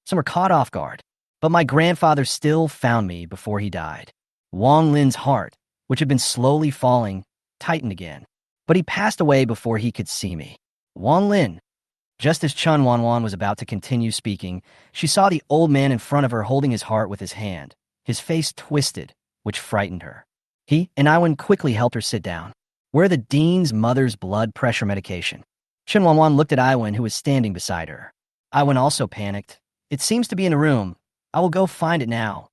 Some were caught off guard, but my grandfather still found me before he died. Wang Lin's heart, which had been slowly falling, tightened again, but he passed away before he could see me. Wang Lin. Just as Chen Wanwan was about to continue speaking, she saw the old man in front of her holding his heart with his hand, his face twisted, which frightened her. He and Iwan quickly helped her sit down. Where the dean's mother's blood pressure medication? Chen Wanwan looked at Iwan, who was standing beside her. Iwan also panicked. It seems to be in the room. I will go find it now.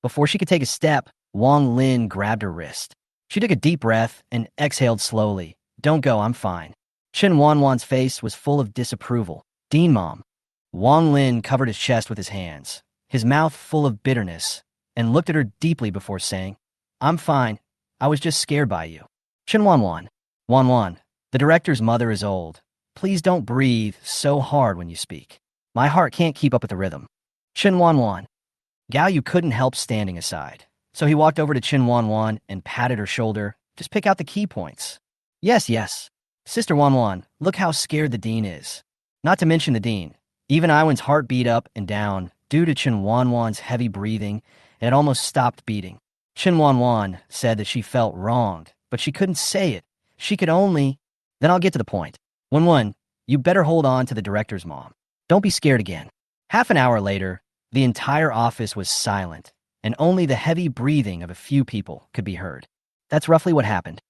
Before she could take a step, Wang Lin grabbed her wrist. She took a deep breath and exhaled slowly. Don't go, I'm fine. Chen Wanwan's face was full of disapproval. Dean, Mom. Wang Lin covered his chest with his hands, his mouth full of bitterness, and looked at her deeply before saying, I'm fine. I was just scared by you. Chen Wanwan. Wanwan, the director's mother is old. Please don't breathe so hard when you speak. My heart can't keep up with the rhythm. Chen Wanwan. Gao Yu couldn't help standing aside, so he walked over to Chen Wanwan and patted her shoulder. Just pick out the key points. Yes. Sister Wanwan, look how scared the dean is. Not to mention the dean. Even Iwan's heart beat up and down due to Chen Wanwan's heavy breathing, and it almost stopped beating. Chen Wanwan said that she felt wronged, but she couldn't say it. She could only... Then I'll get to the point. Wanwan, you better hold on to the director's mom. Don't be scared again. Half an hour later, the entire office was silent, and only the heavy breathing of a few people could be heard. That's roughly what happened.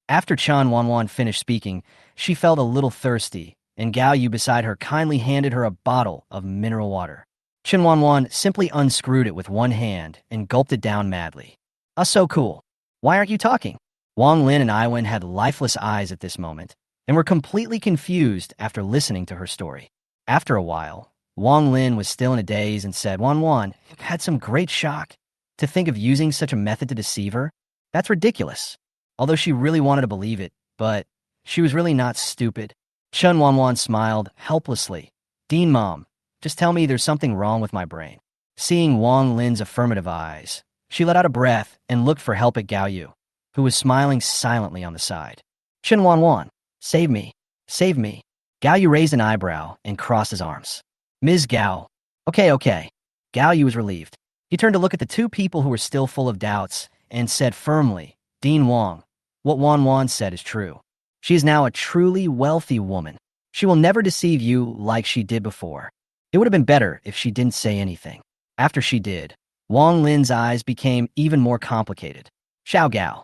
After Chen Wanwan finished speaking, she felt a little thirsty, and Gao Yu beside her kindly handed her a bottle of mineral water. Chen Wanwan simply unscrewed it with one hand and gulped it down madly. So cool. Why aren't you talking? Wang Lin and Iwan had lifeless eyes at this moment, and were completely confused after listening to her story. After a while, Wang Lin was still in a daze and said, Wanwan, you've had some great shock. To think of using such a method to deceive her? That's ridiculous. Although she really wanted to believe it, but she was really not stupid. Chen Wanwan smiled helplessly. Dean, Mom, just tell me there's something wrong with my brain. Seeing Wang Lin's affirmative eyes, she let out a breath and looked for help at Gao Yu, who was smiling silently on the side. Chen Wanwan, save me. Save me. Gao Yu raised an eyebrow and crossed his arms. Ms. Gao. Okay. Gao Yu was relieved. He turned to look at the two people who were still full of doubts and said firmly, Dean Wang, what Wanwan said is true. She is now a truly wealthy woman. She will never deceive you like she did before. It would have been better if she didn't say anything. After she did, Wang Lin's eyes became even more complicated. Xiao Gao,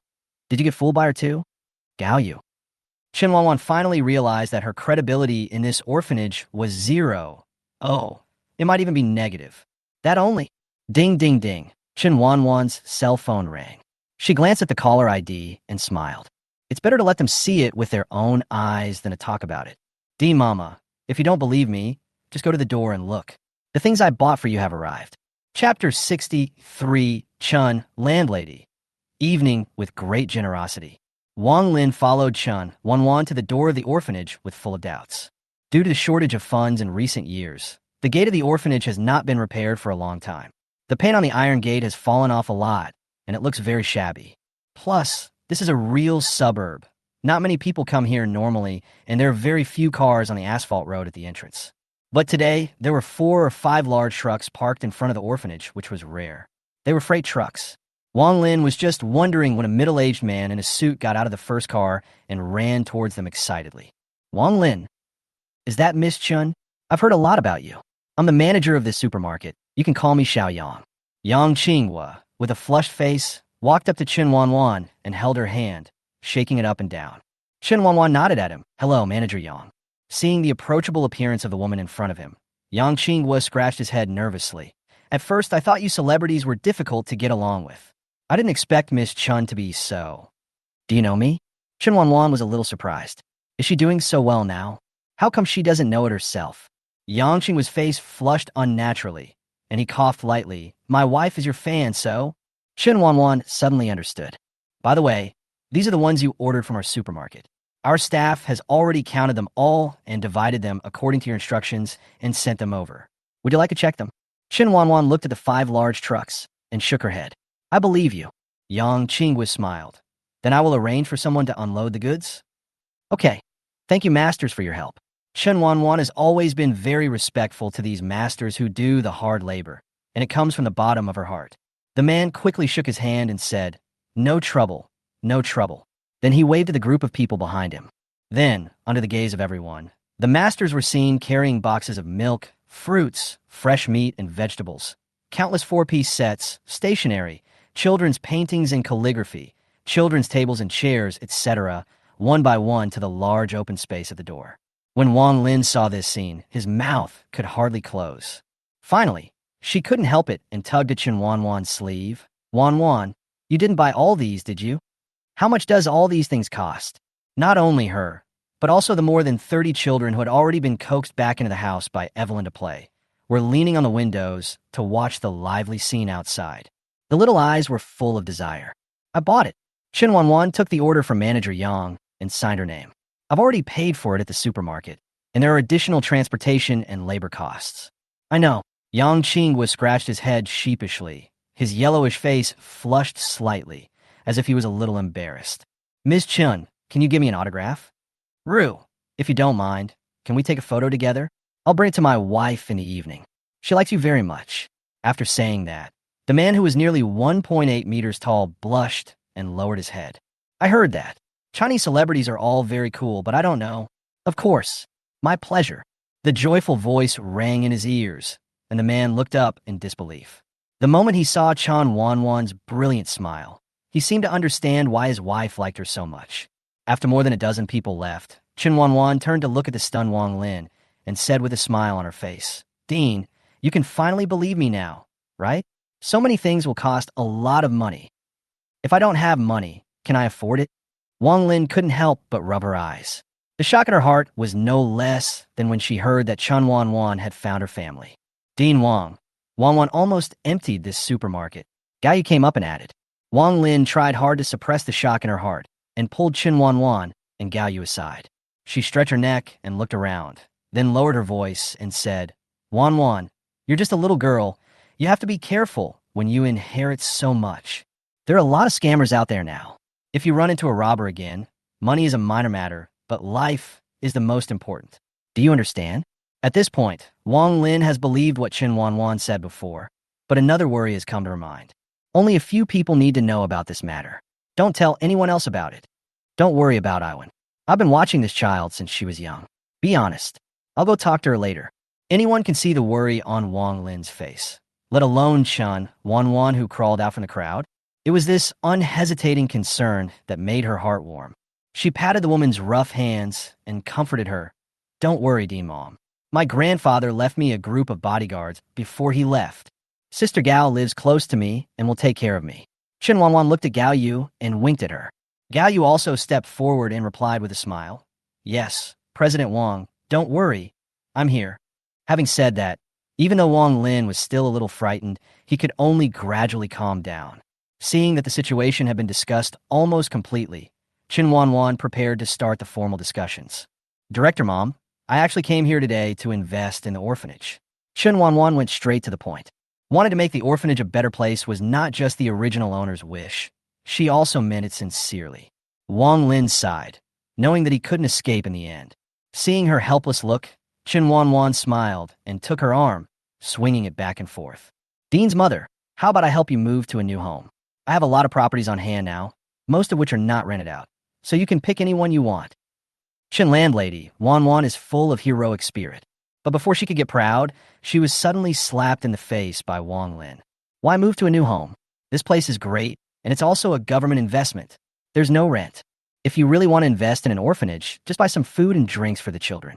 did you get fooled by her too? Gao Yu. Chen Wanwan finally realized that her credibility in this orphanage was zero. Oh, it might even be negative. That only. Ding, ding, ding. Chen Wanwan's cell phone rang. She glanced at the caller ID and smiled. It's better to let them see it with their own eyes than to talk about it. Dean Mama, if you don't believe me, just go to the door and look. The things I bought for you have arrived. Chapter 63, Chen, Landlady. Evening with great generosity. Wang Lin followed Chen Wanwan to the door of the orphanage with full of doubts. Due to the shortage of funds in recent years, the gate of the orphanage has not been repaired for a long time. The paint on the iron gate has fallen off a lot, and it looks very shabby. Plus, this is a real suburb. Not many people come here normally, and there are very few cars on the asphalt road at the entrance. But today, there were 4 or 5 large trucks parked in front of the orphanage, which was rare. They were freight trucks. Wang Lin was just wondering when a middle-aged man in a suit got out of the first car and ran towards them excitedly. Wang Lin, is that Miss Chen? I've heard a lot about you. I'm the manager of this supermarket. You can call me Xiao Yang. Yang Qinghua, with a flushed face, walked up to Chen Wanwan and held her hand, shaking it up and down. Chen Wanwan nodded at him. Hello, Manager Yang. Seeing the approachable appearance of the woman in front of him, Yang Qinghua scratched his head nervously. At first, I thought you celebrities were difficult to get along with. I didn't expect Miss Chen to be so. Do you know me? Chen Wanwan was a little surprised. Is she doing so well now? How come she doesn't know it herself? Yang Qinghua's face flushed unnaturally, and he coughed lightly. My wife is your fan, so? Chen Wanwan suddenly understood. By the way, these are the ones you ordered from our supermarket. Our staff has already counted them all and divided them according to your instructions and sent them over. Would you like to check them? Chen Wanwan looked at the 5 large trucks and shook her head. I believe you. Yang Qinghua smiled. Then I will arrange for someone to unload the goods? Okay. Thank you, masters, for your help. Chen Wanwan has always been very respectful to these masters who do the hard labor, and it comes from the bottom of her heart. The man quickly shook his hand and said, No trouble, no trouble. Then he waved to the group of people behind him. Then, under the gaze of everyone, the masters were seen carrying boxes of milk, fruits, fresh meat, and vegetables, countless 4-piece sets, stationery, children's paintings and calligraphy, children's tables and chairs, etc., one by one to the large open space at the door. When Wang Lin saw this scene, his mouth could hardly close. Finally, she couldn't help it and tugged at Chen Wanwan's sleeve. Wanwan, you didn't buy all these, did you? How much does all these things cost? Not only her, but also the more than 30 children who had already been coaxed back into the house by Evelyn to play, were leaning on the windows to watch the lively scene outside. The little eyes were full of desire. I bought it. Chen Wanwan took the order from Manager Yang and signed her name. I've already paid for it at the supermarket, and there are additional transportation and labor costs. I know. Yang Qinghua scratched his head sheepishly. His yellowish face flushed slightly, as if he was a little embarrassed. Ms. Chen, can you give me an autograph? Rue, if you don't mind, can we take a photo together? I'll bring it to my wife in the evening. She likes you very much. After saying that, the man who was nearly 1.8 meters tall blushed and lowered his head. I heard that. Chinese celebrities are all very cool, but I don't know. Of course. My pleasure. The joyful voice rang in his ears, and the man looked up in disbelief. The moment he saw Chen Wanwan's brilliant smile, he seemed to understand why his wife liked her so much. After more than a dozen people left, Chen Wanwan turned to look at the stunned Wang Lin and said with a smile on her face, Dean, you can finally believe me now, right? So many things will cost a lot of money. If I don't have money, can I afford it? Wang Lin couldn't help but rub her eyes. The shock in her heart was no less than when she heard that Chen Wanwan had found her family. Dean Wang. Wanwan almost emptied this supermarket. Gao Yu came up and added. Wang Lin tried hard to suppress the shock in her heart and pulled Chen Wanwan and Gao Yu aside. She stretched her neck and looked around, then lowered her voice and said, Wanwan, you're just a little girl. You have to be careful when you inherit so much. There are a lot of scammers out there now. If you run into a robber again, money is a minor matter, but life is the most important. Do you understand? At this point, Wang Lin has believed what Chen Wanwan said before, but another worry has come to her mind. Only a few people need to know about this matter. Don't tell anyone else about it. Don't worry about Iwan. I've been watching this child since she was young. Be honest. I'll go talk to her later. Anyone can see the worry on Wang Lin's face, let alone Chen Wanwan, who crawled out from the crowd. It was this unhesitating concern that made her heart warm. She patted the woman's rough hands and comforted her. Don't worry, Dean Mom. My grandfather left me a group of bodyguards before he left. Sister Gao lives close to me and will take care of me. Chen Wanwan looked at Gao Yu and winked at her. Gao Yu also stepped forward and replied with a smile. Yes, President Wang, don't worry. I'm here. Having said that, even though Wang Lin was still a little frightened, he could only gradually calm down. Seeing that the situation had been discussed almost completely, Chen Wanwan prepared to start the formal discussions. Director Mom, I actually came here today to invest in the orphanage. Chen Wanwan went straight to the point. Wanted to make the orphanage a better place was not just the original owner's wish. She also meant it sincerely. Wang Lin sighed, knowing that he couldn't escape in the end. Seeing her helpless look, Chen Wanwan smiled and took her arm, swinging it back and forth. Dean's mother, how about I help you move to a new home? I have a lot of properties on hand now, most of which are not rented out, so you can pick any one you want. Chen landlady, Wanwan is full of heroic spirit. But before she could get proud, she was suddenly slapped in the face by Wang Lin. Why move to a new home? This place is great, and it's also a government investment. There's no rent. If you really want to invest in an orphanage, just buy some food and drinks for the children.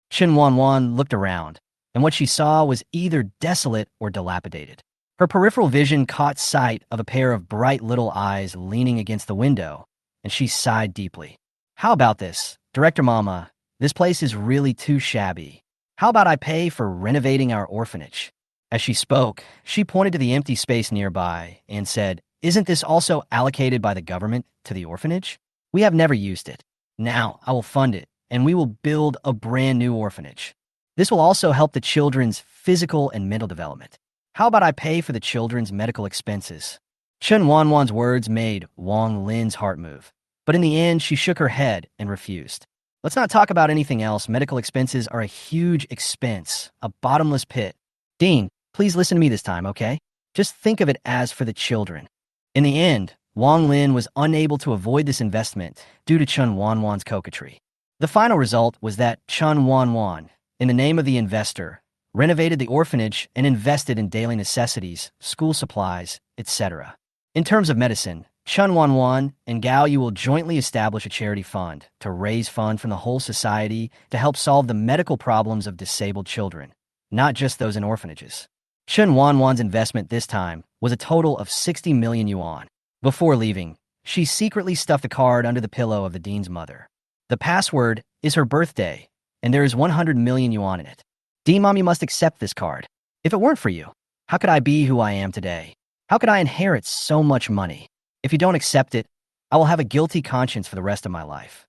Chen Wanwan looked around, and what she saw was either desolate or dilapidated. Her peripheral vision caught sight of a pair of bright little eyes leaning against the window, and she sighed deeply. How about this, Director Mama? This place is really too shabby. How about I pay for renovating our orphanage? As she spoke, she pointed to the empty space nearby and said, Isn't this also allocated by the government to the orphanage? We have never used it. Now I will fund it, and we will build a brand new orphanage. This will also help the children's physical and mental development. How about I pay for the children's medical expenses? Chen Wanwan's words made Wang Lin's heart move. But in the end, she shook her head and refused. Let's not talk about anything else. Medical expenses are a huge expense, a bottomless pit. Dean, please listen to me this time, okay? Just think of it as for the children. In the end, Wang Lin was unable to avoid this investment due to Chen Wanwan's coquetry. The final result was that Chen Wanwan, in the name of the investor, renovated the orphanage and invested in daily necessities, school supplies, etc. In terms of medicine, Chen Wanwan and Gao Yu will jointly establish a charity fund to raise funds from the whole society to help solve the medical problems of disabled children, not just those in orphanages. Chen Wanwan's investment this time was a total of 60 million yuan. Before leaving, she secretly stuffed a card under the pillow of the dean's mother. The password is her birthday, and there is 100 million yuan in it. Dean Mom, you must accept this card. If it weren't for you, how could I be who I am today? How could I inherit so much money? If you don't accept it, I will have a guilty conscience for the rest of my life.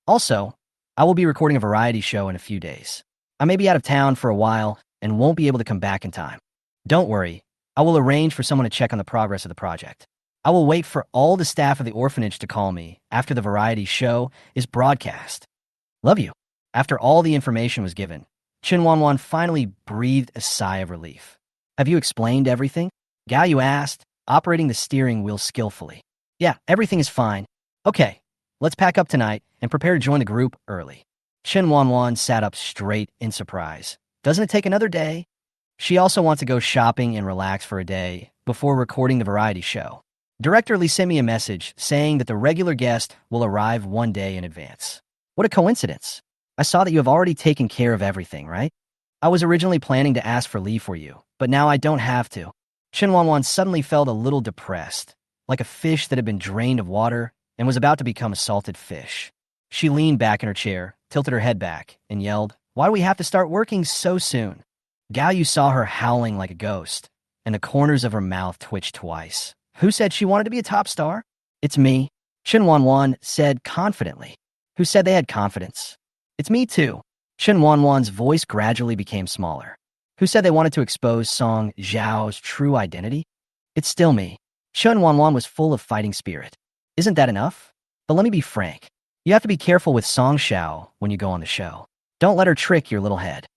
Also, I will be recording a variety show in a few days. I may be out of town for a while and won't be able to come back in time. Don't worry, I will arrange for someone to check on the progress of the project. I will wait for all the staff of the orphanage to call me after the variety show is broadcast. Love you. After all the information was given, Chen Wanwan finally breathed a sigh of relief. Have you explained everything? Gao Yu asked, operating the steering wheel skillfully. Yeah, everything is fine. Okay, let's pack up tonight and prepare to join the group early. Chen Wanwan sat up straight in surprise. Doesn't it take another day? She also wants to go shopping and relax for a day before recording the variety show. Director Lee sent me a message saying that the regular guest will arrive one day in advance. What a coincidence. I saw that you have already taken care of everything, right? I was originally planning to ask for leave for you, but now I don't have to. Chen Wanwan suddenly felt a little depressed, like a fish that had been drained of water and was about to become a salted fish. She leaned back in her chair, tilted her head back, and yelled, Why do we have to start working so soon? Gao Yu saw her howling like a ghost, and the corners of her mouth twitched twice. Who said she wanted to be a top star? It's me, Chen Wanwan said confidently. Who said they had confidence? It's me too. Chen Wanwan's voice gradually became smaller. Who said they wanted to expose Song Zhao's true identity? It's still me. Chen Wanwan was full of fighting spirit. Isn't that enough? But let me be frank. You have to be careful with Song Xiao when you go on the show. Don't let her trick your little head.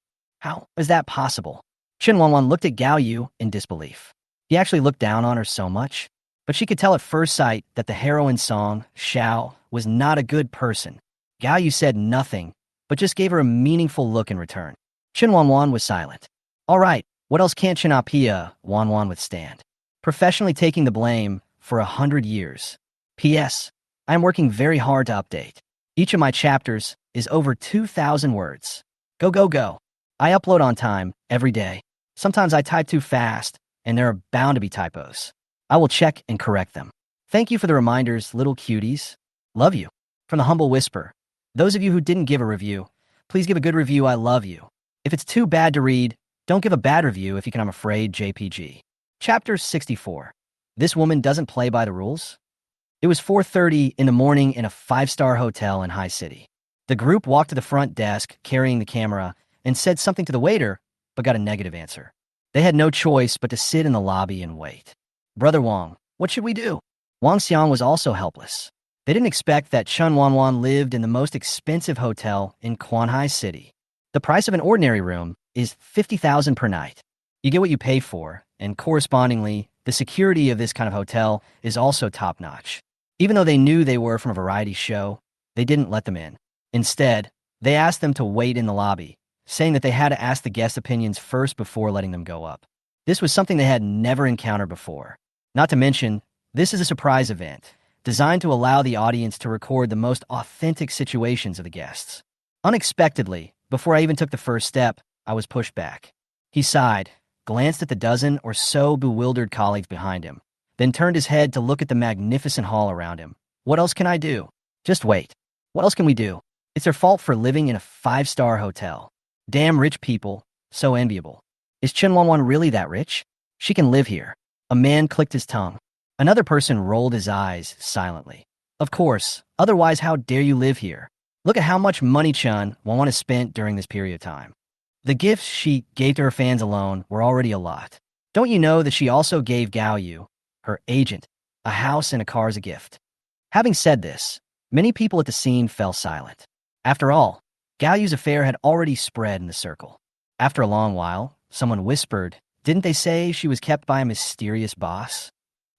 How is that possible? Chen Wanwan looked at Gao Yu in disbelief. He actually looked down on her so much, but she could tell at first sight that the heroine Song Xiao was not a good person. Gao Yu said nothing, but just gave her a meaningful look in return. Chen Wanwan was silent. All right, what else can't Chen Wanwan withstand? Professionally taking the blame for 100 years. P.S. I am working very hard to update. Each of my chapters is over 2,000 words. Go, go, go. I upload on time every day. Sometimes I type too fast, and there are bound to be typos. I will check and correct them. Thank you for the reminders, little cuties. Love you. From the humble whisper. Those of you who didn't give a review, please give a good review. I love you. If it's too bad to read, don't give a bad review if you can. I'm afraid. JPG. Chapter 64. This woman doesn't play by the rules? It was 4:30 in the morning in a 5-star hotel in High City. The group walked to the front desk carrying the camera and said something to the waiter, but got a negative answer. They had no choice but to sit in the lobby and wait. Brother Wang, what should we do? Wang Xiang was also helpless. They didn't expect that Chen Wanwan lived in the most expensive hotel in Quanhai City. The price of an ordinary room is 50,000 per night. You get what you pay for, and correspondingly, the security of this kind of hotel is also top-notch. Even though they knew they were from a variety show, they didn't let them in. Instead, they asked them to wait in the lobby, saying that they had to ask the guests' opinions first before letting them go up. This was something they had never encountered before. Not to mention, this is a surprise event, designed to allow the audience to record the most authentic situations of the guests. Unexpectedly, before I even took the first step, I was pushed back. He sighed, glanced at the dozen or so bewildered colleagues behind him, then turned his head to look at the magnificent hall around him. What else can I do? Just wait. What else can we do? It's their fault for living in a 5-star hotel. Damn rich people, so enviable. Is Chen Wanwan really that rich? She can live here. A man clicked his tongue. Another person rolled his eyes silently. Of course, otherwise how dare you live here? Look at how much money Chen Wanwan has spent during this period of time. The gifts she gave to her fans alone were already a lot. Don't you know that she also gave Gao Yu, her agent, a house and a car as a gift? Having said this, many people at the scene fell silent. After all, Gao Yu's affair had already spread in the circle. After a long while, someone whispered, "Didn't they say she was kept by a mysterious boss?"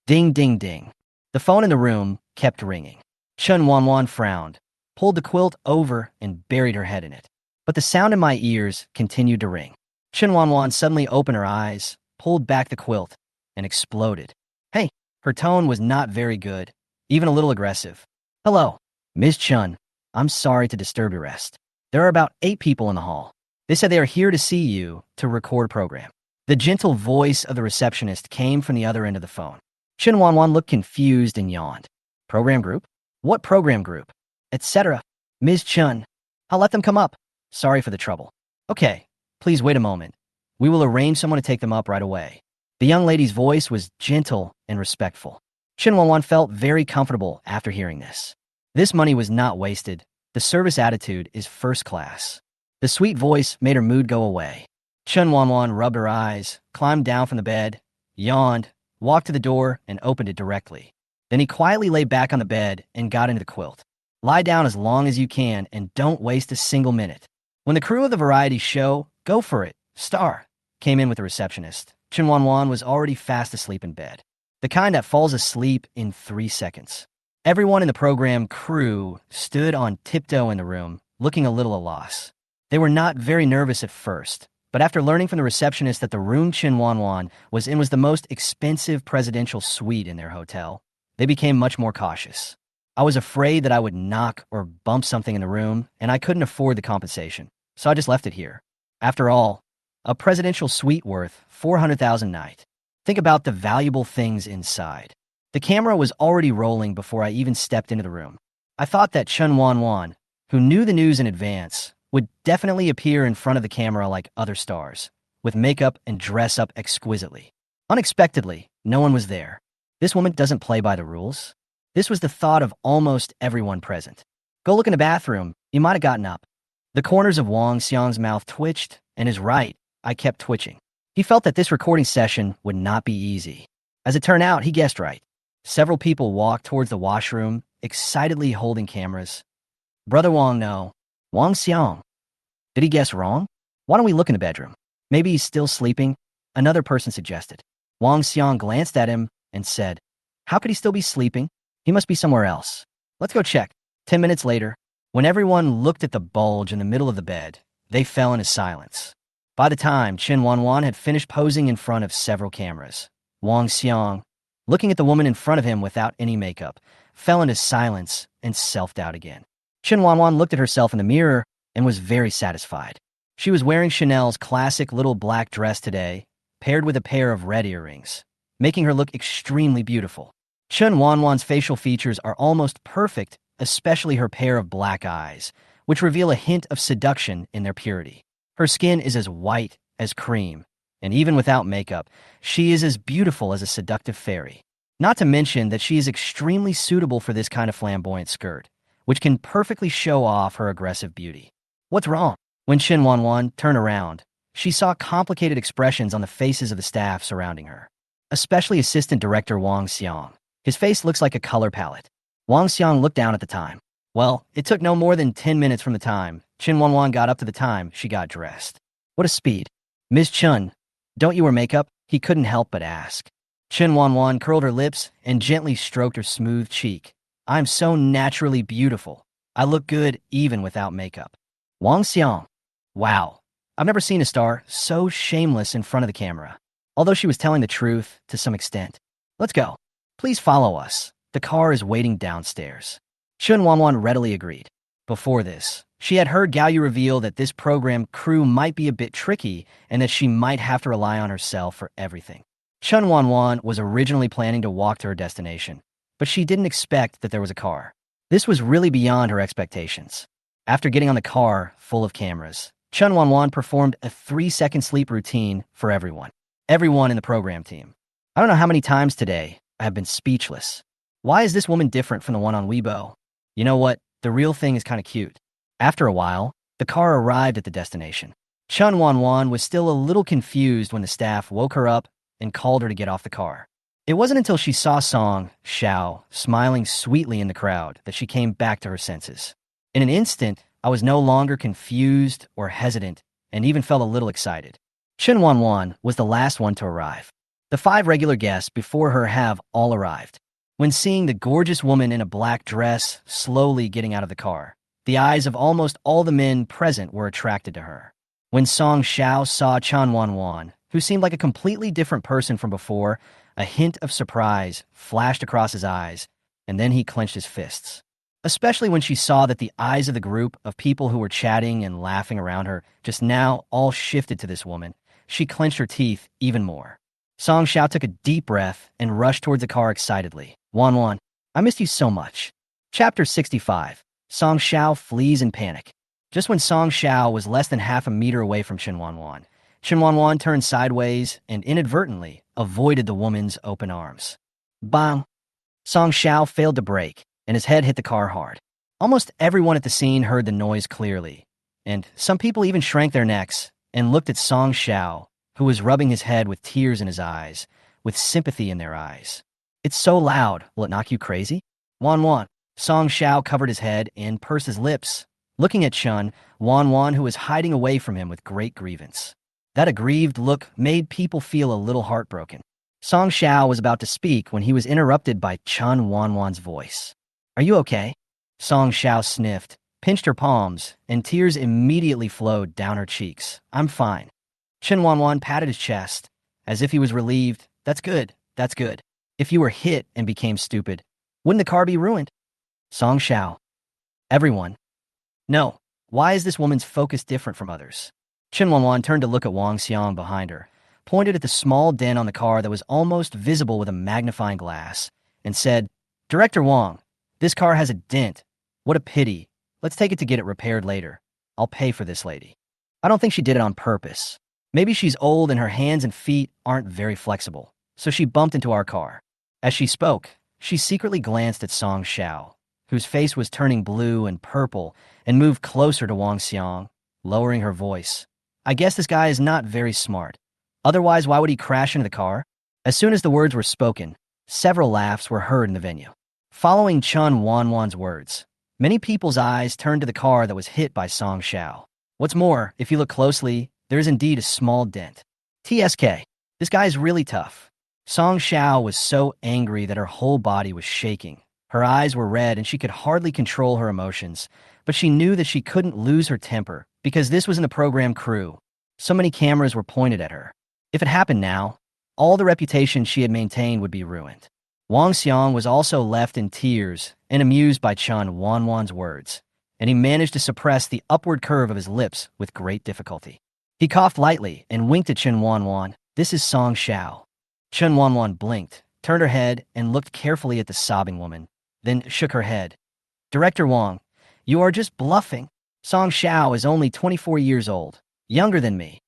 Ding, ding, ding. The phone in the room kept ringing. Chen Wanwan frowned, pulled the quilt over, and buried her head in it. But the sound in my ears continued to ring. Chen Wanwan suddenly opened her eyes, pulled back the quilt, and exploded. Hey, her tone was not very good, even a little aggressive. Hello, Ms. Chen. I'm sorry to disturb your rest. There are about 8 people in the hall. They said they are here to see you to record a program. The gentle voice of the receptionist came from the other end of the phone. Chen Wanwan looked confused and yawned. Program group? What program group? Etc. Ms. Chen. I'll let them come up. Sorry for the trouble. Okay, please wait a moment. We will arrange someone to take them up right away. The young lady's voice was gentle and respectful. Chen Wanwan felt very comfortable after hearing this. This money was not wasted. The service attitude is first class. The sweet voice made her mood go away. Chen Wanwan rubbed her eyes, climbed down from the bed, yawned, walked to the door, and opened it directly. Then he quietly lay back on the bed and got into the quilt. Lie down as long as you can and don't waste a single minute. When the crew of the variety show, Go For It, Star, came in with the receptionist, Chen Wanwan was already fast asleep in bed. The kind that falls asleep in 3 seconds. Everyone in the program crew stood on tiptoe in the room, looking a little at a loss. They were not very nervous at first, but after learning from the receptionist that the room Chen Wanwan was in was the most expensive presidential suite in their hotel, they became much more cautious. I was afraid that I would knock or bump something in the room, and I couldn't afford the compensation, so I just left it here. After all, a presidential suite worth 400,000 a night. Think about the valuable things inside. The camera was already rolling before I even stepped into the room. I thought that Chen Wanwan, who knew the news in advance, would definitely appear in front of the camera like other stars, with makeup and dress up exquisitely. Unexpectedly, no one was there. This woman doesn't play by the rules. This was the thought of almost everyone present. Go look in the bathroom, you might have gotten up. The corners of Wang Xiang's mouth twitched, and his right eye kept twitching. He felt that this recording session would not be easy. As it turned out, he guessed right. Several people walked towards the washroom, excitedly holding cameras. Brother Wang, no. Wang Xiang. Did he guess wrong? Why don't we look in the bedroom? Maybe he's still sleeping? Another person suggested. Wang Xiang glanced at him and said, How could he still be sleeping? He must be somewhere else. Let's go check. 10 minutes later, when everyone looked at the bulge in the middle of the bed, they fell into silence. By the time Chen Wanwan had finished posing in front of several cameras, Wang Xiang, looking at the woman in front of him without any makeup, fell into silence and self-doubt again. Chen Wanwan looked at herself in the mirror and was very satisfied. She was wearing Chanel's classic little black dress today, paired with a pair of red earrings, making her look extremely beautiful. Chen Wanwan's facial features are almost perfect, especially her pair of black eyes, which reveal a hint of seduction in their purity. Her skin is as white as cream, and even without makeup, she is as beautiful as a seductive fairy. Not to mention that she is extremely suitable for this kind of flamboyant skirt, which can perfectly show off her aggressive beauty. What's wrong? When Chen Wanwan turned around, She saw complicated expressions on the faces of the staff surrounding her, especially Assistant Director Wang Xiang. His face looks like a color palette. Wang Xiang looked down at the time. Well, it took no more than 10 minutes from the time Chen Wanwan got up to the time she got dressed. What a speed. Ms. Chun, don't you wear makeup? He couldn't help but ask. Chen Wanwan curled her lips and gently stroked her smooth cheek. I'm so naturally beautiful. I look good even without makeup. Wang Xiang. Wow. I've never seen a star so shameless in front of the camera. Although she was telling the truth to some extent. Let's go. Please follow us. The car is waiting downstairs. Chen Wanwan readily agreed. Before this, she had heard Gao Yu reveal that this program crew might be a bit tricky and that she might have to rely on herself for everything. Chen Wanwan was originally planning to walk to her destination, but she didn't expect that there was a car. This was really beyond her expectations. After getting on the car full of cameras, Chen Wanwan performed a 3-second sleep routine for everyone. Everyone in the program team. I don't know how many times today I have been speechless. Why is this woman different from the one on Weibo? You know what? The real thing is kind of cute. After a while, the car arrived at the destination. Chen Wanwan was still a little confused when the staff woke her up and called her to get off the car. It wasn't until she saw Song Xiao smiling sweetly in the crowd that she came back to her senses. In an instant, I was no longer confused or hesitant and even felt a little excited. Chen Wanwan was the last one to arrive. The 5 regular guests before her have all arrived. When seeing the gorgeous woman in a black dress slowly getting out of the car, the eyes of almost all the men present were attracted to her. When Song Xiao saw Chen Wanwan, who seemed like a completely different person from before, a hint of surprise flashed across his eyes, and then he clenched his fists. Especially when she saw that the eyes of the group of people who were chatting and laughing around her just now all shifted to this woman, she clenched her teeth even more. Song Xiao took a deep breath and rushed towards the car excitedly. Wanwan, I missed you so much. Chapter 65. Song Xiao flees in panic. Just when Song Xiao was less than half a meter away from Chen Wanwan turned sideways and inadvertently avoided the woman's open arms. Bang! Song Xiao failed to brake, and his head hit the car hard. Almost everyone at the scene heard the noise clearly, and some people even shrank their necks and looked at Song Xiao, who was rubbing his head with tears in his eyes, with sympathy in their eyes. It's so loud, will it knock you crazy? Wanwan. Song Xiao covered his head and pursed his lips, looking at Chen Wanwan, who was hiding away from him with great grievance. That aggrieved look made people feel a little heartbroken. Song Xiao was about to speak when he was interrupted by Chen Wanwan's voice. Are you okay? Song Xiao sniffed, pinched her palms, and tears immediately flowed down her cheeks. I'm fine. Chen Wanwan patted his chest, as if he was relieved. That's good, that's good. If you were hit and became stupid, wouldn't the car be ruined? Song Xiao. Everyone. No. Why is this woman's focus different from others? Chen Wanwan turned to look at Wang Xiang behind her, pointed at the small dent on the car that was almost visible with a magnifying glass, and said, Director Wang, this car has a dent. What a pity. Let's take it to get it repaired later. I'll pay for this lady. I don't think she did it on purpose. Maybe she's old and her hands and feet aren't very flexible, so she bumped into our car. As she spoke, she secretly glanced at Song Xiao, whose face was turning blue and purple, and moved closer to Wang Xiang, lowering her voice. I guess this guy is not very smart. Otherwise, why would he crash into the car? As soon as the words were spoken, several laughs were heard in the venue. Following Chen Wanwan's words, many people's eyes turned to the car that was hit by Song Xiao. What's more, if you look closely, there is indeed a small dent. TSK. This guy is really tough. Song Xiao was so angry that her whole body was shaking. Her eyes were red and she could hardly control her emotions, but she knew that she couldn't lose her temper because this was in the program crew. So many cameras were pointed at her. If it happened now, all the reputation she had maintained would be ruined. Wang Xiang was also left in tears and amused by Chen Wanwan's words, and he managed to suppress the upward curve of his lips with great difficulty. He coughed lightly and winked at Chen Wanwan. This is Song Xiao. Chen Wanwan blinked, turned her head, and looked carefully at the sobbing woman, then shook her head. Director Wang, you are just bluffing. Song Xiao is only 24 years old, younger than me.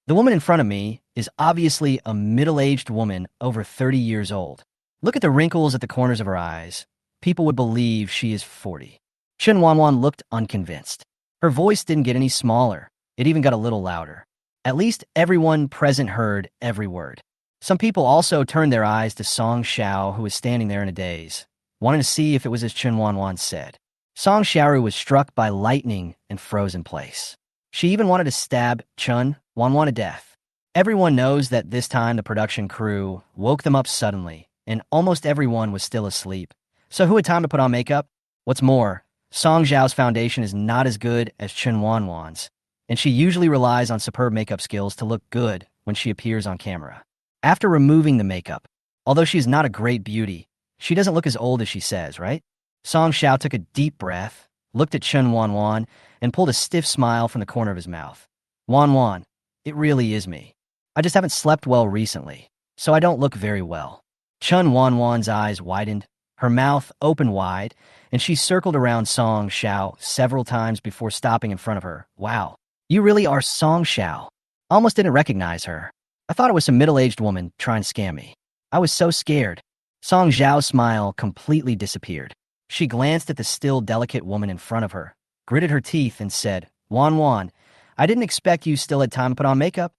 The woman in front of me is obviously a middle-aged woman over 30 years old. Look at the wrinkles at the corners of her eyes. People would believe she is 40. Chen Wanwan looked unconvinced. Her voice didn't get any smaller. It even got a little louder. At least everyone present heard every word. Some people also turned their eyes to Song Xiao, who was standing there in a daze, wanting to see if it was as Chen Wanwan said. Song Xiao was struck by lightning and froze in place. She even wanted to stab Chen Wanwan to death. Everyone knows that this time the production crew woke them up suddenly, and almost everyone was still asleep. So who had time to put on makeup? What's more, Song Xiao's foundation is not as good as Chen Wanwan's, and she usually relies on superb makeup skills to look good when she appears on camera. After removing the makeup, although she is not a great beauty, she doesn't look as old as she says, right? Song Xiao took a deep breath, looked at Chen Wanwan, and pulled a stiff smile from the corner of his mouth. Wanwan, it really is me. I just haven't slept well recently, so I don't look very well. Chen Wanwan's eyes widened, her mouth opened wide, and she circled around Song Xiao several times before stopping in front of her. Wow, you really are Song Xiao. I almost didn't recognize her. I thought it was some middle-aged woman trying to scam me. I was so scared. Song Xiao's smile completely disappeared. She glanced at the still delicate woman in front of her, gritted her teeth, and said, Wanwan, I didn't expect you still had time to put on makeup.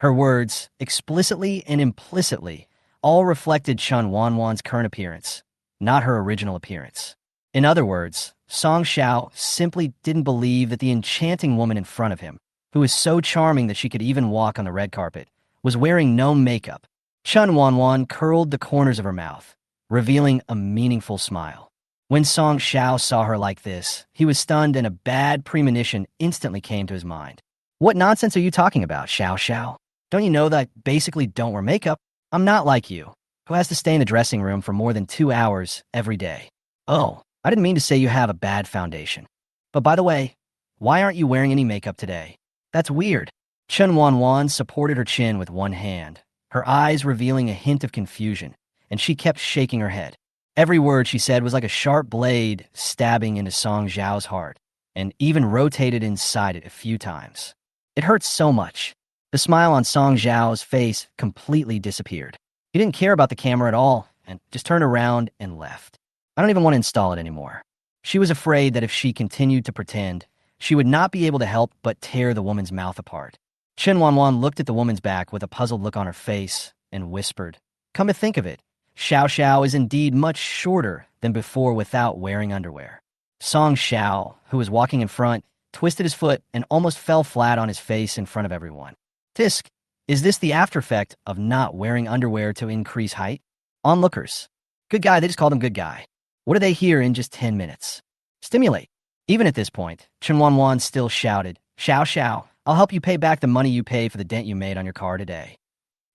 Her words, explicitly and implicitly, all reflected Chen Wanwan's current appearance, not her original appearance. In other words, Song Xiao simply didn't believe that the enchanting woman in front of him, who was so charming that she could even walk on the red carpet, was wearing no makeup. Chen Wanwan curled the corners of her mouth, revealing a meaningful smile. When Song Xiao saw her like this, he was stunned and a bad premonition instantly came to his mind. What nonsense are you talking about, Xiao Xiao? Don't you know that I basically don't wear makeup? I'm not like you, who has to stay in the dressing room for more than 2 hours every day. Oh, I didn't mean to say you have a bad foundation. But by the way, why aren't you wearing any makeup today? That's weird. Chen Wanwan supported her chin with one hand, her eyes revealing a hint of confusion, and she kept shaking her head. Every word she said was like a sharp blade stabbing into Song Xiao's heart, and even rotated inside it a few times. It hurt so much. The smile on Song Xiao's face completely disappeared. He didn't care about the camera at all, and just turned around and left. I don't even want to install it anymore. She was afraid that if she continued to pretend, she would not be able to help but tear the woman's mouth apart. Chen Wanwan looked at the woman's back with a puzzled look on her face and whispered, Come to think of it, Xiao Xiao is indeed much shorter than before without wearing underwear. Song Xiao, who was walking in front, twisted his foot and almost fell flat on his face in front of everyone. Tisk, is this the after effect of not wearing underwear to increase height? Onlookers. Good guy, they just called him good guy. What do they hear in just 10 minutes? Stimulate. Even at this point, Chen Wanwan still shouted, Xiao Xiao, I'll help you pay back the money you paid for the dent you made on your car today.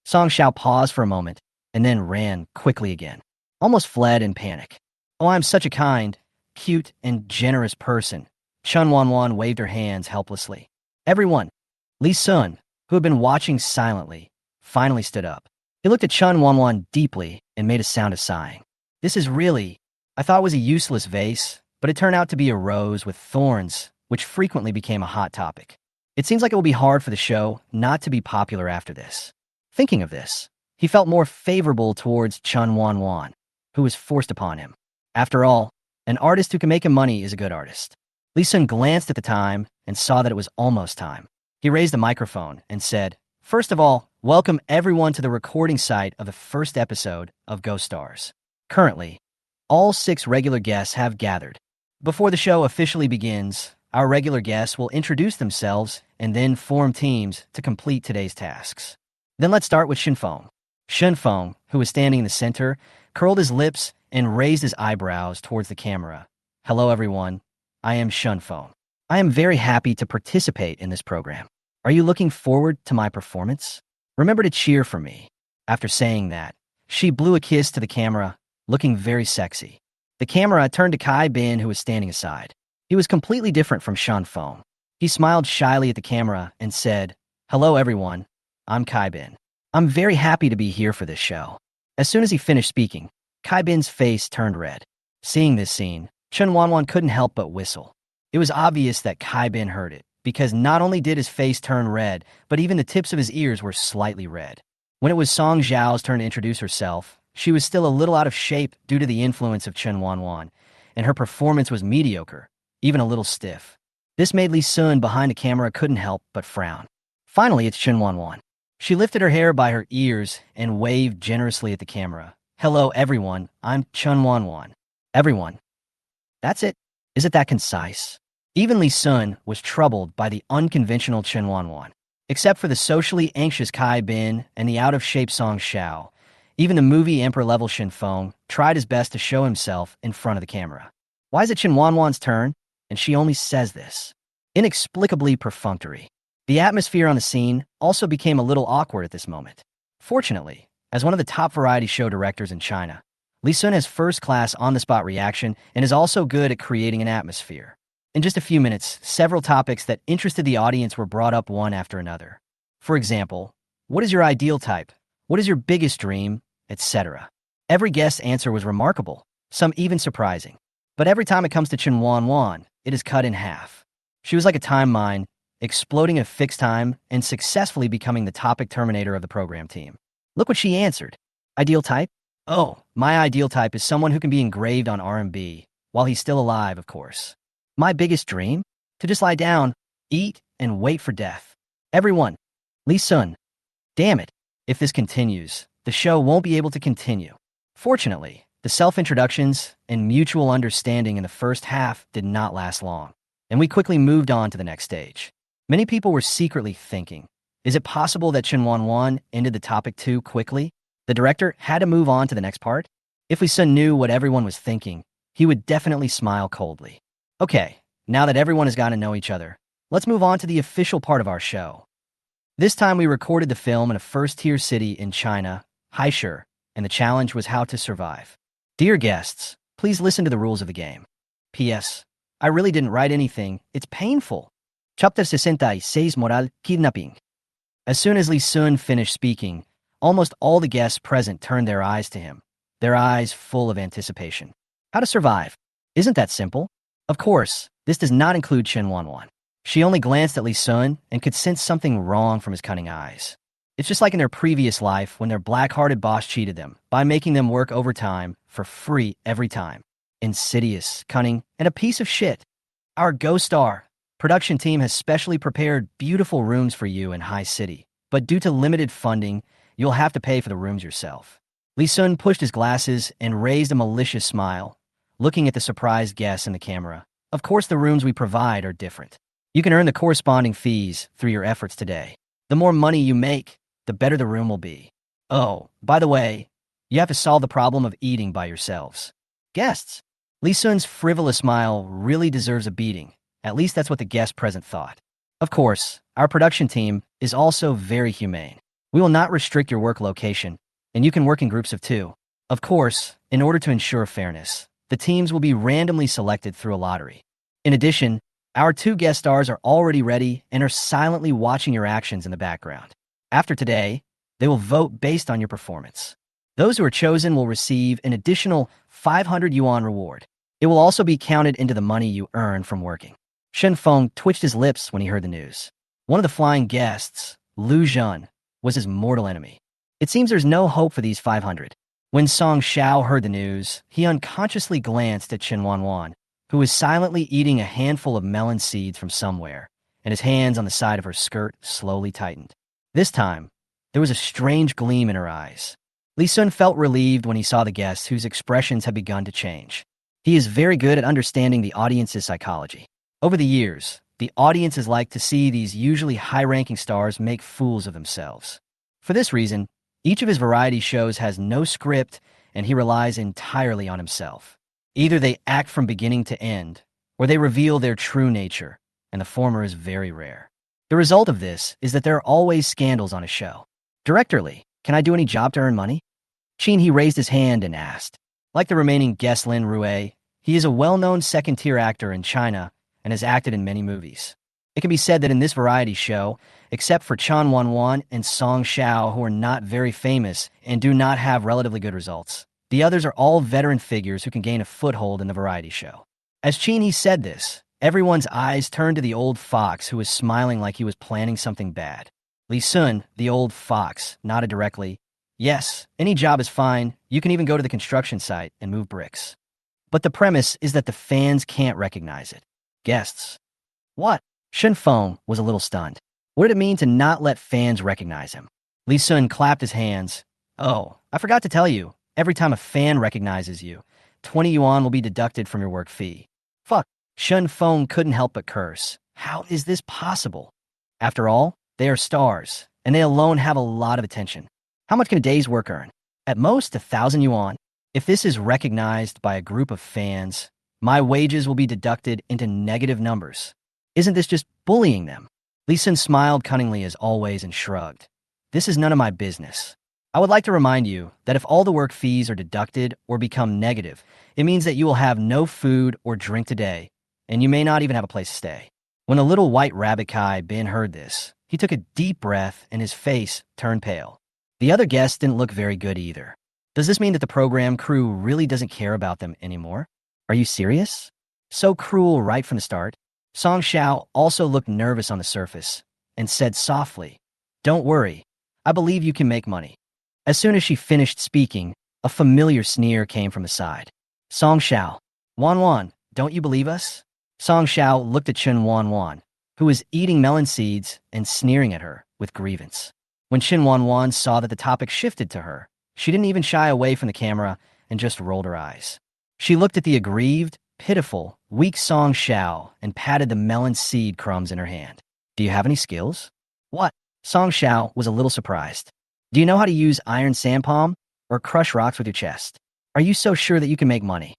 Song Xiao paused for a moment and then ran quickly again, almost fled in panic. Oh, I'm such a kind, cute, and generous person. Chen Wanwan waved her hands helplessly. Everyone, Li Sun, who had been watching silently, finally stood up. He looked at Chen Wanwan deeply and made a sound of sighing. This is really, I thought it was a useless vase, but it turned out to be a rose with thorns, which frequently became a hot topic. It seems like it will be hard for the show not to be popular after this. Thinking of this, he felt more favorable towards Chen Wanwan, who was forced upon him. After all, an artist who can make him money is a good artist. Li Sun glanced at the time and saw that it was almost time. He raised the microphone and said, First of all, welcome everyone to the recording site of the first episode of Ghost Stars. Currently, all 6 regular guests have gathered. Before the show officially begins, our regular guests will introduce themselves and then form teams to complete today's tasks. Then let's start with Shenfeng. Shenfeng, who was standing in the center, curled his lips and raised his eyebrows towards the camera. Hello everyone, I am Shenfeng. I am very happy to participate in this program. Are you looking forward to my performance? Remember to cheer for me. After saying that, she blew a kiss to the camera, looking very sexy. The camera turned to Kai Bin, who was standing aside. He was completely different from Shenfeng. He smiled shyly at the camera and said, Hello everyone, I'm Kai Bin. I'm very happy to be here for this show. As soon as he finished speaking, Kai Bin's face turned red. Seeing this scene, Chen Wanwan couldn't help but whistle. It was obvious that Kai Bin heard it, because not only did his face turn red, but even the tips of his ears were slightly red. When it was Song Xiao's turn to introduce herself, she was still a little out of shape due to the influence of Chen Wanwan, and her performance was mediocre, even a little stiff. This made Li Sun behind the camera couldn't help but frown. Finally, it's Chen Wanwan. She lifted her hair by her ears and waved generously at the camera. Hello, everyone. I'm Chen Wanwan. Everyone. That's it. Is it that concise? Even Li Sun was troubled by the unconventional Chen Wanwan. Except for the socially anxious Kai Bin and the out-of-shape Song Xiao, even the movie Emperor-level Shen Feng tried his best to show himself in front of the camera. Why is it Chen Wanwan's turn, and she only says this? Inexplicably perfunctory. The atmosphere on the scene also became a little awkward at this moment. Fortunately, as one of the top variety show directors in China, Li Sun has first-class on-the-spot reaction and is also good at creating an atmosphere. In just a few minutes, several topics that interested the audience were brought up one after another. For example, what is your ideal type? What is your biggest dream? Etc. Every guest's answer was remarkable, some even surprising. But every time it comes to Chen Wanwan, it is cut in half. She was like a time mine, exploding at a fixed time and successfully becoming the topic terminator of the program team. Look what she answered. Ideal type? Oh, my ideal type is someone who can be engraved on R&B, while he's still alive, of course. My biggest dream? To just lie down, eat, and wait for death. Everyone. Li Sun. Damn it. If this continues, the show won't be able to continue. Fortunately, the self-introductions and mutual understanding in the first half did not last long, and we quickly moved on to the next stage. Many people were secretly thinking, is it possible that Chen Wanwan ended the topic too quickly? The director had to move on to the next part? If Li Sun knew what everyone was thinking, he would definitely smile coldly. Okay, now that everyone has gotten to know each other, let's move on to the official part of our show. This time we recorded the film in a first-tier city in China, Haisher, and the challenge was how to survive. Dear guests, please listen to the rules of the game. P.S. I really didn't write anything, it's painful. Chapter 66 Moral Kidnapping. As soon as Li Sun finished speaking, almost all the guests present turned their eyes to him, their eyes full of anticipation. How to survive? Isn't that simple? Of course, this does not include Chen Wanwan. She only glanced at Li Sun and could sense something wrong from his cunning eyes. It's just like in their previous life when their black-hearted boss cheated them by making them work overtime for free every time. Insidious, cunning, and a piece of shit. Our Ghost Star production team has specially prepared beautiful rooms for you in High City, but due to limited funding, you'll have to pay for the rooms yourself. Li Sun pushed his glasses and raised a malicious smile, looking at the surprised guests in the camera. Of course, the rooms we provide are different. You can earn the corresponding fees through your efforts today. The more money you make, the better the room will be. Oh, by the way, you have to solve the problem of eating by yourselves. Guests, Li Sun's frivolous smile really deserves a beating. At least that's what the guests present thought. Of course, our production team is also very humane. We will not restrict your work location, and you can work in groups of 2. Of course, in order to ensure fairness, the teams will be randomly selected through a lottery. In addition, our 2 guest stars are already ready and are silently watching your actions in the background. After today, they will vote based on your performance. Those who are chosen will receive an additional 500 yuan reward. It will also be counted into the money you earn from working. Shen Feng twitched his lips when he heard the news. One of the flying guests, Lu Zhen, was his mortal enemy. It seems there's no hope for these 500. When Song Xiao heard the news, he unconsciously glanced at Chen Wanwan, who was silently eating a handful of melon seeds from somewhere, and his hands on the side of her skirt slowly tightened. This time, there was a strange gleam in her eyes. Li Sun felt relieved when he saw the guests whose expressions had begun to change. He is very good at understanding the audience's psychology. Over the years, the audience has liked to see these usually high-ranking stars make fools of themselves. For this reason, each of his variety shows has no script, and he relies entirely on himself. Either they act from beginning to end, or they reveal their true nature, and the former is very rare. The result of this is that there are always scandals on his show. Director Lee, can I do any job to earn money? He raised his hand and asked. Like the remaining guest Lin Rue, he is a well-known second-tier actor in China and has acted in many movies. It can be said that in this variety show, except for Chen Wanwan and Song Xiao, who are not very famous and do not have relatively good results, the others are all veteran figures who can gain a foothold in the variety show. As He said this, everyone's eyes turned to the old fox who was smiling like he was planning something bad. Li Sun, the old fox, nodded directly. Yes, any job is fine. You can even go to the construction site and move bricks. But the premise is that the fans can't recognize it. Guests. What? Shen Feng was a little stunned. What did it mean to not let fans recognize him? Lee Sun clapped his hands. Oh, I forgot to tell you. Every time a fan recognizes you, 20 yuan will be deducted from your work fee. Fuck. Shen Feng couldn't help but curse. How is this possible? After all, they are stars, and they alone have a lot of attention. How much can a day's work earn? At most, 1,000 yuan. If this is recognized by a group of fans, my wages will be deducted into negative numbers. Isn't this just bullying them? Lee Sun smiled cunningly as always and shrugged. This is none of my business. I would like to remind you that if all the work fees are deducted or become negative, it means that you will have no food or drink today, and you may not even have a place to stay. When the little white rabbit Kai Bin heard this, he took a deep breath and his face turned pale. The other guests didn't look very good either. Does this mean that the program crew really doesn't care about them anymore? Are you serious? So cruel right from the start? Song Xiao also looked nervous on the surface and said softly, "Don't worry, I believe you can make money." As soon as she finished speaking, a familiar sneer came from the side. Song Xiao, Wanwan, don't you believe us? Song Xiao looked at Chen Wanwan, who was eating melon seeds and sneering at her with grievance. When Chen Wanwan saw that the topic shifted to her, she didn't even shy away from the camera and just rolled her eyes. She looked at the aggrieved, pitiful, weak Song Xiao and patted the melon seed crumbs in her hand. Do you have any skills? What? Song Xiao was a little surprised. Do you know how to use iron sand palm or crush rocks with your chest? Are you so sure that you can make money?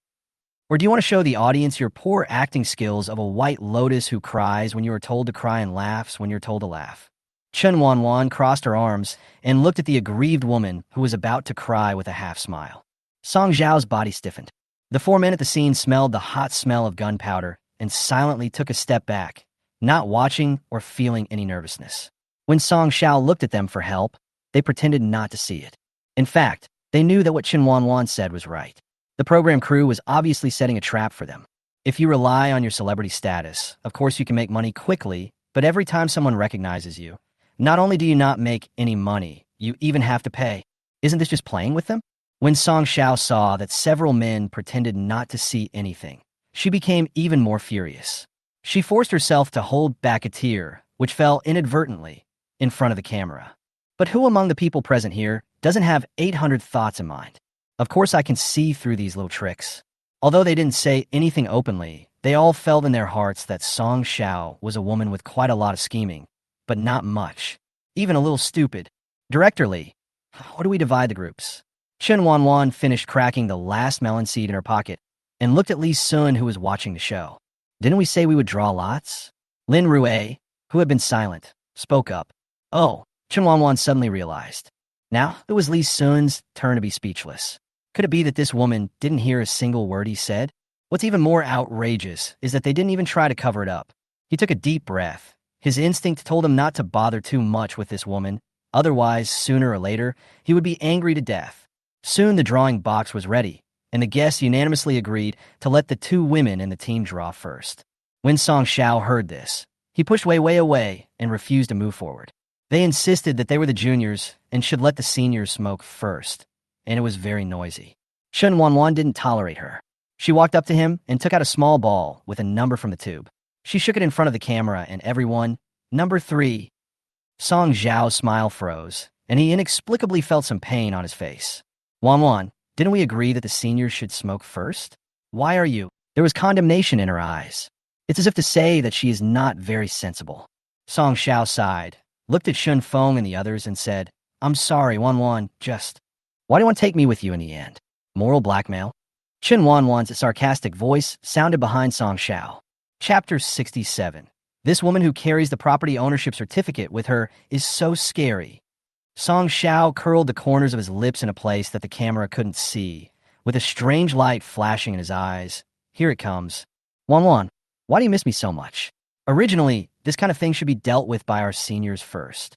Or do you want to show the audience your poor acting skills of a white lotus who cries when you are told to cry and laughs when you're told to laugh? Chen Wanwan crossed her arms and looked at the aggrieved woman who was about to cry with a half smile. Song Zhao's body stiffened. The four men at the scene smelled the hot smell of gunpowder and silently took a step back, not watching or feeling any nervousness. When Song Xiao looked at them for help, they pretended not to see it. In fact, they knew that what Chen Wanwan said was right. The program crew was obviously setting a trap for them. If you rely on your celebrity status, of course you can make money quickly, but every time someone recognizes you, not only do you not make any money, you even have to pay. Isn't this just playing with them? When Song Xiao saw that several men pretended not to see anything, she became even more furious. She forced herself to hold back a tear, which fell inadvertently in front of the camera. But who among the people present here doesn't have 800 thoughts in mind? Of course I can see through these little tricks. Although they didn't say anything openly, they all felt in their hearts that Song Xiao was a woman with quite a lot of scheming, but not much. Even a little stupid. Director Lee, how do we divide the groups? Chen Wanwan finished cracking the last melon seed in her pocket and looked at Lee Sun, who was watching the show. Didn't we say we would draw lots? Lin Rue, who had been silent, spoke up. Oh, Chen Wanwan suddenly realized. Now it was Lee Sun's turn to be speechless. Could it be that this woman didn't hear a single word he said? What's even more outrageous is that they didn't even try to cover it up. He took a deep breath. His instinct told him not to bother too much with this woman, otherwise, sooner or later, he would be angry to death. Soon the drawing box was ready, and the guests unanimously agreed to let the two women in the team draw first. When Song Xiao heard this, he pushed way away and refused to move forward. They insisted that they were the juniors and should let the seniors smoke first, and it was very noisy. Chen Wanwan didn't tolerate her. She walked up to him and took out a small ball with a number from the tube. She shook it in front of the camera and everyone, number 3. Song Zhao's smile froze, and he inexplicably felt some pain on his face. Wanwan, didn't we agree that the seniors should smoke first? Why are you? There was condemnation in her eyes. It's as if to say that she is not very sensible. Song Xiao sighed, looked at Shun Feng and the others and said, I'm sorry, Wanwan, just... Why do you want to take me with you in the end? Moral blackmail? Chen Wanwan's sarcastic voice sounded behind Song Xiao. Chapter 67. This woman who carries the property ownership certificate with her is so scary. Song Xiao curled the corners of his lips in a place that the camera couldn't see, with a strange light flashing in his eyes. Here it comes. Wanwan, why do you miss me so much? Originally, this kind of thing should be dealt with by our seniors first.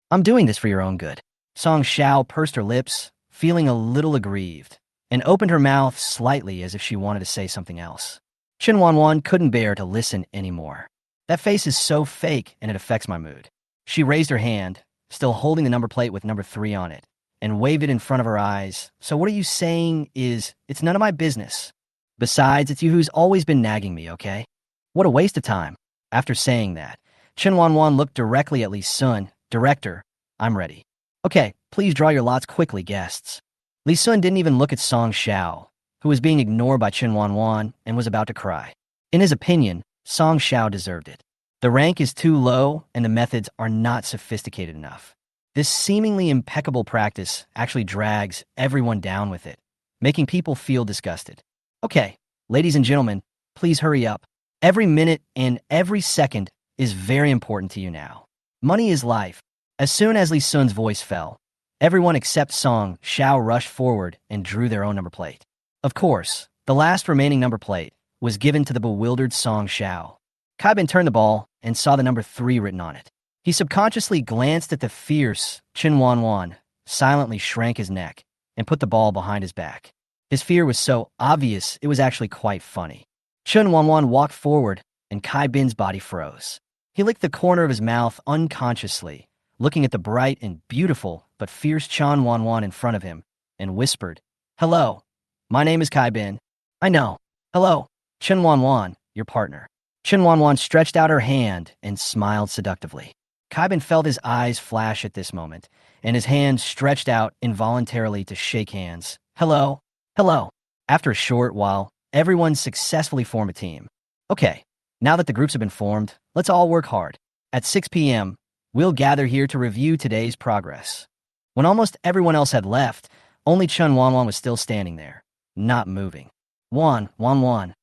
I'm doing this for your own good. Song Xiao pursed her lips, feeling a little aggrieved, and opened her mouth slightly as if she wanted to say something else. Chen Wanwan couldn't bear to listen anymore. That face is so fake and it affects my mood. She raised her hand, still holding the number plate with number 3 on it, and waved it in front of her eyes. So what are you saying is, it's none of my business. Besides, it's you who's always been nagging me, okay? What a waste of time. After saying that, Chen Wanwan looked directly at Li Sun. Director, I'm ready. Okay, please draw your lots quickly, guests. Li Sun didn't even look at Song Xiao, who was being ignored by Chen Wanwan and was about to cry. In his opinion, Song Xiao deserved it. The rank is too low and the methods are not sophisticated enough. This seemingly impeccable practice actually drags everyone down with it, making people feel disgusted. Okay, ladies and gentlemen, please hurry up. Every minute and every second is very important to you now. Money is life. As soon as Li Sun's voice fell, everyone except Song Xiao rushed forward and drew their own number plate. Of course, the last remaining number plate was given to the bewildered Song Xiao. Kaibin turned the ball and saw the number 3 written on it. He subconsciously glanced at the fierce Chen Wanwan, silently shrank his neck, and put the ball behind his back. His fear was so obvious it was actually quite funny. Chen Wanwan walked forward, and Kaibin's body froze. He licked the corner of his mouth unconsciously, looking at the bright and beautiful but fierce Chen Wanwan in front of him, and whispered, "Hello, my name is Kaibin. I know. Hello, Chen Wanwan, your partner." Chen Wanwan stretched out her hand and smiled seductively. Kaibin felt his eyes flash at this moment, and his hand stretched out involuntarily to shake hands. "Hello, hello." After a short while, everyone successfully formed a team. Okay, now that the groups have been formed, let's all work hard. At 6 p.m., we'll gather here to review today's progress. When almost everyone else had left, only Chen Wanwan was still standing there, not moving. Wanwan,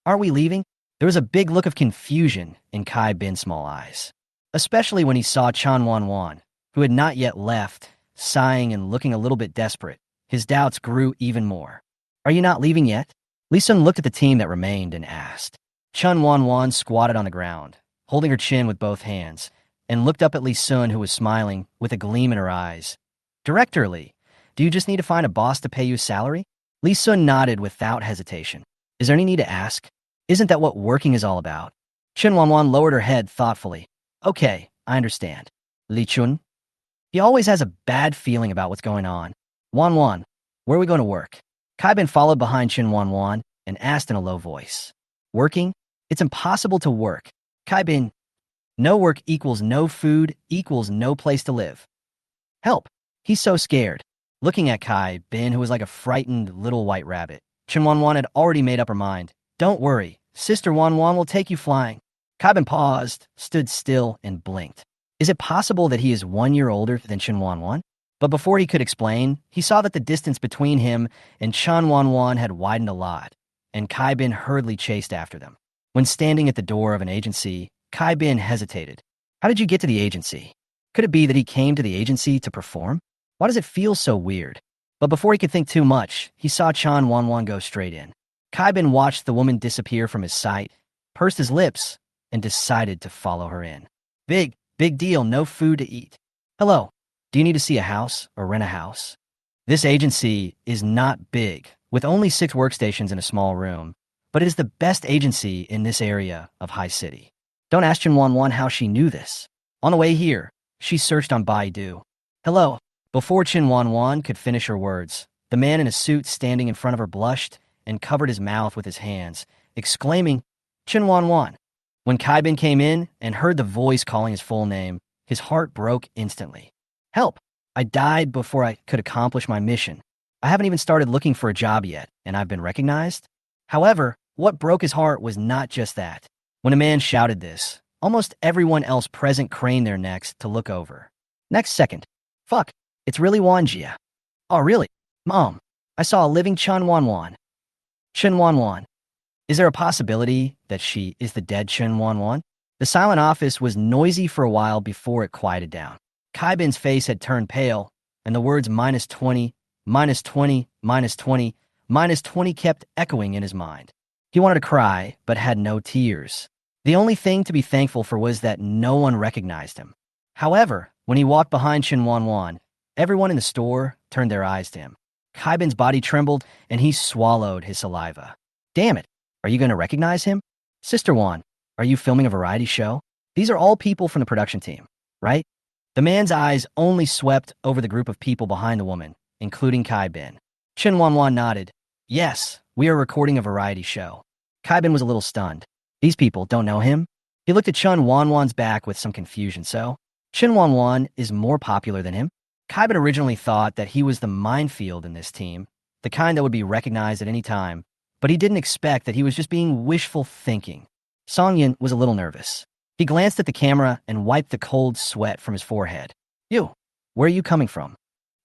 are we leaving? There was a big look of confusion in Kai Bin's small eyes, especially when he saw Chen Wanwan, who had not yet left, sighing and looking a little bit desperate. His doubts grew even more. Are you not leaving yet? Li Sun looked at the team that remained and asked. Chen Wanwan squatted on the ground, holding her chin with both hands, and looked up at Li Sun, who was smiling with a gleam in her eyes. Director Li, do you just need to find a boss to pay you a salary? Li Sun nodded without hesitation. Is there any need to ask? Isn't that what working is all about? Chen Wanwan lowered her head thoughtfully. Okay, I understand. Li Chun? He always has a bad feeling about what's going on. Wanwan, where are we going to work? Kaibin followed behind Chen Wanwan and asked in a low voice. Working? It's impossible to work. Kaibin, no work equals no food equals no place to live. Help. He's so scared. Looking at Kaibin, who was like a frightened little white rabbit, Chen Wanwan had already made up her mind. Don't worry, Sister Wanwan will take you flying. Kaibin paused, stood still, and blinked. Is it possible that he is 1 year older than Chen Wanwan? But before he could explain, he saw that the distance between him and Chen Wanwan had widened a lot, and Kaibin hurriedly chased after them. When standing at the door of an agency, Kaibin hesitated. How did you get to the agency? Could it be that he came to the agency to perform? Why does it feel so weird? But before he could think too much, he saw Chen Wanwan go straight in. Kaibin watched the woman disappear from his sight, pursed his lips, and decided to follow her in. Big deal, no food to eat. Hello, do you need to see a house or rent a house? This agency is not big, with only 6 workstations in a small room, but it is the best agency in this area of High City. Don't ask Chen Wanwan how she knew this. On the way here, she searched on Baidu. Hello. Before Chen Wanwan could finish her words, the man in a suit standing in front of her blushed and covered his mouth with his hands, exclaiming, Chen Wanwan. When Kaibin came in and heard the voice calling his full name, his heart broke instantly. Help! I died before I could accomplish my mission. I haven't even started looking for a job yet, and I've been recognized? However, what broke his heart was not just that. When a man shouted this, almost everyone else present craned their necks to look over. Next second. Fuck, it's really Wanjia. Oh, really? Mom, I saw a living Chen Wanwan. Chen Wanwan. Is there a possibility that she is the dead Chen Wanwan? The silent office was noisy for a while before it quieted down. Kaibin's face had turned pale, and the words -20, -20, -20, -20 kept echoing in his mind. He wanted to cry, but had no tears. The only thing to be thankful for was that no one recognized him. However, when he walked behind Chen Wanwan, everyone in the store turned their eyes to him. Kaibin's body trembled, and he swallowed his saliva. Damn it, are you going to recognize him? Sister Wan, are you filming a variety show? These are all people from the production team, right? The man's eyes only swept over the group of people behind the woman, including Kaibin. Chen Wanwan nodded. Yes, we are recording a variety show. Kaibin was a little stunned. These people don't know him? He looked at Chen Wanwan's back with some confusion. So, Chen Wanwan is more popular than him? Kaiban originally thought that he was the minefield in this team, the kind that would be recognized at any time, but he didn't expect that he was just being wishful thinking. Song Yin was a little nervous. He glanced at the camera and wiped the cold sweat from his forehead. You, where are you coming from?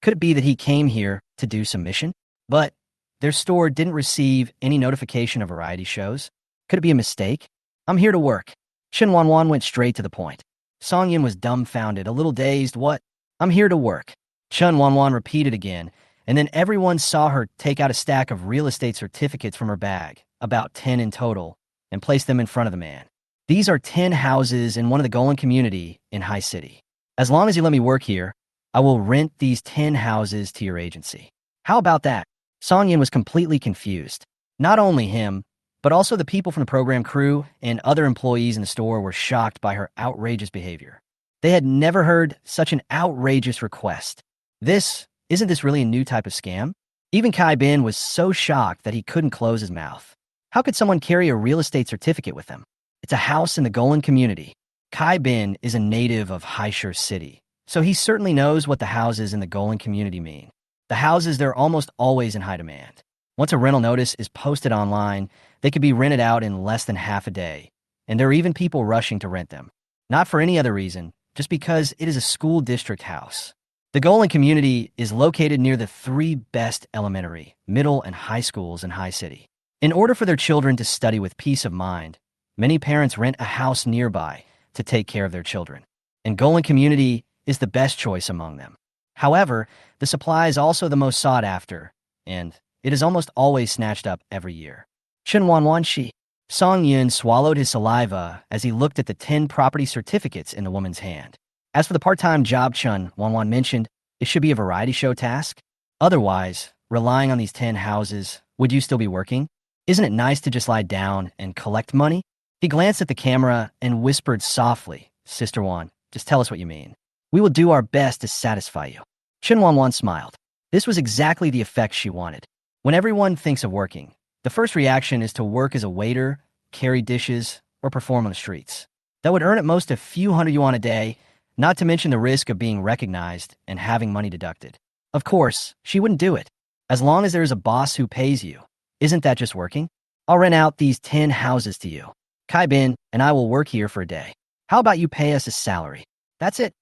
Could it be that he came here to do some mission? But their store didn't receive any notification of variety shows. Could it be a mistake? I'm here to work. Chen Wanwan went straight to the point. Song Yin was dumbfounded, a little dazed. What? I'm here to work. Chen Wanwan repeated again, and then everyone saw her take out a stack of real estate certificates from her bag, about 10 in total, and place them in front of the man. These are 10 houses in one of the Golan community in High City. As long as you let me work here, I will rent these 10 houses to your agency. How about that? Song Yin was completely confused. Not only him, but also the people from the program crew and other employees in the store were shocked by her outrageous behavior. They had never heard such an outrageous request. Isn't this really a new type of scam? Even Kai Bin was so shocked that he couldn't close his mouth. How could someone carry a real estate certificate with them? It's a house in the Golan community. Kai Bin is a native of Haishur City, so he certainly knows what the houses in the Golan community mean. The houses, they're almost always in high demand. Once a rental notice is posted online, they could be rented out in less than half a day, and there are even people rushing to rent them. Not for any other reason, just because it is a school district house. The Golan community is located near the 3 best elementary, middle, and high schools in High City. In order for their children to study with peace of mind, many parents rent a house nearby to take care of their children, and Golan community is the best choice among them. However, the supply is also the most sought after, and it is almost always snatched up every year. Chen Wanwan Shi. Song Yun swallowed his saliva as he looked at the 10 property certificates in the woman's hand. As for the part-time job Chen Wanwan mentioned, it should be a variety show task. Otherwise, relying on these 10 houses, would you still be working? Isn't it nice to just lie down and collect money? He glanced at the camera and whispered softly, Sister Wan, just tell us what you mean. We will do our best to satisfy you. Chen Wanwan smiled. This was exactly the effect she wanted. When everyone thinks of working, the first reaction is to work as a waiter, carry dishes, or perform on the streets. That would earn at most a few hundred yuan a day, not to mention the risk of being recognized and having money deducted. Of course, she wouldn't do it. As long as there is a boss who pays you, isn't that just working? I'll rent out these 10 houses to you. Kai Bin and I will work here for a day. How about you pay us a salary? That's it.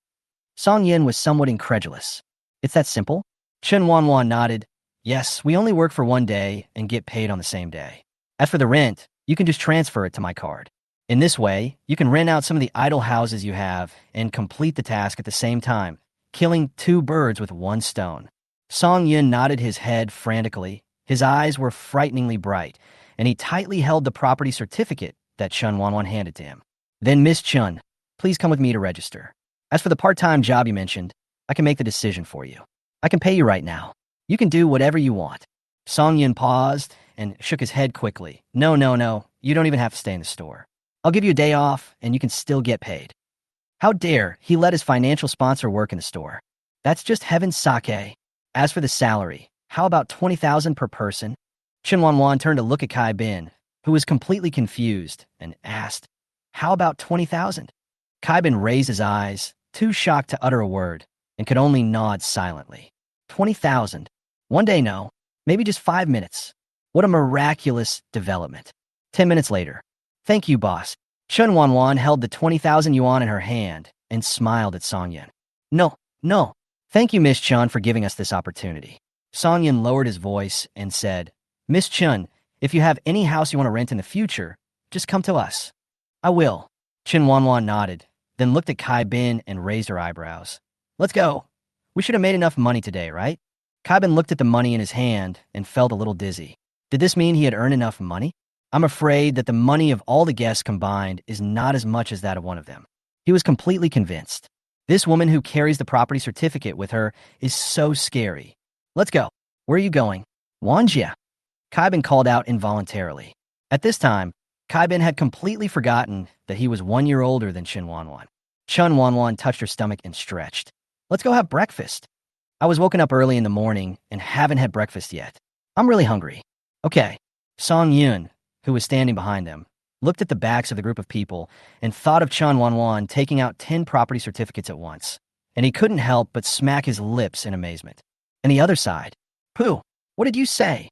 Song Yin was somewhat incredulous. It's that simple? Chen Wanwan nodded. Yes, we only work for one day and get paid on the same day. As for the rent, you can just transfer it to my card. In this way, you can rent out some of the idle houses you have and complete the task at the same time, killing 2 birds with 1 stone. Song Yin nodded his head frantically. His eyes were frighteningly bright, and he tightly held the property certificate that Chen Wanwan handed to him. Then, Miss Chen, please come with me to register. As for the part-time job you mentioned, I can make the decision for you. I can pay you right now. You can do whatever you want. Song Yin paused and shook his head quickly. No, you don't even have to stay in the store. I'll give you a day off, and you can still get paid. How dare he let his financial sponsor work in the store? That's just heaven's sake. As for the salary, how about 20,000 per person? Chen Wanwan turned to look at Kai Bin, who was completely confused, and asked, how about 20,000? Kai Bin raised his eyes, too shocked to utter a word, and could only nod silently. 20,000. One day, no. Maybe just 5 minutes. What a miraculous development. 10 minutes later. Thank you, boss. Chen Wanwan held the 20,000 yuan in her hand and smiled at Song Yin. No. Thank you, Miss Chen, for giving us this opportunity. Song Yin lowered his voice and said, Miss Chen, if you have any house you want to rent in the future, just come to us. I will. Chen Wanwan nodded, then looked at Kai Bin and raised her eyebrows. Let's go. We should have made enough money today, right? Kai Bin looked at the money in his hand and felt a little dizzy. Did this mean he had earned enough money? I'm afraid that the money of all the guests combined is not as much as that of one of them. He was completely convinced. This woman who carries the property certificate with her is so scary. Let's go. Where are you going? Wanjia. Kai Bin called out involuntarily. At this time, Kai Bin had completely forgotten that he was 1 year older than Chen Wanwan. Chen Wanwan touched her stomach and stretched. Let's go have breakfast. I was woken up early in the morning and haven't had breakfast yet. I'm really hungry. Okay. Song Yun, who was standing behind them, looked at the backs of the group of people, and thought of Chen Wanwan taking out 10 property certificates at once. And he couldn't help but smack his lips in amazement. And the other side, "Who? What did you say?"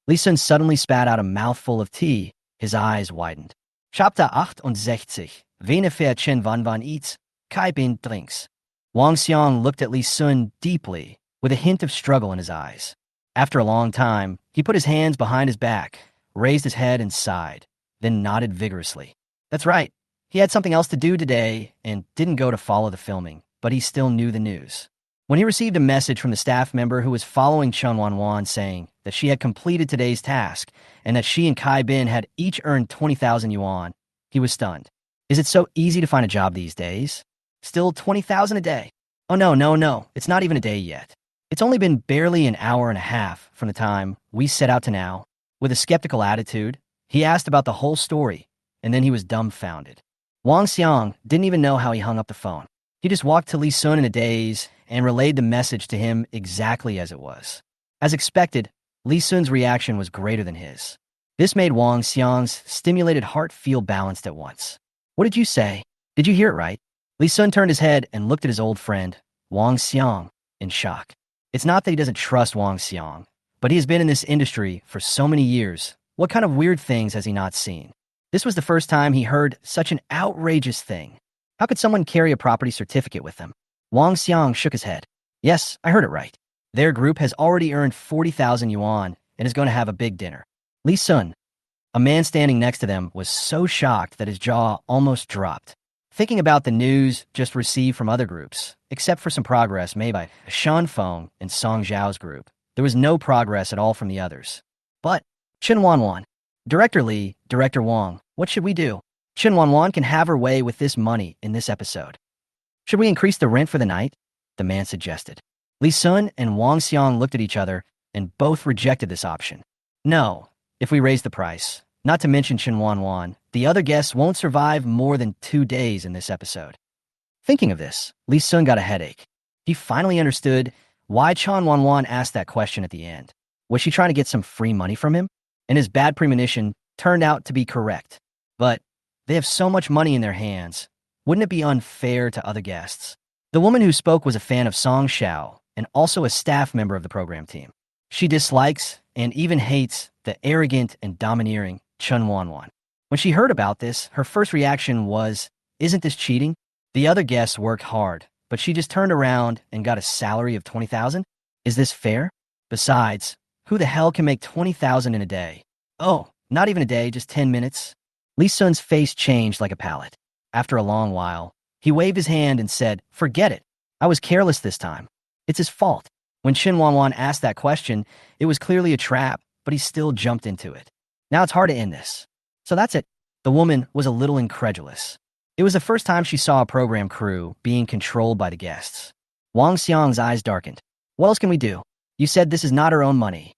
Lee Sun suddenly spat out a mouthful of tea. His eyes widened. Chapter 68. Vene für Chen Wanwan eats, Kai Bin drinks. Wang Xiang looked at Lee Sun deeply, with a hint of struggle in his eyes. After a long time, he put his hands behind his back, raised his head and sighed, then nodded vigorously. That's right. He had something else to do today and didn't go to follow the filming, but he still knew the news. When he received a message from the staff member who was following Chen Wanwan saying that she had completed today's task and that she and Kai Bin had each earned 20,000 yuan, he was stunned. Is it so easy to find a job these days? Still 20,000 a day? Oh no, it's not even a day yet. It's only been barely an hour and a half from the time we set out to now. With a skeptical attitude, he asked about the whole story, and then he was dumbfounded. Wang Xiang didn't even know how he hung up the phone. He just walked to Lee Sun in a daze and relayed the message to him exactly as it was. As expected, Lee Sun's reaction was greater than his. This made Wang Xiang's stimulated heart feel balanced at once. What did you say? Did you hear it right? Lee Sun turned his head and looked at his old friend, Wang Xiang, in shock. It's not that he doesn't trust Wang Xiang, but he has been in this industry for so many years. What kind of weird things has he not seen? This was the first time he heard such an outrageous thing. How could someone carry a property certificate with them? Wang Xiang shook his head. Yes, I heard it right. Their group has already earned 40,000 yuan and is going to have a big dinner. Lee Sun, a man standing next to them, was so shocked that his jaw almost dropped. Thinking about the news just received from other groups, except for some progress made by Shan Feng and Song Zhao's group, there was no progress at all from the others. But Chen Wanwan, Director Lee, Director Wang, what should we do? Chen Wanwan can have her way with this money in this episode. Should we increase the rent for the night? The man suggested. Lee Sun and Wang Xiang looked at each other and both rejected this option. No, if we raise the price, not to mention Chen Wanwan, the other guests won't survive more than 2 days in this episode. Thinking of this, Lee Sun got a headache. He finally understood why Chen Wanwan asked that question at the end. Was she trying to get some free money from him? And his bad premonition turned out to be correct. But they have so much money in their hands. Wouldn't it be unfair to other guests? The woman who spoke was a fan of Song Xiao and also a staff member of the program team. She dislikes and even hates the arrogant and domineering Chen Wanwan. When she heard about this, her first reaction was, isn't this cheating? The other guests worked hard, but she just turned around and got a salary of 20,000? Is this fair? Besides, who the hell can make 20,000 in a day? Oh, not even a day, just 10 minutes? Lee Sun's face changed like a palette. After a long while, he waved his hand and said, forget it. I was careless this time. It's his fault. When Chen Wanwan asked that question, it was clearly a trap, but he still jumped into it. Now it's hard to end this. So that's it. The woman was a little incredulous. It was the first time she saw a program crew being controlled by the guests. Wang Xiang's eyes darkened. What else can we do? You said this is not her own money.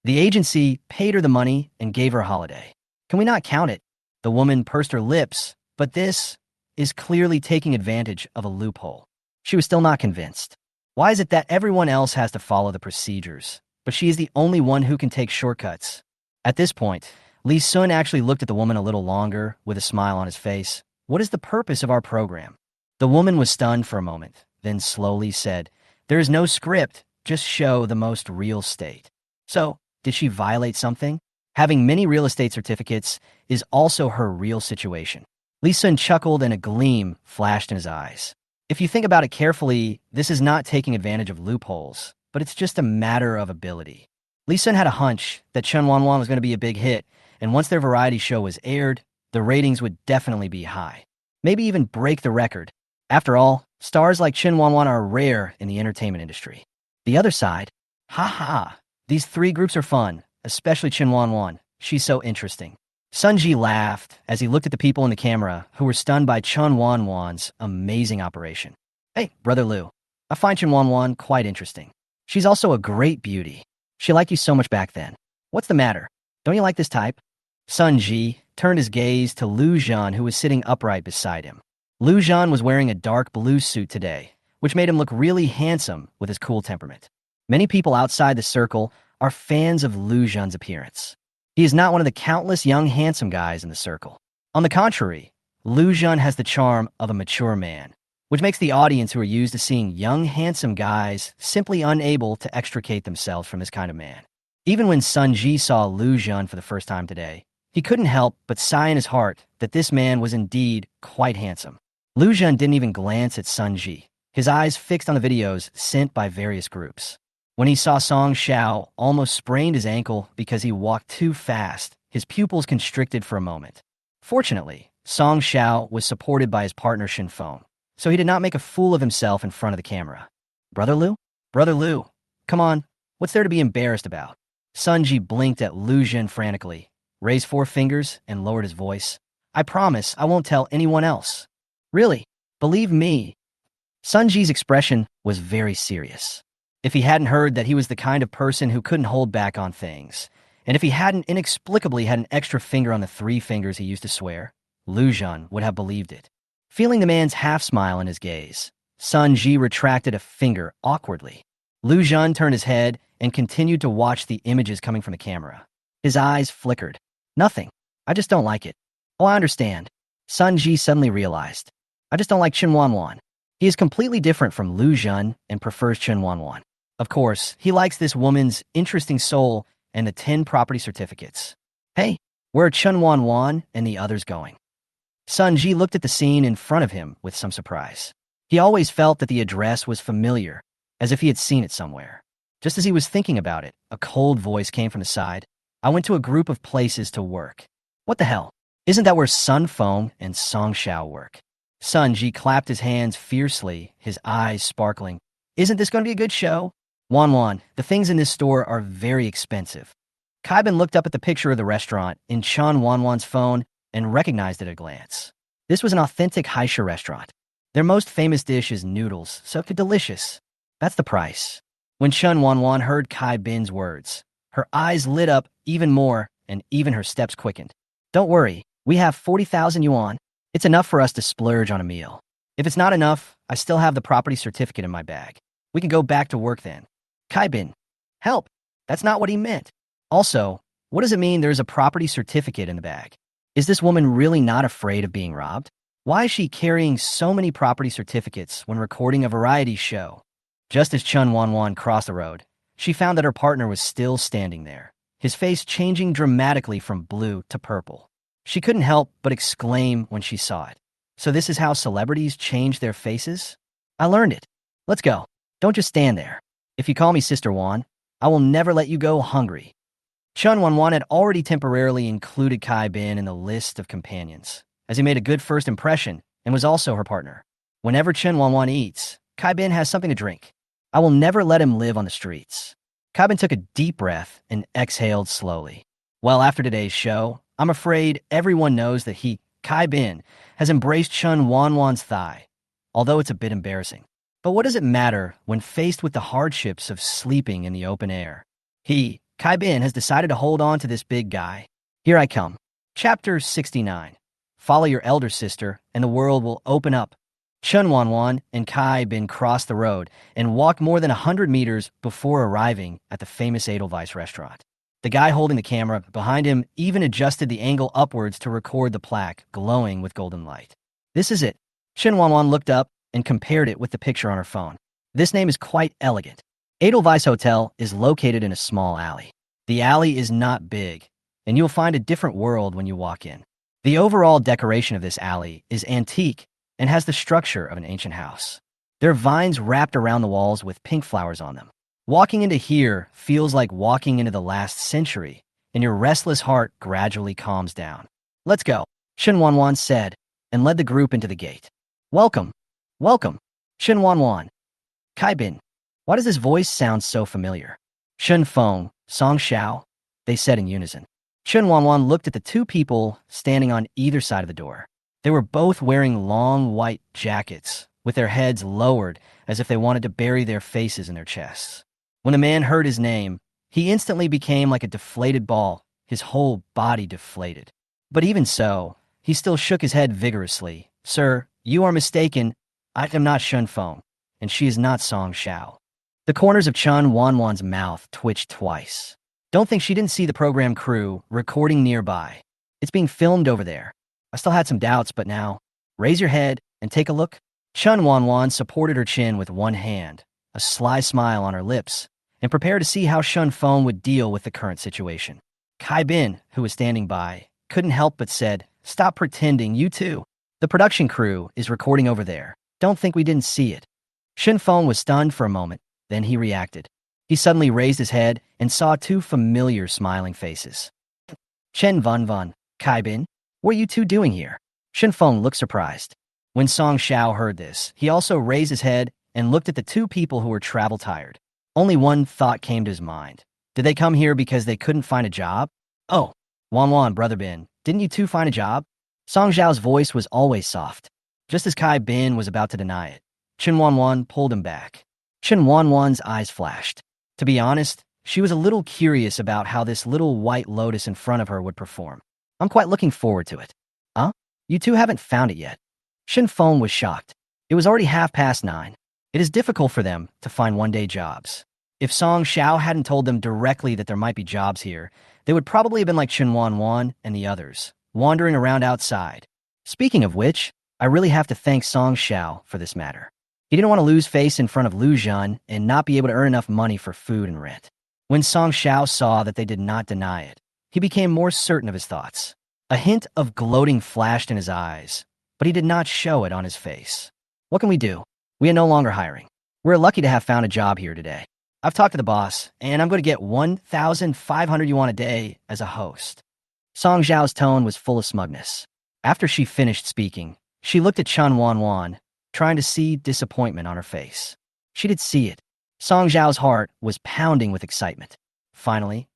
The agency paid her the money and gave her a holiday. Can we not count it? The woman pursed her lips, but this is clearly taking advantage of a loophole. She was still not convinced. Why is it that everyone else has to follow the procedures, but she is the only one who can take shortcuts? At this point, Lee Sun actually looked at the woman a little longer with a smile on his face. What is the purpose of our program? The woman was stunned for a moment, then slowly said, there is no script, just show the most real state. So, did she violate something? Having many real estate certificates is also her real situation. Lee Sun chuckled and a gleam flashed in his eyes. If you think about it carefully, this is not taking advantage of loopholes, but it's just a matter of ability. Lee Sun had a hunch that Chen Wanwan was going to be a big hit, and once their variety show was aired, the ratings would definitely be high. Maybe even break the record. After all, stars like Chen Wanwan are rare in the entertainment industry. The other side, these 3 groups are fun, especially Chen Wanwan. She's so interesting. Sun Ji laughed as he looked at the people in the camera who were stunned by Chen Wanwan's amazing operation. Hey, Brother Liu, I find Chen Wanwan quite interesting. She's also a great beauty. She liked you so much back then. What's the matter? Don't you like this type? Sun Ji turned his gaze to Lu Zhan, who was sitting upright beside him. Lu Zhan was wearing a dark blue suit today, which made him look really handsome with his cool temperament. Many people outside the circle are fans of Lu Zhan's appearance. He is not one of the countless young handsome guys in the circle. On the contrary, Lu Xun has the charm of a mature man, which makes the audience who are used to seeing young, handsome guys simply unable to extricate themselves from this kind of man. Even when Sun Ji saw Lu Xun for the first time today, he couldn't help but sigh in his heart that this man was indeed quite handsome. Lu Xun didn't even glance at Sun Ji, his eyes fixed on the videos sent by various groups. When he saw Song Xiao almost sprained his ankle because he walked too fast, his pupils constricted for a moment. Fortunately, Song Xiao was supported by his partner Shin Feng, so he did not make a fool of himself in front of the camera. Brother Lu? Brother Lu, come on, what's there to be embarrassed about? Sun Ji blinked at Lu Xun frantically, raised 4 fingers, and lowered his voice. I promise I won't tell anyone else. Really, believe me. Sun Ji's expression was very serious. If he hadn't heard that he was the kind of person who couldn't hold back on things, and if he hadn't inexplicably had an extra finger on the 3 fingers he used to swear, Lu Xun would have believed it. Feeling the man's half-smile in his gaze, Sun Ji retracted a finger awkwardly. Lu Xun turned his head and continued to watch the images coming from the camera. His eyes flickered. Nothing. I just don't like it. Oh, I understand. Sun Ji suddenly realized. I just don't like Chen Wanwan. He is completely different from Lu Xun and prefers Chen Wanwan. Of course, he likes this woman's interesting soul and the 10 property certificates. Hey, where are Chen Wanwan and the others going? Sun Ji looked at the scene in front of him with some surprise. He always felt that the address was familiar, as if he had seen it somewhere. Just as he was thinking about it, a cold voice came from the side. I went to a group of places to work. What the hell? Isn't that where Sun Feng and Song Xiao work? Sun Ji clapped his hands fiercely, his eyes sparkling. Isn't this going to be a good show? Wanwan, the things in this store are very expensive. Kaibin looked up at the picture of the restaurant in Chen Wanwan's phone and recognized it at a glance. This was an authentic Haisha restaurant. Their most famous dish is noodles, so delicious. That's the price. When Chen Wanwan heard Kaibin's words, her eyes lit up even more and even her steps quickened. Don't worry, we have 40,000 yuan. It's enough for us to splurge on a meal. If it's not enough, I still have the property certificate in my bag. We can go back to work then. Kaibin, help. That's not what he meant. Also, what does it mean there's a property certificate in the bag? Is this woman really not afraid of being robbed? Why is she carrying so many property certificates when recording a variety show? Just as Chen Wanwan crossed the road, she found that her partner was still standing there, his face changing dramatically from blue to purple. She couldn't help but exclaim when she saw it. So this is how celebrities change their faces? I learned it. Let's go. Don't just stand there. If you call me Sister Wan, I will never let you go hungry. Chen Wanwan had already temporarily included Kaibin in the list of companions, as he made a good first impression and was also her partner. Whenever Chen Wanwan eats, Kaibin has something to drink. I will never let him live on the streets. Kaibin took a deep breath and exhaled slowly. Well, after today's show, I'm afraid everyone knows that he, Kaibin, has embraced Chen Wanwan's thigh, although it's a bit embarrassing. But what does it matter when faced with the hardships of sleeping in the open air? He, Kaibin, has decided to hold on to this big guy. Here I come. Chapter 69. Follow your elder sister, and the world will open up. Chen Wanwan and Kaibin crossed the road and walked more than 100 meters before arriving at the famous Edelweiss restaurant. The guy holding the camera behind him even adjusted the angle upwards to record the plaque, glowing with golden light. This is it. Chen Wanwan looked up and compared it with the picture on her phone. This name is quite elegant. Edelweiss Hotel is located in a small alley. The alley is not big, and you'll find a different world when you walk in. The overall decoration of this alley is antique and has the structure of an ancient house. There are vines wrapped around the walls with pink flowers on them. Walking into here feels like walking into the last century, and your restless heart gradually calms down. Let's go, Chen Wanwan said, and led the group into the gate. Welcome. Welcome, Chen Wanwan. Kaibin, why does this voice sound so familiar? Shen Feng, Song Xiao, they said in unison. Chen Wanwan looked at the 2 people standing on either side of the door. They were both wearing long white jackets, with their heads lowered as if they wanted to bury their faces in their chests. When the man heard his name, he instantly became like a deflated ball, his whole body deflated. But even so, he still shook his head vigorously. Sir, you are mistaken. I am not Shen Feng, and she is not Song Xiao. The corners of Chen Wanwan's mouth twitched twice. Don't think she didn't see the program crew recording nearby. It's being filmed over there. I still had some doubts, but now, raise your head and take a look. Chen Wanwan supported her chin with one hand, a sly smile on her lips, and prepared to see how Shun Feng would deal with the current situation. Kai Bin, who was standing by, couldn't help but said, "Stop pretending, you too. The production crew is recording over there. Don't think we didn't see it." Shin Feng was stunned for a moment, then he reacted. He suddenly raised his head and saw two familiar smiling faces. Chen Wanwan, Kai Bin, what are you two doing here? Shin Feng looked surprised. When Song Xiao heard this, he also raised his head and looked at the two people who were travel-tired. Only one thought came to his mind. Did they come here because they couldn't find a job? Oh, Wanwan, Brother Bin, didn't you two find a job? Song Xiao's voice was always soft. Just as Kai Bin was about to deny it, Chen Wanwan pulled him back. Chen Wanwan's eyes flashed. To be honest, she was a little curious about how this little white lotus in front of her would perform. I'm quite looking forward to it. Huh? You two haven't found it yet. Shin Feng was shocked. It was already 9:30. It is difficult for them to find one-day jobs. If Song Xiao hadn't told them directly that there might be jobs here, they would probably have been like Chen Wanwan and the others, wandering around outside. Speaking of which, I really have to thank Song Xiao for this matter. He didn't want to lose face in front of Lu Zhan and not be able to earn enough money for food and rent. When Song Xiao saw that they did not deny it, he became more certain of his thoughts. A hint of gloating flashed in his eyes, but he did not show it on his face. What can we do? We are no longer hiring. We're lucky to have found a job here today. I've talked to the boss, and I'm going to get 1,500 yuan a day as a host. Song Xiao's tone was full of smugness. After she finished speaking, she looked at Chen Wanwan, trying to see disappointment on her face. She did see it. Song Xiao's heart was pounding with excitement. Finally,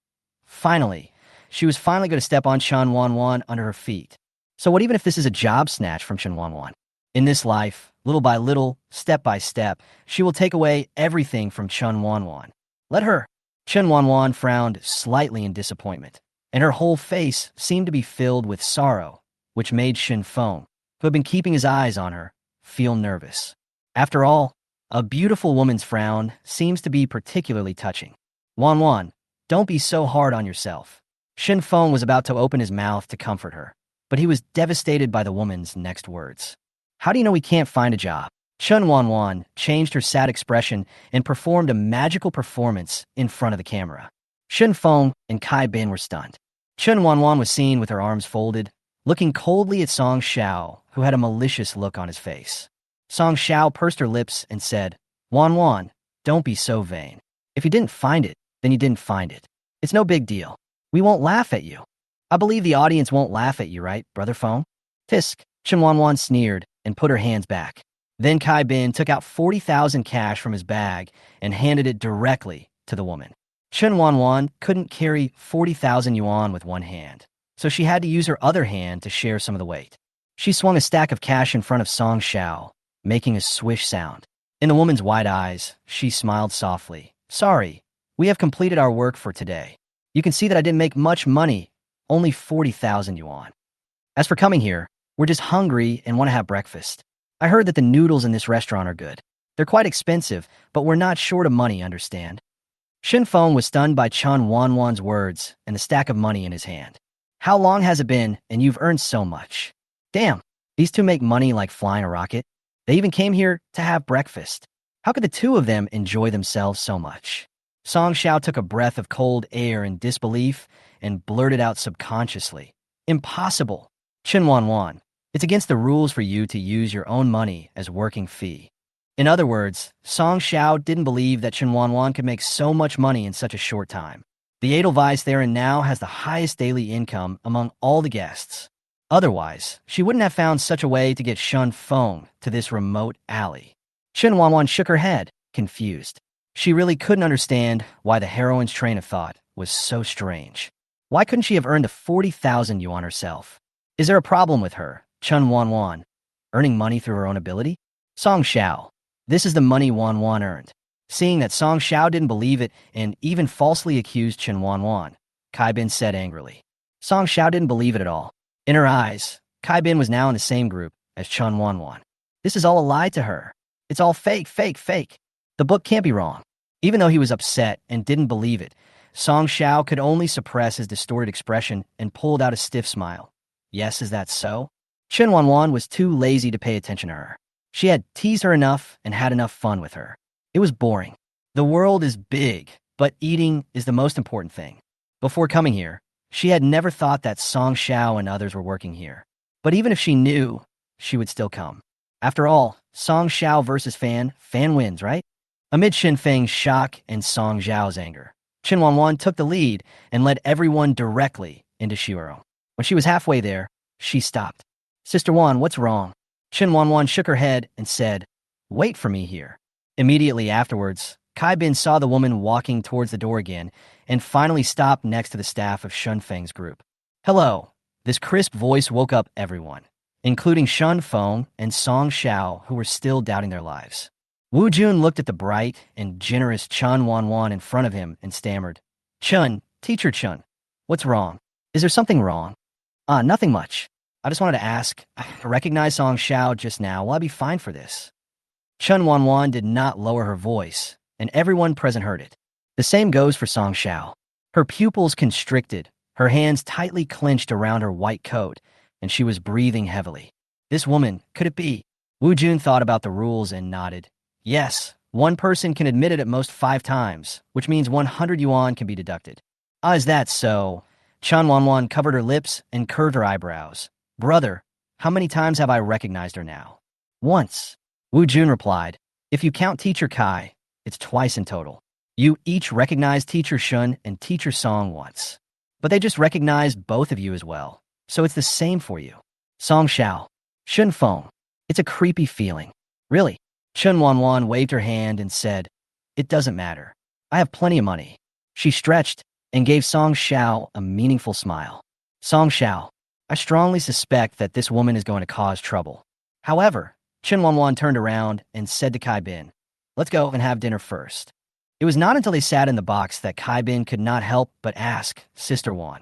she was finally going to step on Chen Wanwan under her feet. So what even if this is a job snatch from Chen Wanwan? In this life, little by little, step by step, she will take away everything from Chen Wanwan. Let her. Chen Wanwan frowned slightly in disappointment, and her whole face seemed to be filled with sorrow, which made Shin Feng, who had been keeping his eyes on her, feel nervous. After all, a beautiful woman's frown seems to be particularly touching. Wanwan, don't be so hard on yourself. Shin Feng was about to open his mouth to comfort her, but he was devastated by the woman's next words. How do you know we can't find a job? Chen Wanwan changed her sad expression and performed a magical performance in front of the camera. Shin Feng and Kai Bin were stunned. Chen Wanwan was seen with her arms folded, looking coldly at Song Xiao, who had a malicious look on his face. Song Xiao pursed her lips and said, Wanwan, don't be so vain. If you didn't find it, then you didn't find it. It's no big deal. We won't laugh at you. I believe the audience won't laugh at you, right, Brother Feng? Fisk, Chen Wanwan sneered and put her hands back. Then Kai Bin took out 40,000 cash from his bag and handed it directly to the woman. Chen Wanwan couldn't carry 40,000 yuan with one hand, so she had to use her other hand to share some of the weight. She swung a stack of cash in front of Song Xiao, making a swish sound. In the woman's wide eyes, she smiled softly. Sorry, we have completed our work for today. You can see that I didn't make much money, only 40,000 yuan. As for coming here, we're just hungry and want to have breakfast. I heard that the noodles in this restaurant are good. They're quite expensive, but we're not short of money, understand? Shin Feng was stunned by Chen Wanwan's words and the stack of money in his hand. How long has it been, and you've earned so much? Damn, these two make money like flying a rocket. They even came here to have breakfast. How could the two of them enjoy themselves so much? Song Xiao took a breath of cold air in disbelief and blurted out subconsciously. Impossible. Chen Wanwan, it's against the rules for you to use your own money as working fee. In other words, Song Xiao didn't believe that Chen Wanwan could make so much money in such a short time. The Edelweiss there and now has the highest daily income among all the guests. Otherwise, she wouldn't have found such a way to get Shun Feng to this remote alley. Chen Wanwan shook her head, confused. She really couldn't understand why the heroine's train of thought was so strange. Why couldn't she have earned the 40,000 yuan herself? Is there a problem with her, Chen Wanwan, earning money through her own ability? Song Xiao, this is the money Wanwan earned. Seeing that Song Xiao didn't believe it and even falsely accused Chen Wanwan, Kai Bin said angrily. Song Xiao didn't believe it at all. In her eyes, Kai Bin was now in the same group as Chen Wanwan. This is all a lie to her. It's all fake. The book can't be wrong. Even though he was upset and didn't believe it, Song Xiao could only suppress his distorted expression and pulled out a stiff smile. Yes, is that so? Chen Wanwan was too lazy to pay attention to her. She had teased her enough and had enough fun with her. It was boring. The world is big, but eating is the most important thing. Before coming here, she had never thought that Song Xiao and others were working here. But even if she knew, she would still come. After all, Song Xiao versus Fan wins, right? Amid Xin Feng's shock and Song Xiao's anger, Chen Wanwan took the lead and led everyone directly into Shiuro. When she was halfway there, she stopped. Sister Wan, what's wrong? Chen Wanwan shook her head and said, wait for me here. Immediately afterwards, Kai Bin saw the woman walking towards the door again and finally stopped next to the staff of Shun Feng's group. Hello. This crisp voice woke up everyone, including Shun Feng and Song Xiao, who were still doubting their lives. Wu Jun looked at the bright and generous Chen Wanwan in front of him and stammered, Chun, teacher Chun, what's wrong? Is there something wrong? Nothing much. I just wanted to ask, I recognized Song Xiao just now. Will I be fine for this? Chen Wanwan did not lower her voice, and everyone present heard it. The same goes for Song Xiao. Her pupils constricted, her hands tightly clenched around her white coat, and she was breathing heavily. This woman, could it be? Wu Jun thought about the rules and nodded. Yes, one person can admit it at most 5 times, which means 100 yuan can be deducted. Is that so? Chen Wanwan covered her lips and curved her eyebrows. Brother, how many times have I recognized her now? Once. Wu Jun replied, if you count Teacher Kai, it's twice in total. You each recognized Teacher Shun and Teacher Song once. But they just recognized both of you as well, so it's the same for you. Song Xiao, Shun Feng, it's a creepy feeling. Really? Chen Wanwan waved her hand and said, it doesn't matter. I have plenty of money. She stretched and gave Song Xiao a meaningful smile. Song Xiao, I strongly suspect that this woman is going to cause trouble. However, Chen Wanwan turned around and said to Kai Bin, let's go and have dinner first. It was not until they sat in the box that Kai Bin could not help but ask, Sister Wan,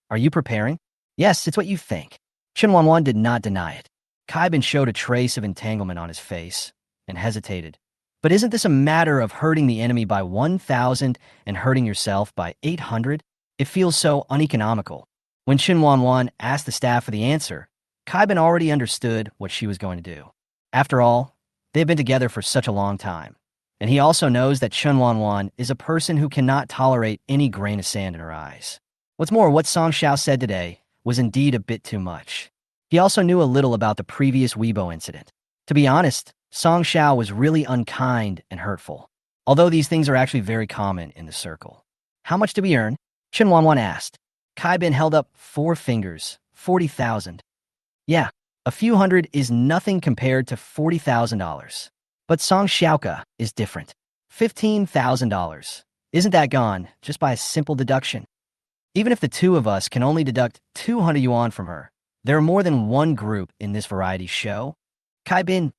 are you preparing? Yes, it's what you think. Chen Wanwan did not deny it. Kai Bin showed a trace of entanglement on his face and hesitated. But isn't this a matter of hurting the enemy by 1,000 and hurting yourself by 800? It feels so uneconomical. When Chen Wanwan asked the staff for the answer, Kai Bin already understood what she was going to do. After all, they've been together for such a long time. And he also knows that Chen Wanwan is a person who cannot tolerate any grain of sand in her eyes. What's more, what Song Xiao said today was indeed a bit too much. He also knew a little about the previous Weibo incident. To be honest, Song Xiao was really unkind and hurtful, although these things are actually very common in the circle. How much did we earn? Chen Wanwan asked. Kai Bin held up 4 fingers, 40,000. Yeah, a few hundred is nothing compared to $40,000. But Song Xiaoka is different. $15,000. Isn't that gone just by a simple deduction? Even if the two of us can only deduct 200 yuan from her, there are more than one group in this variety show. Kai Bin,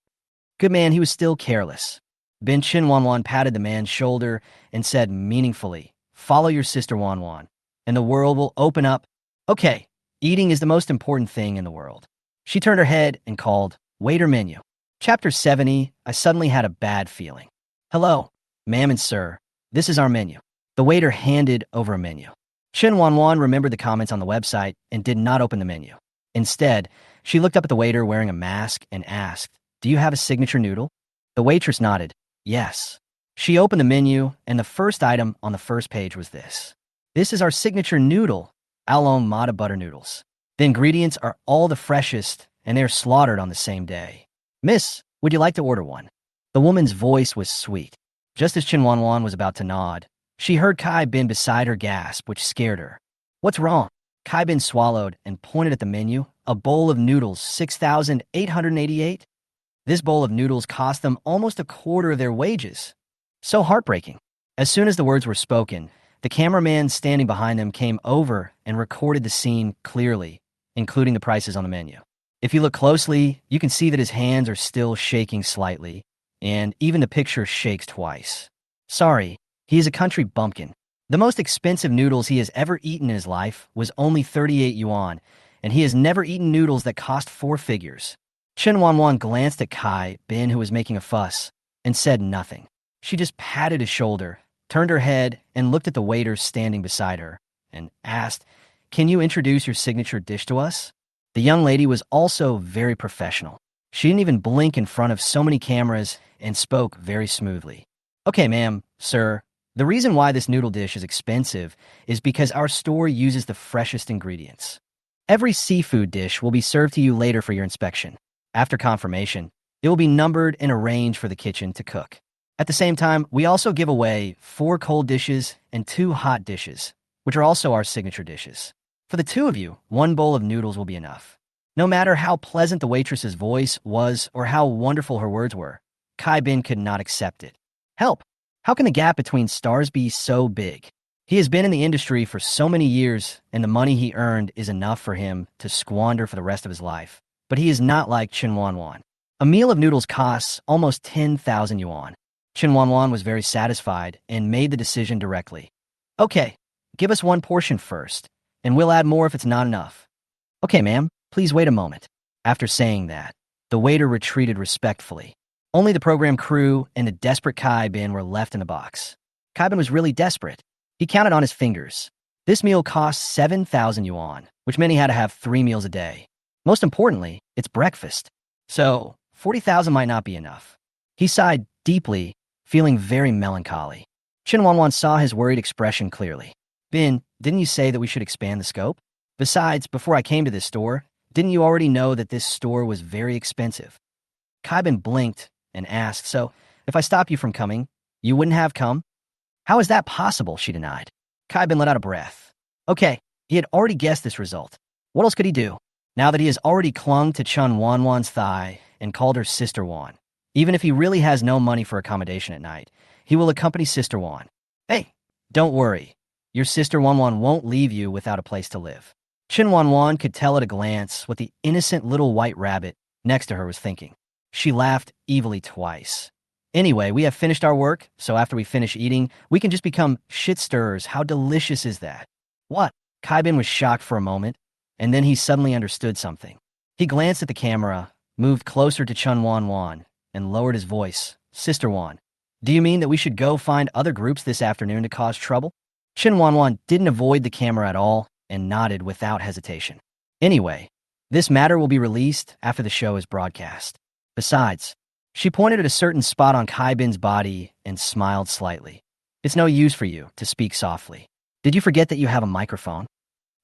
good man, he was still careless. Bin Chen Wanwan patted the man's shoulder and said meaningfully, follow your sister Wanwan, and the world will open up. Okay, eating is the most important thing in the world. She turned her head and called, waiter menu. Chapter 70, I suddenly had a bad feeling. Hello, ma'am and sir, this is our menu. The waiter handed over a menu. Chen Wanwan remembered the comments on the website and did not open the menu. Instead, she looked up at the waiter wearing a mask and asked, do you have a signature noodle? The waitress nodded, yes. She opened the menu, and the first item on the first page was this. This is our signature noodle, Along Mata butter noodles. The ingredients are all the freshest, and they are slaughtered on the same day. Miss, would you like to order one? The woman's voice was sweet. Just as Chen Wanwan was about to nod, she heard Kai Bin beside her gasp, which scared her. What's wrong? Kai Bin swallowed and pointed at the menu. A bowl of noodles, 6,888? This bowl of noodles cost them almost a quarter of their wages. So heartbreaking. As soon as the words were spoken, the cameraman standing behind them came over and recorded the scene clearly, including the prices on the menu. If you look closely, you can see that his hands are still shaking slightly, and even the picture shakes twice. Sorry, he is a country bumpkin. The most expensive noodles he has ever eaten in his life was only 38 yuan, and he has never eaten noodles that cost 4 figures. Chen Wanwan glanced at Kai Bin, who was making a fuss, and said nothing. She just patted his shoulder, turned her head, and looked at the waiter standing beside her, and asked, can you introduce your signature dish to us? The young lady was also very professional. She didn't even blink in front of so many cameras and spoke very smoothly. Okay, ma'am, sir, the reason why this noodle dish is expensive is because our store uses the freshest ingredients. Every seafood dish will be served to you later for your inspection. After confirmation, it will be numbered and arranged for the kitchen to cook. At the same time, we also give away 4 cold dishes and 2 hot dishes, which are also our signature dishes. For the 2 of you, 1 bowl of noodles will be enough. No matter how pleasant the waitress's voice was or how wonderful her words were, Kai Bin could not accept it. Help! How can the gap between stars be so big? He has been in the industry for so many years, and the money he earned is enough for him to squander for the rest of his life. But he is not like Chen Wanwan. A meal of noodles costs almost 10,000 yuan. Chen Wanwan was very satisfied and made the decision directly. Okay, give us 1 portion first, and we'll add more if it's not enough. Okay, ma'am, please wait a moment. After saying that, the waiter retreated respectfully. Only the program crew and the desperate Kai Bin were left in the box. Kai Bin was really desperate. He counted on his fingers. This meal cost 7,000 yuan, which meant he had to have 3 meals a day. Most importantly, it's breakfast. So, 40,000 might not be enough. He sighed deeply, feeling very melancholy. Chen Wanwan saw his worried expression clearly. Bin, didn't you say that we should expand the scope? Besides, before I came to this store, didn't you already know that this store was very expensive? Kai Bin blinked and asked, so, if I stopped you from coming, you wouldn't have come? How is that possible, she denied. Kai Bin let out a breath. Okay, he had already guessed this result. What else could he do? Now that he has already clung to Chen Wanwan's thigh and called her Sister Wan. Even if he really has no money for accommodation at night, he will accompany Sister Wan. Hey, don't worry. Your Sister Wanwan won't leave you without a place to live. Chen Wanwan could tell at a glance what the innocent little white rabbit next to her was thinking. She laughed evilly twice. Anyway, we have finished our work, so after we finish eating, we can just become shit stirrers. How delicious is that? What? Kai Bin was shocked for a moment, and then he suddenly understood something. He glanced at the camera, moved closer to Chen Wanwan, and lowered his voice. Sister Wan, do you mean that we should go find other groups this afternoon to cause trouble? Chen Wanwan didn't avoid the camera at all and nodded without hesitation. Anyway, this matter will be released after the show is broadcast. Besides, she pointed at a certain spot on Kai Bin's body and smiled slightly. It's no use for you to speak softly. Did you forget that you have a microphone?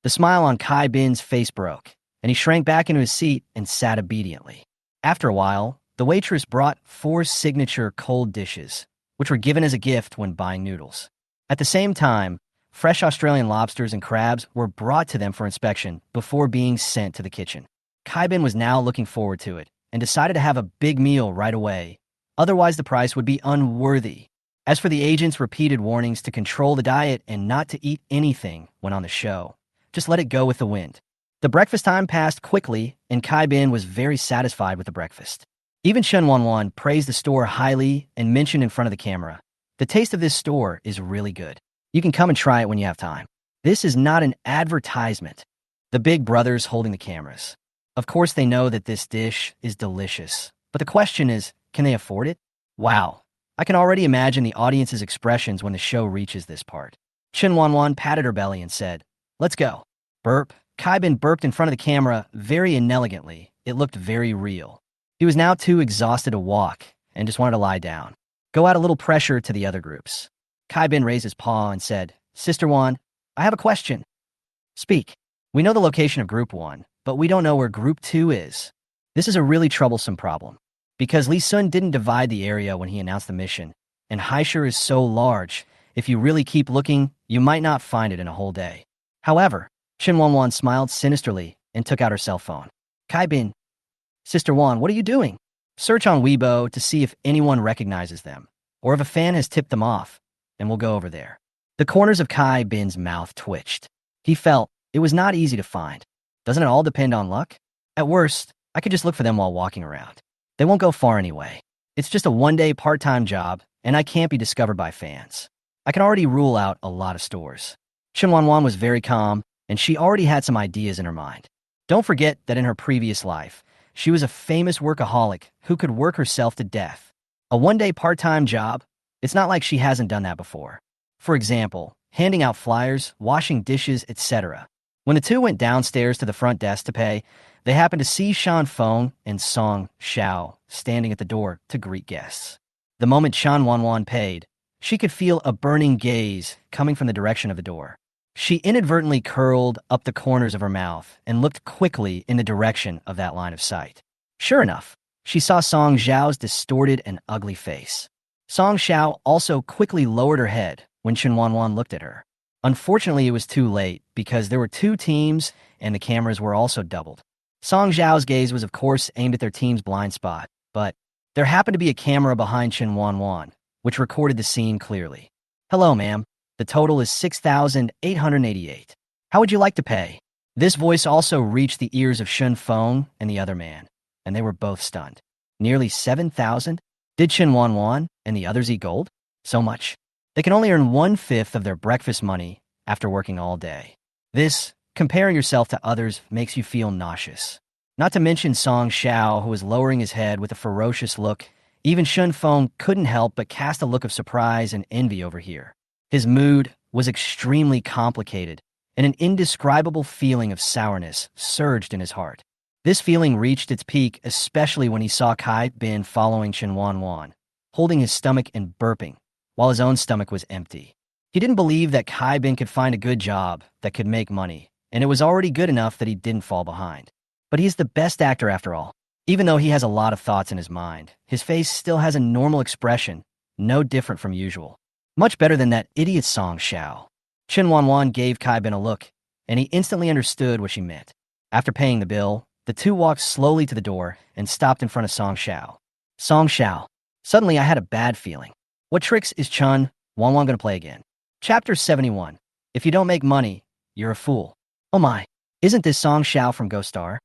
The smile on Kai Bin's face broke, and he shrank back into his seat and sat obediently. After a while, the waitress brought 4 signature cold dishes, which were given as a gift when buying noodles. At the same time, fresh Australian lobsters and crabs were brought to them for inspection before being sent to the kitchen. Kai Bin was now looking forward to it and decided to have a big meal right away. Otherwise, the price would be unworthy. As for the agent's repeated warnings to control the diet and not to eat anything when on the show, just let it go with the wind. The breakfast time passed quickly, and Kai Bin was very satisfied with the breakfast. Even Chen Wanwan praised the store highly and mentioned in front of the camera, the taste of this store is really good. You can come and try it when you have time. This is not an advertisement. The big brothers holding the cameras. Of course they know that this dish is delicious, but the question is, can they afford it? Wow, I can already imagine the audience's expressions when the show reaches this part. Chen Wanwan patted her belly and said, let's go. Burp. Kai Bin burped in front of the camera very inelegantly. It looked very real. He was now too exhausted to walk and just wanted to lie down. Go add a little pressure to the other groups. Kai Bin raised his paw and said, Sister Wan, I have a question. Speak. We know the location of Group 1, but we don't know where Group 2 is. This is a really troublesome problem, because Li Sun didn't divide the area when he announced the mission, and Haishur is so large, if you really keep looking, you might not find it in a whole day. However, Chen Wanwan smiled sinisterly and took out her cell phone. Kai Bin, Sister Wan, what are you doing? Search on Weibo to see if anyone recognizes them, or if a fan has tipped them off, and we'll go over there. The corners of Kai Bin's mouth twitched. He felt it was not easy to find. Doesn't it all depend on luck? At worst, I could just look for them while walking around. They won't go far anyway. It's just a one-day part-time job, and I can't be discovered by fans. I can already rule out a lot of stores. Chen Wanwan was very calm, and she already had some ideas in her mind. Don't forget that in her previous life, she was a famous workaholic who could work herself to death. A one-day part-time job? It's not like she hasn't done that before. For example, handing out flyers, washing dishes, etc. When the two went downstairs to the front desk to pay, They happened to see Shan Feng and Song Xiao standing at the door to greet guests. The moment Chen Wanwan paid, she could feel a burning gaze coming from the direction of the door. She inadvertently curled up the corners of her mouth and looked quickly in the direction of that line of sight. Sure enough, she saw Song Xiao's distorted and ugly face. Song Xiao also quickly lowered her head when Chen Wanwan looked at her. Unfortunately, it was too late because there were two teams and the cameras were also doubled. Song Xiao's gaze was of course aimed at their team's blind spot, but there happened to be a camera behind Chen Wanwan, which recorded the scene clearly. "Hello, ma'am. The total is 6,888. How would you like to pay?" This voice also reached the ears of Shen Feng and the other man, and they were both stunned. Nearly 7,000? Did Chen Wanwan and the others eat gold? So much. They can only earn 1/5 of their breakfast money after working all day. This, comparing yourself to others, makes you feel nauseous. Not to mention Song Xiao, who was lowering his head with a ferocious look. Even Shen Feng couldn't help but cast a look of surprise and envy over here. His mood was extremely complicated, and an indescribable feeling of sourness surged in his heart. This feeling reached its peak especially when he saw Kai Bin following Chen Wanwan, holding his stomach and burping, while his own stomach was empty. He didn't believe that Kai Bin could find a good job that could make money, and it was already good enough that he didn't fall behind. But he's the best actor after all. Even though he has a lot of thoughts in his mind, his face still has a normal expression, no different from usual. Much better than that idiot Song Xiao. Chen Wanwan gave Kai Bin a look, and he instantly understood what she meant. After paying the bill, the two walked slowly to the door and stopped in front of Song Xiao. Song Xiao. Suddenly I had a bad feeling. What tricks is Chen Wanwan going to play again? Chapter 71. If you don't make money, you're a fool. Oh my, isn't this Song Xiao from Ghost Star?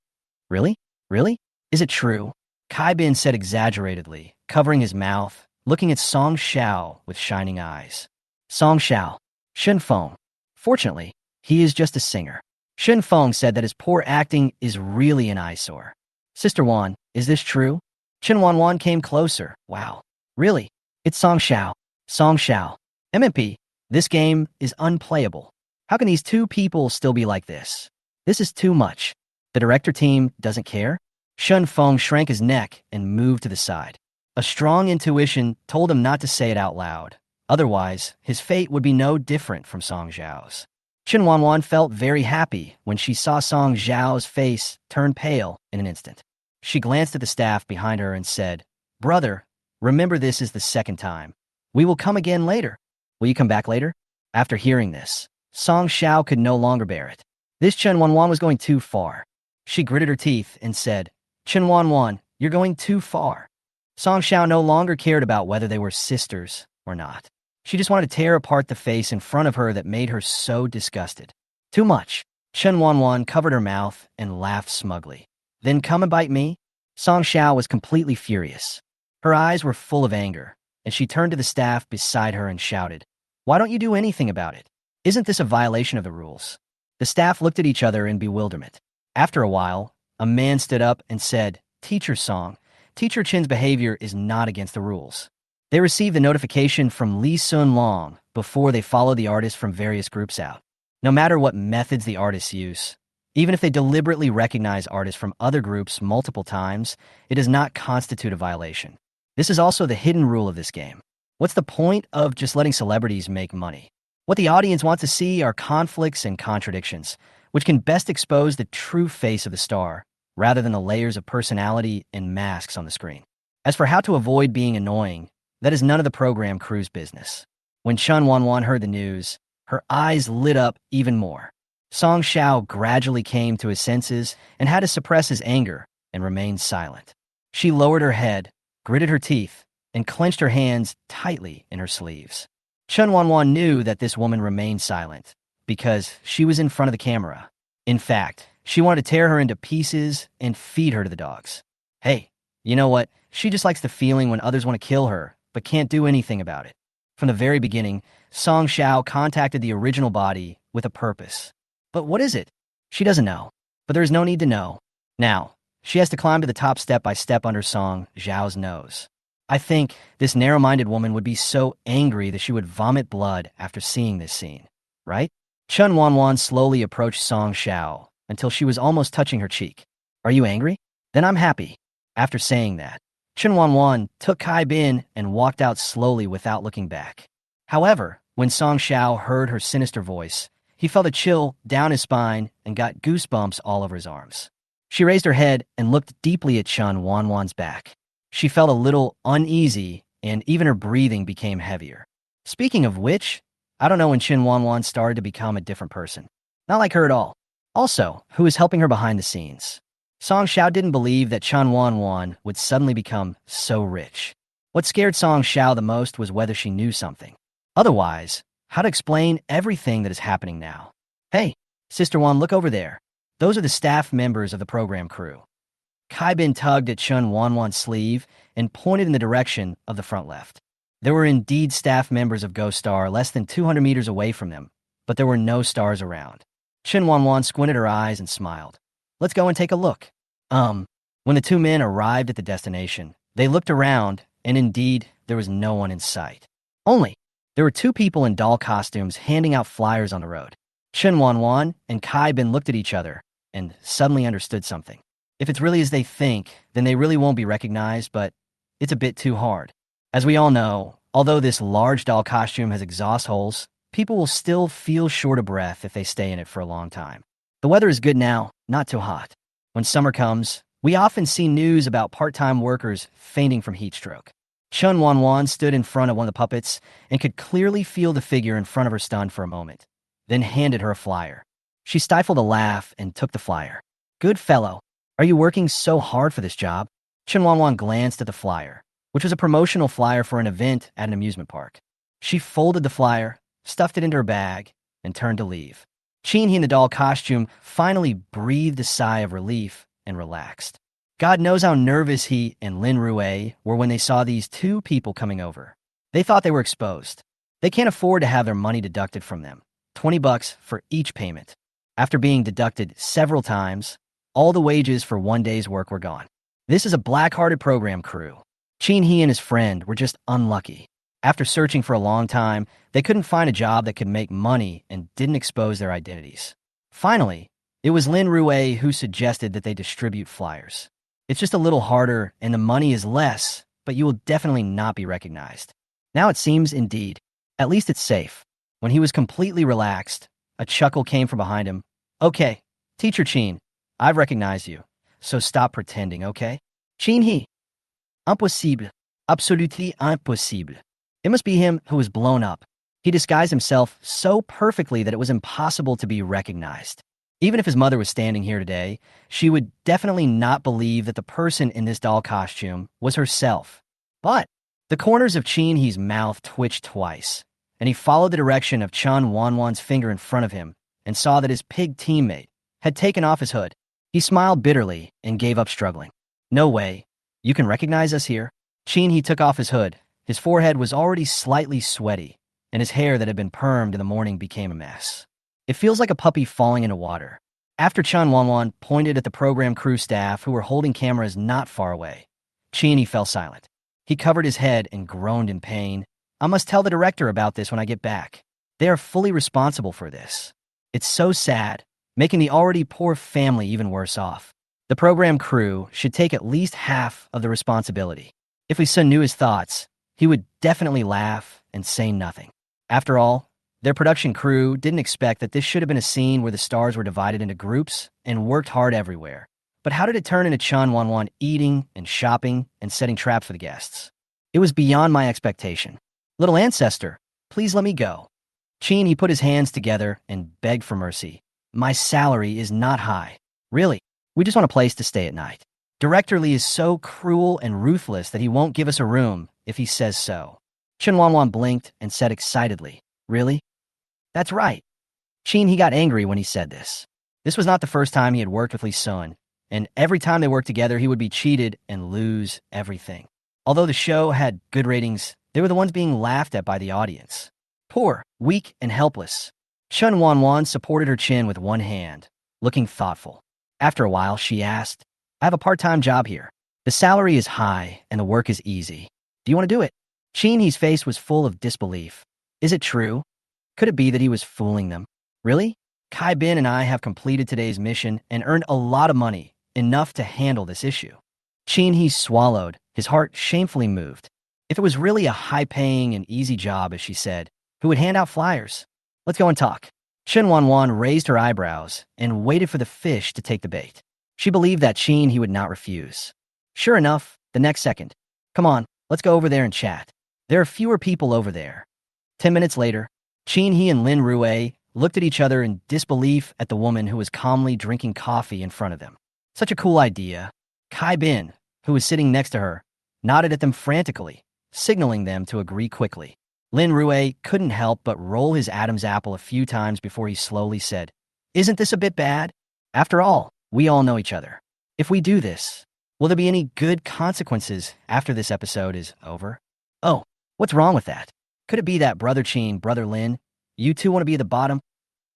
Really? Really? Is it true? Kai Bin said exaggeratedly, covering his mouth, looking at Song Xiao with shining eyes. Song Xiao. Shen Feng. Fortunately, he is just a singer. Shen Feng said that his poor acting is really an eyesore. Sister Wan, is this true? Chen Wanwan came closer. Wow. Really? It's Song Xiao. Song Xiao. MMP, this game is unplayable. How can these two people still be like this? This is too much. The director team doesn't care? Shen Feng shrank his neck and moved to the side. A strong intuition told him not to say it out loud. Otherwise, his fate would be no different from Song Xiao's. Chen Wanwan felt very happy when she saw Song Xiao's face turn pale in an instant. She glanced at the staff behind her and said, "Brother, remember this is the second time. We will come again later. Will you come back later?" After hearing this, Song Xiao could no longer bear it. This Chen Wanwan was going too far. She gritted her teeth and said, "Chen Wanwan, you're going too far." Song Xiao no longer cared about whether they were sisters or not. She just wanted to tear apart the face in front of her that made her so disgusted. Too much. Chen Wanwan covered her mouth and laughed smugly. "Then come and bite me?" Song Xiao was completely furious. Her eyes were full of anger, and she turned to the staff beside her and shouted, "Why don't you do anything about it? Isn't this a violation of the rules?" The staff looked at each other in bewilderment. After a while, a man stood up and said, "Teacher Song, Teacher Chen's behavior is not against the rules." They received the notification from Li Sun Long before they followed the artists from various groups out. No matter what methods the artists use, even if they deliberately recognize artists from other groups multiple times, it does not constitute a violation. This is also the hidden rule of this game. What's the point of just letting celebrities make money? What the audience wants to see are conflicts and contradictions, which can best expose the true face of the star, rather than the layers of personality and masks on the screen. As for how to avoid being annoying, that is none of the program crew's business. When Chen Wanwan heard the news, her eyes lit up even more. Song Xiao gradually came to his senses and had to suppress his anger and remain silent. She lowered her head, gritted her teeth, and clenched her hands tightly in her sleeves. Chen Wanwan knew that this woman remained silent because she was in front of the camera. In fact, she wanted to tear her into pieces and feed her to the dogs. Hey, you know what? She just likes the feeling when others want to kill her, but can't do anything about it. From the very beginning, Song Xiao contacted the original body with a purpose. But what is it? She doesn't know. But there is no need to know. Now, she has to climb to the top step by step under Song Xiao's nose. I think this narrow-minded woman would be so angry that she would vomit blood after seeing this scene, right? Chen Wanwan slowly approached Song Xiao until she was almost touching her cheek. Are you angry? Then I'm happy. After saying that, Chen Wanwan took Kai Bin and walked out slowly without looking back. However, when Song Xiao heard her sinister voice, he felt a chill down his spine and got goosebumps all over his arms. She raised her head and looked deeply at Chen Wanwan's back. She felt a little uneasy, and even her breathing became heavier. Speaking of which, I don't know when Chen Wanwan started to become a different person. Not like her at all. Also, who is helping her behind the scenes? Song Xiao didn't believe that Chen Wanwan would suddenly become so rich. What scared Song Xiao the most was whether she knew something. Otherwise, how to explain everything that is happening now. Hey, Sister Wan, look over there. Those are the staff members of the program crew. Kai Bin tugged at Chen Wanwan's sleeve and pointed in the direction of the front left. There were indeed staff members of Ghost Star less than 200 meters away from them, but there were no stars around. Chen Wanwan squinted her eyes and smiled. Let's go and take a look. When the two men arrived at the destination, they looked around, and indeed, there was no one in sight. Only, there were two people in doll costumes handing out flyers on the road. Chen Wanwan and Kai Bin looked at each other and suddenly understood something. If it's really as they think, then they really won't be recognized, but it's a bit too hard. As we all know, although this large doll costume has exhaust holes, people will still feel short of breath if they stay in it for a long time. The weather is good now, not too hot. When summer comes, we often see news about part-time workers fainting from heat stroke. Chen Wanwan stood in front of one of the puppets and could clearly feel the figure in front of her stunned for a moment, then handed her a flyer. She stifled a laugh and took the flyer. Good fellow, are you working so hard for this job? Chen Wanwan glanced at the flyer, which was a promotional flyer for an event at an amusement park. She folded the flyer, stuffed it into her bag, and turned to leave. Qin in the doll costume finally breathed a sigh of relief and relaxed. God knows how nervous he and Lin Rue were when they saw these two people coming over. They thought they were exposed. They can't afford to have their money deducted from them. $20 for each payment. After being deducted several times, all the wages for one day's work were gone. This is a black-hearted program crew. Qin He and his friend were just unlucky. After searching for a long time, they couldn't find a job that could make money and didn't expose their identities. Finally, it was Lin Rue who suggested that they distribute flyers. It's just a little harder and the money is less, but you will definitely not be recognized. Now it seems indeed. At least it's safe. When he was completely relaxed, a chuckle came from behind him. Okay, Teacher Qin, I've recognized you, so stop pretending, okay? Qin He. Impossible. Absolutely impossible. It must be him who was blown up. He disguised himself so perfectly that it was impossible to be recognized. Even if his mother was standing here today, she would definitely not believe that the person in this doll costume was herself. But the corners of Qin He's mouth twitched twice, and he followed the direction of Chen Wanwan's finger in front of him and saw that his pig teammate had taken off his hood. He smiled bitterly and gave up struggling. No way. You can recognize us here? Qin He took off his hood. His forehead was already slightly sweaty, and his hair that had been permed in the morning became a mess. It feels like a puppy falling into water. After Chen Wanwan pointed at the program crew staff who were holding cameras not far away, Qin He fell silent. He covered his head and groaned in pain. I must tell the director about this when I get back. They are fully responsible for this. It's so sad, making the already poor family even worse off. The program crew should take at least half of the responsibility. If Li Sun knew his thoughts, he would definitely laugh and say nothing. After all, their production crew didn't expect that this should have been a scene where the stars were divided into groups and worked hard everywhere. But how did it turn into Chen Wanwan eating and shopping and setting traps for the guests? It was beyond my expectation. Little ancestor, please let me go. Qin He put his hands together and begged for mercy. My salary is not high. Really, we just want a place to stay at night. Director Li is so cruel and ruthless that he won't give us a room if he says so. Chen Wanwan blinked and said excitedly, Really? That's right. Qin He got angry when he said this. This was not the first time he had worked with Li Sun, and every time they worked together he would be cheated and lose everything. Although the show had good ratings, they were the ones being laughed at by the audience. Poor, weak, and helpless. Chen Wanwan supported her chin with one hand, looking thoughtful. After a while, she asked, I have a part-time job here. The salary is high and the work is easy. Do you want to do it? Qin He's face was full of disbelief. Is it true? Could it be that he was fooling them? Really? Kai Bin and I have completed today's mission and earned a lot of money, enough to handle this issue. Chen He swallowed, his heart shamefully moved. If it was really a high-paying and easy job, as she said, who would hand out flyers? Let's go and talk. Chen Wanwan raised her eyebrows and waited for the fish to take the bait. She believed that Chen He would not refuse. Sure enough, the next second. Come on, let's go over there and chat. There are fewer people over there. 10 minutes later, Chen He and Lin Rui looked at each other in disbelief at the woman who was calmly drinking coffee in front of them. Such a cool idea. Kai Bin, who was sitting next to her, nodded at them frantically, signaling them to agree quickly. Lin Rui couldn't help but roll his Adam's apple a few times before he slowly said, "Isn't this a bit bad? After all, we all know each other. If we do this, will there be any good consequences after this episode is over?" "Oh, what's wrong with that? Could it be that Brother Chen, Brother Lin, you two want to be at the bottom?"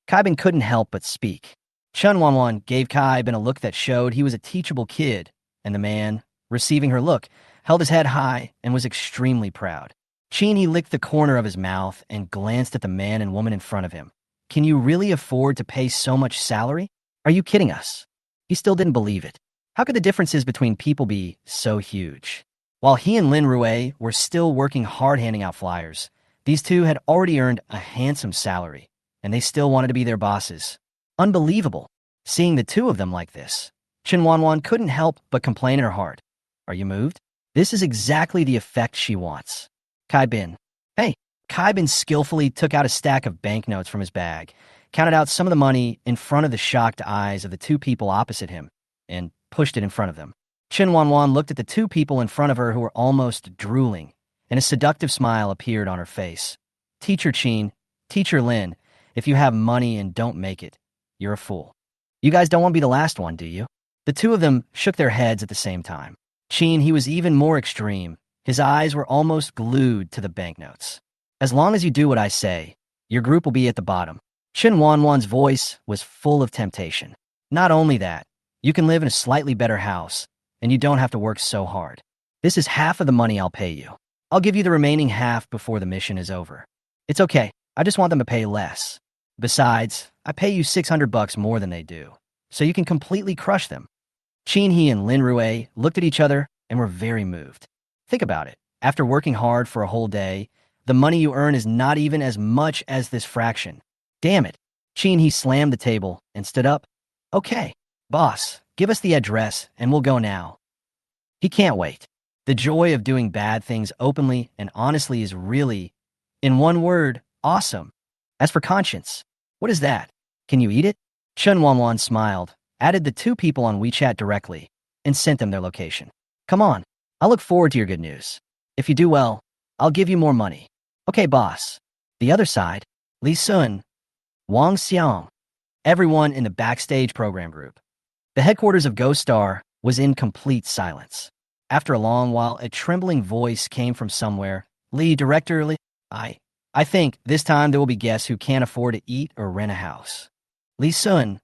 Kai Bin couldn't help but speak. Chen Wanwan gave Kai Bin a look that showed he was a teachable kid, and the man, receiving her look, held his head high and was extremely proud. Chen He licked the corner of his mouth and glanced at the man and woman in front of him. "Can you really afford to pay so much salary? Are you kidding us?" He still didn't believe it. How could the differences between people be so huge? While he and Lin Rui were still working hard handing out flyers, these two had already earned a handsome salary, and they still wanted to be their bosses. Unbelievable. Seeing the two of them like this, Chen Wanwan couldn't help but complain in her heart. "Are you moved? This is exactly the effect she wants." Kai Bin. Hey. Kai Bin skillfully took out a stack of banknotes from his bag, counted out some of the money in front of the shocked eyes of the two people opposite him, and pushed it in front of them. Chen Wanwan looked at the two people in front of her who were almost drooling, and a seductive smile appeared on her face. "Teacher Chen, Teacher Lin, if you have money and don't make it, you're a fool. You guys don't want to be the last one, do you?" The two of them shook their heads at the same time. Chen, he was even more extreme. His eyes were almost glued to the banknotes. "As long as you do what I say, your group will be at the bottom." Chen Wanwan's voice was full of temptation. "Not only that, you can live in a slightly better house, and you don't have to work so hard. This is half of the money I'll pay you. I'll give you the remaining half before the mission is over. It's okay, I just want them to pay less. Besides, I pay you $600 more than they do, so you can completely crush them." Chen He and Lin Rui looked at each other and were very moved. Think about it. After working hard for a whole day, the money you earn is not even as much as this fraction. Damn it. Chen He slammed the table and stood up. "Okay, boss, give us the address and we'll go now." He can't wait. The joy of doing bad things openly and honestly is really, in one word, awesome. As for conscience, what is that? Can you eat it? Chen Wanwan smiled, added the two people on WeChat directly, and sent them their location. "Come on, I look forward to your good news. If you do well, I'll give you more money." "Okay, boss." The other side, Li Sun, Wang Xiang, everyone in the backstage program group. The headquarters of Ghost Star was in complete silence. After a long while, a trembling voice came from somewhere. "Li, Director Li, I think this time there will be guests who can't afford to eat or rent a house." Li Sun.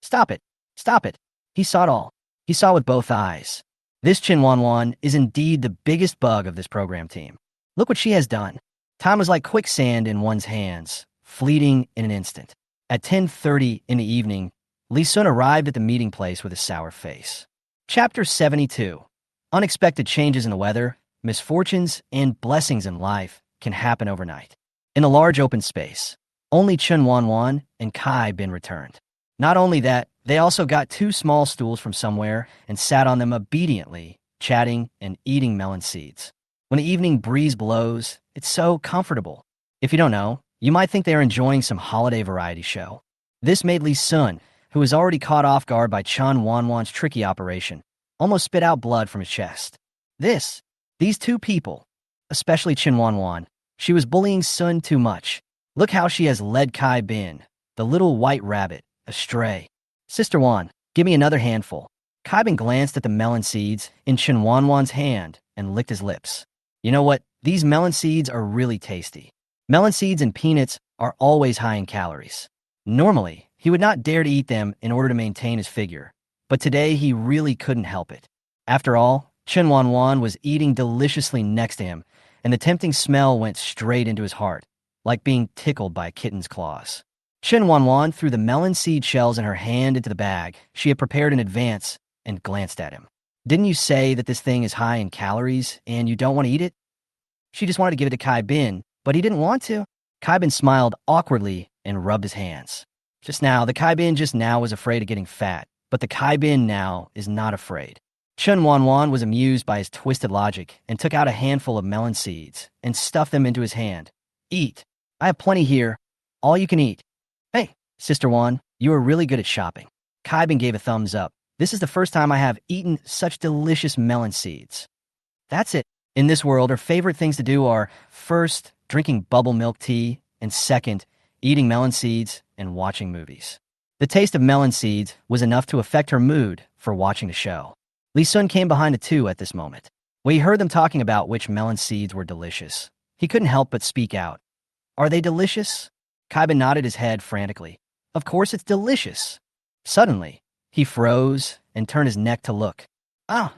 Stop it. Stop it. He saw it all. He saw with both eyes. This Chen Wanwan is indeed the biggest bug of this program team. Look what she has done. Time was like quicksand in one's hands, fleeting in an instant. At 10:30 in the evening, Li Sun arrived at the meeting place with a sour face. Chapter 72. Unexpected changes in the weather, misfortunes, and blessings in life can happen overnight. In a large open space, only Chen Wanwan and Kai Bin returned. Not only that, they also got two small stools from somewhere and sat on them obediently, chatting and eating melon seeds. When the evening breeze blows, it's so comfortable. If you don't know, you might think they are enjoying some holiday variety show. This made Li Sun, who was already caught off guard by Chen Wanwan's tricky operation, almost spit out blood from his chest. These two people, especially Chen Wanwan, she was bullying Sun too much. Look how she has led Kai Bin, the little white rabbit, astray. "Sister Wan, give me another handful." Kai Bin glanced at the melon seeds in Chen Wanwan's hand and licked his lips. You know what? These melon seeds are really tasty. Melon seeds and peanuts are always high in calories. Normally, he would not dare to eat them in order to maintain his figure, but today he really couldn't help it. After all, Chen Wanwan was eating deliciously next to him, and the tempting smell went straight into his heart, like being tickled by a kitten's claws. Chen Wanwan threw the melon seed shells in her hand into the bag she had prepared in advance and glanced at him. Didn't you say that this thing is high in calories and you don't want to eat it? She just wanted to give it to Kai Bin, but he didn't want to. Kai Bin smiled awkwardly and rubbed his hands. The Kai Bin just now was afraid of getting fat, but the Kai Bin now is not afraid. Chen Wanwan was amused by his twisted logic and took out a handful of melon seeds and stuffed them into his hand. Eat. I have plenty here. All you can eat. Hey, Sister Wan, you are really good at shopping. Kai Bin gave a thumbs up. This is the first time I have eaten such delicious melon seeds. That's it. In this world, her favorite things to do are, first, drinking bubble milk tea, and second, eating melon seeds and watching movies. The taste of melon seeds was enough to affect her mood for watching the show. Li Sun came behind the two at this moment. When he heard them talking about which melon seeds were delicious, he couldn't help but speak out. Are they delicious? Kai Bin nodded his head frantically. Of course it's delicious. Suddenly, he froze and turned his neck to look. Ah!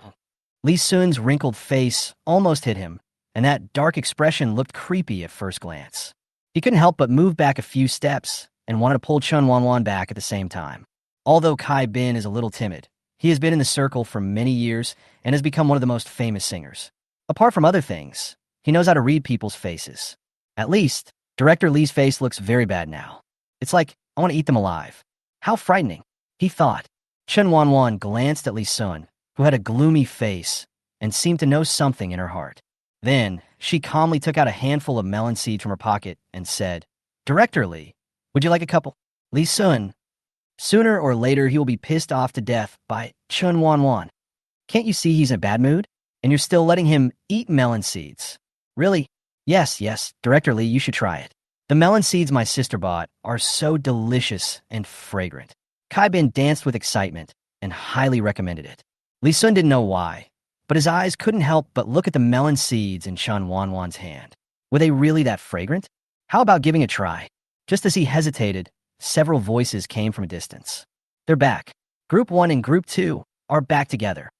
Li Sun's wrinkled face almost hit him, and that dark expression looked creepy at first glance. He couldn't help but move back a few steps and wanted to pull Chen Wanwan back at the same time. Although Kai Bin is a little timid, he has been in the circle for many years and has become one of the most famous singers. Apart from other things, he knows how to read people's faces. At least, Director Li's face looks very bad now. It's like, I want to eat them alive. How frightening, he thought. Chen Wanwan glanced at Li Sun, who had a gloomy face and seemed to know something in her heart. Then, she calmly took out a handful of melon seeds from her pocket and said, Director Li, would you like a couple? Li Sun, sooner or later he will be pissed off to death by Chen Wanwan. Can't you see he's in a bad mood? And you're still letting him eat melon seeds. Really? Yes, Director Li, you should try it. The melon seeds my sister bought are so delicious and fragrant. Kai Bin danced with excitement and highly recommended it. Li Sun didn't know why, but his eyes couldn't help but look at the melon seeds in Chen Wanwan's hand. Were they really that fragrant? How about giving a try? Just as he hesitated, several voices came from a distance. They're back. Group 1 and Group 2 are back together.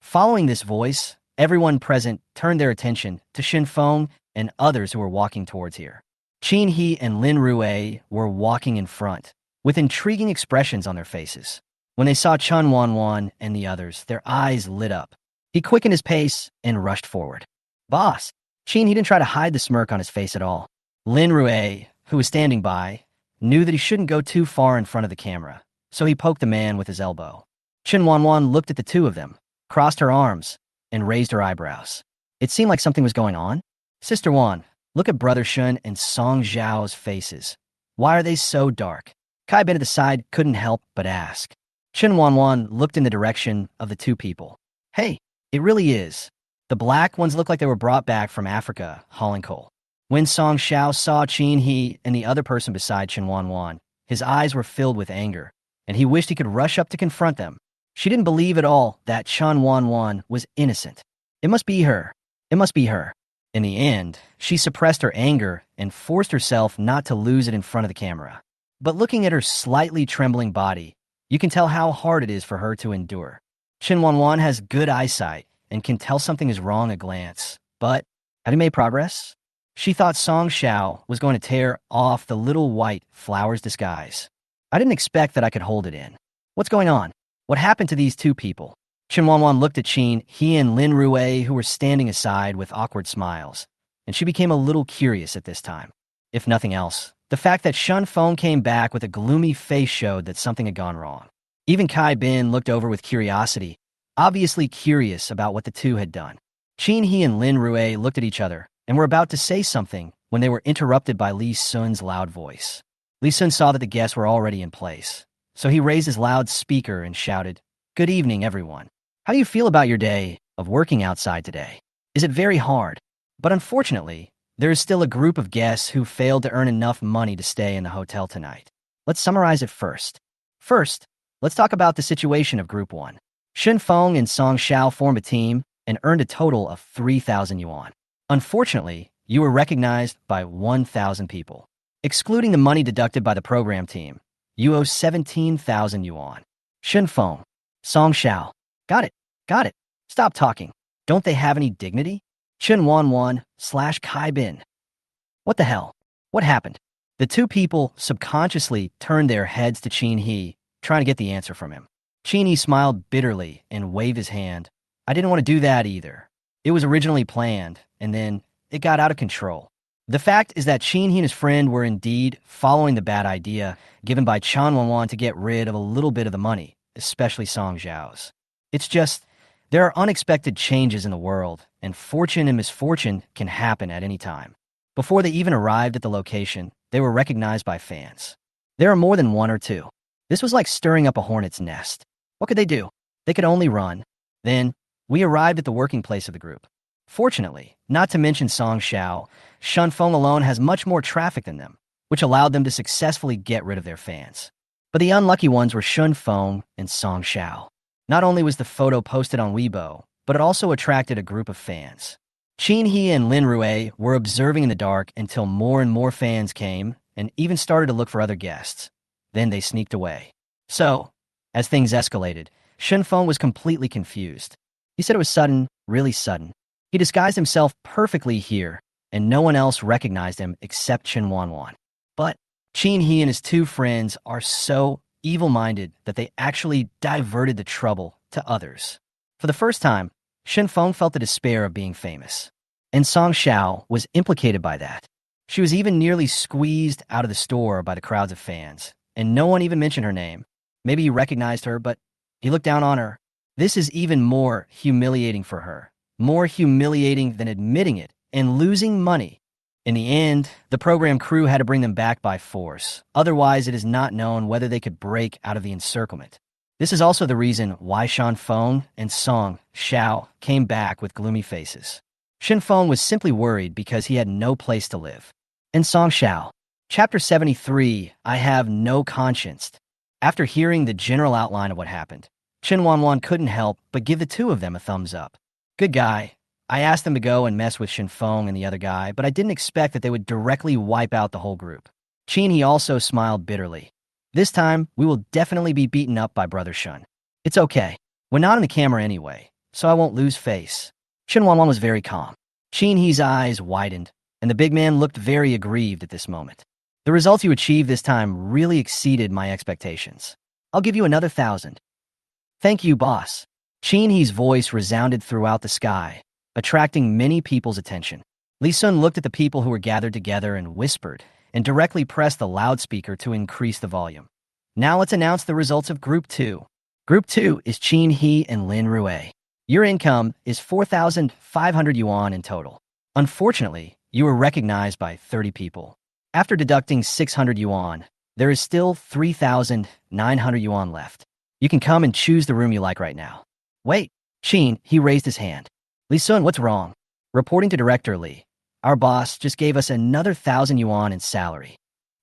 Following this voice, everyone present turned their attention to Shin Feng and others who were walking towards here. Qin He and Lin Rui were walking in front, with intriguing expressions on their faces. When they saw Chen Wanwan and the others, their eyes lit up. He quickened his pace and rushed forward. Boss! Qin He didn't try to hide the smirk on his face at all. Lin Rui, who was standing by, knew that he shouldn't go too far in front of the camera, so he poked the man with his elbow. Chen Wanwan looked at the two of them, crossed her arms, and raised her eyebrows. It seemed like something was going on. Sister Wan, look at Brother Shun and Song Zhao's faces. Why are they so dark? Kai Bin at the side couldn't help but ask. Chen Wanwan looked in the direction of the two people. Hey, it really is. The black ones look like they were brought back from Africa, hauling coal. When Song Zhao saw Qin He and the other person beside Chen Wanwan, his eyes were filled with anger, and he wished he could rush up to confront them. She didn't believe at all that Chen Wanwan was innocent. It must be her. It must be her. In the end, she suppressed her anger and forced herself not to lose it in front of the camera. But looking at her slightly trembling body, you can tell how hard it is for her to endure. Chen Wanwan has good eyesight and can tell something is wrong at a glance. But, have you made progress? She thought Song Zhao was going to tear off the little white flower's disguise. I didn't expect that I could hold it in. What's going on? What happened to these two people? Chen Wanwan looked at Qin He and Lin Rui, who were standing aside with awkward smiles, and she became a little curious at this time. If nothing else, the fact that Shun Feng came back with a gloomy face showed that something had gone wrong. Even Kai Bin looked over with curiosity, obviously curious about what the two had done. Qin He and Lin Rui looked at each other and were about to say something when they were interrupted by Li Sun's loud voice. Li Sun saw that the guests were already in place, so he raised his loudspeaker and shouted, "Good evening, everyone. How do you feel about your day of working outside today? Is it very hard? But unfortunately, there is still a group of guests who failed to earn enough money to stay in the hotel tonight. Let's summarize it first. First, let's talk about the situation of Group 1. Shen Feng and Song Zhao formed a team and earned a total of 3,000 yuan. Unfortunately, you were recognized by 1,000 people. Excluding the money deducted by the program team, you owe 17,000 yuan. Shen Feng, Song Zhao. Got it. Stop talking. Don't they have any dignity? Chen Wanwan / Kai Bin. What the hell? What happened? The two people subconsciously turned their heads to Qin He, trying to get the answer from him. Cheney smiled bitterly and waved his hand. I didn't want to do that either. It was originally planned, and then it got out of control. The fact is that Chen and his friend were indeed following the bad idea given by Chen Wanwan to get rid of a little bit of the money, especially Song Zhao's. It's just, there are unexpected changes in the world, and fortune and misfortune can happen at any time. Before they even arrived at the location, they were recognized by fans. There are more than one or two. This was like stirring up a hornet's nest. What could they do? They could only run. Then, we arrived at the working place of the group. Fortunately, not to mention Song Xiao, Shun Feng alone has much more traffic than them, which allowed them to successfully get rid of their fans. But the unlucky ones were Shun Feng and Song Xiao. Not only was the photo posted on Weibo, but it also attracted a group of fans. Qin He and Lin Rui were observing in the dark until more and more fans came and even started to look for other guests. Then they sneaked away. So, as things escalated, Shun Feng was completely confused. He said it was sudden, really sudden. He disguised himself perfectly here, and no one else recognized him except Chen Wanwan. But Qin He and his two friends are so evil-minded that they actually diverted the trouble to others. For the first time, Shen Feng felt the despair of being famous. And Song Xiao was implicated by that. She was even nearly squeezed out of the store by the crowds of fans, and no one even mentioned her name. Maybe he recognized her, but he looked down on her. This is even more humiliating for her. More humiliating than admitting it and losing money. In the end, the program crew had to bring them back by force. Otherwise, it is not known whether they could break out of the encirclement. This is also the reason why Shan Feng and Song Xiao came back with gloomy faces. Shen Feng was simply worried because he had no place to live. And Song Xiao. Chapter 73, I Have No Conscience. After hearing the general outline of what happened, Chen Wanwan couldn't help but give the two of them a thumbs up. Good guy. I asked them to go and mess with Shen Feng and the other guy, but I didn't expect that they would directly wipe out the whole group. Qin He also smiled bitterly. This time, we will definitely be beaten up by Brother Shun. It's okay. We're not on the camera anyway, so I won't lose face. Chen Wanwan was very calm. Qin He's eyes widened, and the big man looked very aggrieved at this moment. The results you achieved this time really exceeded my expectations. I'll give you another 1,000. Thank you, boss. Qin He's voice resounded throughout the sky, attracting many people's attention. Li Sun looked at the people who were gathered together and whispered, and directly pressed the loudspeaker to increase the volume. Now let's announce the results of Group 2. Group 2 is Qin He and Lin Rui. Your income is 4,500 yuan in total. Unfortunately, you were recognized by 30 people. After deducting 600 yuan, there is still 3,900 yuan left. You can come and choose the room you like right now. Wait, Qin, he raised his hand. Li Sun, what's wrong? Reporting to Director Li, our boss just gave us another 1,000 yuan in salary.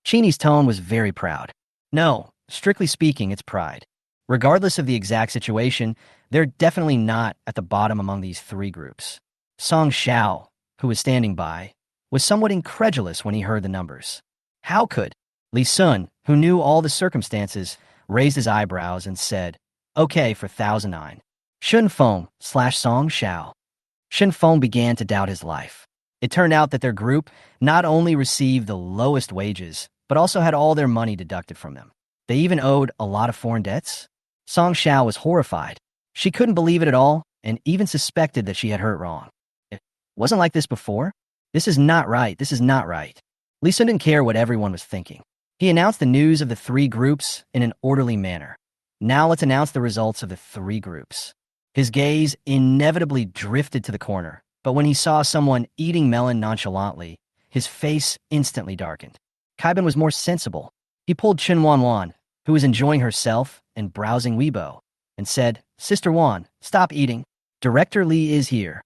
Qin's tone was very proud. No, strictly speaking, it's pride. Regardless of the exact situation, they're definitely not at the bottom among these three groups. Song Xiao, who was standing by, was somewhat incredulous when he heard the numbers. How could? Li Sun, who knew all the circumstances, raised his eyebrows and said, okay for 1,009. Shun Feng / Song Xiao. Shen Feng began to doubt his life. It turned out that their group not only received the lowest wages, but also had all their money deducted from them. They even owed a lot of foreign debts. Song Xiao was horrified. She couldn't believe it at all, and even suspected that she had heard wrong. It wasn't like this before. This is not right. This is not right. Li Sun didn't care what everyone was thinking. He announced the news of the three groups in an orderly manner. Now let's announce the results of the three groups. His gaze inevitably drifted to the corner, but when he saw someone eating melon nonchalantly, his face instantly darkened. Kaibin was more sensible. He pulled Chen Wanwan, who was enjoying herself and browsing Weibo, and said, Sister Wan, stop eating. Director Li is here.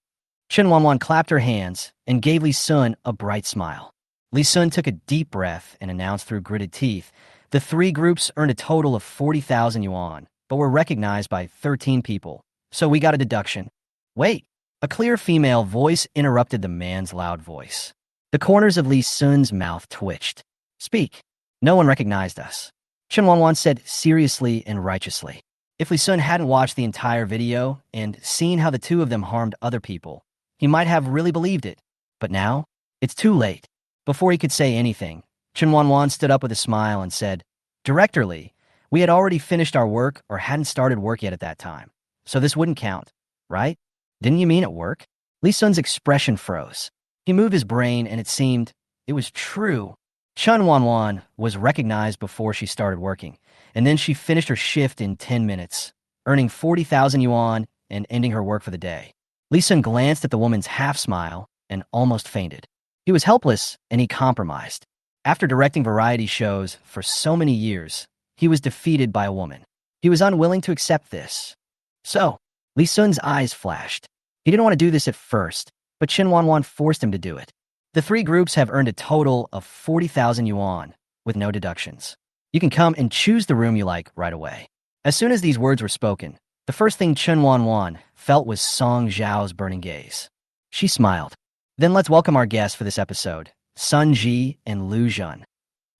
Chen Wanwan clapped her hands and gave Li Sun a bright smile. Li Sun took a deep breath and announced through gritted teeth, the three groups earned a total of 40,000 yuan, but were recognized by 13 people. So we got a deduction. Wait, a clear female voice interrupted the man's loud voice. The corners of Li Sun's mouth twitched. Speak. No one recognized us. Chen Wanwan said seriously and righteously. If Li Sun hadn't watched the entire video and seen how the two of them harmed other people, he might have really believed it. But now, it's too late. Before he could say anything, Chen Wanwan stood up with a smile and said, Director Li, We had already finished our work or hadn't started work yet at that time. So this wouldn't count, right? Didn't you mean at work? Lee Sun's expression froze. He moved his brain and it seemed it was true. Chen Wanwan was recognized before she started working, and then she finished her shift in 10 minutes, earning 40,000 yuan and ending her work for the day. Lee Sun glanced at the woman's half-smile and almost fainted. He was helpless and he compromised. After directing variety shows for so many years, he was defeated by a woman. He was unwilling to accept this. So, Lee Sun's eyes flashed. He didn't want to do this at first, but Chen Wanwan forced him to do it. The three groups have earned a total of 40,000 yuan, with no deductions. You can come and choose the room you like right away. As soon as these words were spoken, the first thing Chen Wanwan felt was Song Zhao's burning gaze. She smiled. Then let's welcome our guests for this episode, Sun Ji and Lu Jun.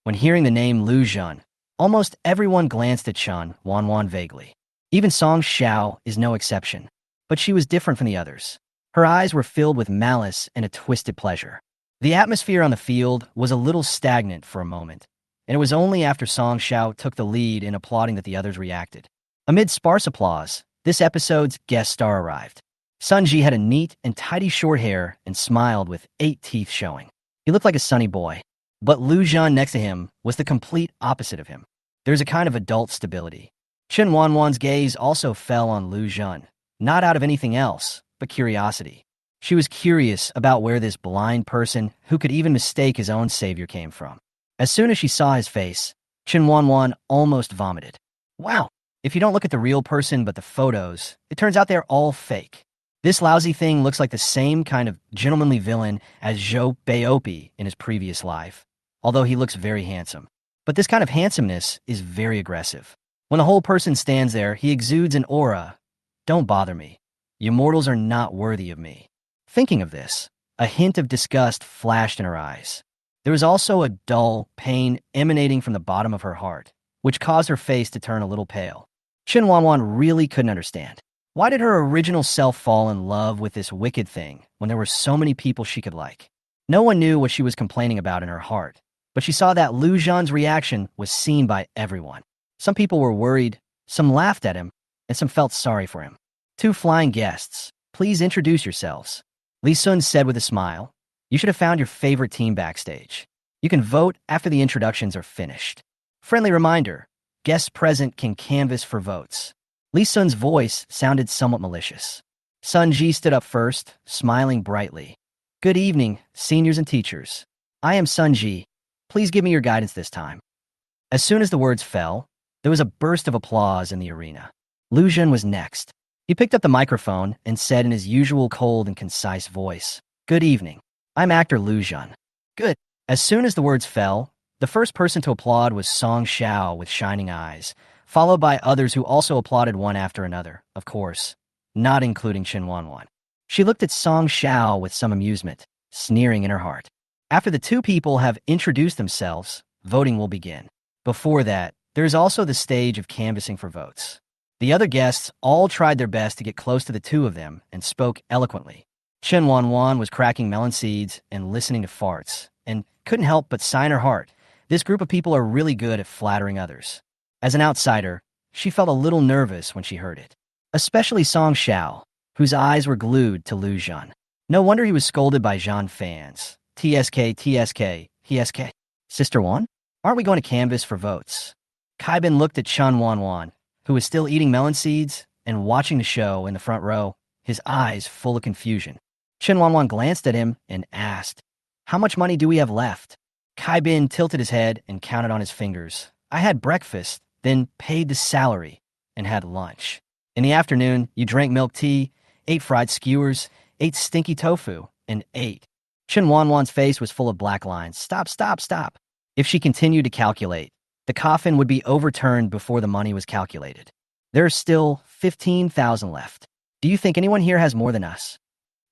When hearing the name Lu Jun, almost everyone glanced at Chen Wanwan vaguely. Even Song Xiao is no exception. But she was different from the others. Her eyes were filled with malice and a twisted pleasure. The atmosphere on the field was a little stagnant for a moment, and it was only after Song Xiao took the lead in applauding that the others reacted. Amid sparse applause, this episode's guest star arrived. Sun Ji had a neat and tidy short hair and smiled with 8 teeth showing. He looked like a sunny boy. But Lu Jun next to him was the complete opposite of him. There's a kind of adult stability. Chen Wanwan's gaze also fell on Lu Jun, not out of anything else, but curiosity. She was curious about where this blind person, who could even mistake his own savior, came from. As soon as she saw his face, Chen Wanwan almost vomited. Wow, if you don't look at the real person but the photos, it turns out they're all fake. This lousy thing looks like the same kind of gentlemanly villain as Zhou Beiopi in his previous life, although he looks very handsome. But this kind of handsomeness is very aggressive. When the whole person stands there, he exudes an aura. Don't bother me. You mortals are not worthy of me. Thinking of this, a hint of disgust flashed in her eyes. There was also a dull pain emanating from the bottom of her heart, which caused her face to turn a little pale. Chen Wanwan really couldn't understand. Why did her original self fall in love with this wicked thing when there were so many people she could like? No one knew what she was complaining about in her heart, but she saw that Lu Zhan's reaction was seen by everyone. Some people were worried, some laughed at him, and some felt sorry for him. 2 flying guests, please introduce yourselves. Lee Sun said with a smile, you should have found your favorite team backstage. You can vote after the introductions are finished. Friendly reminder, guests present can canvass for votes. Lee Sun's voice sounded somewhat malicious. Sun Ji stood up first, smiling brightly. Good evening, seniors and teachers. I am Sun Ji. Please give me your guidance this time. As soon as the words fell, there was a burst of applause in the arena. Lu Jun was next. He picked up the microphone and said in his usual cold and concise voice, Good evening. I'm actor Lu Jun. Good. As soon as the words fell, the first person to applaud was Song Xiao with shining eyes, followed by others who also applauded one after another, of course, not including Chen Wanwan. She looked at Song Xiao with some amusement, sneering in her heart. After the 2 people have introduced themselves, voting will begin. Before that, there is also the stage of canvassing for votes. The other guests all tried their best to get close to the 2 of them and spoke eloquently. Chen Wanwan was cracking melon seeds and listening to farts, and couldn't help but sigh in her heart. This group of people are really good at flattering others. As an outsider, she felt a little nervous when she heard it. Especially Song Xiao, whose eyes were glued to Lu Jun. No wonder he was scolded by Zhan fans. TSK, TSK, TSK. Sister Wan? Aren't we going to canvass for votes? Kaibin looked at Chen Wanwan, who was still eating melon seeds and watching the show in the front row, his eyes full of confusion. Chen Wanwan glanced at him and asked, How much money do we have left? Kaibin tilted his head and counted on his fingers. I had breakfast, then paid the salary, and had lunch. In the afternoon, you drank milk tea, ate fried skewers, ate stinky tofu, and ate. Chen Wanwan's face was full of black lines. Stop, stop, stop. If she continued to calculate, the coffin would be overturned before the money was calculated. There are still 15,000 left. Do you think anyone here has more than us?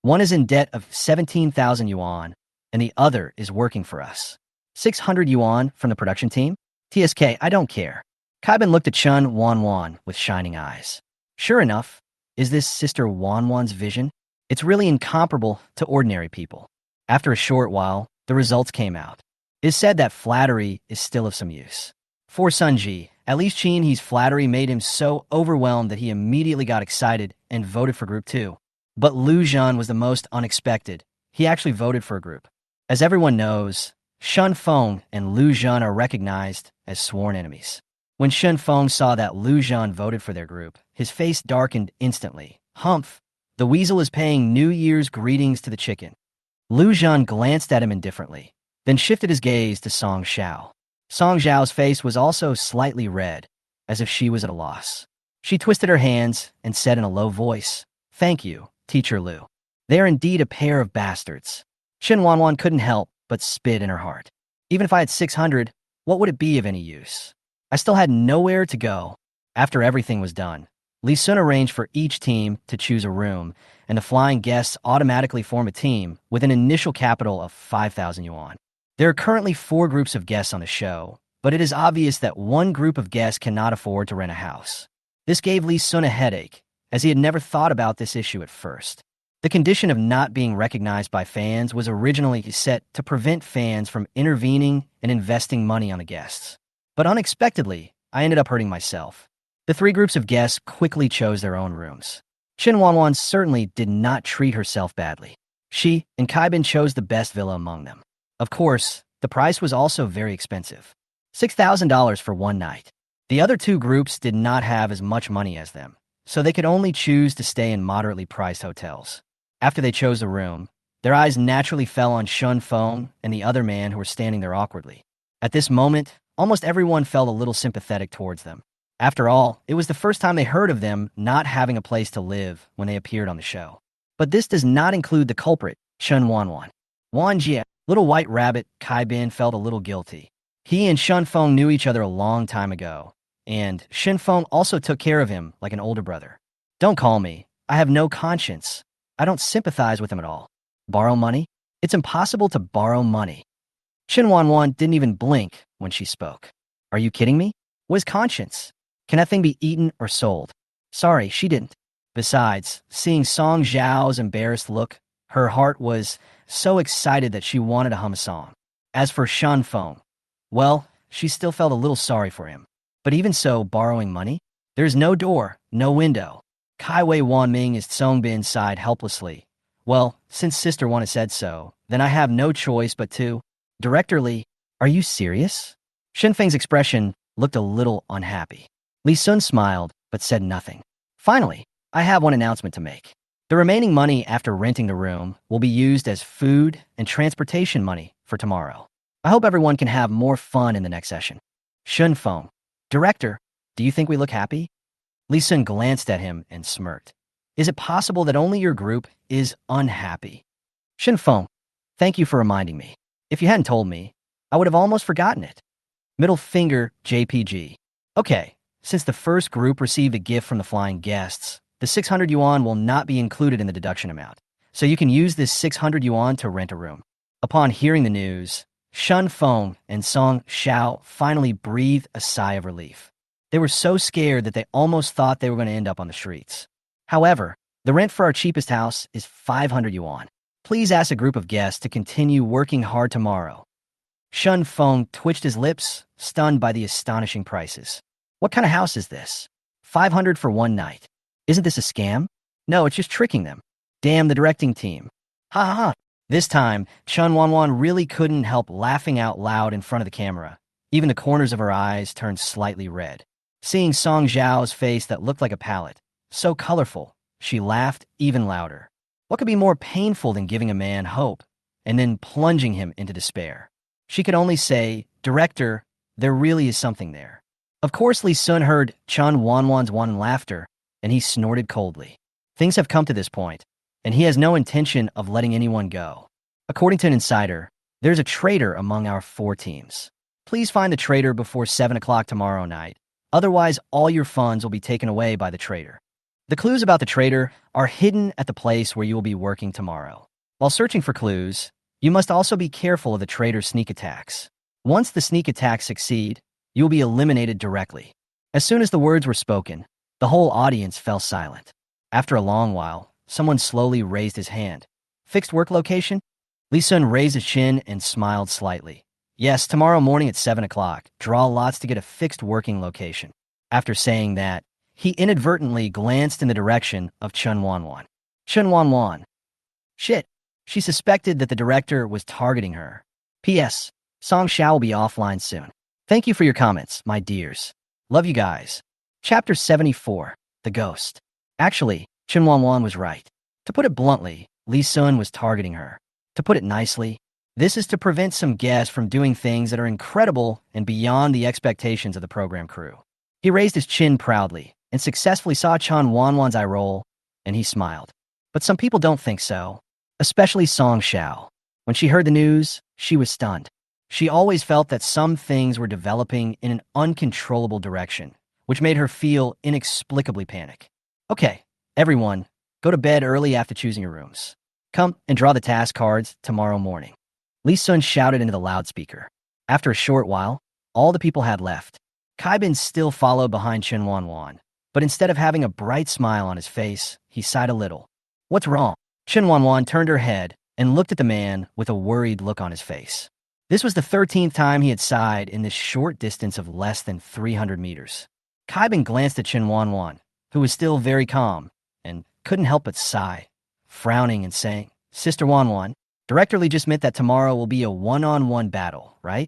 One is in debt of 17,000 yuan, and the other is working for us. 600 yuan from the production team? TSK, I don't care. Kaibin looked at Chen Wanwan with shining eyes. Sure enough, is this Sister Wanwan's vision? It's really incomparable to ordinary people. After a short while, the results came out. It is said that flattery is still of some use. For Sun Ji, At least He's flattery made him so overwhelmed that he immediately got excited and voted for Group 2. But Lu Zhan was the most unexpected. He actually voted for a group. As everyone knows, Shen Feng and Lu Zhan are recognized as sworn enemies. When Shen Feng saw that Lu Zhan voted for their group, his face darkened instantly. Humph! The weasel is paying New Year's greetings to the chicken. Lu Zhan glanced at him indifferently, then shifted his gaze to Song Xiao. Song Xiao's face was also slightly red, as if she was at a loss. She twisted her hands and said in a low voice, "Thank you, Teacher Lu. They are indeed a pair of bastards." Chen Wanwan couldn't help but spit in her heart. Even if I had 600, what would it be of any use? I still had nowhere to go. After everything was done, Li Sun arranged for each team to choose a room, and the flying guests automatically form a team with an initial capital of 5,000 yuan. There are currently 4 groups of guests on the show, but it is obvious that one group of guests cannot afford to rent a house. This gave Li Sun a headache, as he had never thought about this issue at first. The condition of not being recognized by fans was originally set to prevent fans from intervening and investing money on the guests. But unexpectedly, I ended up hurting myself. The 3 groups of guests quickly chose their own rooms. Chen Wanwan certainly did not treat herself badly. She and Kaibin chose the best villa among them. Of course, the price was also very expensive. $6,000 for one night. The other 2 groups did not have as much money as them, so they could only choose to stay in moderately priced hotels. After they chose a room, their eyes naturally fell on Shen Feng and the other man who were standing there awkwardly. At this moment, almost everyone felt a little sympathetic towards them. After all, it was the first time they heard of them not having a place to live when they appeared on the show. But this does not include the culprit, Chen Wanwan. Wan Jie, Little White Rabbit, Kaibin felt a little guilty. He and Shen Feng knew each other a long time ago, and Shen Feng also took care of him like an older brother. Don't call me. I have no conscience. I don't sympathize with him at all. Borrow money? It's impossible to borrow money. Chen Wanwan didn't even blink when she spoke. Are you kidding me? What is conscience? Can that thing be eaten or sold? Sorry, she didn't. Besides, seeing Song Zhao's embarrassed look, her heart was so excited that she wanted to hum a song. As for Shen Feng, well, she still felt a little sorry for him. But even so, borrowing money? There's no door, no window. Kai Wei Wanming is Songbin sighed helplessly. Well, since Sister Wan has said so, then I have no choice but to. Director Li, are you serious? Shen Feng's expression looked a little unhappy. Li Sun smiled, but said nothing. Finally, I have one announcement to make. The remaining money after renting the room will be used as food and transportation money for tomorrow. I hope everyone can have more fun in the next session. Shen Feng, Director, do you think we look happy? Li Sun glanced at him and smirked. Is it possible that only your group is unhappy? Shen Feng, thank you for reminding me. If you hadn't told me, I would have almost forgotten it. Middle finger, JPG. Okay, since the first group received a gift from the flying guests, the 600 yuan will not be included in the deduction amount, so you can use this 600 yuan to rent a room. Upon hearing the news, Shen Feng and Song Xiao finally breathed a sigh of relief. They were so scared that they almost thought they were going to end up on the streets. However, the rent for our cheapest house is 500 yuan. Please ask a group of guests to continue working hard tomorrow. Shen Feng twitched his lips, stunned by the astonishing prices. What kind of house is this? 500 for one night. Isn't this a scam? No, it's just tricking them. Damn the directing team. Ha ha ha. This time, Chen Wanwan really couldn't help laughing out loud in front of the camera. Even the corners of her eyes turned slightly red. Seeing Song Zhao's face that looked like a palette, so colorful, she laughed even louder. What could be more painful than giving a man hope and then plunging him into despair? She could only say, Director, there really is something there. Of course, Li Sun heard Chen Wanwan's wanton laughter, and he snorted coldly. Things have come to this point, and he has no intention of letting anyone go. According to an insider, there's a traitor among our 4 teams. Please find the traitor before 7 o'clock tomorrow night. Otherwise, all your funds will be taken away by the traitor. The clues about the traitor are hidden at the place where you will be working tomorrow. While searching for clues, you must also be careful of the traitor's sneak attacks. Once the sneak attacks succeed, you will be eliminated directly. As soon as the words were spoken, the whole audience fell silent. After a long while, someone slowly raised his hand. Fixed work location? Li Sun raised his chin and smiled slightly. Yes, tomorrow morning at 7 o'clock. Draw lots to get a fixed working location. After saying that, he inadvertently glanced in the direction of Chen Wanwan. Chen Wanwan. Shit. She suspected that the director was targeting her. P.S. Song Xiao will be offline soon. Thank you for your comments, my dears. Love you guys. Chapter 74. The Ghost. Actually, Chen Wanwan was right. To put it bluntly, Li Sun was targeting her. To put it nicely, this is to prevent some guests from doing things that are incredible and beyond the expectations of the program crew. He raised his chin proudly and successfully saw Chen Wanwan's eye roll, and he smiled. But some people don't think so, especially Song Xiao. When she heard the news, she was stunned. She always felt that some things were developing in an uncontrollable direction, which made her feel inexplicably panic. Okay, everyone, go to bed early after choosing your rooms. Come and draw the task cards tomorrow morning. Li Sun shouted into the loudspeaker. After a short while, all the people had left. Kai Bin still followed behind Chen Wanwan, but instead of having a bright smile on his face, he sighed a little. What's wrong? Chen Wanwan turned her head and looked at the man with a worried look on his face. This was the 13th time he had sighed in this short distance of less than 300 meters. Kai Bin glanced at Chen Wanwan, who was still very calm, and couldn't help but sigh, frowning and saying, Sister Wanwan, Director Lee just meant that tomorrow will be a one-on-one battle, right?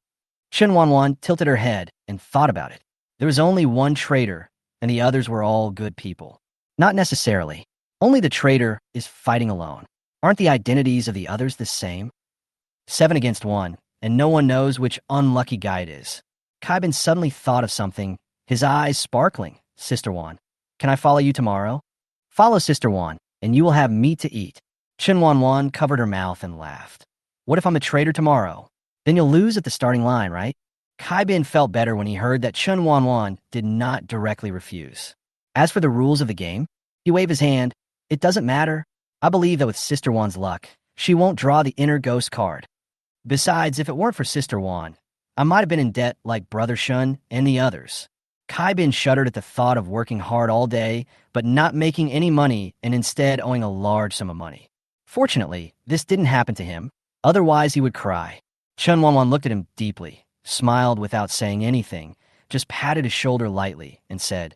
Chen Wanwan tilted her head and thought about it. There was only one traitor, and the others were all good people. Not necessarily. Only the traitor is fighting alone. Aren't the identities of the others the same? 7 against 1, and no one knows which unlucky guy it is. Kai Bin suddenly thought of something, his eyes sparkling. Sister Wan, can I follow you tomorrow? Follow Sister Wan, and you will have meat to eat. Chen Wanwan covered her mouth and laughed. What if I'm a traitor tomorrow? Then you'll lose at the starting line, right? Kai Bin felt better when he heard that Chen Wanwan did not directly refuse. As for the rules of the game, he waved his hand. It doesn't matter. I believe that with Sister Wan's luck, she won't draw the inner ghost card. Besides, if it weren't for Sister Wan, I might have been in debt like Brother Shun and the others. Kai Bin shuddered at the thought of working hard all day, but not making any money and instead owing a large sum of money. Fortunately, this didn't happen to him. Otherwise, he would cry. Chen Wanwan looked at him deeply, smiled without saying anything, just patted his shoulder lightly, and said,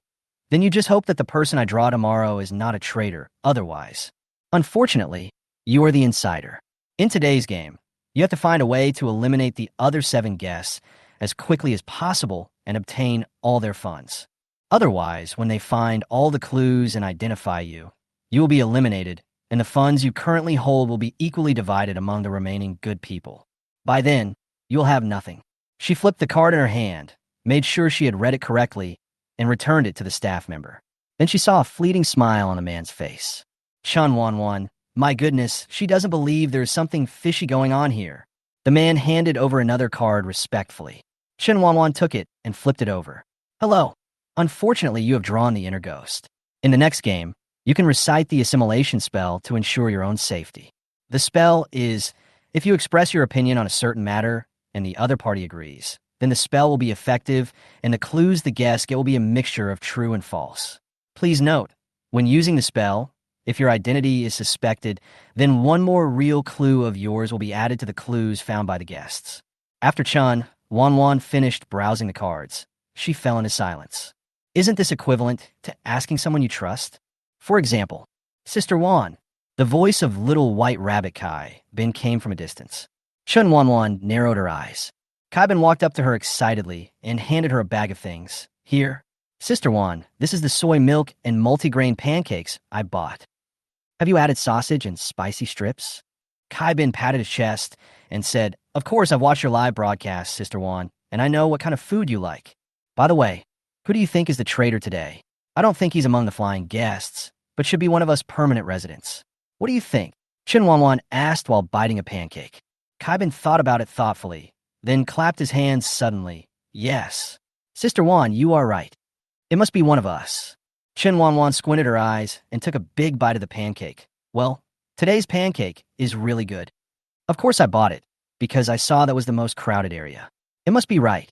Then you just hope that the person I draw tomorrow is not a traitor, otherwise. Unfortunately, you are the insider. In today's game, you have to find a way to eliminate the other 7 guests as quickly as possible and obtain all their funds. Otherwise, when they find all the clues and identify you, you will be eliminated, and the funds you currently hold will be equally divided among the remaining good people. By then, you'll have nothing. She flipped the card in her hand, made sure she had read it correctly, and returned it to the staff member. Then she saw a fleeting smile on the man's face. Chen Wanwan, my goodness, she doesn't believe there's something fishy going on here. The man handed over another card respectfully. Chen Wanwan took it and flipped it over. Hello. Unfortunately, you have drawn the inner ghost. In the next game, you can recite the assimilation spell to ensure your own safety. The spell is, if you express your opinion on a certain matter and the other party agrees, then the spell will be effective and the clues the guests get will be a mixture of true and false. Please note, when using the spell, if your identity is suspected, then one more real clue of yours will be added to the clues found by the guests. After Chen Wanwan finished browsing the cards, she fell into silence. Isn't this equivalent to asking someone you trust? For example, Sister Wan. The voice of little white rabbit Kai Bin came from a distance. Chen Wanwan narrowed her eyes. Kai Bin walked up to her excitedly and handed her a bag of things. Here, Sister Wan, this is the soy milk and multigrain pancakes I bought. Have you added sausage and spicy strips? Kai Bin patted his chest and said, Of course I've watched your live broadcast, Sister Wan, and I know what kind of food you like. By the way, who do you think is the traitor today? I don't think he's among the flying guests, but should be one of us permanent residents. What do you think? Chen Wanwan asked while biting a pancake. Kai Bin thought about it thoughtfully, then clapped his hands suddenly. Yes. Sister Wan, you are right. It must be one of us. Chen Wanwan squinted her eyes and took a big bite of the pancake. Well, today's pancake is really good. Of course I bought it, because I saw that was the most crowded area. It must be right.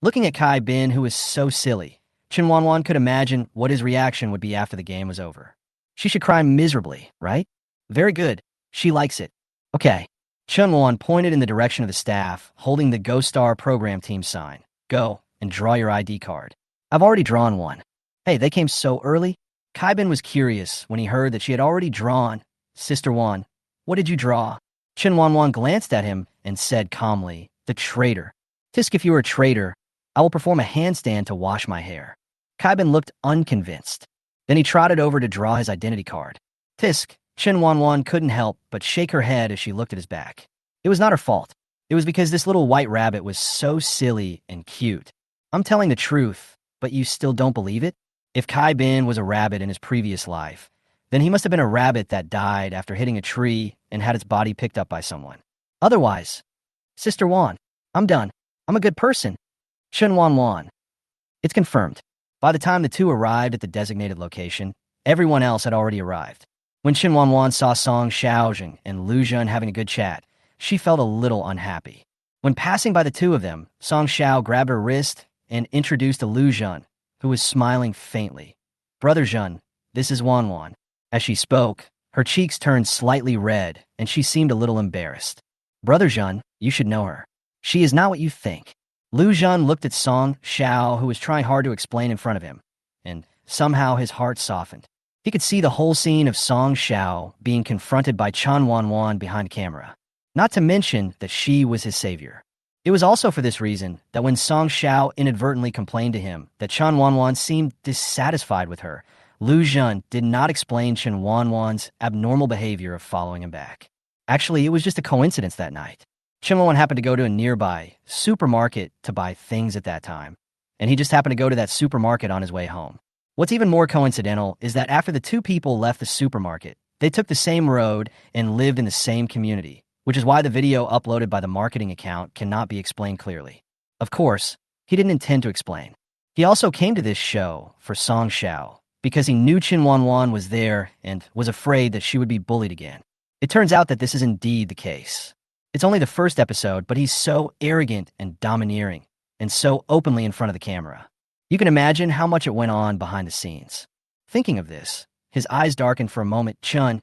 Looking at Kai Bin, who was so silly, Chen Wanwan could imagine what his reaction would be after the game was over. She should cry miserably, right? Very good. She likes it. Okay, Chen Wanwan pointed in the direction of the staff, holding the Ghost Star program team sign. Go and draw your ID card. I've already drawn one. Hey, they came so early? Kaibin was curious when he heard that she had already drawn. Sister Wan, what did you draw? Chen Wanwan glanced at him and said calmly, the traitor. Tisk, if you are a traitor, I will perform a handstand to wash my hair. Kaibin looked unconvinced. Then he trotted over to draw his identity card. Tisk, Chen Wanwan couldn't help but shake her head as she looked at his back. It was not her fault. It was because this little white rabbit was so silly and cute. I'm telling the truth, but you still don't believe it? If Kai Bin was a rabbit in his previous life, then he must have been a rabbit that died after hitting a tree and had its body picked up by someone. Otherwise, Sister Wan, I'm done. I'm a good person. Chen Wanwan. It's confirmed. By the time the two arrived at the designated location, everyone else had already arrived. When Chen Wanwan saw Song Xiaojing and Lu Zhen having a good chat, she felt a little unhappy. When passing by the two of them, Song Xiao grabbed her wrist and introduced to Lu Zhen, who was smiling faintly. Brother Zhen, this is Wanwan. As she spoke, her cheeks turned slightly red, and she seemed a little embarrassed. Brother Zhen, you should know her. She is not what you think. Lu Zhen looked at Song Xiao, who was trying hard to explain in front of him, and somehow his heart softened. He could see the whole scene of Song Xiao being confronted by Chen Wanwan behind camera, not to mention that she was his savior. It was also for this reason that when Song Xiao inadvertently complained to him that Chen Wanwan seemed dissatisfied with her, Lu Zhen did not explain Chen Wanwan's abnormal behavior of following him back. Actually, it was just a coincidence that night. Chen Wanwan happened to go to a nearby supermarket to buy things at that time, and he just happened to go to that supermarket on his way home. What's even more coincidental is that after the two people left the supermarket, they took the same road and lived in the same community, which is why the video uploaded by the marketing account cannot be explained clearly. Of course, he didn't intend to explain. He also came to this show for Song Xiao because he knew Chen Wanwan was there and was afraid that she would be bullied again. It turns out that this is indeed the case. It's only the first episode, but he's so arrogant and domineering, and so openly in front of the camera. You can imagine how much it went on behind the scenes. Thinking of this, his eyes darkened for a moment. Chun,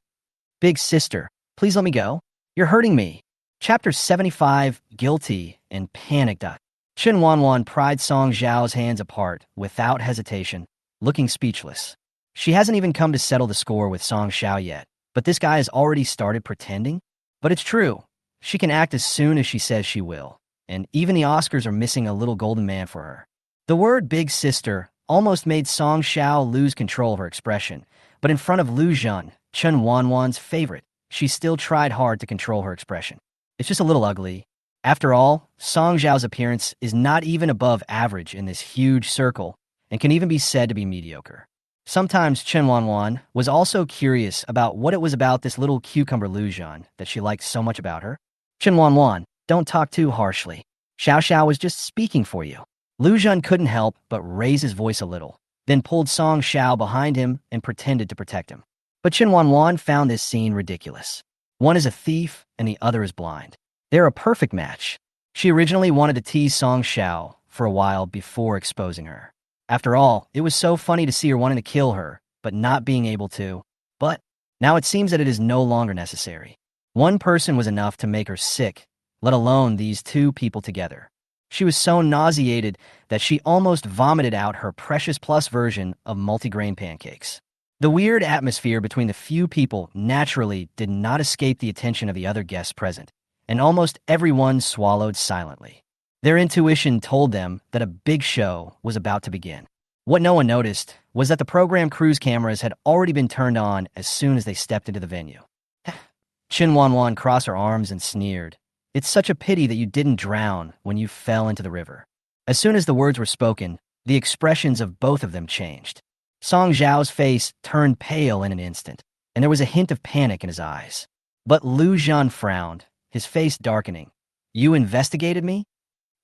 big sister, please let me go. You're hurting me. Chapter 75, Guilty and Panicked. Chen Wanwan pried Song Xiao's hands apart without hesitation, looking speechless. She hasn't even come to settle the score with Song Xiao yet, but this guy has already started pretending? But it's true. She can act as soon as she says she will, and even the Oscars are missing a little golden man for her. The word big sister almost made Song Xiao lose control of her expression, but in front of Lu Zhen, Chen Wanwan's favorite, she still tried hard to control her expression. It's just a little ugly. After all, Song Xiao's appearance is not even above average in this huge circle and can even be said to be mediocre. Sometimes Chen Wanwan was also curious about what it was about this little cucumber Lu Zhen that she liked so much about her. Chen Wanwan, don't talk too harshly. Xiao Xiao was just speaking for you. Lu Zhen couldn't help but raise his voice a little, then pulled Song Xiao behind him and pretended to protect him. But Chen Wanwan found this scene ridiculous. One is a thief and the other is blind. They're a perfect match. She originally wanted to tease Song Xiao for a while before exposing her. After all, it was so funny to see her wanting to kill her, but not being able to. But now it seems that it is no longer necessary. One person was enough to make her sick, let alone these two people together. She was so nauseated that she almost vomited out her Precious Plus version of multigrain pancakes. The weird atmosphere between the few people naturally did not escape the attention of the other guests present, and almost everyone swallowed silently. Their intuition told them that a big show was about to begin. What no one noticed was that the program crew's cameras had already been turned on as soon as they stepped into the venue. Chen Wanwan crossed her arms and sneered. It's such a pity that you didn't drown when you fell into the river. As soon as the words were spoken, the expressions of both of them changed. Song Xiao's face turned pale in an instant, and there was a hint of panic in his eyes. But Lu Zhen frowned, his face darkening. You investigated me?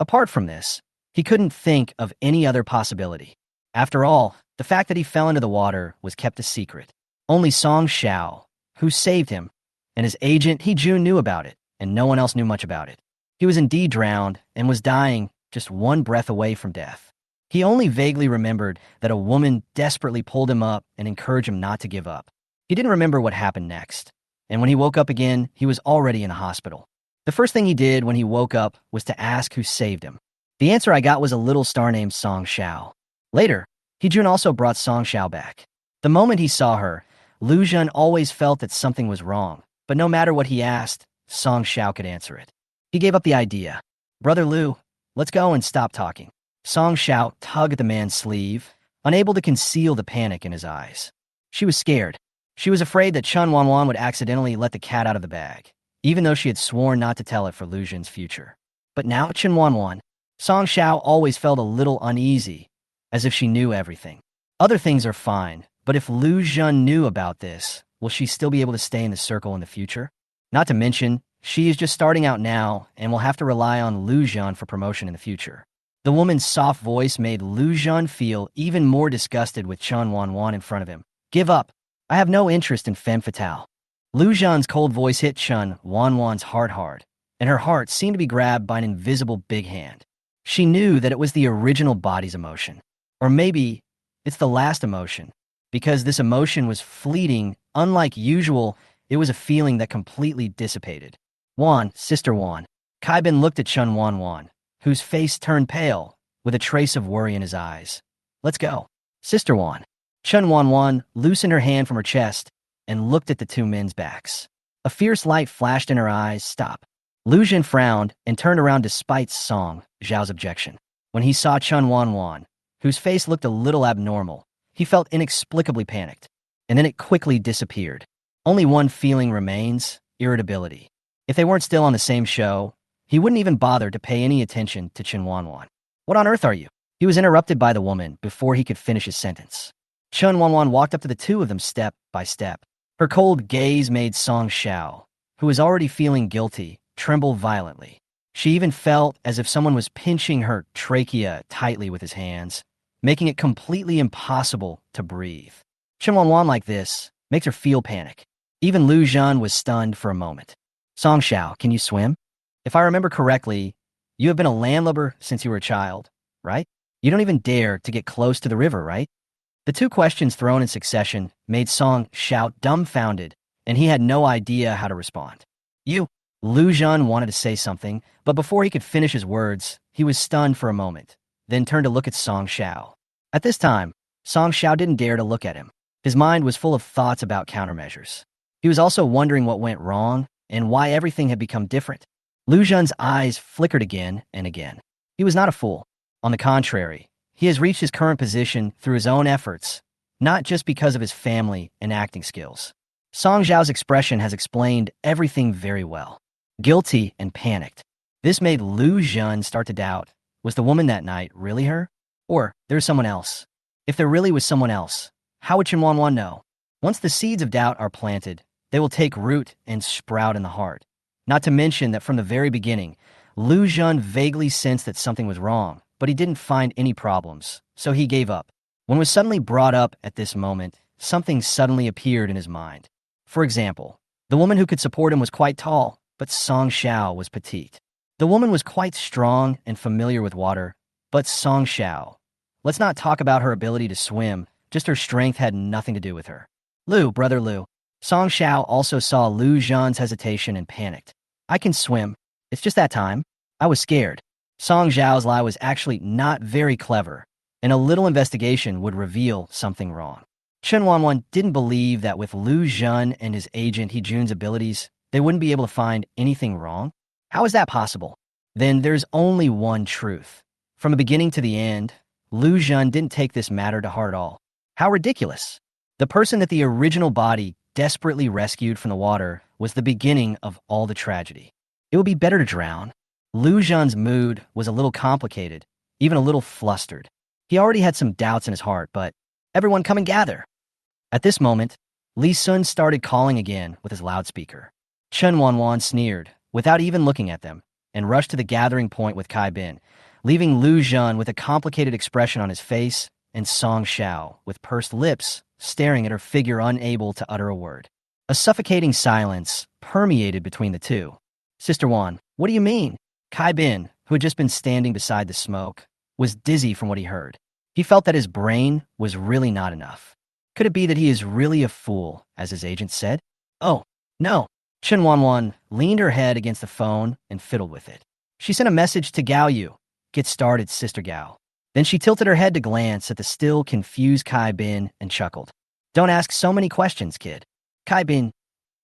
Apart from this, he couldn't think of any other possibility. After all, the fact that he fell into the water was kept a secret. Only Song Xiao, who saved him, and his agent He Jun knew about it, and no one else knew much about it. He was indeed drowned and was dying just one breath away from death. He only vaguely remembered that a woman desperately pulled him up and encouraged him not to give up. He didn't remember what happened next, and when he woke up again, he was already in a hospital. The first thing he did when he woke up was to ask who saved him. The answer I got was a little star named Song Xiao. Later, Hejun also brought Song Xiao back. The moment he saw her, Lu Jun always felt that something was wrong, but no matter what he asked, Song Xiao could answer it. He gave up the idea. "Brother Lu, let's go and stop talking." Song Xiao tugged at the man's sleeve, unable to conceal the panic in his eyes. She was scared. She was afraid that Chen Wanwan would accidentally let the cat out of the bag, even though she had sworn not to tell it for Lu Jun's future. But now Chen Wanwan, Song Xiao always felt a little uneasy, as if she knew everything. Other things are fine, but if Lu Jun knew about this, will she still be able to stay in the circle in the future? Not to mention, she is just starting out now and will have to rely on Lu Jun for promotion in the future. The woman's soft voice made Lu Jun feel even more disgusted with Chen Wanwan in front of him. "Give up. I have no interest in femme fatale." Lu Jun's cold voice hit Chen Wanwan's heart hard, and her heart seemed to be grabbed by an invisible big hand. She knew that it was the original body's emotion. Or maybe it's the last emotion, because this emotion was fleeting. Unlike usual, it was a feeling that completely dissipated. "Wan, Sister Wan." Kaibin looked at Chen Wanwan, whose face turned pale, with a trace of worry in his eyes. "Let's go." "Sister Wan." Chen Wanwan loosened her hand from her chest and looked at the two men's backs. A fierce light flashed in her eyes. "Stop." Lu Jun frowned and turned around despite Song Zhao's objection. When he saw Chen Wanwan, whose face looked a little abnormal, he felt inexplicably panicked, and then it quickly disappeared. Only one feeling remains: irritability. If they weren't still on the same show, he wouldn't even bother to pay any attention to Chen Wanwan. "What on earth are you?" He was interrupted by the woman before he could finish his sentence. Chen Wanwan walked up to the two of them step by step. Her cold gaze made Song Xiao, who was already feeling guilty, tremble violently. She even felt as if someone was pinching her trachea tightly with his hands, making it completely impossible to breathe. Chen Wanwan like this makes her feel panic. Even Lu Jun was stunned for a moment. "Song Xiao, can you swim? If I remember correctly, you have been a landlubber since you were a child, right? You don't even dare to get close to the river, right?" The two questions thrown in succession made Song Xiao dumbfounded, and he had no idea how to respond. "You." Lu Jun wanted to say something, but before he could finish his words, he was stunned for a moment, then turned to look at Song Xiao. At this time, Song Xiao didn't dare to look at him. His mind was full of thoughts about countermeasures. He was also wondering what went wrong and why everything had become different. Lu Jun's eyes flickered again and again. He was not a fool. On the contrary, he has reached his current position through his own efforts, not just because of his family and acting skills. Song Zhao's expression has explained everything very well. Guilty and panicked. This made Lu Jun start to doubt, was the woman that night really her? Or there's someone else? If there really was someone else, how would Chen Wanwan know? Once the seeds of doubt are planted, they will take root and sprout in the heart. Not to mention that from the very beginning, Lu Jun vaguely sensed that something was wrong, but he didn't find any problems, so he gave up. When it was suddenly brought up at this moment, something suddenly appeared in his mind. For example, the woman who could support him was quite tall, but Song Xiao was petite. The woman was quite strong and familiar with water, but Song Xiao. Let's not talk about her ability to swim, just her strength had nothing to do with her. "Lu, brother Lu." Song Xiao also saw Lu Jun's hesitation and panicked. "I can swim. It's just that time. I was scared." Song Zhao's lie was actually not very clever, and a little investigation would reveal something wrong. Chen Wanwan didn't believe that with Lu Jun and his agent Hejun's abilities, they wouldn't be able to find anything wrong. How is that possible? Then there's only one truth. From the beginning to the end, Lu Jun didn't take this matter to heart at all. How ridiculous. The person that the original body desperately rescued from the water was the beginning of all the tragedy. It would be better to drown. Lu Jun's mood was a little complicated, even a little flustered. He already had some doubts in his heart, but "Everyone come and gather." At this moment, Li Sun started calling again with his loudspeaker. Chen Wanwan sneered, without even looking at them, and rushed to the gathering point with Kai Bin, leaving Lu Jun with a complicated expression on his face and Song Xiao, with pursed lips, staring at her figure unable to utter a word. A suffocating silence permeated between the two. "Sister Wan, what do you mean?" Kai Bin, who had just been standing beside the smoke, was dizzy from what he heard. He felt that his brain was really not enough. Could it be that he is really a fool, as his agent said? "Oh, no." Chen Wanwan leaned her head against the phone and fiddled with it. She sent a message to Gao Yu. Get started, Sister Gao. Then she tilted her head to glance at the still confused Kai Bin and chuckled. Don't ask so many questions, kid. Kai Bin,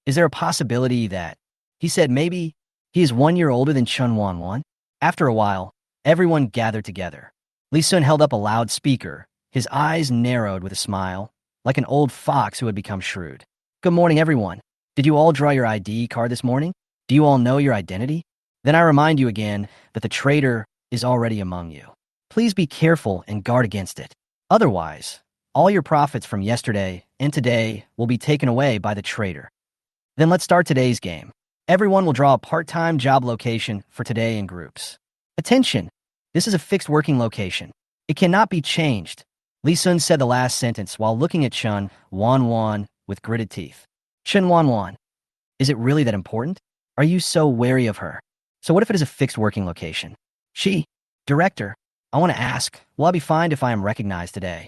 is there a possibility that... He said maybe he is 1 year older than Chen Wanwan? After a while, everyone gathered together. Li Sun held up a loudspeaker, his eyes narrowed with a smile, like an old fox who had become shrewd. Good morning, everyone. Did you all draw your ID card this morning? Do you all know your identity? Then I remind you again that the traitor is already among you. Please be careful and guard against it. Otherwise, all your profits from yesterday and today will be taken away by the traitor. Then let's start today's game. Everyone will draw a part-time job location for today in groups. Attention! This is a fixed working location. It cannot be changed. Li Sun said the last sentence while looking at Chen Wanwan with gritted teeth. Chen Wanwan, is it really that important? Are you so wary of her? So what if it is a fixed working location? Director, I want to ask, will I be fined if I am recognized today?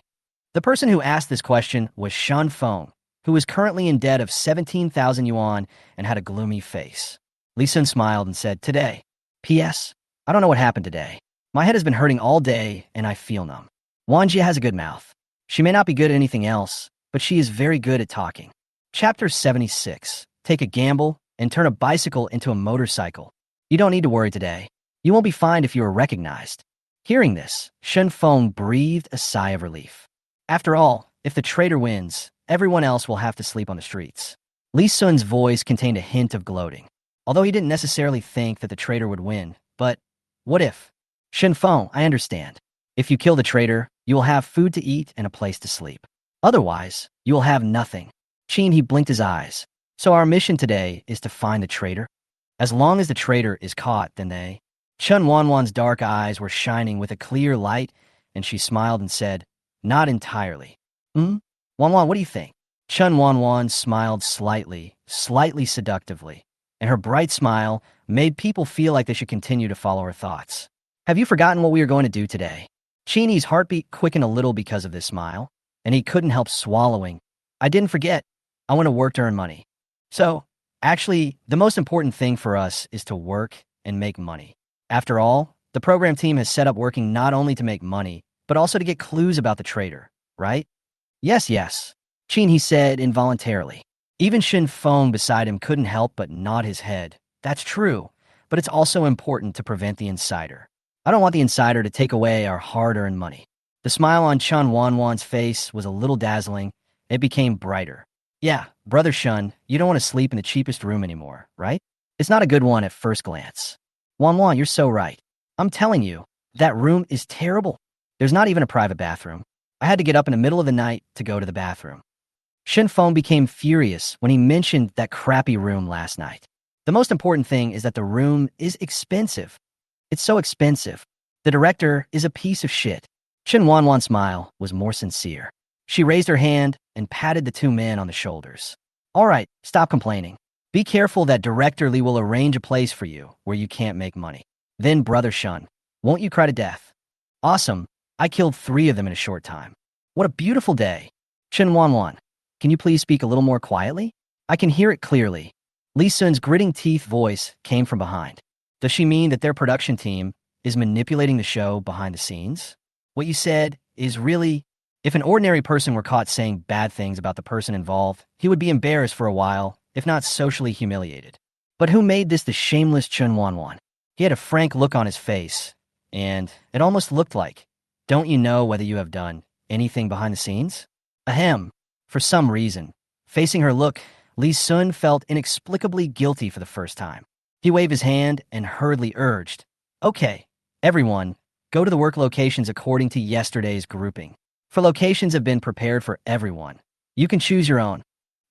The person who asked this question was Shan Feng, who was currently in debt of 17,000 yuan and had a gloomy face. Li Sun smiled and said, Today. P.S. I don't know what happened today. My head has been hurting all day and I feel numb. Wang Jie has a good mouth. She may not be good at anything else, but she is very good at talking. Chapter 76. Take a gamble and turn a bicycle into a motorcycle. You don't need to worry today. You won't be fined if you are recognized. Hearing this, Shen Feng breathed a sigh of relief. After all, if the traitor wins, everyone else will have to sleep on the streets. Li Sun's voice contained a hint of gloating. Although he didn't necessarily think that the traitor would win, but what if? Shen Feng, I understand. If you kill the traitor, you will have food to eat and a place to sleep. Otherwise, you will have nothing. Qin, he blinked his eyes. So our mission today is to find the traitor? As long as the traitor is caught, then they... Chen Wanwan's dark eyes were shining with a clear light, and she smiled and said, Not entirely. Wanwan, what do you think? Chen Wanwan smiled slightly seductively, and her bright smile made people feel like they should continue to follow her thoughts. Have you forgotten what we are going to do today? Qini's heartbeat quickened a little because of this smile, and he couldn't help swallowing. I didn't forget. I want to work to earn money. So, actually, the most important thing for us is to work and make money. After all, the program team has set up working not only to make money, but also to get clues about the traitor, right? Yes. Qin, he said involuntarily. Even Shen Feng beside him couldn't help but nod his head. That's true, but it's also important to prevent the insider. I don't want the insider to take away our hard-earned money. The smile on Chen Wanwan's face was a little dazzling. It became brighter. Yeah, Brother Shun, you don't want to sleep in the cheapest room anymore, right? It's not a good one at first glance. Wanwan, you're so right. I'm telling you, that room is terrible. There's not even a private bathroom. I had to get up in the middle of the night to go to the bathroom. Shen Feng became furious when he mentioned that crappy room last night. The most important thing is that the room is expensive. It's so expensive. The director is a piece of shit. Chen Wanwan's smile was more sincere. She raised her hand and patted the two men on the shoulders. All right, stop complaining. Be careful that Director Li will arrange a place for you where you can't make money. Then, Brother Shun, won't you cry to death? Awesome. I killed 3 of them in a short time. What a beautiful day. Chen Wanwan, can you please speak a little more quietly? I can hear it clearly. Li Sun's gritting teeth voice came from behind. Does she mean that their production team is manipulating the show behind the scenes? What you said is really... If an ordinary person were caught saying bad things about the person involved, he would be embarrassed for a while, if not socially humiliated. But who made this the shameless Chen Wanwan? He had a frank look on his face, and it almost looked like, don't you know whether you have done anything behind the scenes? Ahem. For some reason, facing her look, Li Sun felt inexplicably guilty for the first time. He waved his hand and hurriedly urged, Okay, everyone, go to the work locations according to yesterday's grouping. For locations have been prepared for everyone. You can choose your own.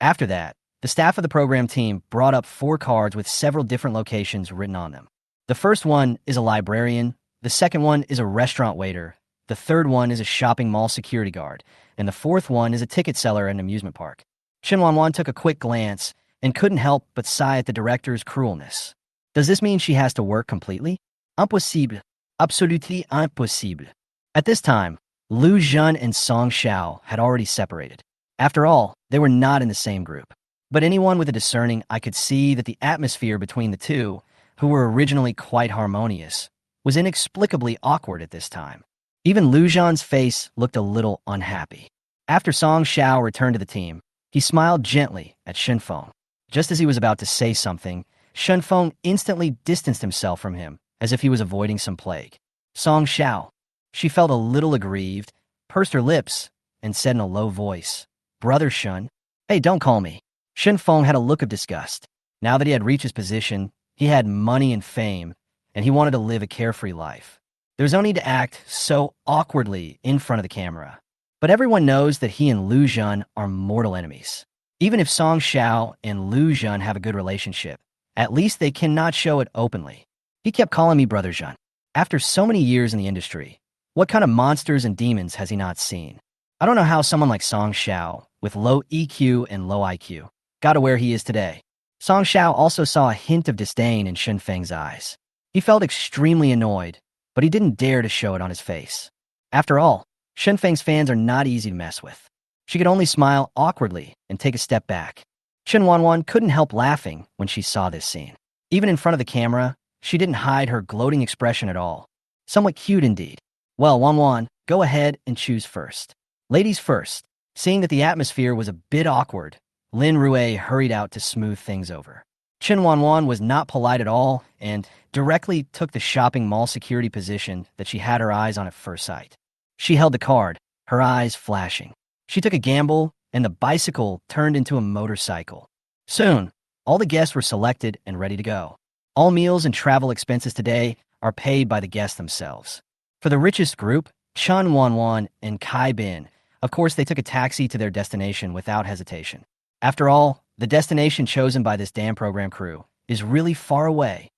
After that, the staff of the program team brought up 4 cards with several different locations written on them. The first one is a librarian, the second one is a restaurant waiter, the third one is a shopping mall security guard, and the fourth one is a ticket seller at an amusement park. Chen Wanwan took a quick glance and couldn't help but sigh at the director's cruelness. Does this mean she has to work completely? Impossible. Absolutely impossible. At this time, Lu Zhen and Song Xiao had already separated. After all, they were not in the same group. But anyone with a discerning eye could see that the atmosphere between the two, who were originally quite harmonious, was inexplicably awkward at this time. Even Lu Zhan's face looked a little unhappy. After Song Xiao returned to the team, he smiled gently at Shen Feng. Just as he was about to say something, Shen Feng instantly distanced himself from him, as if he was avoiding some plague. Song Xiao. She felt a little aggrieved, pursed her lips, and said in a low voice, "Brother Shen." "Hey, don't call me." Shen Feng had a look of disgust. Now that he had reached his position, he had money and fame, and he wanted to live a carefree life. There was no need to act so awkwardly in front of the camera. But everyone knows that he and Lu Zhan are mortal enemies. Even if Song Xiao and Lu Zhan have a good relationship, at least they cannot show it openly. He kept calling me Brother Zhan. After so many years in the industry, what kind of monsters and demons has he not seen? I don't know how someone like Song Xiao, with low EQ and low IQ, got to where he is today. Song Xiao also saw a hint of disdain in Shen Feng's eyes. He felt extremely annoyed, but he didn't dare to show it on his face. After all, Shen Feng's fans are not easy to mess with. She could only smile awkwardly and take a step back. Chen Wanwan couldn't help laughing when she saw this scene. Even in front of the camera, she didn't hide her gloating expression at all. Somewhat cute indeed. "Well, Wanwan, go ahead and choose first." Ladies first. Seeing that the atmosphere was a bit awkward, Lin Rue hurried out to smooth things over. Chen Wanwan was not polite at all and directly took the shopping mall security position that she had her eyes on at first sight. She held the card, her eyes flashing. She took a gamble, and the bicycle turned into a motorcycle. Soon, all the guests were selected and ready to go. All meals and travel expenses today are paid by the guests themselves. For the richest group, Chen Wanwan and Kai Bin, of course they took a taxi to their destination without hesitation. After all, the destination chosen by this damn program crew is really far away.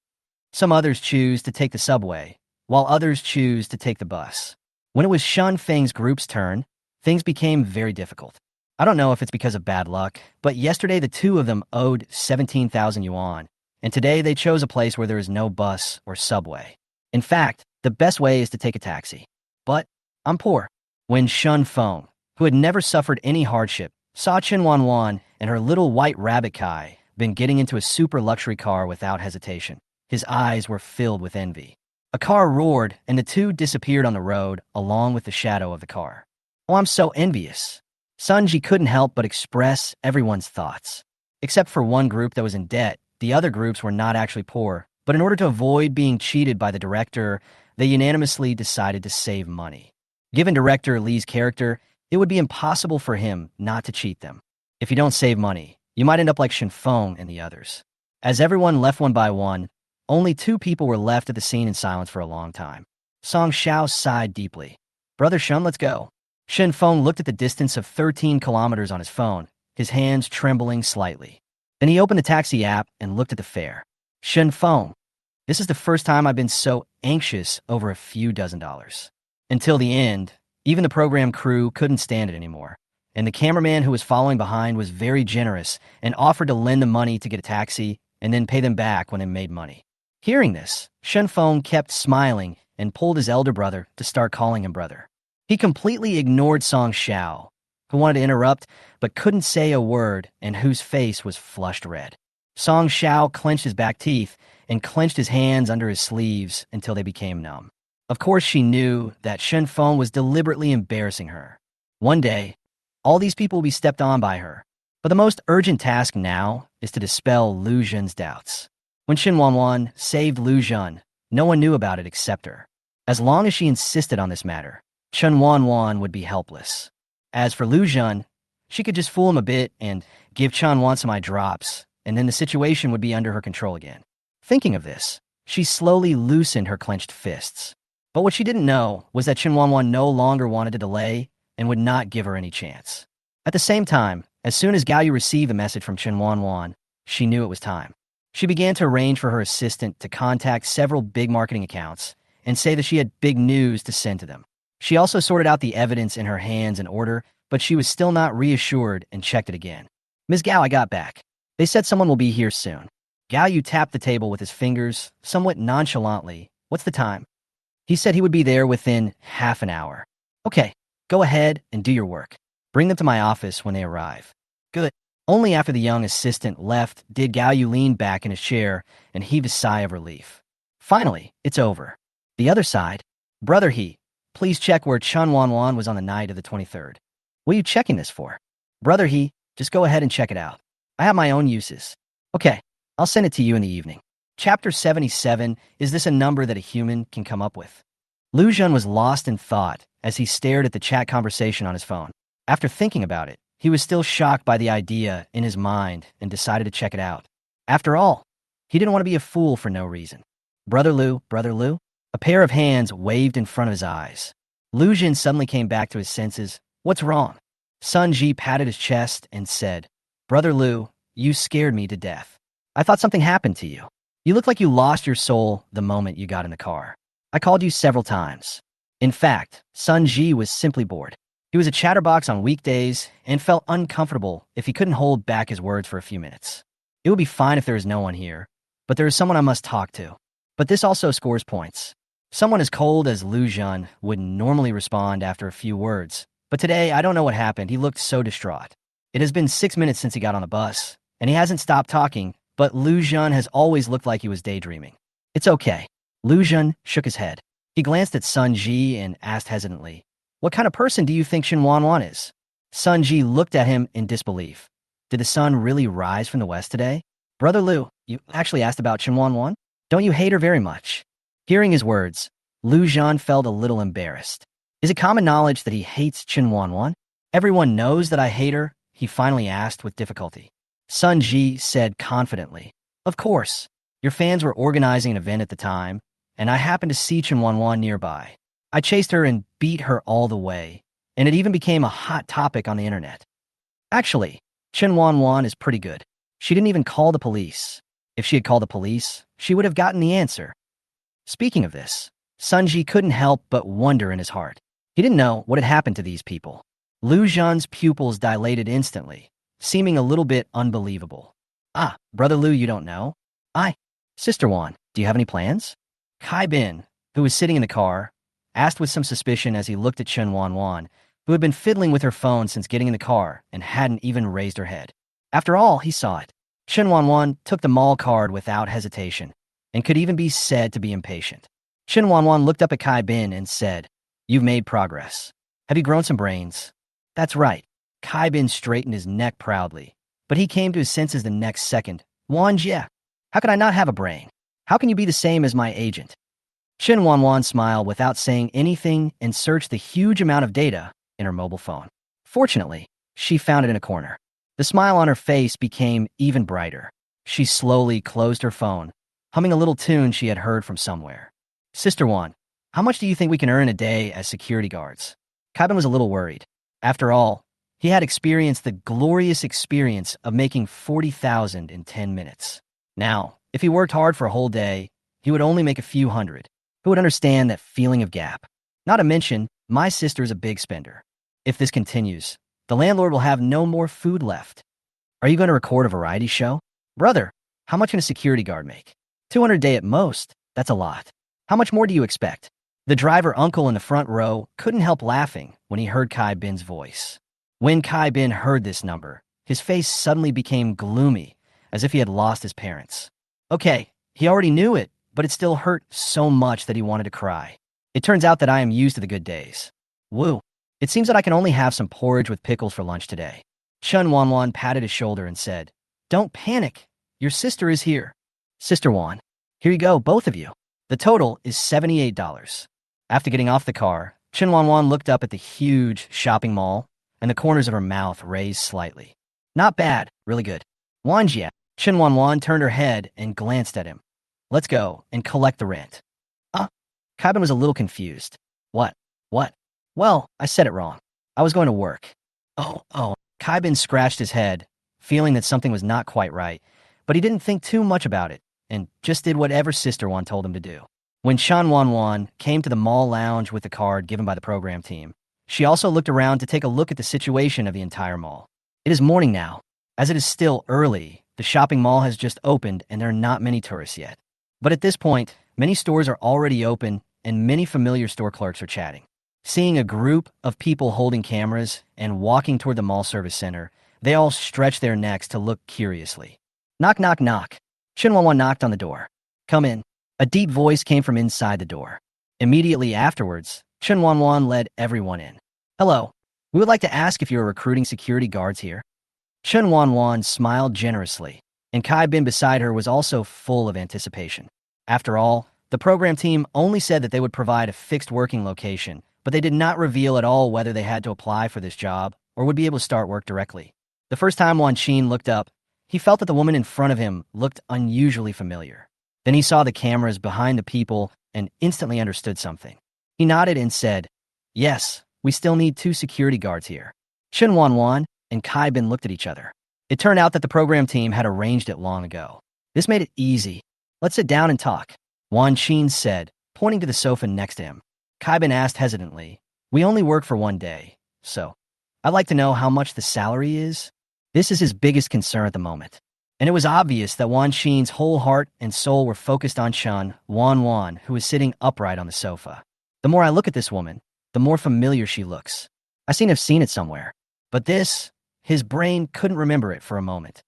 Some others choose to take the subway, while others choose to take the bus. When it was Shen Feng's group's turn, things became very difficult. I don't know if it's because of bad luck, but yesterday the two of them owed 17,000 yuan, and today they chose a place where there is no bus or subway. In fact, the best way is to take a taxi. But I'm poor. When Shen Feng, who had never suffered any hardship, saw Chen Wanwan and her little white rabbit Kai Bin getting into a super luxury car without hesitation, his eyes were filled with envy. A car roared, and the two disappeared on the road along with the shadow of the car. "Oh, I'm so envious." Sunji couldn't help but express everyone's thoughts. Except for one group that was in debt, the other groups were not actually poor, but in order to avoid being cheated by the director, they unanimously decided to save money. Given director Li's character, it would be impossible for him not to cheat them. If you don't save money, you might end up like Shen Feng and the others. As everyone left one by one, only two people were left at the scene in silence for a long time. Song Xiao sighed deeply. "Brother Shen, let's go." Shen Feng looked at the distance of 13 kilometers on his phone, his hands trembling slightly. Then he opened the taxi app and looked at the fare. "Shen Feng, this is the first time I've been so anxious over a few dozen dollars." Until the end, even the program crew couldn't stand it anymore, and the cameraman who was following behind was very generous and offered to lend them money to get a taxi and then pay them back when they made money. Hearing this, Shen Feng kept smiling and pulled his elder brother to start calling him brother. He completely ignored Song Xiao, who wanted to interrupt but couldn't say a word and whose face was flushed red. Song Xiao clenched his back teeth and clenched his hands under his sleeves until they became numb. Of course, she knew that Shen Feng was deliberately embarrassing her. One day, all these people will be stepped on by her. But the most urgent task now is to dispel Lu Zhan's doubts. When Chen Wanwan saved Lu Zhan, no one knew about it except her. As long as she insisted on this matter, Chen Wanwan would be helpless. As for Lu Zhan, she could just fool him a bit and give Chen Wan some eye drops, and then the situation would be under her control again. Thinking of this, she slowly loosened her clenched fists. But what she didn't know was that Chen Wanwan no longer wanted to delay and would not give her any chance. At the same time, as soon as Gao Yu received the message from Chen Wanwan, she knew it was time. She began to arrange for her assistant to contact several big marketing accounts and say that she had big news to send to them. She also sorted out the evidence in her hands in order, but she was still not reassured and checked it again. "Ms. Gao, I got back. They said someone will be here soon." Gao Yu tapped the table with his fingers, somewhat nonchalantly. "What's the time?" He said he would be there within half an hour. "Okay, go ahead and do your work. Bring them to my office when they arrive." "Good." Only after the young assistant left did Gao Yu lean back in his chair and heave a sigh of relief. Finally, it's over. The other side. Brother He, please check where Chen Wanwan was on the night of the 23rd. What are you checking this for? Brother He, just go ahead and check it out. I have my own uses. Okay, I'll send it to you in the evening. Chapter 77, is this a number that a human can come up with? Lu Zhen was lost in thought as he stared at the chat conversation on his phone. After thinking about it, he was still shocked by the idea in his mind and decided to check it out. After all, he didn't want to be a fool for no reason. Brother Lu, a pair of hands waved in front of his eyes. Lu Zhen suddenly came back to his senses. What's wrong? Sun Ji patted his chest and said, Brother Lu, you scared me to death. I thought something happened to you. You looked like you lost your soul the moment you got in the car. I called you several times. In fact, Sun Ji was simply bored. He was a chatterbox on weekdays and felt uncomfortable if he couldn't hold back his words for a few minutes. It would be fine if there is no one here, but there is someone I must talk to. But this also scores points. Someone as cold as Lu Zhen would normally respond after a few words, but today I don't know what happened. He looked so distraught. It has been 6 minutes since he got on the bus, and he hasn't stopped talking, but Lu Zhen has always looked like he was daydreaming. It's okay. Lu Zhen shook his head. He glanced at Sun Ji and asked hesitantly, What kind of person do you think Chen Wanwan is? Sun Ji looked at him in disbelief. Did the sun really rise from the west today? Brother Lu, you actually asked about Chen Wanwan? Don't you hate her very much? Hearing his words, Lu Zhen felt a little embarrassed. Is it common knowledge that he hates Chen Wanwan? Everyone knows that I hate her, he finally asked with difficulty. Sun Ji said confidently, Of course. Your fans were organizing an event at the time, and I happened to see Chen Wanwan nearby. I chased her and beat her all the way, and it even became a hot topic on the internet. Actually, Chen Wanwan is pretty good. She didn't even call the police. If she had called the police, she would have gotten the answer. Speaking of this, Sun Ji couldn't help but wonder in his heart. He didn't know what had happened to these people. Lu Zhen's pupils dilated instantly, seeming a little bit unbelievable. Ah, Brother Lu, you don't know? Sister Wan, do you have any plans? Kai Bin, who was sitting in the car, asked with some suspicion as he looked at Chen Wanwan, who had been fiddling with her phone since getting in the car and hadn't even raised her head. After all, he saw it. Chen Wanwan took the mall card without hesitation and could even be said to be impatient. Chen Wanwan looked up at Kai Bin and said, You've made progress. Have you grown some brains? That's right. Kai Bin straightened his neck proudly, but he came to his senses the next second. Wan Jie, how could I not have a brain? How can you be the same as my agent? Chen Wanwan smiled without saying anything and searched the huge amount of data in her mobile phone. Fortunately, she found it in a corner. The smile on her face became even brighter. She slowly closed her phone, humming a little tune she had heard from somewhere. Sister Wan, how much do you think we can earn a day as security guards? Kaibin was a little worried. After all, he had experienced the glorious experience of making 40,000 in 10 minutes. Now, if he worked hard for a whole day, he would only make a few hundred. Who would understand that feeling of gap? Not to mention, my sister is a big spender. If this continues, the landlord will have no more food left. Are you going to record a variety show? Brother, how much can a security guard make? 200 a day at most. That's a lot. How much more do you expect? The driver uncle in the front row couldn't help laughing when he heard Kai Bin's voice. When Kai Bin heard this number, his face suddenly became gloomy, as if he had lost his parents. Okay, he already knew it, but it still hurt so much that he wanted to cry. It turns out that I am used to the good days. Woo. It seems that I can only have some porridge with pickles for lunch today. Chen Wanwan patted his shoulder and said, Don't panic. Your sister is here. Sister Wan, here you go, both of you. The total is $78. After getting off the car, Chen Wanwan looked up at the huge shopping mall, and the corners of her mouth raised slightly. Not bad, really good. Wanjie, Chen Wanwan turned her head and glanced at him. Let's go and collect the rent. Kaibin was a little confused. What? Well, I said it wrong. I was going to work. Oh. Kaibin scratched his head, feeling that something was not quite right, but he didn't think too much about it and just did whatever Sister Wan told him to do. When Chen Wanwan came to the mall lounge with the card given by the program team, she also looked around to take a look at the situation of the entire mall. It is morning now. As it is still early, the shopping mall has just opened and there are not many tourists yet. But at this point, many stores are already open and many familiar store clerks are chatting. Seeing a group of people holding cameras and walking toward the mall service center They all stretched their necks to look curiously. Knock, knock, knock. Chen Wanwan knocked on the door. Come in. A deep voice came from inside the door. Immediately afterwards, Chen Wanwan led everyone in. Hello. We would like to ask if you are recruiting security guards here. Chen Wanwan smiled generously, and Kai Bin beside her was also full of anticipation. After all, the program team only said that they would provide a fixed working location, but they did not reveal at all whether they had to apply for this job or would be able to start work directly. The first time Wan Qin looked up, he felt that the woman in front of him looked unusually familiar. Then he saw the cameras behind the people and instantly understood something. He nodded and said, Yes, we still need 2 security guards here. Chen Wanwan and Kai Bin looked at each other. It turned out that the program team had arranged it long ago. This made it easy. Let's sit down and talk, Wan Qin said, pointing to the sofa next to him. Kai Bin asked hesitantly, We only work for 1 day, so I'd like to know how much the salary is. This is his biggest concern at the moment. And it was obvious that Wan Qin's whole heart and soul were focused on Chen Wanwan, who was sitting upright on the sofa. The more I look at this woman, the more familiar she looks. I seem to have seen it somewhere. But this, his brain couldn't remember it for a moment.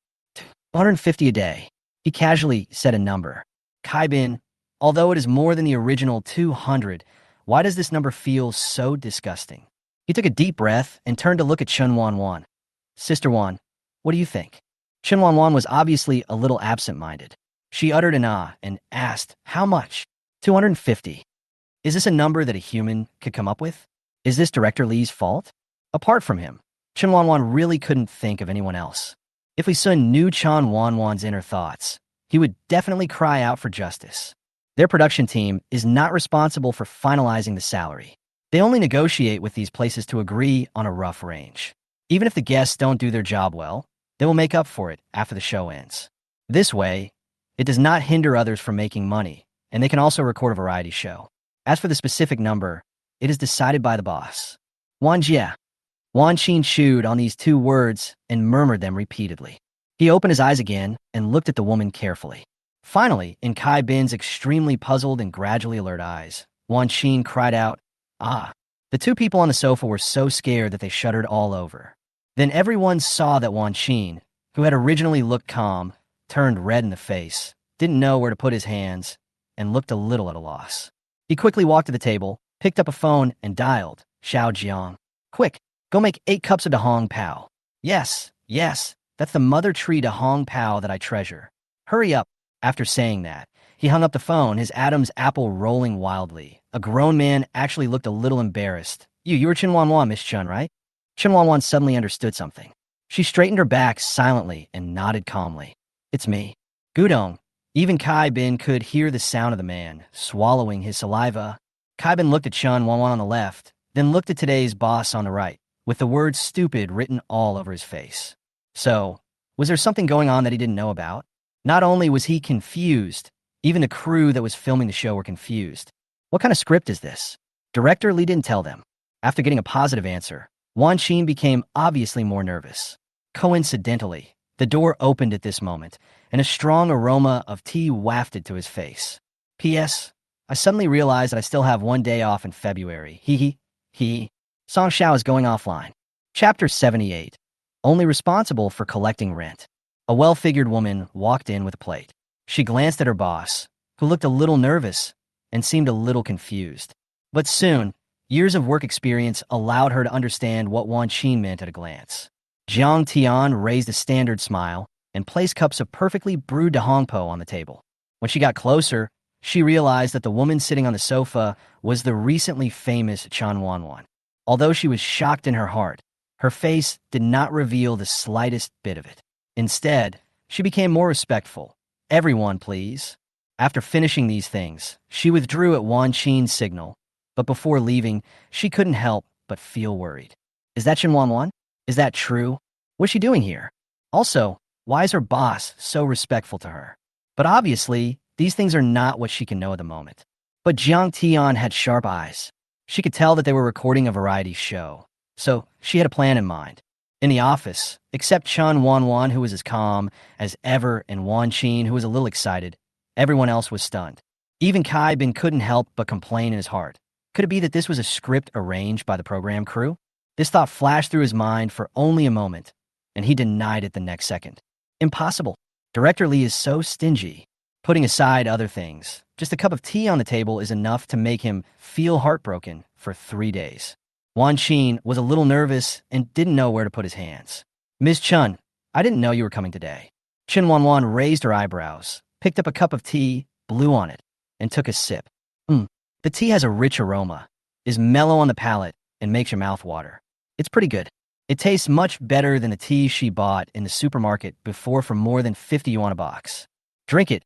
250 a day. He casually said a number. Kai Bin, although it is more than the original 200, why does this number feel so disgusting? He took a deep breath and turned to look at Chen Wanwan. Sister Wan, what do you think? Chen Wanwan was obviously a little absent-minded. She uttered an ah and asked, How much? 250. Is this a number that a human could come up with? Is this Director Li's fault? Apart from him, Chen Wanwan really couldn't think of anyone else. If Li Sun knew Chen Wanwan's inner thoughts, he would definitely cry out for justice. Their production team is not responsible for finalizing the salary. They only negotiate with these places to agree on a rough range. Even if the guests don't do their job well, they will make up for it after the show ends. This way, it does not hinder others from making money, and they can also record a variety show. As for the specific number, it is decided by the boss. Wan Jia. Wan Qin chewed on these 2 words and murmured them repeatedly. He opened his eyes again and looked at the woman carefully. Finally, in Kai Bin's extremely puzzled and gradually alert eyes, Wan Qin cried out, Ah! The 2 people on the sofa were so scared that they shuddered all over. Then everyone saw that Wan Qin, who had originally looked calm, turned red in the face, didn't know where to put his hands, and looked a little at a loss. He quickly walked to the table, picked up a phone, and dialed, Xiao Jiang. Quick, go make 8 cups of Da Hong Pao. Yes, that's the mother tree Da Hong Pao that I treasure. Hurry up. After saying that, he hung up the phone, his Adam's apple rolling wildly. A grown man actually looked a little embarrassed. You were Chen Wanwan, Miss Chen, right? Chen Wanwan suddenly understood something. She straightened her back silently and nodded calmly. It's me. Gudong. Even Kai Bin could hear the sound of the man, swallowing his saliva. Kai Bin looked at Chen Wanwan on the left, then looked at today's boss on the right, with the word stupid written all over his face. So, was there something going on that he didn't know about? Not only was he confused, even the crew that was filming the show were confused. What kind of script is this? Director Li didn't tell them. After getting a positive answer, Wan Qin became obviously more nervous. Coincidentally, the door opened at this moment, and a strong aroma of tea wafted to his face. P.S. I suddenly realized that I still have 1 day off in February. Song Xiao is going offline. Chapter 78. Only responsible for collecting rent. A well-figured woman walked in with a plate. She glanced at her boss, who looked a little nervous and seemed a little confused. But soon, years of work experience allowed her to understand what Wan Qin meant at a glance. Jiang Tian raised a standard smile and placed cups of perfectly brewed Da Hong Po on the table. When she got closer, she realized that the woman sitting on the sofa was the recently famous Chen Wanwan. Although she was shocked in her heart, her face did not reveal the slightest bit of it. Instead, she became more respectful. Everyone, please. After finishing these things, she withdrew at Wan Qin's signal, but before leaving, she couldn't help but feel worried. Is that Chen Wanwan? Is that true? What's she doing here? Also, why is her boss so respectful to her? But obviously, these things are not what she can know at the moment. But Jiang Tian had sharp eyes. She could tell that they were recording a variety show, so she had a plan in mind. In the office, except Chen Wanwan, who was as calm as ever, and Wan Qin, who was a little excited, everyone else was stunned. Even Kai Bin couldn't help but complain in his heart. Could it be that this was a script arranged by the program crew? This thought flashed through his mind for only a moment, and he denied it the next second. Impossible. Director Lee is so stingy. Putting aside other things, just a cup of tea on the table is enough to make him feel heartbroken for 3 days. Wan Qin was a little nervous and didn't know where to put his hands. Ms. Chun, I didn't know you were coming today. Chen Wanwan raised her eyebrows, picked up a cup of tea, blew on it, and took a sip. The tea has a rich aroma, is mellow on the palate, and makes your mouth water. It's pretty good. It tastes much better than the tea she bought in the supermarket before for more than 50 yuan a box. Drink it.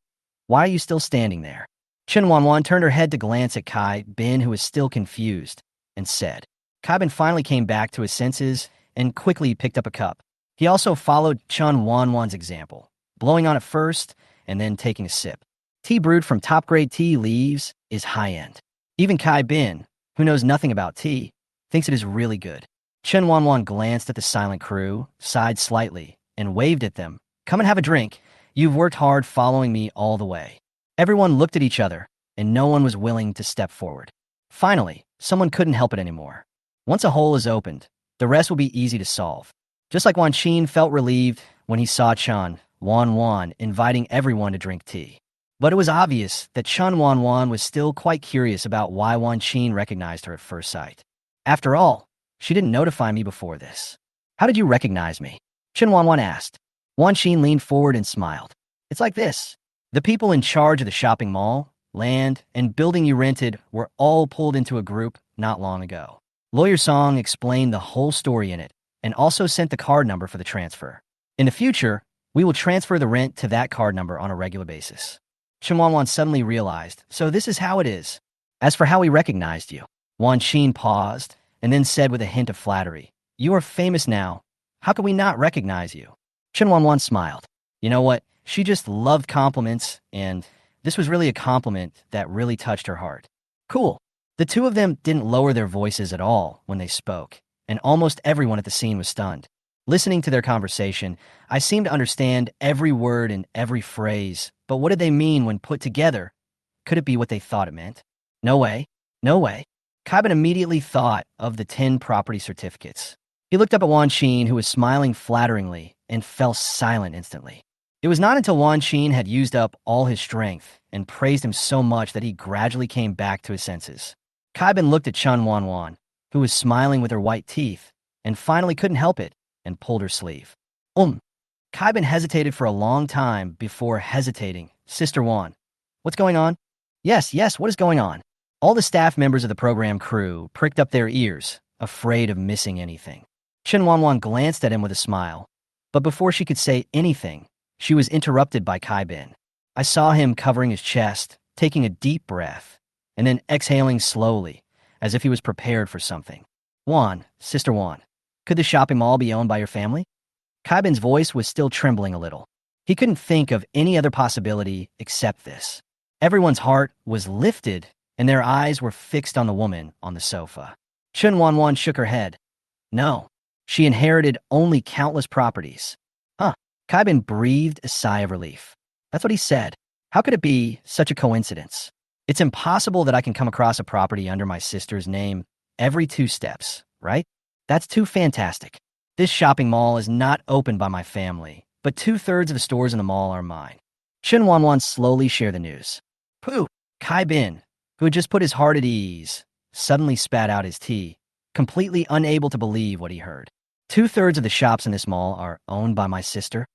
Why are you still standing there? Chen Wanwan turned her head to glance at Kai Bin, who was still confused, and said. Kai Bin finally came back to his senses and quickly picked up a cup. He also followed Chen Wanwan's example, blowing on it first and then taking a sip. Tea brewed from top-grade tea leaves is high-end. Even Kai Bin, who knows nothing about tea, thinks it is really good. Chen Wanwan glanced at the silent crew, sighed slightly, and waved at them. Come and have a drink. You've worked hard following me all the way. Everyone looked at each other, and no one was willing to step forward. Finally, someone couldn't help it anymore. Once a hole is opened, the rest will be easy to solve. Just like Wan Qin felt relieved when he saw Chen Wanwan inviting everyone to drink tea. But it was obvious that Chen Wanwan was still quite curious about why Wan Qin recognized her at first sight. After all, she didn't notify me before this. How did you recognize me? Chen Wanwan asked. Wan Qin leaned forward and smiled. It's like this. The people in charge of the shopping mall, land, and building you rented were all pulled into a group not long ago. Lawyer Song explained the whole story in it and also sent the card number for the transfer. In the future, we will transfer the rent to that card number on a regular basis. Chen Wanwan suddenly realized, so this is how it is. As for how he recognized you, Wan Qin paused and then said with a hint of flattery, you are famous now. How could we not recognize you? Chen Wanwan smiled. You know what? She just loved compliments, and this was really a compliment that really touched her heart. Cool. The two of them didn't lower their voices at all when they spoke, and almost everyone at the scene was stunned. Listening to their conversation, I seemed to understand every word and every phrase, but what did they mean when put together? Could it be what they thought it meant? No way. No way. Kai Bin immediately thought of the 10 property certificates. He looked up at Wan Qin, who was smiling flatteringly, and fell silent instantly. It was not until Wan Qin had used up all his strength and praised him so much that he gradually came back to his senses. Kai Bin looked at Chen Wanwan, who was smiling with her white teeth, and finally couldn't help it and pulled her sleeve. Kai Bin hesitated for a long time before hesitating. Sister Wan, what's going on? Yes, what is going on? All the staff members of the program crew pricked up their ears, afraid of missing anything. Chen Wanwan glanced at him with a smile, but before she could say anything, she was interrupted by Kai Bin. I saw him covering his chest, taking a deep breath, and then exhaling slowly, as if he was prepared for something. Wan, Sister Wan, could the shopping mall be owned by your family? Kai Bin's voice was still trembling a little. He couldn't think of any other possibility except this. Everyone's heart was lifted, and their eyes were fixed on the woman on the sofa. Chen Wanwan shook her head. No, she inherited only countless properties. Kai Bin breathed a sigh of relief. That's what he said. How could it be such a coincidence? It's impossible that I can come across a property under my sister's name every 2 steps, right? That's too fantastic. This shopping mall is not owned by my family, but 2/3 of the stores in the mall are mine. Chen Wanwan slowly shared the news. Pooh! Kai Bin, who had just put his heart at ease, suddenly spat out his tea, completely unable to believe what he heard. 2/3 of the shops in this mall are owned by my sister?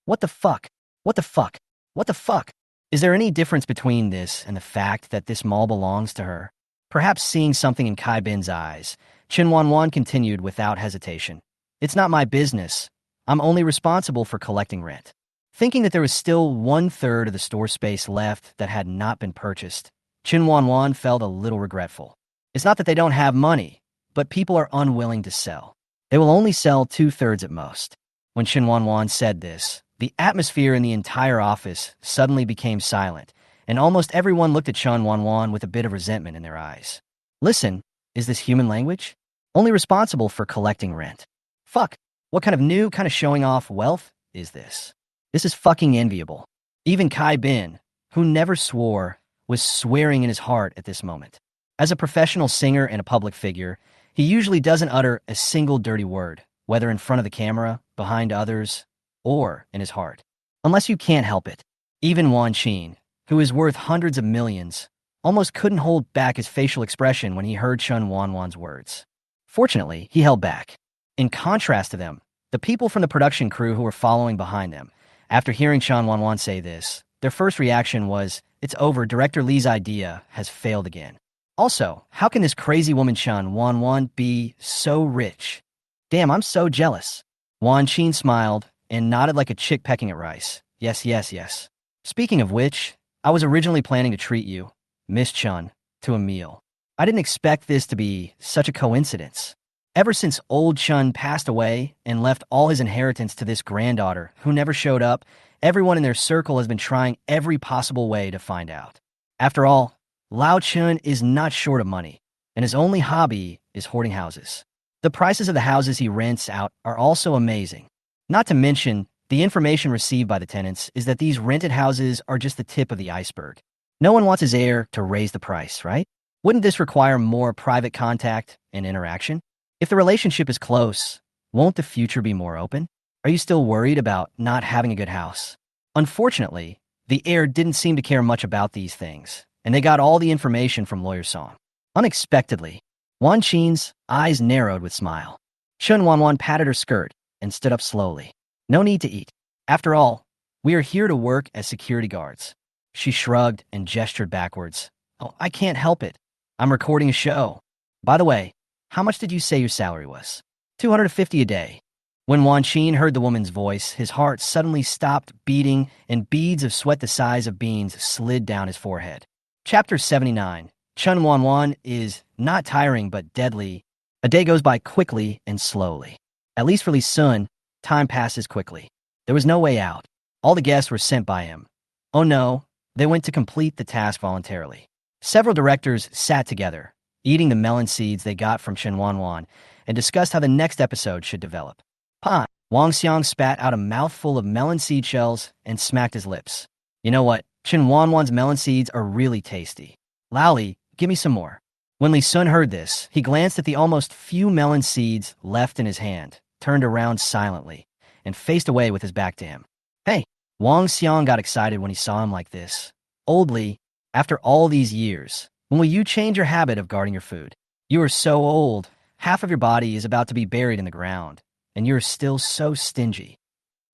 What the fuck? What the fuck? What the fuck? Is there any difference between this and the fact that this mall belongs to her? Perhaps seeing something in Kai Bin's eyes, Chen Wanwan continued without hesitation. It's not my business. I'm only responsible for collecting rent. Thinking that there was still 1/3 of the store space left that had not been purchased, Chen Wanwan felt a little regretful. It's not that they don't have money, but people are unwilling to sell. They will only sell 2/3 at most. When Chen Wanwan said this, the atmosphere in the entire office suddenly became silent, and almost everyone looked at Chen Wanwan with a bit of resentment in their eyes. Listen, is this human language? Only responsible for collecting rent. Fuck, what kind of showing off wealth is this? This is fucking enviable. Even Kai Bin, who never swore, was swearing in his heart at this moment. As a professional singer and a public figure, he usually doesn't utter a single dirty word, whether in front of the camera, behind others, or in his heart. Unless you can't help it. Even Wan Qin, who is worth hundreds of millions, almost couldn't hold back his facial expression when he heard Chen Wanwan's words. Fortunately, he held back. In contrast to them, the people from the production crew who were following behind them, after hearing Chen Wanwan say this, their first reaction was, "It's over, Director Li's idea has failed again." Also, how can this crazy woman Chen Wanwan be so rich? Damn, I'm so jealous. Wan Qin smiled and nodded like a chick pecking at rice. Yes, yes, yes. Speaking of which, I was originally planning to treat you, Miss Chen, to a meal. I didn't expect this to be such a coincidence. Ever since old Chen passed away and left all his inheritance to this granddaughter who never showed up, everyone in their circle has been trying every possible way to find out. After all, Lao Chun is not short of money, and his only hobby is hoarding houses. The prices of the houses he rents out are also amazing. Not to mention, the information received by the tenants is that these rented houses are just the tip of the iceberg. No one wants his heir to raise the price, right? Wouldn't this require more private contact and interaction? If the relationship is close, won't the future be more open? Are you still worried about not having a good house? Unfortunately, the heir didn't seem to care much about these things, and they got all the information from Lawyer Song. Unexpectedly, Wan Qin's eyes narrowed with smile. Chen Wanwan patted her skirt and stood up slowly. No need to eat. After all, we are here to work as security guards. She shrugged and gestured backwards. Oh, I can't help it. I'm recording a show. By the way, how much did you say your salary was? 250 a day. When Wan Qin heard the woman's voice, his heart suddenly stopped beating and beads of sweat the size of beans slid down his forehead. Chapter 79. Chen Wanwan is not tiring but deadly. A day goes by quickly and slowly. At least for Li Sun, time passes quickly. There was no way out. All the guests were sent by him. Oh no, they went to complete the task voluntarily. Several directors sat together, eating the melon seeds they got from Chen Wanwan, and discussed how the next episode should develop. Pan, Wang Xiang spat out a mouthful of melon seed shells and smacked his lips. You know what? Chen Wanwan's melon seeds are really tasty. Laoli, give me some more. When Li Sun heard this, he glanced at the almost few melon seeds left in his hand, turned around silently, and faced away with his back to him. Hey, Wang Xiang got excited when he saw him like this. Old Li, after all these years, when will you change your habit of guarding your food? You are so old, half of your body is about to be buried in the ground, and you're still so stingy.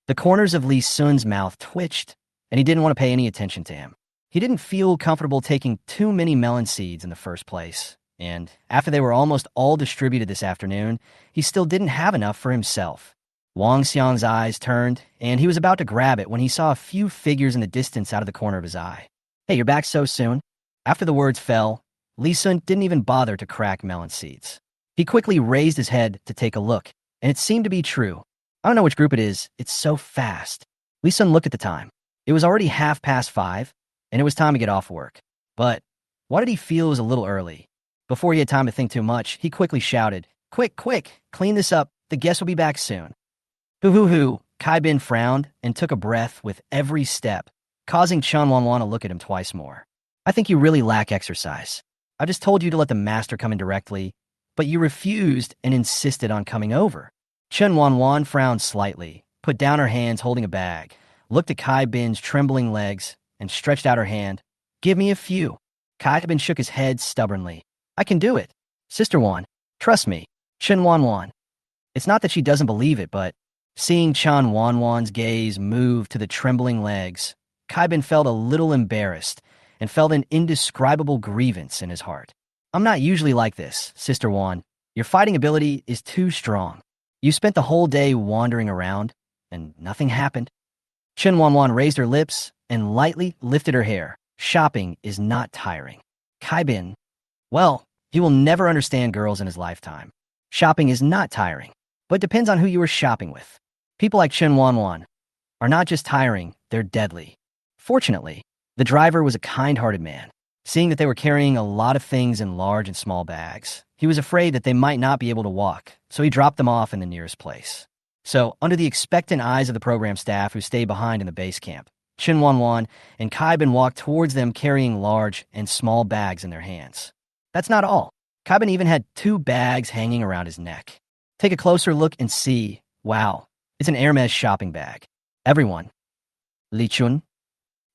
The corners of Li Sun's mouth twitched, and he didn't want to pay any attention to him. He didn't feel comfortable taking too many melon seeds in the first place, and after they were almost all distributed this afternoon, he still didn't have enough for himself. Wang Xiang's eyes turned, and he was about to grab it when he saw a few figures in the distance out of the corner of his eye. Hey, you're back so soon? After the words fell, Li Sun didn't even bother to crack melon seeds. He quickly raised his head to take a look, and it seemed to be true. I don't know which group it is, it's so fast. Li Sun looked at the time. It was already 5:30, and it was time to get off work. But why did he feel it was a little early? Before he had time to think too much, he quickly shouted, Quick, quick, clean this up, the guests will be back soon. Hoo. Kai Bin frowned and took a breath with every step, causing Chen Wanwan to look at him twice more. I think you really lack exercise. I just told you to let the master come in directly, but you refused and insisted on coming over. Chen Wanwan frowned slightly, put down her hands holding a bag, looked at Kai Bin's trembling legs, and stretched out her hand. Give me a few. Kai Bin shook his head stubbornly. I can do it. Sister Wan, trust me. Chen Wanwan. It's not that she doesn't believe it, but seeing Chen Wanwan's gaze move to the trembling legs, Kai Bin felt a little embarrassed and felt an indescribable grievance in his heart. I'm not usually like this, Sister Wan. Your fighting ability is too strong. You spent the whole day wandering around, and nothing happened. Chen Wanwan raised her lips and lightly lifted her hair. Shopping is not tiring. Kai Bin, well, he will never understand girls in his lifetime. Shopping is not tiring, but depends on who you are shopping with. People like Chen Wanwan are not just tiring, they're deadly. Fortunately, the driver was a kind-hearted man. Seeing that they were carrying a lot of things in large and small bags, he was afraid that they might not be able to walk, so he dropped them off in the nearest place. So, under the expectant eyes of the program staff who stayed behind in the base camp, Chen Wanwan and Kai Bin walked towards them carrying large and small bags in their hands. That's not all. Kai Bin even had 2 bags hanging around his neck. Take a closer look and see. Wow, it's an Hermes shopping bag. Everyone. Li Chun.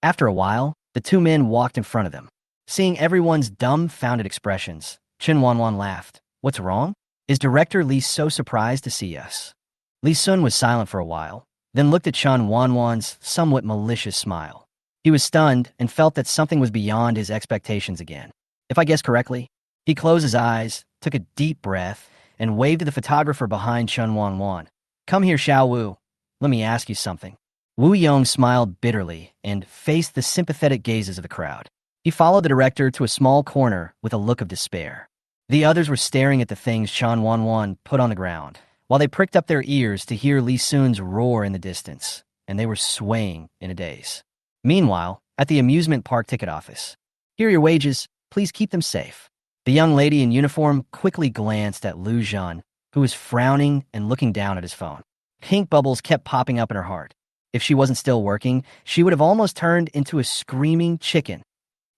After a while, the two men walked in front of them. Seeing everyone's dumbfounded expressions, Chen Wanwan laughed. What's wrong? Is Director Li so surprised to see us? Li Sun was silent for a while, then looked at Chen Wanwan's somewhat malicious smile. He was stunned and felt that something was beyond his expectations again. If I guess correctly, he closed his eyes, took a deep breath, and waved to the photographer behind Chen Wanwan. Come here, Xiao Wu. Let me ask you something. Wu Yong smiled bitterly and faced the sympathetic gazes of the crowd. He followed the director to a small corner with a look of despair. The others were staring at the things Chen Wanwan put on the ground, while they pricked up their ears to hear Li Sun's roar in the distance, and they were swaying in a daze. Meanwhile, at the amusement park ticket office, here are your wages, please keep them safe. The young lady in uniform quickly glanced at Lu Zhan, who was frowning and looking down at his phone. Pink bubbles kept popping up in her heart. If she wasn't still working, she would have almost turned into a screaming chicken.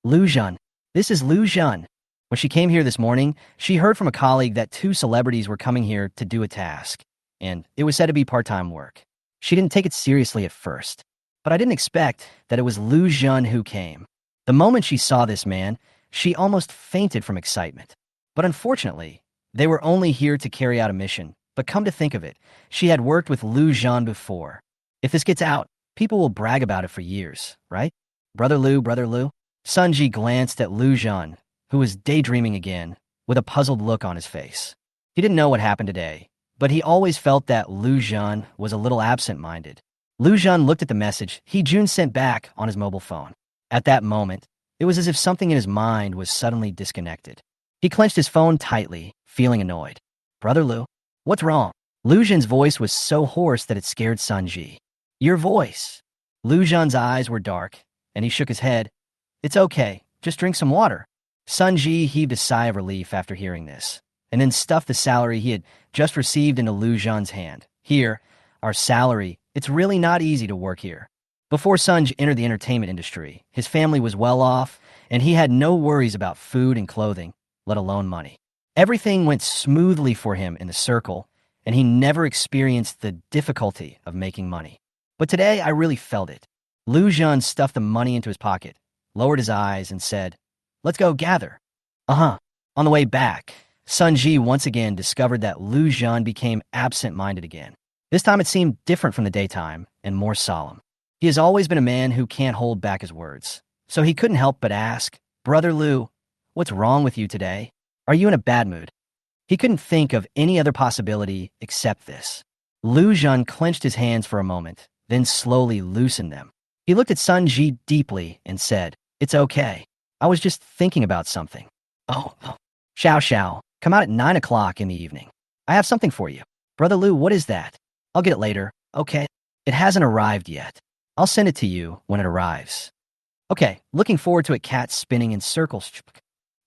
Lu Zhan. This is Lu Zhan. When she came here this morning, she heard from a colleague that 2 celebrities were coming here to do a task, and it was said to be part-time work. She didn't take it seriously at first, but I didn't expect that it was Lu Zhan who came. The moment she saw this man, she almost fainted from excitement. But unfortunately, they were only here to carry out a mission. But come to think of it, she had worked with Lu Zhan before. If this gets out, people will brag about it for years, right? Brother Lu, Brother Lu. Sunji glanced at Lu Zhan, who was daydreaming again, with a puzzled look on his face. He didn't know what happened today, but he always felt that Lu Zhan was a little absent-minded. Lu Zhan looked at the message Jun sent back on his mobile phone. At that moment, it was as if something in his mind was suddenly disconnected. He clenched his phone tightly, feeling annoyed. Brother Lu, what's wrong? Lu Zhan's voice was so hoarse that it scared Sunji. Your voice. Lu Zhan's eyes were dark, and he shook his head. It's okay, just drink some water. Sunji heaved a sigh of relief after hearing this, and then stuffed the salary he had just received into Lu Zhan's hand. Here, our salary, it's really not easy to work here. Before Sunj entered the entertainment industry, his family was well off, and he had no worries about food and clothing, let alone money. Everything went smoothly for him in the circle, and he never experienced the difficulty of making money. But today, I really felt it. Lu Zhan stuffed the money into his pocket, lowered his eyes, and said, Let's go gather. On the way back, Sunji once again discovered that Lu Zhan became absent-minded again. This time it seemed different from the daytime and more solemn. He has always been a man who can't hold back his words, so he couldn't help but ask, Brother Lu, what's wrong with you today? Are you in a bad mood? He couldn't think of any other possibility except this. Lu Zhan clenched his hands for a moment, then slowly loosened them. He looked at Sunji deeply and said, It's okay. I was just thinking about something. Oh. Xiao, come out at 9 o'clock in the evening. I have something for you. Brother Lu, what is that? I'll get it later, okay? It hasn't arrived yet. I'll send it to you when it arrives. Okay, looking forward to it. Cat spinning in circles.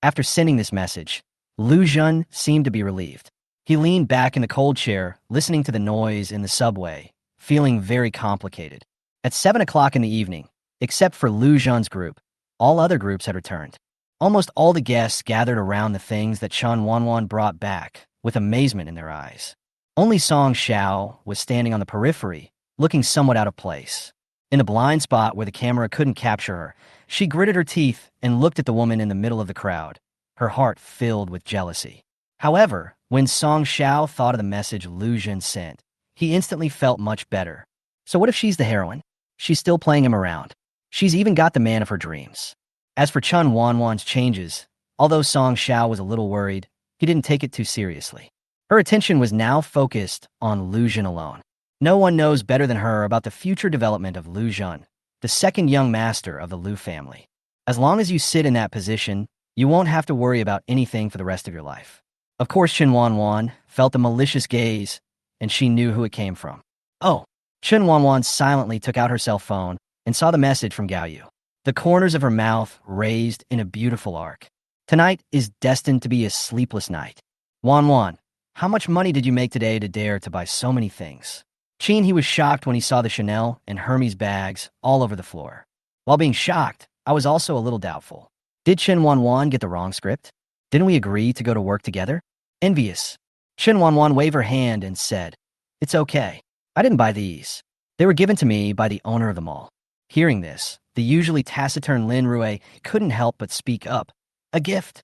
After sending this message, Lu Zhan seemed to be relieved. He leaned back in the cold chair, listening to the noise in the subway, feeling very complicated. At 7 o'clock in the evening, except for Lu Zhan's group, all other groups had returned. Almost all the guests gathered around the things that Chen Wanwan brought back, with amazement in their eyes. Only Song Xiao was standing on the periphery, looking somewhat out of place. In the blind spot where the camera couldn't capture her, she gritted her teeth and looked at the woman in the middle of the crowd, her heart filled with jealousy. However, when Song Xiao thought of the message Lu Zhan sent, he instantly felt much better. So what if she's the heroine? She's still playing him around. She's even got the man of her dreams. As for Chen Wanwan's changes, although Song Xiao was a little worried, he didn't take it too seriously. Her attention was now focused on Lu Zhan alone. No one knows better than her about the future development of Lu Zhan, the second young master of the Lu family. As long as you sit in that position, you won't have to worry about anything for the rest of your life. Of course, Chen Wanwan felt a malicious gaze, and she knew who it came from. Oh, Chen Wanwan silently took out her cell phone and saw the message from Gao Yu. The corners of her mouth raised in a beautiful arc. Tonight is destined to be a sleepless night. Wanwan, how much money did you make today to dare to buy so many things? He was shocked when he saw the Chanel and Hermes bags all over the floor. While being shocked, I was also a little doubtful. Did Chen Wanwan get the wrong script? Didn't we agree to go to work together? Envious. Chen Wanwan waved her hand and said, "It's okay. I didn't buy these. They were given to me by the owner of the mall." Hearing this, the usually taciturn Lin Rui couldn't help but speak up. "A gift?"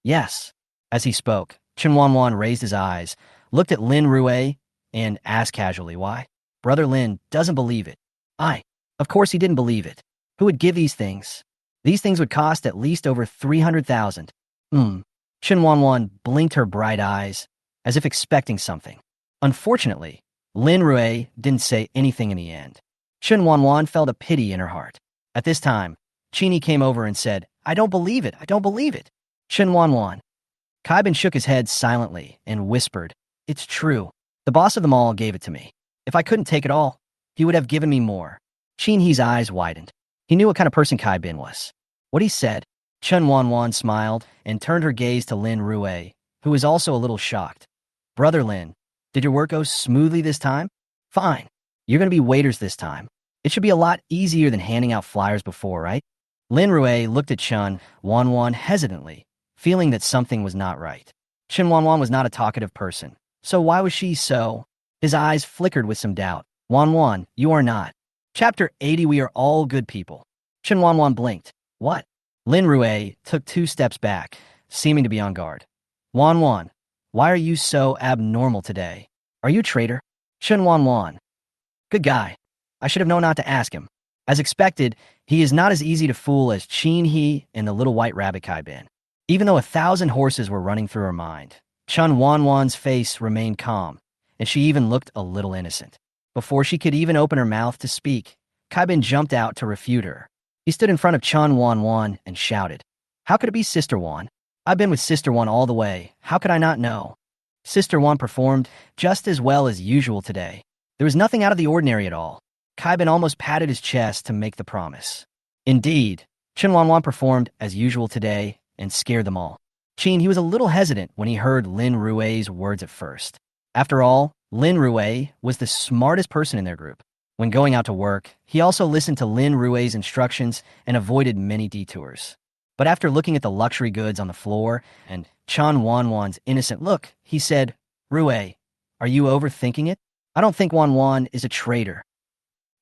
"Yes." As he spoke, Chen Wanwan raised his eyes, looked at Lin Rui, and asked casually why. Brother Lin doesn't believe it. Of course he didn't believe it. Who would give these things? These things would cost at least over 300,000. Chen Wanwan blinked her bright eyes, as if expecting something. Unfortunately, Lin Rui didn't say anything in the end. Chen Wanwan felt a pity in her heart. At this time, Chini came over and said, "I don't believe it. I don't believe it." Chen Wanwan. Kaibin shook his head silently and whispered, "It's true. The boss of them all gave it to me. If I couldn't take it all, he would have given me more." Chin He's eyes widened. He knew what kind of person Kaibin was. What he said, Chen Wanwan smiled and turned her gaze to Lin Rui, who was also a little shocked. "Brother Lin, did your work go smoothly this time?" "Fine. You're going to be waiters this time. It should be a lot easier than handing out flyers before, right?" Lin Rui looked at Chen Wanwan hesitantly, feeling that something was not right. Chen Wanwan was not a talkative person, so why was she so? His eyes flickered with some doubt. "Wanwan, you are not." Chapter 80. We are all good people. Chen Wanwan blinked. "What?" Lin Rui took 2 steps back, seeming to be on guard. "Wanwan, why are you so abnormal today? Are you a traitor?" Chen Wanwan. "Good guy. I should have known not to ask him." As expected, he is not as easy to fool as Chin He and the little white rabbit Kaibin. Even though 1,000 horses were running through her mind, Chen Wanwan's face remained calm, and she even looked a little innocent. Before she could even open her mouth to speak, Kaibin jumped out to refute her. He stood in front of Chen Wanwan and shouted, "How could it be Sister Wan? I've been with Sister Wan all the way. How could I not know?" Sister Wan performed just as well as usual today. There was nothing out of the ordinary at all. Kaibin almost patted his chest to make the promise. Indeed, Chen Wanwan performed as usual today and scared them all. He was a little hesitant when he heard Lin Rui's words at first. After all, Lin Rui was the smartest person in their group. When going out to work, he also listened to Lin Rui's instructions and avoided many detours. But after looking at the luxury goods on the floor and Chen Wanwan's innocent look, he said, "Rui, are you overthinking it? I don't think Wanwan is a traitor."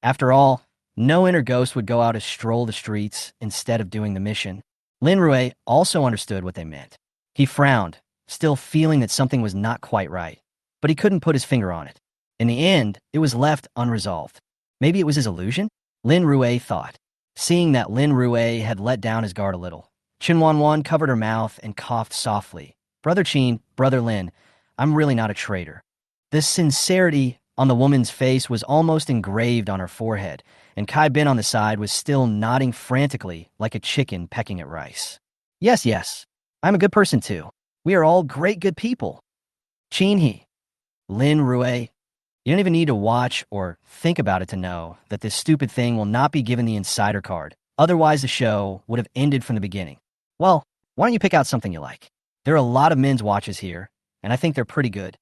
After all, no inner ghost would go out to stroll the streets instead of doing the mission. Lin Rui also understood what they meant. He frowned, still feeling that something was not quite right, but he couldn't put his finger on it. In the end, it was left unresolved. Maybe it was his illusion? Lin Rui thought. Seeing that Lin Rui had let down his guard a little, Chen Wanwan covered her mouth and coughed softly. "Brother Chin, Brother Lin, I'm really not a traitor." The sincerity on the woman's face was almost engraved on her forehead, and Kai Bin on the side was still nodding frantically like a chicken pecking at rice. Yes, I'm a good person too. We are all great good people." Chin He. Lin Rui. You don't even need to watch or think about it to know that this stupid thing will not be given the insider card. Otherwise, the show would have ended from the beginning. Well, why don't you pick out something you like? There are a lot of men's watches here, and I think they're pretty good.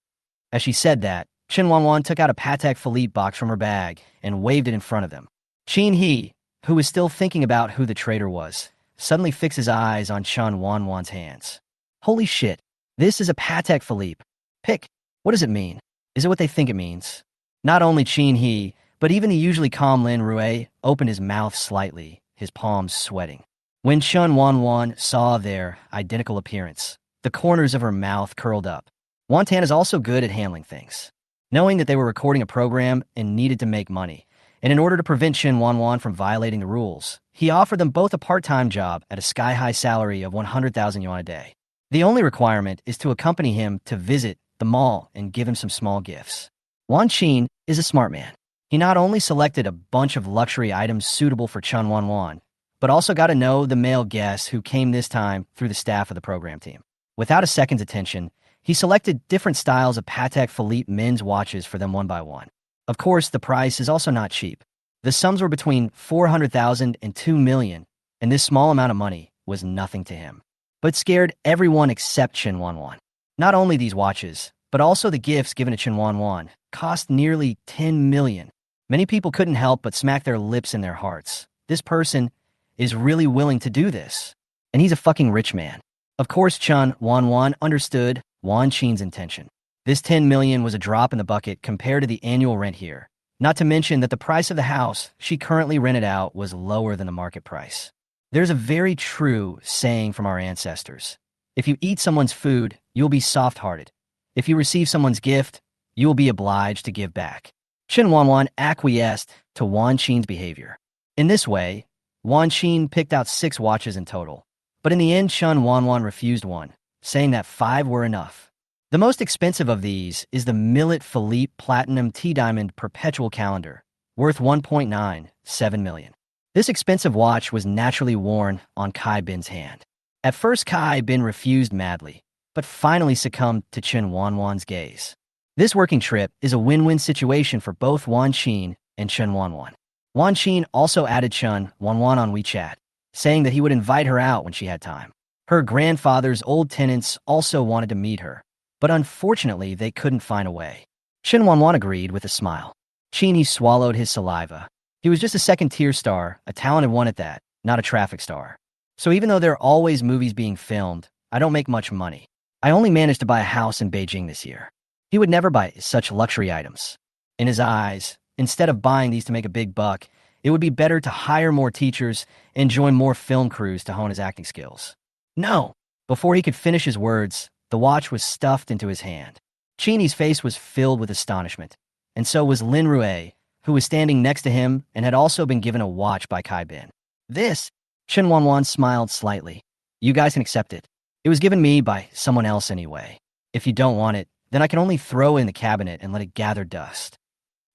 As she said that, Chen Wanwan took out a Patek Philippe box from her bag and waved it in front of them. Chin He, who was still thinking about who the traitor was, suddenly fixed his eyes on Chen Wanwan's hands. "Holy shit, this is a Patek Philippe. Pick. What does it mean? Is it what they think it means?" Not only Chin He, but even the usually calm Lin Rui opened his mouth slightly, his palms sweating. When Chen Wanwan saw their identical appearance, the corners of her mouth curled up. Wantan is also good at handling things. Knowing that they were recording a program and needed to make money, and in order to prevent Chen Wanwan from violating the rules, he offered them both a part-time job at a sky-high salary of 100,000 yuan a day. The only requirement is to accompany him to visit the mall and give him some small gifts. Wan Qin is a smart man. He not only selected a bunch of luxury items suitable for Chen Wanwan, but also got to know the male guests who came this time through the staff of the program team. Without a second's attention, he selected different styles of Patek Philippe men's watches for them one by one. Of course, the price is also not cheap. The sums were between 400,000 and 2 million, and this small amount of money was nothing to him. But scared everyone except Chen Wanwan. Not only these watches, but also the gifts given to Chen Wanwan, cost nearly 10 million. Many people couldn't help but smack their lips in their hearts. This person is really willing to do this. And he's a fucking rich man. Of course, Chen Wanwan understood Wan Qin's intention. This 10 million was a drop in the bucket compared to the annual rent here. Not to mention that the price of the house she currently rented out was lower than the market price. There's a very true saying from our ancestors. If you eat someone's food, you'll be soft-hearted. If you receive someone's gift, you will be obliged to give back. Chen Wanwan acquiesced to Wan Qin's behavior. In this way, Wan Qin picked out 6 watches in total. But in the end, Chen Wanwan refused one, saying that 5 were enough. The most expensive of these is the Millet Philippe Platinum T-Diamond Perpetual Calendar, worth 1.97 million. This expensive watch was naturally worn on Kai Bin's hand. At first, Kai Bin refused madly, but finally succumbed to Chen Wanwan's gaze. This working trip is a win-win situation for both Wan Qin and Chen Wanwan. Wan Qin also added Chen Wanwan on WeChat, saying that he would invite her out when she had time. Her grandfather's old tenants also wanted to meet her, but unfortunately they couldn't find a way. Chen Wanwan agreed with a smile. Qin swallowed his saliva. He was just a second-tier star, a talented one at that, not a traffic star. So even though there are always movies being filmed, I don't make much money. I only managed to buy a house in Beijing this year. He would never buy such luxury items. In his eyes, instead of buying these to make a big buck, it would be better to hire more teachers and join more film crews to hone his acting skills. No! Before he could finish his words, the watch was stuffed into his hand. Qin's face was filled with astonishment, and so was Lin Rue, who was standing next to him and had also been given a watch by Kai Bin. This, Chen Wanwan smiled slightly. You guys can accept it. It was given me by someone else anyway. If you don't want it, then I can only throw it in the cabinet and let it gather dust.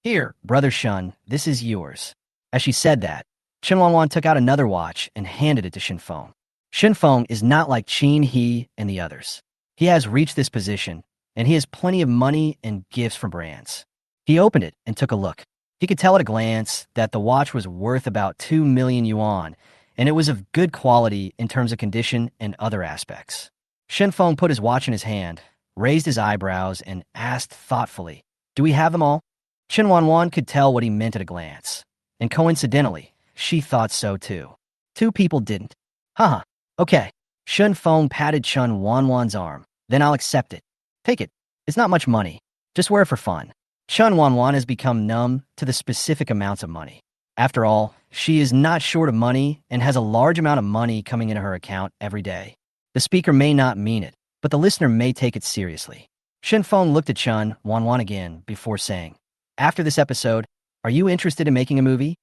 Here, Brother Shun, this is yours. As she said that, Chen Wanwan took out another watch and handed it to Shin Feng. Shin Feng is not like Qin He and the others. He has reached this position, and he has plenty of money and gifts from brands. He opened it and took a look. He could tell at a glance that the watch was worth about 2 million yuan, and it was of good quality in terms of condition and other aspects. Shin Feng put his watch in his hand, raised his eyebrows, and asked thoughtfully, "Do we have them all?" Chen Wanwan could tell what he meant at a glance, and coincidentally, she thought so too. 2 people didn't. Haha, okay. Shin Feng patted Chen Wanwan's arm. Then I'll accept it. Take it. It's not much money. Just wear it for fun. Chen Wanwan has become numb to the specific amounts of money. After all, she is not short of money and has a large amount of money coming into her account every day. The speaker may not mean it, but the listener may take it seriously. Shin Feng looked at Chen Wanwan again before saying, "After this episode, are you interested in making a movie?"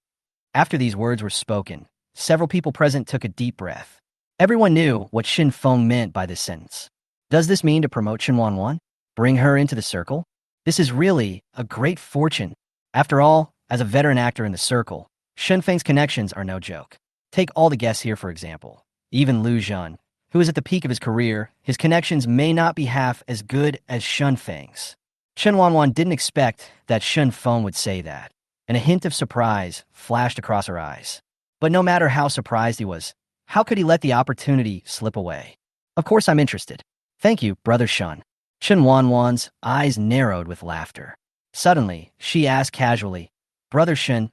After these words were spoken, several people present took a deep breath. Everyone knew what Shin Feng meant by this sentence. Does this mean to promote Chen Wanwan? Bring her into the circle? This is really a great fortune. After all, as a veteran actor in the circle, Shin Feng's connections are no joke. Take all the guests here, for example. Even Lu Zhen, who is at the peak of his career, his connections may not be half as good as Shin Feng's. Chen Wanwan didn't expect that Shin Feng would say that, and a hint of surprise flashed across her eyes. But no matter how surprised he was, how could he let the opportunity slip away? Of course I'm interested. Thank you, Brother Shun. Chen Wanwan's eyes narrowed with laughter. Suddenly, she asked casually, Brother Shin,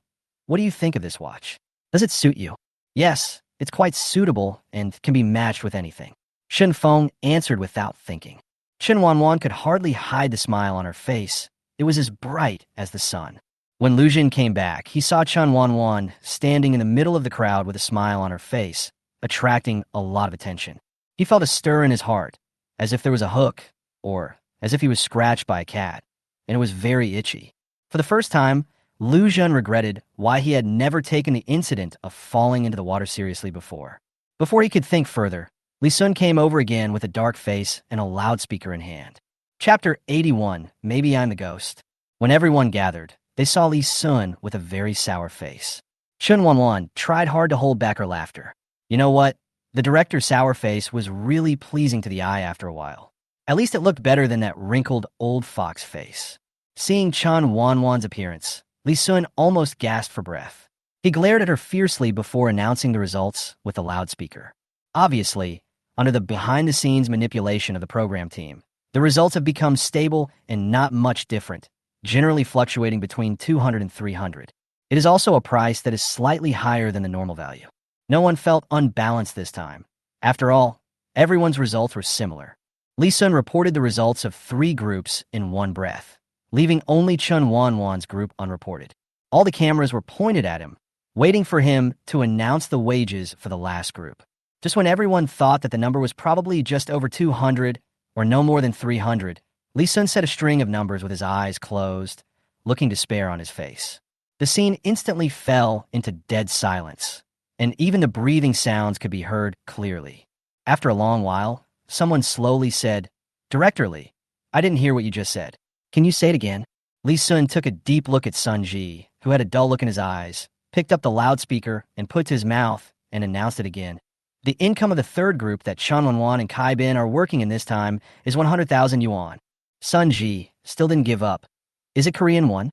what do you think of this watch? Does it suit you? Yes, it's quite suitable and can be matched with anything. Shin Feng answered without thinking. Chen Wanwan could hardly hide the smile on her face. It was as bright as the sun. When Lu Jin came back, he saw Chen Wanwan standing in the middle of the crowd with a smile on her face, attracting a lot of attention. He felt a stir in his heart, as if there was a hook, or as if he was scratched by a cat, and it was very itchy. For the first time, Lu Jin regretted why he had never taken the incident of falling into the water seriously before. Before he could think further, Li Sun came over again with a dark face and a loudspeaker in hand. Chapter 81, Maybe I'm the Ghost. When everyone gathered, they saw Li Sun with a very sour face. Chen Wanwan tried hard to hold back her laughter. You know what? The director's sour face was really pleasing to the eye after a while. At least it looked better than that wrinkled old fox face. Seeing Chen Wanwan's appearance, Li Sun almost gasped for breath. He glared at her fiercely before announcing the results with a loudspeaker. Obviously, under the behind-the-scenes manipulation of the program team, the results have become stable and not much different, generally fluctuating between 200 and 300. It is also a price that is slightly higher than the normal value. No one felt unbalanced this time. After all, everyone's results were similar. Lee Sun reported the results of 3 groups in one breath, leaving only Chen Wanwan's group unreported. All the cameras were pointed at him, waiting for him to announce the wages for the last group. Just when everyone thought that the number was probably just over 200 or no more than 300, Lee Sun said a string of numbers with his eyes closed, looking despair on his face. The scene instantly fell into dead silence, and even the breathing sounds could be heard clearly. After a long while, someone slowly said, "Director Lee, I didn't hear what you just said. Can you say it again?" Lee Sun took a deep look at Sun Ji, who had a dull look in his eyes, picked up the loudspeaker and put it to his mouth and announced it again. "The income of the third group that Chen Wanwan and Kai Bin are working in this time is 100,000 yuan. Sun Ji still didn't give up. "Is it Korean won?"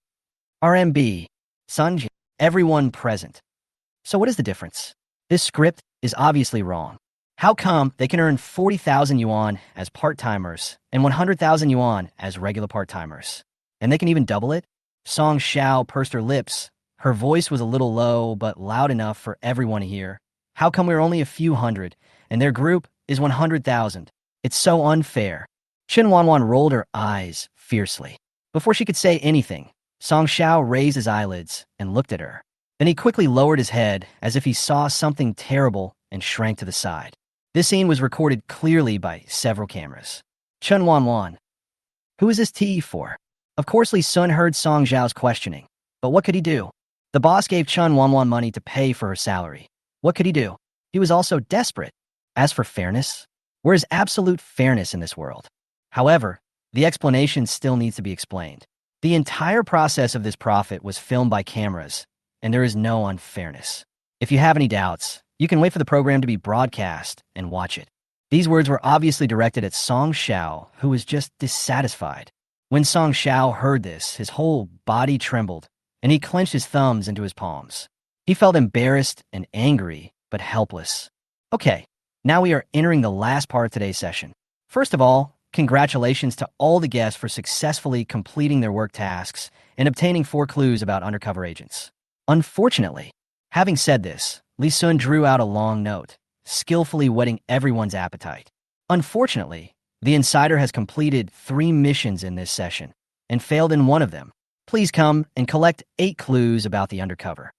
"RMB. Sun Ji." Everyone present. "So what is the difference? This script is obviously wrong. How come they can earn 40,000 yuan as part-timers and 100,000 yuan as regular part-timers? And they can even double it?" Song Xiao pursed her lips. Her voice was a little low, but loud enough for everyone to hear. "How come we're only a few hundred, and their group is 100,000? It's so unfair." Chen Wanwan rolled her eyes fiercely. Before she could say anything, Song Xiao raised his eyelids and looked at her. Then he quickly lowered his head as if he saw something terrible and shrank to the side. This scene was recorded clearly by several cameras. Chen Wanwan. Who is this TE for? Of course Lee Sun heard Song Xiao's questioning, but what could he do? The boss gave Chen Wanwan money to pay for her salary. What could he do? He was also desperate. As for fairness, where is absolute fairness in this world? However, the explanation still needs to be explained. The entire process of this profit was filmed by cameras, and there is no unfairness. If you have any doubts, you can wait for the program to be broadcast and watch it. These words were obviously directed at Song Xiao, who was just dissatisfied. When Song Xiao heard this, his whole body trembled, and he clenched his thumbs into his palms. He felt embarrassed and angry, but helpless. Okay, now we are entering the last part of today's session. First of all, congratulations to all the guests for successfully completing their work tasks and obtaining 4 clues about undercover agents. Unfortunately, having said this, Lee Sun drew out a long note, skillfully whetting everyone's appetite. Unfortunately, the insider has completed 3 missions in this session and failed in one of them. Please come and collect 8 clues about the undercover.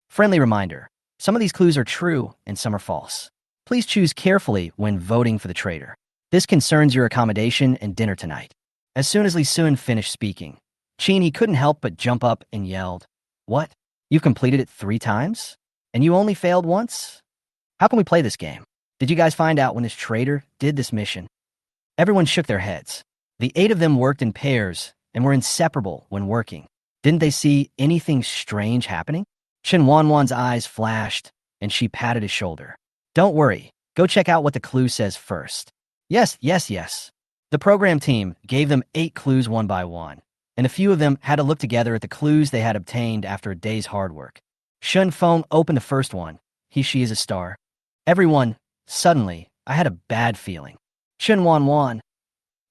Friendly reminder, some of these clues are true and some are false. Please choose carefully when voting for the traitor. This concerns your accommodation and dinner tonight. As soon as Lee Sun finished speaking, he couldn't help but jump up and yelled, "What? You've completed it 3 times? And you only failed once? How can we play this game? Did you guys find out when this traitor did this mission?" Everyone shook their heads. The 8 of them worked in pairs and were inseparable when working. Didn't they see anything strange happening? Chen Wanwan's eyes flashed, and she patted his shoulder. "Don't worry. Go check out what the clue says first." Yes. The program team gave them 8 clues one by one, and a few of them had to look together at the clues they had obtained after a day's hard work. Shun Feng opened the first one. She is a star. Everyone, suddenly, I had a bad feeling. Chen Wanwan.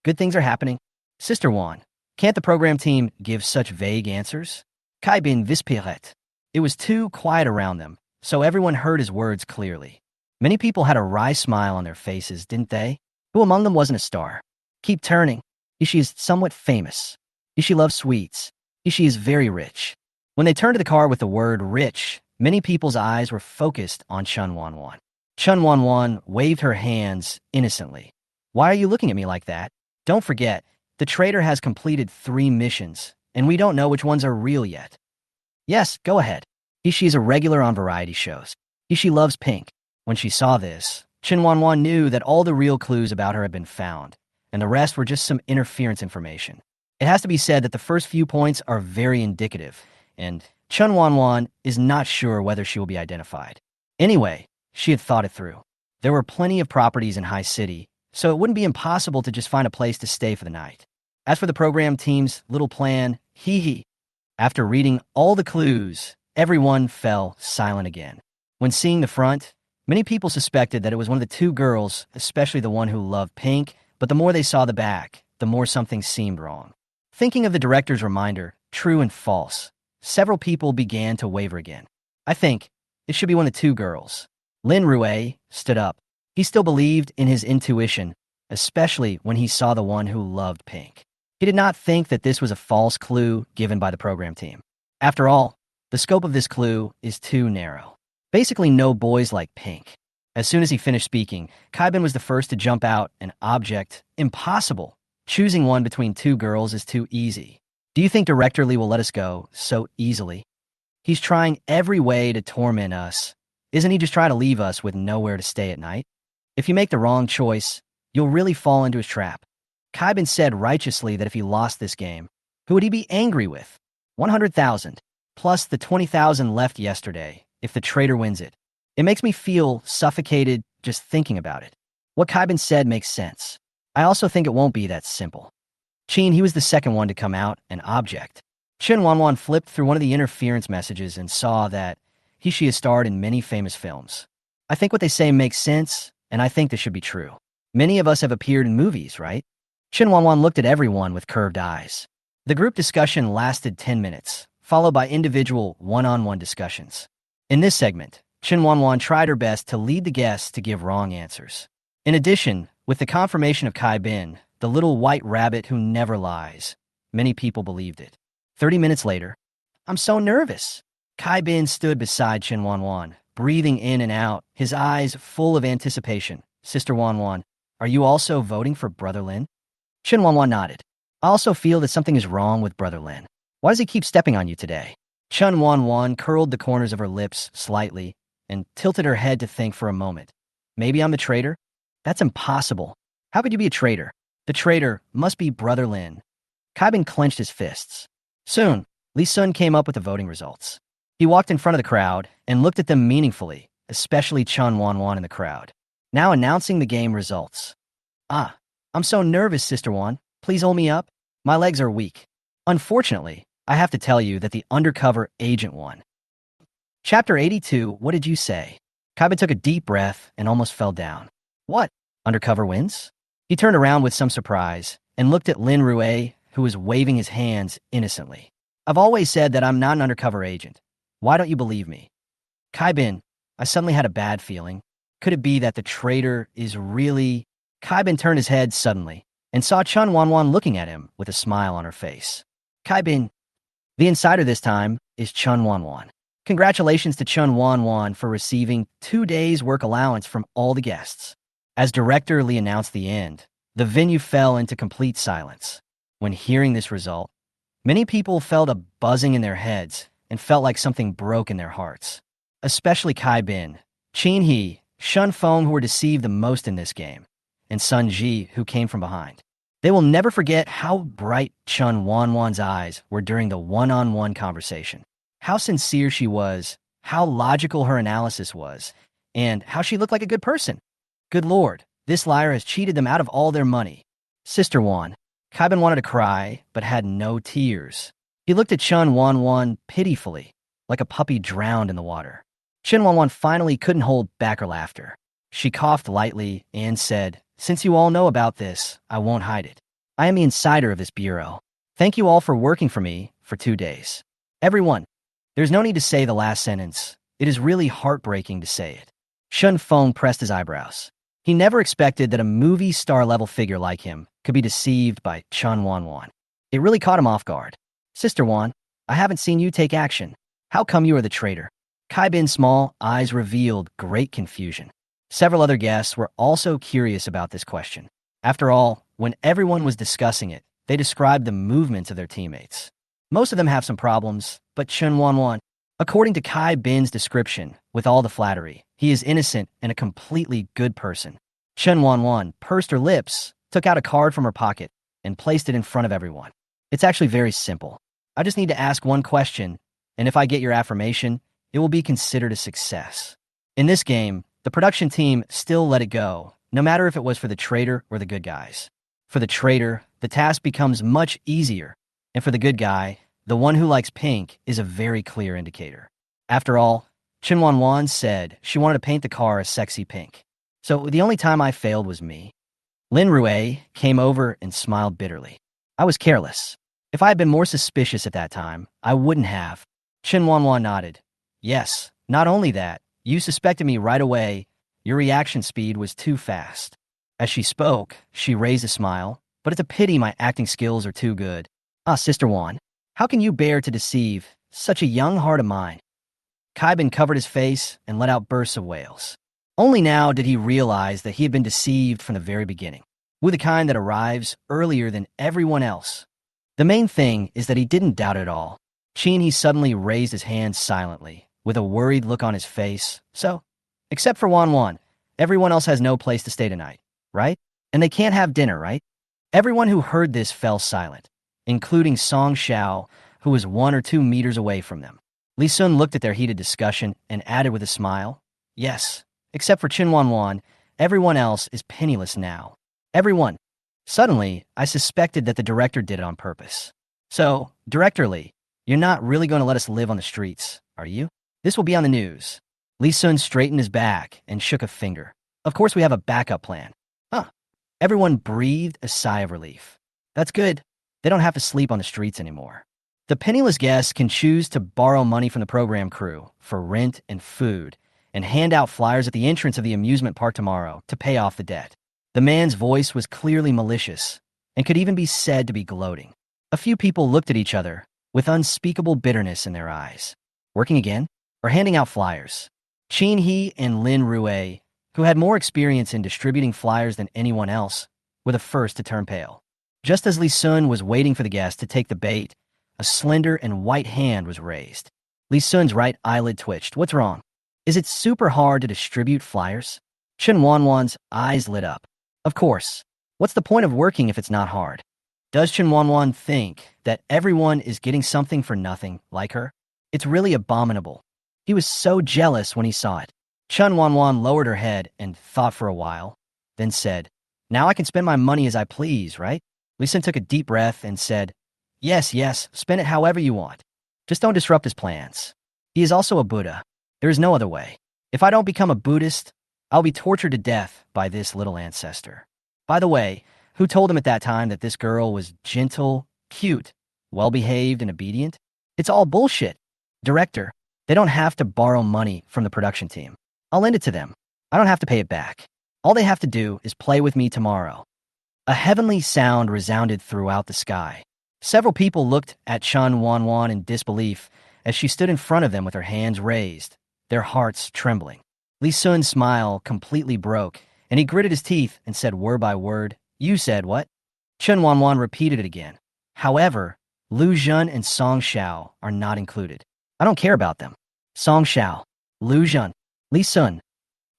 Good things are happening. Sister Wan, can't the program team give such vague answers? Kai Bin Vispiret. It was too quiet around them, so everyone heard his words clearly. Many people had a wry smile on their faces, didn't they? Who among them wasn't a star? Keep turning. She is somewhat famous. She loves sweets. She is very rich. When they turned to the car with the word rich, many people's eyes were focused on Chen Wanwan. Chen Wanwan waved her hands innocently. Why are you looking at me like that? Don't forget, the traitor has completed 3 missions, and we don't know which ones are real yet. Yes, go ahead. She is a regular on variety shows. She loves pink. When she saw this, Chen Wanwan knew that all the real clues about her had been found, and the rest were just some interference information. It has to be said that the first few points are very indicative, and Chen Wanwan is not sure whether she will be identified. Anyway, she had thought it through. There were plenty of properties in High City, so it wouldn't be impossible to just find a place to stay for the night. As for the program team's little plan, after reading all the clues, everyone fell silent again. When seeing the front, many people suspected that it was one of the 2 girls, especially the one who loved pink, but the more they saw the back, the more something seemed wrong. Thinking of the director's reminder, true and false, several people began to waver again. I think it should be one of the 2 girls. Lin Rue stood up. He still believed in his intuition, especially when he saw the one who loved pink. He did not think that this was a false clue given by the program team. After all, the scope of this clue is too narrow. Basically, no boys like pink. As soon as he finished speaking, Kaibin was the first to jump out an object. Impossible. Choosing one between two girls is too easy. Do you think Director Lee will let us go so easily? He's trying every way to torment us. Isn't he just trying to leave us with nowhere to stay at night? If you make the wrong choice, you'll really fall into his trap. Kaibin said righteously that if he lost this game, who would he be angry with? 100,000, plus the 20,000 left yesterday, if the traitor wins it. It makes me feel suffocated just thinking about it. What Kaibin said makes sense. I also think it won't be that simple. Chen, he was the second one to come out an object. Chen Wanwan flipped through one of the interference messages and saw that she has starred in many famous films. I think what they say makes sense, and I think this should be true. Many of us have appeared in movies, right? Chen Wanwan looked at everyone with curved eyes. The group discussion lasted 10 minutes, followed by individual one-on-one discussions. In this segment, Chen Wanwan tried her best to lead the guests to give wrong answers. In addition, with the confirmation of Kaibin, the little white rabbit who never lies, many people believed it. 30 minutes later, I'm so nervous. Kaibin stood beside Chen Wanwan, breathing in and out, his eyes full of anticipation. Sister Wanwan, are you also voting for Brother Lin? Chen Wanwan nodded. I also feel that something is wrong with Brother Lin. Why does he keep stepping on you today? Chen Wanwan curled the corners of her lips slightly and tilted her head to think for a moment. Maybe I'm the traitor? That's impossible. How could you be a traitor? The traitor must be Brother Lin. Kaibin clenched his fists. Soon, Li Sun came up with the voting results. He walked in front of the crowd and looked at them meaningfully, especially Chen Wanwan in the crowd. Now announcing the game results. I'm so nervous, Sister Wan. Please hold me up. My legs are weak. Unfortunately, I have to tell you that the undercover agent won. Chapter 82, what did you say? Kaibin took a deep breath and almost fell down. What? Undercover wins? He turned around with some surprise and looked at Lin Rue, who was waving his hands innocently. I've always said that I'm not an undercover agent. Why don't you believe me? Kaibin, I suddenly had a bad feeling. Could it be that the traitor is really... Kaibin turned his head suddenly and saw Chen Wanwan looking at him with a smile on her face. Kaibin, the insider this time is Chen Wanwan. Congratulations to Chen Wanwan for receiving 2 days' work allowance from all the guests. As Director Lee announced the end, the venue fell into complete silence. When hearing this result, many people felt a buzzing in their heads and felt like something broke in their hearts. Especially Kaibin, Qin He, Shun Feng, who were deceived the most in this game, and Sun Ji, who came from behind. They will never forget how bright Chen Wanwan's eyes were during the one-on-one conversation, how sincere she was, how logical her analysis was, and how she looked like a good person. Good Lord, this liar has cheated them out of all their money. Sister Wan, Kaibin wanted to cry, but had no tears. He looked at Chen Wanwan pitifully, like a puppy drowned in the water. Chen Wanwan finally couldn't hold back her laughter. She coughed lightly and said, Since you all know about this, I won't hide it. I am the insider of this bureau. Thank you all for working for me for 2 days. Everyone, there's no need to say the last sentence. It is really heartbreaking to say it. Shun Feng pressed his eyebrows. He never expected that a movie star-level figure like him could be deceived by Chen Wanwan. It really caught him off guard. Sister Wan, I haven't seen you take action. How come you are the traitor? Kaibin's small eyes revealed great confusion. Several other guests were also curious about this question. After all, when everyone was discussing it, they described the movements of their teammates. Most of them have some problems, but Chen Wanwan, according to Kaibin's description, with all the flattery, he is innocent and a completely good person. Chen Wanwan pursed her lips, took out a card from her pocket, and placed it in front of everyone. It's actually very simple. I just need to ask one question, and if I get your affirmation, it will be considered a success. In this game, the production team still let it go, no matter if it was for the traitor or the good guys. For the traitor, the task becomes much easier, and for the good guy, the one who likes pink is a very clear indicator. After all, Chen Wanwan said she wanted to paint the car a sexy pink. So the only time I failed was me. Lin Rue came over and smiled bitterly. I was careless. If I had been more suspicious at that time, I wouldn't have. Chen Wanwan nodded. Yes, not only that, you suspected me right away. Your reaction speed was too fast. As she spoke, she raised a smile, but it's a pity my acting skills are too good. Ah, Sister Wan, how can you bear to deceive such a young heart of mine? Kaiban covered his face and let out bursts of wails. Only now did he realize that he had been deceived from the very beginning, with the kind that arrives earlier than everyone else. The main thing is that he didn't doubt it all. He suddenly raised his hands silently, with a worried look on his face. So, except for Wanwan, everyone else has no place to stay tonight, right? And they can't have dinner, right? Everyone who heard this fell silent, including Song Xiao, who was 1 or 2 meters away from them. Li Sun looked at their heated discussion and added with a smile, "Yes, except for Chen Wanwan, everyone else is penniless now. Everyone." Suddenly, I suspected that the director did it on purpose. "So, Director Li, you're not really going to let us live on the streets, are you? This will be on the news." Li Sun straightened his back and shook a finger. "Of course we have a backup plan." Huh. Everyone breathed a sigh of relief. That's good. They don't have to sleep on the streets anymore. The penniless guests can choose to borrow money from the program crew for rent and food and hand out flyers at the entrance of the amusement park tomorrow to pay off the debt. The man's voice was clearly malicious and could even be said to be gloating. A few people looked at each other with unspeakable bitterness in their eyes. Working again? Or handing out flyers? Qin He and Lin Rue, who had more experience in distributing flyers than anyone else, were the first to turn pale. Just as Li Sun was waiting for the guest to take the bait, a slender and white hand was raised. Li Sun's right eyelid twitched. "What's wrong? Is it super hard to distribute flyers?" Chen Wanwan's eyes lit up. "Of course. What's the point of working if it's not hard? Does Chen Wanwan think that everyone is getting something for nothing, like her? It's really abominable." He was so jealous when he saw it. Chen Wanwan lowered her head and thought for a while, then said, "Now I can spend my money as I please, right?" Li Sun took a deep breath and said, Yes, spend it however you want. Just don't disrupt his plans. He is also a Buddha. There is no other way. If I don't become a Buddhist, I'll be tortured to death by this little ancestor." By the way, who told him at that time that this girl was gentle, cute, well-behaved, and obedient? It's all bullshit. Director, they don't have to borrow money from the production team. I'll lend it to them. I don't have to pay it back. All they have to do is play with me tomorrow. A heavenly sound resounded throughout the sky. Several people looked at Chen Wanwan in disbelief as she stood in front of them with her hands raised, their hearts trembling. Li Sun's smile completely broke, and he gritted his teeth and said word by word, "You said what?" Chen Wanwan repeated it again. "However, Lu Zhen and Song Xiao are not included. I don't care about them." Song Xiao, Lu Zhen, Li Sun.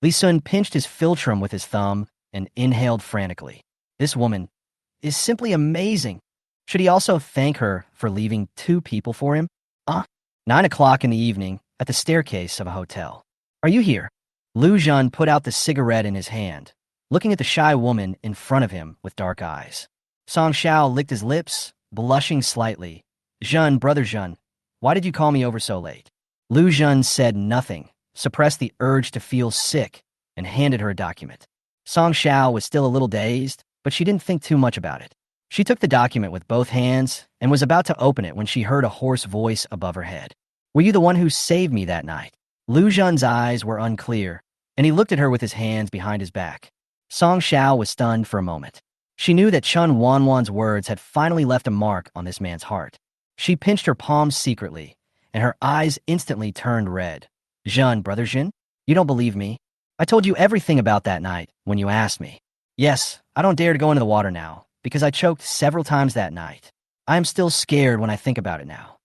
Li Sun pinched his philtrum with his thumb and inhaled frantically. This woman is simply amazing. Should he also thank her for leaving 2 people for him? 9 o'clock in the evening at the staircase of a hotel. "Are you here?" Lu Zhen put out the cigarette in his hand, looking at the shy woman in front of him with dark eyes. Song Xiao licked his lips, blushing slightly. Brother Zhen, why did you call me over so late?" Lu Zhen said nothing, suppressed the urge to feel sick, and handed her a document. Song Xiao was still a little dazed, but she didn't think too much about it. She took the document with both hands and was about to open it when she heard a hoarse voice above her head. "Were you the one who saved me that night?" Lu Zhen's eyes were unclear, and he looked at her with his hands behind his back. Song Xiao was stunned for a moment. She knew that Chen Wanwan's words had finally left a mark on this man's heart. She pinched her palms secretly, and her eyes instantly turned red. Brother Zhen, you don't believe me? I told you everything about that night when you asked me. Yes, I don't dare to go into the water now, because I choked several times that night. I am still scared when I think about it now."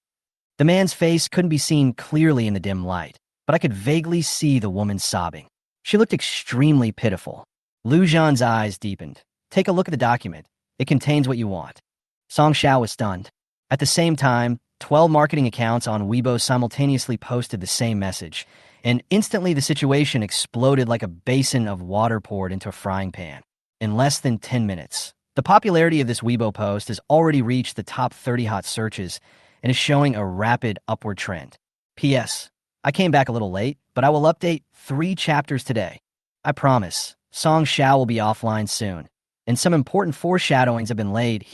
The man's face couldn't be seen clearly in the dim light, but I could vaguely see the woman sobbing. She looked extremely pitiful. Lu Zhen's eyes deepened. "Take a look at the document. It contains what you want." Song Xiao was stunned. At the same time, 12 marketing accounts on Weibo simultaneously posted the same message, and instantly the situation exploded like a basin of water poured into a frying pan. In less than 10 minutes, the popularity of this Weibo post has already reached the top 30 hot searches and is showing a rapid upward trend. P.S. I came back a little late, but I will update 3 chapters today. I promise. Song Xiao will be offline soon, and some important foreshadowings have been laid.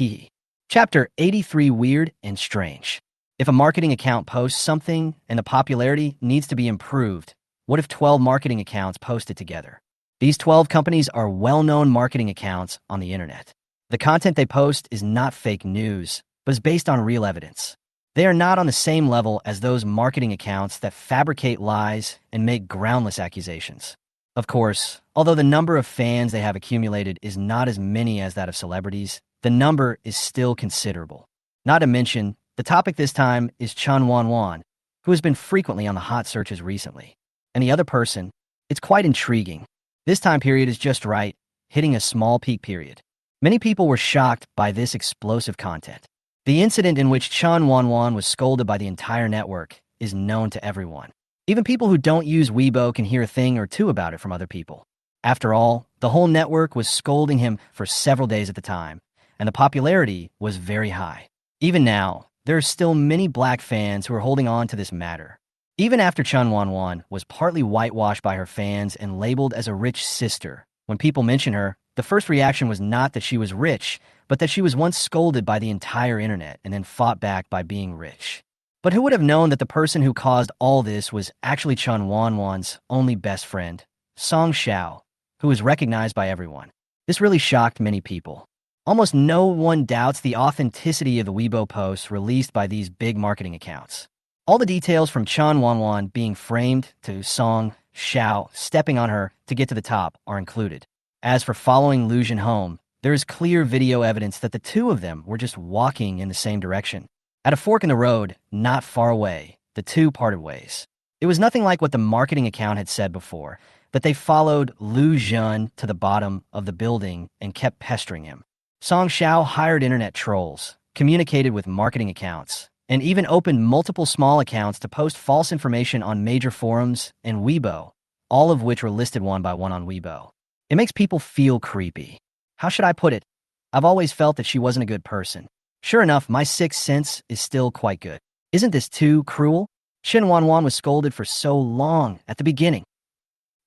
Chapter 83, Weird and Strange. If a marketing account posts something and the popularity needs to be improved, what if 12 marketing accounts post it together? These 12 companies are well-known marketing accounts on the internet. The content they post is not fake news, but is based on real evidence. They are not on the same level as those marketing accounts that fabricate lies and make groundless accusations. Of course, although the number of fans they have accumulated is not as many as that of celebrities, the number is still considerable. Not to mention, the topic this time is Chen Wanwan, who has been frequently on the hot searches recently. And the other person, it's quite intriguing. This time period is just right, hitting a small peak period. Many people were shocked by this explosive content. The incident in which Chen Wanwan was scolded by the entire network is known to everyone. Even people who don't use Weibo can hear a thing or two about it from other people. After all, the whole network was scolding him for several days at the time, and the popularity was very high. Even now, there are still many black fans who are holding on to this matter. Even after Chen Wanwan was partly whitewashed by her fans and labeled as a rich sister, when people mention her, the first reaction was not that she was rich, but that she was once scolded by the entire internet and then fought back by being rich. But who would have known that the person who caused all this was actually Chen Wanwan's only best friend, Song Xiao, who was recognized by everyone. This really shocked many people. Almost no one doubts the authenticity of the Weibo posts released by these big marketing accounts. All the details from Chen Wanwan being framed to Song Xiao stepping on her to get to the top are included. As for following Lu Jin home, there is clear video evidence that the two of them were just walking in the same direction. At a fork in the road, not far away, the two parted ways. It was nothing like what the marketing account had said before, but they followed Lu Jin to the bottom of the building and kept pestering him. Song Xiao hired internet trolls, communicated with marketing accounts, and even opened multiple small accounts to post false information on major forums and Weibo, all of which were listed one by one on Weibo. It makes people feel creepy. How should I put it? I've always felt that she wasn't a good person. Sure enough, my sixth sense is still quite good. Isn't this too cruel? Chen Wanwan was scolded for so long at the beginning.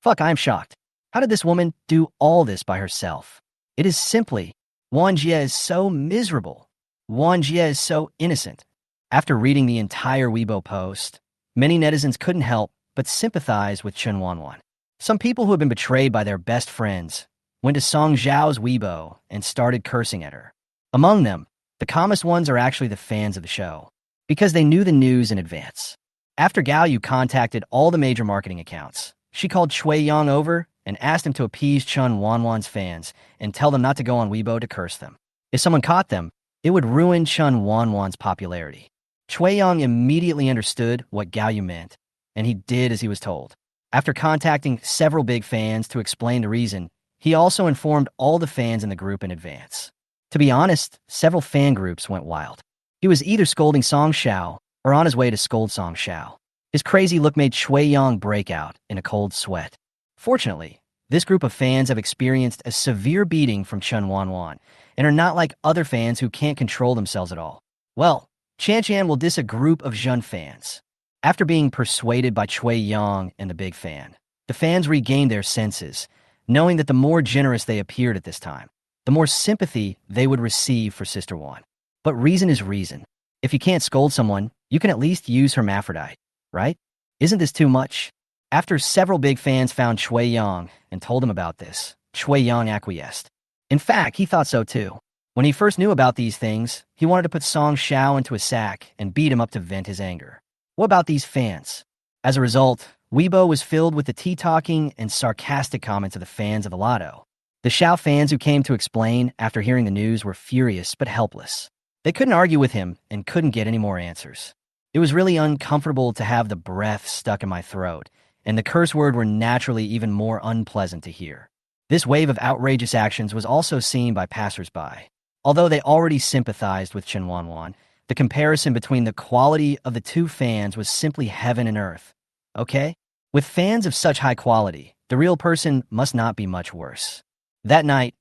Fuck, I am shocked. How did this woman do all this by herself? It is simply, Wang Jie is so miserable. Wang Jie is so innocent. After reading the entire Weibo post, many netizens couldn't help but sympathize with Chen Wanwan. Some people who had been betrayed by their best friends went to Song Xiao's Weibo and started cursing at her. Among them, the calmest ones are actually the fans of the show, because they knew the news in advance. After Gao Yu contacted all the major marketing accounts, she called Chui Yang over and asked him to appease Chen Wanwan's fans and tell them not to go on Weibo to curse them. If someone caught them, it would ruin Chen Wanwan's popularity. Chui Yang immediately understood what Gao Yu meant, and he did as he was told. After contacting several big fans to explain the reason, he also informed all the fans in the group in advance. To be honest, several fan groups went wild. He was either scolding Song Xiao or on his way to scold Song Xiao. His crazy look made Chui Yang break out in a cold sweat. Fortunately, this group of fans have experienced a severe beating from Chen Wanwan and are not like other fans who can't control themselves at all. Well, Chan will diss a group of Jun fans. After being persuaded by Chui Yang and the big fan, the fans regained their senses, knowing that the more generous they appeared at this time, the more sympathy they would receive for Sister Wan. But reason is reason. If you can't scold someone, you can at least use hermaphrodite, right? Isn't this too much? After several big fans found Chui Yang and told him about this, Chui Yang acquiesced. In fact, he thought so too. When he first knew about these things, he wanted to put Song Xiao into a sack and beat him up to vent his anger. What about these fans? As a result, Weibo was filled with the tea-talking and sarcastic comments of the fans of the lotto. The Xiao fans who came to explain after hearing the news were furious but helpless. They couldn't argue with him and couldn't get any more answers. It was really uncomfortable to have the breath stuck in my throat, and the curse word were naturally even more unpleasant to hear. This wave of outrageous actions was also seen by passersby. Although they already sympathized with Chen Wanwan, the comparison between the quality of the two fans was simply heaven and earth. Okay? With fans of such high quality, the real person must not be much worse. That night,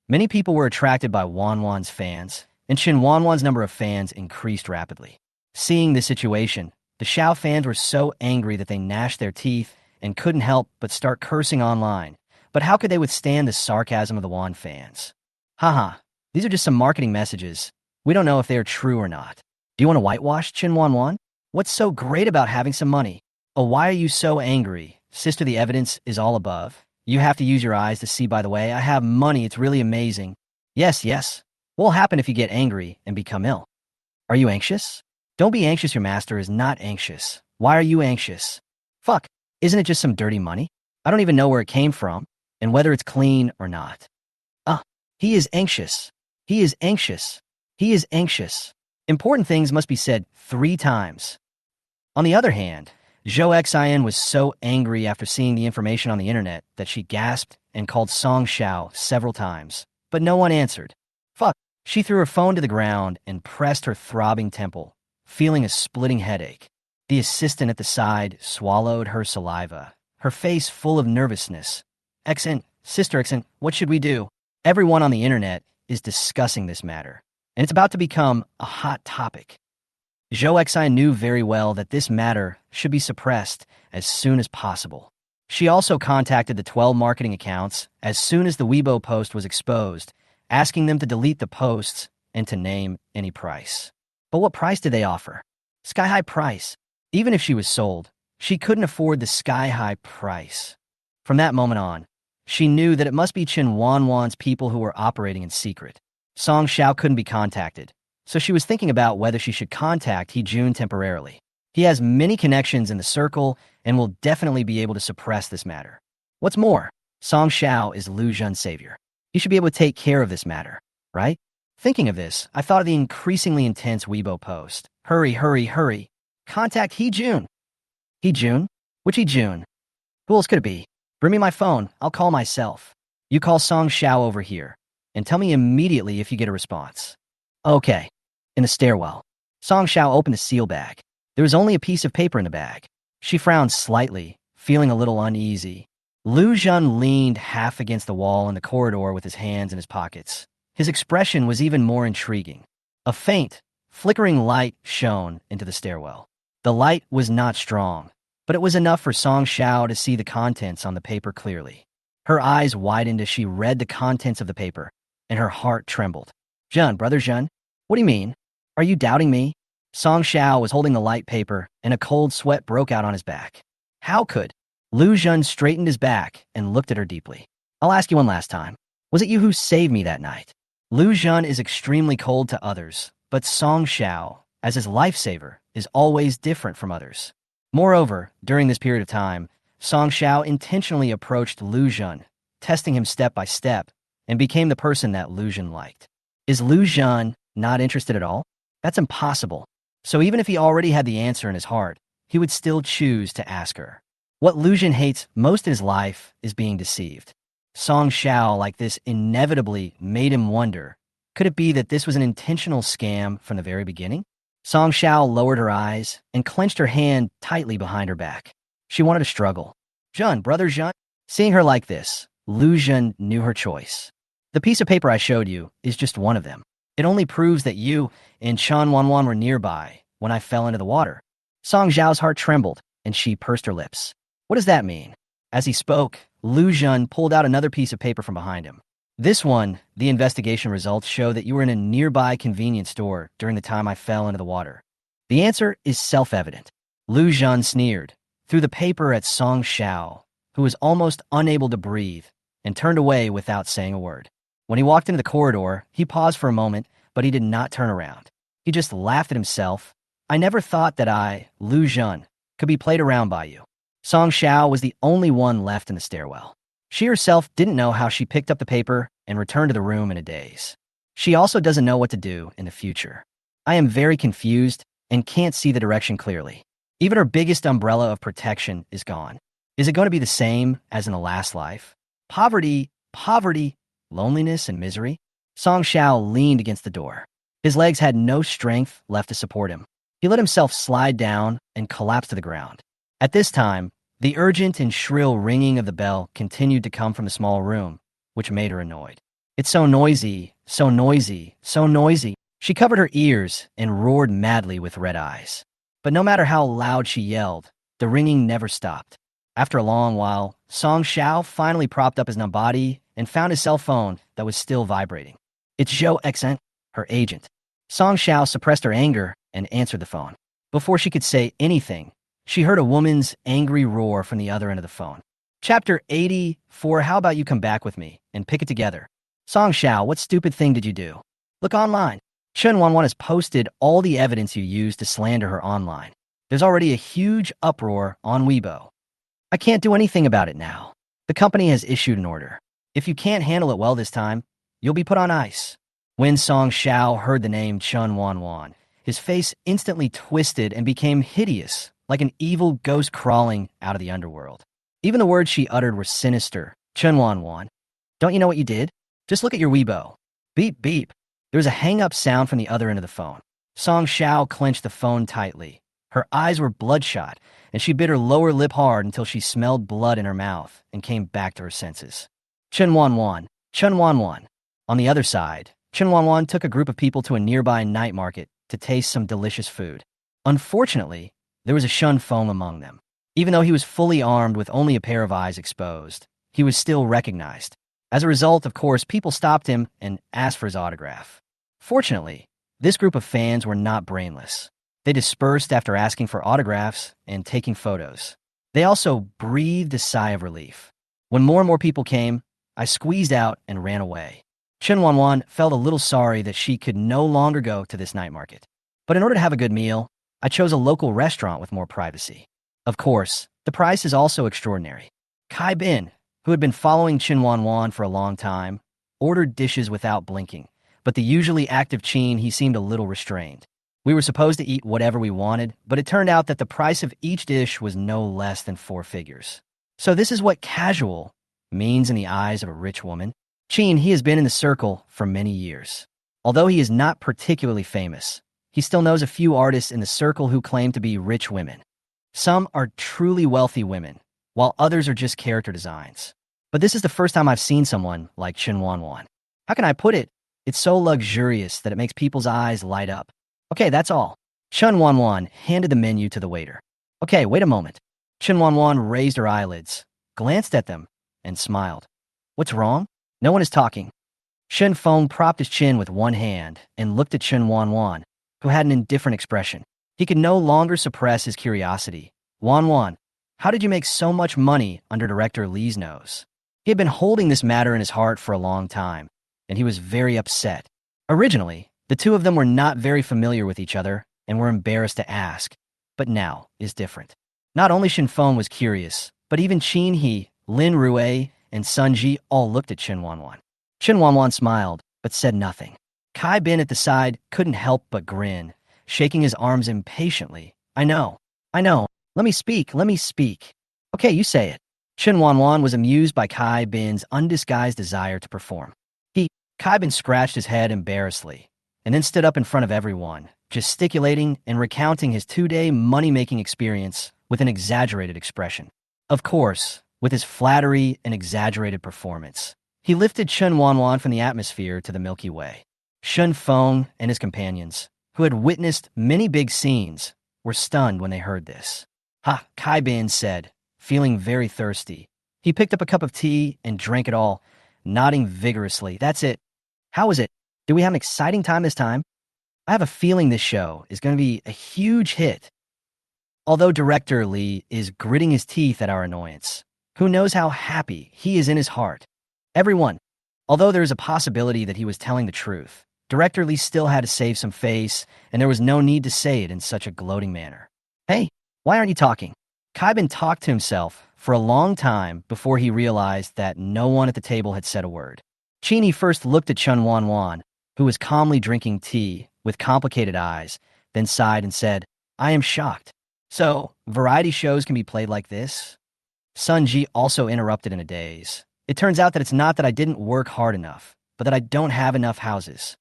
many people were attracted by Wanwan's fans, and Chen Wanwan's number of fans increased rapidly. Seeing this situation, the Xiao fans were so angry that they gnashed their teeth and couldn't help but start cursing online. But how could they withstand the sarcasm of the Wan fans? Haha, these are just some marketing messages. We don't know if they are true or not. Do you want to whitewash Chen Wanwan? What's so great about having some money? Oh, why are you so angry? Sister, the evidence is all above. You have to use your eyes to see, by the way. I have money. It's really amazing. Yes, yes. What'll happen if you get angry and become ill? Are you anxious? Don't be anxious. Your master is not anxious. Why are you anxious? Fuck. Isn't it just some dirty money? I don't even know where it came from and whether it's clean or not. He is anxious. He is anxious. He is anxious. Important things must be said 3 times. On the other hand, Zhou Xin was so angry after seeing the information on the internet that she gasped and called Song Xiao several times, but no one answered. Fuck. She threw her phone to the ground and pressed her throbbing temple, feeling a splitting headache. The assistant at the side swallowed her saliva, her face full of nervousness. Xin, Sister Xin, what should we do? Everyone on the internet is discussing this matter, and it's about to become a hot topic. Zhou Xin knew very well that this matter should be suppressed as soon as possible. She also contacted the 12 marketing accounts as soon as the Weibo post was exposed, asking them to delete the posts and to name any price. But what price did they offer? Sky-high price. Even if she was sold, she couldn't afford the sky-high price. From that moment on, she knew that it must be Chen Wanwan's people who were operating in secret. Song Xiao couldn't be contacted, so she was thinking about whether she should contact He Jun temporarily. He has many connections in the circle and will definitely be able to suppress this matter. What's more, Song Xiao is Lu Jun's savior. He should be able to take care of this matter, right? Thinking of this, I thought of the increasingly intense Weibo post. Hurry, hurry, hurry. Contact He Jun. He Jun? Which He Jun? Who else could it be? Bring me my phone. I'll call myself. You call Song Xiao over here and tell me immediately if you get a response. Okay. In the stairwell, Song Xiao opened a seal bag. There was only a piece of paper in the bag. She frowned slightly, feeling a little uneasy. Lu Jun leaned half against the wall in the corridor with his hands in his pockets. His expression was even more intriguing. A faint, flickering light shone into the stairwell. The light was not strong, but it was enough for Song Xiao to see the contents on the paper clearly. Her eyes widened as she read the contents of the paper, and her heart trembled. Jun, brother Jun, what do you mean? Are you doubting me? Song Xiao was holding the light paper, and a cold sweat broke out on his back. How could? Lu Jun straightened his back and looked at her deeply. I'll ask you one last time. Was it you who saved me that night? Lu Jun is extremely cold to others, but Song Xiao, as his lifesaver, is always different from others. Moreover, during this period of time, Song Xiao intentionally approached Lu Jun, testing him step by step, and became the person that Lu Jun liked. Is Lu Jun not interested at all? That's impossible. So even if he already had the answer in his heart, he would still choose to ask her. What Lu Jun hates most in his life is being deceived. Song Xiao like this inevitably made him wonder, could it be that this was an intentional scam from the very beginning? Song Xiao lowered her eyes and clenched her hand tightly behind her back. She wanted to struggle. Jun, brother Jun. Seeing her like this, Lu Jun knew her choice. The piece of paper I showed you is just one of them. It only proves that you and Chen Wanwan were nearby when I fell into the water. Song Xiao's heart trembled, and she pursed her lips. What does that mean? As he spoke, Lu Jun pulled out another piece of paper from behind him. This one, the investigation results show that you were in a nearby convenience store during the time I fell into the water. The answer is self-evident. Lu Jun sneered, threw the paper at Song Xiao, who was almost unable to breathe, and turned away without saying a word. When he walked into the corridor, he paused for a moment, but he did not turn around. He just laughed at himself. I never thought that I, Lu Jun, could be played around by you. Song Xiao was the only one left in the stairwell. She herself didn't know how she picked up the paper and returned to the room in a daze. She also doesn't know what to do in the future. I am very confused and can't see the direction clearly. Even her biggest umbrella of protection is gone. Is it going to be the same as in the last life? Poverty, loneliness, and misery? Song Xiao leaned against the door. His legs had no strength left to support him. He let himself slide down and collapse to the ground. At this time, the urgent and shrill ringing of the bell continued to come from the small room, which made her annoyed. It's so noisy, so noisy, so noisy. She covered her ears and roared madly with red eyes. But no matter how loud she yelled, the ringing never stopped. After a long while, Song Xiao finally propped up his numb body and found his cell phone that was still vibrating. It's Zhou Xin, her agent. Song Xiao suppressed her anger and answered the phone. Before she could say anything, she heard a woman's angry roar from the other end of the phone. Chapter 84. How about you come back with me and pick it together? Song Xiao, what stupid thing did you do? Look online. Chen Wanwan has posted all the evidence you used to slander her online. There's already a huge uproar on Weibo. I can't do anything about it now. The company has issued an order. If you can't handle it well this time, you'll be put on ice. When Song Xiao heard the name Chen Wanwan, his face instantly twisted and became hideous, like an evil ghost crawling out of the underworld. Even the words she uttered were sinister. Chen Wanwan, don't you know what you did? Just look at your Weibo. Beep, beep. There was a hang-up sound from the other end of the phone. Song Xiao clenched the phone tightly. Her eyes were bloodshot, and she bit her lower lip hard until she smelled blood in her mouth and came back to her senses. Chen Wanwan, Chen Wanwan. On the other side, Chen Wanwan took a group of people to a nearby night market to taste some delicious food. Unfortunately, there was a Shun Feng among them. Even though he was fully armed with only a pair of eyes exposed, he was still recognized. As a result, of course, people stopped him and asked for his autograph. Fortunately, this group of fans were not brainless. They dispersed after asking for autographs and taking photos. They also breathed a sigh of relief. When more and more people came, I squeezed out and ran away. Chen Wanwan felt a little sorry that she could no longer go to this night market. But in order to have a good meal, I chose a local restaurant with more privacy. Of course, the price is also extraordinary. Kai Bin, who had been following Chen Wanwan for a long time, ordered dishes without blinking, but the usually active Qin, he seemed a little restrained. We were supposed to eat whatever we wanted, but it turned out that the price of each dish was no less than 4 figures. So this is what casual means in the eyes of a rich woman. Qin, he has been in the circle for many years. Although he is not particularly famous, he still knows a few artists in the circle who claim to be rich women. Some are truly wealthy women, while others are just character designs. But this is the first time I've seen someone like Chen Wanwan. How can I put it? It's so luxurious that it makes people's eyes light up. Okay, that's all. Chen Wanwan handed the menu to the waiter. Okay, wait a moment. Chen Wanwan raised her eyelids, glanced at them, and smiled. What's wrong? No one is talking. Shen Feng propped his chin with one hand and looked at Chen Wanwan, who had an indifferent expression. He could no longer suppress his curiosity. Wanwan, how did you make so much money under director Li's nose? He had been holding this matter in his heart for a long time, and he was very upset. Originally, the two of them were not very familiar with each other and were embarrassed to ask, but now is different. Not only Shen Feng was curious, but even Qin He, Lin Rue, and Sun Ji all looked at Chen Wanwan. Chen Wanwan smiled, but said nothing. Kai Bin at the side couldn't help but grin, shaking his arms impatiently. I know. Let me speak. Okay, you say it. Chen Wanwan was amused by Kai Bin's undisguised desire to perform. Kai Bin scratched his head embarrassedly, and then stood up in front of everyone, gesticulating and recounting his 2-day money-making experience with an exaggerated expression. Of course, with his flattery and exaggerated performance, he lifted Chen Wanwan from the atmosphere to the Milky Way. Shen Feng and his companions, who had witnessed many big scenes, were stunned when they heard this. Ha, Kai Bin said, feeling very thirsty. He picked up a cup of tea and drank it all, nodding vigorously. That's it. How was it? Did we have an exciting time this time? I have a feeling this show is going to be a huge hit. Although director Li is gritting his teeth at our annoyance, who knows how happy he is in his heart? Everyone, although there is a possibility that he was telling the truth, director Li still had to save some face, and there was no need to say it in such a gloating manner. Hey, why aren't you talking? Kai Bin talked to himself for a long time before he realized that no one at the table had said a word. Qin first looked at Chen Wanwan, who was calmly drinking tea with complicated eyes, then sighed and said, I am shocked. So, variety shows can be played like this? Sun Ji also interrupted in a daze. It turns out that it's not that I didn't work hard enough, but that I don't have enough houses.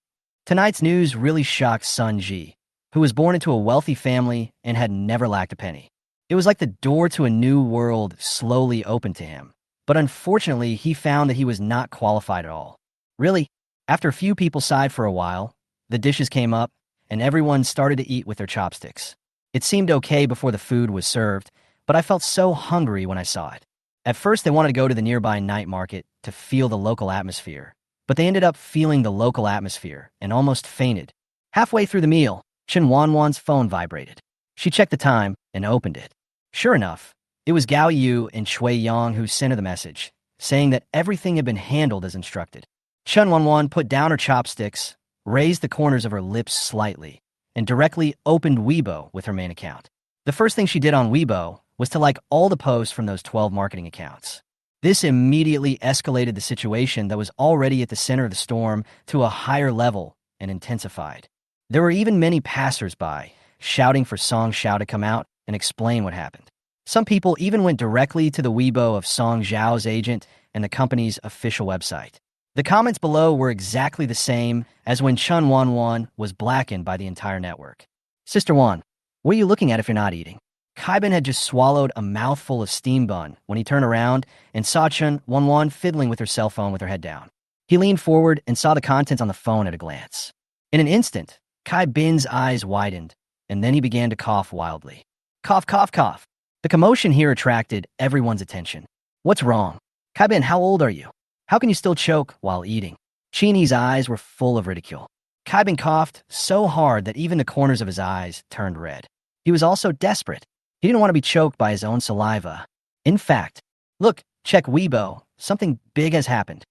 Tonight's news really shocked Sun Ji, who was born into a wealthy family and had never lacked a penny. It was like the door to a new world slowly opened to him. But unfortunately, he found that he was not qualified at all. Really, after a few people sighed for a while, the dishes came up, and everyone started to eat with their chopsticks. It seemed okay before the food was served, but I felt so hungry when I saw it. At first, they wanted to go to the nearby night market to feel the local atmosphere, but they ended up feeling the local atmosphere and almost fainted. Halfway through the meal, Chen Wanwan's phone vibrated. She checked the time and opened it. Sure enough, It was Gao Yu and Shui Yang who sent her the message, saying that everything had been handled as instructed. Chen Wanwan put down her chopsticks, raised the corners of her lips slightly, and directly opened Weibo with her main account. The first thing she did on Weibo was to like all the posts from those 12 marketing accounts. This immediately escalated the situation that was already at the center of the storm to a higher level and intensified. There were even many passers-by shouting for Song Xiao to come out and explain what happened. Some people even went directly to the Weibo of Song Xiao's agent and the company's official website. The comments below were exactly the same as when Chen Wanwan was blackened by the entire network. Sister Wan, what are you looking at if you're not eating? Kaibin had just swallowed a mouthful of steam bun when he turned around and saw Chen Wanwan fiddling with her cell phone with her head down. He leaned forward and saw the contents on the phone at a glance. In an instant, Kai Bin's eyes widened, and then he began to cough wildly. Cough, cough, cough. The commotion here attracted everyone's attention. What's wrong? Kai Bin, how old are you? How can you still choke while eating? Chini's eyes were full of ridicule. Kai Bin coughed so hard that even the corners of his eyes turned red. He was also desperate. He didn't want to be choked by his own saliva. In fact, look, check Weibo. Something big has happened.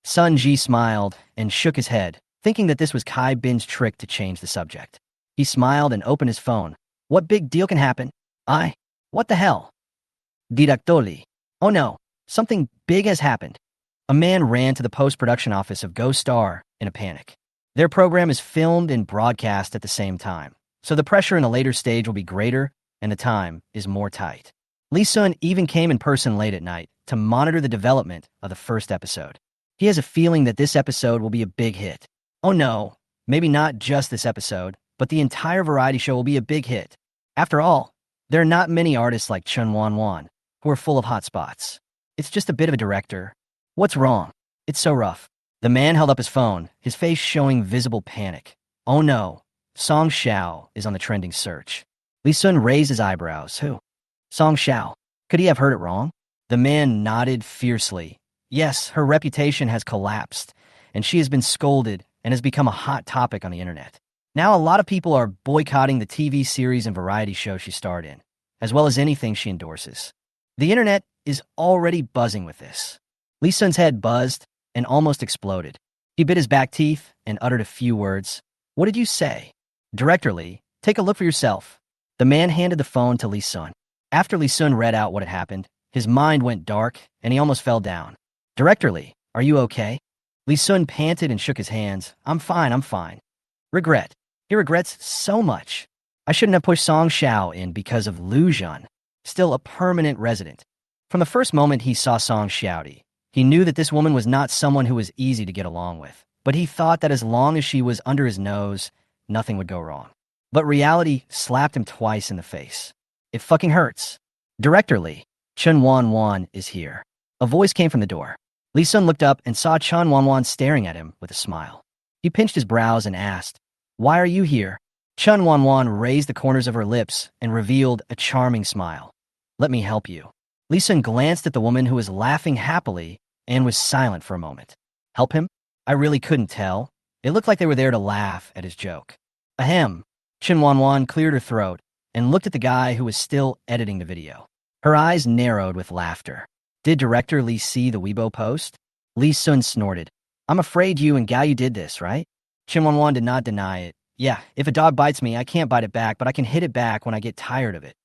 Sun Ji smiled and shook his head, thinking that this was Kai Bin's trick to change the subject. He smiled and opened his phone. What big deal can happen? What the hell? Didactoli. Oh no, something big has happened. A man ran to the post-production office of Go Star in a panic. Their program is filmed and broadcast at the same time, so the pressure in a later stage will be greater and the time is more tight. Lee Sun even came in person late at night to monitor the development of the first episode. He has a feeling that this episode will be a big hit. Oh no, maybe not just this episode, but the entire variety show will be a big hit. After all, there are not many artists like Chen Wanwan who are full of hot spots. It's just a bit of a director. What's wrong? It's so rough. The man held up his phone, his face showing visible panic. Oh no, Song Xiao is on the trending search. Lee Sun raised his eyebrows. Who? Song Xiao. Could he have heard it wrong? The man nodded fiercely. Yes, her reputation has collapsed, and she has been scolded and has become a hot topic on the internet. Now a lot of people are boycotting the TV series and variety show she starred in, as well as anything she endorses. The internet is already buzzing with this. Lee Sun's head buzzed and almost exploded. He bit his back teeth and uttered a few words. What did you say? Director Lee, take a look for yourself. The man handed the phone to Lee Sun. After Lee Sun read out what had happened, his mind went dark and he almost fell down. Director Lee, are you okay? Lee Sun panted and shook his hands. I'm fine. Regret. He regrets so much. I shouldn't have pushed Song Xiao in because of Lu Zhan, still a permanent resident. From the first moment he saw Song Xiao, he knew that this woman was not someone who was easy to get along with, but he thought that as long as she was under his nose, nothing would go wrong. But reality slapped him twice in the face. It fucking hurts. Director Lee, Chen Wanwan is here. A voice came from the door. Lee Sun looked up and saw Chen Wanwan staring at him with a smile. He pinched his brows and asked, "Why are you here?" Chen Wanwan raised the corners of her lips and revealed a charming smile. "Let me help you." Lee Sun glanced at the woman who was laughing happily and was silent for a moment. Help him? I really couldn't tell. It looked like they were there to laugh at his joke. Ahem. Chen Wanwan cleared her throat and looked at the guy who was still editing the video. Her eyes narrowed with laughter. Did Director Lee see the Weibo post? Lee Sun snorted. I'm afraid you and Gao Yu did this, right? Chen Wanwan did not deny it. Yeah, if a dog bites me, I can't bite it back, but I can hit it back when I get tired of it.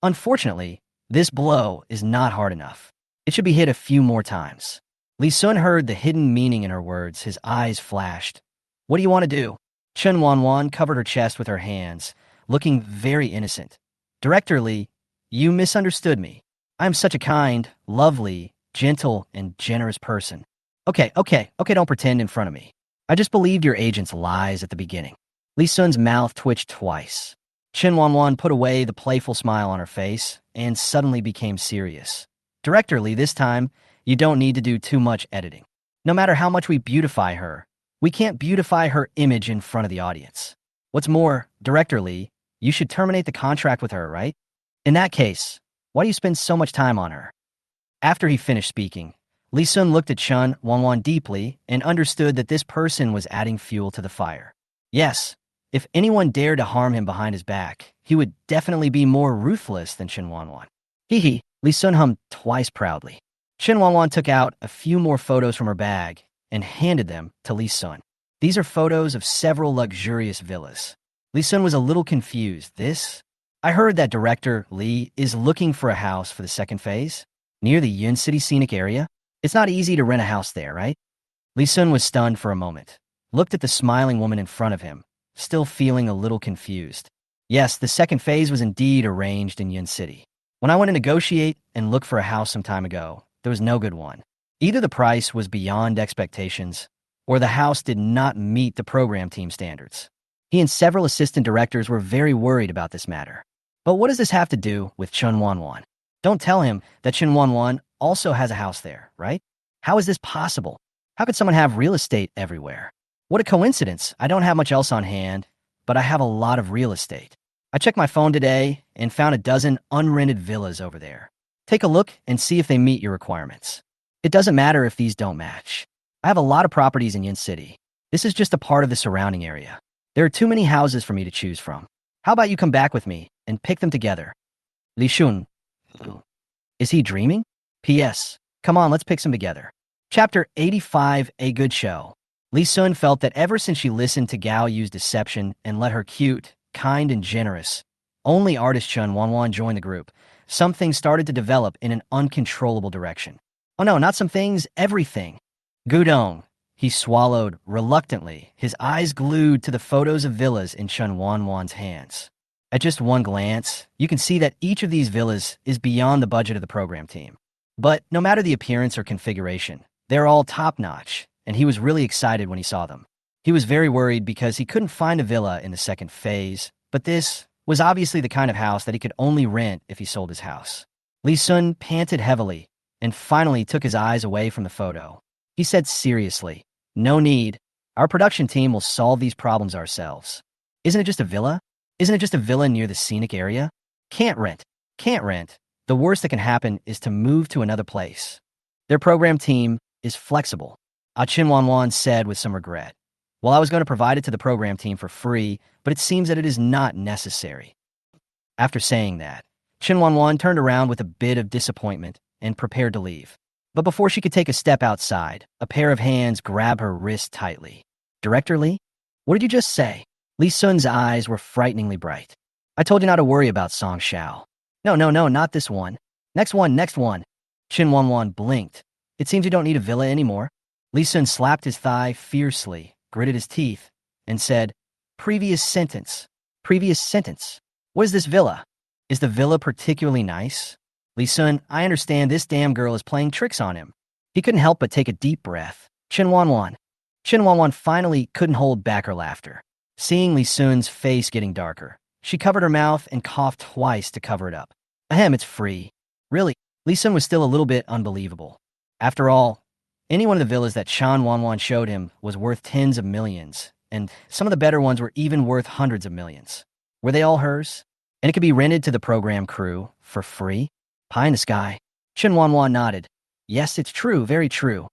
Unfortunately, this blow is not hard enough. It should be hit a few more times. Lee Sun heard the hidden meaning in her words. His eyes flashed. What do you want to do? Chen Wanwan covered her chest with her hands, looking very innocent. Director Lee, you misunderstood me. I am such a kind, lovely, gentle, and generous person. Okay, don't pretend in front of me. I just believed your agent's lies at the beginning. Lee Sun's mouth twitched twice. Chen Wanwan put away the playful smile on her face and suddenly became serious. Director Lee, this time, you don't need to do too much editing. No matter how much we beautify her, we can't beautify her image in front of the audience. What's more, Director Lee, you should terminate the contract with her, right? In that case, why do you spend so much time on her? After he finished speaking, Lee Sun looked at Chen Wanwan deeply and understood that this person was adding fuel to the fire. Yes, if anyone dared to harm him behind his back, he would definitely be more ruthless than Chen Wanwan. Hee hee, Lee Sun hummed twice proudly. Chen Wanwan took out a few more photos from her bag and handed them to Lee Sun. These are photos of several luxurious villas. Lee Sun was a little confused. I heard that director Lee is looking for a house for the second phase, near the Yun City scenic area. It's not easy to rent a house there, right? Lee Sun was stunned for a moment, looked at the smiling woman in front of him, still feeling a little confused. Yes, the second phase was indeed arranged in Yun City. When I went to negotiate and look for a house some time ago, there was no good one. Either the price was beyond expectations, or the house did not meet the program team standards. He and several assistant directors were very worried about this matter. But what does this have to do with Chen Wanwan? Don't tell him that Chen Wanwan also has a house there, right? How is this possible? How could someone have real estate everywhere? What a coincidence. I don't have much else on hand, but I have a lot of real estate. I checked my phone today and found a dozen unrented villas over there. Take a look and see if they meet your requirements. It doesn't matter if these don't match. I have a lot of properties in Yin City. This is just a part of the surrounding area. There are too many houses for me to choose from. How about you come back with me and pick them together? Li Shun. Is he dreaming? P.S. Come on, let's pick some together. Chapter 85, A Good Show. Li Sun felt that ever since she listened to Gao Yu's deception and let her cute, kind, and generous, only artist Chen Wanwan join the group, some things started to develop in an uncontrollable direction. Oh no, not some things, everything. Gudong. He swallowed reluctantly, his eyes glued to the photos of villas in Chen Wanwan's hands. At just one glance, you can see that each of these villas is beyond the budget of the program team. But no matter the appearance or configuration, they're all top-notch, and he was really excited when he saw them. He was very worried because he couldn't find a villa in the second phase, but this was obviously the kind of house that he could only rent if he sold his house. Li Sun panted heavily and finally took his eyes away from the photo. He said seriously, "No need. Our production team will solve these problems ourselves. Isn't it just a villa? Isn't it just a villa near the scenic area? Can't rent. Can't rent. The worst that can happen is to move to another place." Their program team is flexible, Chen Wanwan said with some regret. "Well, I was going to provide it to the program team for free, but it seems that it is not necessary." After saying that, Chen Wanwan turned around with a bit of disappointment and prepared to leave. But before she could take a step outside, a pair of hands grabbed her wrist tightly. "Director Lee? What did you just say?" Lee Sun's eyes were frighteningly bright. "I told you not to worry about Song Xiao." No, not this one. Next one. Chen Wanwan blinked. "It seems you don't need a villa anymore." Lee Sun slapped his thigh fiercely, gritted his teeth, and said, Previous sentence. What is this villa? Is the villa particularly nice?" "Lee Sun, I understand this damn girl is playing tricks on him." He couldn't help but take a deep breath. Chen Wanwan finally couldn't hold back her laughter. Seeing Lee Sun's face getting darker, she covered her mouth and coughed twice to cover it up. "Ahem, it's free." "Really?" Lee Sun was still a little bit unbelievable. After all, any one of the villas that Chen Wanwan showed him was worth tens of millions, and some of the better ones were even worth hundreds of millions. Were they all hers? And it could be rented to the program crew for free? Pie in the sky. Chen Wanwan nodded. "Yes, it's true, very true.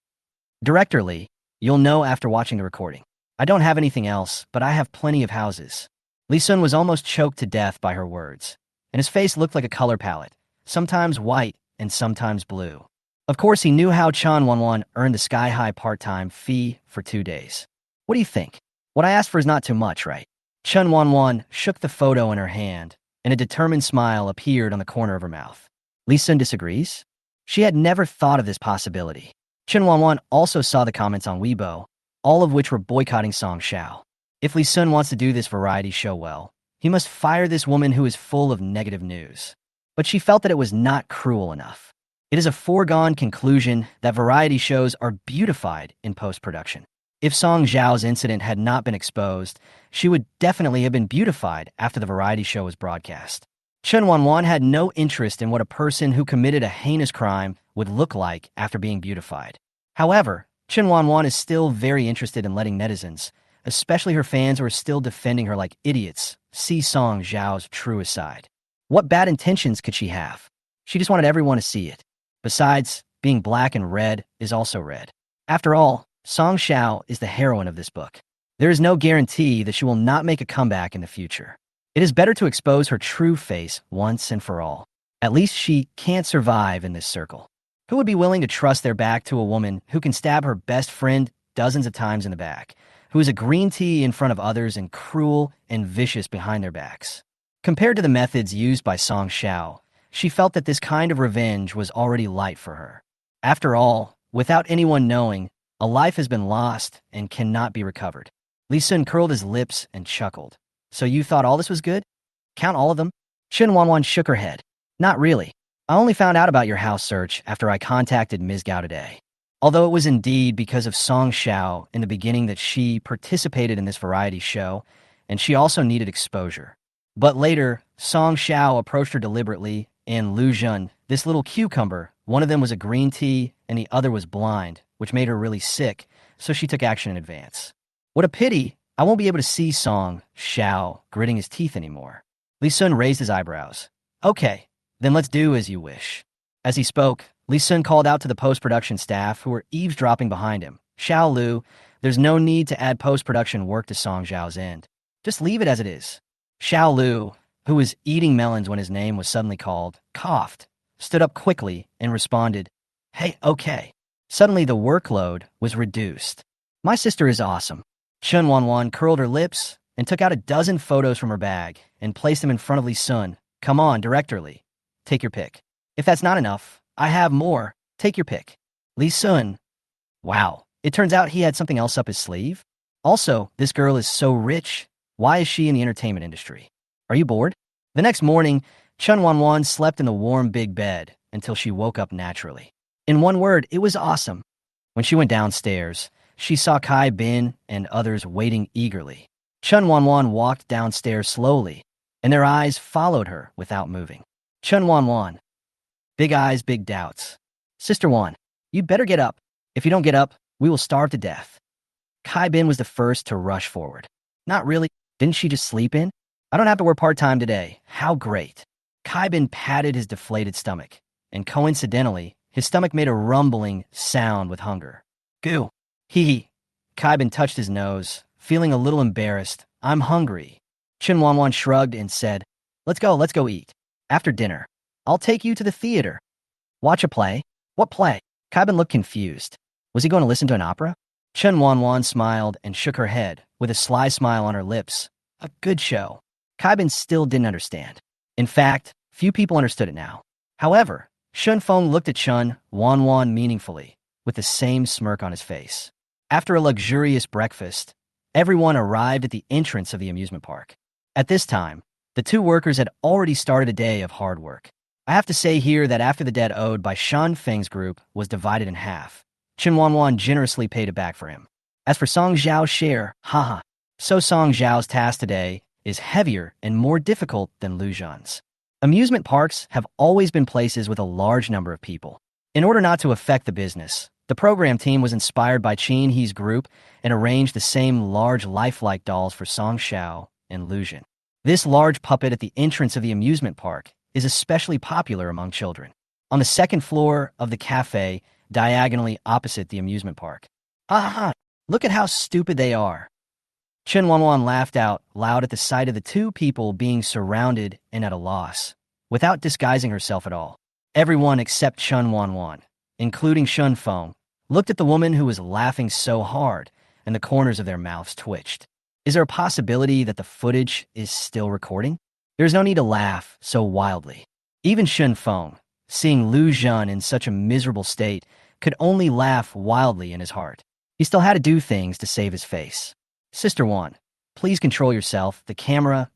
Director Lee, you'll know after watching the recording. I don't have anything else, but I have plenty of houses." Lee Sun was almost choked to death by her words, and his face looked like a color palette, sometimes white and sometimes blue. Of course, he knew how Chen Wanwan earned the sky-high part-time fee for 2 days. "What do you think? What I asked for is not too much, right?" Chen Wanwan shook the photo in her hand, and a determined smile appeared on the corner of her mouth. Lee Sun disagrees? She had never thought of this possibility. Chen Wanwan also saw the comments on Weibo, all of which were boycotting Song Xiao. If Lee Sun wants to do this variety show well, he must fire this woman who is full of negative news. But she felt that it was not cruel enough. It is a foregone conclusion that variety shows are beautified in post-production. If Song Xiao's incident had not been exposed, she would definitely have been beautified after the variety show was broadcast. Chen Wanwan had no interest in what a person who committed a heinous crime would look like after being beautified. However, Chen Wanwan is still very interested in letting netizens, especially her fans who are still defending her like idiots, see Song Xiao's truest side. What bad intentions could she have? She just wanted everyone to see it. Besides, being black and red is also red. After all, Song Xiao is the heroine of this book. There is no guarantee that she will not make a comeback in the future. It is better to expose her true face once and for all. At least she can't survive in this circle. Who would be willing to trust their back to a woman who can stab her best friend dozens of times in the back, who is a green tea in front of others and cruel and vicious behind their backs? Compared to the methods used by Song Xiao, she felt that this kind of revenge was already light for her. After all, without anyone knowing, a life has been lost and cannot be recovered. Li Sun curled his lips and chuckled. So you thought all this was good? Count all of them? Chen Wanwan shook her head. Not really. I only found out about your house search after I contacted Ms. Gao today. Although it was indeed because of Song Xiao in the beginning that she participated in this variety show, and she also needed exposure. But later, Song Xiao approached her deliberately, and Lu Jun, this little cucumber, one of them was a green tea and the other was blind, which made her really sick, so she took action in advance. What a pity, I won't be able to see Song Xiao gritting his teeth anymore. Li Sun raised his eyebrows. Okay, then let's do as you wish. As he spoke, Li Sun called out to the post-production staff who were eavesdropping behind him. Xiao Lu, there's no need to add post-production work to Song Xiao's end. Just leave it as it is. Xiao Lu, who was eating melons when his name was suddenly called, coughed, stood up quickly, and responded, Hey, okay. Suddenly the workload was reduced. My sister is awesome. Chen Wanwan curled her lips and took out a dozen photos from her bag and placed them in front of Li Sun. Come on, Director Li. Take your pick. If that's not enough, I have more. Take your pick. Li Sun. Wow, it turns out he had something else up his sleeve. Also, this girl is so rich. Why is she in the entertainment industry? Are you bored? The next morning, Chen Wanwan slept in the warm big bed until she woke up naturally. In one word, it was awesome. When she went downstairs, she saw Kai Bin and others waiting eagerly. Chen Wanwan walked downstairs slowly, and their eyes followed her without moving. Chen Wanwan. Big eyes, big doubts. Sister Wan, you'd better get up. If you don't get up, we will starve to death. Kai Bin was the first to rush forward. Not really. Didn't she just sleep in? I don't have to work part-time today. How great. Kai Bin patted his deflated stomach, and coincidentally, his stomach made a rumbling sound with hunger. Goo. Hee. Kai Bin touched his nose, feeling a little embarrassed. I'm hungry. Chen Wanwan shrugged and said, let's go eat. After dinner, I'll take you to the theater. Watch a play? What play? Kai Bin looked confused. Was he going to listen to an opera? Chen Wanwan smiled and shook her head, with a sly smile on her lips. A good show. Kai Bin still didn't understand. In fact, few people understood it now. However, Shun Feng looked at Chen Wanwan meaningfully, with the same smirk on his face. After a luxurious breakfast, everyone arrived at the entrance of the amusement park. At this time, the two workers had already started a day of hard work. I have to say here that after the debt owed by Shan Feng's group was divided in half, Chen Wanwan generously paid it back for him. As for Song Zhao's share, haha. So Song Zhao's task today is heavier and more difficult than Lu Zhan's. Amusement parks have always been places with a large number of people. In order not to affect the business, the program team was inspired by Qin He's group and arranged the same large lifelike dolls for Song Xiao and Lu Zhan. This large puppet at the entrance of the amusement park is especially popular among children. On the second floor of the cafe, diagonally opposite the amusement park. Aha! Look at how stupid they are. Chen Wanwan laughed out loud at the sight of the two people being surrounded and at a loss, without disguising herself at all. Everyone except Chen Wanwan, including Shun Feng, looked at the woman who was laughing so hard, and the corners of their mouths twitched. Is there a possibility that the footage is still recording? There's no need to laugh so wildly. Even Shun Feng, seeing Lu Zhan in such a miserable state, could only laugh wildly in his heart. He still had to do things to save his face. Sister Wan, please control yourself. The camera.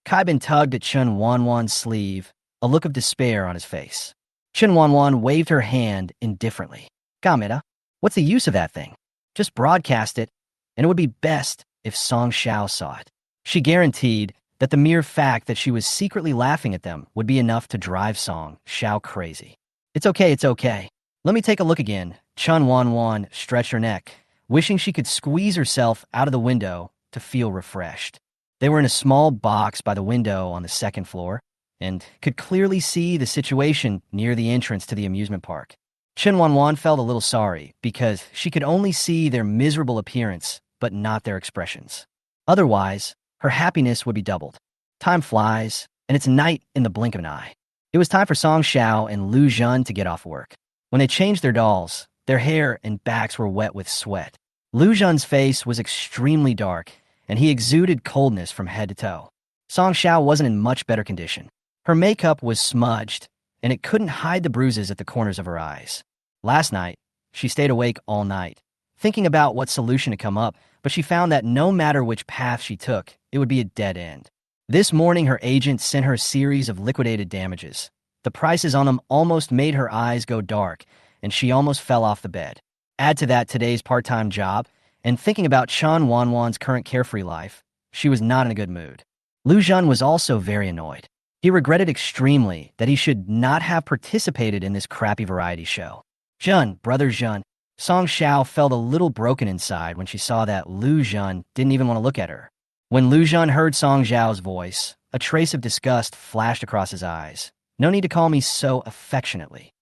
Kai Bin tugged at Chen Wanwan's sleeve, a look of despair on his face. Chen Wanwan waved her hand indifferently. Gamera, what's the use of that thing? Just broadcast it, and it would be best if Song Xiao saw it. She guaranteed that the mere fact that she was secretly laughing at them would be enough to drive Song Xiao crazy. It's okay. Let me take a look again. Chen Wanwan stretched her neck, wishing she could squeeze herself out of the window to feel refreshed. They were in a small box by the window on the second floor, and could clearly see the situation near the entrance to the amusement park. Chen Wanwan felt a little sorry, because she could only see their miserable appearance, but not their expressions. Otherwise, her happiness would be doubled. Time flies, and it's night in the blink of an eye. It was time for Song Xiao and Lu Jun to get off work. When they changed their dolls, their hair and backs were wet with sweat. Lu Jun's face was extremely dark, and he exuded coldness from head to toe. Song Xiao wasn't in much better condition. Her makeup was smudged, and it couldn't hide the bruises at the corners of her eyes. Last night, she stayed awake all night, thinking about what solution to come up, but she found that no matter which path she took, it would be a dead end. This morning, her agent sent her a series of liquidated damages. The prices on them almost made her eyes go dark, and she almost fell off the bed. Add to that today's part-time job, and thinking about Chen Wanwan's current carefree life, she was not in a good mood. Lu Jun was also very annoyed. He regretted extremely that he should not have participated in this crappy variety show. Jun, brother Jun. Song Xiao felt a little broken inside when she saw that Lu Jun didn't even want to look at her. When Lu Jun heard Song Xiao's voice, a trace of disgust flashed across his eyes. No need to call me so affectionately.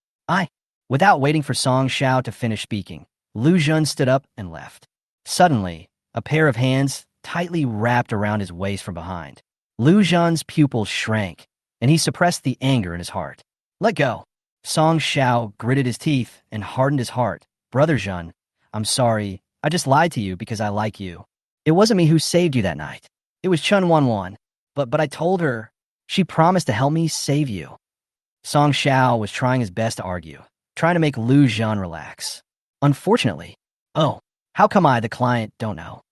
Without waiting for Song Xiao to finish speaking, Lu Jun stood up and left. Suddenly, a pair of hands tightly wrapped around his waist from behind. Lu Jun's pupils shrank, and he suppressed the anger in his heart. Let go. Song Xiao gritted his teeth and hardened his heart. Brother Jun, I'm sorry. I just lied to you because I like you. It wasn't me who saved you that night. It was Chen Wanwan. But I told her. She promised to help me save you. Song Xiao was trying his best to argue, trying to make Lu Jun relax. Unfortunately, how come I, the client, don't know?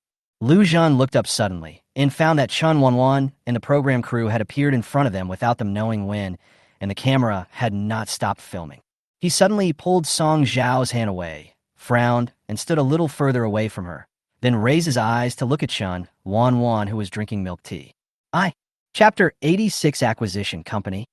Lu Jun looked up suddenly and found that Chen Wanwan and the program crew had appeared in front of them without them knowing when, and the camera had not stopped filming. He suddenly pulled Song Xiao's hand away, frowned, and stood a little further away from her, then raised his eyes to look at Chen Wanwan, who was drinking milk tea. Chapter 86 Acquisition Company.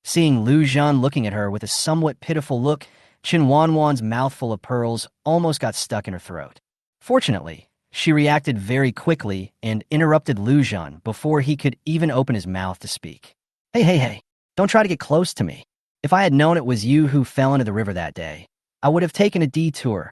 Seeing Lu Jun looking at her with a somewhat pitiful look, Chen Wanwan's mouthful of pearls almost got stuck in her throat. Fortunately, she reacted very quickly and interrupted Lu Jun before he could even open his mouth to speak. Hey, don't try to get close to me. If I had known it was you who fell into the river that day, I would have taken a detour.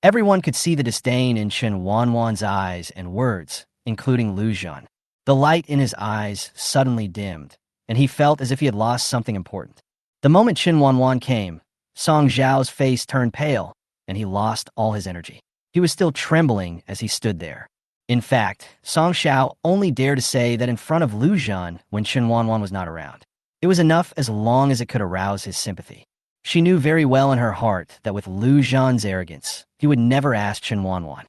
Everyone could see the disdain in Chen Wanwan's eyes and words, including Lu Jun. The light in his eyes suddenly dimmed, and he felt as if he had lost something important. The moment Chen Wanwan came, Song Xiao's face turned pale, and he lost all his energy. He was still trembling as he stood there. In fact, Song Xiao only dared to say that in front of Lu Jun when Chen Wanwan was not around. It was enough as long as it could arouse his sympathy. She knew very well in her heart that with Lu Jun's arrogance, he would never ask Chen Wanwan.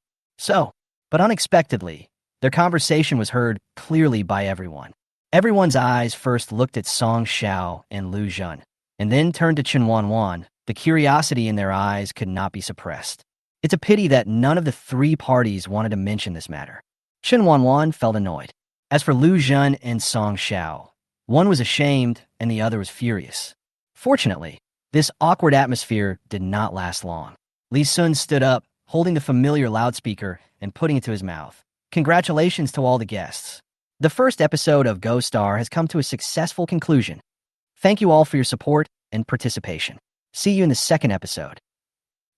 But unexpectedly, their conversation was heard clearly by everyone. Everyone's eyes first looked at Song Xiao and Lu Jun, and then turned to Chen Wanwan. The curiosity in their eyes could not be suppressed. It's a pity that none of the three parties wanted to mention this matter. Chen Wanwan felt annoyed. As for Lu Jun and Song Xiao, one was ashamed and the other was furious. Fortunately, this awkward atmosphere did not last long. Li Sun stood up, holding the familiar loudspeaker and putting it to his mouth. Congratulations to all the guests. The first episode of Go Star has come to a successful conclusion. Thank you all for your support and participation. See you in the second episode.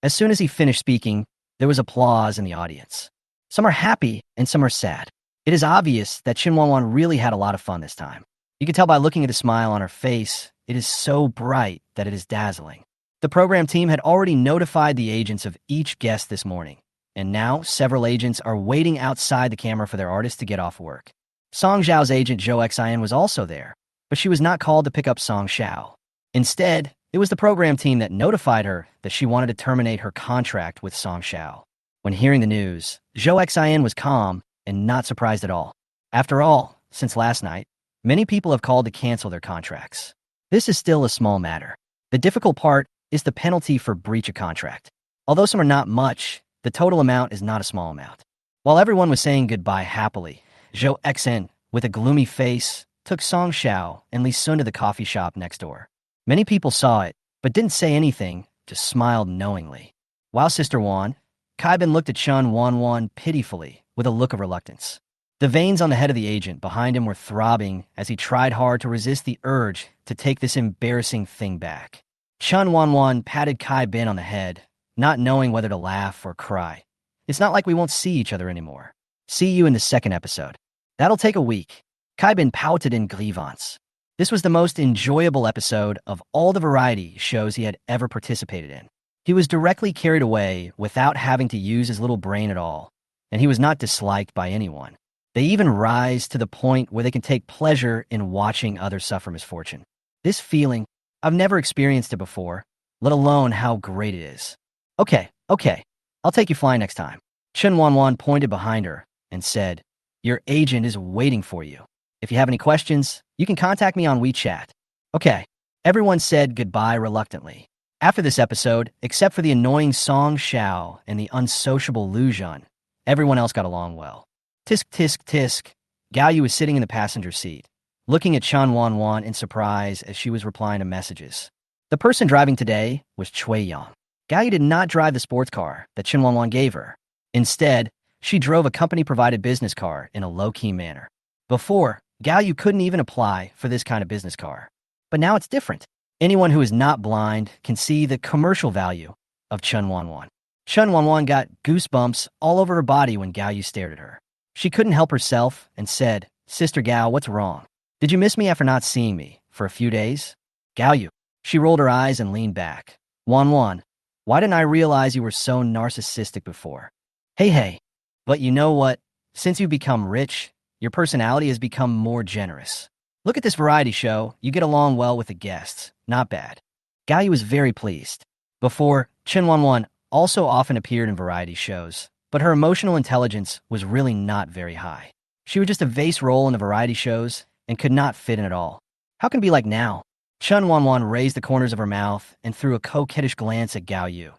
As soon as he finished speaking, there was applause in the audience. Some are happy and some are sad. It is obvious that Chen Wanwan really had a lot of fun this time. You can tell by looking at the smile on her face, it is so bright that it is dazzling. The program team had already notified the agents of each guest this morning, and now several agents are waiting outside the camera for their artists to get off work. Song Xiao's agent Zhou Xian was also there, but she was not called to pick up Song Xiao. Instead, it was the program team that notified her that she wanted to terminate her contract with Song Xiao. When hearing the news, Zhou Xian was calm and not surprised at all. After all, since last night, many people have called to cancel their contracts. This is still a small matter. The difficult part is the penalty for breach of contract. Although some are not much, the total amount is not a small amount. While everyone was saying goodbye happily, Zhou Xian, with a gloomy face, took Song Xiao and Li Sun to the coffee shop next door. Many people saw it, but didn't say anything, just smiled knowingly. While Sister Wan, Kaibin looked at Chen Wanwan pitifully with a look of reluctance. The veins on the head of the agent behind him were throbbing as he tried hard to resist the urge to take this embarrassing thing back. Chen Wanwan patted Kaibin on the head, not knowing whether to laugh or cry. It's not like we won't see each other anymore. See you in the second episode. That'll take a week. Kaibin pouted in grievance. This was the most enjoyable episode of all the variety shows he had ever participated in. He was directly carried away without having to use his little brain at all, and he was not disliked by anyone. They even rise to the point where they can take pleasure in watching others suffer misfortune. This feeling, I've never experienced it before, let alone how great it is. Okay, I'll take you flying next time. Chen Wanwan pointed behind her and said, "Your agent is waiting for you. If you have any questions, you can contact me on WeChat." Okay, everyone said goodbye reluctantly. After this episode, except for the annoying Song Xiao and the unsociable Lu Zhan, everyone else got along well. Tisk, tisk, tisk. Gao Yu was sitting in the passenger seat, looking at Chen Wanwan in surprise as she was replying to messages. The person driving today was Chui Yang. Gao Yu did not drive the sports car that Chen Wanwan gave her. Instead, she drove a company-provided business car in a low-key manner. Before, Gao Yu couldn't even apply for this kind of business car. But now it's different. Anyone who is not blind can see the commercial value of Chen Wanwan. Chen Wanwan got goosebumps all over her body when Gao Yu stared at her. She couldn't help herself and said, "Sister Gao, what's wrong? Did you miss me after not seeing me for a few days?" "Gao Yu." She rolled her eyes and leaned back. "Wanwan, why didn't I realize you were so narcissistic before?" Hey. But you know what? Since you've become rich, your personality has become more generous. Look at this variety show. You get along well with the guests. Not bad. Gao Yu was very pleased. Before, Chen Wanwan also often appeared in variety shows, but her emotional intelligence was really not very high. She was just a vase role in the variety shows and could not fit in at all. How can it be like now? Chen Wanwan raised the corners of her mouth and threw a coquettish glance at Gao Yu.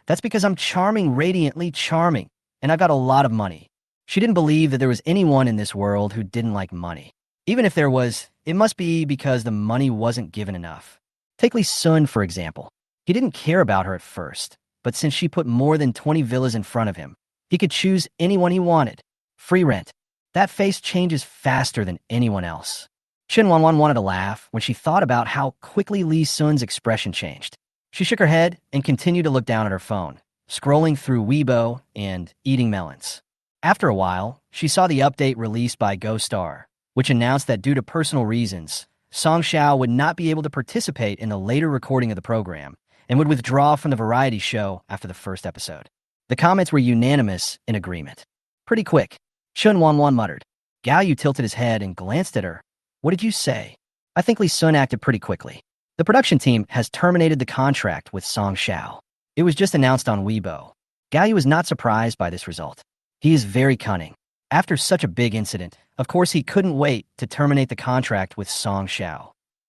"That's because I'm charming, radiantly charming, and I've got a lot of money." She didn't believe that there was anyone in this world who didn't like money. Even if there was, it must be because the money wasn't given enough. Take Li Sun, for example. He didn't care about her at first, but since she put more than 20 villas in front of him, he could choose anyone he wanted. Free rent. That face changes faster than anyone else. Chen Wanwan wanted to laugh when she thought about how quickly Li Sun's expression changed. She shook her head and continued to look down at her phone, scrolling through Weibo and eating melons. After a while, she saw the update released by GoStar, which announced that due to personal reasons, Song Xiao would not be able to participate in the later recording of the program and would withdraw from the variety show after the first episode. The comments were unanimous in agreement. Pretty quick, Chen Wanwan muttered. Gao Yu tilted his head and glanced at her. "What did you say?" "I think Li Sun acted pretty quickly. The production team has terminated the contract with Song Xiao. It was just announced on Weibo." Gao Yu was not surprised by this result. He is very cunning. After such a big incident, of course he couldn't wait to terminate the contract with Song Xiao.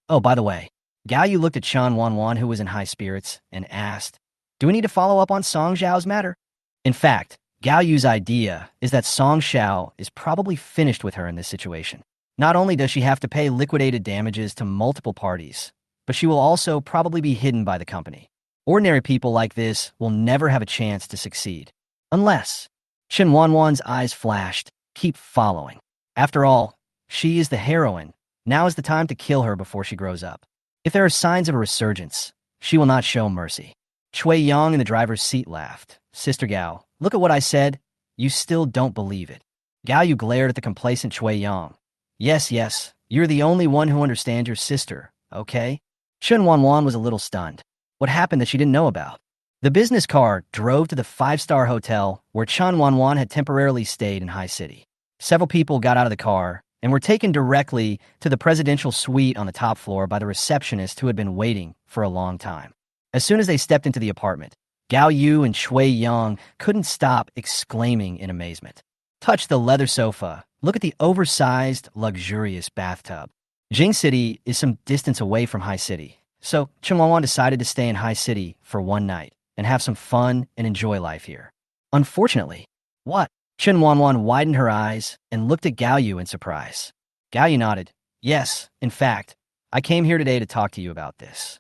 Oh, by the way, Gao Yu looked at Chen Wanwan, who was in high spirits, and asked, "Do we need to follow up on Song Xiao's matter?" In fact, Gao Yu's idea is that Song Xiao is probably finished with her in this situation. Not only does she have to pay liquidated damages to multiple parties, but she will also probably be hidden by the company. Ordinary people like this will never have a chance to succeed. Unless... Chen Wanwan's eyes flashed. Keep following. After all, she is the heroine. Now is the time to kill her before she grows up. If there are signs of a resurgence, she will not show mercy. Chui Yang in the driver's seat laughed. "Sister Gao, look at what I said. You still don't believe it." Gao Yu glared at the complacent Chui Yang. Yes, you're the only one who understands your sister, okay?" Chen Wanwan was a little stunned. What happened that she didn't know about? The business car drove to the five-star hotel where Chen Wanwan had temporarily stayed in High City. Several people got out of the car and were taken directly to the presidential suite on the top floor by the receptionist who had been waiting for a long time. As soon as they stepped into the apartment, Gao Yu and Chui Yang couldn't stop exclaiming in amazement. Touch the leather sofa. Look at the oversized, luxurious bathtub. Jing City is some distance away from High City, so Chen Wanwan decided to stay in High City for one night and have some fun and enjoy life here. Unfortunately, what? Chen Wanwan widened her eyes and looked at Gao Yu in surprise. Gao Yu nodded. Yes, in fact, I came here today to talk to you about this.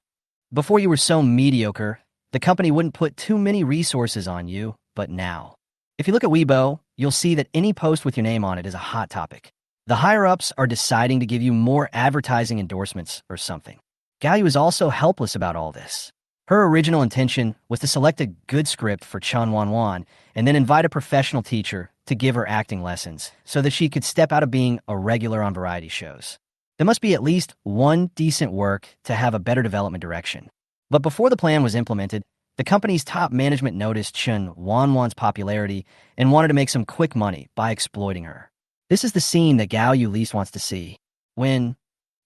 Before you were so mediocre, the company wouldn't put too many resources on you, but now. If you look at Weibo, you'll see that any post with your name on it is a hot topic. The higher-ups are deciding to give you more advertising endorsements or something. Gao Yu is also helpless about all this. Her original intention was to select a good script for Chen Wanwan and then invite a professional teacher to give her acting lessons so that she could step out of being a regular on variety shows. There must be at least one decent work to have a better development direction. But before the plan was implemented, the company's top management noticed Chen Wanwan's popularity and wanted to make some quick money by exploiting her. This is the scene that Gao Yu least wants to see. When,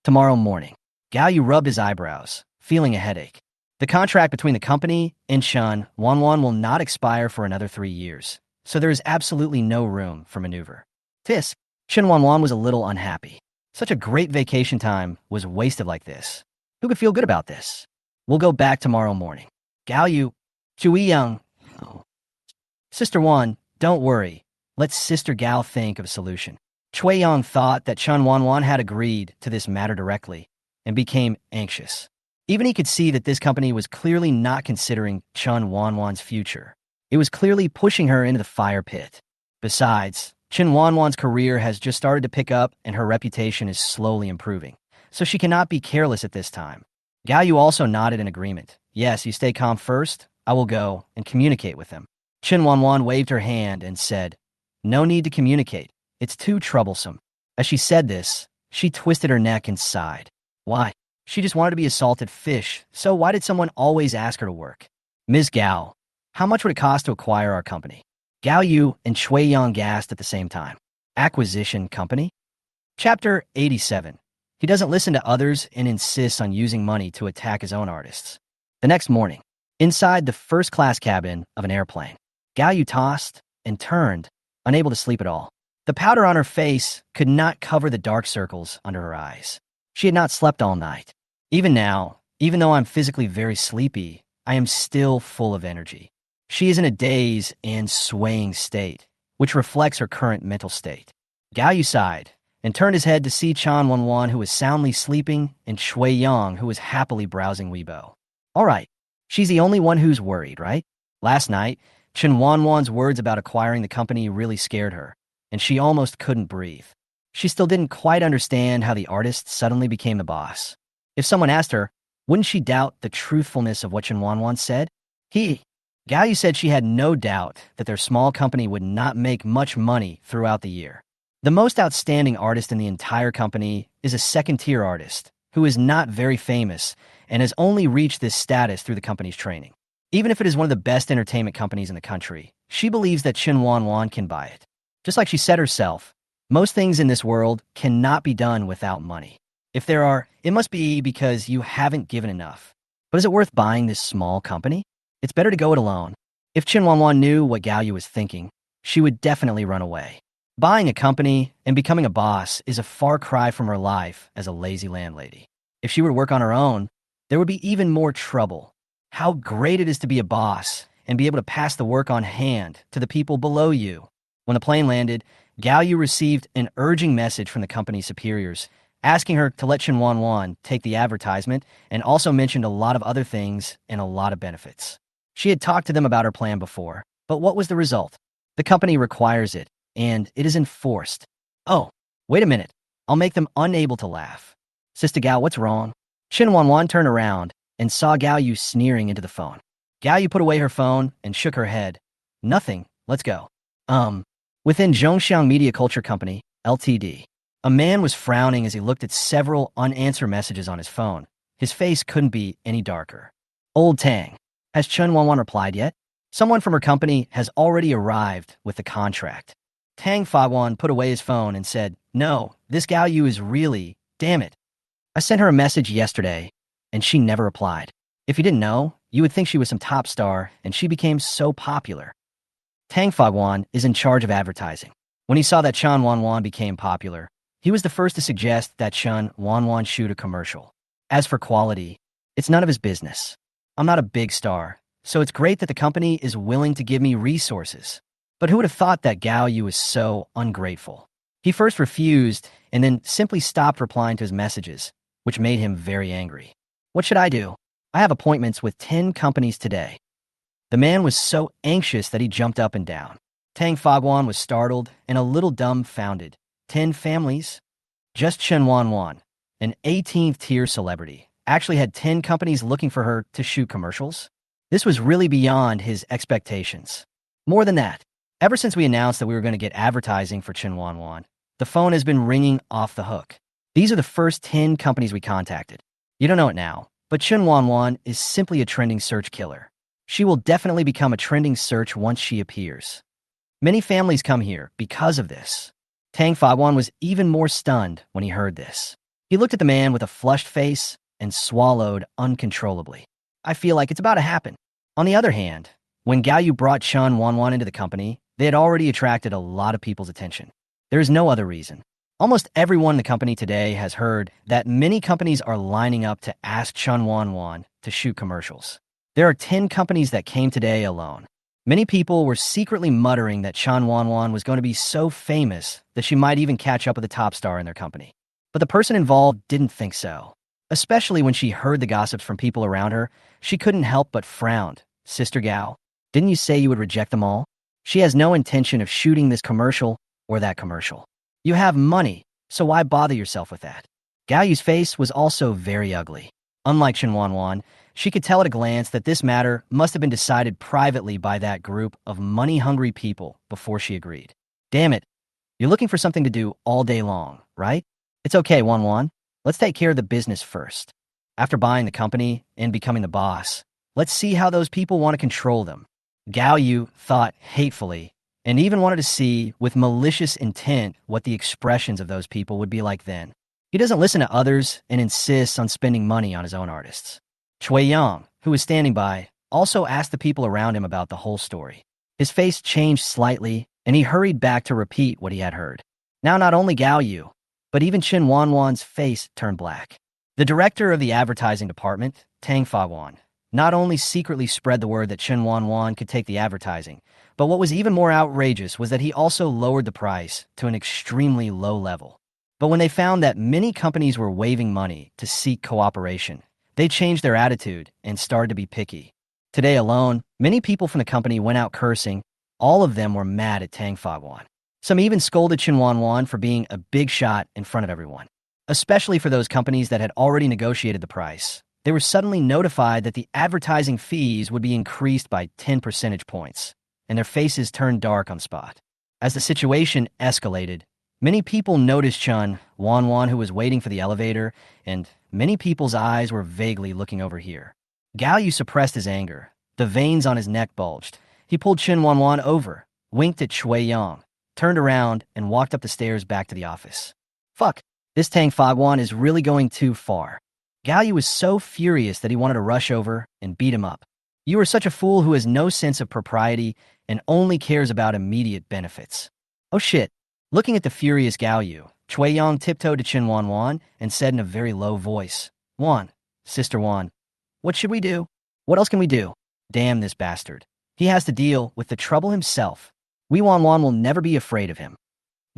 tomorrow morning, Gao Yu rubbed his eyebrows, feeling a headache. The contract between the company and Chen Wanwan will not expire for another 3 years, so there is absolutely no room for maneuver. Tisk, Chen Wanwan was a little unhappy. Such a great vacation time was wasted like this. Who could feel good about this? We'll go back tomorrow morning. Gao Yu, Chui Yang. Oh. Sister Wan, don't worry. Let Sister Gao think of a solution. Chui Yang thought that Chen Wanwan had agreed to this matter directly and became anxious. Even he could see that this company was clearly not considering Chen Wanwan's future. It was clearly pushing her into the fire pit. Besides, Chen Wanwan's career has just started to pick up and her reputation is slowly improving, so she cannot be careless at this time. Gao Yu also nodded in agreement. Yes, you stay calm first. I will go and communicate with him. Chen Wanwan waved her hand and said, no need to communicate. It's too troublesome. As she said this, she twisted her neck and sighed. Why? She just wanted to be a salted fish, so why did someone always ask her to work? Ms. Gao, how much would it cost to acquire our company? Gao Yu and Chui Yang gasped at the same time. Acquisition company? Chapter 87. He doesn't listen to others and insists on using money to attack his own artists. The next morning, inside the first-class cabin of an airplane, Gao Yu tossed and turned, unable to sleep at all. The powder on her face could not cover the dark circles under her eyes. She had not slept all night. Even now, even though I'm physically very sleepy, I am still full of energy. She is in a dazed and swaying state, which reflects her current mental state. Gao Yu sighed and turned his head to see Chen Wanwan, who was soundly sleeping, and Chui Yang, who was happily browsing Weibo. All right, she's the only one who's worried, right? Last night, Chen Wanwan's words about acquiring the company really scared her, and she almost couldn't breathe. She still didn't quite understand how the artist suddenly became the boss. If someone asked her, wouldn't she doubt the truthfulness of what Chen Wanwan said? Gao Yu said she had no doubt that their small company would not make much money throughout the year. The most outstanding artist in the entire company is a second-tier artist who is not very famous and has only reached this status through the company's training. Even if it is one of the best entertainment companies in the country, she believes that Chen Wanwan can buy it. Just like she said herself, most things in this world cannot be done without money. If there are, it must be because you haven't given enough. But is it worth buying this small company? It's better to go it alone. If Chen Wanwan knew what Gao Yu was thinking, she would definitely run away. Buying a company and becoming a boss is a far cry from her life as a lazy landlady. If she were to work on her own, there would be even more trouble. How great it is to be a boss and be able to pass the work on hand to the people below you. When the plane landed, Gao Yu received an urging message from the company's superiors, asking her to let Chen Wanwan take the advertisement, and also mentioned a lot of other things and a lot of benefits. She had talked to them about her plan before, but what was the result? The company requires it, and it is enforced. Oh, wait a minute. I'll make them unable to laugh. Sister Gao, what's wrong? Chen Wanwan turned around and saw Gao Yu sneering into the phone. Gao Yu put away her phone and shook her head. Nothing. Let's go. Within Zhongxiang Media Culture Company, Ltd., a man was frowning as he looked at several unanswered messages on his phone. His face couldn't be any darker. Old Tang, has Chen Wanwan replied yet? Someone from her company has already arrived with the contract. Tang Fagwan put away his phone and said, no, this Gao Yu is really, damn it. I sent her a message yesterday, and she never replied. If you didn't know, you would think she was some top star, and she became so popular. Tang Fagwan is in charge of advertising. When he saw that Chen Wanwan became popular, he was the first to suggest that Chen Wanwan shoot a commercial. As for quality, it's none of his business. I'm not a big star, so it's great that the company is willing to give me resources. But who would have thought that Gao Yu was so ungrateful? He first refused and then simply stopped replying to his messages, which made him very angry. What should I do? I have appointments with 10 companies today. The man was so anxious that he jumped up and down. Tang Fagwan was startled and a little dumbfounded. 10 families? Just Chen Wanwan, an 18th-tier celebrity, actually had 10 companies looking for her to shoot commercials? This was really beyond his expectations. More than that, ever since we announced that we were going to get advertising for Chen Wanwan, the phone has been ringing off the hook. These are the first 10 companies we contacted. You don't know it now, but Chen Wanwan is simply a trending search killer. She will definitely become a trending search once she appears. Many families come here because of this. Tang Faiwan was even more stunned when he heard this. He looked at the man with a flushed face and swallowed uncontrollably. I feel like it's about to happen. On the other hand, when Gao Yu brought Chen Wanwan into the company, they had already attracted a lot of people's attention. There is no other reason. Almost everyone in the company today has heard that many companies are lining up to ask Chen Wanwan to shoot commercials. There are 10 companies that came today alone. Many people were secretly muttering that Chen Wanwan was going to be so famous that she might even catch up with the top star in their company. But the person involved didn't think so. Especially when she heard the gossips from people around her, she couldn't help but frown. Sister Gao, didn't you say you would reject them all? She has no intention of shooting this commercial or that commercial. You have money, so why bother yourself with that? Gao Yu's face was also very ugly. Unlike Chen Wanwan, she could tell at a glance that this matter must have been decided privately by that group of money-hungry people before she agreed. Damn it, you're looking for something to do all day long, right? It's okay, Wanwan. Let's take care of the business first. After buying the company and becoming the boss, let's see how those people want to control them. Gao Yu thought hatefully and even wanted to see with malicious intent what the expressions of those people would be like then. He doesn't listen to others and insists on spending money on his own artists. Chui Yang, who was standing by, also asked the people around him about the whole story. His face changed slightly, and he hurried back to repeat what he had heard. Now not only Gao Yu, but even Chen Wanwan's face turned black. The director of the advertising department, Tang Faiwan, not only secretly spread the word that Chen Wanwan could take the advertising, but what was even more outrageous was that he also lowered the price to an extremely low level. But when they found that many companies were waiving money to seek cooperation, they changed their attitude and started to be picky. Today alone, many people from the company went out cursing. All of them were mad at Tang Faiwan. Some even scolded Chen Wanwan for being a big shot in front of everyone. Especially for those companies that had already negotiated the price. They were suddenly notified that the advertising fees would be increased by 10 percentage points, and their faces turned dark on spot. As the situation escalated, many people noticed Chen Wanwan, who was waiting for the elevator, and many people's eyes were vaguely looking over here. Gao Yu suppressed his anger. The veins on his neck bulged. He pulled Chen Wanwan over, winked at Chui Yang, turned around, and walked up the stairs back to the office. Fuck, this Tang Faiwan is really going too far. Gao Yu was so furious that he wanted to rush over and beat him up. You are such a fool who has no sense of propriety and only cares about immediate benefits. Oh shit. Looking at the furious Gao Yu, Chui Yang tiptoed to Chen Wanwan and said in a very low voice, Wan, Sister Wan, what should we do? What else can we do? Damn this bastard. He has to deal with the trouble himself. We Wanwan will never be afraid of him.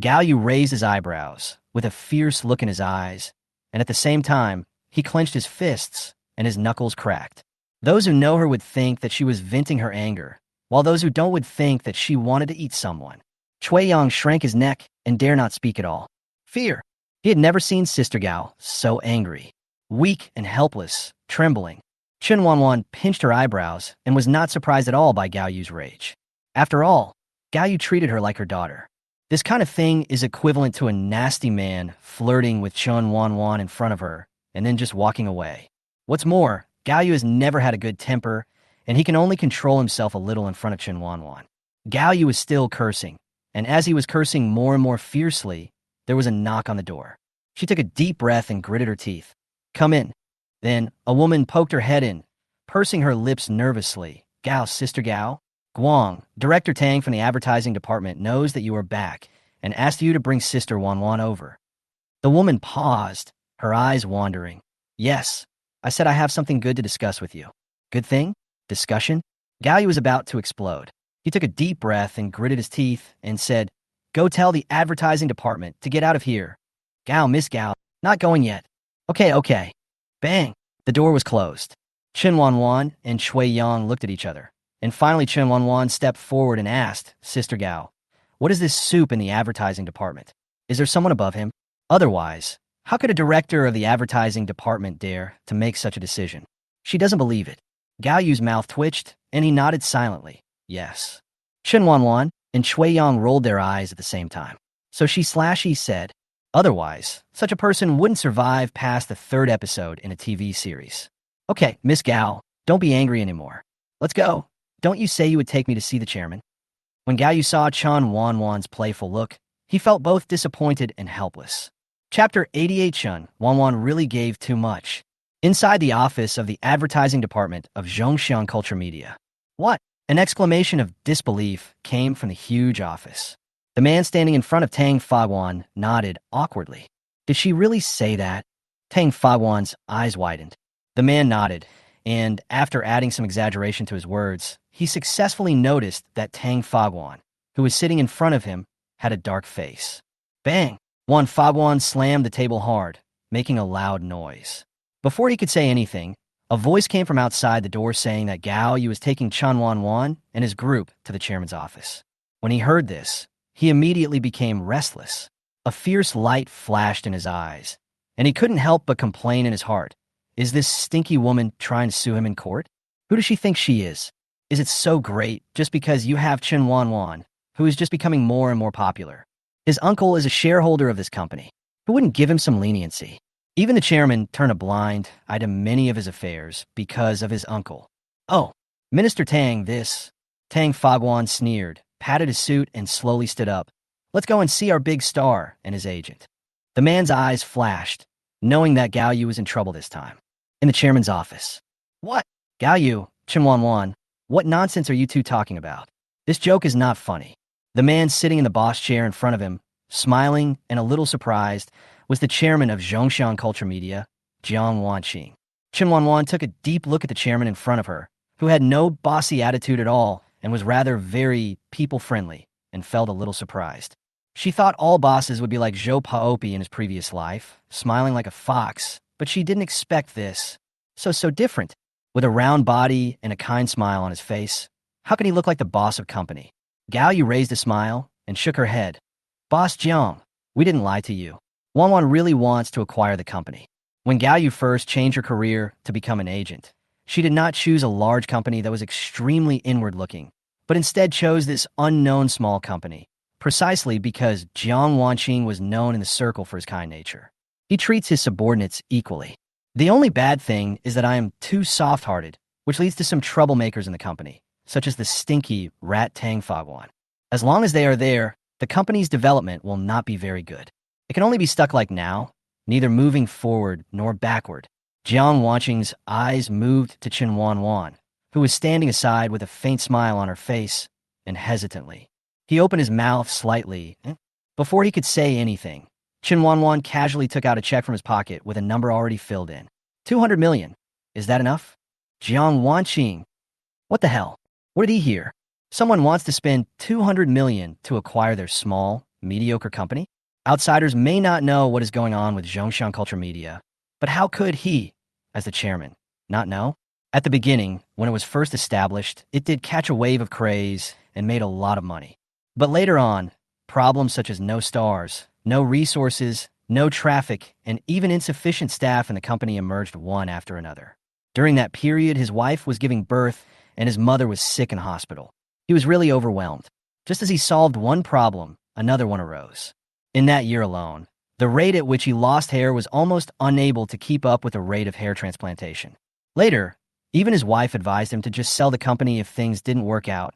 Gao Yu raised his eyebrows with a fierce look in his eyes, and at the same time, he clenched his fists and his knuckles cracked. Those who know her would think that she was venting her anger, while those who don't would think that she wanted to eat someone. Chui Yang shrank his neck and dare not speak at all. Fear. He had never seen Sister Gao so angry. Weak and helpless, trembling. Chen Wanwan pinched her eyebrows and was not surprised at all by Gao Yu's rage. After all, Gao Yu treated her like her daughter. This kind of thing is equivalent to a nasty man flirting with Chen Wanwan in front of her and then just walking away. What's more, Gao Yu has never had a good temper, and he can only control himself a little in front of Chen Wanwan. Gao Yu was still cursing, and as he was cursing more and more fiercely, there was a knock on the door. She took a deep breath and gritted her teeth. Come in. Then a woman poked her head in, pursing her lips nervously. Gao, Sister Gao? Guang, Director Tang from the advertising department knows that you are back and asked you to bring Sister Wanwan over. The woman paused, her eyes wandering. Yes, I said I have something good to discuss with you. Good thing? Discussion? Gao Yu was about to explode. He took a deep breath and gritted his teeth and said, Go tell the advertising department to get out of here. Gao, Miss Gao, not going yet. Okay. Bang! The door was closed. Chen Wanwan and Chui Yang looked at each other. And finally Chen Wanwan stepped forward and asked, Sister Gao, what is this soup in the advertising department? Is there someone above him? Otherwise, how could a director of the advertising department dare to make such a decision? She doesn't believe it. Gao Yu's mouth twitched, and he nodded silently. Yes. Chen Wanwan and Chui Yang rolled their eyes at the same time. So she said, Otherwise, such a person wouldn't survive past the third episode in a TV series. Okay, Miss Gao, don't be angry anymore. Let's go. Don't you say you would take me to see the chairman? When Gao Yu saw Chen Wanwan's playful look, he felt both disappointed and helpless. Chapter 88. Chen Wanwan really gave too much. Inside the office of the advertising department of Zhongxiang Culture Media. What? An exclamation of disbelief came from the huge office. The man standing in front of Tang Fagwan nodded awkwardly. Did she really say that? Tang Fagwan's eyes widened. The man nodded, and after adding some exaggeration to his words, he successfully noticed that Tang Fagwan, who was sitting in front of him, had a dark face. Bang! Wan Fagwan slammed the table hard, making a loud noise. Before he could say anything, a voice came from outside the door saying that Gao Yu was taking Chen Wanwan and his group to the chairman's office. When he heard this, he immediately became restless. A fierce light flashed in his eyes, and he couldn't help but complain in his heart. Is this stinky woman trying to sue him in court? Who does she think she is? Is it so great just because you have Chen Wanwan, who is just becoming more and more popular? His uncle is a shareholder of this company. Who wouldn't give him some leniency? Even the chairman turned a blind eye to many of his affairs because of his uncle. Oh, Minister Tang, this. Tang Fagwan sneered, patted his suit, and slowly stood up. Let's go and see our big star and his agent. The man's eyes flashed, knowing that Gao Yu was in trouble this time. In the chairman's office. What? Gao Yu, Chen Wanwan, what nonsense are you two talking about? This joke is not funny. The man sitting in the boss chair in front of him, smiling and a little surprised, was the chairman of Zhongxiang Culture Media, Jiang Wanqing. Chen Wanwan took a deep look at the chairman in front of her, who had no bossy attitude at all and was rather very people-friendly, and felt a little surprised. She thought all bosses would be like Zhou Paopi in his previous life, smiling like a fox, but she didn't expect this. So different. With a round body and a kind smile on his face, how could he look like the boss of company? Gao Yu raised a smile and shook her head. Boss Jiang, we didn't lie to you. Wanwan really wants to acquire the company. When Gao Yu first changed her career to become an agent, she did not choose a large company that was extremely inward-looking, but instead chose this unknown small company, precisely because Jiang Wanqing was known in the circle for his kind nature. He treats his subordinates equally. The only bad thing is that I am too soft-hearted, which leads to some troublemakers in the company, such as the stinky rat Tang Fagwan. As long as they are there, the company's development will not be very good. It can only be stuck like now, neither moving forward nor backward. Jiang Wanqing's eyes moved to Chen Wanwan, who was standing aside with a faint smile on her face, and hesitantly. He opened his mouth slightly. Before he could say anything, Chen Wanwan casually took out a check from his pocket with a number already filled in. 200 million. Is that enough? Jiang Wanqing. What the hell? What did he hear? Someone wants to spend 200 million to acquire their small, mediocre company? Outsiders may not know what is going on with Zhongxiang Culture Media, but how could he, as the chairman, not know? At the beginning, when it was first established, it did catch a wave of craze and made a lot of money. But later on, problems such as no stars, no resources, no traffic, and even insufficient staff in the company emerged one after another. During that period, his wife was giving birth and his mother was sick in hospital. He was really overwhelmed. Just as he solved one problem, another one arose. In that year alone, the rate at which he lost hair was almost unable to keep up with the rate of hair transplantation. Later, even his wife advised him to just sell the company if things didn't work out,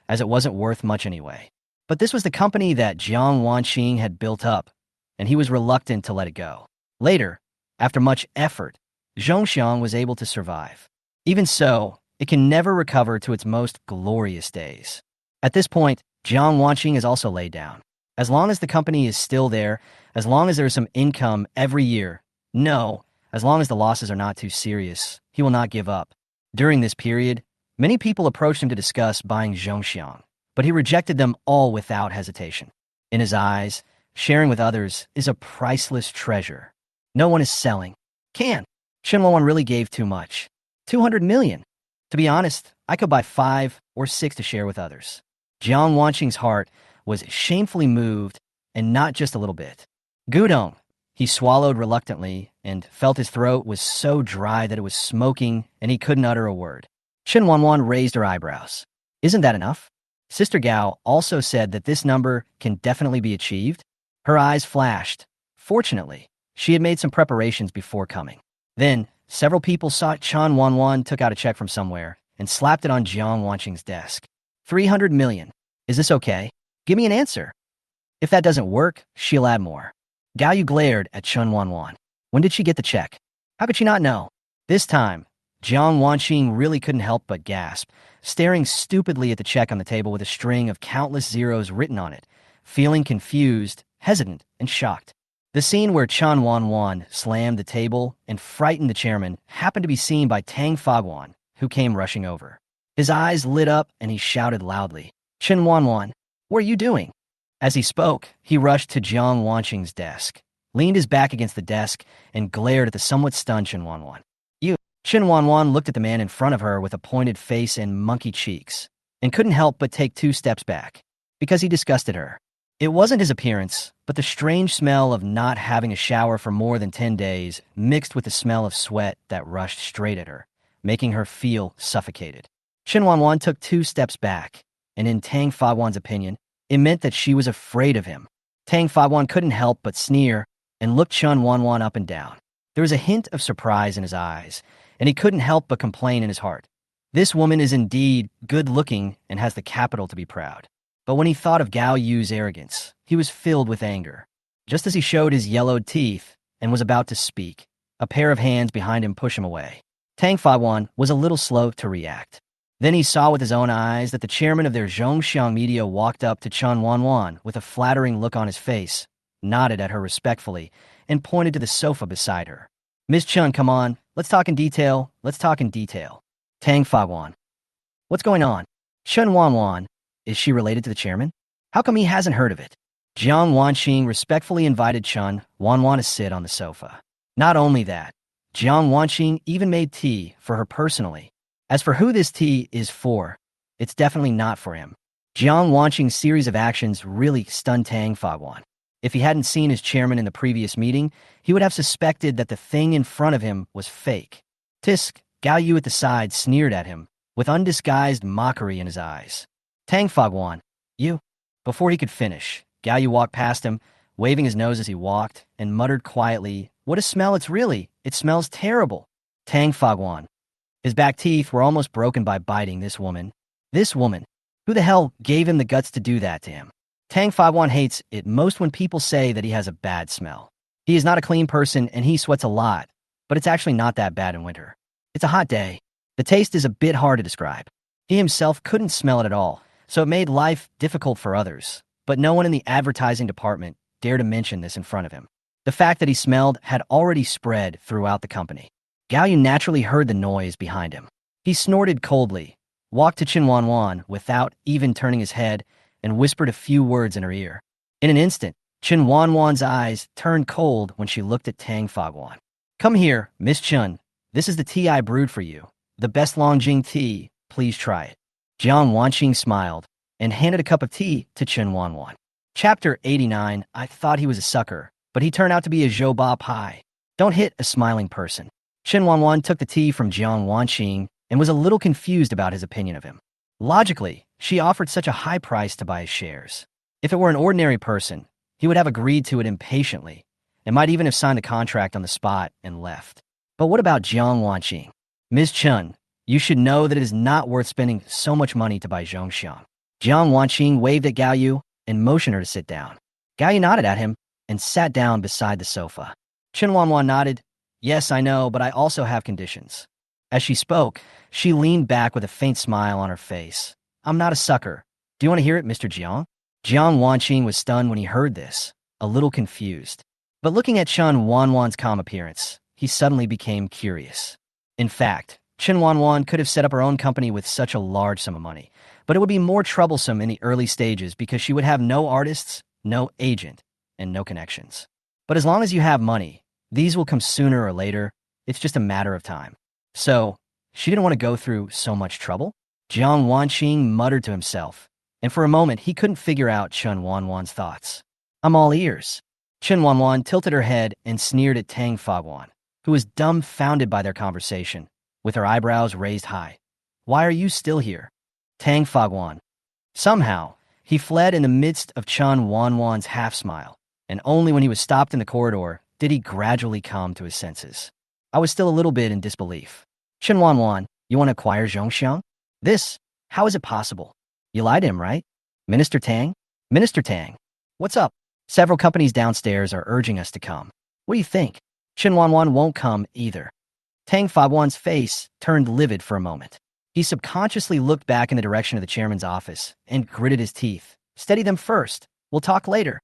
as it wasn't worth much anyway. But this was the company that Jiang Wanqing had built up, and he was reluctant to let it go. Later, after much effort, Zhongxiang was able to survive. Even so, it can never recover to its most glorious days. At this point, Jiang Wanqing is also laid down. As long as the company is still there, as long as there is some income every year, as long as the losses are not too serious, he will not give up. During this period, many people approached him to discuss buying Zhongxiang, but he rejected them all without hesitation. In his eyes, sharing with others is a priceless treasure. No one is selling. Chen Wanwan really gave too much. 200 million. To be honest, I could buy 5 or 6 to share with others. Jiang Wanqing's heart was shamefully moved, and not just a little bit. Gudong. He swallowed reluctantly and felt his throat was so dry that it was smoking and he couldn't utter a word. Chen Wanwan raised her eyebrows. Isn't that enough? Sister Gao also said that this number can definitely be achieved. Her eyes flashed. Fortunately, she had made some preparations before coming. Then, several people saw Chen Wanwan took out a check from somewhere and slapped it on Jiang Wanqing's desk. 300 million. Is this okay? Give me an answer. If that doesn't work, she'll add more. Gao Yu glared at Chen Wanwan. When did she get the check? How could she not know? This time, Jiang Wanqing really couldn't help but gasp, staring stupidly at the check on the table with a string of countless zeros written on it, feeling confused, hesitant, and shocked. The scene where Chen Wanwan slammed the table and frightened the chairman happened to be seen by Tang Fogwan, who came rushing over. His eyes lit up and he shouted loudly, "Chen Wanwan, what are you doing?" As he spoke, he rushed to Jiang Wanqing's desk, leaned his back against the desk, and glared at the somewhat stunned Chen Wanwan. "You." Chen Wanwan looked at the man in front of her with a pointed face and monkey cheeks, and couldn't help but take 2 steps back, because he disgusted her. It wasn't his appearance, but the strange smell of not having a shower for more than 10 days mixed with the smell of sweat that rushed straight at her, making her feel suffocated. Chen Wanwan took 2 steps back, and in Tang Fogwan's opinion, it meant that she was afraid of him. Tang Fogwan couldn't help but sneer and looked Chen Wanwan up and down. There was a hint of surprise in his eyes, and he couldn't help but complain in his heart. This woman is indeed good-looking and has the capital to be proud. But when he thought of Gao Yu's arrogance, he was filled with anger. Just as he showed his yellowed teeth and was about to speak, a pair of hands behind him pushed him away. Tang Fogwan was a little slow to react. Then he saw with his own eyes that the chairman of their Zhongxiang media walked up to Chen Wanwan with a flattering look on his face, nodded at her respectfully, and pointed to the sofa beside her. "Miss Chen, come on. Let's talk in detail. Let's talk in detail." Tang Fogwan. "What's going on? Chen Wanwan, is she related to the chairman? How come he hasn't heard of it?" Jiang Wanqing respectfully invited Chen Wanwan to sit on the sofa. Not only that, Jiang Wanqing even made tea for her personally. As for who this tea is for, it's definitely not for him. Jiang Wanqing's series of actions really stunned Tang Fogwan. If he hadn't seen his chairman in the previous meeting, he would have suspected that the thing in front of him was fake. Tisk, Gao Yu at the side sneered at him, with undisguised mockery in his eyes. "Tang Fogwan, you." Before he could finish, Gao Yu walked past him, waving his nose as he walked, and muttered quietly, "What a smell it smells terrible." Tang Fogwan. His back teeth were almost broken by biting this woman. This woman. Who the hell gave him the guts to do that to him? Tang Fogwan hates it most when people say that he has a bad smell. He is not a clean person and he sweats a lot, but it's actually not that bad in winter. It's a hot day. The taste is a bit hard to describe. He himself couldn't smell it at all, so it made life difficult for others, but no one in the advertising department dared to mention this in front of him. The fact that he smelled had already spread throughout the company. Gao Yu naturally heard the noise behind him. He snorted coldly, walked to Chen Wanwan without even turning his head, and whispered a few words in her ear. In an instant, Chen Wanwan's eyes turned cold when she looked at Tang Fogwan. "Come here, Miss Chen. This is the tea I brewed for you. The best Longjing tea. Please try it." Jiang Wanqing smiled and handed a cup of tea to Chen Wanwan. Chapter 89. I thought he was a sucker, but he turned out to be a Zhouba pie. Don't hit a smiling person. Chen Wanwan took the tea from Jiang Wanqing and was a little confused about his opinion of him. Logically, she offered such a high price to buy his shares. If it were an ordinary person, he would have agreed to it impatiently and might even have signed the contract on the spot and left. But what about Jiang Wanqing? "Ms. Chen, you should know that it is not worth spending so much money to buy Zhongxiang." Jiang Wanqing waved at Gao Yu and motioned her to sit down. Gao Yu nodded at him and sat down beside the sofa. Chen Wanwan nodded. "Yes, I know, but I also have conditions." As she spoke, she leaned back with a faint smile on her face. "I'm not a sucker. Do you want to hear it, Mr. Jiang?" Jiang Wanqing was stunned when he heard this, a little confused. But looking at Chen Wanwan's calm appearance, he suddenly became curious. In fact, Chen Wanwan could have set up her own company with such a large sum of money, but it would be more troublesome in the early stages because she would have no artists, no agent, and no connections. But as long as you have money, these will come sooner or later. It's just a matter of time. So, she didn't want to go through so much trouble? Jiang Wanqing muttered to himself, and for a moment he couldn't figure out Chen Wanwan's thoughts. "I'm all ears." Chen Wanwan tilted her head and sneered at Tang Fogwan, who was dumbfounded by their conversation, with her eyebrows raised high. "Why are you still here?" Tang Fogwan. Somehow, he fled in the midst of Chen Wanwan's half-smile. and only when he was stopped in the corridor did he gradually come to his senses. I was still a little bit in disbelief. Chen Wanwan, you want to acquire Zhongxiang? This? How is it possible? You lied to him, right? Minister Tang? Minister Tang. What's up? Several companies downstairs are urging us to come. What do you think? Chen Wanwan won't come either. Tang Fabuan's face turned livid for a moment. He subconsciously looked back in the direction of the chairman's office and gritted his teeth. Steady them first. We'll talk later.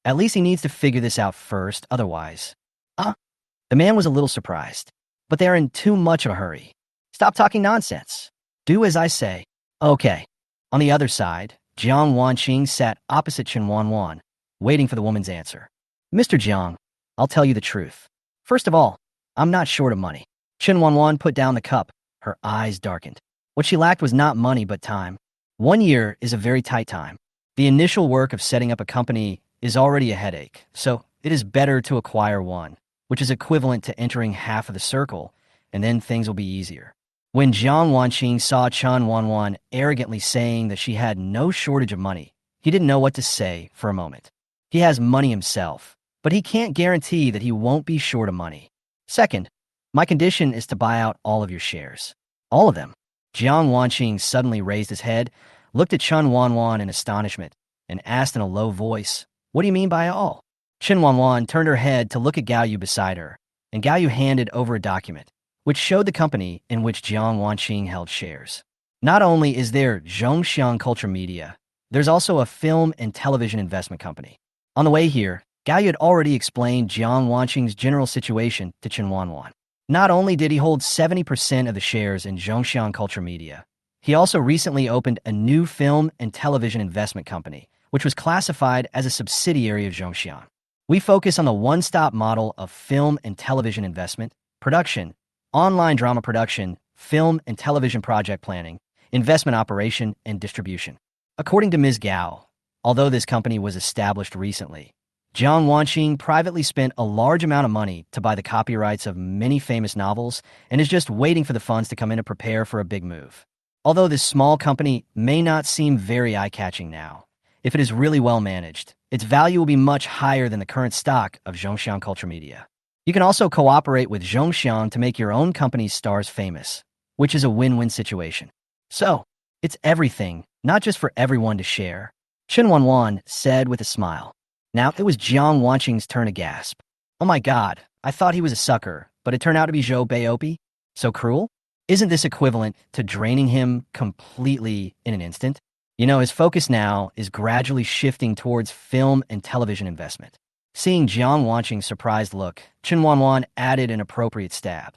At least he needs to figure this out first, otherwise. The man was a little surprised. But they're in too much of a hurry. Stop talking nonsense. Do as I say. Okay. On the other side, Jiang Wanqing sat opposite Chen Wanwan, waiting for the woman's answer. Mr. Jiang, I'll tell you the truth. First of all, I'm not short of money. Chen Wanwan put down the cup. Her eyes darkened. What she lacked was not money but time. 1 year is a very tight time. The initial work of setting up a company is already a headache, so it is better to acquire one, which is equivalent to entering half of the circle, and then things will be easier. When Jiang Wanqing saw Chen Wanwan arrogantly saying that she had no shortage of money, he didn't know what to say for a moment. He has money himself, but he can't guarantee that he won't be short of money. Second, my condition is to buy out all of your shares. All of them. Jiang Wanqing suddenly raised his head, looked at Chen Wanwan in astonishment, and asked in a low voice, "What do you mean by all?" Chen Wanwan turned her head to look at Gao Yu beside her, and Gao Yu handed over a document, which showed the company in which Jiang Wanqing held shares. Not only is there Zhongxiang Culture Media, there's also a film and television investment company. On the way here, Gao Yu had already explained Jiang Wanqing's general situation to Chen Wanwan. Not only did he hold 70% of the shares in Zhongxiang Culture Media, he also recently opened a new film and television investment company, which was classified as a subsidiary of Zhongxiang. We focus on the one-stop model of film and television investment, production, online drama production, film and television project planning, investment operation, and distribution. According to Ms. Gao, although this company was established recently, Jiang Wanqing privately spent a large amount of money to buy the copyrights of many famous novels and is just waiting for the funds to come in to prepare for a big move. Although this small company may not seem very eye-catching now, if it is really well managed, its value will be much higher than the current stock of Zhongxiang Culture Media. You can also cooperate with Zhongxiang to make your own company's stars famous, which is a win-win situation. So, it's everything, not just for everyone to share. Chen Wanwan said with a smile. Now it was Jiang Wanqing's turn to gasp. Oh my god, I thought he was a sucker, but it turned out to be Zhou Baiopi? So cruel? Isn't this equivalent to draining him completely in an instant? You know, his focus now is gradually shifting towards film and television investment. Seeing Jiang Wanqing's surprised look, Chen Wanwan added an appropriate stab.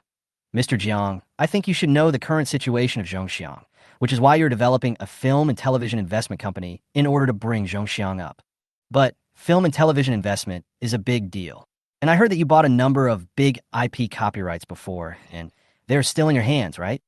Mr. Jiang, I think you should know the current situation of Zhongxiang, which is why you're developing a film and television investment company in order to bring Zhongxiang up. But film and television investment is a big deal. And I heard that you bought a number of big IP copyrights before, and they're still in your hands, right?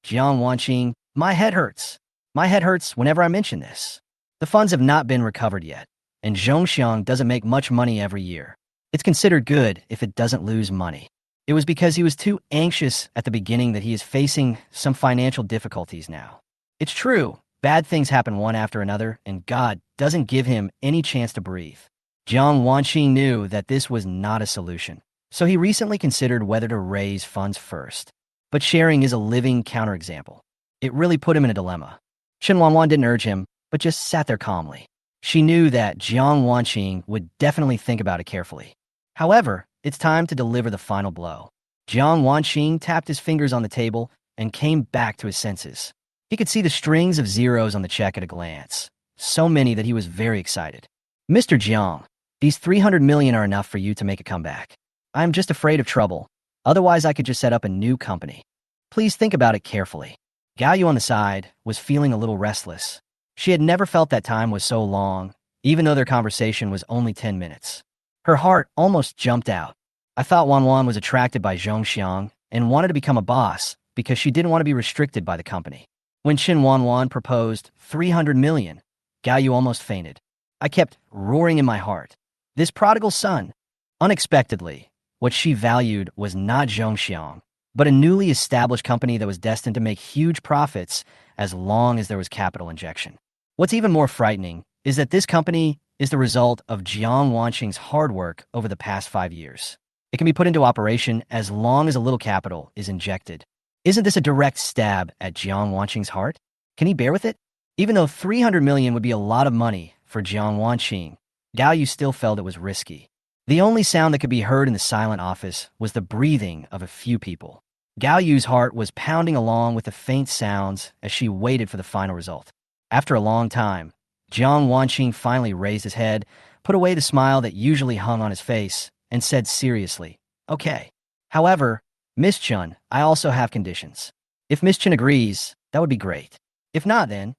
Jiang Wanqing, my head hurts. My head hurts whenever I mention this. The funds have not been recovered yet, and Zhongxiang doesn't make much money every year. It's considered good if it doesn't lose money. It was because he was too anxious at the beginning that he is facing some financial difficulties now. It's true, bad things happen one after another, and God doesn't give him any chance to breathe. Jiang Wanqing knew that this was not a solution, so he recently considered whether to raise funds first. But sharing is a living counterexample. It really put him in a dilemma. Chen Wanwan didn't urge him, but just sat there calmly. She knew that Jiang Wanqing would definitely think about it carefully. However, it's time to deliver the final blow. Jiang Wanqing tapped his fingers on the table and came back to his senses. He could see the strings of zeros on the check at a glance, so many that he was very excited. Mr. Jiang, these 300 million are enough for you to make a comeback. I'm just afraid of trouble. Otherwise, I could just set up a new company. Please think about it carefully. Gao Yu on the side was feeling a little restless. She had never felt that time was so long, even though their conversation was only 10 minutes. Her heart almost jumped out. I thought Wanwan was attracted by Zhongxiang and wanted to become a boss because she didn't want to be restricted by the company. When Chen Wanwan proposed 300 million, Gao Yu almost fainted. I kept roaring in my heart. This prodigal son. Unexpectedly, what she valued was not Zhongxiang, but a newly established company that was destined to make huge profits as long as there was capital injection. What's even more frightening is that this company is the result of Jiang Wanqing's hard work over the past 5 years. It can be put into operation as long as a little capital is injected. Isn't this a direct stab at Jiang Wanqing's heart? Can he bear with it? Even though 300 million would be a lot of money for Jiang Wanqing, Gao Yu still felt it was risky. The only sound that could be heard in the silent office was the breathing of a few people. Gao Yu's heart was pounding along with the faint sounds as she waited for the final result. After a long time, Jiang Wanqing finally raised his head, put away the smile that usually hung on his face, and said seriously, "Okay. However, Miss Chen, I also have conditions. If Miss Chen agrees, that would be great. If not, then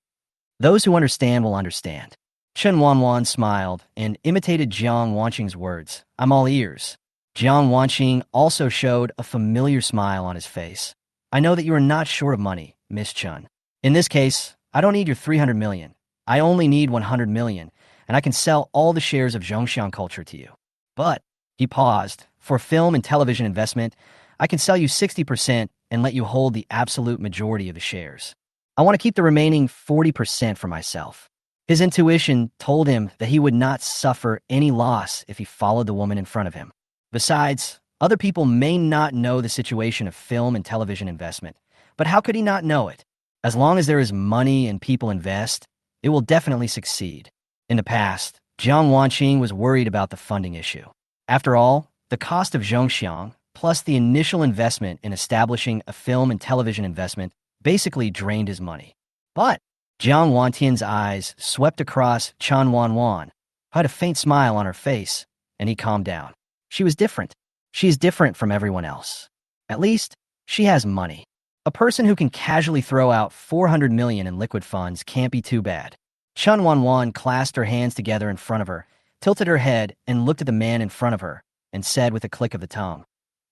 those who understand will understand." Chen Wanwan smiled and imitated Jiang Wanqing's words. "I'm all ears." Jiang Wanqing also showed a familiar smile on his face. "I know that you are not short of money, Miss Chen. In this case, I don't need your 300 million. I only need 100 million, and I can sell all the shares of Zhongxiang Culture to you. But," he paused, "for film and television investment, I can sell you 60% and let you hold the absolute majority of the shares. I want to keep the remaining 40% for myself." His intuition told him that he would not suffer any loss if he followed the woman in front of him. Besides, other people may not know the situation of film and television investment, but how could he not know it? As long as there is money and people invest, it will definitely succeed. In the past, Jiang Wanqing was worried about the funding issue. After all, the cost of Zhongxiang, plus the initial investment in establishing a film and television investment, basically drained his money. But Jiang Wantian's eyes swept across Chen Wanwan, who had a faint smile on her face, and he calmed down. She was different. She is different from everyone else. At least, she has money. A person who can casually throw out 400 million in liquid funds can't be too bad. Chen Wanwan clasped her hands together in front of her, tilted her head, and looked at the man in front of her, and said with a click of the tongue,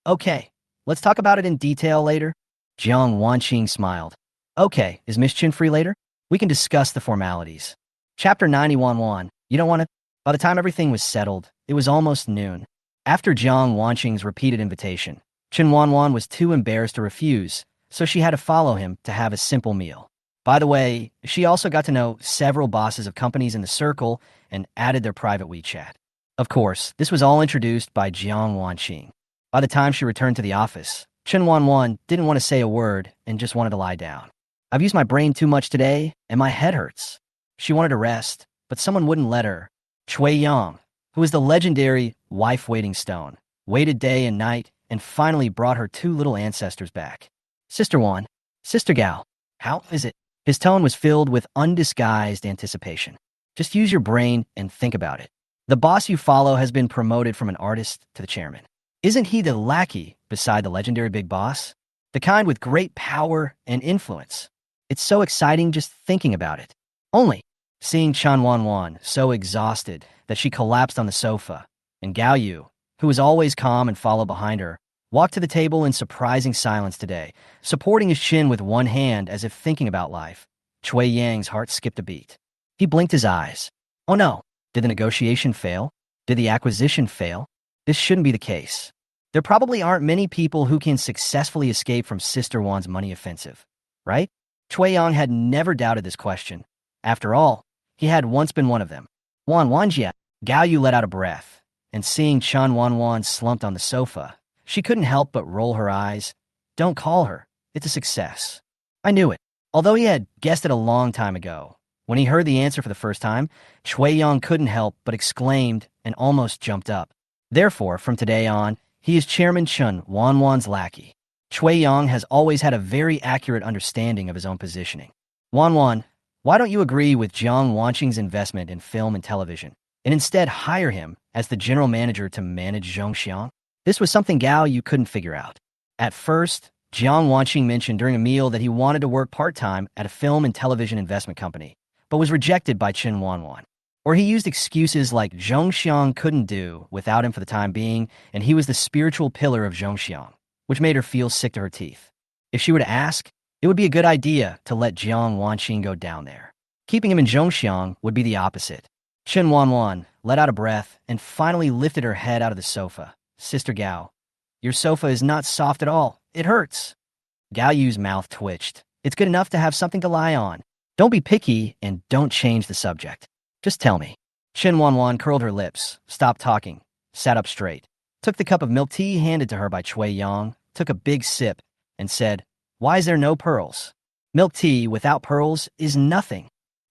"Okay, let's talk about it in detail later." Jiang Wanqing smiled. "Okay, is Miss Chen free later? We can discuss the formalities." Chapter 91. You don't want to? By the time everything was settled, it was almost noon. After Jiang Wanqing's repeated invitation, Chen Wanwan was too embarrassed to refuse, so she had to follow him to have a simple meal. By the way, she also got to know several bosses of companies in the circle and added their private WeChat. Of course, this was all introduced by Jiang Wanqing. By the time she returned to the office, Chen Wanwan didn't want to say a word and just wanted to lie down. "I've used my brain too much today, and my head hurts." She wanted to rest, but someone wouldn't let her. Cui Yang, who was the legendary wife-waiting stone, waited day and night and finally brought her 2 little ancestors back. "Sister Wan, Sister Gao, how is it?" His tone was filled with undisguised anticipation. "Just use your brain and think about it. The boss you follow has been promoted from an artist to the chairman. Isn't he the lackey beside the legendary big boss? The kind with great power and influence. It's so exciting just thinking about it." Only seeing Chen Wanwan so exhausted that she collapsed on the sofa, and Gao Yu, who was always calm and followed behind her, walked to the table in surprising silence today, supporting his chin with one hand as if thinking about life. Cui Yang's heart skipped a beat. He blinked his eyes. Oh no, did the negotiation fail? Did the acquisition fail? This shouldn't be the case. There probably aren't many people who can successfully escape from Sister Wan's money offensive, right? Cui Yang had never doubted this question. After all, he had once been one of them. Wan Wanjia. Gao Yu let out a breath, and seeing Chen Wanwan slumped on the sofa, she couldn't help but roll her eyes. Don't call her. It's a success. I knew it. Although he had guessed it a long time ago, when he heard the answer for the first time, Cui Yang couldn't help but exclaimed and almost jumped up. Therefore, from today on, he is Chairman Chen Wanwan's lackey. Cui Yang has always had a very accurate understanding of his own positioning. Wanwan, why don't you agree with Jiang Wanqing's investment in film and television, and instead hire him as the general manager to manage Zhongxiang? This was something Gao Yu couldn't figure out. At first, Jiang Wanqing mentioned during a meal that he wanted to work part-time at a film and television investment company, but was rejected by Chen Wanwan. Or he used excuses like Zhongxiang couldn't do without him for the time being, and he was the spiritual pillar of Zhongxiang, which made her feel sick to her teeth. If she were to ask, it would be a good idea to let Jiang Wanqing go down there. Keeping him in Zhongxiang would be the opposite. Chen Wanwan let out a breath and finally lifted her head out of the sofa. Sister Gao, your sofa is not soft at all. It hurts. Gao Yu's mouth twitched. It's good enough to have something to lie on. Don't be picky and don't change the subject. Just tell me. Chen Wanwan curled her lips, stopped talking, sat up straight, took the cup of milk tea handed to her by Chui Yang, took a big sip, and said, "Why is there no pearls? Milk tea without pearls is nothing."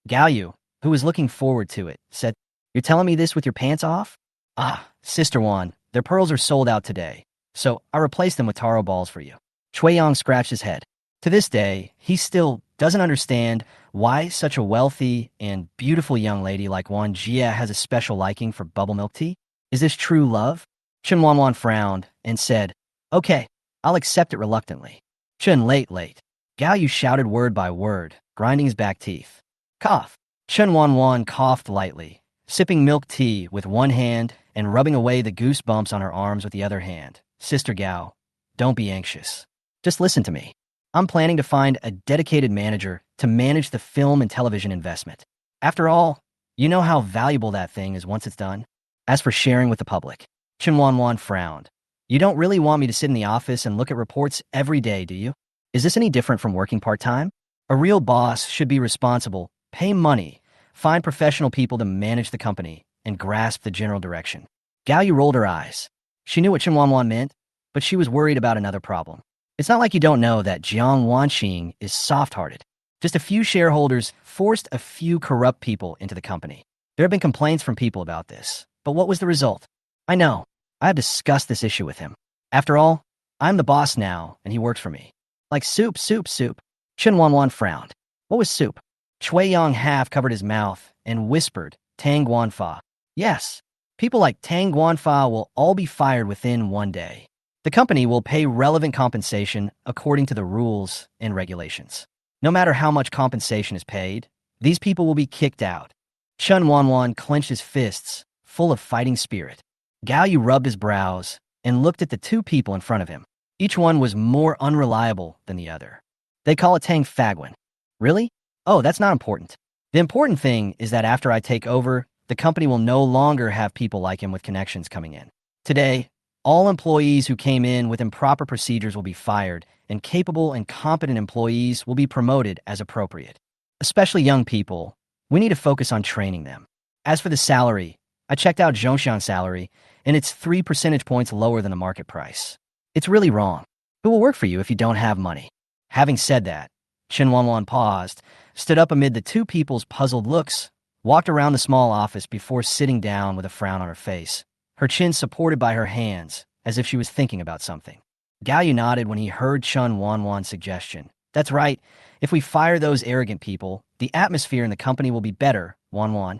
Gao Yu, who was looking forward to it, said, "You're telling me this with your pants off?" "Ah, Sister Wan, their pearls are sold out today, so I replaced them with taro balls for you." Chui Yang scratched his head. To this day, he still doesn't understand why such a wealthy and beautiful young lady like Wan Jia has a special liking for bubble milk tea. Is this true love? Chen Wanwan frowned and said, "Okay, I'll accept it reluctantly." Chen late. Gao Yu shouted word by word, grinding his back teeth. Cough. Chen Wanwan coughed lightly, sipping milk tea with one hand and rubbing away the goosebumps on her arms with the other hand. "Sister Gao, don't be anxious. Just listen to me. I'm planning to find a dedicated manager to manage the film and television investment. After all, you know how valuable that thing is once it's done. As for sharing with the public," Chen Wanwan frowned. "You don't really want me to sit in the office and look at reports every day, do you? Is this any different from working part-time? A real boss should be responsible, pay money, find professional people to manage the company, and grasp the general direction." Gao Yu rolled her eyes. She knew what Chen Wanwan meant, but she was worried about another problem. It's not like you don't know that Jiang Wanqing is soft-hearted. Just a few shareholders forced a few corrupt people into the company. There have been complaints from people about this, but what was the result? I know. I have discussed this issue with him. After all, I'm the boss now, and he works for me. Like soup. Chen Wanwan frowned. What was soup? Chui Yang half covered his mouth and whispered, "Tang Guanfa." Yes, people like Tang Guanfa will all be fired within one day. The company will pay relevant compensation according to the rules and regulations. No matter how much compensation is paid, these people will be kicked out. Chen Wanwan clenched his fists, full of fighting spirit. Gao Yu rubbed his brows and looked at the two people in front of him. Each one was more unreliable than the other. They call it Tang Fagwan. Really? Oh, that's not important. The important thing is that after I take over, the company will no longer have people like him with connections coming in. Today, all employees who came in with improper procedures will be fired, and capable and competent employees will be promoted as appropriate. Especially young people, we need to focus on training them. As for the salary, I checked out Zhongshan's salary, and it's 3 percentage points lower than the market price. It's really wrong. Who will work for you if you don't have money? Having said that, Chen Wanwan paused, stood up amid the two people's puzzled looks, walked around the small office before sitting down with a frown on her face, her chin supported by her hands, as if she was thinking about something. Gao Yu nodded when he heard Chen Wanwan's suggestion. That's right. If we fire those arrogant people, the atmosphere in the company will be better, Wanwan.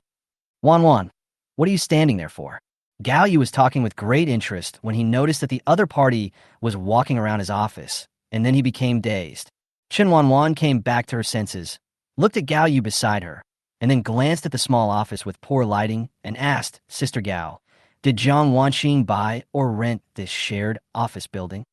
Wanwan, what are you standing there for? Gao Yu was talking with great interest when he noticed that the other party was walking around his office, and then he became dazed. Chen Wanwan came back to her senses, looked at Gao Yu beside her, and then glanced at the small office with poor lighting and asked, "Sister Gao, did Jiang Wanqing buy or rent this shared office building?"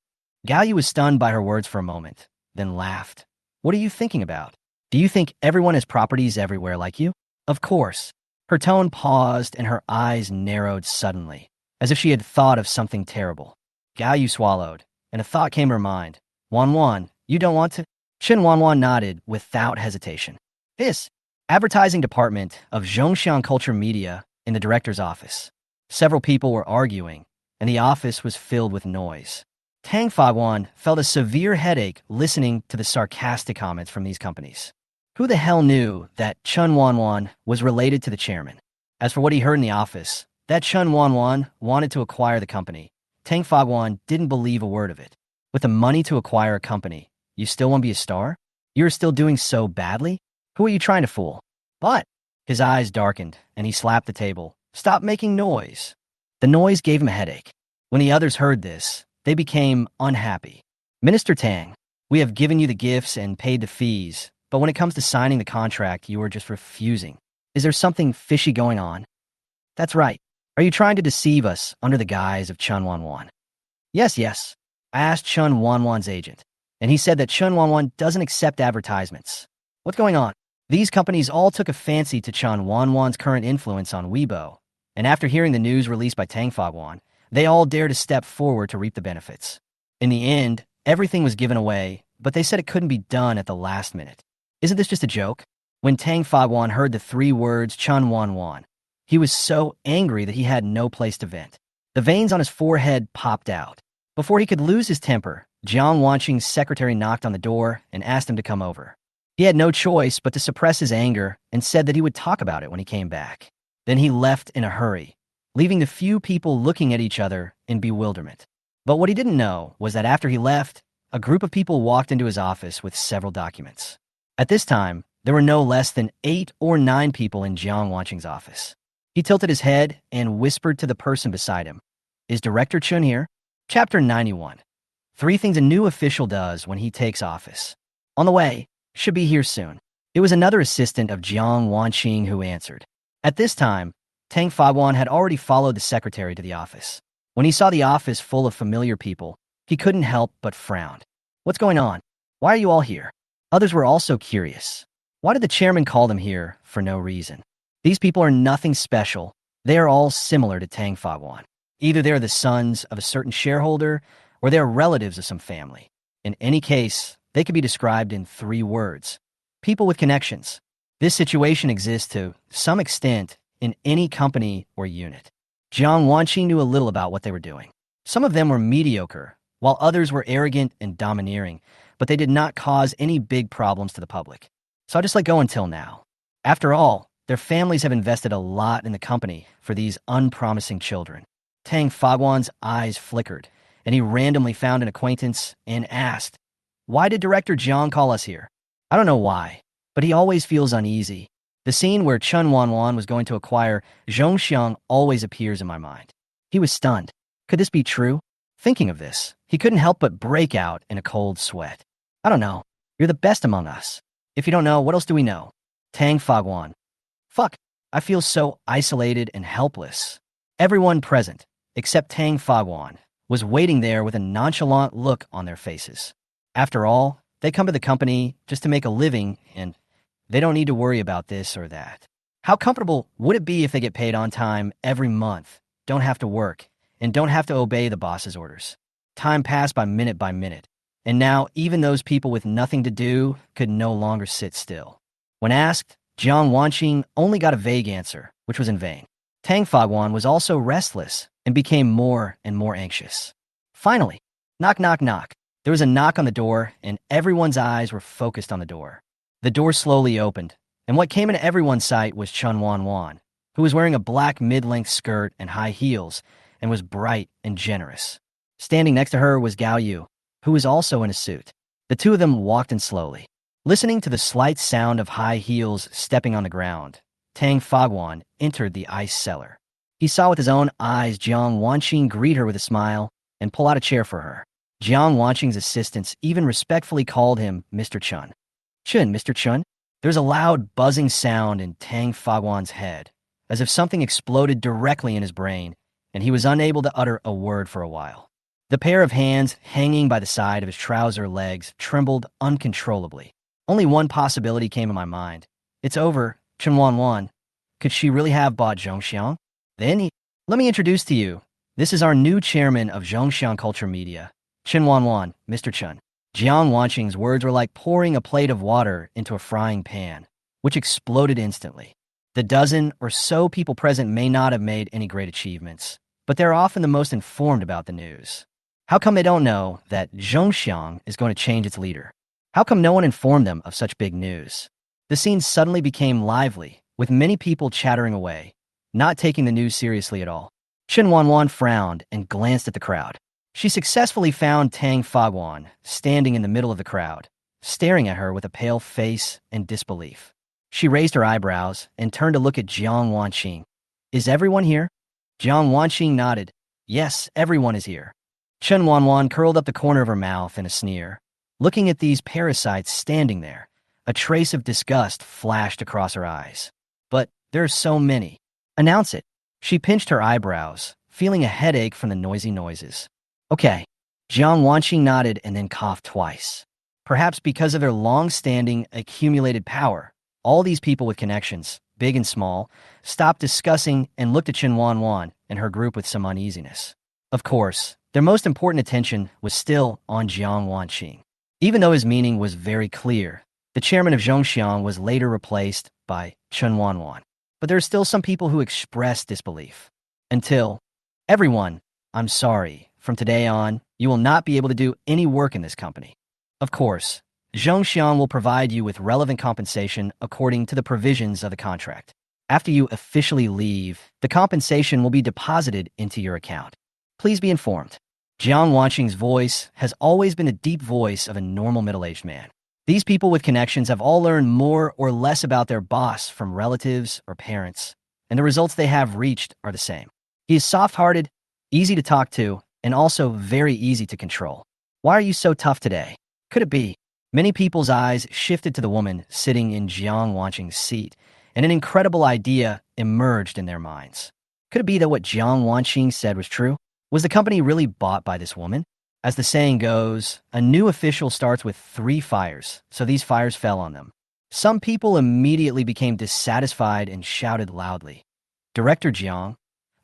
Gao Yu was stunned by her words for a moment, then laughed. "What are you thinking about? Do you think everyone has properties everywhere like you?" "Of course." Her tone paused and her eyes narrowed suddenly, as if she had thought of something terrible. Gao Yu swallowed, and a thought came to her mind. "Wanwan, you don't want to?" Chen Wanwan nodded without hesitation. "This advertising department of Zhongshan Culture Media in the director's office." Several people were arguing, and the office was filled with noise. Tang Fagwan felt a severe headache listening to the sarcastic comments from these companies. Who the hell knew that Chen Wanwan was related to the chairman? As for what he heard in the office, that Chen Wanwan wanted to acquire the company, Tang Fagwan didn't believe a word of it. With the money to acquire a company, you still want to be a star? You're still doing so badly? Who are you trying to fool? But his eyes darkened, and he slapped the table. "Stop making noise." The noise gave him a headache. When the others heard this, they became unhappy. "Minister Tang, we have given you the gifts and paid the fees, but when it comes to signing the contract, you are just refusing. Is there something fishy going on?" "That's right. Are you trying to deceive us under the guise of Chen Wanwan?" Yes. I asked Chen Wanwan's agent, and he said that Chen Wanwan doesn't accept advertisements. What's going on? These companies all took a fancy to Chen Wanwan's current influence on Weibo, and after hearing the news released by Tang Fagwan, they all dared to step forward to reap the benefits. In the end, everything was given away, but they said it couldn't be done at the last minute. Isn't this just a joke? When Tang Fagwan heard the three words Chen Wanwan, he was so angry that he had no place to vent. The veins on his forehead popped out. Before he could lose his temper, Jiang Wanqing's secretary knocked on the door and asked him to come over. He had no choice but to suppress his anger and said that he would talk about it when he came back. Then he left in a hurry, leaving the few people looking at each other in bewilderment. But what he didn't know was that after he left, a group of people walked into his office with several documents. At this time, there were no less than 8 or 9 people in Jiang Wanqing's office. He tilted his head and whispered to the person beside him, "Is Director Chen here?" Chapter 91. 3 things a new official does when he takes office. On the way, should be here soon. It was another assistant of Jiang Wanqing who answered. At this time, Tang Fagwan had already followed the secretary to the office. When he saw the office full of familiar people, he couldn't help but frown. "What's going on? Why are you all here?" Others were also curious. Why did the chairman call them here for no reason? These people are nothing special. They are all similar to Tang Fagwan. Either they're the sons of a certain shareholder, or they're relatives of some family. In any case, they could be described in 3 words. People with connections. This situation exists to some extent in any company or unit. Jiang Wanqing knew a little about what they were doing. Some of them were mediocre, while others were arrogant and domineering, but they did not cause any big problems to the public. So I just let go until now. After all, their families have invested a lot in the company for these unpromising children. Tang Fagwan's eyes flickered, and he randomly found an acquaintance and asked, "Why did Director Jiang call us here?" "I don't know why, but he always feels uneasy." The scene where Chen Wanwan was going to acquire Zhongxiang always appears in my mind. He was stunned. Could this be true? Thinking of this, he couldn't help but break out in a cold sweat. "I don't know. You're the best among us. If you don't know, what else do we know?" Tang Fagwan. "Fuck, I feel so isolated and helpless." Everyone present, except Tang Fagwan, was waiting there with a nonchalant look on their faces. After all, they come to the company just to make a living, and they don't need to worry about this or that. How comfortable would it be if they get paid on time every month, don't have to work, and don't have to obey the boss's orders? Time passed by minute, and now even those people with nothing to do could no longer sit still. When asked, Jiang Wanqing only got a vague answer, which was in vain. Tang Fagwan was also restless and became more and more anxious. Finally, knock, knock, knock. There was a knock on the door, and everyone's eyes were focused on the door. The door slowly opened, and what came into everyone's sight was Chen Wanwan, who was wearing a black mid-length skirt and high heels, and was bright and generous. Standing next to her was Gao Yu, who was also in a suit. The two of them walked in slowly. Listening to the slight sound of high heels stepping on the ground, Tang Fagwan entered the ice cellar. He saw with his own eyes Jiang Wanqing greet her with a smile and pull out a chair for her. Jiang Wanqing's assistants even respectfully called him Mr. Chen. "Chen, Mr. Chen?" There was a loud buzzing sound in Tang Fagwan's head, as if something exploded directly in his brain, and he was unable to utter a word for a while. The pair of hands hanging by the side of his trouser legs trembled uncontrollably. Only one possibility came in my mind. "It's over, Chen Wanwan. Could she really have bought Zhongxiang?" Let me introduce to you. This is our new chairman of Zhongxiang Culture Media, Chen Wanwan, Mr. Chen. Jiang Wanqing's words were like pouring a plate of water into a frying pan, which exploded instantly. The dozen or so people present may not have made any great achievements, but they're often the most informed about the news. How come they don't know that Zhongxiang is going to change its leader? How come no one informed them of such big news? The scene suddenly became lively, with many people chattering away, not taking the news seriously at all. Chen Wanwan frowned and glanced at the crowd. She successfully found Tang Fagwan standing in the middle of the crowd, staring at her with a pale face and disbelief. She raised her eyebrows and turned to look at Jiang Wanqing. "Is everyone here?" Jiang Wanqing nodded. "Yes, everyone is here." Chen Wanwan curled up the corner of her mouth in a sneer. Looking at these parasites standing there, a trace of disgust flashed across her eyes. "But there are so many. Announce it." She pinched her eyebrows, feeling a headache from the noisy noises. "Okay." Jiang Wanqing nodded and then coughed twice. Perhaps because of their long-standing, accumulated power, all these people with connections, big and small, stopped discussing and looked at Chen Wanwan and her group with some uneasiness. Of course, their most important attention was still on Jiang Wanqing. Even though his meaning was very clear, The chairman of Zhongxiang was later replaced by Chen Wanwan. But there are still some people who express disbelief. Until, everyone, I'm sorry, from today on, you will not be able to do any work in this company. Of course, Zhongxiang will provide you with relevant compensation according to the provisions of the contract. After you officially leave, the compensation will be deposited into your account. Please be informed. Jiang Wanqing's voice has always been the deep voice of a normal middle-aged man. These people with connections have all learned more or less about their boss from relatives or parents, and the results they have reached are the same. He is soft-hearted, easy to talk to, and also very easy to control. Why are you so tough today? Could it be? Many people's eyes shifted to the woman sitting in Jiang Wanqing's seat, and an incredible idea emerged in their minds. Could it be that what Jiang Wanqing said was true? Was the company really bought by this woman? As the saying goes, a new official starts with 3 fires, so these fires fell on them. Some people immediately became dissatisfied and shouted loudly, "Director Jiang,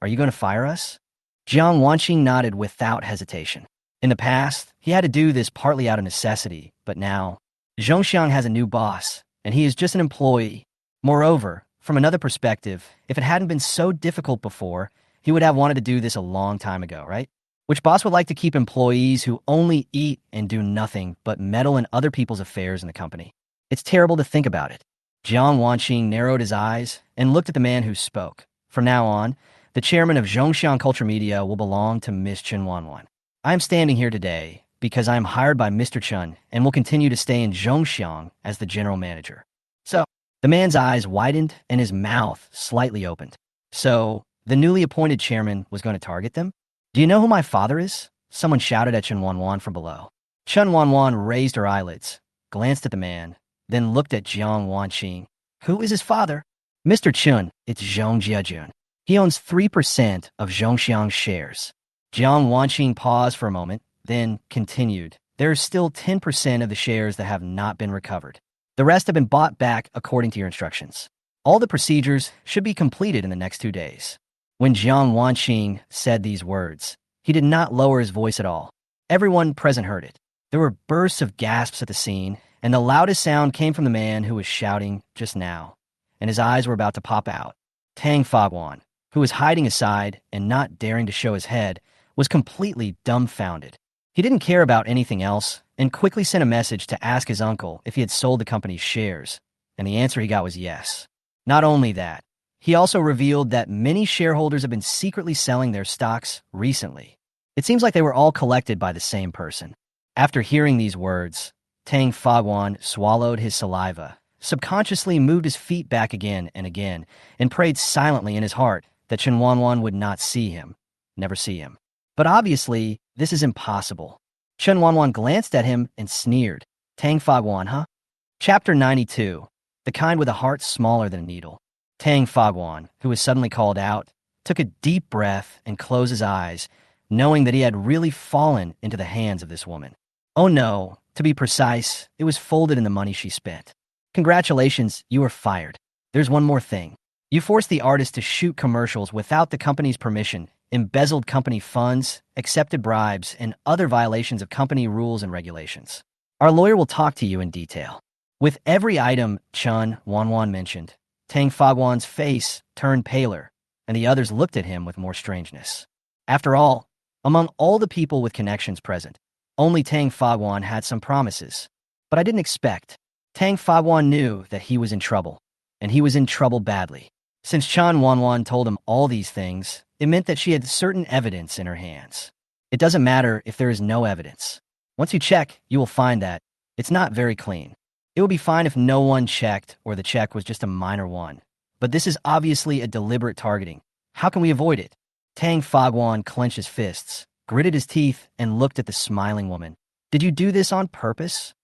are you going to fire us?" Jiang Wanqing nodded without hesitation. In the past, he had to do this partly out of necessity, but now, Zhongxiang has a new boss, and he is just an employee. Moreover, from another perspective, if it hadn't been so difficult before, he would have wanted to do this a long time ago, right? Which boss would like to keep employees who only eat and do nothing but meddle in other people's affairs in the company? It's terrible to think about it. Jiang Wanqing narrowed his eyes and looked at the man who spoke. From now on, the chairman of Zhongxiang Culture Media will belong to Miss Chen Wanwan. I am standing here today because I am hired by Mr. Chen and will continue to stay in Zhongxiang as the general manager. So, the man's eyes widened and his mouth slightly opened. So, the newly appointed chairman was going to target them? Do you know who my father is? Someone shouted at Chen Wanwan from below. Chen Wanwan raised her eyelids, glanced at the man, then looked at Jiang Wanqing. Who is his father? Mr. Chen, it's Zhong Jiajun. He owns 3% of Zhongxiang's shares. Jiang Wanqing paused for a moment, then continued. There is still 10% of the shares that have not been recovered. The rest have been bought back according to your instructions. All the procedures should be completed in the next 2 days. When Jiang Wanqing said these words, he did not lower his voice at all. Everyone present heard it. There were bursts of gasps at the scene, and the loudest sound came from the man who was shouting just now, and his eyes were about to pop out. Tang Fogwan, who was hiding aside and not daring to show his head, was completely dumbfounded. He didn't care about anything else and quickly sent a message to ask his uncle if he had sold the company's shares, and the answer he got was yes. Not only that, he also revealed that many shareholders have been secretly selling their stocks recently. It seems like they were all collected by the same person. After hearing these words, Tang Fogwan swallowed his saliva, subconsciously moved his feet back again, and prayed silently in his heart that Chen Wanwan would not see him, never see him. But obviously, this is impossible. Chen Wanwan glanced at him and sneered. Tang Fogwan, huh? Chapter 92. The kind with a heart smaller than a needle. Tang Fogwan, who was suddenly called out, took a deep breath and closed his eyes, knowing that he had really fallen into the hands of this woman. Oh no, to be precise, it was folded in the money she spent. Congratulations, you are fired. There's one more thing. You forced the artist to shoot commercials without the company's permission, embezzled company funds, accepted bribes, and other violations of company rules and regulations. Our lawyer will talk to you in detail. With every item Chen Wanwan mentioned, Tang Fogwan's face turned paler, and the others looked at him with more strangeness. After all, among all the people with connections present, only Tang Fogwan had some promises. But I didn't expect. Tang Fogwan knew that he was in trouble, and he was in trouble badly. Since Chen Wanwan told him all these things, it meant that she had certain evidence in her hands. It doesn't matter if there is no evidence. Once you check, you will find that it's not very clean. It would be fine if no one checked or the check was just a minor one. But this is obviously a deliberate targeting. How can we avoid it? Tang Fogwan clenched his fists, gritted his teeth, and looked at the smiling woman. Did you do this on purpose?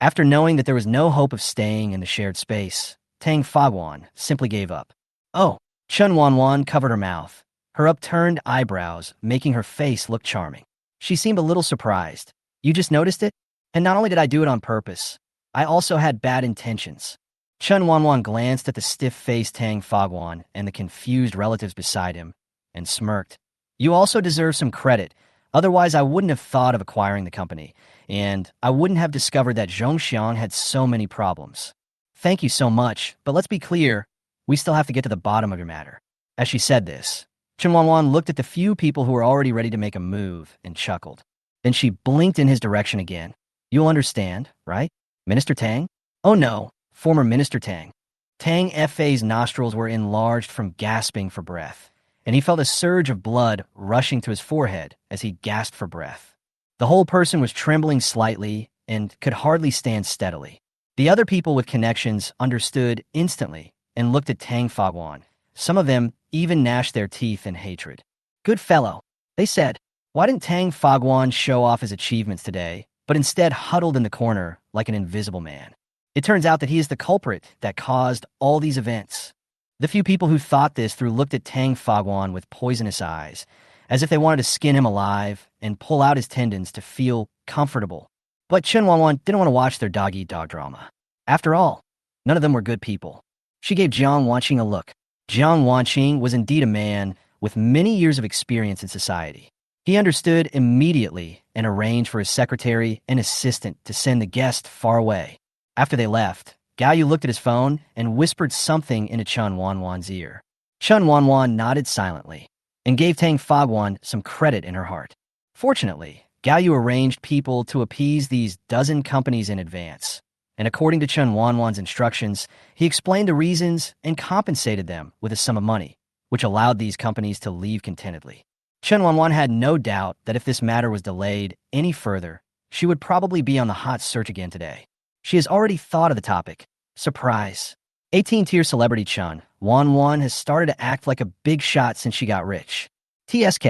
After knowing that there was no hope of staying in the shared space, Tang Fogwan simply gave up. Oh, Chen Wanwan covered her mouth, her upturned eyebrows making her face look charming. She seemed a little surprised. You just noticed it? And not only did I do it on purpose, I also had bad intentions. Chen Wanwan glanced at the stiff-faced Tang Fogwan and the confused relatives beside him, and smirked. You also deserve some credit, otherwise I wouldn't have thought of acquiring the company, and I wouldn't have discovered that Zhongxiang had so many problems. Thank you so much, but let's be clear, we still have to get to the bottom of your matter. As she said this, Chen Wanwan looked at the few people who were already ready to make a move and chuckled. Then she blinked in his direction again. You'll understand, right? Minister Tang? Oh no, former Minister Tang. Tang Fei's nostrils were enlarged from gasping for breath, and he felt a surge of blood rushing to his forehead as he gasped for breath. The whole person was trembling slightly and could hardly stand steadily. The other people with connections understood instantly and looked at Tang Fagwan. Some of them even gnashed their teeth in hatred. Good fellow, they said. Why didn't Tang Fagwan show off his achievements today, but instead huddled in the corner like an invisible man? It turns out that he is the culprit that caused all these events. The few people who thought this looked at Tang Fagwan with poisonous eyes, as if they wanted to skin him alive and pull out his tendons to feel comfortable. But Chen Wanwan didn't want to watch their dog-eat-dog drama. After all, none of them were good people. She gave Jiang Wanqing a look. Jiang Wanqing was indeed a man with many years of experience in society. He understood immediately and arranged for his secretary and assistant to send the guest far away. After they left, Gao Yu looked at his phone and whispered something into Chen Wanwan's ear. Chen Wanwan nodded silently and gave Tang Fagwan some credit in her heart. Fortunately, Gao Yu arranged people to appease these dozen companies in advance, and according to Chen Wanwan's instructions, he explained the reasons and compensated them with a sum of money, which allowed these companies to leave contentedly. Chen Wanwan had no doubt that if this matter was delayed any further, she would probably be on the hot search again today. She has already thought of the topic. Surprise. 18-tier celebrity Chen Wanwan has started to act like a big shot since she got rich. TSK.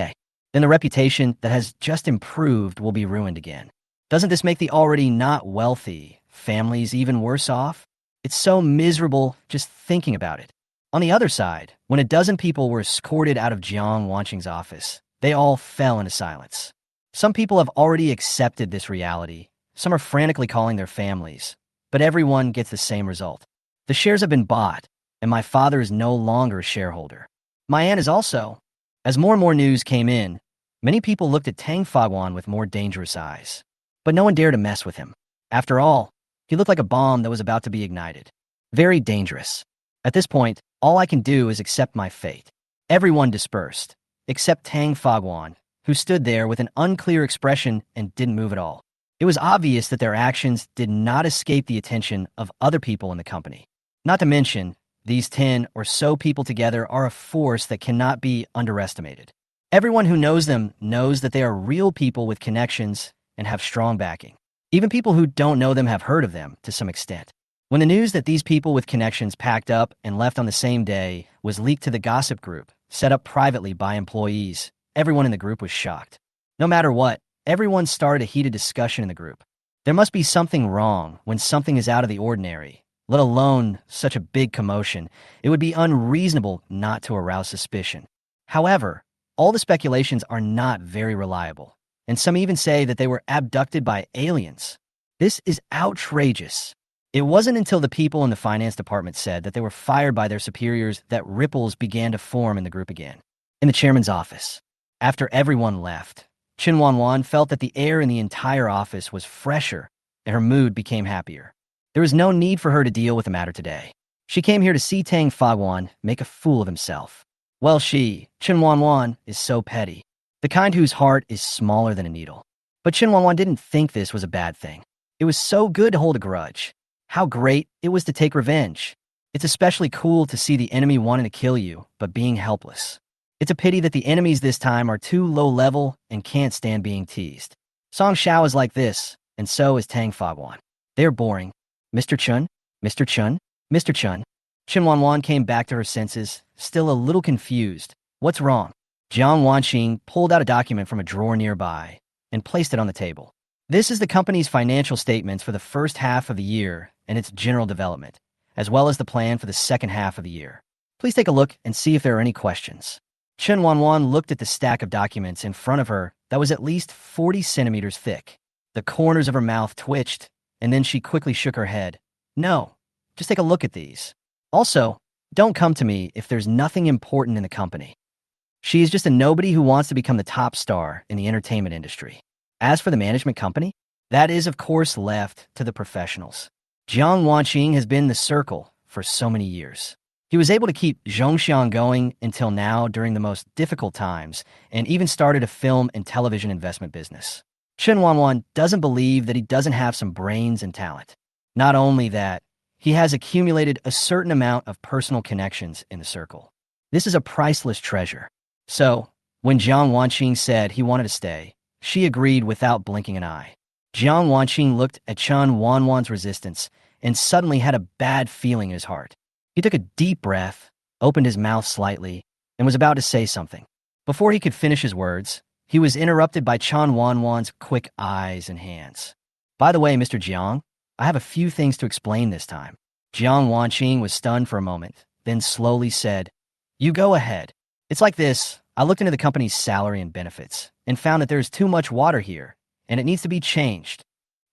Then the reputation that has just improved will be ruined again. Doesn't this make the already not wealthy families even worse off? It's so miserable just thinking about it. On the other side, when a dozen people were escorted out of Jiang Wanqing's office, they all fell into silence. Some people have already accepted this reality. Some are frantically calling their families, but everyone gets the same result. The shares have been bought, and my father is no longer a shareholder. My aunt is also. As more and more news came in, many people looked at Tang Fagwan with more dangerous eyes. But no one dared to mess with him. After all, he looked like a bomb that was about to be ignited. Very dangerous. At this point, all I can do is accept my fate. Everyone dispersed, except Tang Fagwan, who stood there with an unclear expression and didn't move at all. It was obvious that their actions did not escape the attention of other people in the company. Not to mention, these 10 or so people together are a force that cannot be underestimated. Everyone who knows them knows that they are real people with connections and have strong backing. Even people who don't know them have heard of them to some extent. When the news that these people with connections packed up and left on the same day was leaked to the gossip group, set up privately by employees, everyone in the group was shocked. No matter what, everyone started a heated discussion in the group. There must be something wrong when something is out of the ordinary, let alone such a big commotion. It would be unreasonable not to arouse suspicion. However, all the speculations are not very reliable, and some even say that they were abducted by aliens. This is outrageous. It wasn't until the people in the finance department said that they were fired by their superiors that ripples began to form in the group again. In the chairman's office, after everyone left, Chen Wanwan felt that the air in the entire office was fresher, and her mood became happier. There was no need for her to deal with the matter today. She came here to see Tang Fagwan make a fool of himself. Well, Chen Wanwan, is so petty, the kind whose heart is smaller than a needle. But Chen Wanwan didn't think this was a bad thing. It was so good to hold a grudge. How great it was to take revenge. It's especially cool to see the enemy wanting to kill you, but being helpless. It's a pity that the enemies this time are too low level and can't stand being teased. Song Xiao is like this, and so is Tang Fagwan. They're boring. Mr. Chun? Mr. Chun? Mr. Chun? Chen Wanwan came back to her senses, still a little confused. What's wrong? Jiang Wanqing pulled out a document from a drawer nearby and placed it on the table. This is the company's financial statements for the first half of the year and its general development, as well as the plan for the second half of the year. Please take a look and see if there are any questions. Chen Wanwan looked at the stack of documents in front of her that was at least 40 centimeters thick. The corners of her mouth twitched, and then she quickly shook her head. No, just take a look at these. Also, don't come to me if there's nothing important in the company. She is just a nobody who wants to become the top star in the entertainment industry. As for the management company, That is, of course, left to the professionals. Jiang Wanqing has been in the circle for so many years. He was able to keep Zhongxiang going until now during the most difficult times, and even started a film and television investment business. Chen Wanwan doesn't believe that he doesn't have some brains and talent. Not only that, he has accumulated a certain amount of personal connections in the circle. This is a priceless treasure. So, when Jiang Wanqing said he wanted to stay, she agreed without blinking an eye. Jiang Wanqing looked at Chen Wanwan's resistance and suddenly had a bad feeling in his heart. He took a deep breath, opened his mouth slightly, and was about to say something. Before he could finish his words, he was interrupted by Chen Wanwan's quick eyes and hands. By the way, Mr. Jiang, I have a few things to explain this time. Jiang Wanqing was stunned for a moment, then slowly said, "You go ahead. It's like this. I looked into the company's salary and benefits and found that there's too much water here, and it needs to be changed.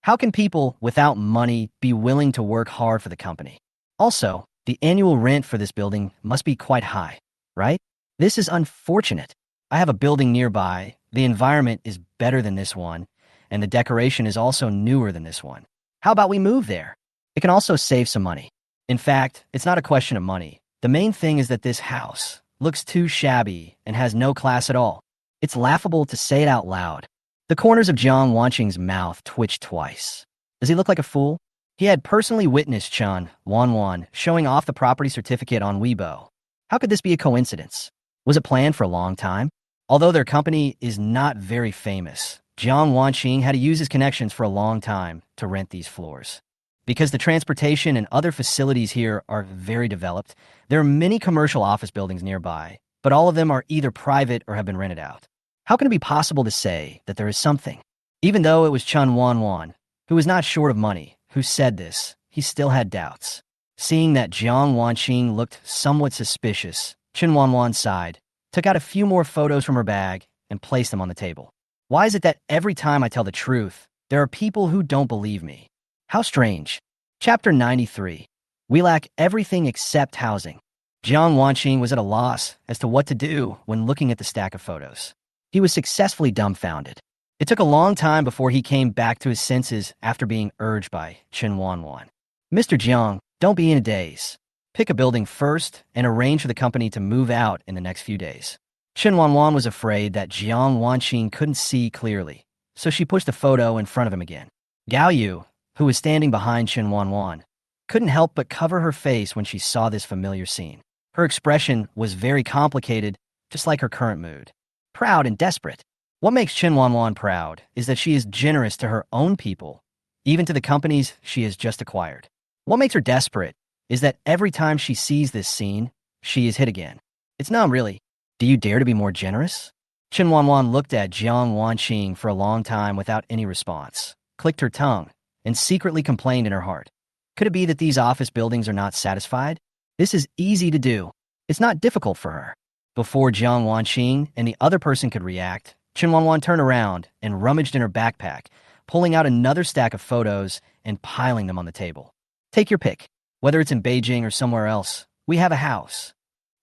How can people without money be willing to work hard for the company? Also, the annual rent for this building must be quite high, right? This is unfortunate. I have a building nearby. The environment is better than this one, and the decoration is also newer than this one. How about we move there? It can also save some money. In fact, it's not a question of money. The main thing is that this house looks too shabby and has no class at all. It's laughable to say it out loud." The corners of Jiang Wanqing's mouth twitched twice. Does he look like a fool? He had personally witnessed Chen Wanwan showing off the property certificate on Weibo. How could this be a coincidence? Was it planned for a long time? Although their company is not very famous, Jiang Wanqing had to use his connections for a long time to rent these floors. Because the transportation and other facilities here are very developed, there are many commercial office buildings nearby, but all of them are either private or have been rented out. How can it be possible to say that there is something? Even though it was Chen Wanwan, who was not short of money, who said this, he still had doubts. Seeing that Jiang Wanqing looked somewhat suspicious, Chen Wanwan sighed, took out a few more photos from her bag, and placed them on the table. Why is it that every time I tell the truth, there are people who don't believe me? How strange. Chapter 93. We lack everything except housing. Jiang Wanqing was at a loss as to what to do when looking at the stack of photos. He was successfully dumbfounded. It took a long time before he came back to his senses after being urged by Chen Wanwan. "Mr. Jiang, don't be in a daze. Pick a building first and arrange for the company to move out in the next few days." Chen Wanwan was afraid that Jiang Wanqing couldn't see clearly, so she pushed the photo in front of him again. Gao Yu, who was standing behind Chen Wanwan, couldn't help but cover her face when she saw this familiar scene. Her expression was very complicated, just like her current mood. Proud and desperate. What makes Chen Wanwan proud is that she is generous to her own people, even to the companies she has just acquired. What makes her desperate is that every time she sees this scene, she is hit again. It's numb, really. Do you dare to be more generous? Chen Wanwan looked at Jiang Wanqing for a long time without any response, clicked her tongue, and secretly complained in her heart. Could it be that these office buildings are not satisfied? This is easy to do. It's not difficult for her. Before Jiang Wanqing and the other person could react, Chen Wanwan turned around and rummaged in her backpack, pulling out another stack of photos and piling them on the table. "Take your pick. Whether it's in Beijing or somewhere else, we have a house.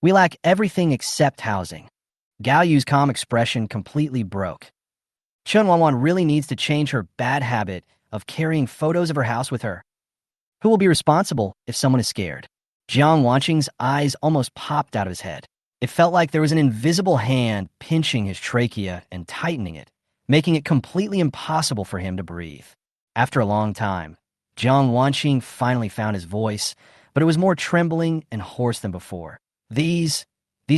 We lack everything except housing." Gao Yu's calm expression completely broke. Chen Wanwan really needs to change her bad habit of carrying photos of her house with her. Who will be responsible if someone is scared? Jiang Wanqing's eyes almost popped out of his head. It felt like there was an invisible hand pinching his trachea and tightening it, making it completely impossible for him to breathe. After a long time, Jiang Wanqing finally found his voice, but it was more trembling and hoarse than before. These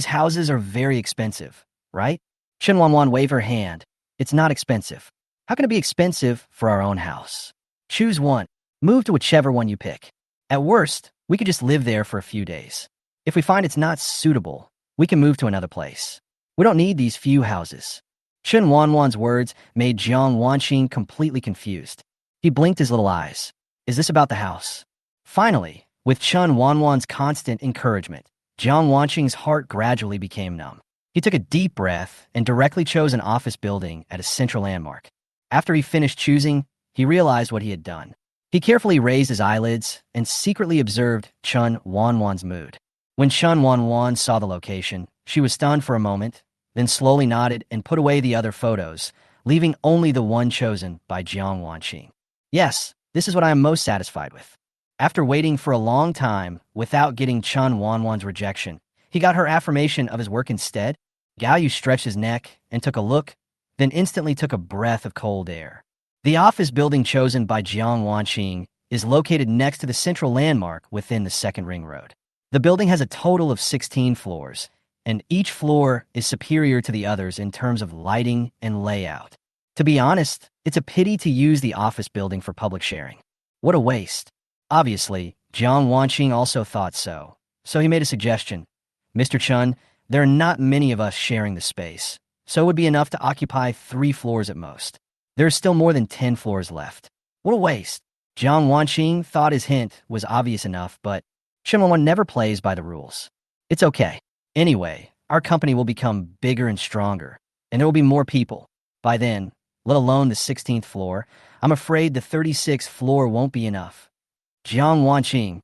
houses are very expensive, right? Chen Wanwan waved her hand. "It's not expensive. How can it be expensive for our own house? Choose one. Move to whichever one you pick. At worst, we could just live there for a few days. If we find it's not suitable, we can move to another place. We don't need these few houses." Chen Wanwan's words made Jiang Wanqing completely confused. He blinked his little eyes. Is this about the house? Finally, with Chen Wanwan's constant encouragement, Jiang Wanqing's heart gradually became numb. He took a deep breath and directly chose an office building at a central landmark. After he finished choosing, he realized what he had done. He carefully raised his eyelids and secretly observed Chen Wanwan's mood. When Chen Wanwan saw the location, she was stunned for a moment, then slowly nodded and put away the other photos, leaving only the one chosen by Jiang Wanqing. Yes, this is what I am most satisfied with. After waiting for a long time without getting Chen Wanwan's rejection, he got her affirmation of his work instead. Gao Yu stretched his neck and took a look, then instantly took a breath of cold air. The office building chosen by Jiang Wanqing is located next to the central landmark within the second ring road. The building has a total of 16 floors, and each floor is superior to the others in terms of lighting and layout. To be honest, it's a pity to use the office building for public sharing. What a waste. Obviously, Jiang Wanqing also thought so, so he made a suggestion. Mr. Chen, there are not many of us sharing the space, so it would be enough to occupy 3 floors at most. There are still more than 10 floors left. What a waste. Jiang Wanqing thought his hint was obvious enough, but Chen Wanwan never plays by the rules. It's okay. Anyway, our company will become bigger and stronger, and there will be more people. By then, let alone the 16th floor, I'm afraid the 36th floor won't be enough. Jiang Wanqing,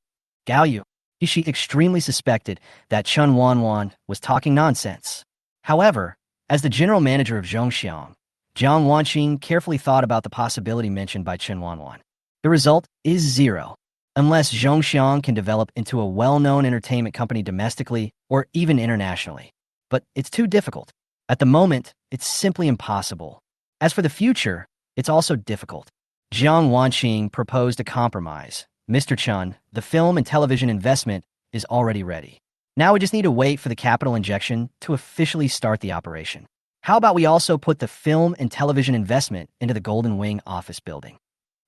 Gao Yu, she extremely suspected that Chen Wanwan was talking nonsense. However, as the general manager of Zhongxiang, Jiang Wanqing carefully thought about the possibility mentioned by Chen Wanwan. The result is 0. Unless Zhongxiang can develop into a well-known entertainment company domestically or even internationally. But it's too difficult. At the moment, it's simply impossible. As for the future, it's also difficult. Jiang Wanqing proposed a compromise. Mr. Chen, the film and television investment is already ready. Now we just need to wait for the capital injection to officially start the operation. How about we also put the film and television investment into the Golden Wing office building?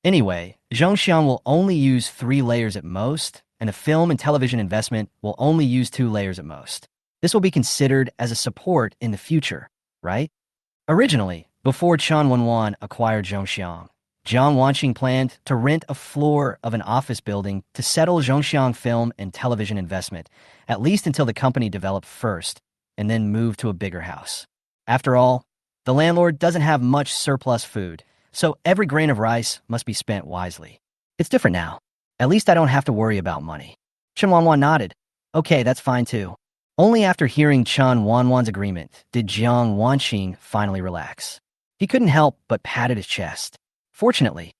Anyway, Zhongxiang will only use 3 layers at most, and the film and television investment will only use 2 layers at most. This will be considered as a support in the future, right? Originally, before Chen Wanwan acquired Zhongxiang, Jiang Wanqing planned to rent a floor of an office building to settle Zhongxiang film and television investment, at least until the company developed first, and then move to a bigger house. After all, the landlord doesn't have much surplus food, so every grain of rice must be spent wisely. It's different now. At least I don't have to worry about money. Chen Wanwan nodded. Okay, that's fine too. Only after hearing Chen Wanwan's agreement did Jiang Wanqing finally relax. He couldn't help but patted his chest. Fortunately,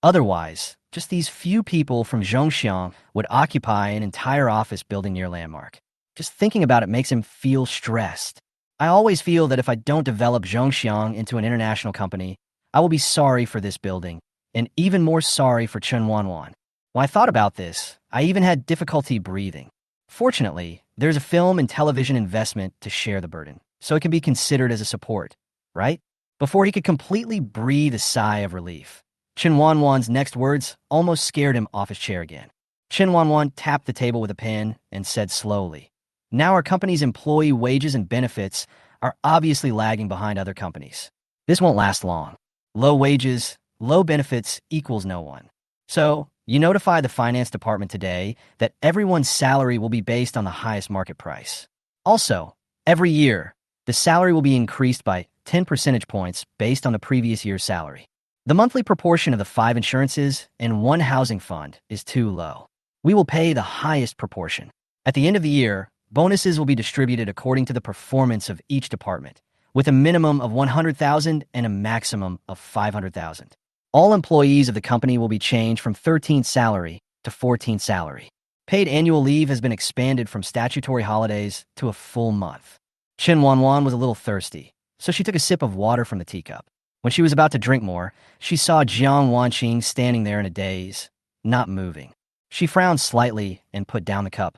otherwise, just these few people from Zhongxiang would occupy an entire office building near Landmark. Just thinking about it makes him feel stressed. I always feel that if I don't develop Zhongxiang into an international company, I will be sorry for this building, and even more sorry for Chen Wanwan. When I thought about this, I even had difficulty breathing. Fortunately, there's a film and television investment to share the burden, so it can be considered as a support, right? Before he could completely breathe a sigh of relief, Chen Wanwan's next words almost scared him off his chair again. Chen Wanwan tapped the table with a pen and said slowly, "Now our company's employee wages and benefits are obviously lagging behind other companies. This won't last long. Low wages, low benefits equals no one. So, you notify the finance department today that everyone's salary will be based on the highest market price. Also, every year, the salary will be increased by 10 percentage points based on the previous year's salary. The monthly proportion of the 5 insurances and 1 housing fund is too low. We will pay the highest proportion. At the end of the year, bonuses will be distributed according to the performance of each department, with a minimum of 100,000 and a maximum of 500,000. All employees of the company will be changed from 13th salary to 14th salary. Paid annual leave has been expanded from statutory holidays to a full month." Chen Wanwan was a little thirsty, so she took a sip of water from the teacup. When she was about to drink more, she saw Jiang Wanqing standing there in a daze, not moving. She frowned slightly and put down the cup.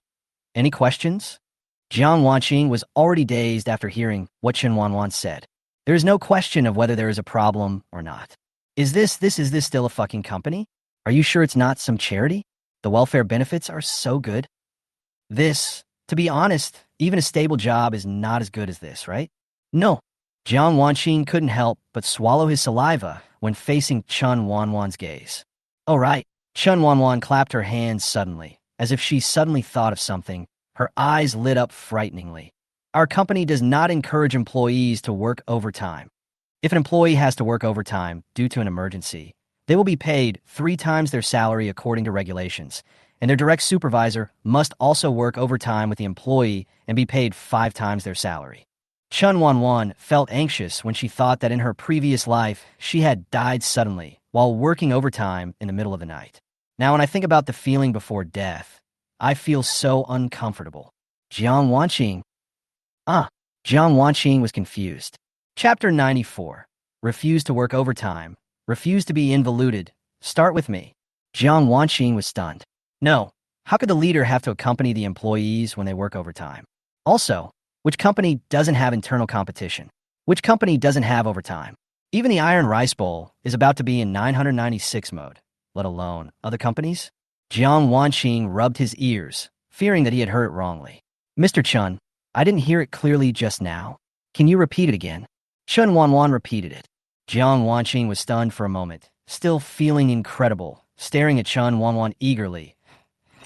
"Any questions?" Jiang Wanqing was already dazed after hearing what Chen Wanwan said. There is no question of whether there is a problem or not. Is this still a fucking company? Are you sure it's not some charity? The welfare benefits are so good. To be honest, even a stable job is not as good as this, right? No. Jiang Wanqing couldn't help but swallow his saliva when facing Chen Wanwan's gaze. Oh right. Chen Wanwan clapped her hands suddenly, as if she suddenly thought of something. Her eyes lit up frighteningly. Our company does not encourage employees to work overtime. If an employee has to work overtime due to an emergency, they will be paid 3 times their salary according to regulations, and their direct supervisor must also work overtime with the employee and be paid 5 times their salary. Chen Wanwan felt anxious when she thought that in her previous life she had died suddenly while working overtime in the middle of the night. Now when I think about the feeling before death, I feel so uncomfortable. Jiang Wanqing. Jiang Wanqing was confused. Chapter 94. Refuse to work overtime. Refuse to be involuted. Start with me. Jiang Wanqing was stunned. No, how could the leader have to accompany the employees when they work overtime? Also, which company doesn't have internal competition? Which company doesn't have overtime? Even the Iron Rice Bowl is about to be in 996 mode, let alone other companies. Jiang Wanqing rubbed his ears, fearing that he had heard it wrongly. Mr. Chun, I didn't hear it clearly just now. Can you repeat it again? Chen Wanwan repeated it. Jiang Wanqing was stunned for a moment, still feeling incredible, staring at Chen Wanwan eagerly.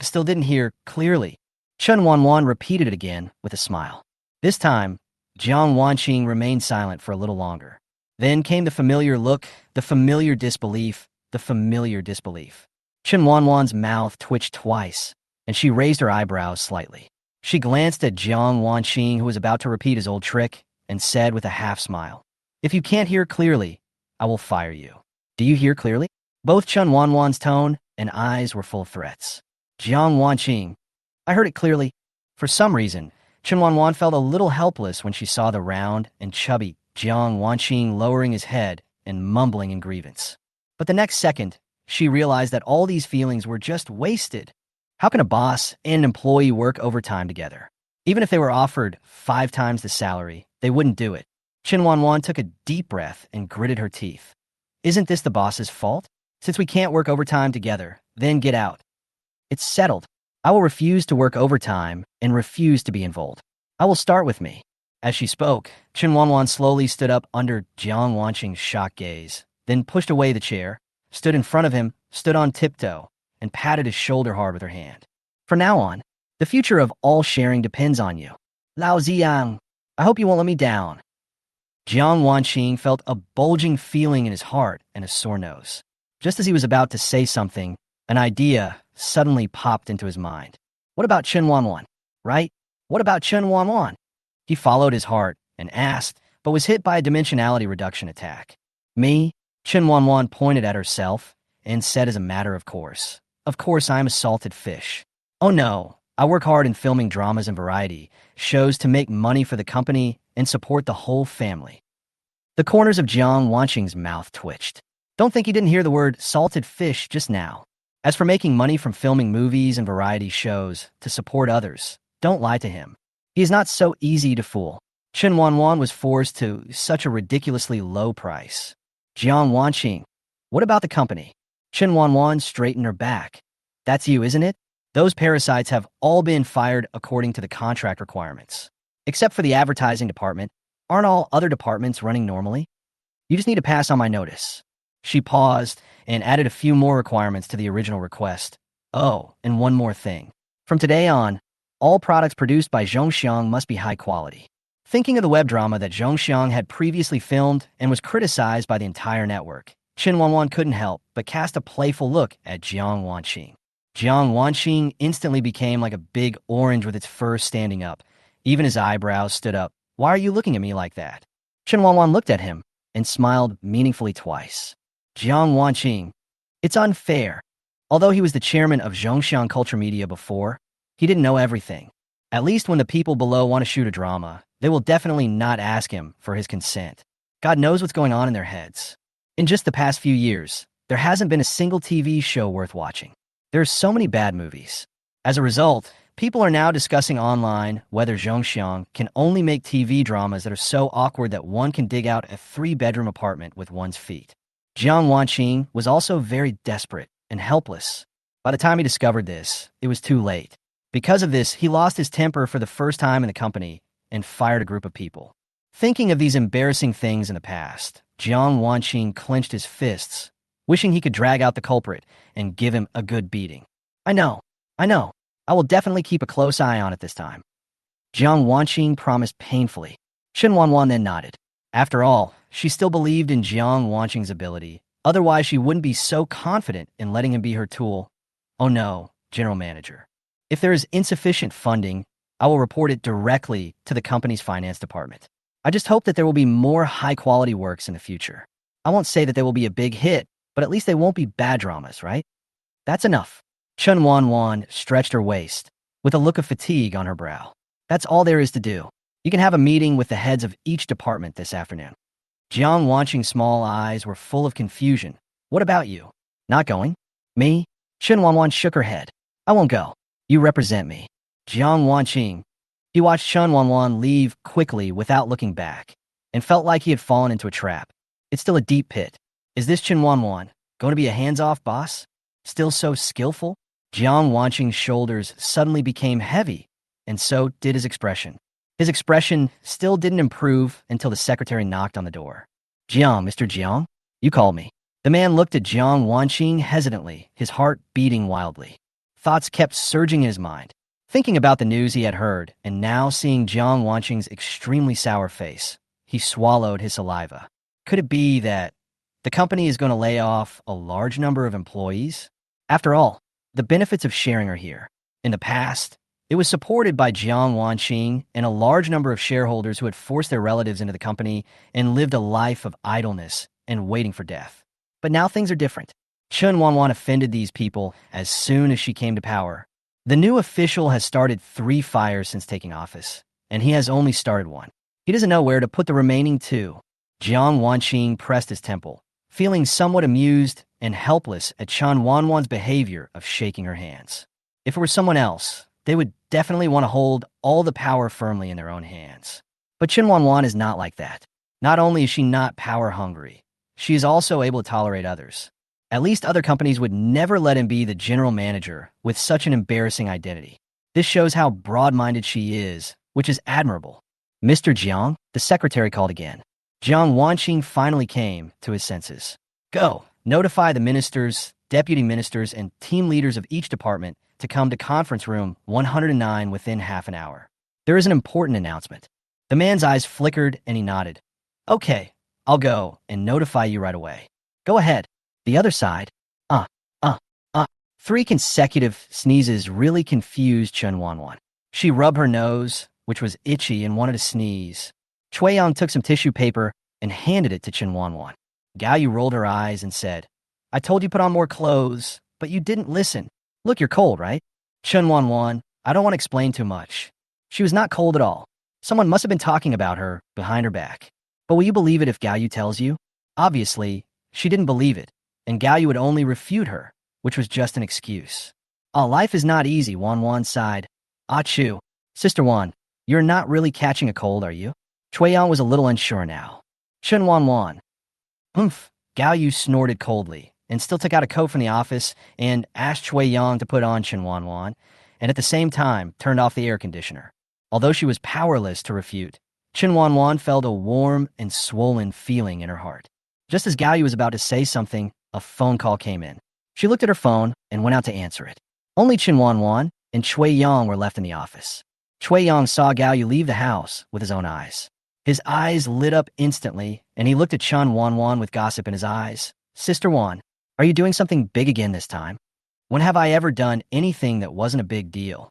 Still didn't hear clearly. Chen Wanwan repeated it again with a smile. This time, Jiang Wanqing remained silent for a little longer. Then came the familiar look, the familiar disbelief, the familiar disbelief. Chen Wanwan's mouth twitched twice, and she raised her eyebrows slightly. She glanced at Jiang Wanqing, who was about to repeat his old trick, and said with a half smile, "If you can't hear clearly, I will fire you." Do you hear clearly? Both Chen Wanwan's tone and eyes were full of threats. Jiang Wanqing. I heard it clearly. For some reason, Chen Wanwan felt a little helpless when she saw the round and chubby Jiang Wanqing lowering his head and mumbling in grievance. But the next second, she realized that all these feelings were just wasted. How can a boss and an employee work overtime together? Even if they were offered 5 times the salary, they wouldn't do it. Chen Wanwan took a deep breath and gritted her teeth. Isn't this the boss's fault? Since we can't work overtime together, then get out. It's settled. I will refuse to work overtime and refuse to be involved. I will start with me. As she spoke, Chen Wanwan slowly stood up under Jiang Wanqing's shocked gaze, then pushed away the chair, stood in front of him, stood on tiptoe, and patted his shoulder hard with her hand. From now on, the future of all sharing depends on you. Lao Ziyang, I hope you won't let me down. Jiang Wanqing felt a bulging feeling in his heart and a sore nose. Just as he was about to say something, an idea suddenly popped into his mind. What about Chen Wanwan, right? What about Chen Wanwan? He followed his heart and asked, but was hit by a dimensionality reduction attack. Me? Chen Wanwan pointed at herself and said as a matter of course, "Of course I'm a salted fish. Oh no, I work hard in filming dramas and variety shows to make money for the company and support the whole family." The corners of Jiang Wanqing's mouth twitched. Don't think he didn't hear the word salted fish just now. As for making money from filming movies and variety shows to support others, don't lie to him. He is not so easy to fool. Chen Wanwan was forced to such a ridiculously low price. Jiang Wanqing, what about the company? Chen Wanwan straightened her back. That's you, isn't it? Those parasites have all been fired according to the contract requirements. Except for the advertising department, aren't all other departments running normally? You just need to pass on my notice. She paused and added a few more requirements to the original request. Oh, and one more thing. From today on, all products produced by Zhongxiang must be high quality. Thinking of the web drama that Zhongxiang had previously filmed and was criticized by the entire network, Chen Wanwan couldn't help but cast a playful look at Jiang Wanqing. Jiang Wanqing instantly became like a big orange with its fur standing up. Even his eyebrows stood up. Why are you looking at me like that? Chen Wanwan looked at him and smiled meaningfully twice. Jiang Wanqing, it's unfair. Although he was the chairman of Zhongxiang Culture Media before, he didn't know everything. At least when the people below want to shoot a drama, they will definitely not ask him for his consent. God knows what's going on in their heads. In just the past few years, there hasn't been a single TV show worth watching. There are so many bad movies. As a result, people are now discussing online whether Zhongxiang can only make TV dramas that are so awkward that one can dig out a 3-bedroom apartment with one's feet. Jiang Wanqing was also very desperate and helpless. By the time he discovered this, it was too late. Because of this, he lost his temper for the first time in the company and fired a group of people. Thinking of these embarrassing things in the past, Jiang Wanqing clenched his fists, wishing he could drag out the culprit and give him a good beating. I know. I will definitely keep a close eye on it this time. Jiang Wanqing promised painfully. Chen Wanwan then nodded. After all, she still believed in Jiang Wanqing's ability. Otherwise, she wouldn't be so confident in letting him be her tool. Oh no, General Manager. If there is insufficient funding, I will report it directly to the company's finance department. I just hope that there will be more high-quality works in the future. I won't say that they will be a big hit, but at least they won't be bad dramas, right? That's enough. Chen Wanwan stretched her waist, with a look of fatigue on her brow. That's all there is to do. You can have a meeting with the heads of each department this afternoon. Jiang Wanqing's small eyes were full of confusion. What about you? Not going? Me? Chen Wanwan shook her head. I won't go. You represent me. Jiang Wanqing. He watched Chen Wanwan leave quickly without looking back, and felt like he had fallen into a trap. It's still a deep pit. Is this Chen Wanwan going to be a hands-off boss? Still so skillful? Jiang Wanqing's shoulders suddenly became heavy, and so did his expression. His expression still didn't improve until the secretary knocked on the door. Jiang, Mr. Jiang? You called me. The man looked at Jiang Wanqing hesitantly, his heart beating wildly. Thoughts kept surging in his mind, thinking about the news he had heard, and now seeing Jiang Wanqing's extremely sour face. He swallowed his saliva. Could it be that the company is going to lay off a large number of employees? After all, the benefits of sharing are here. In the past, it was supported by Jiang Wanqing and a large number of shareholders who had forced their relatives into the company and lived a life of idleness and waiting for death. But now things are different. Chen Wanwan offended these people as soon as she came to power. The new official has started 3 fires since taking office, and he has only started one. He doesn't know where to put the remaining 2. Jiang Wanqing pressed his temple, feeling somewhat amused and helpless at Chen Wanwan's behavior of shaking her hands. If it were someone else, they would definitely want to hold all the power firmly in their own hands. But Chen Wanwan is not like that. Not only is she not power-hungry, she is also able to tolerate others. At least other companies would never let him be the general manager with such an embarrassing identity. This shows how broad-minded she is, which is admirable. Mr. Jiang, the secretary called again. Jiang Wanqing finally came to his senses. Go, notify the ministers, deputy ministers, and team leaders of each department to come to conference room 109 within half an hour. There is an important announcement. The man's eyes flickered and he nodded. Okay, I'll go and notify you right away. Go ahead. The other side. 3 consecutive sneezes really confused Chen Wanwan. She rubbed her nose, which was itchy, and wanted to sneeze. Cui Yang took some tissue paper and handed it to Chen Wanwan. Gao Yu rolled her eyes and said, I told you put on more clothes, but you didn't listen. Look, you're cold, right? Chen Wanwan, I don't want to explain too much. She was not cold at all. Someone must have been talking about her behind her back. But will you believe it if Gao Yu tells you? Obviously, she didn't believe it, and Gao Yu would only refute her, which was just an excuse. Life is not easy, Wanwan sighed. Chu, Sister Wan, you're not really catching a cold, are you? Cui Yang was a little unsure now. Chen Wanwan. Humph. Gao Yu snorted coldly, and still took out a coat from the office and asked Cui Yang to put on Chen Wanwan, and at the same time turned off the air conditioner. Although she was powerless to refute, Chen Wanwan felt a warm and swollen feeling in her heart. Just as Gao Yu was about to say something, a phone call came in. She looked at her phone and went out to answer it. Only Chen Wanwan and Cui Yang were left in the office. Cui Yang saw Gao Yu leave the house with his own eyes. His eyes lit up instantly, and he looked at Chen Wanwan with gossip in his eyes. Sister Wan, are you doing something big again this time? When have I ever done anything that wasn't a big deal?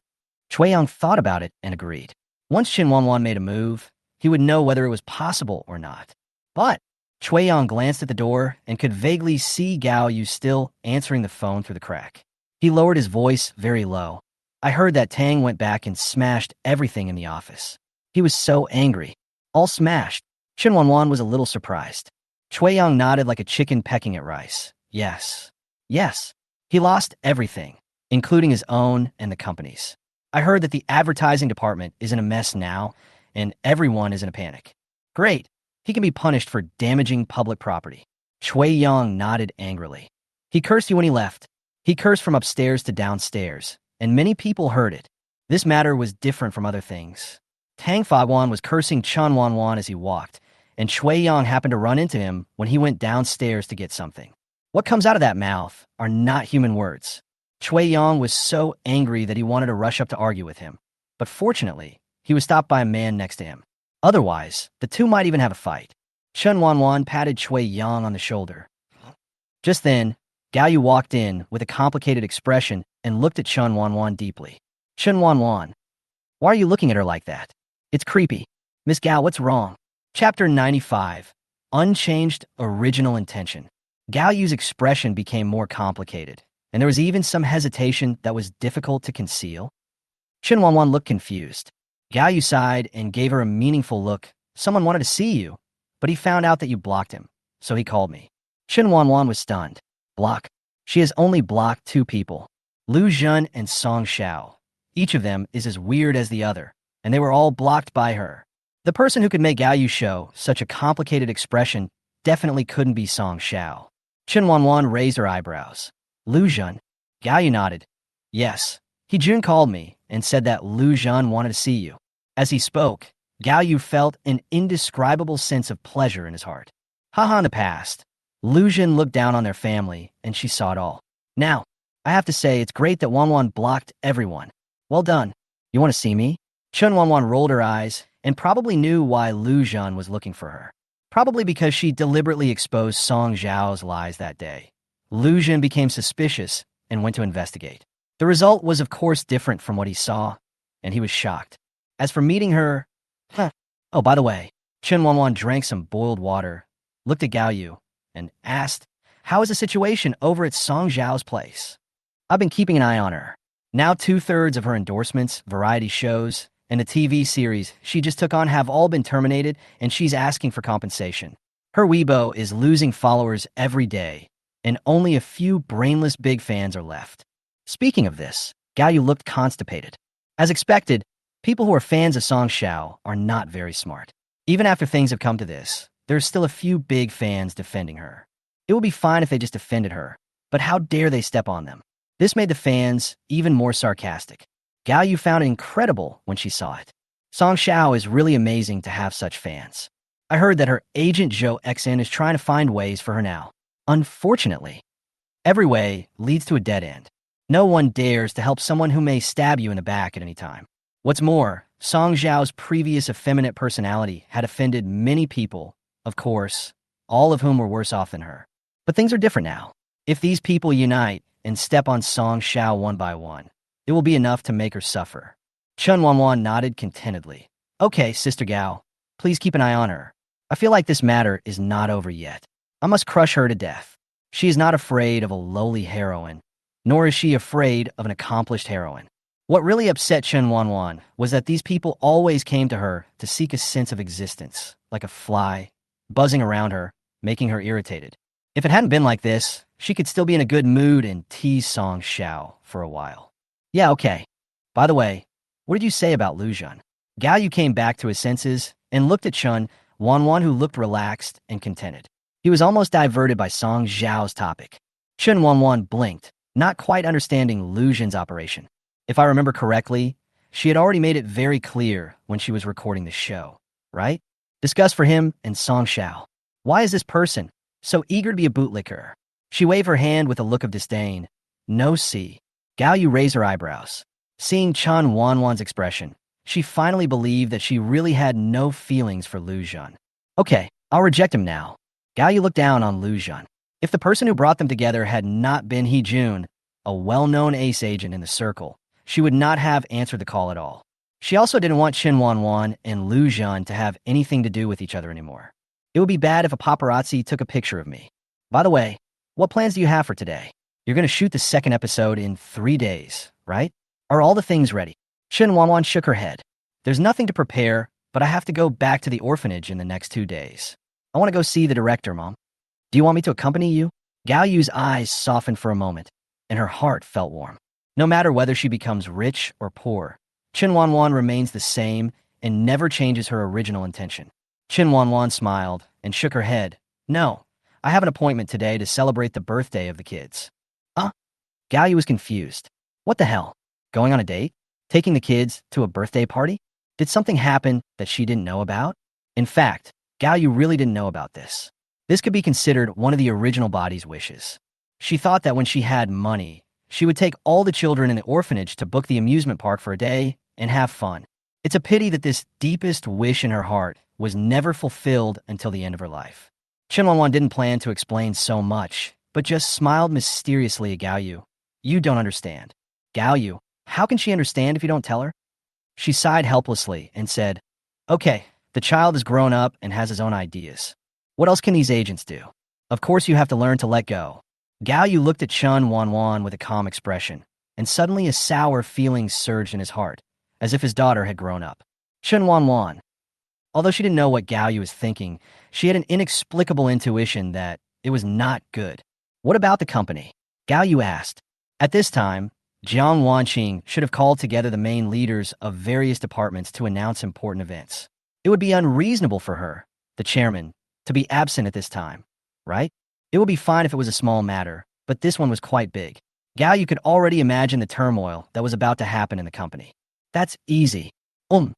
Cui Yang thought about it and agreed. Once Chen Wanwan made a move, he would know whether it was possible or not. But Cui Yang glanced at the door and could vaguely see Gao Yu still answering the phone through the crack. He lowered his voice very low. I heard that Tang went back and smashed everything in the office. He was so angry. All smashed. Chen Wanwan was a little surprised. Cui Yang nodded like a chicken pecking at rice. Yes. Yes. He lost everything, including his own and the company's. I heard that the advertising department is in a mess now, and everyone is in a panic. Great. He can be punished for damaging public property. Cui Yang nodded angrily. He cursed you when he left. He cursed from upstairs to downstairs, and many people heard it. This matter was different from other things. Tang Faguan was cursing Chen Wanwan as he walked, and Cui Yang happened to run into him when he went downstairs to get something. What comes out of that mouth are not human words. Cui Yang was so angry that he wanted to rush up to argue with him, but fortunately, he was stopped by a man next to him. Otherwise, the two might even have a fight. Chen Wanwan patted Cui Yang on the shoulder. Just then, Gao Yu walked in with a complicated expression and looked at Chen Wanwan deeply. Chen Wanwan, why are you looking at her like that? It's creepy. Miss Gao, what's wrong? Chapter 95. Unchanged Original Intention. Gao Yu's expression became more complicated, and there was even some hesitation that was difficult to conceal. Chen Wanwan looked confused. Gao Yu sighed and gave her a meaningful look. Someone wanted to see you, but he found out that you blocked him, so he called me. Chen Wanwan was stunned. Block? She has only blocked 2 people, Lu Zhen and Song Xiao. Each of them is as weird as the other, and they were all blocked by her. The person who could make Gao Yu show such a complicated expression definitely couldn't be Song Xiao. Chen Wanwan raised her eyebrows. Lu Zhen? Gao Yu nodded. Yes. He Jun called me and said that Lu Zhen wanted to see you. As he spoke, Gao Yu felt an indescribable sense of pleasure in his heart. Haha, in the past, Lu Zhen looked down on their family and she saw it all. Now, I have to say it's great that Wanwan blocked everyone. Well done. You want to see me? Chen Wanwan rolled her eyes and probably knew why Lu Zhen was looking for her. Probably because she deliberately exposed Song Zhao's lies that day. Lu Zhen became suspicious and went to investigate. The result was of course different from what he saw, and he was shocked. As for meeting her, oh, by the way, Chen Wanwan drank some boiled water, looked at Gao Yu, and asked, how is the situation over at Song Zhao's place? I've been keeping an eye on her. Now 2/3 of her endorsements, variety shows, and the TV series she just took on have all been terminated, and she's asking for compensation. Her Weibo is losing followers every day, and only a few brainless big fans are left. Speaking of this, Gao Yu looked constipated. As expected, people who are fans of Song Xiao are not very smart. Even after things have come to this, there's still a few big fans defending her. It would be fine if they just defended her, but how dare they step on them? This made the fans even more sarcastic. Gao Yu found it incredible when she saw it. Song Xiao is really amazing to have such fans. I heard that her agent Zhou XN is trying to find ways for her now. Unfortunately, every way leads to a dead end. No one dares to help someone who may stab you in the back at any time. What's more, Song Zhao's previous effeminate personality had offended many people, of course, all of whom were worse off than her. But things are different now. If these people unite and step on Song Xiao one by one, it will be enough to make her suffer. Chen Wanwan nodded contentedly. Okay, Sister Gao, please keep an eye on her. I feel like this matter is not over yet. I must crush her to death. She is not afraid of a lowly heroine, nor is she afraid of an accomplished heroine. What really upset Chen Wanwan was that these people always came to her to seek a sense of existence, like a fly, buzzing around her, making her irritated. If it hadn't been like this, she could still be in a good mood and tease Song Xiao for a while. Yeah, okay. By the way, what did you say about Lu Zhen? Gao Yu came back to his senses and looked at Chen Wanwan, who looked relaxed and contented. He was almost diverted by Song Zhao's topic. Chen Wanwan blinked, not quite understanding Lu Zhen's operation. If I remember correctly, she had already made it very clear when she was recording the show, right? Discuss for him and Song Xiao. Why is this person so eager to be a bootlicker? She waved her hand with a look of disdain. No, see. Gao Yu raised her eyebrows. Seeing Chen Wanwan's expression, she finally believed that she really had no feelings for Lu Zhen. Okay, I'll reject him now. Gao Yu looked down on Lu Zhen. If the person who brought them together had not been He Jun, a well-known ace agent in the circle, she would not have answered the call at all. She also didn't want Chen Wanwan and Lu Zhen to have anything to do with each other anymore. It would be bad if a paparazzi took a picture of me. By the way, what plans do you have for today? You're going to shoot the second episode in 3 days, right? Are all the things ready? Chen Wanwan shook her head. There's nothing to prepare, but I have to go back to the orphanage in the next 2 days. I want to go see the director, Mom. Do you want me to accompany you? Gao Yu's eyes softened for a moment, and her heart felt warm. No matter whether she becomes rich or poor, Chen Wanwan remains the same and never changes her original intention. Chen Wanwan smiled and shook her head. No, I have an appointment today to celebrate the birthday of the kids. Gao Yu was confused. What the hell? Going on a date? Taking the kids to a birthday party? Did something happen that she didn't know about? In fact, Gao Yu really didn't know about this. This could be considered one of the original body's wishes. She thought that when she had money, she would take all the children in the orphanage to book the amusement park for a day and have fun. It's a pity that this deepest wish in her heart was never fulfilled until the end of her life. Chen Wanwan didn't plan to explain so much, but just smiled mysteriously at Gao Yu. You don't understand. Gao Yu, how can she understand if you don't tell her? She sighed helplessly and said, Okay, The child is grown up and has his own ideas. What else can these agents do? Of course you have to learn to let go. Gao Yu looked at Chen Wanwan with a calm expression, and suddenly a sour feeling surged in his heart, as if his daughter had grown up. Chen Wanwan. Although she didn't know what Gao Yu was thinking, she had an inexplicable intuition that it was not good. What about the company? Gao Yu asked. At this time, Jiang Wanqing should have called together the main leaders of various departments to announce important events. It would be unreasonable for her, the chairman, to be absent at this time, right? It would be fine if it was a small matter, but this one was quite big. Gao Yu could already imagine the turmoil that was about to happen in the company. That's easy. Chen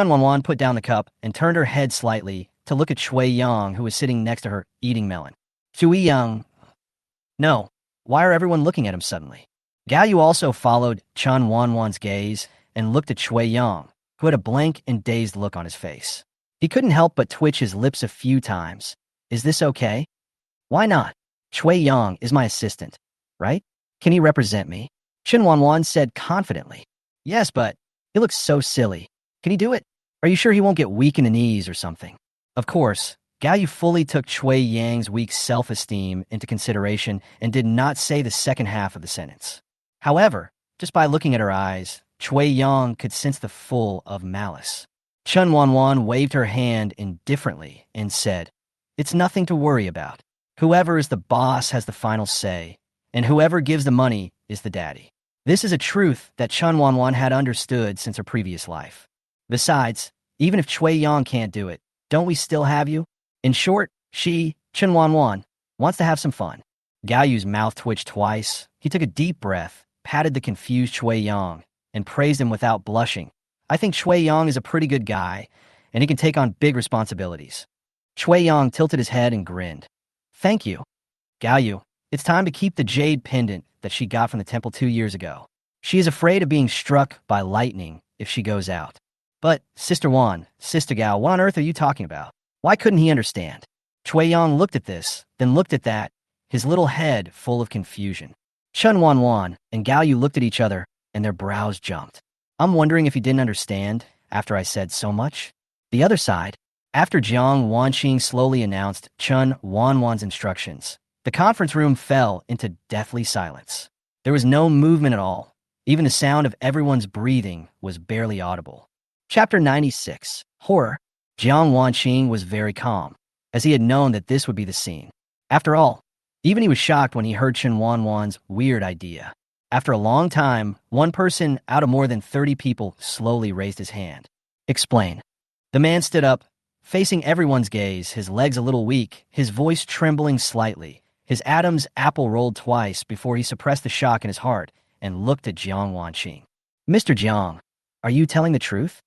Wanwan put down the cup and turned her head slightly to look at Shui Yang, who was sitting next to her, eating melon. Shui Yang. No. Why are everyone looking at him suddenly? Gao Yu also followed Chen Wanwan's gaze and looked at Shui Yang, who had a blank and dazed look on his face. He couldn't help but twitch his lips a few times. Is this okay? Why not? Shui Yang is my assistant, right? Can he represent me? Chen Wanwan said confidently. Yes, but he looks so silly. Can he do it? Are you sure he won't get weak in the knees or something? Of course, Gao Yu fully took Shui Yang's weak self-esteem into consideration and did not say the second half of the sentence. However, just by looking at her eyes, Shui Yang could sense the full of malice. Chen Wanwan waved her hand indifferently and said, It's nothing to worry about. Whoever is the boss has the final say, and whoever gives the money is the daddy. This is a truth that Chen Wanwan had understood since her previous life. Besides, even if Shui Yang can't do it, don't we still have you? In short, she, Chen Wanwan, wants to have some fun. Gao Yu's mouth twitched twice. He took a deep breath, patted the confused Shui Yang, and praised him without blushing. I think Shui Yang is a pretty good guy, and he can take on big responsibilities. Shui Yang tilted his head and grinned. Thank you. Gao Yu, it's time to keep the jade pendant that she got from the temple 2 years ago. She is afraid of being struck by lightning if she goes out. But, Sister Wan, Sister Gao, what on earth are you talking about? Why couldn't he understand? Shui Yang looked at this, then looked at that, his little head full of confusion. Chen Wanwan and Gao Yu looked at each other, and their brows jumped. I'm wondering if he didn't understand after I said so much. The other side, after Jiang Wanqing slowly announced Chen Wanwan's instructions, the conference room fell into deathly silence. There was no movement at all. Even the sound of everyone's breathing was barely audible. Chapter 96, Horror. Jiang Wanqing was very calm, as he had known that this would be the scene. After all, even he was shocked when he heard Chen Wanwan's weird idea. After a long time, one person out of more than 30 people slowly raised his hand. Explain. The man stood up, facing everyone's gaze, his legs a little weak, his voice trembling slightly. His Adam's apple rolled twice before he suppressed the shock in his heart and looked at Jiang Wanqing. Mr. Jiang, are you telling the truth?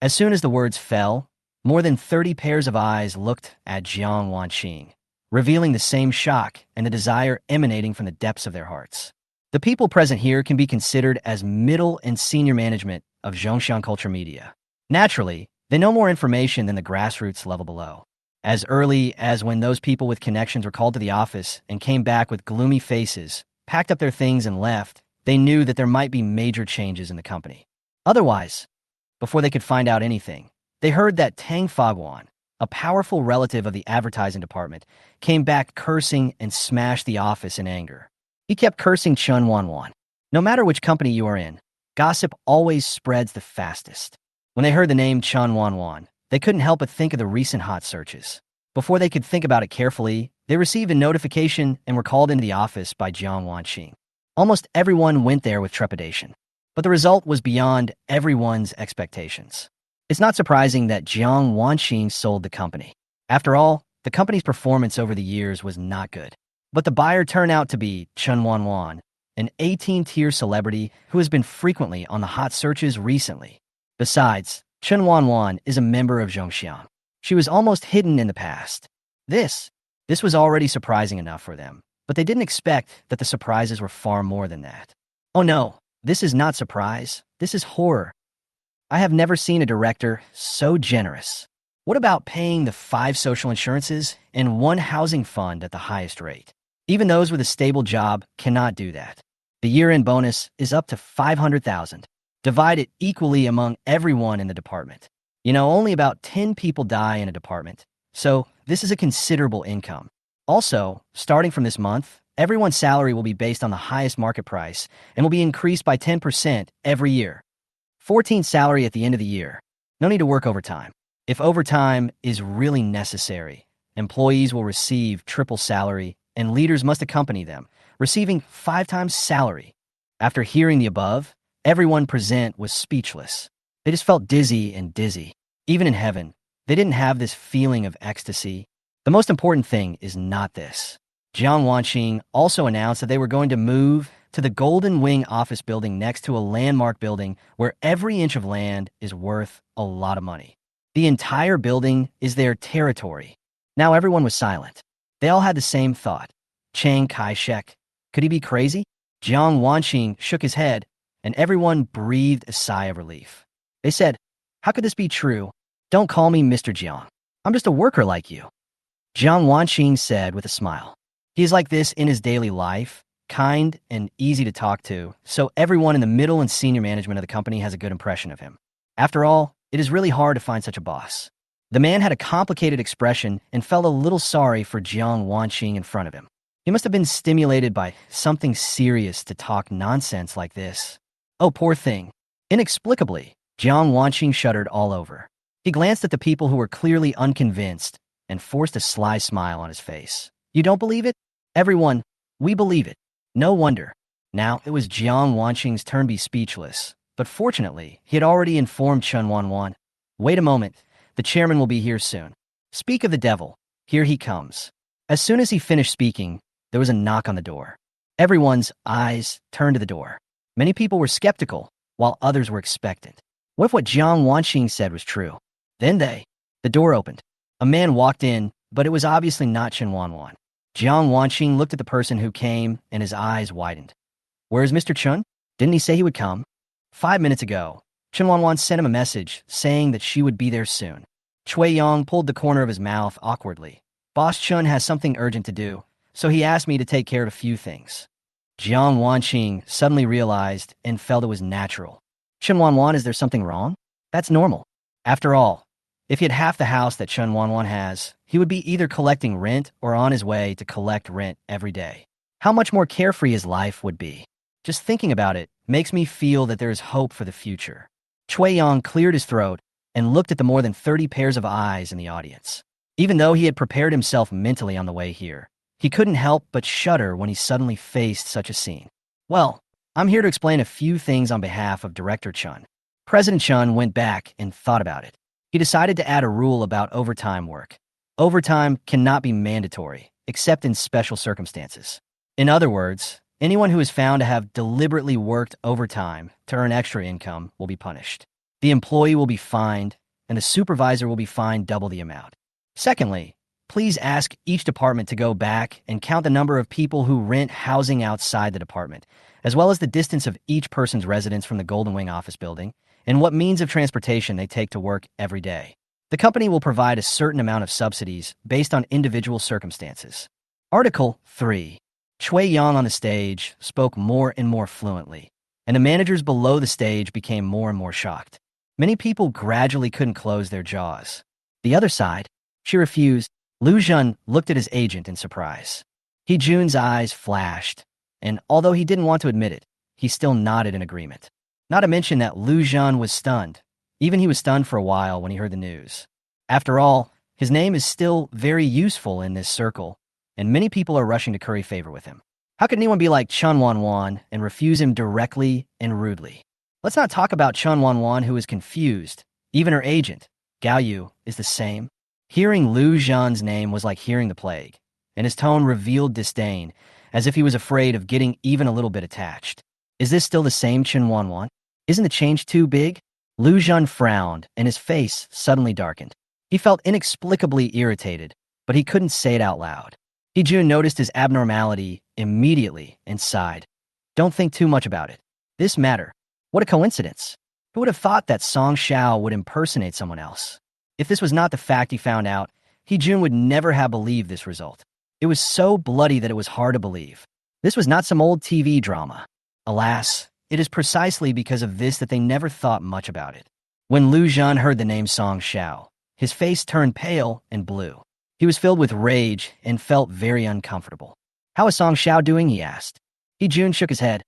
As soon as the words fell, more than 30 pairs of eyes looked at Jiang Wanqing, revealing the same shock and the desire emanating from the depths of their hearts. The people present here can be considered as middle and senior management of Zhongshan culture media. Naturally, they know more information than the grassroots level below. As early as when those people with connections were called to the office and came back with gloomy faces, packed up their things and left, they knew that there might be major changes in the company. Otherwise, before they could find out anything, they heard that Tang Faguan, a powerful relative of the advertising department, came back cursing and smashed the office in anger. He kept cursing Chen Wanwan. No matter which company you are in, gossip always spreads the fastest. When they heard the name Chen Wanwan, they couldn't help but think of the recent hot searches. Before they could think about it carefully, they received a notification and were called into the office by Jiang Wanqing. Almost everyone went there with trepidation, but the result was beyond everyone's expectations. It's not surprising that Jiang Wanqing sold the company. After all, the company's performance over the years was not good. But the buyer turned out to be Chen Wanwan, an 18-tier celebrity who has been frequently on the hot searches recently. Besides, Chen Wanwan is a member of Zhongshan. She was almost hidden in the past. This was already surprising enough for them, but they didn't expect that the surprises were far more than that. Oh no, this is not surprise. This is horror. I have never seen a director so generous. What about paying the 5 social insurances and 1 housing fund at the highest rate? Even those with a stable job cannot do that. The year-end bonus is up to 500,000. Divide it equally among everyone in the department. Only about 10 people die in a department. So this is a considerable income. Also, starting from this month, everyone's salary will be based on the highest market price and will be increased by 10% every year. 14 salary at the end of the year. No need to work overtime. If overtime is really necessary, employees will receive triple salary and leaders must accompany them, receiving 5 times salary. After hearing the above, everyone present was speechless. They just felt dizzy and dizzy. Even in heaven, they didn't have this feeling of ecstasy. The most important thing is not this. Jiang Wanqing also announced that they were going to move to the Golden Wing office building next to a landmark building where every inch of land is worth a lot of money. The entire building is their territory. Now everyone was silent. They all had the same thought. Chiang Kai-shek. Could he be crazy? Jiang Wanqing shook his head, and everyone breathed a sigh of relief. They said, "How could this be true? Don't call me Mr. Jiang. I'm just a worker like you." Jiang Wanqing said with a smile. He is like this in his daily life, kind and easy to talk to, so everyone in the middle and senior management of the company has a good impression of him. After all, it is really hard to find such a boss. The man had a complicated expression and felt a little sorry for Jiang Wanqing in front of him. He must have been stimulated by something serious to talk nonsense like this. Oh, poor thing. Inexplicably, Jiang Wanqing shuddered all over. He glanced at the people who were clearly unconvinced and forced a sly smile on his face. You don't believe it? Everyone, we believe it. No wonder. Now it was Jiang Wanqing's turn to be speechless, but fortunately, he had already informed Chen Wanwan. Wait a moment, the chairman will be here soon. Speak of the devil, here he comes. As soon as he finished speaking, there was a knock on the door. Everyone's eyes turned to the door. Many people were skeptical, while others were expectant. What if what Jiang Wanqing said was true? Then the door opened. A man walked in, but it was obviously not Chen Wanwan. Jiang Wanqing looked at the person who came, and his eyes widened. Where is Mr. Chen? Didn't he say he would come? 5 minutes ago, Chen Wanwan sent him a message saying that she would be there soon. Chui Yang pulled the corner of his mouth awkwardly. Boss Chen has something urgent to do, so he asked me to take care of a few things. Jiang Wanqing suddenly realized and felt it was natural. Chen Wanwan, is there something wrong? That's normal. After all, if he had half the house that Chen Wanwan has, he would be either collecting rent or on his way to collect rent every day. How much more carefree his life would be. Just thinking about it makes me feel that there is hope for the future. Chui Yang cleared his throat and looked at the more than 30 pairs of eyes in the audience. Even though he had prepared himself mentally on the way here, he couldn't help but shudder when he suddenly faced such a scene. Well, I'm here to explain a few things on behalf of Director Chen. President Chen went back and thought about it. He decided to add a rule about overtime work. Overtime cannot be mandatory, except in special circumstances. In other words, anyone who is found to have deliberately worked overtime to earn extra income will be punished. The employee will be fined, and the supervisor will be fined double the amount. Secondly, please ask each department to go back and count the number of people who rent housing outside the department, as well as the distance of each person's residence from the Golden Wing office building, and what means of transportation they take to work every day. The company will provide a certain amount of subsidies based on individual circumstances. Article 3. Chui Yang on the stage spoke more and more fluently, and the managers below the stage became more and more shocked. Many people gradually couldn't close their jaws. The other side, she refused. Lu Zhen looked at his agent in surprise. He Jun's eyes flashed, and although he didn't want to admit it, he still nodded in agreement. Not to mention that Lu Zhen was stunned. Even he was stunned for a while when he heard the news. After all, his name is still very useful in this circle, and many people are rushing to curry favor with him. How could anyone be like Chen Wanwan and refuse him directly and rudely? Let's not talk about Chen Wanwan, who is confused. Even her agent, Gao Yu, is the same. Hearing Lu Zhen's name was like hearing the plague, and his tone revealed disdain, as if he was afraid of getting even a little bit attached. Is this still the same Chen Wanwan? Isn't the change too big? Lu Zhen frowned, and his face suddenly darkened. He felt inexplicably irritated, but he couldn't say it out loud. Jun noticed his abnormality immediately and sighed. Don't think too much about it. This matter. What a coincidence. Who would have thought that Song Xiao would impersonate someone else? If this was not the fact he found out, Jun would never have believed this result. It was so bloody that it was hard to believe. This was not some old TV drama. Alas, it is precisely because of this that they never thought much about it. When Lu Zhan heard the name Song Xiao, his face turned pale and blue. He was filled with rage and felt very uncomfortable. "How is Song Xiao doing?" he asked. Jun shook his head.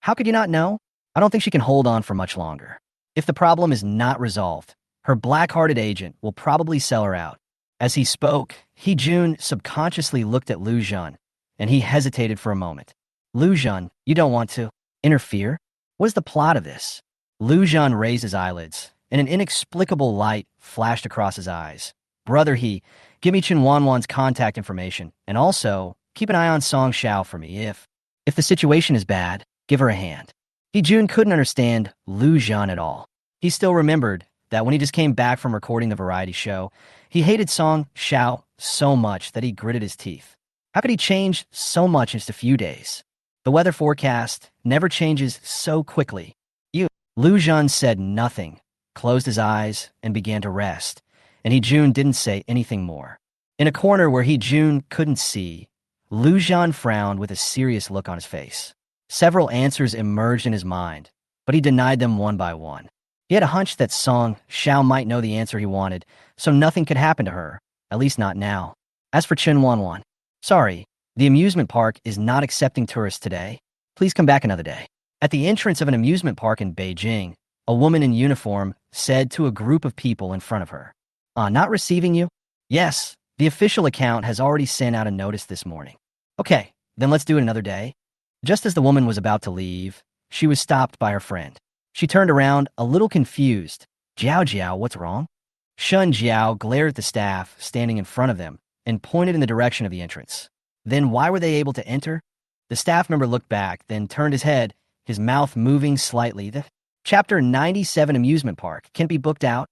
"How could you not know? I don't think she can hold on for much longer. If the problem is not resolved, her black-hearted agent will probably sell her out." As he spoke, Jun subconsciously looked at Lu Zhan, and he hesitated for a moment. "Lu Zhan, you don't want to interfere? What is the plot of this?" Lu Zhan raised his eyelids, and an inexplicable light flashed across his eyes. "Brother, give me Chen Wanwan's contact information, and also keep an eye on Song Xiao for me. If the situation is bad, give her a hand." Jun couldn't understand Lu Zhan at all. He still remembered that when he just came back from recording the variety show, he hated Song Xiao so much that he gritted his teeth. How could he change so much in just a few days? The weather forecast never changes so quickly. Lu Zhan said nothing, closed his eyes, and began to rest, and Jun didn't say anything more. In a corner where Jun couldn't see, Lu Zhan frowned with a serious look on his face. Several answers emerged in his mind, but he denied them one by one. He had a hunch that Song Xiao might know the answer he wanted, so nothing could happen to her, at least not now. As for Chen Wanwan, "Sorry, the amusement park is not accepting tourists today. Please come back another day." At the entrance of an amusement park in Beijing, a woman in uniform said to a group of people in front of her, "Not receiving you?" "Yes, the official account has already sent out a notice this morning." "Okay, then let's do it another day." Just as the woman was about to leave, she was stopped by her friend. She turned around, a little confused. Jiao, what's wrong?" Shun Jiao glared at the staff standing in front of them and pointed in the direction of the entrance. "Then why were they able to enter?" The staff member looked back, then turned his head, his mouth moving slightly. "The Chapter 97 amusement park can be booked out."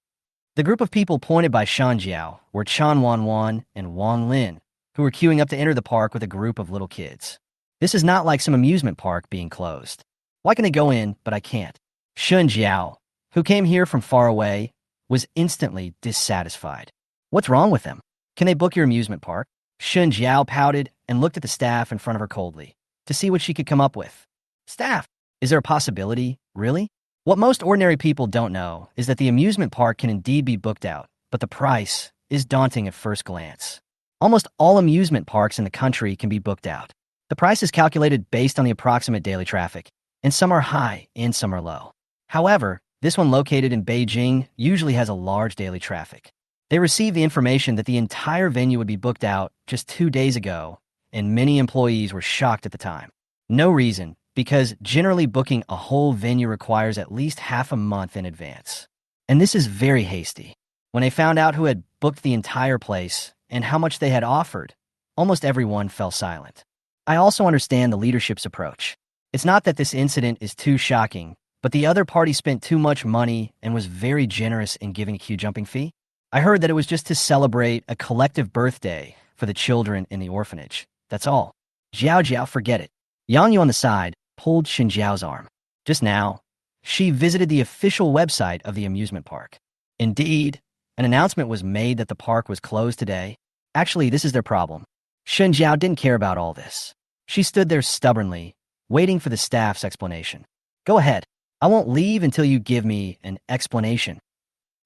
The group of people pointed by Shan Jiao were Chen Wanwan and Wang Lin, who were queuing up to enter the park with a group of little kids. "This is not like some amusement park being closed. Why can they go in, but I can't?" Shun Jiao, who came here from far away, was instantly dissatisfied. "What's wrong with them? Can they book your amusement park?" Shun Jiao pouted and looked at the staff in front of her coldly, to see what she could come up with. "Staff, is there a possibility, really?" What most ordinary people don't know is that the amusement park can indeed be booked out, but the price is daunting at first glance. Almost all amusement parks in the country can be booked out. The price is calculated based on the approximate daily traffic, and some are high and some are low. However, this one located in Beijing usually has a large daily traffic. They received the information that the entire venue would be booked out just 2 days ago, and many employees were shocked at the time. No reason, because generally booking a whole venue requires at least half a month in advance. And this is very hasty. When they found out who had booked the entire place and how much they had offered, almost everyone fell silent. I also understand the leadership's approach. It's not that this incident is too shocking, but the other party spent too much money and was very generous in giving a queue jumping fee. I heard that it was just to celebrate a collective birthday for the children in the orphanage. That's all. Jiao, forget it. Yang Yu on the side pulled Xin Jiao's arm. Just now, she visited the official website of the amusement park. Indeed, an announcement was made that the park was closed today. Actually, this is their problem. Xin Jiao didn't care about all this. She stood there stubbornly, waiting for the staff's explanation. "Go ahead. I won't leave until you give me an explanation."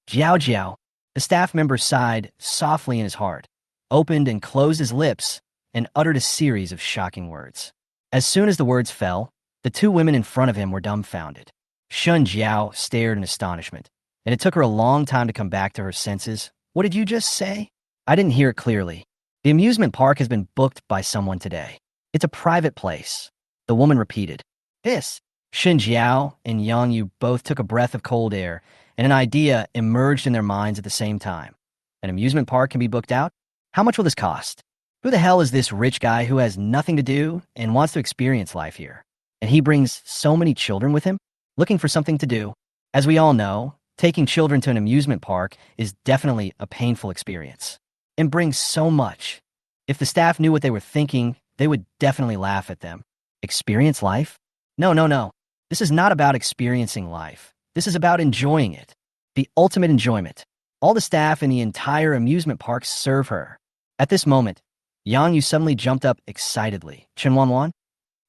Jiao, the staff member sighed softly in his heart, opened and closed his lips, and uttered a series of shocking words. As soon as the words fell, the two women in front of him were dumbfounded. Shun Jiao stared in astonishment, and it took her a long time to come back to her senses. "What did you just say?" "I didn't hear it clearly. The amusement park has been booked by someone today. It's a private place," the woman repeated. "This." Xin Jiao and Yang Yu both took a breath of cold air, and an idea emerged in their minds at the same time. An amusement park can be booked out? How much will this cost? Who the hell is this rich guy who has nothing to do and wants to experience life here? And he brings so many children with him, looking for something to do. As we all know, taking children to an amusement park is definitely a painful experience and brings so much. If the staff knew what they were thinking, they would definitely laugh at them. Experience life? No. This is not about experiencing life. This is about enjoying it. The ultimate enjoyment. All the staff in the entire amusement park serve her. At this moment, Yang Yu suddenly jumped up excitedly. "Chen Wanwan?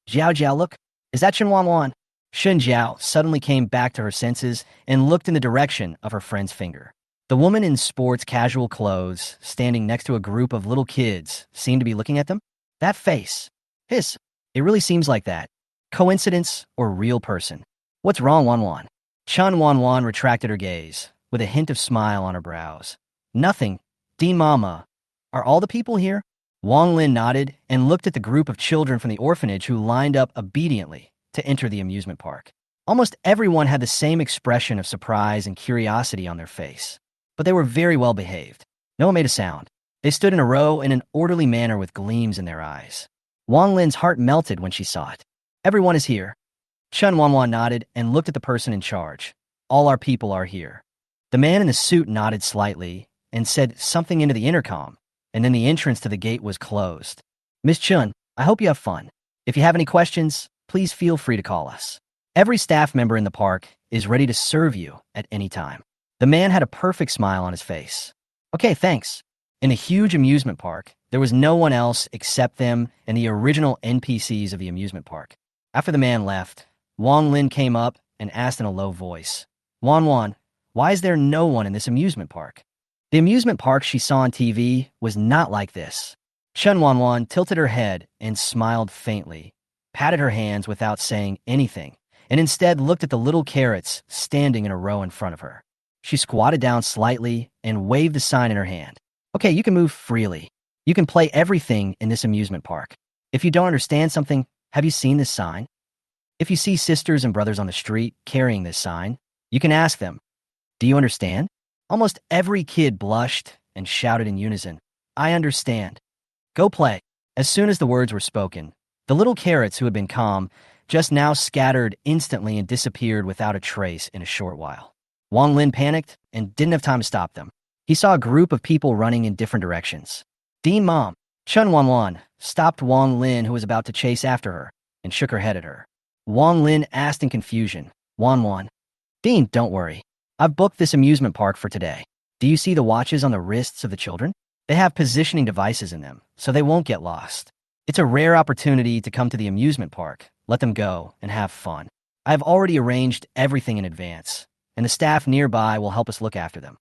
Jiao, look. Is that Chen Wanwan?" Shen Jiao suddenly came back to her senses and looked in the direction of her friend's finger. The woman in sports casual clothes, standing next to a group of little kids, seemed to be looking at them. That face. His. It really seems like that. Coincidence or real person? What's wrong, Wanwan? Chen Wanwan retracted her gaze, with a hint of smile on her brows. Nothing. Dean Mama. Are all the people here? Wang Lin nodded and looked at the group of children from the orphanage who lined up obediently to enter the amusement park. Almost everyone had the same expression of surprise and curiosity on their face, but they were very well behaved. No one made a sound. They stood in a row in an orderly manner with gleams in their eyes. Wang Lin's heart melted when she saw it. Everyone is here. Chen Wanwan nodded and looked at the person in charge. All our people are here. The man in the suit nodded slightly and said something into the intercom, and then the entrance to the gate was closed. Miss Chun, I hope you have fun. If you have any questions, please feel free to call us. Every staff member in the park is ready to serve you at any time. The man had a perfect smile on his face. Okay, thanks. In a huge amusement park, there was no one else except them and the original NPCs of the amusement park. After the man left, Wang Lin came up and asked in a low voice, Wanwan, why is there no one in this amusement park? The amusement park she saw on TV was not like this. Chen Wanwan tilted her head and smiled faintly, patted her hands without saying anything, and instead looked at the little carrots standing in a row in front of her. She squatted down slightly and waved the sign in her hand. Okay, you can move freely. You can play everything in this amusement park. If you don't understand something, have you seen this sign? If you see sisters and brothers on the street carrying this sign, you can ask them, do you understand? Almost every kid blushed and shouted in unison, I understand. Go play. As soon as the words were spoken, the little carrots who had been calm just now scattered instantly and disappeared without a trace in a short while. Wang Lin panicked and didn't have time to stop them. He saw a group of people running in different directions. Dean Mom, Chen Wanwan, stopped Wang Lin, who was about to chase after her, and shook her head at her. Wang Lin asked in confusion, Wanwan. Dean, don't worry. I've booked this amusement park for today. Do you see the watches on the wrists of the children? They have positioning devices in them, so they won't get lost. It's a rare opportunity to come to the amusement park, let them go, and have fun. I have already arranged everything in advance, and the staff nearby will help us look after them.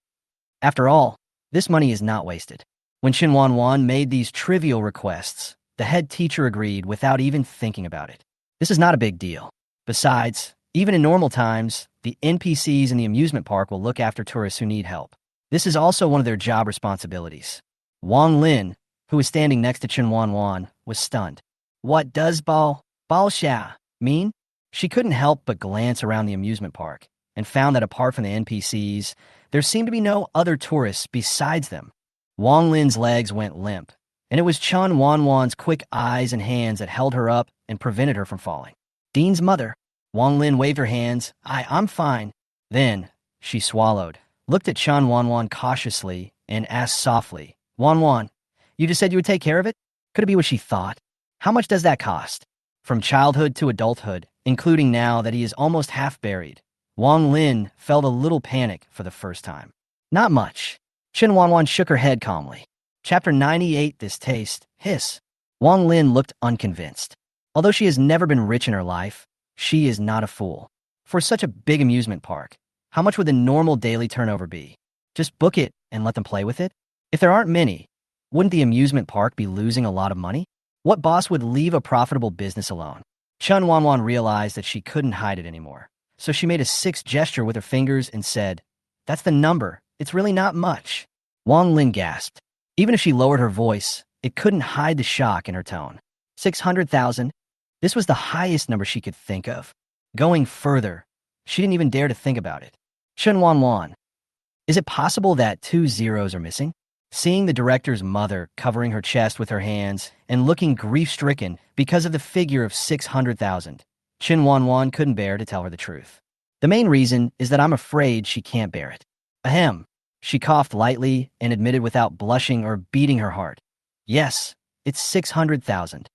After all, this money is not wasted. When Chen Wanwan made these trivial requests, the head teacher agreed without even thinking about it. This is not a big deal. Besides, even in normal times, the NPCs in the amusement park will look after tourists who need help. This is also one of their job responsibilities. Wang Lin, who was standing next to Chen Wanwan, was stunned. What does Bao Xia mean? She couldn't help but glance around the amusement park and found that apart from the NPCs, there seemed to be no other tourists besides them. Wang Lin's legs went limp, and it was Chen Wanwan's quick eyes and hands that held her up and prevented her from falling. Dean's mother. Wang Lin waved her hands. I'm fine. Then, she swallowed, looked at Chen Wanwan cautiously, and asked softly, Wanwan, you just said you would take care of it? Could it be what she thought? How much does that cost? From childhood to adulthood, including now that he is almost half buried, Wang Lin felt a little panic for the first time. Not much. Chen Wanwan shook her head calmly. Chapter 98, This Taste, Hiss. Wang Lin looked unconvinced. Although she has never been rich in her life, she is not a fool. For such a big amusement park, how much would the normal daily turnover be? Just book it and let them play with it? If there aren't many, wouldn't the amusement park be losing a lot of money? What boss would leave a profitable business alone? Chen Wanwan realized that she couldn't hide it anymore. So she made a 6 gesture with her fingers and said, That's the number. It's really not much. Wang Lin gasped. Even if she lowered her voice, it couldn't hide the shock in her tone. 600,000? This was the highest number she could think of. Going further, she didn't even dare to think about it. Chen Wanwan. Is it possible that 2 zeros are missing? Seeing the director's mother covering her chest with her hands and looking grief-stricken because of the figure of 600,000, Chen Wanwan couldn't bear to tell her the truth. The main reason is that I'm afraid she can't bear it. Ahem. She coughed lightly and admitted without blushing or beating her heart. Yes, it's 600,000.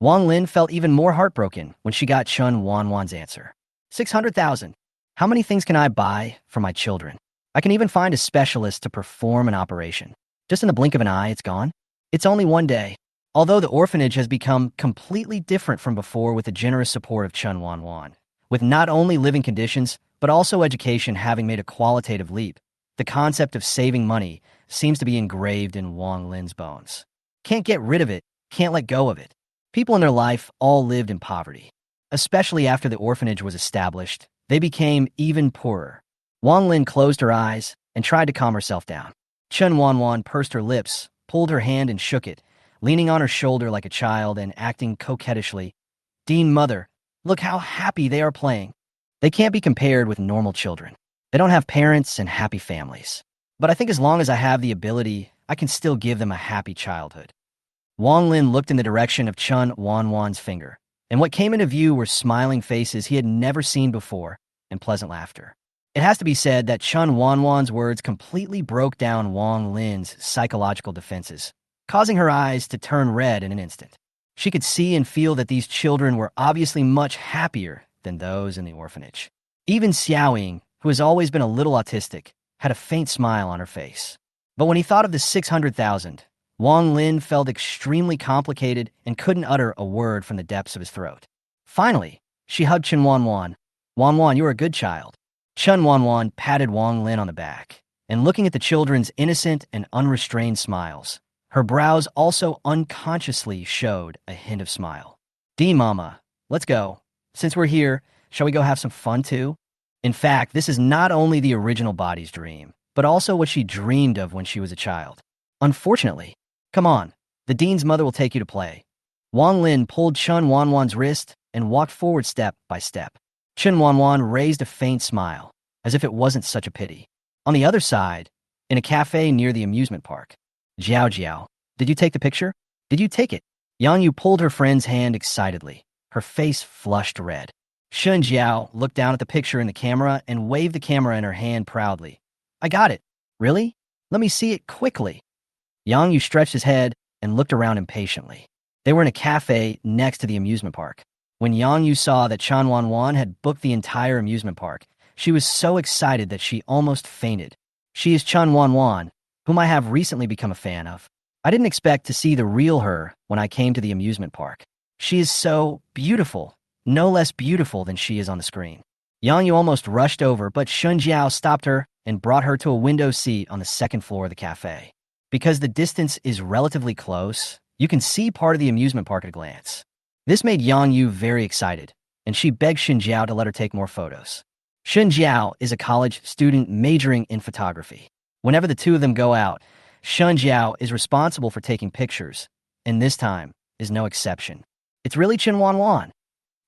Wang Lin felt even more heartbroken when she got Chen Wanwan's answer. 600,000. How many things can I buy for my children? I can even find a specialist to perform an operation. Just in the blink of an eye, it's gone. It's only one day. Although the orphanage has become completely different from before with the generous support of Chen Wanwan, With not only living conditions, but also education having made a qualitative leap, the concept of saving money seems to be engraved in Wang Lin's bones. Can't get rid of it, can't let go of it. People in their life all lived in poverty. Especially after the orphanage was established, they became even poorer. Wang Lin closed her eyes and tried to calm herself down. Chen Wanwan pursed her lips, pulled her hand and shook it, leaning on her shoulder like a child and acting coquettishly. Dean Mother, look how happy they are playing. They can't be compared with normal children. They don't have parents and happy families. But I think as long as I have the ability, I can still give them a happy childhood. Wang Lin looked in the direction of Chen Wanwan's finger, and what came into view were smiling faces he had never seen before and pleasant laughter. It has to be said that Chen Wanwan's words completely broke down Wang Lin's psychological defenses, causing her eyes to turn red in an instant. She could see and feel that these children were obviously much happier than those in the orphanage. Even Xiaoying, who has always been a little autistic, had a faint smile on her face. But when he thought of the 600,000, Wang Lin felt extremely complicated and couldn't utter a word from the depths of his throat. Finally, she hugged Chen Wanwan. Wanwan, you are a good child. Chen Wanwan patted Wang Lin on the back, and looking at the children's innocent and unrestrained smiles, her brows also unconsciously showed a hint of smile. Dee Mama, let's go. Since we're here, shall we go have some fun too? In fact, this is not only the original body's dream, but also what she dreamed of when she was a child. Unfortunately, come on, the dean's mother will take you to play. Wang Lin pulled Chen Wanwan's wrist and walked forward step by step. Chen Wanwan raised a faint smile, as if it wasn't such a pity. On the other side, in a cafe near the amusement park, Jiao Jiao, did you take the picture? Did you take it? Yang Yu pulled her friend's hand excitedly, her face flushed red. Shun Jiao looked down at the picture in the camera and waved the camera in her hand proudly. I got it. Really? Let me see it quickly. Yang Yu stretched his head and looked around impatiently. They were in a cafe next to the amusement park. When Yang Yu saw that Chen Wanwan had booked the entire amusement park, she was so excited that she almost fainted. She is Chen Wanwan, whom I have recently become a fan of. I didn't expect to see the real her when I came to the amusement park. She is so beautiful, no less beautiful than she is on the screen. Yang Yu almost rushed over, but Shun Jiao stopped her and brought her to a window seat on the second floor of the cafe. Because the distance is relatively close, you can see part of the amusement park at a glance. This made Yang Yu very excited, and she begged Shun Jiao to let her take more photos. Shun Jiao is a college student majoring in photography. Whenever the two of them go out, Shun Jiao is responsible for taking pictures, and this time is no exception. It's really Chen Wanwan.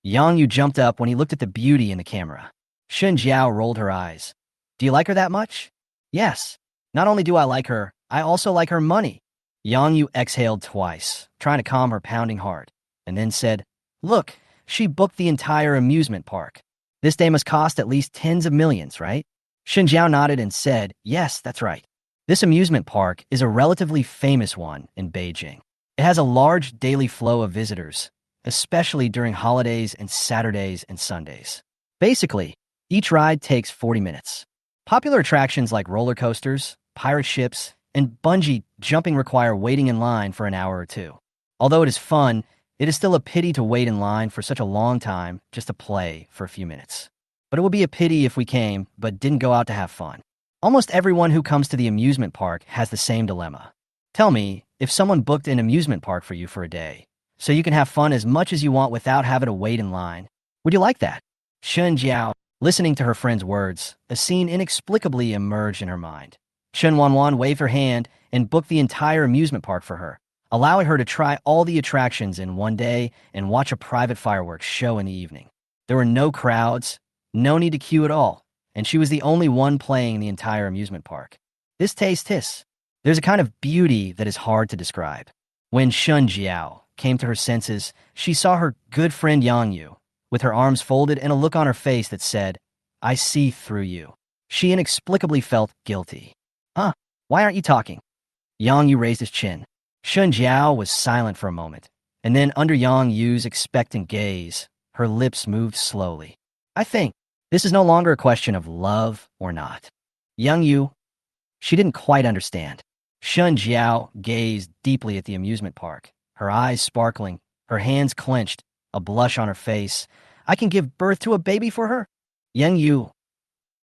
Yang Yu jumped up when he looked at the beauty in the camera. Shun Jiao rolled her eyes. Do you like her that much? Yes. Not only do I like her, I also like her money. Yang Yu exhaled twice, trying to calm her pounding heart, and then said, Look, she booked the entire amusement park. This day must cost at least tens of millions, right? Shun Jiao nodded and said, Yes, that's right. This amusement park is a relatively famous one in Beijing. It has a large daily flow of visitors, especially during holidays and Saturdays and Sundays. Basically, each ride takes 40 minutes. Popular attractions like roller coasters, pirate ships, and bungee jumping require waiting in line for an hour or two. Although it is fun, it is still a pity to wait in line for such a long time just to play for a few minutes. But it would be a pity if we came, but didn't go out to have fun. Almost everyone who comes to the amusement park has the same dilemma. Tell me, if someone booked an amusement park for you for a day, so you can have fun as much as you want without having to wait in line, would you like that? Shun Jiao, listening to her friend's words, a scene inexplicably emerged in her mind. Chen Wanwan waved her hand and booked the entire amusement park for her, allowing her to try all the attractions in one day and watch a private fireworks show in the evening. There were no crowds, no need to queue at all, and she was the only one playing the entire amusement park. This taste hiss. There's a kind of beauty that is hard to describe. When Shun Jiao came to her senses, she saw her good friend Yang Yu, with her arms folded and a look on her face that said, I see through you. She inexplicably felt guilty. Huh? Why aren't you talking? Yang Yu raised his chin. Shun Jiao was silent for a moment, and then under Yang Yu's expectant gaze, her lips moved slowly. I think this is no longer a question of love or not. Yang Yu, she didn't quite understand. Shun Jiao gazed deeply at the amusement park, her eyes sparkling, her hands clenched, a blush on her face. I can give birth to a baby for her? Yang Yu.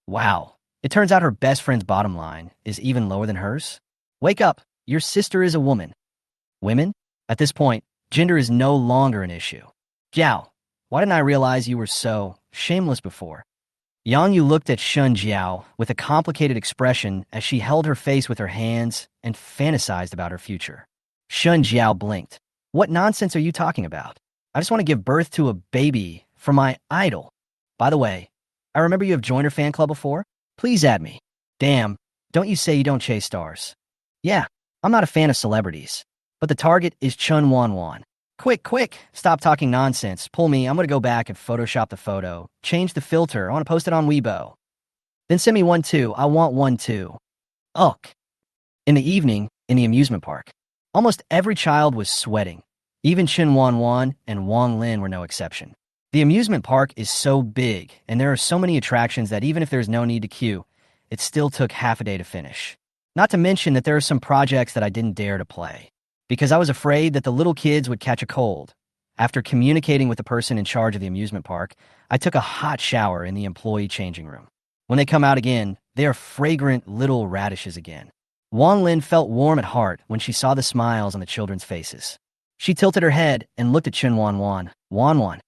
Wow. It turns out her best friend's bottom line is even lower than hers. Wake up. Your sister is a woman. Women? At this point, gender is no longer an issue. Jiao, why didn't I realize you were so shameless before? Yang Yu looked at Shun Jiao with a complicated expression as she held her face with her hands and fantasized about her future. Shun Jiao blinked. What nonsense are you talking about? I just want to give birth to a baby for my idol. By the way, I remember you have joined her fan club before? Please add me. Damn, don't you say you don't chase stars. Yeah, I'm not a fan of celebrities, but the target is Chen Wanwan. Quick, stop talking nonsense. Pull me, I'm gonna go back and Photoshop the photo. Change the filter, I wanna post it on Weibo. Then send me one too, I want one too. Ugh. In the evening, in the amusement park, almost every child was sweating. Even Chen Wanwan and Wang Lin were no exception. The amusement park is so big, and there are so many attractions that even if there's no need to queue, it still took half a day to finish. Not to mention that there are some projects that I didn't dare to play, because I was afraid that the little kids would catch a cold. After communicating with the person in charge of the amusement park, I took a hot shower in the employee changing room. When they come out again, they are fragrant little radishes again. Wang Lin felt warm at heart when she saw the smiles on the children's faces. She tilted her head and looked at Chen Wanwan. Wanwan.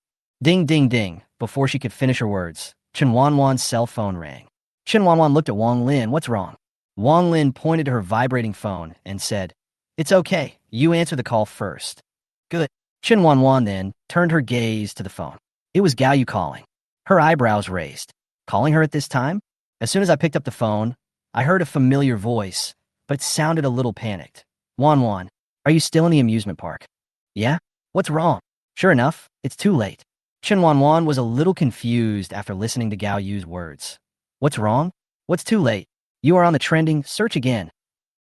Ding, ding, ding. Before she could finish her words, Chen Wanwan's cell phone rang. Chen Wanwan looked at Wang Lin. What's wrong? Wang Lin pointed to her vibrating phone and said, It's okay. You answer the call first. Good. Chen Wanwan then turned her gaze to the phone. It was Gao Yu calling. Her eyebrows raised. Calling her at this time? As soon as I picked up the phone, I heard a familiar voice, but it sounded a little panicked. Wanwan, are you still in the amusement park? Yeah? What's wrong? Sure enough, it's too late. Chen Wanwan was a little confused after listening to Gao Yu's words. What's wrong? What's too late? You are on the trending search again.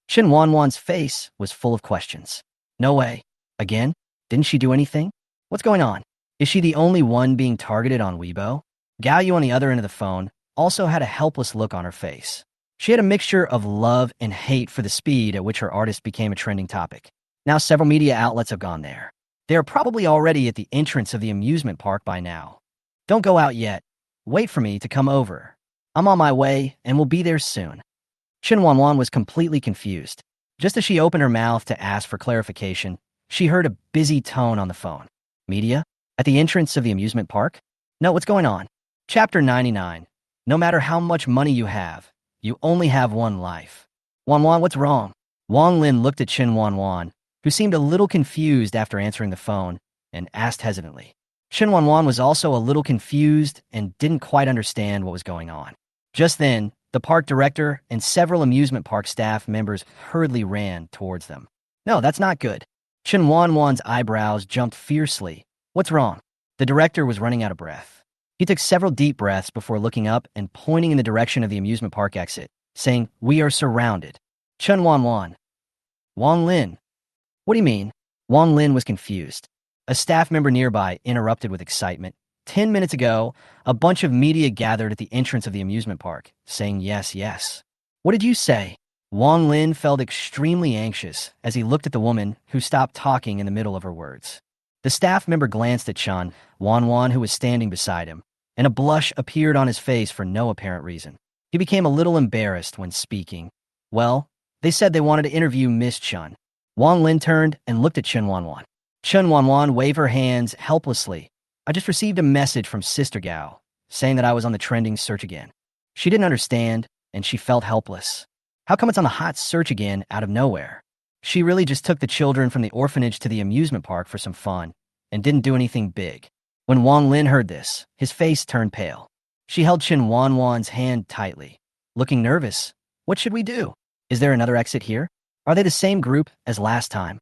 Chen Wanwan's face was full of questions. No way. Again? Didn't she do anything? What's going on? Is she the only one being targeted on Weibo? Gao Yu on the other end of the phone also had a helpless look on her face. She had a mixture of love and hate for the speed at which her artist became a trending topic. Now several media outlets have gone there. They are probably already at the entrance of the amusement park by now. Don't go out yet. Wait for me to come over. I'm on my way and will be there soon. Chen Wanwan was completely confused. Just as she opened her mouth to ask for clarification, she heard a busy tone on the phone. Media? At the entrance of the amusement park? No, what's going on? Chapter 99. No matter how much money you have, you only have one life. Wanwan, what's wrong? Wang Lin looked at Chen Wanwan, who seemed a little confused after answering the phone, and asked hesitantly. Chen Wanwan was also a little confused and didn't quite understand what was going on. Just then, the park director and several amusement park staff members hurriedly ran towards them. No, that's not good. Chen Wanwan's eyebrows jumped fiercely. What's wrong? The director was running out of breath. He took several deep breaths before looking up and pointing in the direction of the amusement park exit, saying, We are surrounded. Chen Wanwan. Wang Lin. What do you mean? Wang Lin was confused. A staff member nearby interrupted with excitement. 10 minutes ago, a bunch of media gathered at the entrance of the amusement park, saying yes, yes. What did you say? Wang Lin felt extremely anxious as he looked at the woman who stopped talking in the middle of her words. The staff member glanced at Chen Wanwan, who was standing beside him, and a blush appeared on his face for no apparent reason. He became a little embarrassed when speaking. Well, they said they wanted to interview Miss Chen. Wang Lin turned and looked at Chen Wanwan. Chen Wanwan waved her hands helplessly. I just received a message from Sister Gao, saying that I was on the trending search again. She didn't understand, and she felt helpless. How come it's on the hot search again out of nowhere? She really just took the children from the orphanage to the amusement park for some fun, and didn't do anything big. When Wang Lin heard this, his face turned pale. She held Chen Wanwan's hand tightly. Looking nervous. What should we do? Is there another exit here? Are they the same group as last time?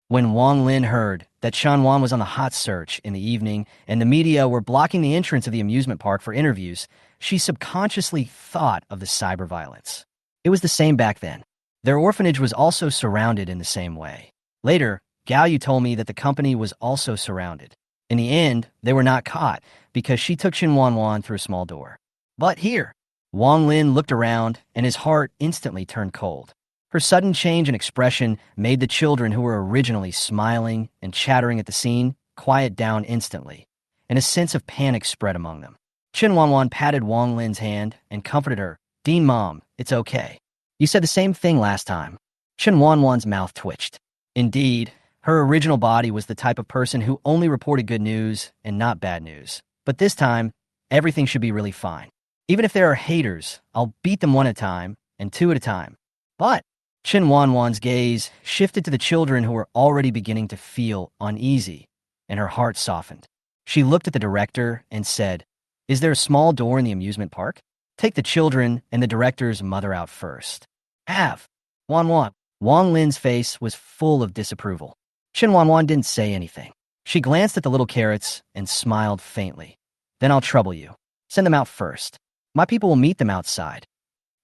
When Wang Lin heard that Chen Wan was on the hot search in the evening and the media were blocking the entrance of the amusement park for interviews, she subconsciously thought of the cyber violence. It was the same back then. Their orphanage was also surrounded in the same way. Later, Gao Yu told me that the company was also surrounded. In the end, they were not caught because she took Chen Wanwan through a small door. But here, Wang Lin looked around and his heart instantly turned cold. Her sudden change in expression made the children who were originally smiling and chattering at the scene quiet down instantly, and a sense of panic spread among them. Chen Wanwan patted Wang Lin's hand and comforted her. Dean Mom, it's okay. You said the same thing last time. Chen Wanwan's mouth twitched. Indeed, her original body was the type of person who only reported good news and not bad news. But this time, everything should be really fine. Even if there are haters, I'll beat them one at a time and two at a time. But Chen Wanwan's gaze shifted to the children who were already beginning to feel uneasy, and her heart softened. She looked at the director and said, Is there a small door in the amusement park? Take the children and the director's mother out first. Have. Wanwan. Wang Lin's face was full of disapproval. Chen Wanwan didn't say anything. She glanced at the little carrots and smiled faintly. Then I'll trouble you. Send them out first. My people will meet them outside.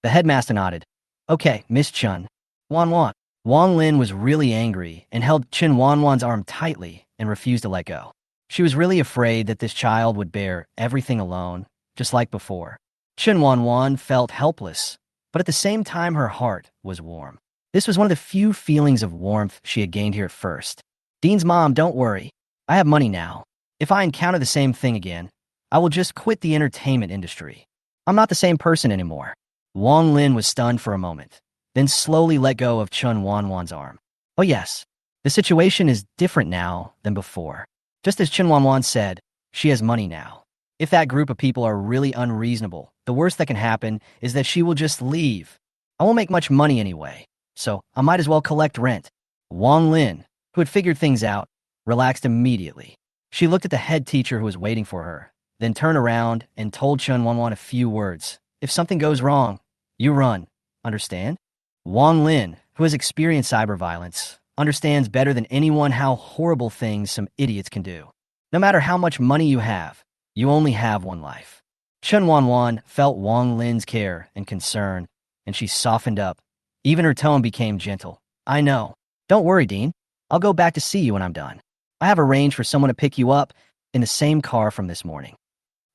The headmaster nodded. Okay, Miss Chen. Wanwan. Wang Lin was really angry and held Chen Wanwan's arm tightly and refused to let go. She was really afraid that this child would bear everything alone, just like before. Chen Wanwan felt helpless, but at the same time her heart was warm. This was one of the few feelings of warmth she had gained here at first. Dean's mom, don't worry. I have money now. If I encounter the same thing again, I will just quit the entertainment industry. I'm not the same person anymore. Wang Lin was stunned for a moment, then slowly let go of Chen Wanwan's arm. Oh yes, the situation is different now than before. Just as Chen Wanwan said, she has money now. If that group of people are really unreasonable, the worst that can happen is that she will just leave. I won't make much money anyway, so I might as well collect rent. Wang Lin, who had figured things out, relaxed immediately. She looked at the head teacher who was waiting for her, then turned around and told Chen Wanwan a few words. If something goes wrong, you run. Understand? Wang Lin, who has experienced cyber violence, understands better than anyone how horrible things some idiots can do. No matter how much money you have, you only have one life. Chen Wanwan felt Wang Lin's care and concern, and she softened up. Even her tone became gentle. I know. Don't worry, Dean. I'll go back to see you when I'm done. I have arranged for someone to pick you up in the same car from this morning.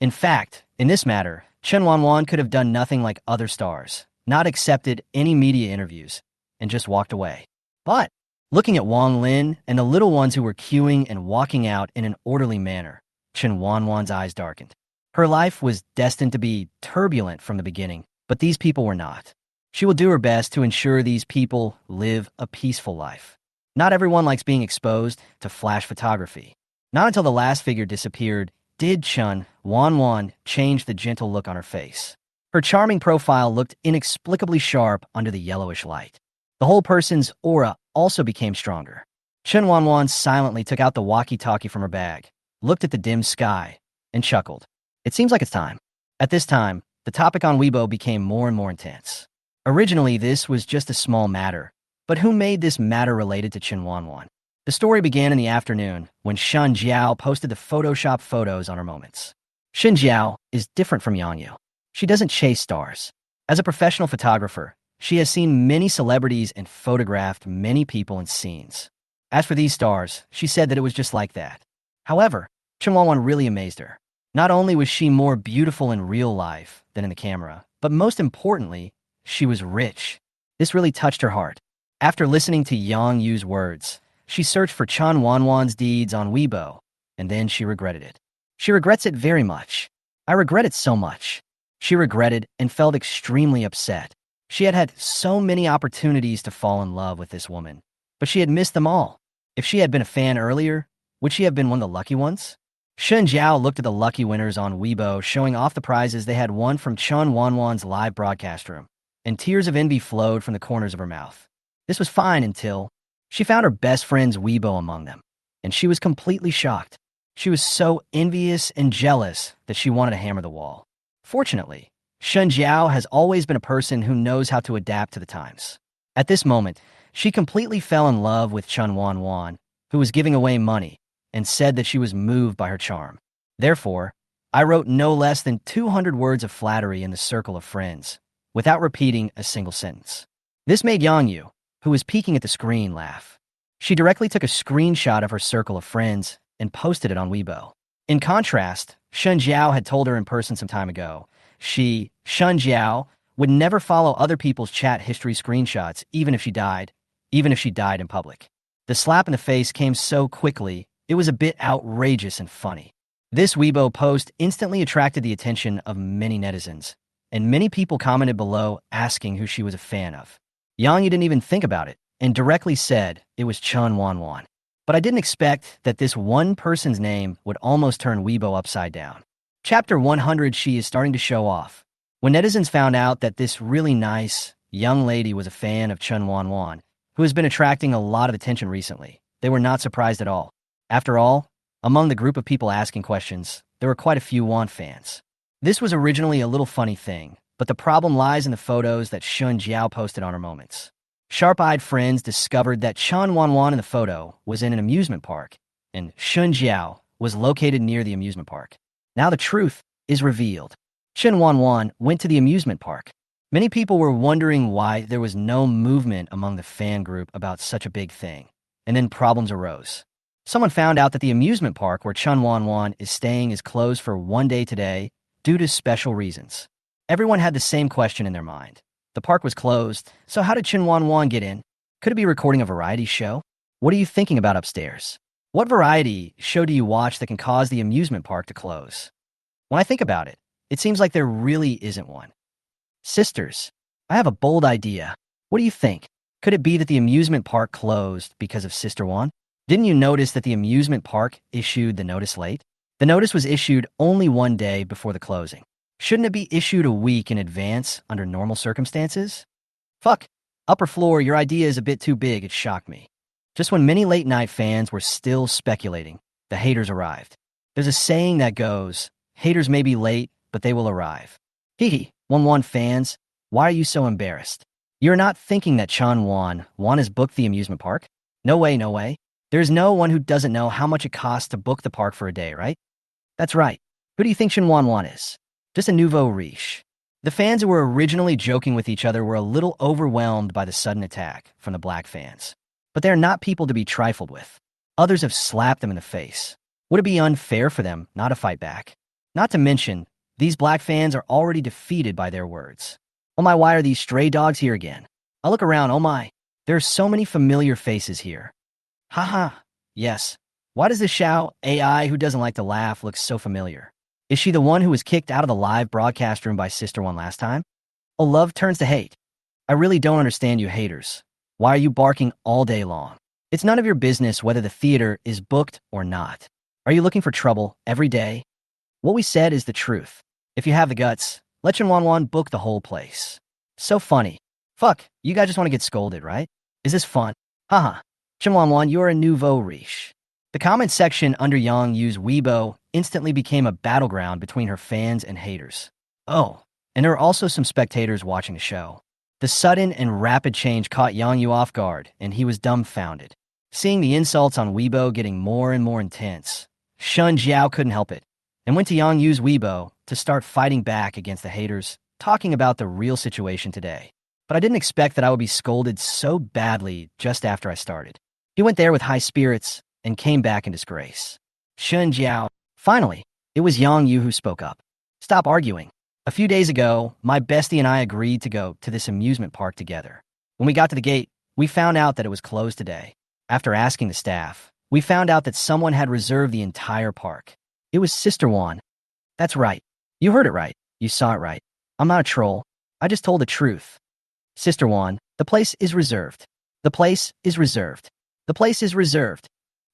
In fact, in this matter, Chen Wanwan could have done nothing like other stars, not accepted any media interviews, and just walked away. But, looking at Wang Lin and the little ones who were queuing and walking out in an orderly manner, Chen Wanwan's eyes darkened. Her life was destined to be turbulent from the beginning, but these people were not. She will do her best to ensure these people live a peaceful life. Not everyone likes being exposed to flash photography. Not until the last figure disappeared did Chen Wanwan change the gentle look on her face. Her charming profile looked inexplicably sharp under the yellowish light. The whole person's aura also became stronger. Chen Wanwan silently took out the walkie-talkie from her bag, looked at the dim sky, and chuckled. It seems like it's time. At this time, the topic on Weibo became more and more intense. Originally, this was just a small matter, but who made this matter related to Chen Wanwan? The story began in the afternoon when Shen Jiao posted the Photoshop photos on her moments. Shen Jiao is different from Yang Yu. She doesn't chase stars. As a professional photographer, she has seen many celebrities and photographed many people and scenes. As for these stars, she said that it was just like that. However, Chen Wanwan really amazed her. Not only was she more beautiful in real life than in the camera, but most importantly, she was rich. This really touched her heart. After listening to Yang Yu's words, she searched for Chen Wanwan's deeds on Weibo, and then she regretted it. She regrets it very much. I regret it so much. She regretted and felt extremely upset. She had had so many opportunities to fall in love with this woman, but she had missed them all. If she had been a fan earlier, would she have been one of the lucky ones? Shen Jiao looked at the lucky winners on Weibo showing off the prizes they had won from Chen Wanwan's live broadcast room, and tears of envy flowed from the corners of her mouth. This was fine until she found her best friend's Weibo among them, and she was completely shocked. She was so envious and jealous that she wanted to hammer the wall. Fortunately, Shen Jiao has always been a person who knows how to adapt to the times. At this moment, she completely fell in love with Chen Wanwan, who was giving away money, and said that she was moved by her charm. Therefore, I wrote no less than 200 words of flattery in the circle of friends, without repeating a single sentence. This made Yang Yu, who was peeking at the screen, laugh. She directly took a screenshot of her circle of friends and posted it on Weibo. In contrast, Shen Jiao had told her in person some time ago, Shen Jiao, would never follow other people's chat history screenshots even if she died in public. The slap in the face came so quickly, it was a bit outrageous and funny. This Weibo post instantly attracted the attention of many netizens, and many people commented below asking who she was a fan of. Yang Yu didn't even think about it and directly said it was Chen Wanwan. But I didn't expect that this one person's name would almost turn Weibo upside down. Chapter 100, she is starting to show off. When netizens found out that this really nice, young lady was a fan of Chen Wanwan, who has been attracting a lot of attention recently, they were not surprised at all. After all, among the group of people asking questions, there were quite a few Wan fans. This was originally a little funny thing, but the problem lies in the photos that Shun Jiao posted on her moments. Sharp-eyed friends discovered that Chen Wanwan in the photo was in an amusement park, and Shun Jiao was located near the amusement park. Now the truth is revealed. Chen Wanwan went to the amusement park. Many people were wondering why there was no movement among the fan group about such a big thing, and then problems arose. Someone found out that the amusement park where Chen Wanwan is staying is closed for one day today due to special reasons. Everyone had the same question in their mind. The park was closed, so how did Chen Wanwan get in? Could it be recording a variety show? What are you thinking about upstairs? What variety show do you watch that can cause the amusement park to close? When I think about it, it seems like there really isn't one. Sisters, I have a bold idea. What do you think? Could it be that the amusement park closed because of Sister Wan? Didn't you notice that the amusement park issued the notice late? The notice was issued only one day before the closing. Shouldn't it be issued a week in advance under normal circumstances? Fuck. Upper floor, your idea is a bit too big, it shocked me. Just when many late-night fans were still speculating, the haters arrived. There's a saying that goes, haters may be late, but they will arrive. Hee Wanwan fans, why are you so embarrassed? You're not thinking that Chen Wanwan has booked the amusement park? No way, no way. There's no one who doesn't know how much it costs to book the park for a day, right? That's right. Who do you think Chen Wanwan is? Just a nouveau riche. The fans who were originally joking with each other were a little overwhelmed by the sudden attack from the black fans. But they're not people to be trifled with. Others have slapped them in the face. Would it be unfair for them not to fight back? Not to mention, these black fans are already defeated by their words. Oh my, why are these stray dogs here again? I look around, oh my, there are so many familiar faces here. Haha, yes. Why does the Xiao AI who doesn't like to laugh look so familiar? Is she the one who was kicked out of the live broadcast room by Sister One last time? Oh, love turns to hate. I really don't understand you haters. Why are you barking all day long? It's none of your business whether the theater is booked or not. Are you looking for trouble every day? What we said is the truth. If you have the guts, let Chen Wanwan book the whole place. So funny. Fuck, you guys just want to get scolded, right? Is this fun? Haha. Chen Wanwan, you're a nouveau riche. The comment section under Yang Yu's Weibo instantly became a battleground between her fans and haters. Oh, and there were also some spectators watching the show. The sudden and rapid change caught Yang Yu off guard, and he was dumbfounded. Seeing the insults on Weibo getting more and more intense, Shun Jiao couldn't help it, and went to Yang Yu's Weibo to start fighting back against the haters, talking about the real situation today. But I didn't expect that I would be scolded so badly just after I started. He went there with high spirits and came back in disgrace. Shun Jiao. Finally, it was Yang Yu who spoke up. Stop arguing. A few days ago, my bestie and I agreed to go to this amusement park together. When we got to the gate, we found out that it was closed today. After asking the staff, we found out that someone had reserved the entire park. It was Sister Wan. That's right. You heard it right. You saw it right. I'm not a troll. I just told the truth. Sister Wan, the place is reserved. The place is reserved. The place is reserved.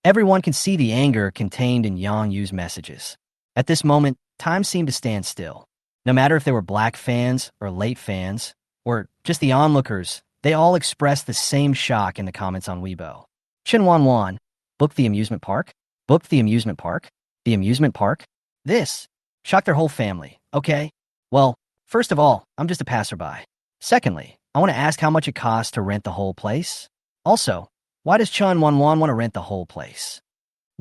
Everyone can see the anger contained in Yang Yu's messages. At this moment, time seemed to stand still. No matter if they were black fans or late fans, or just the onlookers, they all expressed the same shock in the comments on Weibo. Chen Wanwan, booked the amusement park? Booked the amusement park? The amusement park? This shocked their whole family, okay? Well, first of all, I'm just a passerby. Secondly, I want to ask how much it costs to rent the whole place. Also, why does Chen Wanwan want to rent the whole place?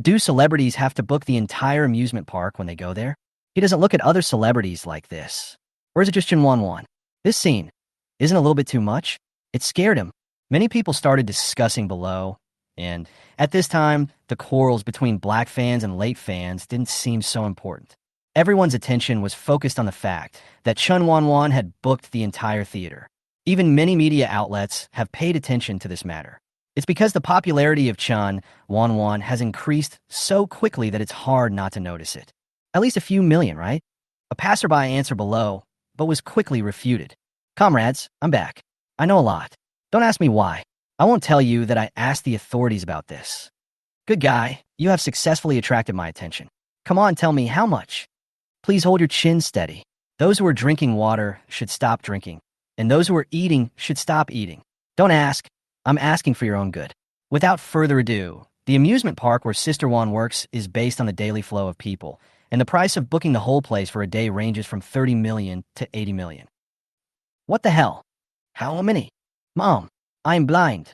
Do celebrities have to book the entire amusement park when they go there? He doesn't look at other celebrities like this. Or is it just Chen Wanwan? This scene isn't a little bit too much? It scared him. Many people started discussing below, and at this time, the quarrels between black fans and late fans didn't seem so important. Everyone's attention was focused on the fact that Chen Wanwan had booked the entire theater. Even many media outlets have paid attention to this matter. It's because the popularity of Chen Wanwan has increased so quickly that it's hard not to notice it. At least a few million, right? A passerby answered below, but was quickly refuted. Comrades, I'm back. I know a lot. Don't ask me why. I won't tell you that I asked the authorities about this. Good guy, you have successfully attracted my attention. Come on, tell me how much. Please hold your chin steady. Those who are drinking water should stop drinking, and those who are eating should stop eating. Don't ask. I'm asking for your own good. Without further ado, the amusement park where Sister Wan works is based on the daily flow of people, and the price of booking the whole place for a day ranges from 30 million to 80 million. What the hell? How many? Mom, I'm blind.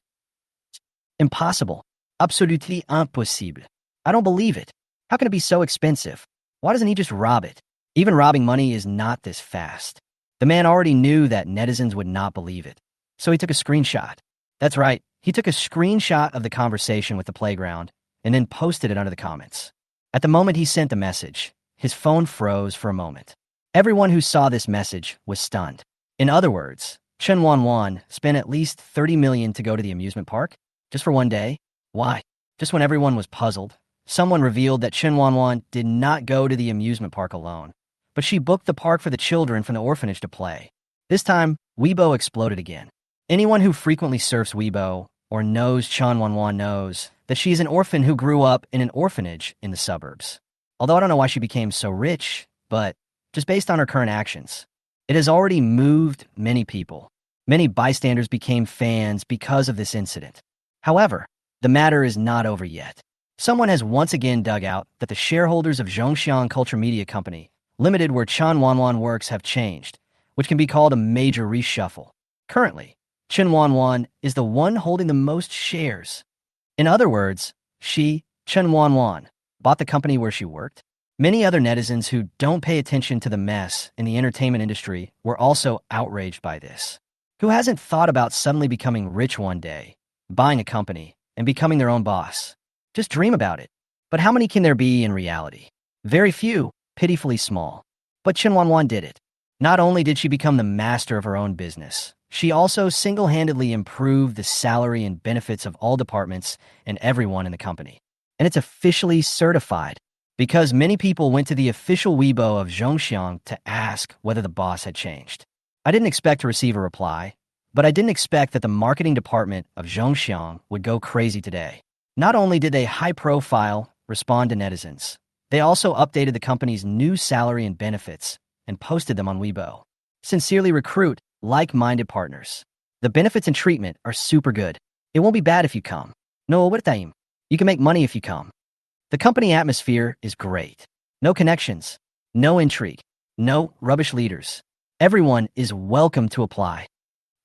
Impossible. Absolutely impossible. I don't believe it. How can it be so expensive? Why doesn't he just rob it? Even robbing money is not this fast. The man already knew that netizens would not believe it, so he took a screenshot. That's right, he took a screenshot of the conversation with the playground and then posted it under the comments. At the moment he sent the message, his phone froze for a moment. Everyone who saw this message was stunned. In other words, Chen Wanwan spent at least 30 million to go to the amusement park? Just for one day? Why? Just when everyone was puzzled, someone revealed that Chen Wanwan did not go to the amusement park alone, but she booked the park for the children from the orphanage to play. This time, Weibo exploded again. Anyone who frequently surfs Weibo or knows Chen Wanwan knows that she is an orphan who grew up in an orphanage in the suburbs. Although I don't know why she became so rich, but just based on her current actions, it has already moved many people. Many bystanders became fans because of this incident. However, the matter is not over yet. Someone has once again dug out that the shareholders of Zhongxiang Culture Media Company, Limited, where Chen Wanwan works, have changed, which can be called a major reshuffle. Currently, Chen Wanwan is the one holding the most shares. In other words, she, Chen Wanwan, bought the company where she worked. Many other netizens who don't pay attention to the mess in the entertainment industry were also outraged by this. Who hasn't thought about suddenly becoming rich one day, buying a company, and becoming their own boss? Just dream about it. But how many can there be in reality? Very few, pitifully small. But Chen Wanwan did it. Not only did she become the master of her own business, she also single-handedly improved the salary and benefits of all departments and everyone in the company. And it's officially certified, because many people went to the official Weibo of Zhongxiang to ask whether the boss had changed. I didn't expect to receive a reply, but I didn't expect that the marketing department of Zhongxiang would go crazy today. Not only did they high-profile respond to netizens, they also updated the company's new salary and benefits and posted them on Weibo. Sincerely recruit like-minded partners. The benefits and treatment are super good. It won't be bad if you come. No overtime. You can make money if you come. The company atmosphere is great. No connections, no intrigue, no rubbish leaders. Everyone is welcome to apply.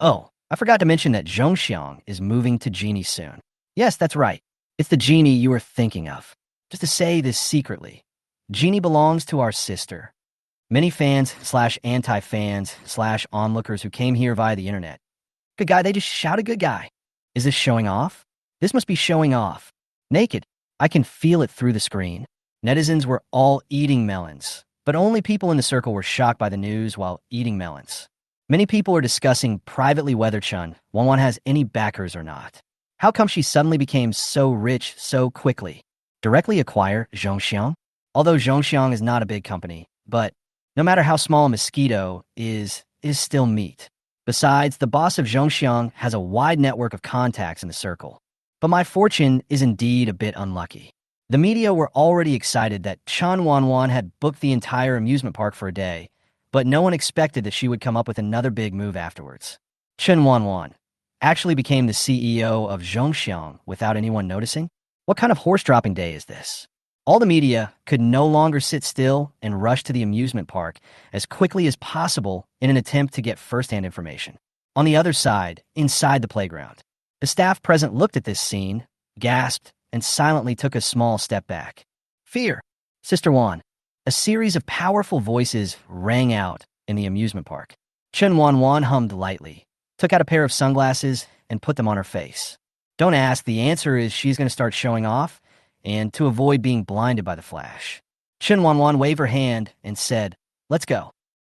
Oh, I forgot to mention that Zhongxiang is moving to Genie soon. Yes, that's right. It's the Genie you are thinking of. Just to say this secretly, Genie belongs to our sister. Many fans/anti-fans/onlookers who came here via the internet. Good guy, they just shouted good guy. Is this showing off? This must be showing off. Naked. I can feel it through the screen. Netizens were all eating melons, but only people in the circle were shocked by the news while eating melons. Many people are discussing privately whether Chen Wanwan has any backers or not. How come she suddenly became so rich so quickly? Directly acquire Zhongxiang? Although Zhongxiang is not a big company, but no matter how small a mosquito is still meat. Besides, the boss of Zhongxiang has a wide network of contacts in the circle. But my fortune is indeed a bit unlucky. The media were already excited that Chen Wanwan had booked the entire amusement park for a day, but no one expected that she would come up with another big move afterwards. Chen Wanwan actually became the CEO of Zhongxiang without anyone noticing? What kind of horse-dropping day is this? All the media could no longer sit still and rush to the amusement park as quickly as possible in an attempt to get first-hand information. On the other side, inside the playground, the staff present looked at this scene, gasped, and silently took a small step back. Fear. Sister Wan. A series of powerful voices rang out in the amusement park. Chen Wanwan hummed lightly, took out a pair of sunglasses, and put them on her face. Don't ask, the answer is she's going to start showing off, and to avoid being blinded by the flash. Chen Wanwan waved her hand and said, "Let's go."